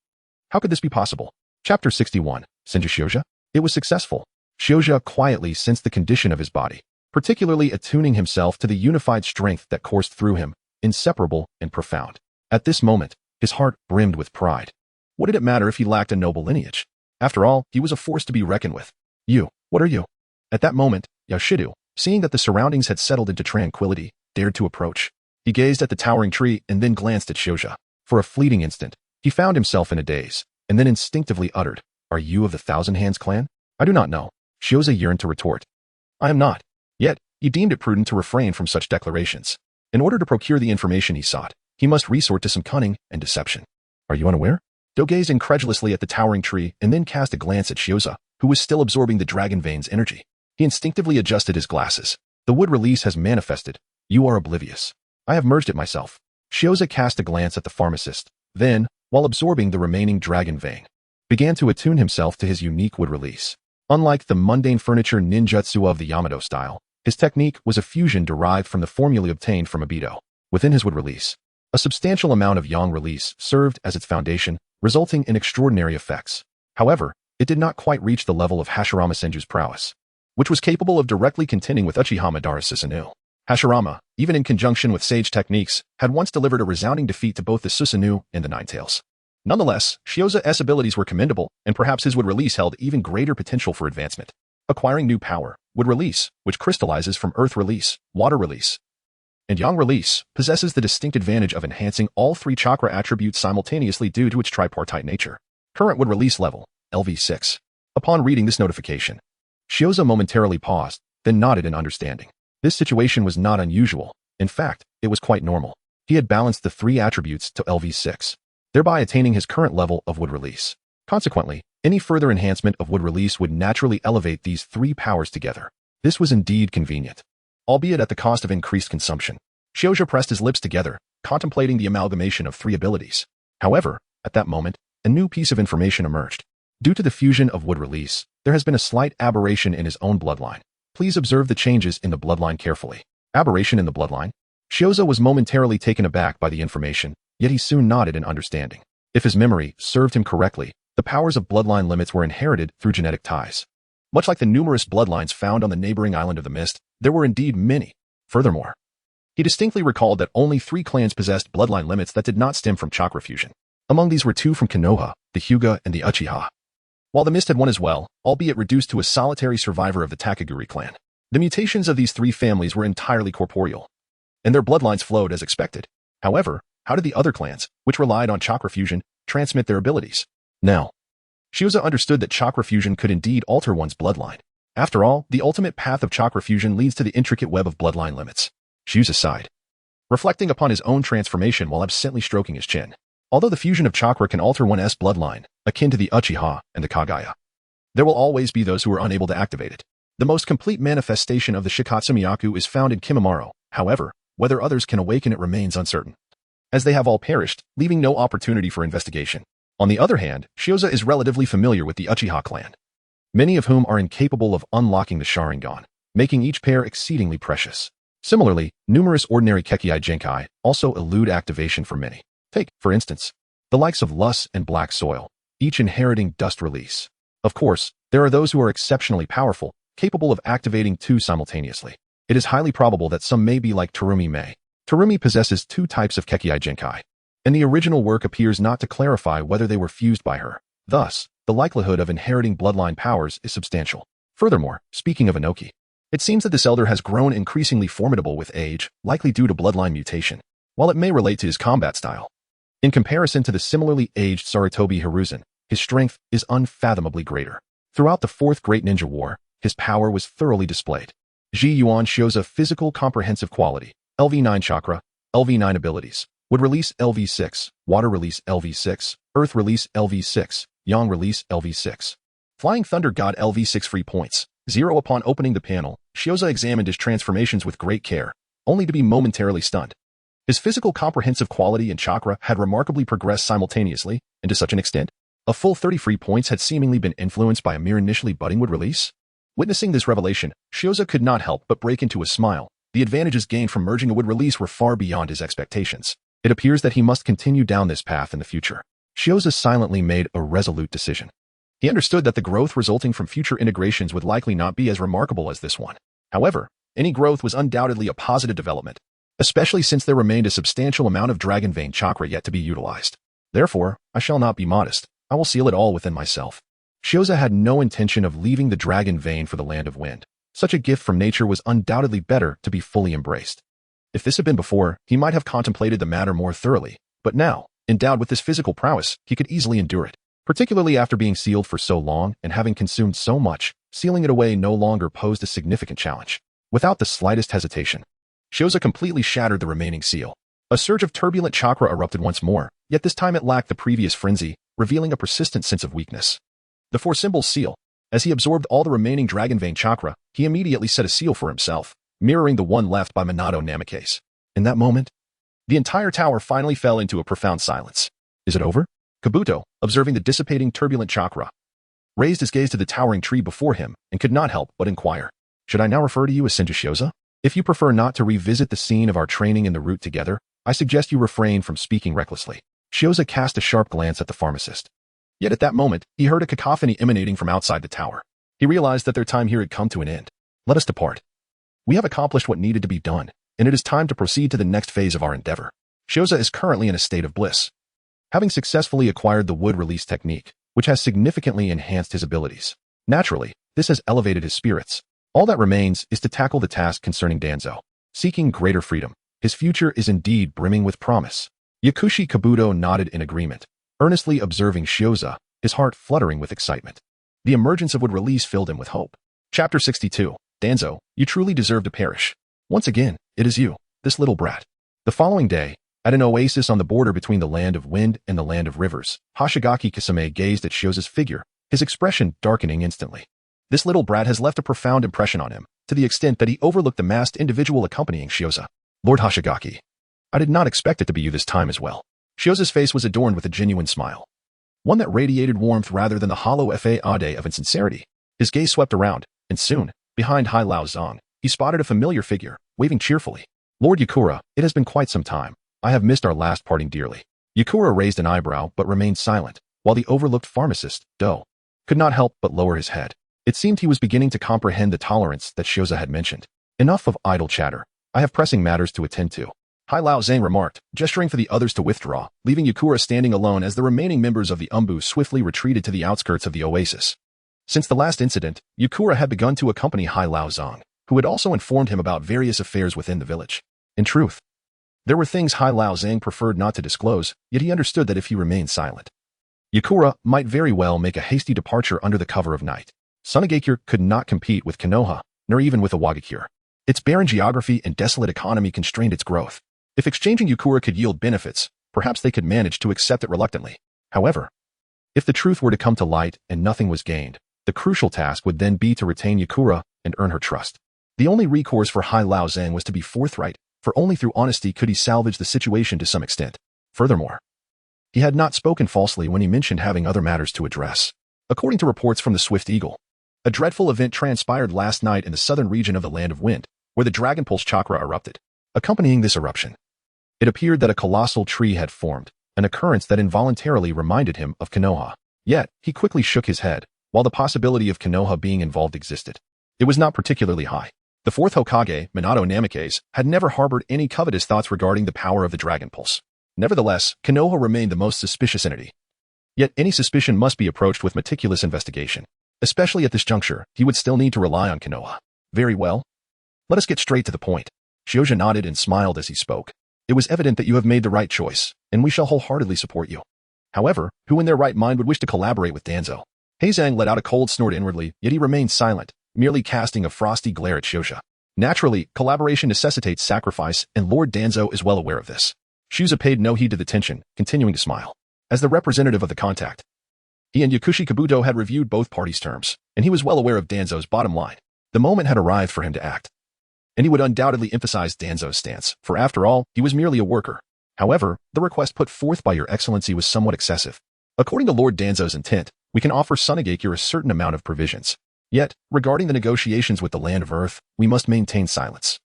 How could this be possible? Chapter 61. Senju Shioja? It was successful. Shioja quietly sensed the condition of his body, particularly attuning himself to the unified strength that coursed through him, inseparable and profound. At this moment, his heart brimmed with pride. What did it matter if he lacked a noble lineage? After all, he was a force to be reckoned with. You, what are you? At that moment, Yoshido, seeing that the surroundings had settled into tranquility, dared to approach. He gazed at the towering tree and then glanced at Shioja. For a fleeting instant, he found himself in a daze, and then instinctively uttered, "Are you of the Thousand Hands clan?" "I do not know," Shioja yearned to retort. "I am not." Yet, he deemed it prudent to refrain from such declarations. In order to procure the information he sought, he must resort to some cunning and deception. "Are you unaware?" Do gazed incredulously at the towering tree and then cast a glance at Shioja, who was still absorbing the dragon vein's energy. He instinctively adjusted his glasses. "The wood release has manifested. You are oblivious. I have merged it myself." Shioja cast a glance at the pharmacist, then, while absorbing the remaining dragon vein, began to attune himself to his unique wood release. Unlike the mundane furniture ninjutsu of the Yamato style, his technique was a fusion derived from the formulae obtained from Obito. Within his wood release, a substantial amount of yang release served as its foundation, resulting in extraordinary effects. However, it did not quite reach the level of Hashirama Senju's prowess, which was capable of directly contending with Uchiha Madara Susanoo. Hashirama, even in conjunction with sage techniques, had once delivered a resounding defeat to both the Susanoo and the Ninetales. Nonetheless, Shioja's abilities were commendable, and perhaps his wood release held even greater potential for advancement. Acquiring new power, wood release, which crystallizes from earth release, water release, and yang release, possesses the distinct advantage of enhancing all three chakra attributes simultaneously due to its tripartite nature. Current wood release level, LV6. Upon reading this notification, Shioja momentarily paused, then nodded in understanding. This situation was not unusual. In fact, it was quite normal. He had balanced the three attributes to LV6, thereby attaining his current level of wood release. Consequently, any further enhancement of wood release would naturally elevate these three powers together. This was indeed convenient, albeit at the cost of increased consumption. Shioja pressed his lips together, contemplating the amalgamation of three abilities. However, at that moment, a new piece of information emerged. Due to the fusion of wood release, there has been a slight aberration in his own bloodline. Please observe the changes in the bloodline carefully. Aberration in the bloodline? Shioja was momentarily taken aback by the information, yet he soon nodded in understanding. If his memory served him correctly, the powers of bloodline limits were inherited through genetic ties. Much like the numerous bloodlines found on the neighboring island of the Mist, there were indeed many. Furthermore, he distinctly recalled that only 3 clans possessed bloodline limits that did not stem from chakra fusion. Among these were 2 from Konoha, the Hyuga and the Uchiha, while the Mist had one as well, albeit reduced to a solitary survivor of the Takaguri clan. The mutations of these 3 families were entirely corporeal, and their bloodlines flowed as expected. However, how did the other clans, which relied on chakra fusion, transmit their abilities? Now, Shioza understood that chakra fusion could indeed alter one's bloodline. After all, the ultimate path of chakra fusion leads to the intricate web of bloodline limits. Shioza sighed, reflecting upon his own transformation while absently stroking his chin. Although the fusion of chakra can alter one's bloodline, akin to the Uchiha and the Kagaya, there will always be those who are unable to activate it. The most complete manifestation of the Shikatsu Myaku is found in Kimimaro. However, whether others can awaken it remains uncertain, as they have all perished, leaving no opportunity for investigation. On the other hand, Shioza is relatively familiar with the Uchiha clan, many of whom are incapable of unlocking the Sharingan, making each pair exceedingly precious. Similarly, numerous ordinary Kekkai Genkai also elude activation for many. Take, for instance, the likes of Lus and Black Soil, each inheriting dust release. Of course, there are those who are exceptionally powerful, capable of activating two simultaneously. It is highly probable that some may be like Terumi Mei. Terumi possesses two types of Kekkai Genkai, and the original work appears not to clarify whether they were fused by her. Thus, the likelihood of inheriting bloodline powers is substantial. Furthermore, speaking of Inoki, it seems that this elder has grown increasingly formidable with age, likely due to bloodline mutation, while it may relate to his combat style. In comparison to the similarly aged Sarutobi Hiruzen, his strength is unfathomably greater. Throughout the Fourth Great Ninja War, his power was thoroughly displayed. Ji Yuan shows a physical comprehensive quality, LV9 chakra, LV9 abilities, would release LV6, water release LV6, earth release LV6, yang release LV6. Flying Thunder God LV6 free points, 0 upon opening the panel. Shioza examined his transformations with great care, only to be momentarily stunned. His physical comprehensive quality and chakra had remarkably progressed simultaneously, and to such an extent, a full 30 free points had seemingly been influenced by a mere initially budding wood release. Witnessing this revelation, Shioza could not help but break into a smile. The advantages gained from merging a wood release were far beyond his expectations. It appears that he must continue down this path in the future. Shioza silently made a resolute decision. He understood that the growth resulting from future integrations would likely not be as remarkable as this one. However, any growth was undoubtedly a positive development, especially since there remained a substantial amount of Dragon Vein chakra yet to be utilized. Therefore, I shall not be modest. I will seal it all within myself. Shioza had no intention of leaving the Dragon Vein for the Land of Wind. Such a gift from nature was undoubtedly better to be fully embraced. If this had been before, he might have contemplated the matter more thoroughly, but now, endowed with this physical prowess, he could easily endure it. Particularly after being sealed for so long and having consumed so much, sealing it away no longer posed a significant challenge. Without the slightest hesitation, Shioza completely shattered the remaining seal. A surge of turbulent chakra erupted once more, yet this time it lacked the previous frenzy, revealing a persistent sense of weakness. The four symbols seal. As he absorbed all the remaining Dragon Vein chakra, he immediately set a seal for himself, mirroring the one left by Minato Namikaze. In that moment, the entire tower finally fell into a profound silence. Is it over? Kabuto, observing the dissipating turbulent chakra, raised his gaze to the towering tree before him and could not help but inquire. Should I now refer to you as Senju Shioza? If you prefer not to revisit the scene of our training in the route together, I suggest you refrain from speaking recklessly. Shioza cast a sharp glance at the pharmacist. Yet at that moment, he heard a cacophony emanating from outside the tower. He realized that their time here had come to an end. Let us depart. We have accomplished what needed to be done, and it is time to proceed to the next phase of our endeavor. Shioza is currently in a state of bliss, having successfully acquired the wood release technique, which has significantly enhanced his abilities. Naturally, this has elevated his spirits. All that remains is to tackle the task concerning Danzo. Seeking greater freedom, his future is indeed brimming with promise. Yakushi Kabuto nodded in agreement, earnestly observing Shioza, his heart fluttering with excitement. The emergence of wood release filled him with hope. Chapter 62. Danzo, you truly deserve to perish. Once again, it is you, this little brat. The following day, at an oasis on the border between the Land of Wind and the Land of Rivers, Hoshigaki Kisame gazed at Shioza's figure, his expression darkening instantly. This little brat has left a profound impression on him, to the extent that he overlooked the masked individual accompanying Shioza. Lord Hoshigaki, I did not expect it to be you this time as well. Shioza's face was adorned with a genuine smile, one that radiated warmth rather than the hollow facade of insincerity. His gaze swept around, and soon, behind Hai Lao Zong, he spotted a familiar figure, waving cheerfully. Lord Yakura, it has been quite some time. I have missed our last parting dearly. Yakura raised an eyebrow but remained silent, while the overlooked pharmacist, Do, could not help but lower his head. It seemed he was beginning to comprehend the tolerance that Shioza had mentioned. Enough of idle chatter. I have pressing matters to attend to. Hai Lao Zhang remarked, gesturing for the others to withdraw, leaving Yakura standing alone as the remaining members of the Umbu swiftly retreated to the outskirts of the oasis. Since the last incident, Yakura had begun to accompany Hai Lao Zhang, who had also informed him about various affairs within the village. In truth, there were things Hai Lao Zhang preferred not to disclose, yet he understood that if he remained silent, Yakura might very well make a hasty departure under the cover of night. Sunagakure could not compete with Konoha, nor even with Iwagakure. Its barren geography and desolate economy constrained its growth. If exchanging Yakura could yield benefits, perhaps they could manage to accept it reluctantly. However, if the truth were to come to light and nothing was gained, the crucial task would then be to retain Yakura and earn her trust. The only recourse for Hai Lao Zhang was to be forthright, for only through honesty could he salvage the situation to some extent. Furthermore, he had not spoken falsely when he mentioned having other matters to address. According to reports from the Swift Eagle, a dreadful event transpired last night in the southern region of the Land of Wind, where the Dragon Pulse chakra erupted. Accompanying this eruption, it appeared that a colossal tree had formed, an occurrence that involuntarily reminded him of Konoha. Yet, he quickly shook his head, while the possibility of Konoha being involved existed. It was not particularly high. The Fourth Hokage, Minato Namikaze, had never harbored any covetous thoughts regarding the power of the Dragon Pulse. Nevertheless, Konoha remained the most suspicious entity. Yet any suspicion must be approached with meticulous investigation. Especially at this juncture, he would still need to rely on Konoha. Very well. Let us get straight to the point. Shioja nodded and smiled as he spoke. It was evident that you have made the right choice, and we shall wholeheartedly support you. However, who in their right mind would wish to collaborate with Danzo? Heizang let out a cold snort inwardly, yet he remained silent, merely casting a frosty glare at Shioja. Naturally, collaboration necessitates sacrifice, and Lord Danzo is well aware of this. Shioja paid no heed to the tension, continuing to smile. As the representative of the contact, he and Yakushi Kabuto had reviewed both parties' terms, and he was well aware of Danzo's bottom line. The moment had arrived for him to act. And he would undoubtedly emphasize Danzo's stance, for after all, he was merely a worker. However, the request put forth by Your Excellency was somewhat excessive. According to Lord Danzo's intent, we can offer Sunagakure a certain amount of provisions. Yet, regarding the negotiations with the Land of Earth, we must maintain silence.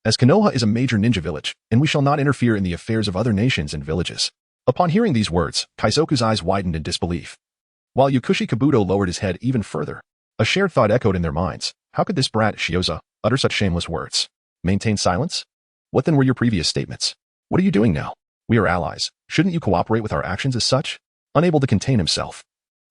As Konoha is a major ninja village, and we shall not interfere in the affairs of other nations and villages. Upon hearing these words, Kaizoku's eyes widened in disbelief. While Yakushi Kabuto lowered his head even further, a shared thought echoed in their minds. How could this brat, Shioza, utter such shameless words? Maintain silence? What then were your previous statements? What are you doing now? We are allies. Shouldn't you cooperate with our actions as such? Unable to contain himself,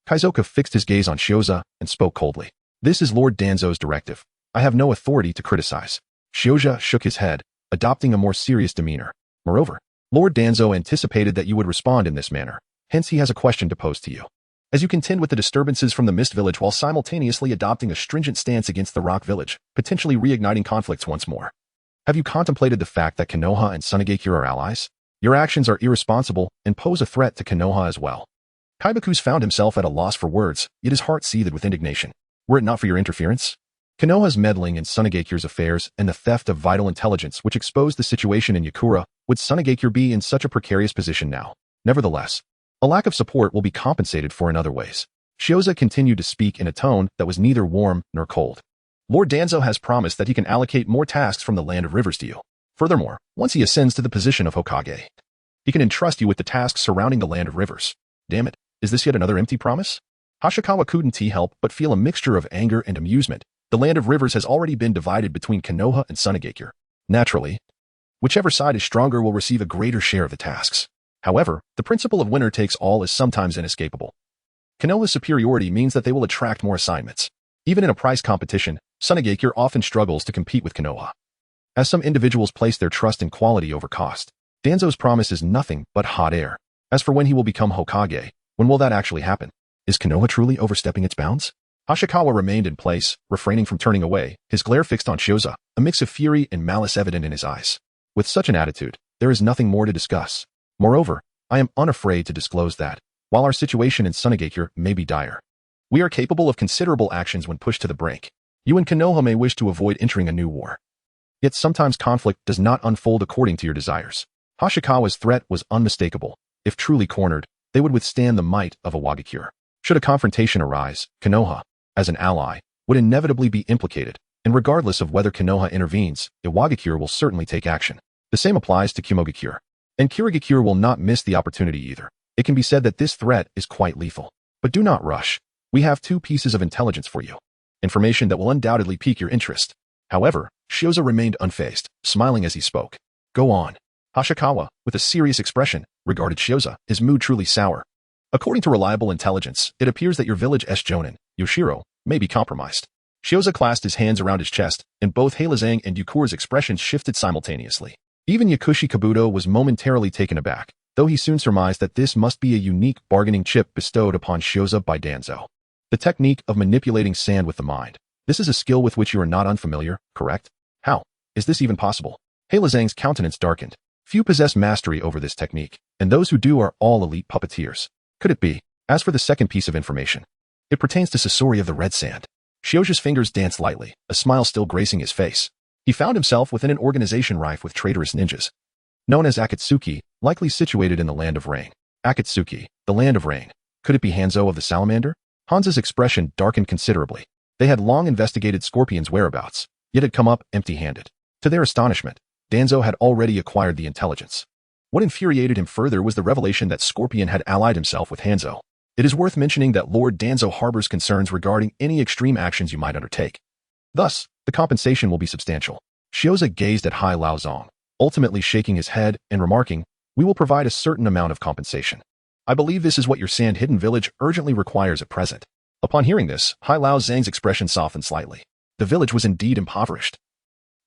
Kaizoku fixed his gaze on Shioza and spoke coldly. This is Lord Danzo's directive. I have no authority to criticize. Shioza shook his head, adopting a more serious demeanor. Moreover, Lord Danzo anticipated that you would respond in this manner. Hence he has a question to pose to you. As you contend with the disturbances from the Mist Village while simultaneously adopting a stringent stance against the Rock Village, potentially reigniting conflicts once more. Have you contemplated the fact that Konoha and Sunagakure are allies? Your actions are irresponsible and pose a threat to Konoha as well. Kaibaku's found himself at a loss for words, yet his heart seethed with indignation. Were it not for your interference? Konoha's meddling in Sunagakure's affairs and the theft of vital intelligence which exposed the situation in Yakura, would Sunagakure be in such a precarious position now? Nevertheless, a lack of support will be compensated for in other ways. Shioza continued to speak in a tone that was neither warm nor cold. Lord Danzo has promised that he can allocate more tasks from the Land of Rivers to you. Furthermore, once he ascends to the position of Hokage, he can entrust you with the tasks surrounding the Land of Rivers. Damn it, is this yet another empty promise? Hashikawa couldn't help but feel a mixture of anger and amusement. The Land of Rivers has already been divided between Konoha and Sunagakure. Naturally, whichever side is stronger will receive a greater share of the tasks. However, the principle of winner takes all is sometimes inescapable. Konoha's superiority means that they will attract more assignments. Even in a prize competition, Sunagakure often struggles to compete with Konoha, as some individuals place their trust in quality over cost. Danzo's promise is nothing but hot air. As for when he will become Hokage, when will that actually happen? Is Konoha truly overstepping its bounds? Hashikawa remained in place, refraining from turning away, his glare fixed on Shioza, a mix of fury and malice evident in his eyes. With such an attitude, there is nothing more to discuss. Moreover, I am unafraid to disclose that, while our situation in Sunagakure may be dire, we are capable of considerable actions when pushed to the brink. You and Konoha may wish to avoid entering a new war. Yet sometimes conflict does not unfold according to your desires. Hashikawa's threat was unmistakable. If truly cornered, they would withstand the might of Iwagakure. Should a confrontation arise, Konoha, as an ally, would inevitably be implicated, and regardless of whether Konoha intervenes, Iwagakure will certainly take action. The same applies to Kumogakure. And Kirigakure will not miss the opportunity either. It can be said that this threat is quite lethal. But do not rush. We have 2 pieces of intelligence for you. Information that will undoubtedly pique your interest. However, Shioza remained unfazed, smiling as he spoke. Go on. Hashikawa, with a serious expression, regarded Shioza, his mood truly sour. According to reliable intelligence, it appears that your village Jonin, Yoshiro, may be compromised. Shioza clasped his hands around his chest, and both Heilazang and Yukura's expressions shifted simultaneously. Even Yakushi Kabuto was momentarily taken aback. though he soon surmised that this must be a unique bargaining chip bestowed upon Shioza by Danzo. The technique of manipulating sand with the mind. This is a skill with which you are not unfamiliar, correct? How is this even possible? Hala Zhang's countenance darkened. Few possess mastery over this technique, and those who do are all elite puppeteers. Could it be? As for the second piece of information, it pertains to Sasori of the Red Sand. Shioza's fingers danced lightly, a smile still gracing his face. He found himself within an organization rife with traitorous ninjas, known as Akatsuki, likely situated in the Land of Rain. Akatsuki, the Land of Rain. Could it be Hanzo of the Salamander? Hanzo's expression darkened considerably. They had long investigated Scorpion's whereabouts, yet had come up empty-handed. To their astonishment, Danzo had already acquired the intelligence. What infuriated him further was the revelation that Scorpion had allied himself with Hanzo. It is worth mentioning that Lord Danzo harbors concerns regarding any extreme actions you might undertake. Thus, the compensation will be substantial. Shioza gazed at Hai Lao Zong, ultimately shaking his head and remarking, "We will provide a certain amount of compensation. I believe this is what your sand-hidden village urgently requires at present." Upon hearing this, Hai Lao Zhang's expression softened slightly. The village was indeed impoverished,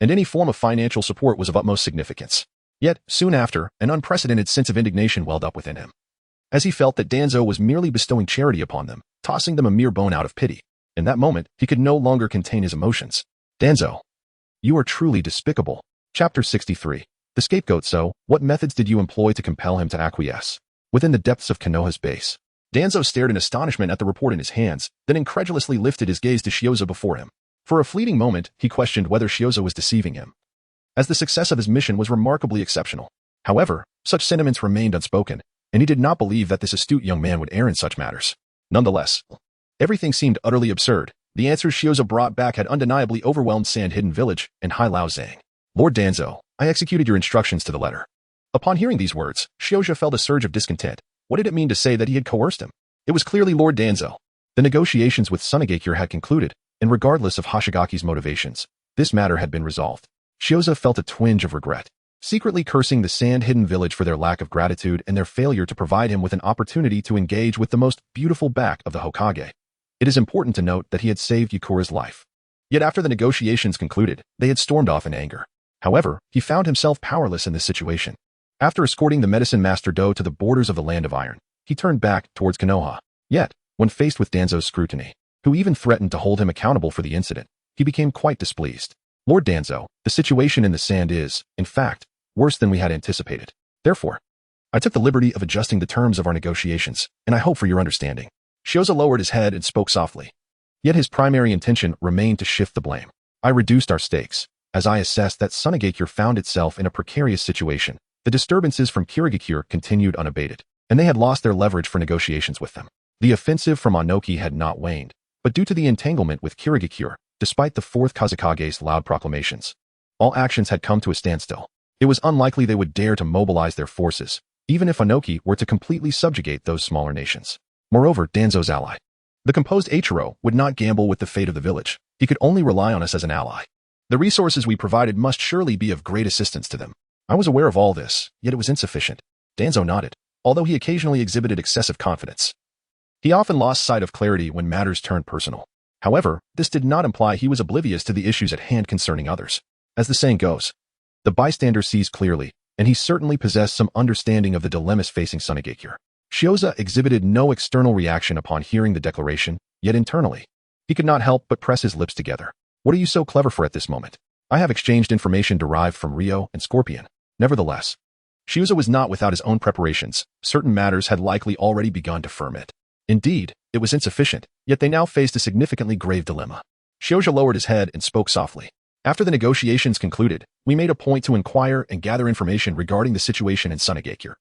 and any form of financial support was of utmost significance. Yet, soon after, an unprecedented sense of indignation welled up within him, as he felt that Danzo was merely bestowing charity upon them, tossing them a mere bone out of pity. In that moment, he could no longer contain his emotions. "Danzo, you are truly despicable." Chapter 63. The Scapegoat. So, what methods did you employ to compel him to acquiesce? Within the depths of Konoha's base, Danzo stared in astonishment at the report in his hands, then incredulously lifted his gaze to Shioza before him. For a fleeting moment, he questioned whether Shioza was deceiving him, as the success of his mission was remarkably exceptional. However, such sentiments remained unspoken, and he did not believe that this astute young man would err in such matters. Nonetheless, everything seemed utterly absurd. The answers Shioza brought back had undeniably overwhelmed Sand-Hidden Village and Hai Lao Zhang. "Lord Danzo, I executed your instructions to the letter." Upon hearing these words, Shioza felt a surge of discontent. What did it mean to say that he had coerced him? It was clearly Lord Danzo. The negotiations with Sunagakure had concluded, and regardless of Hoshigaki's motivations, this matter had been resolved. Shioza felt a twinge of regret, secretly cursing the Sand-Hidden Village for their lack of gratitude and their failure to provide him with an opportunity to engage with the most beautiful back of the Hokage. It is important to note that he had saved Yakura's life. Yet after the negotiations concluded, they had stormed off in anger. However, he found himself powerless in this situation. After escorting the Medicine Master Do to the borders of the Land of Iron, he turned back towards Konoha. Yet, when faced with Danzo's scrutiny, who even threatened to hold him accountable for the incident, he became quite displeased. "Lord Danzo, the situation in the sand is, in fact, worse than we had anticipated. Therefore, I took the liberty of adjusting the terms of our negotiations, and I hope for your understanding." Shioza lowered his head and spoke softly. Yet his primary intention remained to shift the blame. "I reduced our stakes, as I assessed that Sunagakure found itself in a precarious situation. The disturbances from Kirigakure continued unabated, and they had lost their leverage for negotiations with them. The offensive from Onoki had not waned, but due to the entanglement with Kirigakure, despite the Fourth Hokage loud proclamations, all actions had come to a standstill. It was unlikely they would dare to mobilize their forces, even if Onoki were to completely subjugate those smaller nations. Moreover, Danzo's ally, the composed Eiichiro, would not gamble with the fate of the village. He could only rely on us as an ally. The resources we provided must surely be of great assistance to them. I was aware of all this, yet it was insufficient." Danzo nodded, although he occasionally exhibited excessive confidence. He often lost sight of clarity when matters turned personal. However, this did not imply he was oblivious to the issues at hand concerning others. As the saying goes, the bystander sees clearly, and he certainly possessed some understanding of the dilemmas facing Sunagakure. Shioza exhibited no external reaction upon hearing the declaration, yet internally, he could not help but press his lips together. "What are you so clever for at this moment?" "I have exchanged information derived from Rio and Scorpion." Nevertheless, Shioza was not without his own preparations. Certain matters had likely already begun to ferment. Indeed, it was insufficient, yet they now faced a significantly grave dilemma. Shioza lowered his head and spoke softly. "After the negotiations concluded, we made a point to inquire and gather information regarding the situation in Sunagakure.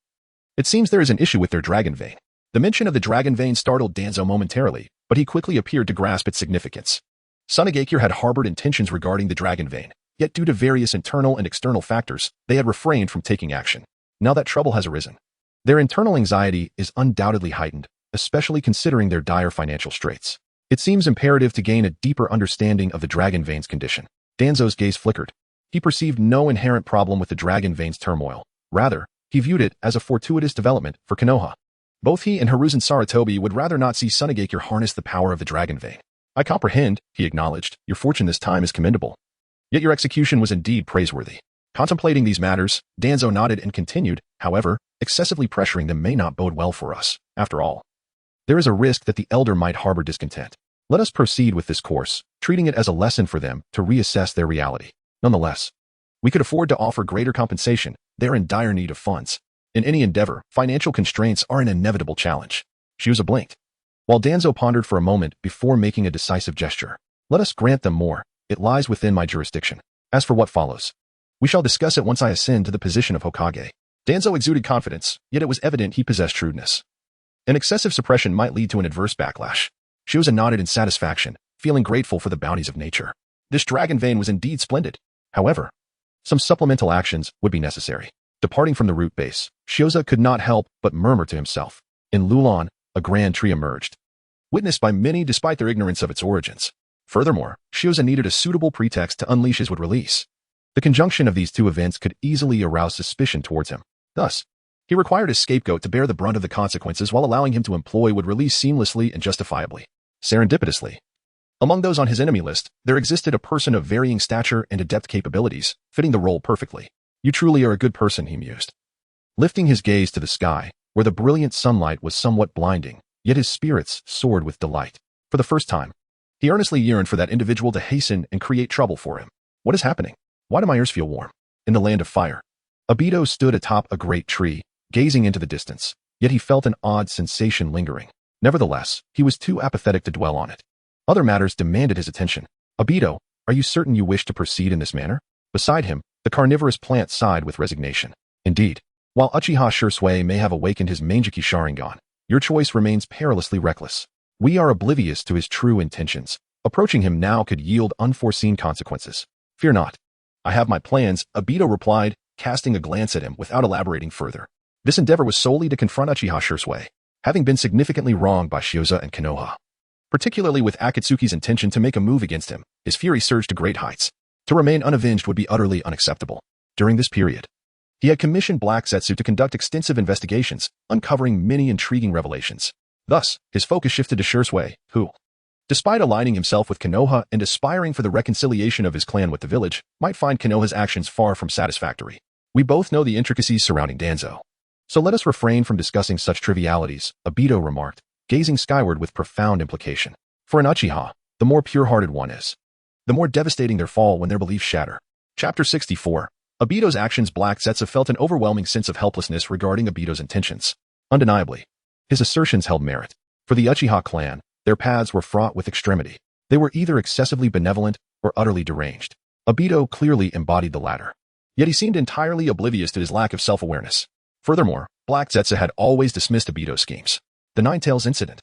It seems there is an issue with their dragon vein." The mention of the dragon vein startled Danzo momentarily, but he quickly appeared to grasp its significance. Sunagakure had harbored intentions regarding the dragon vein, yet due to various internal and external factors, they had refrained from taking action. Now that trouble has arisen, their internal anxiety is undoubtedly heightened, especially considering their dire financial straits. It seems imperative to gain a deeper understanding of the dragon vein's condition. Danzo's gaze flickered. He perceived no inherent problem with the dragon vein's turmoil. Rather, he viewed it as a fortuitous development for Konoha. Both he and Hiruzen Sarutobi would rather not see Sunagakure harness the power of the dragon vein. "I comprehend," he acknowledged. "Your fortune this time is commendable. Yet your execution was indeed praiseworthy." Contemplating these matters, Danzo nodded and continued, However, excessively pressuring them may not bode well for us. After all, there is a risk that the elder might harbor discontent. Let us proceed with this course, treating it as a lesson for them to reassess their reality. Nonetheless, we could afford to offer greater compensation. They're in dire need of funds. In any endeavor, financial constraints are an inevitable challenge. Shiuza blinked, while Danzo pondered for a moment before making a decisive gesture. Let us grant them more. It lies within my jurisdiction. As for what follows, we shall discuss it once I ascend to the position of Hokage. Danzo exuded confidence, yet it was evident he possessed shrewdness. An excessive suppression might lead to an adverse backlash. Shiuza nodded in satisfaction, feeling grateful for the bounties of nature. This dragon vein was indeed splendid. However, some supplemental actions would be necessary. Departing from the root base, Shiuza could not help but murmur to himself. In Lulan, a grand tree emerged, witnessed by many despite their ignorance of its origins. Furthermore, Shiuza needed a suitable pretext to unleash his wood release. The conjunction of these two events could easily arouse suspicion towards him. Thus, he required a scapegoat to bear the brunt of the consequences while allowing him to employ wood release seamlessly and justifiably. Serendipitously, among those on his enemy list, there existed a person of varying stature and adept capabilities, fitting the role perfectly. You truly are a good person, he mused. Lifting his gaze to the sky, where the brilliant sunlight was somewhat blinding, yet his spirits soared with delight. For the first time, he earnestly yearned for that individual to hasten and create trouble for him. What is happening? Why do my ears feel warm? In the land of fire, Obito stood atop a great tree, gazing into the distance, yet he felt an odd sensation lingering. Nevertheless, he was too apathetic to dwell on it. Other matters demanded his attention. Obito, are you certain you wish to proceed in this manner? Beside him, the carnivorous plant sighed with resignation. Indeed, while Uchiha Shursui may have awakened his Mangeki Sharingan, your choice remains perilously reckless. We are oblivious to his true intentions. Approaching him now could yield unforeseen consequences. Fear not. I have my plans, Obito replied, casting a glance at him without elaborating further. This endeavor was solely to confront Uchiha Shursui, having been significantly wronged by Shiuza and Konoha. Particularly with Akatsuki's intention to make a move against him, his fury surged to great heights. To remain unavenged would be utterly unacceptable. During this period, he had commissioned Black Zetsu to conduct extensive investigations, uncovering many intriguing revelations. Thus, his focus shifted to Shursui, who, despite aligning himself with Konoha and aspiring for the reconciliation of his clan with the village, might find Konoha's actions far from satisfactory. We both know the intricacies surrounding Danzo, so let us refrain from discussing such trivialities, Obito remarked, gazing skyward with profound implication. For an Uchiha, the more pure-hearted one is, the more devastating their fall when their beliefs shatter. Chapter 64. Obito's actions. Black Zetsu felt an overwhelming sense of helplessness regarding Obito's intentions. Undeniably, his assertions held merit. For the Uchiha clan, their paths were fraught with extremity. They were either excessively benevolent or utterly deranged. Obito clearly embodied the latter. Yet he seemed entirely oblivious to his lack of self-awareness. Furthermore, Black Zetsu had always dismissed Obito's schemes. The Ninetales incident,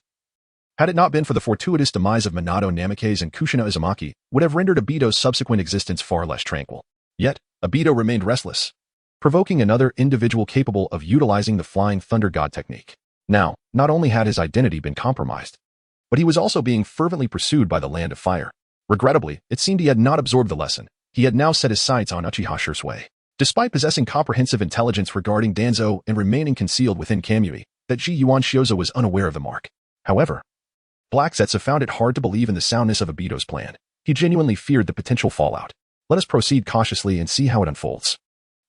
had it not been for the fortuitous demise of Minato Namikaze and Kushina Uzumaki, would have rendered Obito's subsequent existence far less tranquil. Yet, Obito remained restless, provoking another individual capable of utilizing the Flying Thunder God technique. Now, not only had his identity been compromised, but he was also being fervently pursued by the Land of Fire. Regrettably, it seemed he had not absorbed the lesson. He had now set his sights on Uchiha Shursui. Despite possessing comprehensive intelligence regarding Danzo and remaining concealed within Kamui, that Ji Yuan Shiuza was unaware of the mark. However, Black Zetsu found it hard to believe in the soundness of Obito's plan. He genuinely feared the potential fallout. Let us proceed cautiously and see how it unfolds.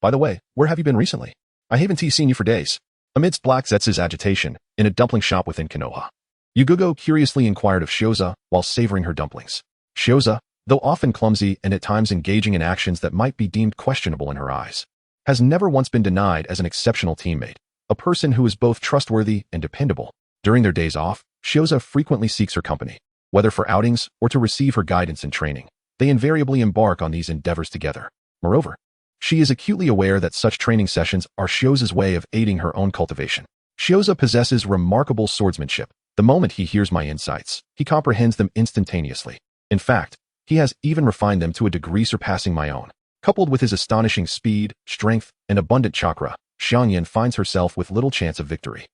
By the way, where have you been recently? I haven't seen you for days. Amidst Black Zetsu's agitation, in a dumpling shop within Konoha, Yugugo curiously inquired of Shiuza while savoring her dumplings. Shiuza, though often clumsy and at times engaging in actions that might be deemed questionable in her eyes, has never once been denied as an exceptional teammate, a person who is both trustworthy and dependable. During their days off, Shiuza frequently seeks her company, whether for outings or to receive her guidance and training. They invariably embark on these endeavors together. Moreover, she is acutely aware that such training sessions are Shiuza's way of aiding her own cultivation. Shiuza possesses remarkable swordsmanship. The moment he hears my insights, he comprehends them instantaneously. In fact, he has even refined them to a degree surpassing my own. Coupled with his astonishing speed, strength, and abundant chakra, Xiangyan finds herself with little chance of victory.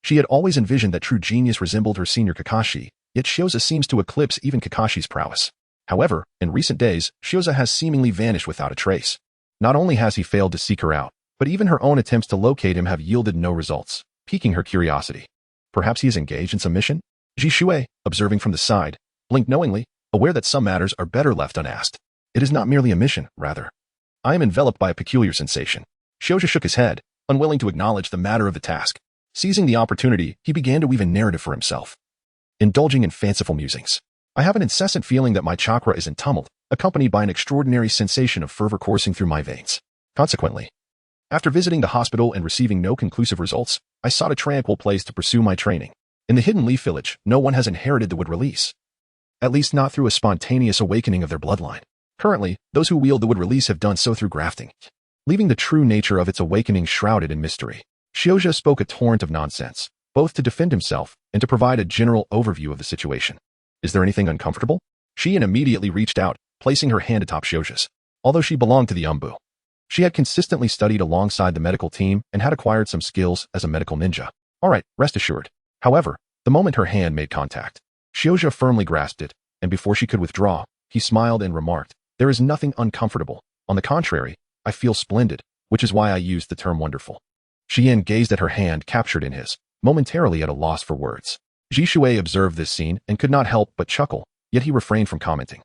She had always envisioned that true genius resembled her senior Kakashi, yet Shiuza seems to eclipse even Kakashi's prowess. However, in recent days, Shiuza has seemingly vanished without a trace. Not only has he failed to seek her out, but even her own attempts to locate him have yielded no results, piquing her curiosity. Perhaps he is engaged in some mission? Ji Shuei, observing from the side, blinked knowingly, aware that some matters are better left unasked. It is not merely a mission, rather. I am enveloped by a peculiar sensation. Shiuza shook his head, unwilling to acknowledge the matter of the task. Seizing the opportunity, he began to weave a narrative for himself, indulging in fanciful musings. I have an incessant feeling that my chakra is in tumult, accompanied by an extraordinary sensation of fervor coursing through my veins. Consequently, after visiting the hospital and receiving no conclusive results, I sought a tranquil place to pursue my training. In the Hidden Leaf Village, no one has inherited the wood release, at least not through a spontaneous awakening of their bloodline. Currently, those who wield the wood release have done so through grafting, leaving the true nature of its awakening shrouded in mystery. Shioja spoke a torrent of nonsense, both to defend himself and to provide a general overview of the situation. Is there anything uncomfortable? Shion immediately reached out, placing her hand atop Shioja's. Although she belonged to the Umbu, she had consistently studied alongside the medical team and had acquired some skills as a medical ninja. All right, rest assured. However, the moment her hand made contact, Shioja firmly grasped it, and before she could withdraw, he smiled and remarked, "There is nothing uncomfortable. On the contrary, I feel splendid, which is why I used the term wonderful." Shion gazed at her hand captured in his, momentarily at a loss for words. Jishui observed this scene and could not help but chuckle, yet he refrained from commenting,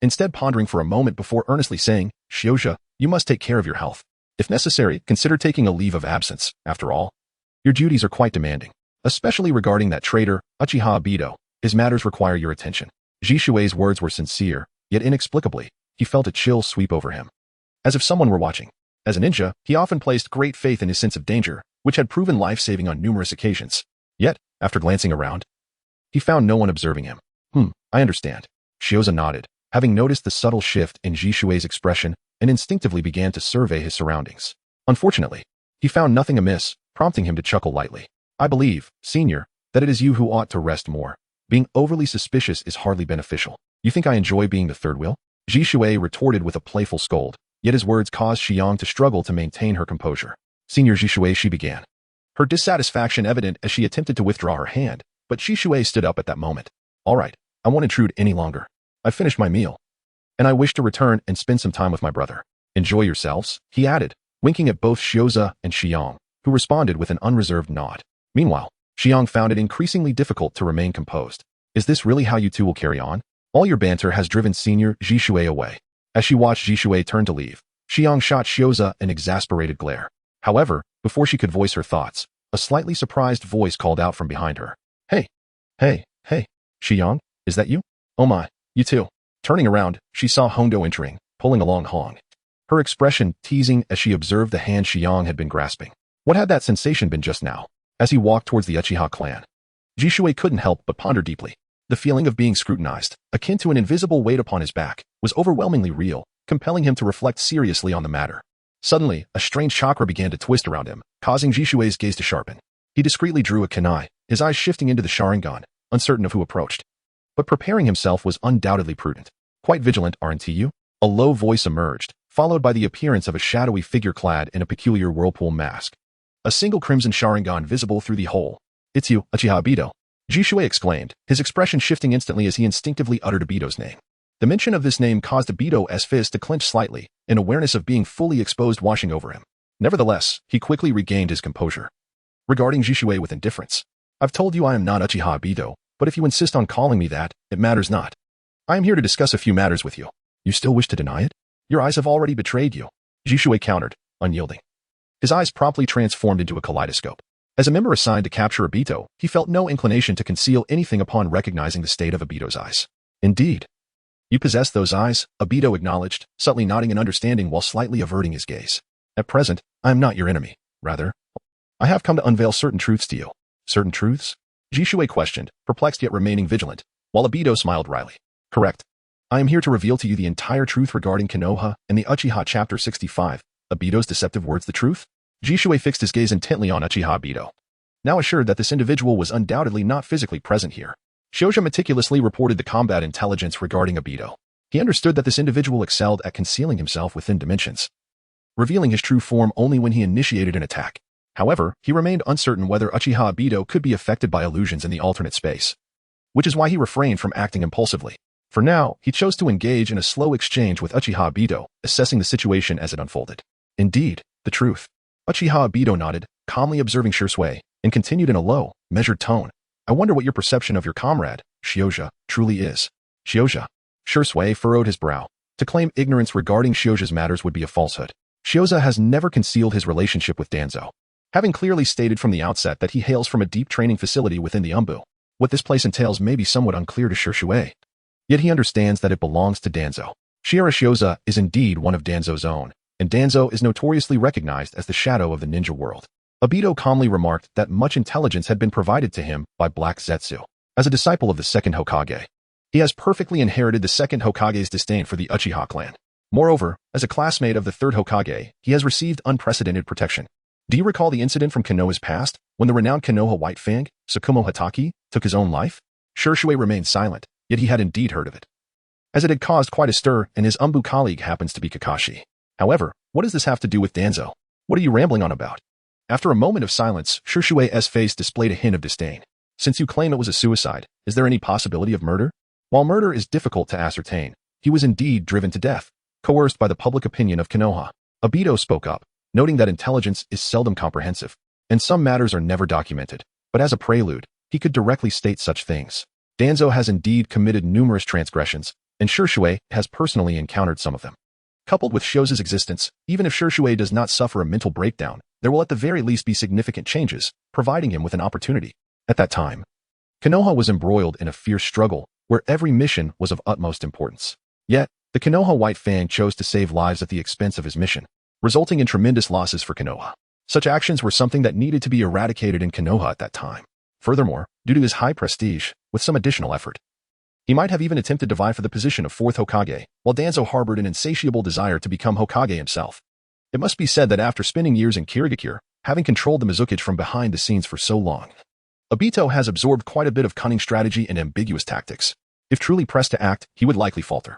instead pondering for a moment before earnestly saying, "Shioja, you must take care of your health. If necessary, consider taking a leave of absence. After all, your duties are quite demanding, especially regarding that traitor, Uchiha Obito. His matters require your attention." Jishui's words were sincere, yet inexplicably, he felt a chill sweep over him, as if someone were watching. As a ninja, he often placed great faith in his sense of danger, which had proven life-saving on numerous occasions. Yet, after glancing around, he found no one observing him. I understand. Shioza nodded, having noticed the subtle shift in Jishui's expression, and instinctively began to survey his surroundings. Unfortunately, he found nothing amiss, prompting him to chuckle lightly. "I believe, senior, that it is you who ought to rest more. Being overly suspicious is hardly beneficial. You think I enjoy being the third wheel?" Jishui retorted with a playful scold, yet his words caused Xiang to struggle to maintain her composure. "Senior Jishui," she began, her dissatisfaction evident as she attempted to withdraw her hand, but Jishui stood up at that moment. "All right, I won't intrude any longer. I've finished my meal, and I wish to return and spend some time with my brother. Enjoy yourselves," he added, winking at both Shioza and Xiang, who responded with an unreserved nod. Meanwhile, Xiang found it increasingly difficult to remain composed. "Is this really how you two will carry on? All your banter has driven Senior Jishui away." As she watched Jishui turn to leave, Xiang shot Shioza an exasperated glare. However, before she could voice her thoughts, a slightly surprised voice called out from behind her. Hey, Xiang, is that you? Oh my, you too." Turning around, she saw Hondo entering, pulling along Hong, her expression teasing as she observed the hand Xiang had been grasping. What had that sensation been just now? As he walked towards the Uchiha clan, Jishui couldn't help but ponder deeply. The feeling of being scrutinized, akin to an invisible weight upon his back, was overwhelmingly real, compelling him to reflect seriously on the matter. Suddenly, a strange chakra began to twist around him, causing Jishui's gaze to sharpen. He discreetly drew a kunai, his eyes shifting into the Sharingan, uncertain of who approached. But preparing himself was undoubtedly prudent. "Quite vigilant, aren't you?" A low voice emerged, followed by the appearance of a shadowy figure clad in a peculiar whirlpool mask, a single crimson Sharingan visible through the hole. "It's you, Uchiha Obito," Jishui exclaimed, his expression shifting instantly as he instinctively uttered Obito's name. The mention of this name caused Obito's fist to clench slightly, an awareness of being fully exposed washing over him. Nevertheless, he quickly regained his composure, regarding Jishui with indifference. "I've told you I am not Uchiha Obito, but if you insist on calling me that, it matters not. I am here to discuss a few matters with you. You still wish to deny it? Your eyes have already betrayed you," Jishui countered, unyielding. His eyes promptly transformed into a kaleidoscope. As a member assigned to capture Obito, he felt no inclination to conceal anything upon recognizing the state of Obito's eyes. "Indeed. You possess those eyes," Obito acknowledged, subtly nodding in understanding while slightly averting his gaze. "At present, I am not your enemy. Rather, I have come to unveil certain truths to you." "Certain truths?" Jishui questioned, perplexed yet remaining vigilant, while Obito smiled wryly. "Correct. I am here to reveal to you the entire truth regarding Konoha and the Uchiha Chapter 65. Obito's deceptive words the truth?" Jishui fixed his gaze intently on Uchiha Obito, now assured that this individual was undoubtedly not physically present here. Shioja meticulously reported the combat intelligence regarding Obito. He understood that this individual excelled at concealing himself within dimensions, revealing his true form only when he initiated an attack. However, he remained uncertain whether Uchiha Obito could be affected by illusions in the alternate space, which is why he refrained from acting impulsively. For now, he chose to engage in a slow exchange with Uchiha Obito, assessing the situation as it unfolded. "Indeed, the truth." Uchiha Obito nodded, calmly observing Shisui, and continued in a low, measured tone. "I wonder what your perception of your comrade, Shioja, truly is." "Shioja?" Shisui furrowed his brow. To claim ignorance regarding Shioja's matters would be a falsehood. Shioja has never concealed his relationship with Danzo. Having clearly stated from the outset that he hails from a deep training facility within the Umbu, what this place entails may be somewhat unclear to Shishui. Yet he understands that it belongs to Danzo. Shirashioza is indeed one of Danzo's own, and Danzo is notoriously recognized as the shadow of the ninja world. Obito calmly remarked that much intelligence had been provided to him by Black Zetsu. As a disciple of the second Hokage, he has perfectly inherited the second Hokage's disdain for the Uchiha clan. Moreover, as a classmate of the third Hokage, he has received unprecedented protection. Do you recall the incident from Konoha's past, when the renowned Konoha White Fang, Tsukumo Hatake, took his own life? Shishui remained silent, yet he had indeed heard of it, as it had caused quite a stir, and his Umbu colleague happens to be Kakashi. However, what does this have to do with Danzo? What are you rambling on about? After a moment of silence, Shishui's face displayed a hint of disdain. Since you claim it was a suicide, is there any possibility of murder? While murder is difficult to ascertain, he was indeed driven to death, coerced by the public opinion of Konoha. Obito spoke up, noting that intelligence is seldom comprehensive, and some matters are never documented, but as a prelude, he could directly state such things. Danzo has indeed committed numerous transgressions, and Shishui has personally encountered some of them. Coupled with Shoza's existence, even if Shishui does not suffer a mental breakdown, there will at the very least be significant changes, providing him with an opportunity. At that time, Konoha was embroiled in a fierce struggle, where every mission was of utmost importance. Yet, the Konoha White Fang chose to save lives at the expense of his mission, resulting in tremendous losses for Konoha. Such actions were something that needed to be eradicated in Konoha at that time. Furthermore, due to his high prestige, with some additional effort, he might have even attempted to vie for the position of Fourth Hokage, while Danzo harbored an insatiable desire to become Hokage himself. It must be said that after spending years in Kirigakure, having controlled the Mizukage from behind the scenes for so long, Obito has absorbed quite a bit of cunning strategy and ambiguous tactics. If truly pressed to act, he would likely falter.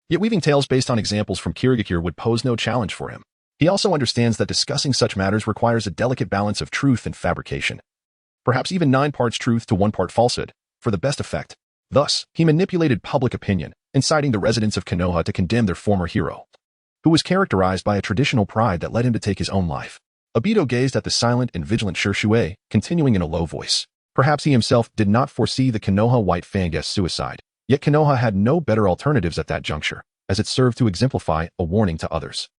Yet weaving tales based on examples from Kirigakure would pose no challenge for him. He also understands that discussing such matters requires a delicate balance of truth and fabrication. Perhaps even 9 parts truth to 1 part falsehood, for the best effect. Thus, he manipulated public opinion, inciting the residents of Konoha to condemn their former hero, who was characterized by a traditional pride that led him to take his own life. Obito gazed at the silent and vigilant Shishui, continuing in a low voice. Perhaps he himself did not foresee the Konoha White Fang's suicide, yet Konoha had no better alternatives at that juncture, as it served to exemplify a warning to others.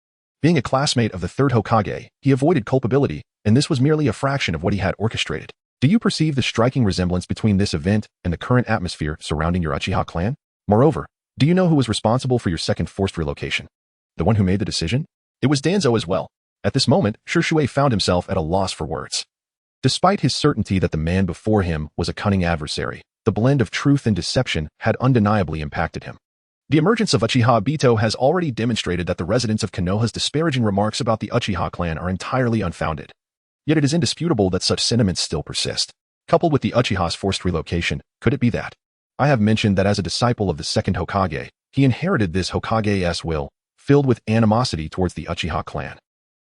Being a classmate of the third Hokage, he avoided culpability, and this was merely a fraction of what he had orchestrated. Do you perceive the striking resemblance between this event and the current atmosphere surrounding your Uchiha clan? Moreover, do you know who was responsible for your second forced relocation? The one who made the decision? It was Danzo as well. At this moment, Shishui found himself at a loss for words. Despite his certainty that the man before him was a cunning adversary, the blend of truth and deception had undeniably impacted him. The emergence of Uchiha Obito has already demonstrated that the residents of Konoha's disparaging remarks about the Uchiha clan are entirely unfounded. Yet it is indisputable that such sentiments still persist. Coupled with the Uchiha's forced relocation, could it be that? I have mentioned that as a disciple of the second Hokage, he inherited this Hokage's will, filled with animosity towards the Uchiha clan.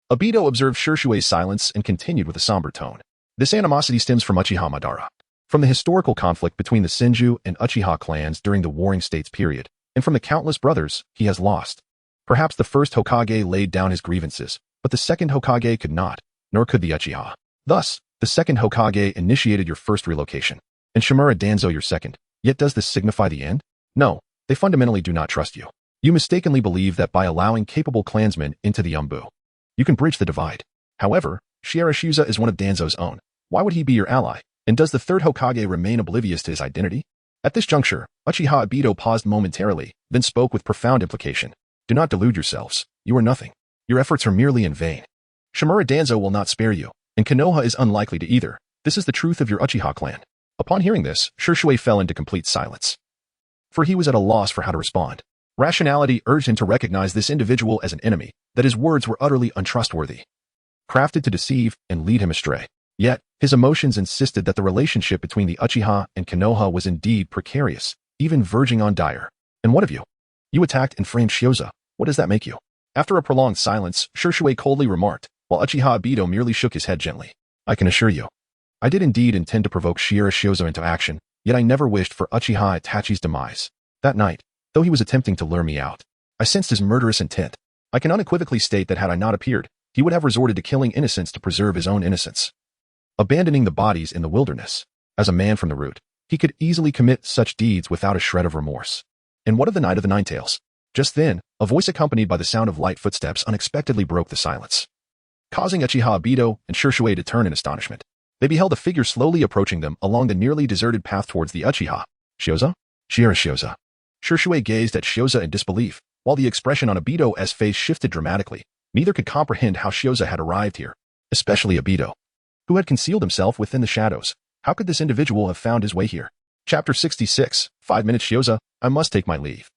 Obito observed Shishui's silence and continued with a somber tone. This animosity stems from Uchiha Madara, from the historical conflict between the Senju and Uchiha clans during the Warring States period, and from the countless brothers he has lost. Perhaps the first Hokage laid down his grievances, but the second Hokage could not, nor could the Uchiha. Thus, the second Hokage initiated your first relocation, and Shimura Danzo your second. Yet does this signify the end? No, they fundamentally do not trust you. You mistakenly believe that by allowing capable clansmen into the Umbu, you can bridge the divide. However, Shirashioza is one of Danzo's own. Why would he be your ally? And does the third Hokage remain oblivious to his identity? At this juncture, Uchiha Obito paused momentarily, then spoke with profound implication. Do not delude yourselves. You are nothing. Your efforts are merely in vain. Shimura Danzo will not spare you, and Konoha is unlikely to either. This is the truth of your Uchiha clan. Upon hearing this, Shishui fell into complete silence, for he was at a loss for how to respond. Rationality urged him to recognize this individual as an enemy, that his words were utterly untrustworthy, crafted to deceive and lead him astray. Yet, his emotions insisted that the relationship between the Uchiha and Konoha was indeed precarious, even verging on dire. And what of you? You attacked and framed Shioza. What does that make you? After a prolonged silence, Shishui coldly remarked, while Uchiha Obito merely shook his head gently. I can assure you, I did indeed intend to provoke Shirashioza into action, yet I never wished for Uchiha Itachi's demise. That night, though he was attempting to lure me out, I sensed his murderous intent. I can unequivocally state that had I not appeared, he would have resorted to killing innocents to preserve his own innocence, abandoning the bodies in the wilderness. As a man from the root, he could easily commit such deeds without a shred of remorse. And what of the Night of the Nine Tails? Just then, a voice accompanied by the sound of light footsteps unexpectedly broke the silence. causing Uchiha Obito and Shisui to turn in astonishment. They beheld a figure slowly approaching them along the nearly deserted path towards the Uchiha. Shioza? Shiera Shioza. Shisui gazed at Shioza in disbelief, while the expression on Obito's face shifted dramatically. Neither could comprehend how Shioza had arrived here, especially Obito, who had concealed himself within the shadows. How could this individual have found his way here? Chapter 66, 5 minutes Shioza, I must take my leave.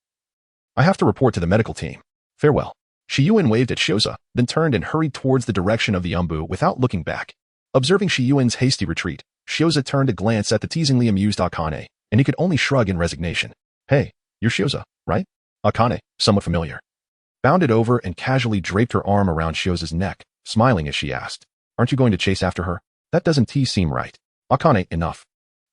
I have to report to the medical team. Farewell. Shiyuin waved at Shioza, then turned and hurried towards the direction of the Umbu without looking back. Observing Shiyuin's hasty retreat, Shioza turned to glance at the teasingly amused Akane, and he could only shrug in resignation. Hey, you're Shioza, right? Akane, somewhat familiar, bounded over and casually draped her arm around Shioza's neck, smiling as she asked, Aren't you going to chase after her? That doesn't seem right. Akane, enough.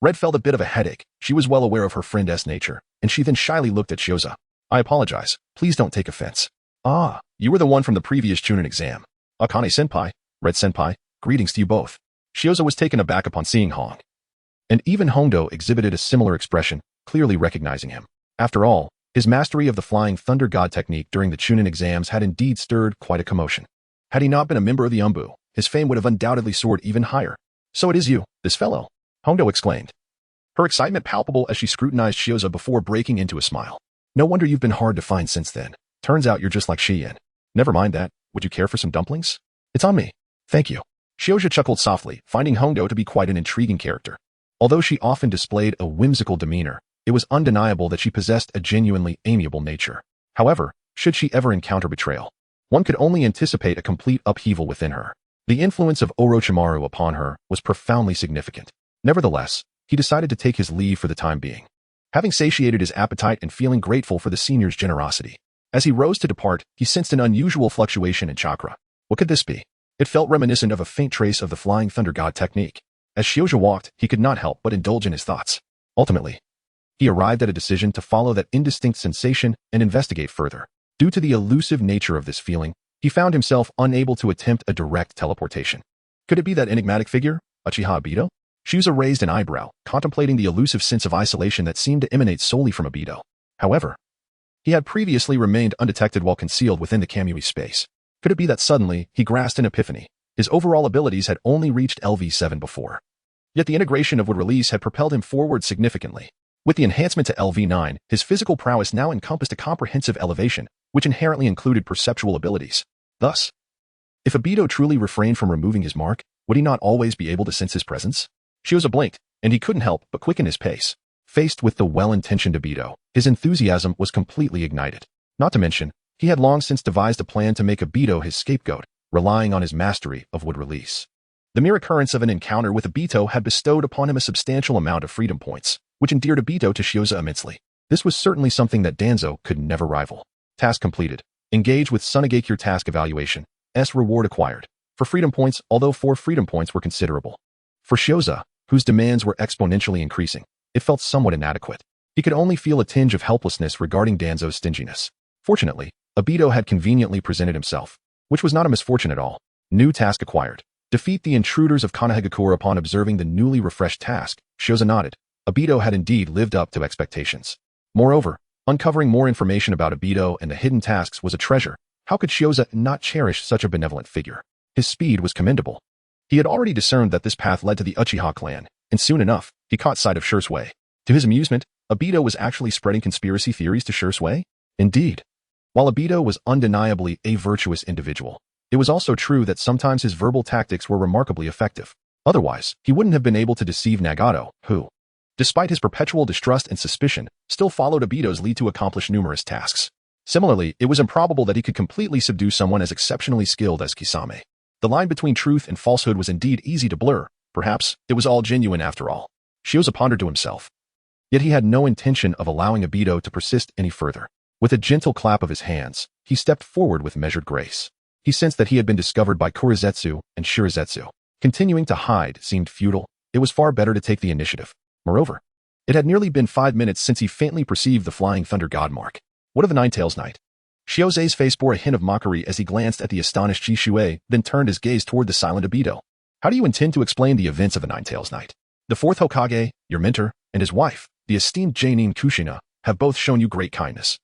Red felt a bit of a headache. She was well aware of her friend's nature, and she then shyly looked at Shioza. I apologize. Please don't take offense. Ah, you were the one from the previous Chunin exam. Akane-senpai, Red-senpai, greetings to you both. Shioza was taken aback upon seeing Hong. And even Hongdo exhibited a similar expression, clearly recognizing him. After all, his mastery of the Flying Thunder God technique during the Chunin exams had indeed stirred quite a commotion. Had he not been a member of the Umbu, his fame would have undoubtedly soared even higher. So it is you, this fellow, Hongdo exclaimed, her excitement palpable as she scrutinized Shioza before breaking into a smile. No wonder you've been hard to find since then. Turns out you're just like Shiyin. Never mind that. Would you care for some dumplings? It's on me. Thank you. Shioza chuckled softly, finding Hongdo to be quite an intriguing character. Although she often displayed a whimsical demeanor, it was undeniable that she possessed a genuinely amiable nature. However, should she ever encounter betrayal, one could only anticipate a complete upheaval within her. The influence of Orochimaru upon her was profoundly significant. Nevertheless, he decided to take his leave for the time being, having satiated his appetite and feeling grateful for the senior's generosity. As he rose to depart, he sensed an unusual fluctuation in chakra. What could this be? It felt reminiscent of a faint trace of the Flying Thunder God technique. As Shioza walked, he could not help but indulge in his thoughts. Ultimately, he arrived at a decision to follow that indistinct sensation and investigate further. Due to the elusive nature of this feeling, he found himself unable to attempt a direct teleportation. Could it be that enigmatic figure, Uchiha Obito? Shioza raised an eyebrow, contemplating the elusive sense of isolation that seemed to emanate solely from Obito. However, he had previously remained undetected while concealed within the Kamui space. Could it be that suddenly, he grasped an epiphany? His overall abilities had only reached LV7 before. Yet the integration of wood release had propelled him forward significantly. With the enhancement to LV9, his physical prowess now encompassed a comprehensive elevation, which inherently included perceptual abilities. Thus, if Obito truly refrained from removing his mark, would he not always be able to sense his presence? Shioza blinked, and he couldn't help but quicken his pace. Faced with the well-intentioned Obito, his enthusiasm was completely ignited. Not to mention, he had long since devised a plan to make Obito his scapegoat, relying on his mastery of wood release. The mere occurrence of an encounter with Obito had bestowed upon him a substantial amount of freedom points, which endeared Obito to Shioza immensely. This was certainly something that Danzo could never rival. Task completed. Engage with Sunagakure task evaluation. S reward acquired. For freedom points, although 4 freedom points were considerable. For Shioza, whose demands were exponentially increasing, it felt somewhat inadequate. He could only feel a tinge of helplessness regarding Danzo's stinginess. Fortunately, Obito had conveniently presented himself, which was not a misfortune at all. New task acquired. Defeat the intruders of Konoha. Upon observing the newly refreshed task, Shioza nodded. Obito had indeed lived up to expectations. Moreover, uncovering more information about Obito and the hidden tasks was a treasure. How could Shioza not cherish such a benevolent figure? His speed was commendable. He had already discerned that this path led to the Uchiha clan, and soon enough, he caught sight of Shisui. To his amusement, Obito was actually spreading conspiracy theories to Shisui. Indeed, while Obito was undeniably a virtuous individual, it was also true that sometimes his verbal tactics were remarkably effective. Otherwise, he wouldn't have been able to deceive Nagato, who, despite his perpetual distrust and suspicion, still followed Obito's lead to accomplish numerous tasks. Similarly, it was improbable that he could completely subdue someone as exceptionally skilled as Kisame. The line between truth and falsehood was indeed easy to blur. Perhaps it was all genuine after all. Shioza pondered to himself. Yet he had no intention of allowing Obito to persist any further. With a gentle clap of his hands, he stepped forward with measured grace. He sensed that he had been discovered by Kurizetsu and Shirazetsu. Continuing to hide seemed futile. It was far better to take the initiative. Moreover, it had nearly been 5 minutes since he faintly perceived the Flying Thunder God mark. What of the Ninetales Knight? Shioza's face bore a hint of mockery as he glanced at the astonished Shisui, then turned his gaze toward the silent Obito. How do you intend to explain the events of the Ninetales Knight? The Fourth Hokage, your mentor, and his wife, the esteemed Janine Kushina, have both shown you great kindness.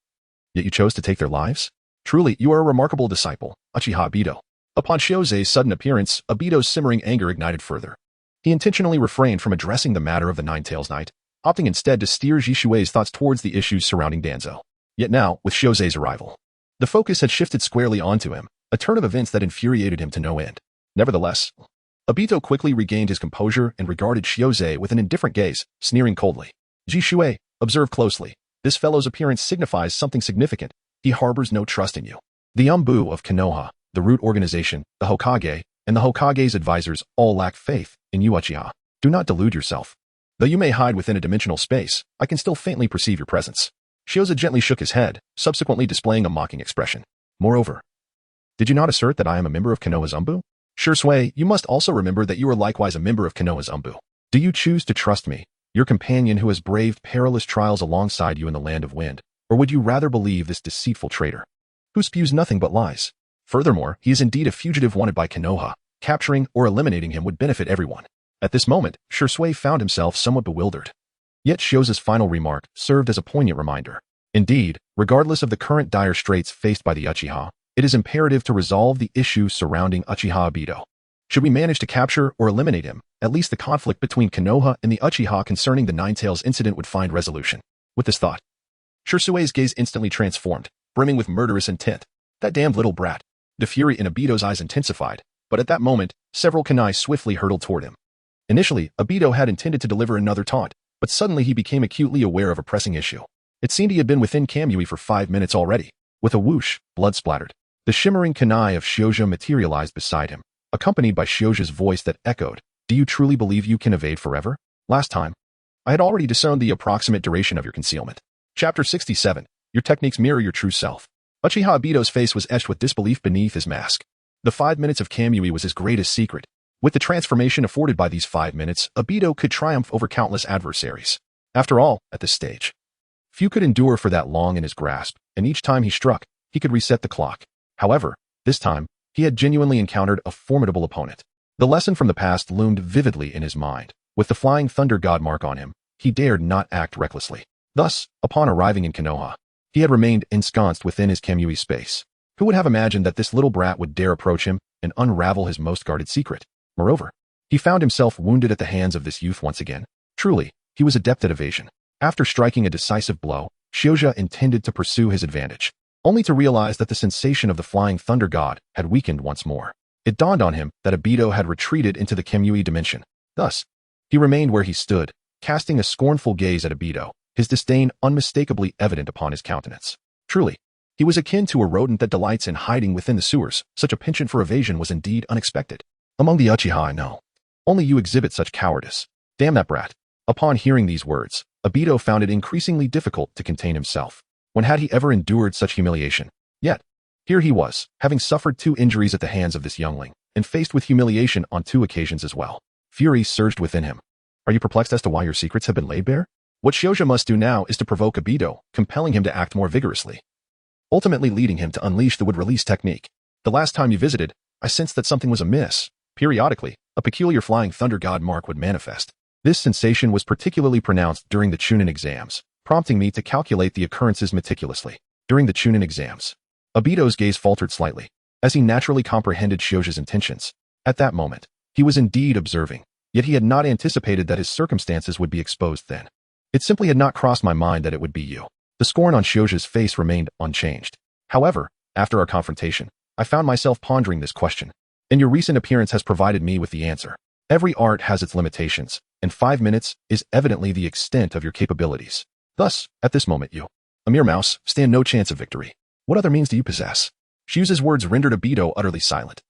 Yet you chose to take their lives? Truly, you are a remarkable disciple, Uchiha Obito. Upon Shioze's sudden appearance, Obito's simmering anger ignited further. He intentionally refrained from addressing the matter of the Nine-Tails Knight, opting instead to steer Jishue's thoughts towards the issues surrounding Danzo. Yet now, with Shioze's arrival, the focus had shifted squarely onto him, a turn of events that infuriated him to no end. Nevertheless, Obito quickly regained his composure and regarded Shioze with an indifferent gaze, sneering coldly. Jishue, observe closely. This fellow's appearance signifies something significant. He harbors no trust in you. The Umbu of Konoha, the root organization, the Hokage, and the Hokage's advisors all lack faith in you, Uchiha. Do not delude yourself. Though you may hide within a dimensional space, I can still faintly perceive your presence. Shioze gently shook his head, subsequently displaying a mocking expression. Moreover, did you not assert that I am a member of Konoha's Umbu? Shursui, you must also remember that you are likewise a member of Konoha's Umbu. Do you choose to trust me, your companion who has braved perilous trials alongside you in the land of wind, or would you rather believe this deceitful traitor, who spews nothing but lies? Furthermore, he is indeed a fugitive wanted by Konoha. Capturing or eliminating him would benefit everyone. At this moment, Shursui found himself somewhat bewildered. Yet Shioze's final remark served as a poignant reminder. Indeed, regardless of the current dire straits faced by the Uchiha, it is imperative to resolve the issues surrounding Uchiha Obito. Should we manage to capture or eliminate him, at least the conflict between Konoha and the Uchiha concerning the Nine-Tails incident would find resolution. With this thought, Shursue's gaze instantly transformed, brimming with murderous intent. That damned little brat. The fury in Obito's eyes intensified, but at that moment, several kunai swiftly hurtled toward him. Initially, Obito had intended to deliver another taunt, but suddenly he became acutely aware of a pressing issue. It seemed he had been within Kamui for 5 minutes already. With a whoosh, blood splattered. The shimmering kunai of Shioja materialized beside him, accompanied by Shioja's voice that echoed, "Do you truly believe you can evade forever? Last time, I had already discerned the approximate duration of your concealment." Chapter 67. Your techniques mirror your true self. Uchiha Obito's face was etched with disbelief beneath his mask. The 5 minutes of Kamui was his greatest secret. With the transformation afforded by these 5 minutes, Obito could triumph over countless adversaries. After all, at this stage, few could endure for that long in his grasp, and each time he struck, he could reset the clock. However, this time, he had genuinely encountered a formidable opponent. The lesson from the past loomed vividly in his mind. With the flying thunder god mark on him, he dared not act recklessly. Thus, upon arriving in Konoha, he had remained ensconced within his Kamui space. Who would have imagined that this little brat would dare approach him and unravel his most guarded secret? Moreover, he found himself wounded at the hands of this youth once again. Truly, he was adept at evasion. After striking a decisive blow, Shioja intended to pursue his advantage, only to realize that the sensation of the flying thunder god had weakened once more. It dawned on him that Obito had retreated into the Kamui dimension. Thus, he remained where he stood, casting a scornful gaze at Obito, his disdain unmistakably evident upon his countenance. Truly, he was akin to a rodent that delights in hiding within the sewers. Such a penchant for evasion was indeed unexpected. Among the Uchiha I know, only you exhibit such cowardice. Damn that brat. Upon hearing these words, Obito found it increasingly difficult to contain himself. When had he ever endured such humiliation? Yet, here he was, having suffered 2 injuries at the hands of this youngling, and faced with humiliation on 2 occasions as well. Fury surged within him. Are you perplexed as to why your secrets have been laid bare? What Shioja must do now is to provoke Obito, compelling him to act more vigorously, ultimately leading him to unleash the would-release technique. The last time you visited, I sensed that something was amiss. Periodically, a peculiar flying thunder god mark would manifest. This sensation was particularly pronounced during the Chunin exams, prompting me to calculate the occurrences meticulously. During the Chunin exams, Obito's gaze faltered slightly, as he naturally comprehended Shioja's intentions. At that moment, he was indeed observing, yet he had not anticipated that his circumstances would be exposed then. It simply had not crossed my mind that it would be you. The scorn on Shioja's face remained unchanged. However, after our confrontation, I found myself pondering this question, and your recent appearance has provided me with the answer. Every art has its limitations, and 5 minutes is evidently the extent of your capabilities. Thus, at this moment you, a mere mouse, stand no chance of victory. What other means do you possess? Shioja's words rendered Obito utterly silent.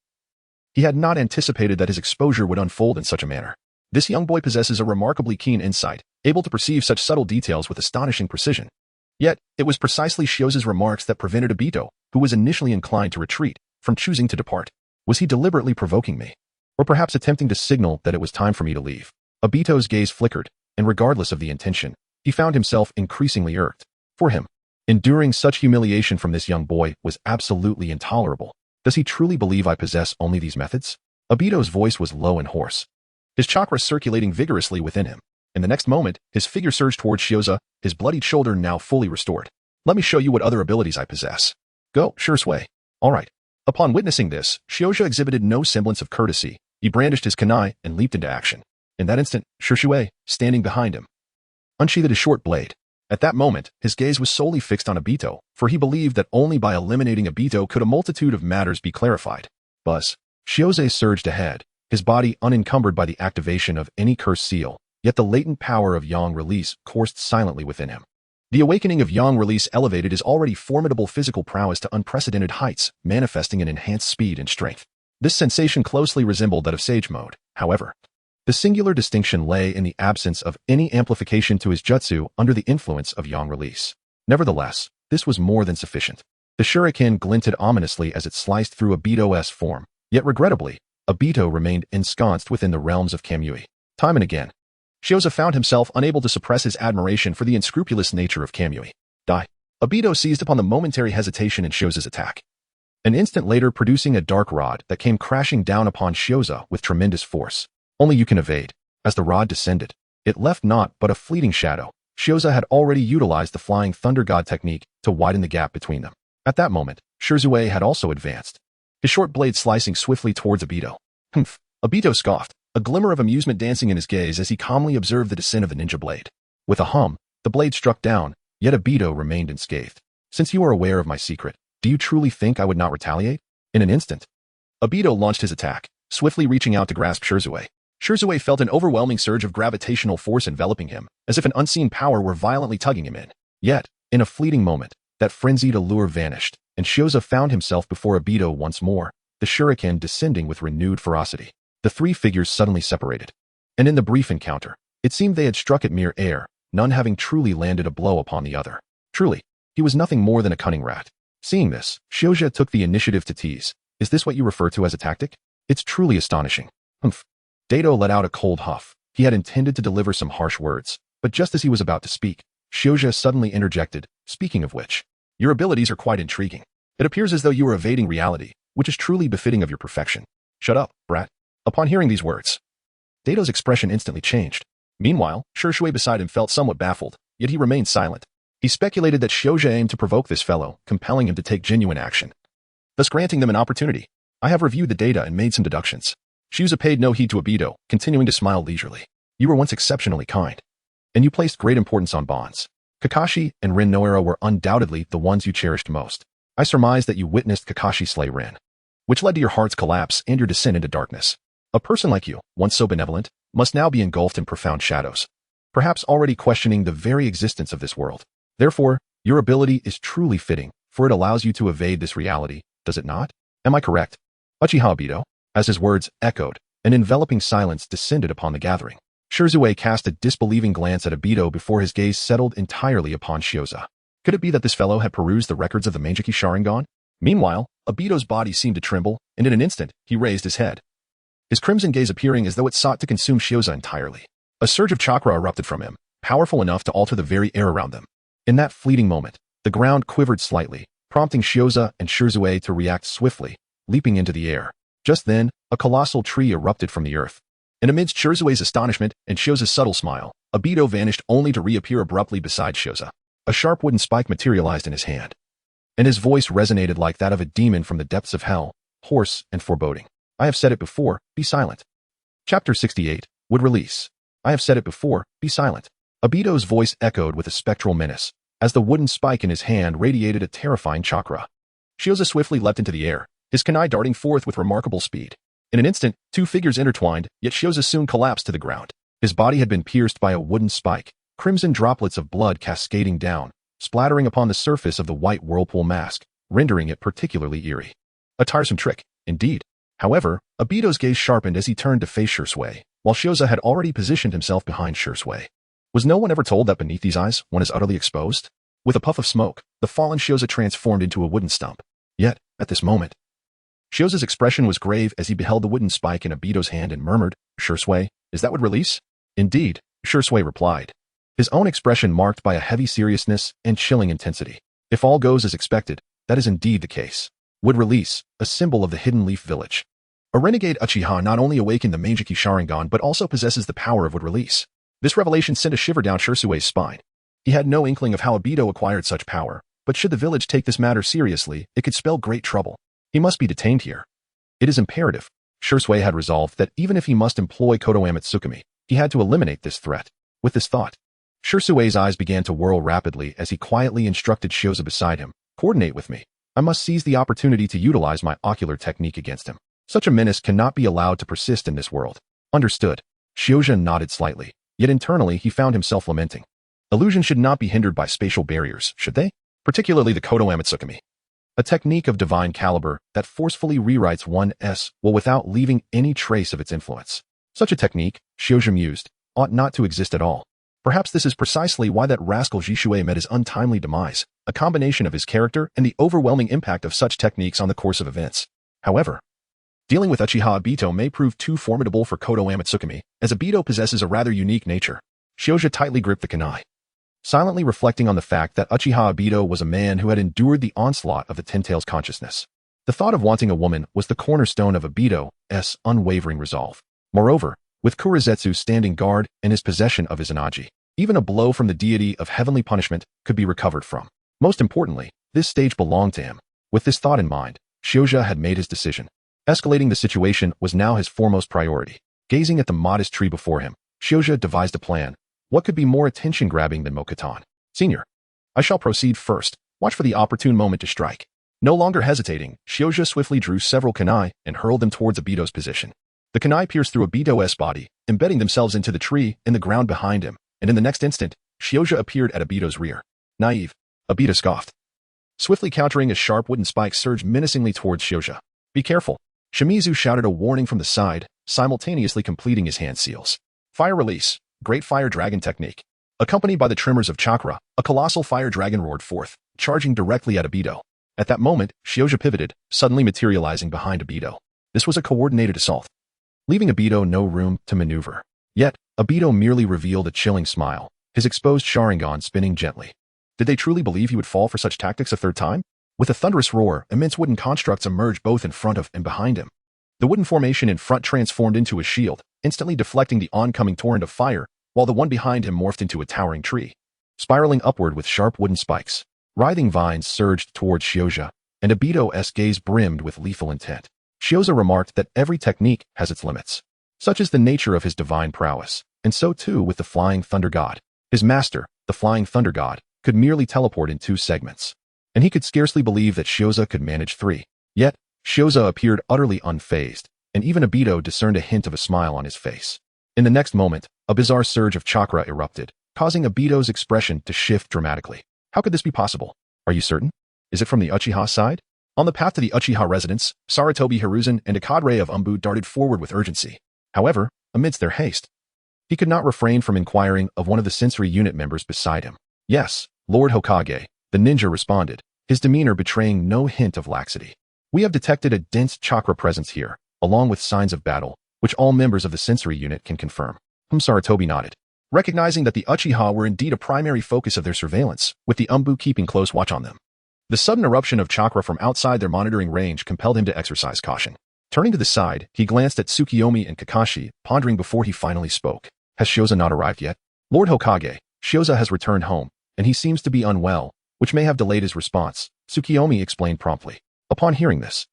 He had not anticipated that his exposure would unfold in such a manner. This young boy possesses a remarkably keen insight, able to perceive such subtle details with astonishing precision. Yet, it was precisely Shioja's remarks that prevented Obito, who was initially inclined to retreat, from choosing to depart. Was he deliberately provoking me? Or perhaps attempting to signal that it was time for me to leave? Obito's gaze flickered, and regardless of the intention, he found himself increasingly irked. For him, enduring such humiliation from this young boy was absolutely intolerable. Does he truly believe I possess only these methods? Obito's voice was low and hoarse, his chakra circulating vigorously within him. In the next moment, his figure surged towards Shioja, his bloodied shoulder now fully restored. Let me show you what other abilities I possess. Go, Shursui. All right. Upon witnessing this, Shioja exhibited no semblance of courtesy. He brandished his kunai and leaped into action. In that instant, Shisui, standing behind him, unsheathed his short blade. At that moment, his gaze was solely fixed on Obito, for he believed that only by eliminating Obito could a multitude of matters be clarified. Buzz. Shiose surged ahead, his body unencumbered by the activation of any cursed seal, yet the latent power of Yang release coursed silently within him. The awakening of Yang release elevated his already formidable physical prowess to unprecedented heights, manifesting an enhanced speed and strength. This sensation closely resembled that of Sage Mode, however. The singular distinction lay in the absence of any amplification to his jutsu under the influence of Yang release. Nevertheless, this was more than sufficient. The shuriken glinted ominously as it sliced through Obito's form, yet regrettably, Obito remained ensconced within the realms of Kamui. Time and again, Shioza found himself unable to suppress his admiration for the unscrupulous nature of Kamui. Die. Obito seized upon the momentary hesitation in Shioza's attack. An instant later, producing a dark rod that came crashing down upon Shioza with tremendous force. Only you can evade. As the rod descended, it left naught but a fleeting shadow. Shioza had already utilized the Flying Thunder God technique to widen the gap between them. At that moment, Shisui had also advanced, his short blade slicing swiftly towards Obito. Humph! Obito scoffed, a glimmer of amusement dancing in his gaze as he calmly observed the descent of the ninja blade. With a hum, the blade struck down, yet Obito remained unscathed. Since you are aware of my secret, do you truly think I would not retaliate? In an instant, Obito launched his attack, swiftly reaching out to grasp Shisui. Shisui felt an overwhelming surge of gravitational force enveloping him, as if an unseen power were violently tugging him in. Yet, in a fleeting moment, that frenzied allure vanished, and Shioza found himself before Obito once more, the shuriken descending with renewed ferocity. The three figures suddenly separated. And in the brief encounter, it seemed they had struck at mere air, none having truly landed a blow upon the other. Truly, he was nothing more than a cunning rat. Seeing this, Shioja took the initiative to tease. Is this what you refer to as a tactic? It's truly astonishing. Humph. Dato let out a cold huff. He had intended to deliver some harsh words, but just as he was about to speak, Shioja suddenly interjected, speaking of which, your abilities are quite intriguing. It appears as though you are evading reality, which is truly befitting of your perfection. Shut up, brat. Upon hearing these words, Dato's expression instantly changed. Meanwhile, Shisui beside him felt somewhat baffled, yet he remained silent. He speculated that Shioja aimed to provoke this fellow, compelling him to take genuine action, thus granting them an opportunity. I have reviewed the data and made some deductions. Shioja paid no heed to Obito, continuing to smile leisurely. You were once exceptionally kind, and you placed great importance on bonds. Kakashi and Rin Noara were undoubtedly the ones you cherished most. I surmise that you witnessed Kakashi slay Rin, which led to your heart's collapse and your descent into darkness. A person like you, once so benevolent, must now be engulfed in profound shadows, perhaps already questioning the very existence of this world. Therefore, your ability is truly fitting, for it allows you to evade this reality, does it not? Am I correct? Uchiha Obito. As his words echoed, an enveloping silence descended upon the gathering. Shisui cast a disbelieving glance at Obito before his gaze settled entirely upon Shioza. Could it be that this fellow had perused the records of the Manjiki Sharingan? Meanwhile, Obito's body seemed to tremble, and in an instant, he raised his head, his crimson gaze appearing as though it sought to consume Shioza entirely. A surge of chakra erupted from him, powerful enough to alter the very air around them. In that fleeting moment, the ground quivered slightly, prompting Shioza and Shisui to react swiftly, leaping into the air. Just then, a colossal tree erupted from the earth. And amidst Shisui's astonishment and Shioza's subtle smile, Obito vanished only to reappear abruptly beside Shioza. A sharp wooden spike materialized in his hand, and his voice resonated like that of a demon from the depths of hell, hoarse and foreboding. I have said it before, be silent. Chapter 68, Would Release. I have said it before, be silent. Obito's voice echoed with a spectral menace, as the wooden spike in his hand radiated a terrifying chakra. Shioza swiftly leapt into the air, his kunai darting forth with remarkable speed. In an instant, two figures intertwined, yet Shioza soon collapsed to the ground. His body had been pierced by a wooden spike, crimson droplets of blood cascading down, splattering upon the surface of the white whirlpool mask, rendering it particularly eerie. A tiresome trick, indeed. However, Obito's gaze sharpened as he turned to face Shisui, while Shioza had already positioned himself behind Shisui. Was no one ever told that beneath these eyes, one is utterly exposed? With a puff of smoke, the fallen Shioza transformed into a wooden stump. Yet, at this moment, Shioza's expression was grave as he beheld the wooden spike in Obito's hand and murmured, Shisui, is that what release? Indeed, Shisui replied, his own expression marked by a heavy seriousness and chilling intensity. If all goes as expected, that is indeed the case. Would release, a symbol of the Hidden Leaf Village. A renegade Uchiha not only awakened the Manjiki Sharingan but also possesses the power of would release. This revelation sent a shiver down Shisui's spine. He had no inkling of how Obito acquired such power, but should the village take this matter seriously, it could spell great trouble. He must be detained here. It is imperative. Shursui had resolved that even if he must employ Konoha Tsukumi, he had to eliminate this threat. With this thought, Shursui's eyes began to whirl rapidly as he quietly instructed Shioza beside him, "Coordinate with me. I must seize the opportunity to utilize my ocular technique against him. Such a menace cannot be allowed to persist in this world." Understood. Shioza nodded slightly, yet internally he found himself lamenting. Illusion should not be hindered by spatial barriers, should they? Particularly the Konoha Tsukumi. A technique of divine caliber that forcefully rewrites one's will without leaving any trace of its influence. Such a technique, Shioza mused, ought not to exist at all. Perhaps this is precisely why that rascal Jishui met his untimely demise, a combination of his character and the overwhelming impact of such techniques on the course of events. However, dealing with Uchiha Obito may prove too formidable for Konoha Tsukumi, as Obito possesses a rather unique nature. Shioza tightly gripped the kunai, silently reflecting on the fact that Uchiha Obito was a man who had endured the onslaught of the Ten Tails consciousness. The thought of wanting a woman was the cornerstone of Obito's unwavering resolve. Moreover, with Kurizetsu standing guard and his possession of Izanagi, even a blow from the deity of heavenly punishment could be recovered from. Most importantly, this stage belonged to him. With this thought in mind, Shioza had made his decision. Escalating the situation was now his foremost priority. Gazing at the modest tree before him, Shioza devised a plan. What could be more attention-grabbing than Mokutan? "Senior, I shall proceed first. Watch for the opportune moment to strike." No longer hesitating, Shioza swiftly drew several kunai and hurled them towards Obito's position. The kunai pierced through Obito's body, embedding themselves into the tree in the ground behind him, and in the next instant, Shioza appeared at Obito's rear. "Naive," Obito scoffed. Swiftly countering a sharp wooden spike surged menacingly towards Shioza. "Be careful." Shimizu shouted a warning from the side, simultaneously completing his hand seals. Fire release, Great Fire Dragon technique. Accompanied by the tremors of chakra, a colossal fire dragon roared forth, charging directly at Obito. At that moment, Shioza pivoted, suddenly materializing behind Obito. This was a coordinated assault, leaving Obito no room to maneuver. Yet, Obito merely revealed a chilling smile, his exposed Sharingan spinning gently. Did they truly believe he would fall for such tactics a third time? With a thunderous roar, immense wooden constructs emerged both in front of and behind him. The wooden formation in front transformed into a shield, instantly deflecting the oncoming torrent of fire, while the one behind him morphed into a towering tree, spiraling upward with sharp wooden spikes. Writhing vines surged towards Shioza, and Obito's gaze brimmed with lethal intent. Shioza remarked that every technique has its limits. Such is the nature of his divine prowess, and so too with the Flying Thunder God. His master, the Flying Thunder God, could merely teleport in 2 segments, and he could scarcely believe that Shioza could manage 3. Yet, Shioza appeared utterly unfazed, and even Obito discerned a hint of a smile on his face. In the next moment, a bizarre surge of chakra erupted, causing Obito's expression to shift dramatically. How could this be possible? Are you certain? Is it from the Uchiha side? On the path to the Uchiha residence, Sarutobi Hiruzen and a cadre of Umbu darted forward with urgency. However, amidst their haste, he could not refrain from inquiring of one of the sensory unit members beside him. "Yes, Lord Hokage," the ninja responded, his demeanor betraying no hint of laxity. "We have detected a dense chakra presence here, along with signs of battle, which all members of the sensory unit can confirm." Sarutobi nodded, recognizing that the Uchiha were indeed a primary focus of their surveillance, with the Umbu keeping close watch on them. The sudden eruption of chakra from outside their monitoring range compelled him to exercise caution. Turning to the side, he glanced at Tsukiyomi and Kakashi, pondering before he finally spoke. "Has Shioza not arrived yet?" "Lord Hokage, Shioza has returned home, and he seems to be unwell, which may have delayed his response," Tsukiyomi explained promptly. Upon hearing this,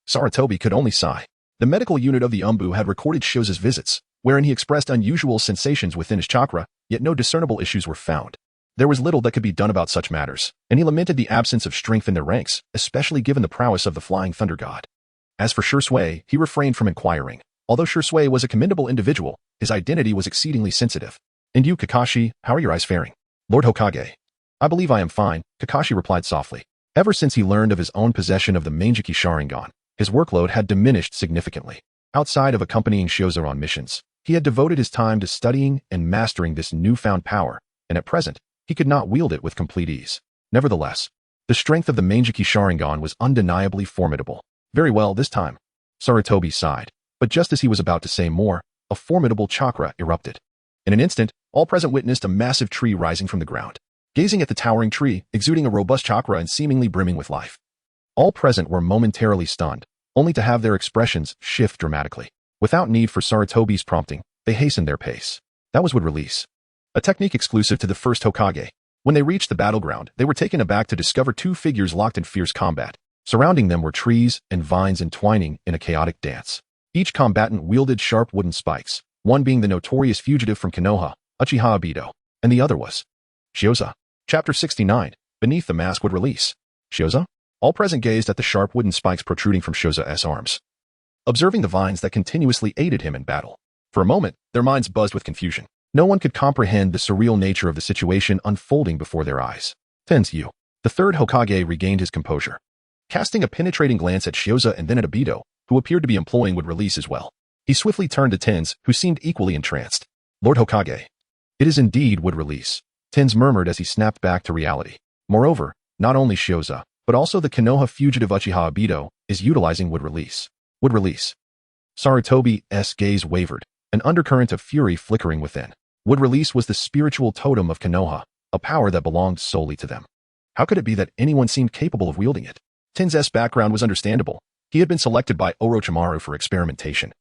Sarutobi could only sigh. The medical unit of the Umbu had recorded Shioza's visits, wherein he expressed unusual sensations within his chakra, yet no discernible issues were found. There was little that could be done about such matters, and he lamented the absence of strength in their ranks, especially given the prowess of the Flying Thunder God. As for Shursui, he refrained from inquiring. Although Shursui was a commendable individual, his identity was exceedingly sensitive. "And you, Kakashi, how are your eyes faring?" "Lord Hokage, I believe I am fine," Kakashi replied softly. Ever since he learned of his own possession of the Manjiki Sharingan, his workload had diminished significantly. Outside of accompanying Shioza on missions, he had devoted his time to studying and mastering this newfound power, and at present, he could not wield it with complete ease. Nevertheless, the strength of the Manjiki Sharingan was undeniably formidable. "Very well this time," Sarutobi sighed, but just as he was about to say more, a formidable chakra erupted. In an instant, all present witnessed a massive tree rising from the ground. Gazing at the towering tree, exuding a robust chakra and seemingly brimming with life, all present were momentarily stunned, only to have their expressions shift dramatically. Without need for Sarutobi's prompting, they hastened their pace. That was would release, a technique exclusive to the First Hokage. When they reached the battleground, they were taken aback to discover 2 figures locked in fierce combat. Surrounding them were trees and vines entwining in a chaotic dance. Each combatant wielded sharp wooden spikes, one being the notorious fugitive from Konoha, Uchiha Obito, and the other was Shioza. Chapter 69. Beneath the mask would release. Shioza? All present gazed at the sharp wooden spikes protruding from Shioza's arms, observing the vines that continuously aided him in battle. For a moment, their minds buzzed with confusion. No one could comprehend the surreal nature of the situation unfolding before their eyes. Tenzu, the third Hokage, regained his composure. Casting a penetrating glance at Shioza and then at Obito, who appeared to be employing would release as well. He swiftly turned to Tenz, who seemed equally entranced. Lord Hokage. It is indeed would release, Tenz murmured as he snapped back to reality. Moreover, not only Shioza, but also the Konoha fugitive Uchiha Obito, is utilizing would release. Would release. Sarutobi's gaze wavered, an undercurrent of fury flickering within. Would release was the spiritual totem of Konoha, a power that belonged solely to them. How could it be that anyone seemed capable of wielding it? Tenz's background was understandable. He had been selected by Orochimaru for experimentation,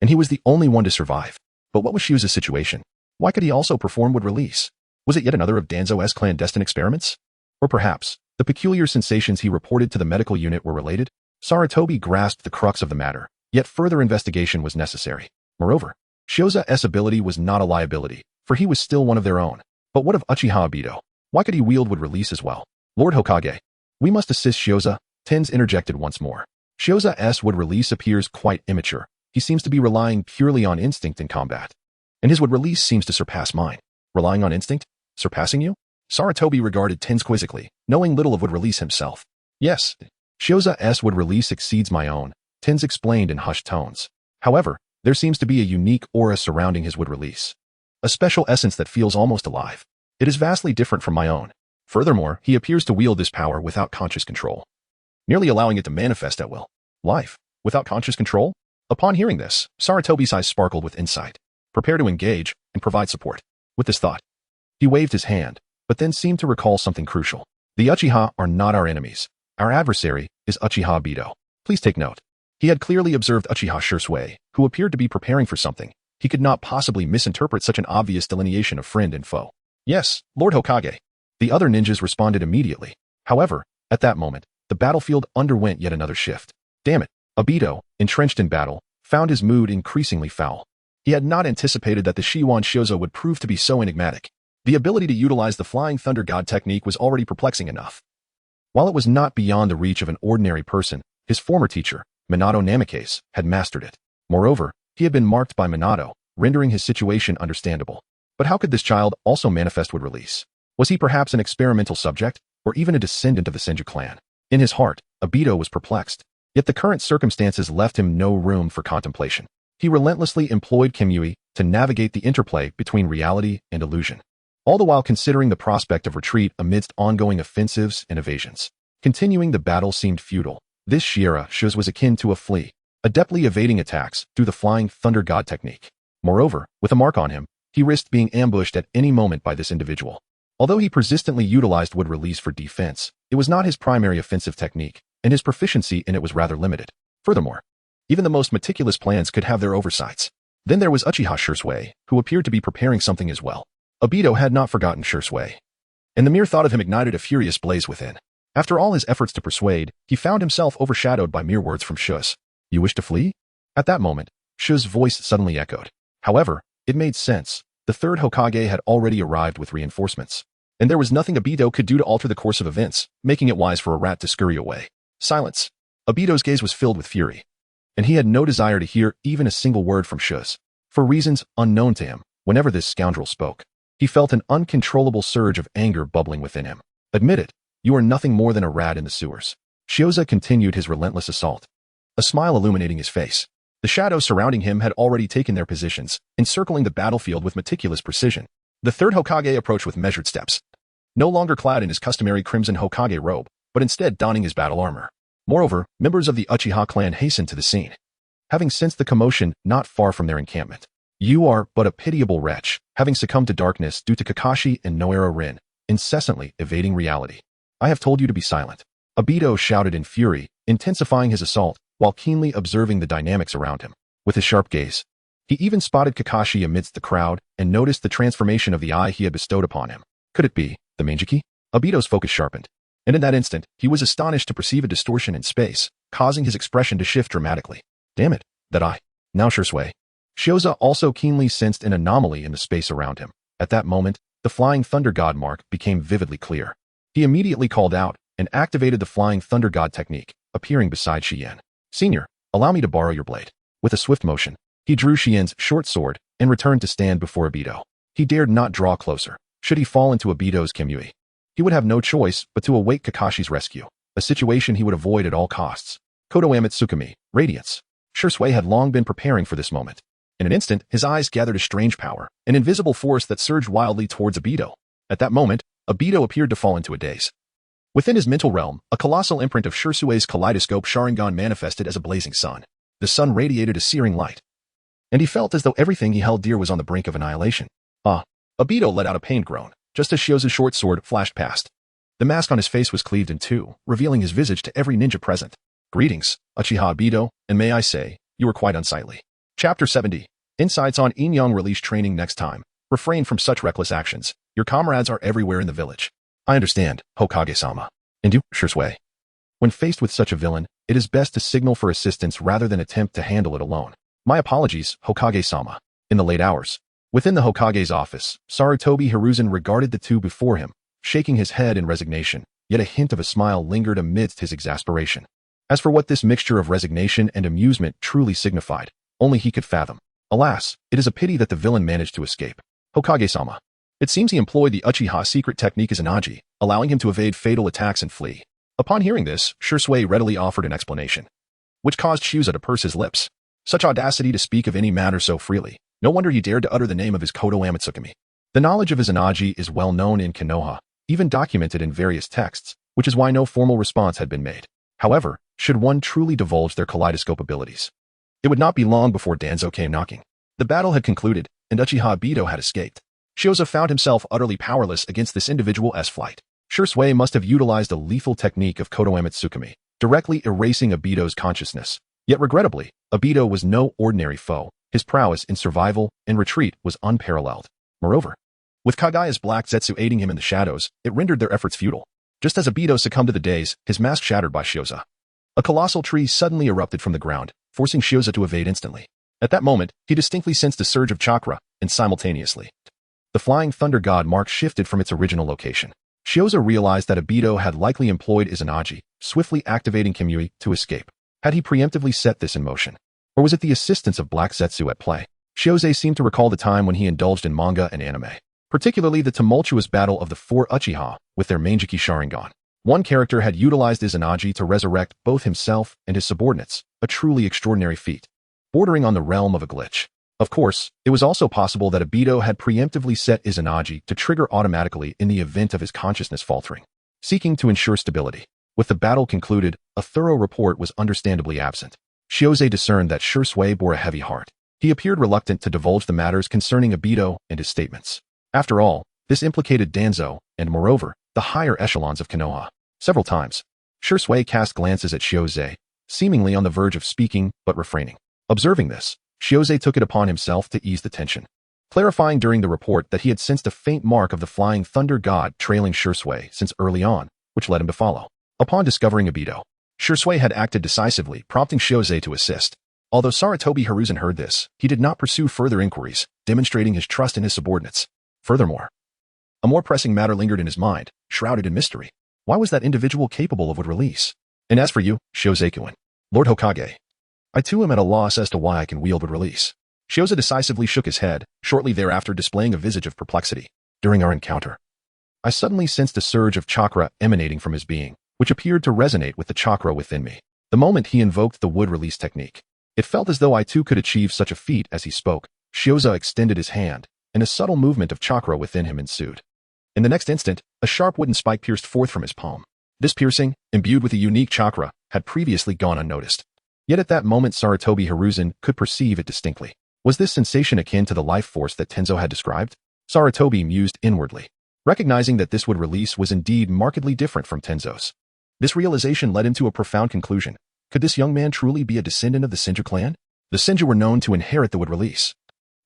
and he was the only one to survive. But what was Shioza's situation? Why could he also perform would release? Was it yet another of Danzo's clandestine experiments? Or perhaps, the peculiar sensations he reported to the medical unit were related? Sarutobi grasped the crux of the matter, yet further investigation was necessary. Moreover, Shioza's ability was not a liability, for he was still one of their own. But what of Uchiha Obito? Why could he wield would release as well? Lord Hokage, we must assist Shioza, Tenz interjected once more. Shioza's would release appears quite immature. He seems to be relying purely on instinct in combat. And his would release seems to surpass mine. Relying on instinct? Surpassing you? Sarutobi regarded Tenz quizzically, knowing little of would release himself. Yes, Shioza's would release exceeds my own, Tenz explained in hushed tones. However, there seems to be a unique aura surrounding his would release. A special essence that feels almost alive. It is vastly different from my own. Furthermore, he appears to wield this power without conscious control, nearly allowing it to manifest at will. Life, without conscious control? Upon hearing this, Sarutobi's eyes sparkled with insight. Prepare to engage and provide support. With this thought, he waved his hand, but then seemed to recall something crucial. The Uchiha are not our enemies. Our adversary is Uchiha Obito. Please take note. He had clearly observed Uchiha Shursui, who appeared to be preparing for something. He could not possibly misinterpret such an obvious delineation of friend and foe. Yes, Lord Hokage. The other ninjas responded immediately. However, at that moment, the battlefield underwent yet another shift. Damn it. Obito, entrenched in battle, found his mood increasingly foul. He had not anticipated that the Shiwan Shioza would prove to be so enigmatic. The ability to utilize the Flying Thunder God technique was already perplexing enough. While it was not beyond the reach of an ordinary person, his former teacher, Minato Namikaze, had mastered it. Moreover, he had been marked by Minato, rendering his situation understandable. But how could this child also manifest would release? Was he perhaps an experimental subject, or even a descendant of the Senju clan? In his heart, Obito was perplexed. Yet the current circumstances left him no room for contemplation. He relentlessly employed Kimui to navigate the interplay between reality and illusion, all the while considering the prospect of retreat amidst ongoing offensives and evasions. Continuing the battle seemed futile. This Shiera Shuz was akin to a flea, adeptly evading attacks through the Flying Thunder God technique. Moreover, with a mark on him, he risked being ambushed at any moment by this individual. Although he persistently utilized would release for defense, it was not his primary offensive technique, and his proficiency in it was rather limited. Furthermore, even the most meticulous plans could have their oversights. Then there was Uchiha Shursui, who appeared to be preparing something as well. Obito had not forgotten Shursui, and the mere thought of him ignited a furious blaze within. After all his efforts to persuade, he found himself overshadowed by mere words from Shuz. You wish to flee? At that moment, Shuz's voice suddenly echoed. However, it made sense. The third Hokage had already arrived with reinforcements, and there was nothing Obito could do to alter the course of events, making it wise for a rat to scurry away. Silence. Obito's gaze was filled with fury, and he had no desire to hear even a single word from Shuz. For reasons unknown to him, whenever this scoundrel spoke, he felt an uncontrollable surge of anger bubbling within him. Admit it, you are nothing more than a rat in the sewers. Shioza continued his relentless assault, a smile illuminating his face. The shadows surrounding him had already taken their positions, encircling the battlefield with meticulous precision. The third Hokage approached with measured steps, no longer clad in his customary crimson Hokage robe, but instead donning his battle armor. Moreover, members of the Uchiha clan hastened to the scene, having sensed the commotion not far from their encampment. You are but a pitiable wretch, having succumbed to darkness due to Kakashi and Noero Rin, incessantly evading reality. I have told you to be silent. Obito shouted in fury, intensifying his assault, while keenly observing the dynamics around him. With his sharp gaze, he even spotted Kakashi amidst the crowd and noticed the transformation of the eye he had bestowed upon him. Could it be the Manjiki? Obito's focus sharpened. And in that instant, he was astonished to perceive a distortion in space, causing his expression to shift dramatically. Damn it, that eye. Now Shursui. Shioza also keenly sensed an anomaly in the space around him. At that moment, the Flying Thunder God mark became vividly clear. He immediately called out and activated the Flying Thunder God technique, appearing beside Shiyan. Senior, allow me to borrow your blade. With a swift motion, he drew Shiyan's short sword and returned to stand before Obito. He dared not draw closer. Should he fall into Obito's Kimui, he would have no choice but to await Kakashi's rescue, a situation he would avoid at all costs. Kodo Tsukumi, Radiance. Shursui had long been preparing for this moment. In an instant, his eyes gathered a strange power, an invisible force that surged wildly towards Obito. At that moment, Obito appeared to fall into a daze. Within his mental realm, a colossal imprint of Shursui's kaleidoscope Sharingan manifested as a blazing sun. The sun radiated a searing light, and he felt as though everything he held dear was on the brink of annihilation. Obito let out a pained groan, just as Shioza's short sword flashed past. The mask on his face was cleaved in two, revealing his visage to every ninja present. Greetings, Uchiha Obito, and may I say, you were quite unsightly. Chapter 70. Insights on Yin-Yang release training next time. Refrain from such reckless actions. Your comrades are everywhere in the village. I understand, Hokage-sama. And you, Shursui. When faced with such a villain, it is best to signal for assistance rather than attempt to handle it alone. My apologies, Hokage-sama. In the late hours, within the Hokage's office, Sarutobi Hiruzen regarded the two before him, shaking his head in resignation, yet a hint of a smile lingered amidst his exasperation. As for what this mixture of resignation and amusement truly signified, only he could fathom. Alas, it is a pity that the villain managed to escape. Hokage-sama. It seems he employed the Uchiha secret technique Izanagi, allowing him to evade fatal attacks and flee. Upon hearing this, Shursui readily offered an explanation, which caused Shioza to purse his lips. Such audacity to speak of any matter so freely. No wonder he dared to utter the name of his Kodo Tsukumi. The knowledge of Izanagi is well known in Konoha, even documented in various texts, which is why no formal response had been made. However, should one truly divulge their kaleidoscope abilities, it would not be long before Danzo came knocking. The battle had concluded, and Uchiha Obito had escaped. Shioza found himself utterly powerless against this individual's flight. Shursui must have utilized a lethal technique of Kodo Tsukumi, directly erasing Obito's consciousness. Yet regrettably, Obito was no ordinary foe. His prowess in survival and retreat was unparalleled. Moreover, with Kagaya's black Zetsu aiding him in the shadows, it rendered their efforts futile. Just as Obito succumbed to the daze, his mask shattered by Shioza. A colossal tree suddenly erupted from the ground, forcing Shioza to evade instantly. At that moment, he distinctly sensed a surge of chakra, and simultaneously, the Flying Thunder God mark shifted from its original location. Shioza realized that Obito had likely employed Izanagi, swiftly activating Kimui to escape. Had he preemptively set this in motion? Or was it the assistance of Black Zetsu at play? Shioza seemed to recall the time when he indulged in manga and anime, particularly the tumultuous battle of the four Uchiha with their Manjiki Sharingan. One character had utilized Izanagi to resurrect both himself and his subordinates, a truly extraordinary feat, bordering on the realm of a glitch. Of course, it was also possible that Obito had preemptively set Izanagi to trigger automatically in the event of his consciousness faltering, seeking to ensure stability. With the battle concluded, a thorough report was understandably absent. Shioza discerned that Shursui bore a heavy heart. He appeared reluctant to divulge the matters concerning Obito and his statements. After all, this implicated Danzo, and moreover, the higher echelons of Konoha. Several times, Shursui cast glances at Shioza, seemingly on the verge of speaking but refraining. Observing this, Shioza took it upon himself to ease the tension, clarifying during the report that he had sensed a faint mark of the Flying Thunder God trailing Shursui since early on, which led him to follow. Upon discovering Obito, Shursui had acted decisively, prompting Shioza to assist. Although Sarutobi Hiruzen heard this, he did not pursue further inquiries, demonstrating his trust in his subordinates. Furthermore, a more pressing matter lingered in his mind, shrouded in mystery. Why was that individual capable of would release? And as for you, Shioza-kun, Lord Hokage, I too am at a loss as to why I can wield would release. Shioza decisively shook his head, shortly thereafter displaying a visage of perplexity. During our encounter, I suddenly sensed a surge of chakra emanating from his being, which appeared to resonate with the chakra within me. The moment he invoked the wood release technique, it felt as though I too could achieve such a feat. As he spoke, Shioza extended his hand, and a subtle movement of chakra within him ensued. In the next instant, a sharp wooden spike pierced forth from his palm. This piercing, imbued with a unique chakra, had previously gone unnoticed. Yet at that moment Sarutobi Hiruzen could perceive it distinctly. Was this sensation akin to the life force that Tenzo had described? Sarutobi mused inwardly, recognizing that this wood release was indeed markedly different from Tenzo's. This realization led him to a profound conclusion. Could this young man truly be a descendant of the Senju clan? The Senju were known to inherit the wood release,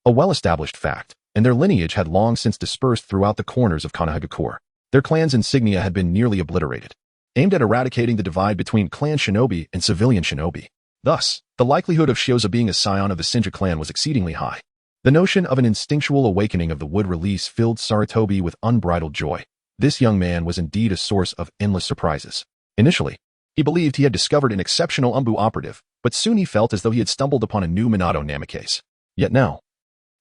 a well-established fact, and their lineage had long since dispersed throughout the corners of Konohagakure. Their clan's insignia had been nearly obliterated. aimed at eradicating the divide between clan shinobi and civilian shinobi. Thus, the likelihood of Shioza being a scion of the Shinja clan was exceedingly high. The notion of an instinctual awakening of the wood release filled Sarutobi with unbridled joy. This young man was indeed a source of endless surprises. Initially, he believed he had discovered an exceptional Umbu operative, but soon he felt as though he had stumbled upon a new Minato Namikaze. Yet now,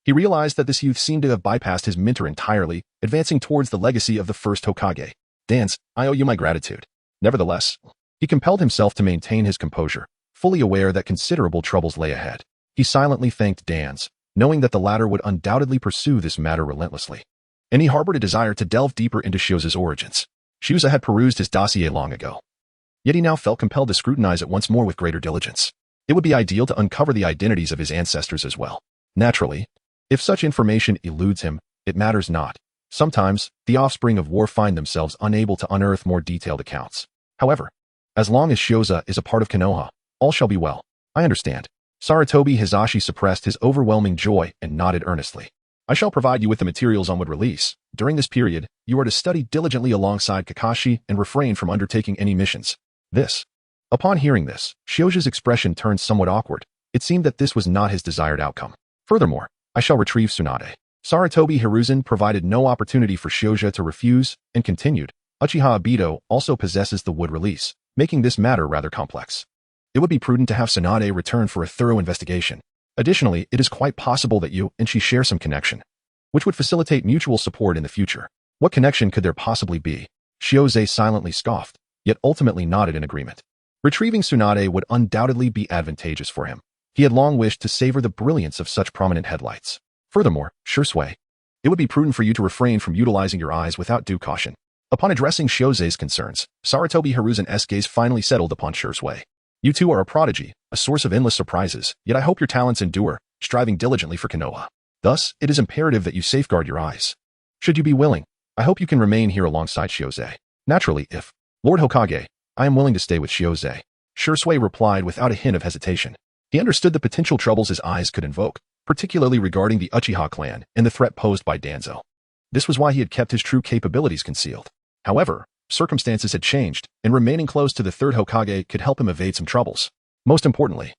he realized that this youth seemed to have bypassed his mentor entirely, advancing towards the legacy of the first Hokage. Danzo, I owe you my gratitude. Nevertheless, he compelled himself to maintain his composure, fully aware that considerable troubles lay ahead. He silently thanked Danzo, knowing that the latter would undoubtedly pursue this matter relentlessly. And he harbored a desire to delve deeper into Shioza's origins. Shioza had perused his dossier long ago. Yet he now felt compelled to scrutinize it once more with greater diligence. It would be ideal to uncover the identities of his ancestors as well. Naturally, if such information eludes him, it matters not. Sometimes, the offspring of war find themselves unable to unearth more detailed accounts. However, as long as Shioza is a part of Konoha, all shall be well. I understand. Sarutobi Hizashi suppressed his overwhelming joy and nodded earnestly. I shall provide you with the materials on wood release. During this period, you are to study diligently alongside Kakashi and refrain from undertaking any missions. Upon hearing this, Shioza's expression turned somewhat awkward. It seemed that this was not his desired outcome. Furthermore, I shall retrieve Tsunade. Sarutobi Hiruzen provided no opportunity for Shioza to refuse, and continued, Uchiha Obito also possesses the wood release, making this matter rather complex. It would be prudent to have Tsunade return for a thorough investigation. Additionally, it is quite possible that you and she share some connection, which would facilitate mutual support in the future. What connection could there possibly be? Shioza silently scoffed, yet ultimately nodded in agreement. Retrieving Tsunade would undoubtedly be advantageous for him. He had long wished to savor the brilliance of such prominent headlights. Furthermore, Shursui, it would be prudent for you to refrain from utilizing your eyes without due caution. Upon addressing Shioza's concerns, Sarutobi Hiruzen's gaze finally settled upon Shursui. You two are a prodigy, a source of endless surprises, yet I hope your talents endure, striving diligently for Konoha. Thus, it is imperative that you safeguard your eyes. Should you be willing, I hope you can remain here alongside Shioza. Naturally, if Lord Hokage, I am willing to stay with Shioza. Shursui replied without a hint of hesitation. He understood the potential troubles his eyes could invoke, particularly regarding the Uchiha clan and the threat posed by Danzo. This was why he had kept his true capabilities concealed. However, circumstances had changed, and remaining close to the third Hokage could help him evade some troubles. Most importantly,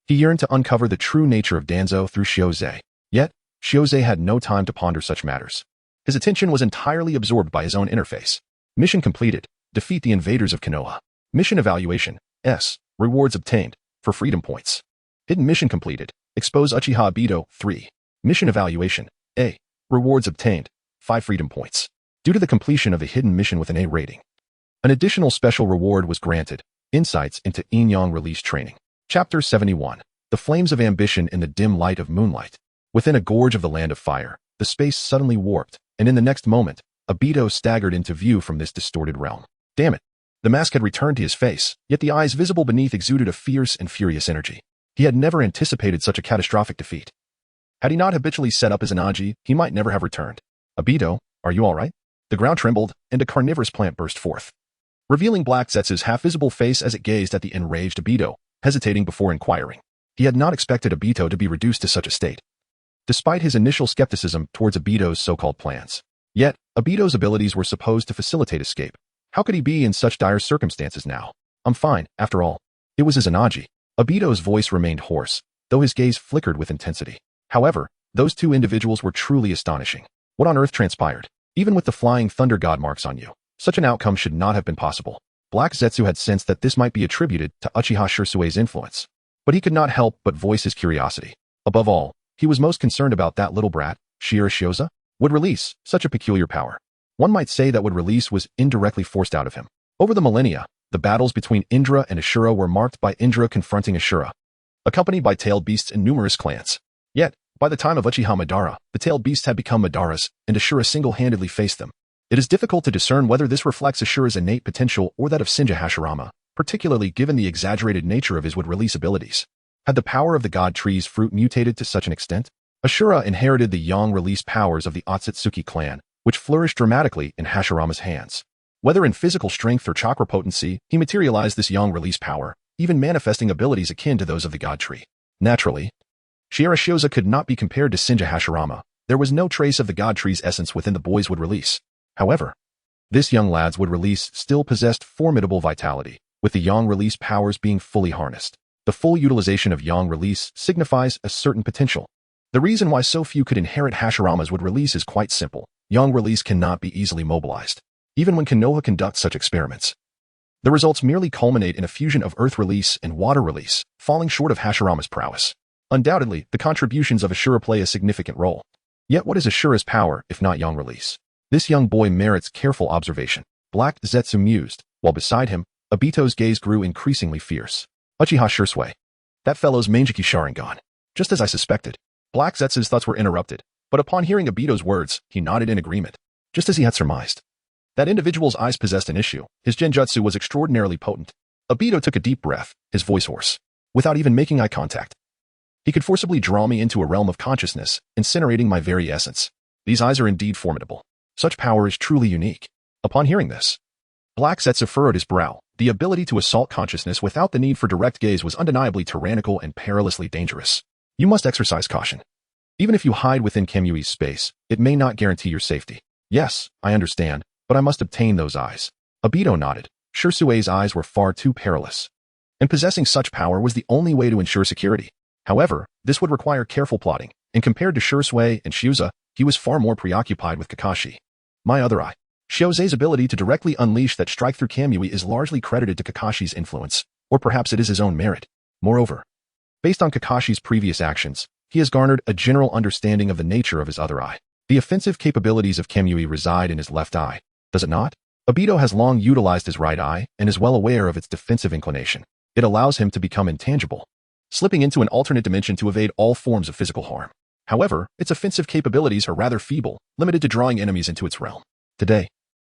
he yearned to uncover the true nature of Danzo through Shioza. Yet, Shioza had no time to ponder such matters. His attention was entirely absorbed by his own interface. Mission completed. Defeat the invaders of Konoha. Mission evaluation. S. Rewards obtained. For freedom points. Hidden mission completed. Expose Uchiha Obito. 3. Mission evaluation. A. Rewards obtained. 5 freedom points. Due to the completion of a hidden mission with an A rating, an additional special reward was granted. Insights into Yin-Yang release training. Chapter 71. The flames of ambition in the dim light of moonlight. Within a gorge of the land of fire, the space suddenly warped, and in the next moment, Obito staggered into view from this distorted realm. Damn it. The mask had returned to his face, yet the eyes visible beneath exuded a fierce and furious energy. He had never anticipated such a catastrophic defeat. Had he not habitually set up as an Aji, he might never have returned. Obito, are you all right? The ground trembled, and a carnivorous plant burst forth, revealing Black Zetsu's half-visible face as it gazed at the enraged Obito, hesitating before inquiring. He had not expected Obito to be reduced to such a state, despite his initial skepticism towards Obito's so-called plans. Yet, Obito's abilities were supposed to facilitate escape. How could he be in such dire circumstances now? I'm fine, after all. It was as an Aji. Obito's voice remained hoarse, though his gaze flickered with intensity. However, those two individuals were truly astonishing. What on earth transpired? Even with the flying thunder god marks on you, such an outcome should not have been possible. Black Zetsu had sensed that this might be attributed to Uchiha Shursue's influence, but he could not help but voice his curiosity. Above all, he was most concerned about that little brat, Shira Shioza, would release such a peculiar power. One might say that would release was indirectly forced out of him. Over the millennia, the battles between Indra and Ashura were marked by Indra confronting Ashura, accompanied by tailed beasts and numerous clans. Yet, by the time of Uchiha Madara, the tailed beasts had become Madaras, and Ashura single-handedly faced them. It is difficult to discern whether this reflects Ashura's innate potential or that of Shinja Hashirama, particularly given the exaggerated nature of his would-release abilities. Had the power of the god tree's fruit mutated to such an extent? Ashura inherited the yang-release powers of the Otsutsuki clan, which flourished dramatically in Hashirama's hands. Whether in physical strength or chakra potency, he materialized this yang-release power, even manifesting abilities akin to those of the god tree. Naturally, Shira Shioza could not be compared to Shinja Hashirama. There was no trace of the god tree's essence within the boy's would release. However, This young lad's would release still possessed formidable vitality, with the yang release powers being fully harnessed. The full utilization of yang release signifies a certain potential. The reason why so few could inherit Hashirama's would release is quite simple. Yang release cannot be easily mobilized, even when Konoha conducts such experiments. The results merely culminate in a fusion of earth release and water release, falling short of Hashirama's prowess. Undoubtedly, the contributions of Ashura play a significant role. Yet what is Ashura's power, if not yang release? This young boy merits careful observation. Black Zetsu mused, while beside him, Obito's gaze grew increasingly fierce. Uchiha Shursui. That fellow's Manjiki Sharingan. Just as I suspected. Black Zetsu's thoughts were interrupted, but upon hearing Obito's words, he nodded in agreement. Just as he had surmised. That individual's eyes possessed an issue. His genjutsu was extraordinarily potent. Obito took a deep breath, his voice hoarse. Without even making eye contact. He could forcibly draw me into a realm of consciousness, incinerating my very essence. These eyes are indeed formidable. Such power is truly unique. Upon hearing this, Black Zetsu furrowed his brow. The ability to assault consciousness without the need for direct gaze was undeniably tyrannical and perilously dangerous. You must exercise caution. Even if you hide within Kemui's space, it may not guarantee your safety. Yes, I understand, but I must obtain those eyes. Obito nodded. Shursui's eyes were far too perilous. And possessing such power was the only way to ensure security. However, this would require careful plotting, and compared to Shursui and Shiuza, he was far more preoccupied with Kakashi. My other eye. Shioze's ability to directly unleash that strike through Kamui is largely credited to Kakashi's influence, or perhaps it is his own merit. Moreover, based on Kakashi's previous actions, he has garnered a general understanding of the nature of his other eye. The offensive capabilities of Kamui reside in his left eye, does it not? Obito has long utilized his right eye and is well aware of its defensive inclination. It allows him to become intangible, slipping into an alternate dimension to evade all forms of physical harm. However, its offensive capabilities are rather feeble, limited to drawing enemies into its realm. Today,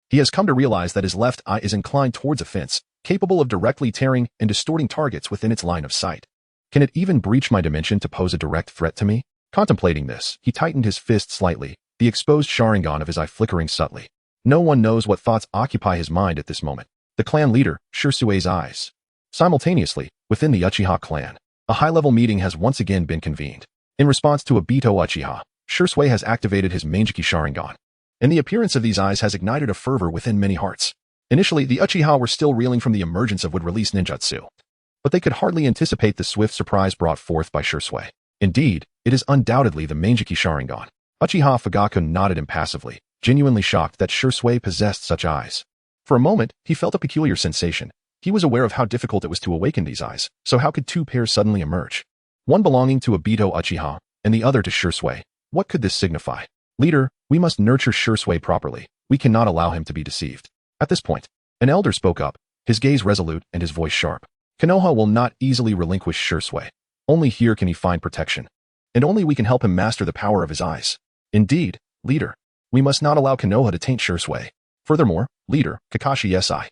he has come to realize that his left eye is inclined towards offense, capable of directly tearing and distorting targets within its line of sight. Can it even breach my dimension to pose a direct threat to me? Contemplating this, he tightened his fist slightly, the exposed Sharingan of his eye flickering subtly. No one knows what thoughts occupy his mind at this moment. The clan leader, Shursui's eyes. Simultaneously, within the Uchiha clan, a high-level meeting has once again been convened. In response to Obito Uchiha, Shursui has activated his Manjiki Sharingan, and the appearance of these eyes has ignited a fervor within many hearts. Initially, the Uchiha were still reeling from the emergence of would-release ninjutsu, but they could hardly anticipate the swift surprise brought forth by Shursui. Indeed, it is undoubtedly the Manjiki Sharingan. Uchiha Fugaku nodded impassively, genuinely shocked that Shursui possessed such eyes. For a moment, he felt a peculiar sensation. He was aware of how difficult it was to awaken these eyes, so how could two pairs suddenly emerge? One belonging to Obito Uchiha, and the other to Shursui. What could this signify? Leader, we must nurture Shursui properly. We cannot allow him to be deceived. At this point, an elder spoke up, his gaze resolute and his voice sharp. Konoha will not easily relinquish Shursui. Only here can he find protection. And only we can help him master the power of his eyes. Indeed, leader, we must not allow Konoha to taint Shursui. Furthermore, leader, Kakashi SI.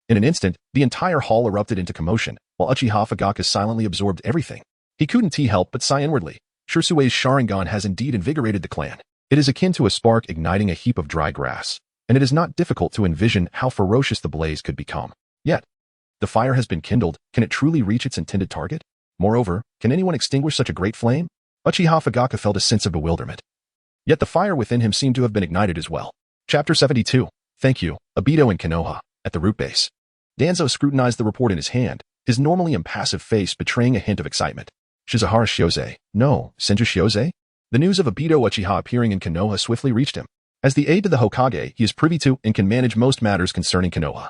In an instant, the entire hall erupted into commotion, while Uchiha Fugaku silently absorbed everything. He couldn't help but sigh inwardly. Shursui's Sharingan has indeed invigorated the clan. It is akin to a spark igniting a heap of dry grass, and it is not difficult to envision how ferocious the blaze could become. Yet, the fire has been kindled. Can it truly reach its intended target? Moreover, can anyone extinguish such a great flame? Uchiha Fugaku felt a sense of bewilderment. Yet the fire within him seemed to have been ignited as well. Chapter 72. Thank you, Obito and Konoha, at the root base. Danzo scrutinized the report in his hand, his normally impassive face betraying a hint of excitement. Shizahara Shiose. No, Senju Shiose? The news of Obito Uchiha appearing in Konoha swiftly reached him. As the aide to the Hokage, he is privy to and can manage most matters concerning Konoha.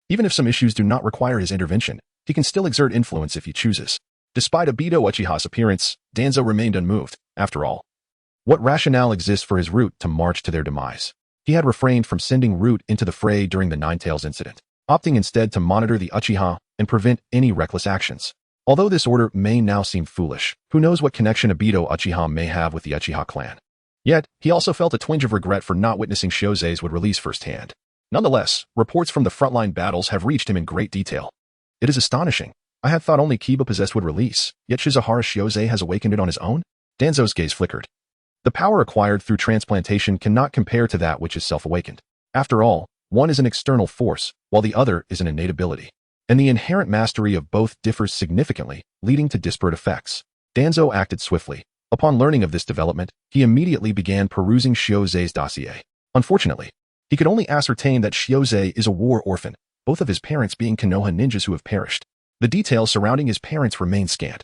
Even if some issues do not require his intervention, he can still exert influence if he chooses. Despite Obito Uchiha's appearance, Danzo remained unmoved. After all, what rationale exists for his route to march to their demise? He had refrained from sending Root into the fray during the Ninetales incident, opting instead to monitor the Uchiha and prevent any reckless actions. Although this order may now seem foolish, who knows what connection Obito Uchiha may have with the Uchiha clan. Yet, he also felt a twinge of regret for not witnessing Shioze's would release firsthand. Nonetheless, reports from the frontline battles have reached him in great detail. It is astonishing. I had thought only Kiba possessed would release, yet Shizahara Shiose has awakened it on his own? Danzo's gaze flickered. The power acquired through transplantation cannot compare to that which is self-awakened. After all, one is an external force, while the other is an innate ability. And the inherent mastery of both differs significantly, leading to disparate effects. Danzo acted swiftly. Upon learning of this development, he immediately began perusing Shioze's dossier. Unfortunately, He could only ascertain that Shiozei is a war orphan, both of his parents being Konoha ninjas who have perished. The details surrounding his parents remain scant,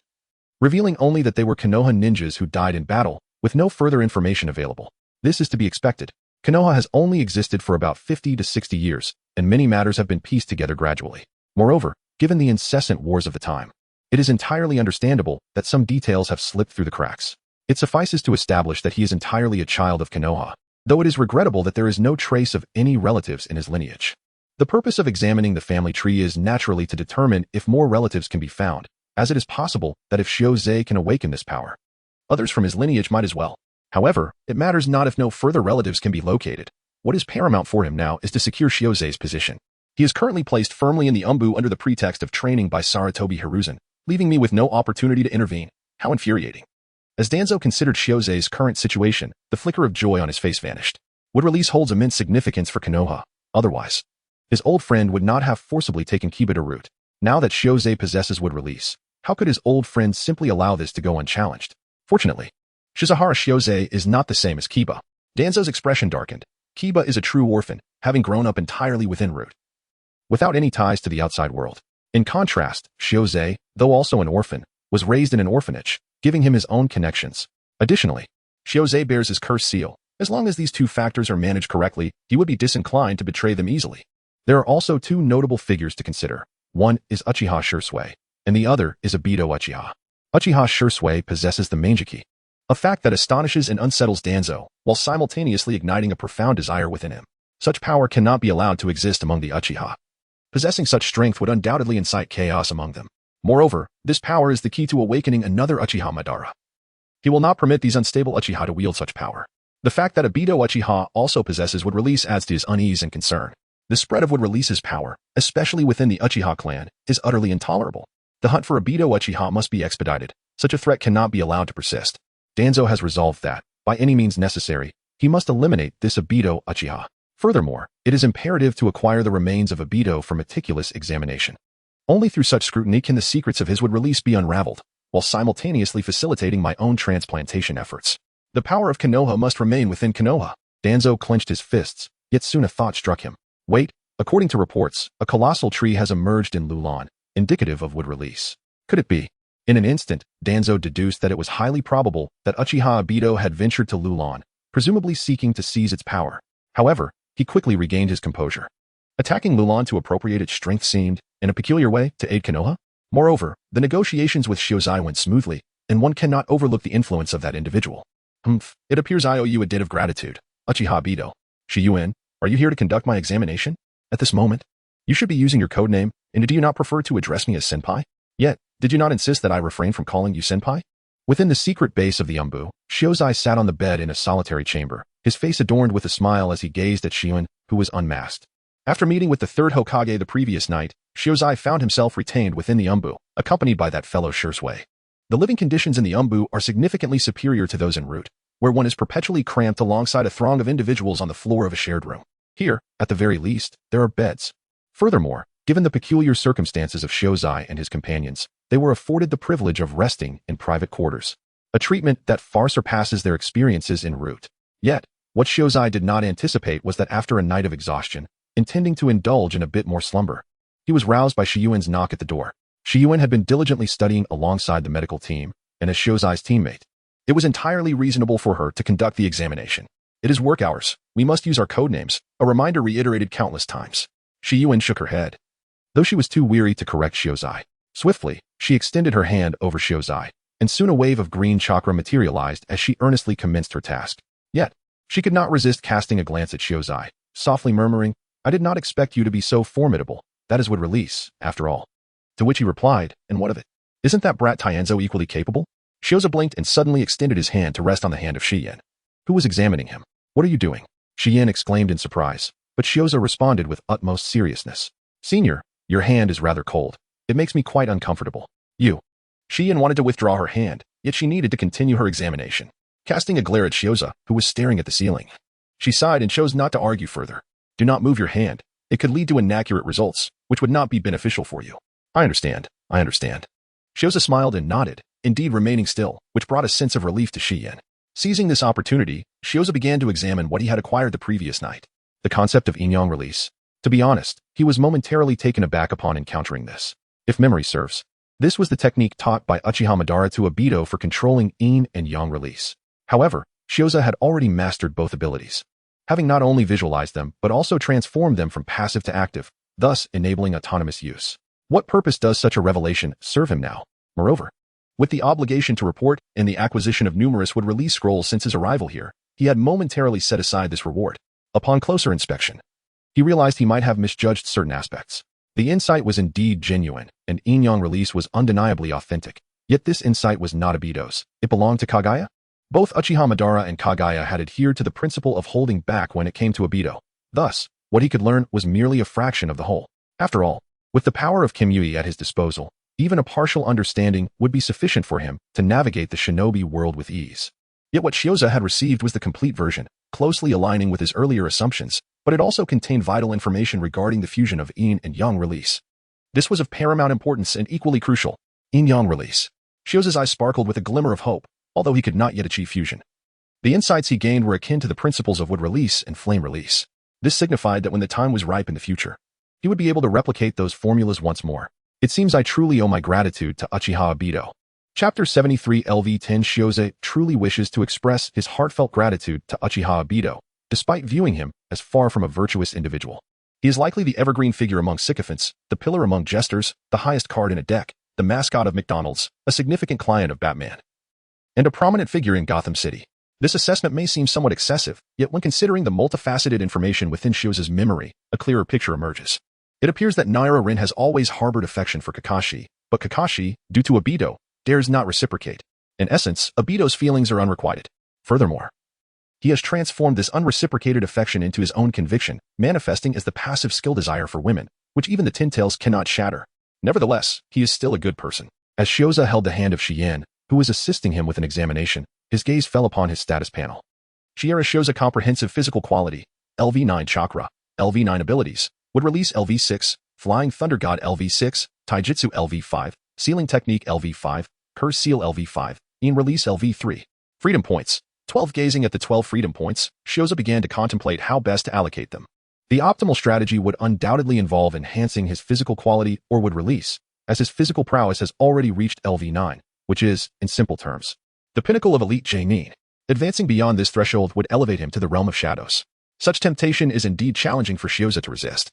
revealing only that they were Konoha ninjas who died in battle, with no further information available. This is to be expected. Konoha has only existed for about 50 to 60 years, and many matters have been pieced together gradually. Moreover, given the incessant wars of the time, it is entirely understandable that some details have slipped through the cracks. It suffices to establish that he is entirely a child of Konoha, though it is regrettable that there is no trace of any relatives in his lineage. The purpose of examining the family tree is naturally to determine if more relatives can be found, as it is possible that if Shiozei can awaken this power, others from his lineage might as well. However, it matters not if no further relatives can be located. What is paramount for him now is to secure Shiozei's position. He is currently placed firmly in the Umbu under the pretext of training by Sarutobi Hiruzen, leaving me with no opportunity to intervene. How infuriating. As Danzo considered Shiozei's current situation, the flicker of joy on his face vanished. Wood release holds immense significance for Konoha. Otherwise, his old friend would not have forcibly taken Kiba to root. Now that Shiozei possesses wood release, how could his old friend simply allow this to go unchallenged? Fortunately, Shizahara Shiozei is not the same as Kiba. Danzo's expression darkened. Kiba is a true orphan, having grown up entirely within root, without any ties to the outside world. In contrast, Shiozei, though also an orphan, was raised in an orphanage, giving him his own connections. Additionally, Shiozei bears his curse seal. As long as these two factors are managed correctly, he would be disinclined to betray them easily. There are also two notable figures to consider. One is Uchiha Shursui, and the other is Obito Uchiha. Uchiha Shursui possesses the Manjiki, a fact that astonishes and unsettles Danzo, while simultaneously igniting a profound desire within him. Such power cannot be allowed to exist among the Uchiha. Possessing such strength would undoubtedly incite chaos among them. Moreover, this power is the key to awakening another Uchiha Madara. He will not permit these unstable Uchiha to wield such power. The fact that Obito Uchiha also possesses wood release adds to his unease and concern. The spread of wood release's power, especially within the Uchiha clan, is utterly intolerable. The hunt for Obito Uchiha must be expedited. Such a threat cannot be allowed to persist. Danzo has resolved that, by any means necessary, he must eliminate this Obito Uchiha. Furthermore, it is imperative to acquire the remains of Obito for meticulous examination. Only through such scrutiny can the secrets of his wood release be unraveled, while simultaneously facilitating my own transplantation efforts. The power of Konoha must remain within Konoha. Danzo clenched his fists, yet soon a thought struck him. Wait, according to reports, a colossal tree has emerged in Lulan, indicative of wood release. Could it be? In an instant, Danzo deduced that it was highly probable that Uchiha Obito had ventured to Lulan, presumably seeking to seize its power. However, he quickly regained his composure. Attacking Lulan to appropriate its strength seemed, in a peculiar way, to aid Konoha. Moreover, the negotiations with Shiozei went smoothly, and one cannot overlook the influence of that individual. It appears I owe you a debt of gratitude, Uchiha Obito. Shiyuin, are you here to conduct my examination? At this moment, you should be using your code name, and do you not prefer to address me as senpai? Yet, did you not insist that I refrain from calling you senpai? Within the secret base of the Umbu, Shiozei sat on the bed in a solitary chamber, his face adorned with a smile as he gazed at Shiyuin, who was unmasked. After meeting with the third Hokage the previous night, Shiozei found himself retained within the Umbu, accompanied by that fellow Shursui. The living conditions in the Umbu are significantly superior to those in Root, where one is perpetually cramped alongside a throng of individuals on the floor of a shared room. Here, at the very least, there are beds. Furthermore, given the peculiar circumstances of Shiozei and his companions, they were afforded the privilege of resting in private quarters, a treatment that far surpasses their experiences en route. Yet, what Shiozei did not anticipate was that after a night of exhaustion, intending to indulge in a bit more slumber, he was roused by Shiyuin's knock at the door. Shiyuin had been diligently studying alongside the medical team and as Shiozai's teammate. It was entirely reasonable for her to conduct the examination. It is work hours. We must use our code names, a reminder reiterated countless times. Shiyuin shook her head, though she was too weary to correct Shiozei. Swiftly, she extended her hand over Shiozei, and soon a wave of green chakra materialized as she earnestly commenced her task. Yet, she could not resist casting a glance at Shiozei, softly murmuring, "I did not expect you to be so formidable. That is wood release, after all." To which he replied, "And what of it? Isn't that brat Taienzo equally capable?" Shiozei blinked and suddenly extended his hand to rest on the hand of Shiyin, who was examining him. "What are you doing?" Shiyin exclaimed in surprise, but Shiozei responded with utmost seriousness. "Senior, your hand is rather cold. It makes me quite uncomfortable." "You." Shiyin wanted to withdraw her hand, yet she needed to continue her examination, casting a glare at Shiozei, who was staring at the ceiling. She sighed and chose not to argue further. "Do not move your hand. It could lead to inaccurate results, which would not be beneficial for you." I understand. Shiozei smiled and nodded, indeed remaining still, which brought a sense of relief to Shiyin. Seizing this opportunity, Shiozei began to examine what he had acquired the previous night. the concept of yin-yang release. To be honest, he was momentarily taken aback upon encountering this. If memory serves, this was the technique taught by Uchiha Madara to Obito for controlling yin and yang release. However, Shioza had already mastered both abilities, having not only visualized them but also transformed them from passive to active, thus enabling autonomous use. What purpose does such a revelation serve him now? Moreover, with the obligation to report and the acquisition of numerous would-release scrolls since his arrival here, he had momentarily set aside this reward. Upon closer inspection, he realized he might have misjudged certain aspects. The insight was indeed genuine, and yin-yang release was undeniably authentic. Yet this insight was not Obito's. It belonged to Kaguya? Both Uchiha Madara and Kaguya had adhered to the principle of holding back when it came to Obito. Thus, what he could learn was merely a fraction of the whole. After all, with the power of Kimui at his disposal, even a partial understanding would be sufficient for him to navigate the shinobi world with ease. Yet what Shioza had received was the complete version, closely aligning with his earlier assumptions, but it also contained vital information regarding the fusion of yin and yang release. This was of paramount importance and equally crucial. Yin-yang release. Shioza's eyes sparkled with a glimmer of hope, although he could not yet achieve fusion. The insights he gained were akin to the principles of wood release and flame release. This signified that when the time was ripe in the future, he would be able to replicate those formulas once more. It seems I truly owe my gratitude to Uchiha Obito. Chapter 73 LV10 Shioza truly wishes to express his heartfelt gratitude to Uchiha Obito, despite viewing him as far from a virtuous individual. He is likely the evergreen figure among sycophants, the pillar among jesters, the highest card in a deck, the mascot of McDonald's, a significant client of Batman, and a prominent figure in Gotham City. This assessment may seem somewhat excessive, yet when considering the multifaceted information within Shioza's memory, a clearer picture emerges. It appears that Naira Rin has always harbored affection for Kakashi, but Kakashi, due to Obito, dares not reciprocate. In essence, Obito's feelings are unrequited. Furthermore, he has transformed this unreciprocated affection into his own conviction, manifesting as the passive skill desire for women, which even the Tintails cannot shatter. Nevertheless, he is still a good person. As Shioza held the hand of Shien, who was assisting him with an examination, his gaze fell upon his status panel. Shiera shows a comprehensive physical quality, LV9 chakra, LV9 abilities, would release LV6, Flying Thunder God LV6, Taijutsu LV5, Sealing Technique LV5, Curse Seal LV5, Yin Release LV3. Freedom Points. 12 Gazing at the 12 freedom points, Shioza began to contemplate how best to allocate them. The optimal strategy would undoubtedly involve enhancing his physical quality or would release, as his physical prowess has already reached LV9, which is, in simple terms, the pinnacle of elite Genin. Advancing beyond this threshold would elevate him to the realm of shadows. Such temptation is indeed challenging for Shioza to resist.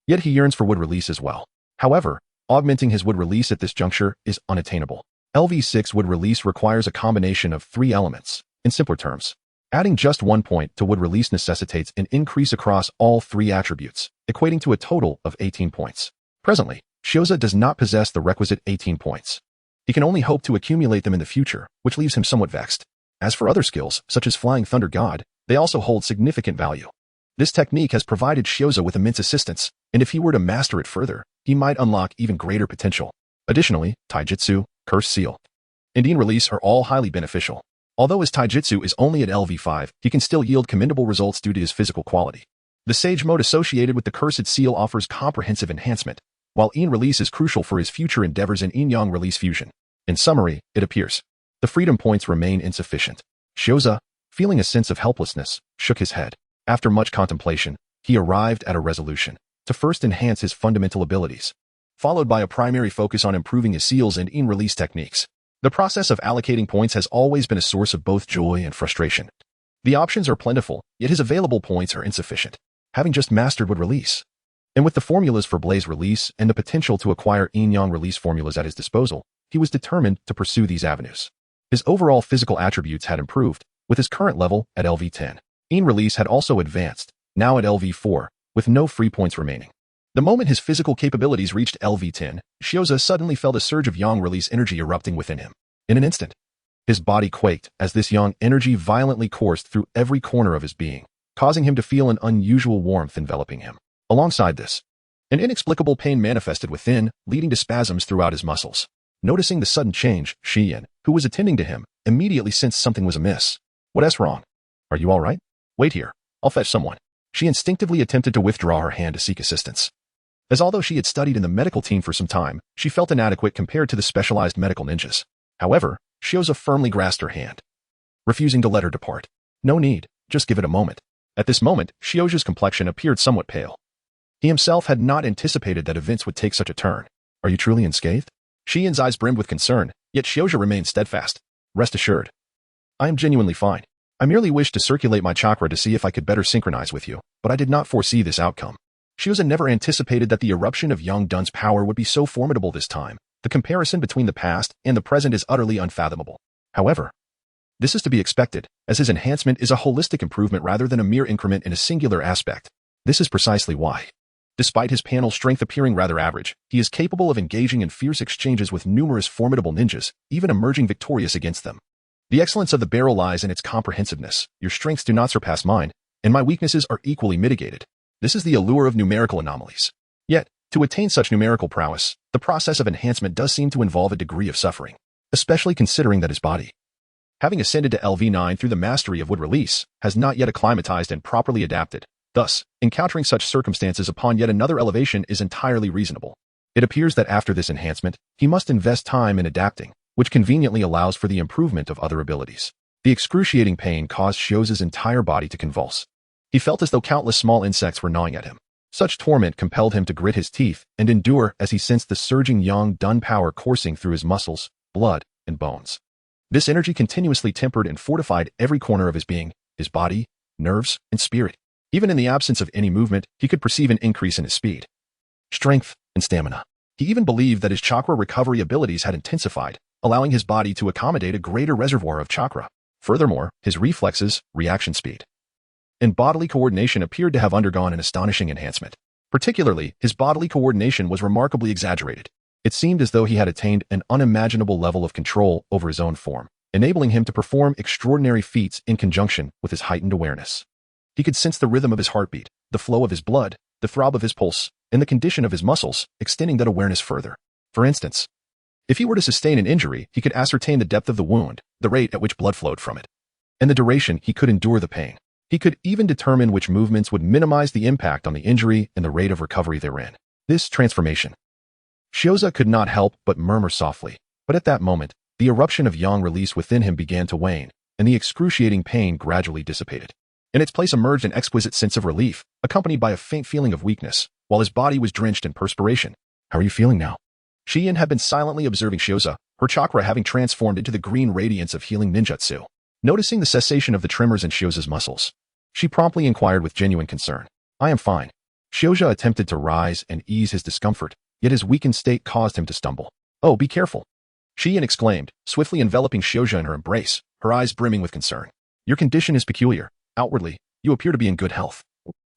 Yet he yearns for wood release as well. However, augmenting his wood release at this juncture is unattainable. LV6 wood release requires a combination of 3 elements. In simpler terms, adding just 1 point to wood release necessitates an increase across all 3 attributes, equating to a total of 18 points. Presently, Shioza does not possess the requisite 18 points. He can only hope to accumulate them in the future, which leaves him somewhat vexed. As for other skills, such as Flying Thunder God, they also hold significant value. This technique has provided Shioza with immense assistance, and if he were to master it further, he might unlock even greater potential. Additionally, Taijutsu, Curse Seal, and Yin Release are all highly beneficial. Although his Taijutsu is only at LV5, he can still yield commendable results due to his physical quality. The Sage Mode associated with the Cursed Seal offers comprehensive enhancement, while Yin Release is crucial for his future endeavors in Yin-Yang Release fusion. In summary, it appears, the freedom points remain insufficient. Shioza, feeling a sense of helplessness, shook his head. After much contemplation, he arrived at a resolution to first enhance his fundamental abilities, followed by a primary focus on improving his seals and Yin Release techniques. The process of allocating points has always been a source of both joy and frustration. The options are plentiful, yet his available points are insufficient, having just mastered wood release. And with the formulas for blaze release and the potential to acquire yin-yang release formulas at his disposal, he was determined to pursue these avenues. His overall physical attributes had improved, with his current level at LV10. Yin release had also advanced, now at LV4, with no free points remaining. The moment his physical capabilities reached LV10, Shioza suddenly felt a surge of yang release energy erupting within him. In an instant, his body quaked as this yang energy violently coursed through every corner of his being, causing him to feel an unusual warmth enveloping him. Alongside this, an inexplicable pain manifested within, leading to spasms throughout his muscles. Noticing the sudden change, Shiyan, who was attending to him, immediately sensed something was amiss. What's wrong? Are you all right? Wait here. I'll fetch someone. She instinctively attempted to withdraw her hand to seek assistance. As although she had studied in the medical team for some time, she felt inadequate compared to the specialized medical ninjas. However, Shioza firmly grasped her hand, refusing to let her depart. No need, just give it a moment. At this moment, Shioja's complexion appeared somewhat pale. He himself had not anticipated that events would take such a turn. Are you truly unscathed? Xian's eyes brimmed with concern, yet Shioja remained steadfast. Rest assured. I am genuinely fine. I merely wished to circulate my chakra to see if I could better synchronize with you, but I did not foresee this outcome. Shioja never anticipated that the eruption of young Dun's power would be so formidable this time. The comparison between the past and the present is utterly unfathomable. However, this is to be expected, as his enhancement is a holistic improvement rather than a mere increment in a singular aspect. This is precisely why. Despite his panel strength appearing rather average, he is capable of engaging in fierce exchanges with numerous formidable ninjas, even emerging victorious against them. The excellence of the barrel lies in its comprehensiveness. Your strengths do not surpass mine, and my weaknesses are equally mitigated. This is the allure of numerical anomalies. Yet, to attain such numerical prowess, the process of enhancement does seem to involve a degree of suffering, especially considering that his body, having ascended to LV9 through the mastery of wood release, has not yet acclimatized and properly adapted. Thus, encountering such circumstances upon yet another elevation is entirely reasonable. It appears that after this enhancement, he must invest time in adapting, which conveniently allows for the improvement of other abilities. The excruciating pain caused Shioza's entire body to convulse. He felt as though countless small insects were gnawing at him. Such torment compelled him to grit his teeth and endure as he sensed the surging young Dun power coursing through his muscles, blood, and bones. This energy continuously tempered and fortified every corner of his being, his body, nerves, and spirit. Even in the absence of any movement, he could perceive an increase in his speed, strength, and stamina. He even believed that his chakra recovery abilities had intensified, allowing his body to accommodate a greater reservoir of chakra. Furthermore, his reflexes, reaction speed, and bodily coordination appeared to have undergone an astonishing enhancement. Particularly, his bodily coordination was remarkably exaggerated. It seemed as though he had attained an unimaginable level of control over his own form, enabling him to perform extraordinary feats in conjunction with his heightened awareness. He could sense the rhythm of his heartbeat, the flow of his blood, the throb of his pulse, and the condition of his muscles, extending that awareness further. For instance, if he were to sustain an injury, he could ascertain the depth of the wound, the rate at which blood flowed from it, and the duration he could endure the pain. He could even determine which movements would minimize the impact on the injury and the rate of recovery therein. This transformation. Shioza could not help but murmur softly, but at that moment, the eruption of yang release within him began to wane, and the excruciating pain gradually dissipated. In its place emerged an exquisite sense of relief, accompanied by a faint feeling of weakness, while his body was drenched in perspiration. How are you feeling now? Xian had been silently observing Shioza, her chakra having transformed into the green radiance of healing ninjutsu. Noticing the cessation of the tremors in Shioza's muscles, she promptly inquired with genuine concern. I am fine. Shioza attempted to rise and ease his discomfort, yet his weakened state caused him to stumble. Oh, be careful. Xian exclaimed, swiftly enveloping Shioza in her embrace, her eyes brimming with concern. Your condition is peculiar. Outwardly, you appear to be in good health.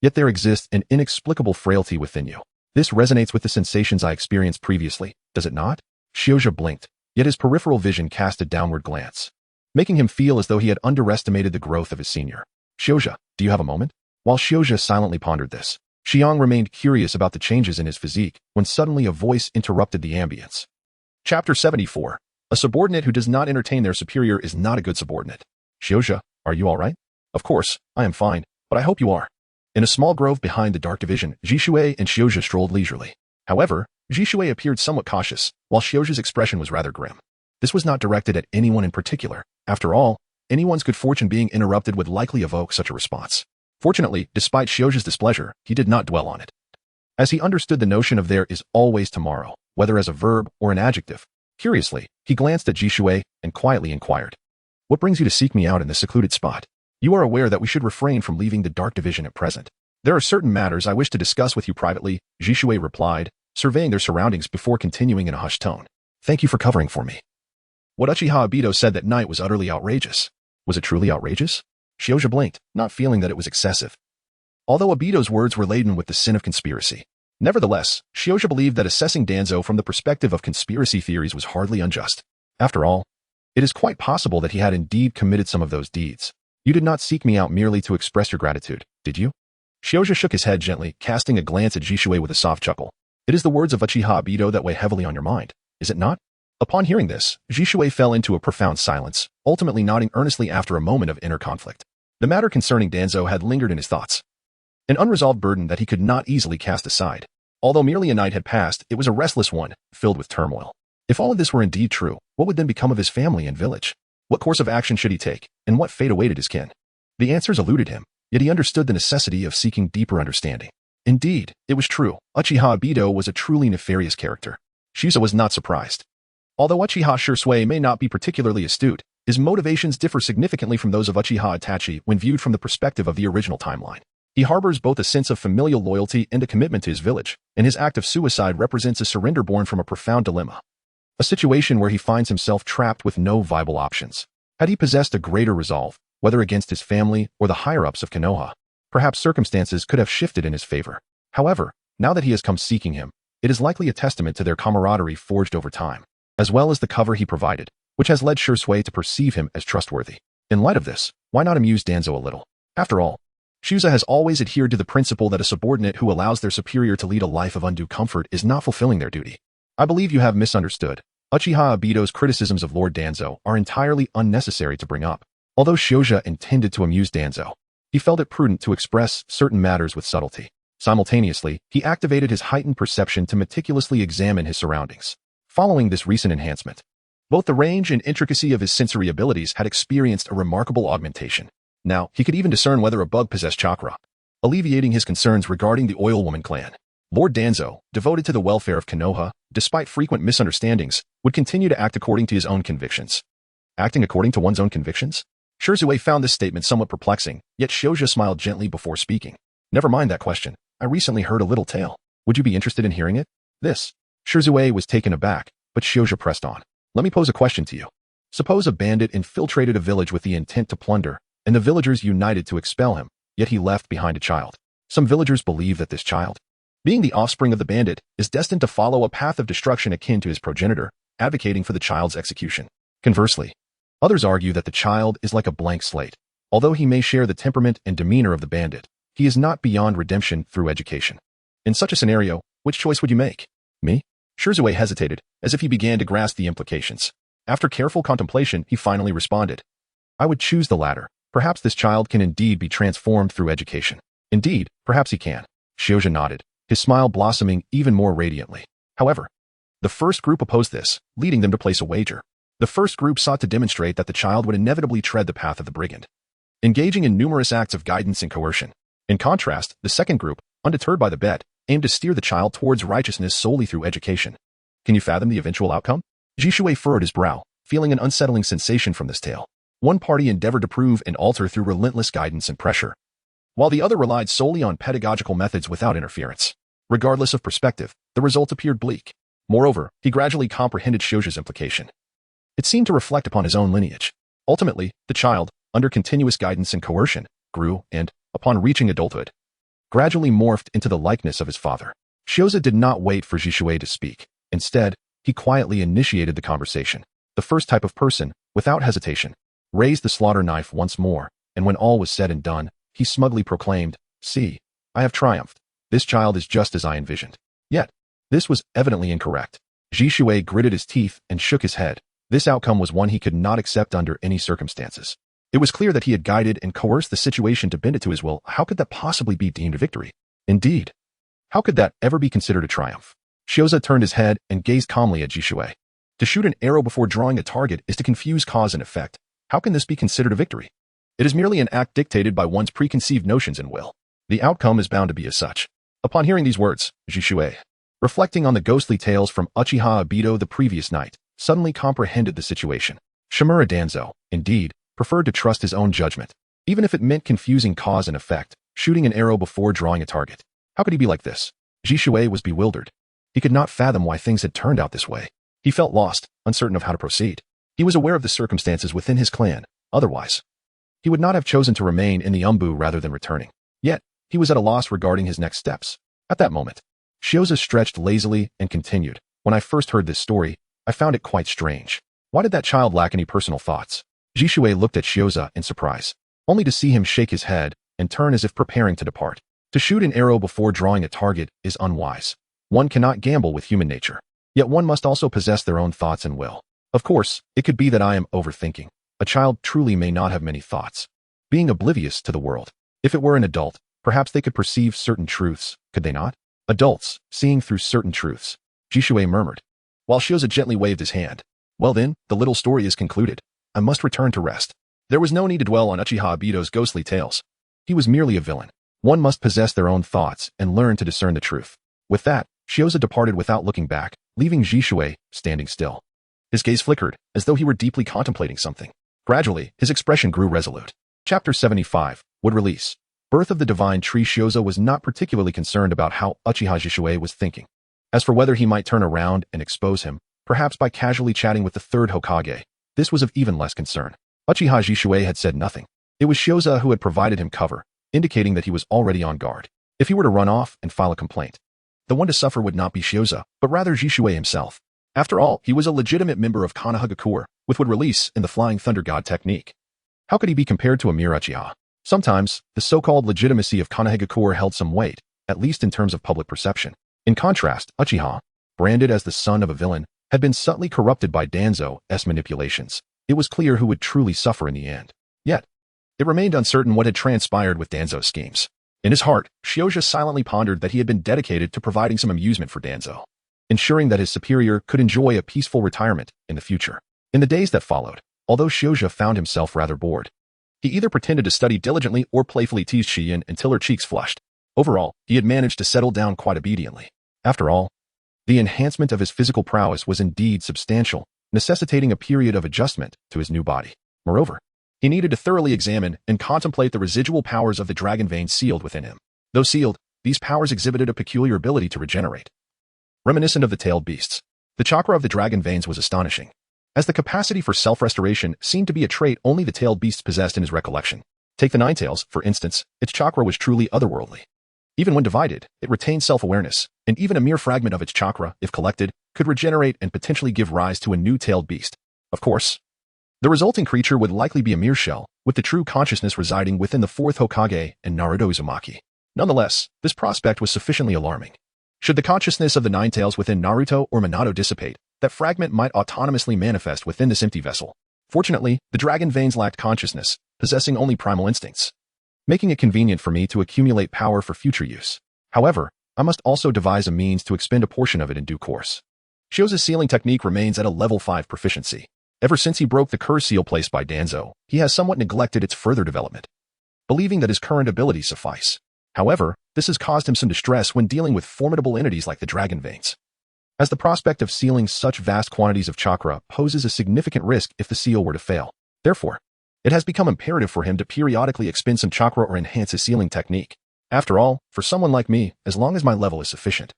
Yet there exists an inexplicable frailty within you. This resonates with the sensations I experienced previously, does it not? Shioza blinked, yet his peripheral vision cast a downward glance, making him feel as though he had underestimated the growth of his senior. Shioza, do you have a moment? While Shioza silently pondered this, Xiang remained curious about the changes in his physique when suddenly a voice interrupted the ambience. Chapter 74. A subordinate who does not entertain their superior is not a good subordinate. Shioza, are you all right? Of course, I am fine, but I hope you are. In a small grove behind the dark division, Jishui and Shioza strolled leisurely. However, Jishui appeared somewhat cautious, while Shioza's expression was rather grim. This was not directed at anyone in particular. After all, anyone's good fortune being interrupted would likely evoke such a response. Fortunately, despite Shioza's displeasure, he did not dwell on it, as he understood the notion of there is always tomorrow, whether as a verb or an adjective. Curiously, he glanced at Jishui and quietly inquired, what brings you to seek me out in this secluded spot? You are aware that we should refrain from leaving the dark division at present. There are certain matters I wish to discuss with you privately, Jishui replied, surveying their surroundings before continuing in a hushed tone. Thank you for covering for me. What Uchiha Obito said that night was utterly outrageous. Was it truly outrageous? Shioza blinked, not feeling that it was excessive, although Obito's words were laden with the sin of conspiracy. Nevertheless, Shioza believed that assessing Danzo from the perspective of conspiracy theories was hardly unjust. After all, it is quite possible that he had indeed committed some of those deeds. You did not seek me out merely to express your gratitude, did you? Shioza shook his head gently, casting a glance at Jishui with a soft chuckle. It is the words of Uchiha Obito that weigh heavily on your mind, is it not? Upon hearing this, Jishui fell into a profound silence, ultimately nodding earnestly after a moment of inner conflict. The matter concerning Danzo had lingered in his thoughts, an unresolved burden that he could not easily cast aside. Although merely a night had passed, it was a restless one, filled with turmoil. If all of this were indeed true, what would then become of his family and village? What course of action should he take, and what fate awaited his kin? The answers eluded him, yet he understood the necessity of seeking deeper understanding. Indeed, it was true. Uchiha Obito was a truly nefarious character. Shusa was not surprised. Although Uchiha Shisui may not be particularly astute, his motivations differ significantly from those of Uchiha Itachi when viewed from the perspective of the original timeline. He harbors both a sense of familial loyalty and a commitment to his village, and his act of suicide represents a surrender born from a profound dilemma. A situation where he finds himself trapped with no viable options. Had he possessed a greater resolve, whether against his family or the higher-ups of Konoha, perhaps circumstances could have shifted in his favor. However, now that he has come seeking him, it is likely a testament to their camaraderie forged over time, as well as the cover he provided, which has led Shisui to perceive him as trustworthy. In light of this, why not amuse Danzo a little? After all, Shusa has always adhered to the principle that a subordinate who allows their superior to lead a life of undue comfort is not fulfilling their duty. I believe you have misunderstood. Uchiha Obito's criticisms of Lord Danzo are entirely unnecessary to bring up. Although Shusa intended to amuse Danzo, he felt it prudent to express certain matters with subtlety. Simultaneously, he activated his heightened perception to meticulously examine his surroundings. Following this recent enhancement, both the range and intricacy of his sensory abilities had experienced a remarkable augmentation. Now, he could even discern whether a bug possessed chakra, alleviating his concerns regarding the Oil Woman clan. Lord Danzo, devoted to the welfare of Konoha, despite frequent misunderstandings, would continue to act according to his own convictions. Acting according to one's own convictions? Shisui found this statement somewhat perplexing, yet Shoujo smiled gently before speaking. Never mind that question. I recently heard a little tale. Would you be interested in hearing it? Shisui was taken aback, but Shoujo pressed on. Let me pose a question to you. Suppose a bandit infiltrated a village with the intent to plunder, and the villagers united to expel him, yet he left behind a child. Some villagers believe that this child, being the offspring of the bandit, is destined to follow a path of destruction akin to his progenitor, advocating for the child's execution. Conversely, others argue that the child is like a blank slate. Although he may share the temperament and demeanor of the bandit, he is not beyond redemption through education. In such a scenario, which choice would you make? Me? Shisui hesitated, as if he began to grasp the implications. After careful contemplation, he finally responded. I would choose the latter. Perhaps this child can indeed be transformed through education. Indeed, perhaps he can. Shoujo nodded, his smile blossoming even more radiantly. However, the first group opposed this, leading them to place a wager. The first group sought to demonstrate that the child would inevitably tread the path of the brigand, engaging in numerous acts of guidance and coercion. In contrast, the second group, undeterred by the bet, aimed to steer the child towards righteousness solely through education. Can you fathom the eventual outcome? Shisui furrowed his brow, feeling an unsettling sensation from this tale. One party endeavored to prove and alter through relentless guidance and pressure, while the other relied solely on pedagogical methods without interference. Regardless of perspective, the result appeared bleak. Moreover, he gradually comprehended Shoujo's implication. It seemed to reflect upon his own lineage. Ultimately, the child, under continuous guidance and coercion, grew and, upon reaching adulthood, gradually morphed into the likeness of his father. Shoujo did not wait for Shisui to speak. Instead, he quietly initiated the conversation. The first type of person, without hesitation, raised the slaughter knife once more, and when all was said and done, he smugly proclaimed, See, I have triumphed. This child is just as I envisioned. Yet, this was evidently incorrect. Shisui gritted his teeth and shook his head. This outcome was one he could not accept under any circumstances. It was clear that he had guided and coerced the situation to bend it to his will. How could that possibly be deemed a victory? Indeed, how could that ever be considered a triumph? Shoujo turned his head and gazed calmly at Shisui. To shoot an arrow before drawing a target is to confuse cause and effect. How can this be considered a victory? It is merely an act dictated by one's preconceived notions and will. The outcome is bound to be as such. Upon hearing these words, Shisui, reflecting on the ghostly tales from Uchiha Obito the previous night, suddenly comprehended the situation. Shimura Danzo, indeed, preferred to trust his own judgment, even if it meant confusing cause and effect, shooting an arrow before drawing a target. How could he be like this? Shisui was bewildered. He could not fathom why things had turned out this way. He felt lost, uncertain of how to proceed. He was aware of the circumstances within his clan. Otherwise, he would not have chosen to remain in the Umbu rather than returning. Yet, he was at a loss regarding his next steps. At that moment, Shoujo stretched lazily and continued. When I first heard this story, I found it quite strange. Why did that child lack any personal thoughts? Shisui looked at Shoujo in surprise, only to see him shake his head and turn as if preparing to depart. To shoot an arrow before drawing a target is unwise. One cannot gamble with human nature. Yet one must also possess their own thoughts and will. Of course, it could be that I am overthinking. A child truly may not have many thoughts, being oblivious to the world. If it were an adult, perhaps they could perceive certain truths, could they not? Adults, seeing through certain truths. Shisui murmured, while Shoujo gently waved his hand. Well then, the little story is concluded. I must return to rest. There was no need to dwell on Uchiha Obito's ghostly tales. He was merely a villain. One must possess their own thoughts and learn to discern the truth. With that, Shioza departed without looking back, leaving Jishui standing still. His gaze flickered, as though he were deeply contemplating something. Gradually, his expression grew resolute. Chapter 75, Would Release. Birth of the Divine Tree. Shioza was not particularly concerned about how Uchiha Jishui was thinking. As for whether he might turn around and expose him, perhaps by casually chatting with the third Hokage, this was of even less concern. Uchiha Jishui had said nothing. It was Shioza who had provided him cover, indicating that he was already on guard. If he were to run off and file a complaint, the one to suffer would not be Shioza, but rather Jishui himself. After all, he was a legitimate member of Konoha, with Would Release in the Flying Thunder God technique. How could he be compared to a mere Uchiha? Sometimes, the so-called legitimacy of Konoha held some weight, at least in terms of public perception. In contrast, Uchiha, branded as the son of a villain, had been subtly corrupted by Danzo's manipulations. It was clear who would truly suffer in the end. Yet, it remained uncertain what had transpired with Danzo's schemes. In his heart, Shioza silently pondered that he had been dedicated to providing some amusement for Danzo, ensuring that his superior could enjoy a peaceful retirement in the future. In the days that followed, although Shioza found himself rather bored, he either pretended to study diligently or playfully teased Shiyin until her cheeks flushed. Overall, he had managed to settle down quite obediently. After all, the enhancement of his physical prowess was indeed substantial, necessitating a period of adjustment to his new body. Moreover, he needed to thoroughly examine and contemplate the residual powers of the dragon veins sealed within him. Though sealed, these powers exhibited a peculiar ability to regenerate. Reminiscent of the tailed beasts, the chakra of the dragon veins was astonishing, as the capacity for self-restoration seemed to be a trait only the tailed beasts possessed in his recollection. Take the Nine Tails, for instance, its chakra was truly otherworldly. Even when divided, it retained self-awareness, and even a mere fragment of its chakra, if collected, could regenerate and potentially give rise to a new tailed beast. Of course, the resulting creature would likely be a mere shell, with the true consciousness residing within the Fourth Hokage and Naruto Uzumaki. Nonetheless, this prospect was sufficiently alarming. Should the consciousness of the Nine Tails within Naruto or Minato dissipate, that fragment might autonomously manifest within this empty vessel. Fortunately, the dragon veins lacked consciousness, possessing only primal instincts, making it convenient for me to accumulate power for future use. However, I must also devise a means to expend a portion of it in due course. Shioza's sealing technique remains at a level 5 proficiency. Ever since he broke the curse seal placed by Danzo, he has somewhat neglected its further development, believing that his current abilities suffice. However, this has caused him some distress when dealing with formidable entities like the dragon veins, as the prospect of sealing such vast quantities of chakra poses a significant risk if the seal were to fail. Therefore, it has become imperative for him to periodically expend some chakra or enhance his sealing technique. After all, for someone like me, as long as my level is sufficient,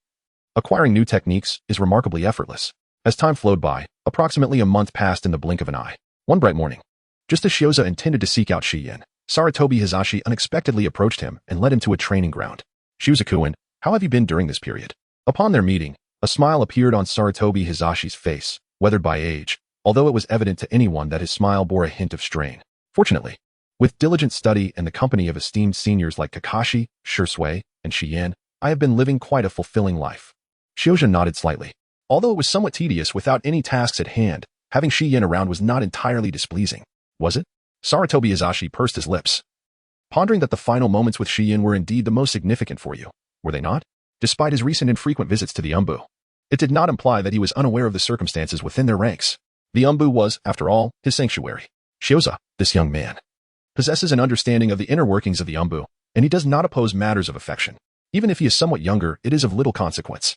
acquiring new techniques is remarkably effortless. As time flowed by, approximately a month passed in the blink of an eye. One bright morning, just as Shioza intended to seek out Shiyin, Sarutobi Hizashi unexpectedly approached him and led him to a training ground. Shiuzakuin, how have you been during this period? Upon their meeting, a smile appeared on Sarutobi Hizashi's face, weathered by age, although it was evident to anyone that his smile bore a hint of strain. Fortunately, with diligent study and the company of esteemed seniors like Kakashi, Shisui, and Shiyin, I have been living quite a fulfilling life. Shioza nodded slightly. Although it was somewhat tedious without any tasks at hand, having Shiyin around was not entirely displeasing. Was it? Sarutobi Hizashi pursed his lips, pondering that the final moments with Shiyin were indeed the most significant for you, were they not? Despite his recent infrequent visits to the Umbu, it did not imply that he was unaware of the circumstances within their ranks. The Umbu was, after all, his sanctuary. Shioza, this young man, possesses an understanding of the inner workings of the Umbu, and he does not oppose matters of affection. Even if he is somewhat younger, it is of little consequence.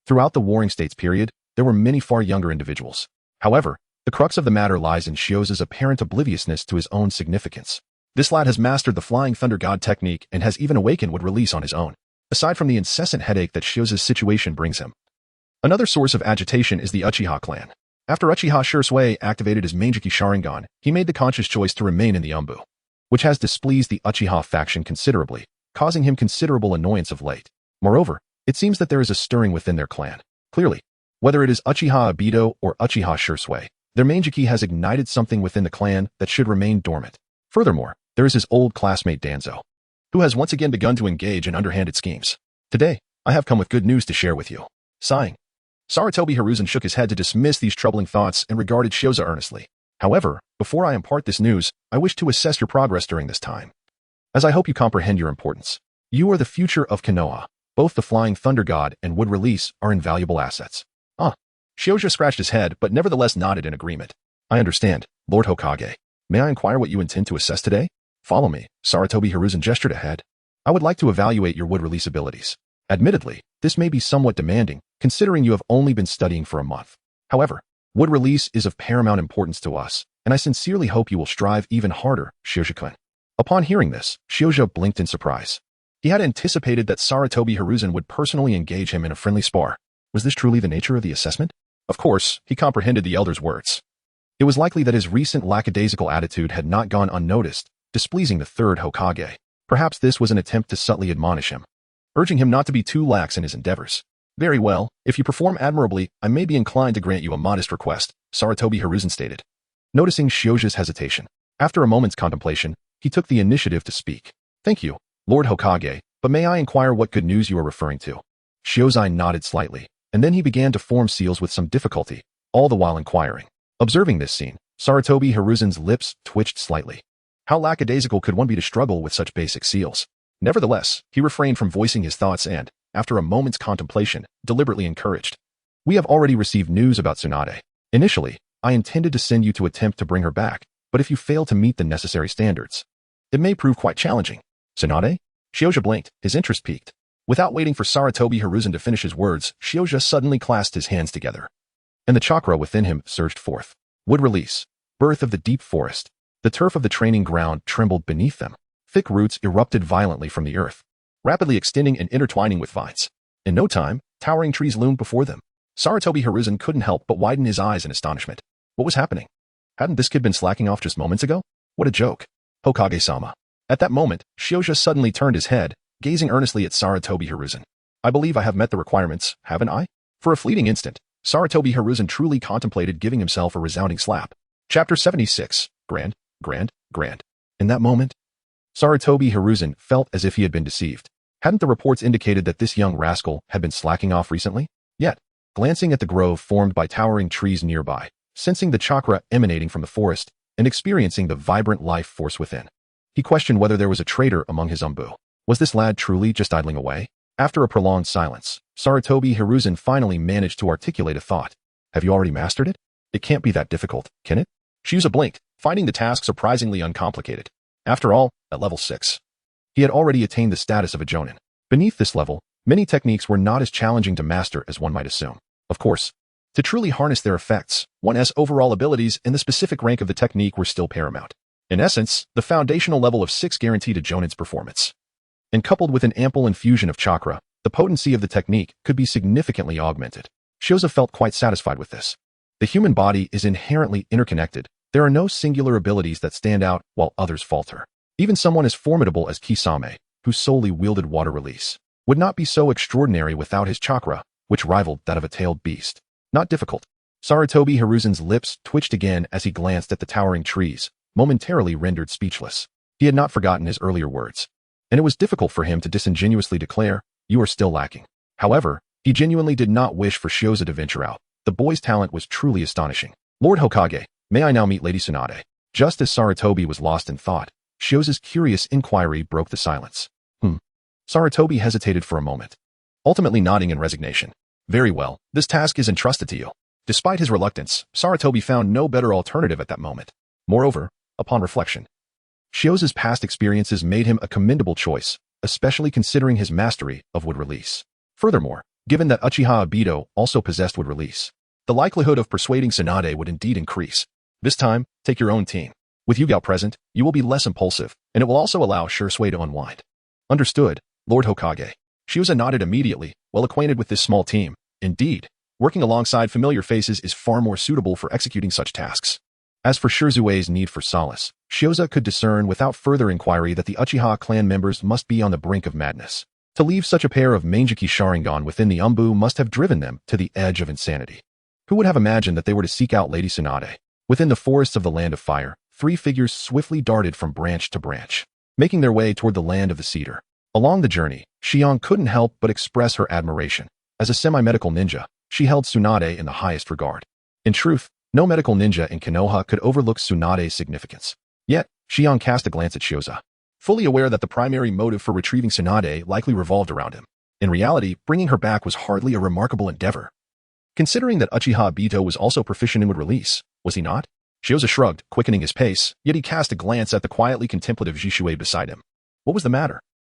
Throughout the Warring States period, there were many far younger individuals. However, the crux of the matter lies in Shioza's apparent obliviousness to his own significance. This lad has mastered the Flying Thunder God technique and has even awakened Would Release on his own, aside from the incessant headache that Shioza's situation brings him. Another source of agitation is the Uchiha clan. After Uchiha Shisui activated his Manjiki Sharingan, he made the conscious choice to remain in the Umbu, which has displeased the Uchiha faction considerably, causing him considerable annoyance of late. Moreover, it seems that there is a stirring within their clan. Clearly, whether it is Uchiha Obito or Uchiha Shisui, their Manjiki has ignited something within the clan that should remain dormant. Furthermore, there is his old classmate Danzo, who has once again begun to engage in underhanded schemes. Today, I have come with good news to share with you. Sighing, Sarutobi Hiruzen shook his head to dismiss these troubling thoughts and regarded Shioza earnestly. However, before I impart this news, I wish to assess your progress during this time, as I hope you comprehend your importance. You are the future of Konoha. Both the Flying Thunder God and Would Release are invaluable assets. Shioza scratched his head, but nevertheless nodded in agreement. I understand, Lord Hokage. May I inquire what you intend to assess today? Follow me. Sarutobi Hiruzen gestured ahead. I would like to evaluate your wood release abilities. Admittedly, this may be somewhat demanding, considering you have only been studying for a month. However, wood release is of paramount importance to us, and I sincerely hope you will strive even harder, Shioja-kun. Upon hearing this, Shioja blinked in surprise. He had anticipated that Sarutobi Hiruzen would personally engage him in a friendly spar. Was this truly the nature of the assessment? Of course, he comprehended the elder's words. It was likely that his recent lackadaisical attitude had not gone unnoticed, displeasing the third Hokage. Perhaps this was an attempt to subtly admonish him, urging him not to be too lax in his endeavors. Very well, if you perform admirably, I may be inclined to grant you a modest request, Sarutobi Hiruzen stated. Noticing Shioja's hesitation, after a moment's contemplation, he took the initiative to speak. Thank you, Lord Hokage, but may I inquire what good news you are referring to? Shiozai nodded slightly, and then he began to form seals with some difficulty, all the while inquiring. Observing this scene, Sarutobi Hiruzen's lips twitched slightly. How lackadaisical could one be to struggle with such basic seals? Nevertheless, he refrained from voicing his thoughts and, after a moment's contemplation, deliberately encouraged. We have already received news about Tsunade. Initially, I intended to send you to attempt to bring her back, but if you fail to meet the necessary standards, it may prove quite challenging. Tsunade? Shioja blinked, his interest piqued. Without waiting for Sarutobi Hiruzen to finish his words, Shioja suddenly clasped his hands together, and the chakra within him surged forth. Wood release. Birth of the deep forest. The turf of the training ground trembled beneath them. Thick roots erupted violently from the earth, rapidly extending and intertwining with vines. In no time, towering trees loomed before them. Sarutobi Hiruzen couldn't help but widen his eyes in astonishment. What was happening? Hadn't this kid been slacking off just moments ago? What a joke. Hokage-sama. At that moment, Shioja suddenly turned his head, gazing earnestly at Sarutobi Hiruzen. I believe I have met the requirements, haven't I? For a fleeting instant, Sarutobi Hiruzen truly contemplated giving himself a resounding slap. Chapter 76. Grand. In that moment, Sarutobi Hiruzen felt as if he had been deceived. Hadn't the reports indicated that this young rascal had been slacking off recently? Yet, glancing at the grove formed by towering trees nearby, sensing the chakra emanating from the forest, and experiencing the vibrant life force within, he questioned whether there was a traitor among his umbu. Was this lad truly just idling away? After a prolonged silence, Sarutobi Hiruzen finally managed to articulate a thought. Have you already mastered it? It can't be that difficult, can it? Shioja blinked, finding the task surprisingly uncomplicated. After all, at level 6, he had already attained the status of a jonin. Beneath this level, many techniques were not as challenging to master as one might assume. Of course, to truly harness their effects, one's overall abilities and the specific rank of the technique were still paramount. In essence, the foundational level of 6 guaranteed a jonin's performance. And coupled with an ample infusion of chakra, the potency of the technique could be significantly augmented. Shioja felt quite satisfied with this. The human body is inherently interconnected. There are no singular abilities that stand out while others falter. Even someone as formidable as Kisame, who solely wielded water release, would not be so extraordinary without his chakra, which rivaled that of a tailed beast. Not difficult. Sarutobi Hiruzen's lips twitched again as he glanced at the towering trees, momentarily rendered speechless. He had not forgotten his earlier words, and it was difficult for him to disingenuously declare, "You are still lacking." However, he genuinely did not wish for Shioja to venture out. The boy's talent was truly astonishing. Lord Hokage, may I now meet Lady Tsunade? Just as Sarutobi was lost in thought, Shioja's curious inquiry broke the silence. Sarutobi hesitated for a moment, ultimately nodding in resignation. Very well, this task is entrusted to you. Despite his reluctance, Sarutobi found no better alternative at that moment. Moreover, upon reflection, Shioja's past experiences made him a commendable choice, especially considering his mastery of wood release. Furthermore, given that Uchiha Obito also possessed wood release, the likelihood of persuading Tsunade would indeed increase. This time, take your own team. With Yugao present, you will be less impulsive, and it will also allow sure sway to unwind. Understood, Lord Hokage. Shioja nodded immediately, well acquainted with this small team. Indeed, working alongside familiar faces is far more suitable for executing such tasks. As for Shirzue's need for solace, Shioja could discern without further inquiry that the Uchiha clan members must be on the brink of madness. To leave such a pair of Mangeki Sharingan within the Umbu must have driven them to the edge of insanity. Who would have imagined that they were to seek out Lady Tsunade? Within the forests of the Land of Fire, 3 figures swiftly darted from branch to branch, making their way toward the Land of the Cedar. Along the journey, Xiong couldn't help but express her admiration. As a semi-medical ninja, she held Tsunade in the highest regard. In truth, no medical ninja in Konoha could overlook Tsunade's significance. Yet, Xiong cast a glance at Shioja, fully aware that the primary motive for retrieving Tsunade likely revolved around him. In reality, bringing her back was hardly a remarkable endeavor. Considering that Uchiha Obito was also proficient in wood release, was he not? Shioza shrugged, quickening his pace, yet he cast a glance at the quietly contemplative Jishui beside him. What was the matter?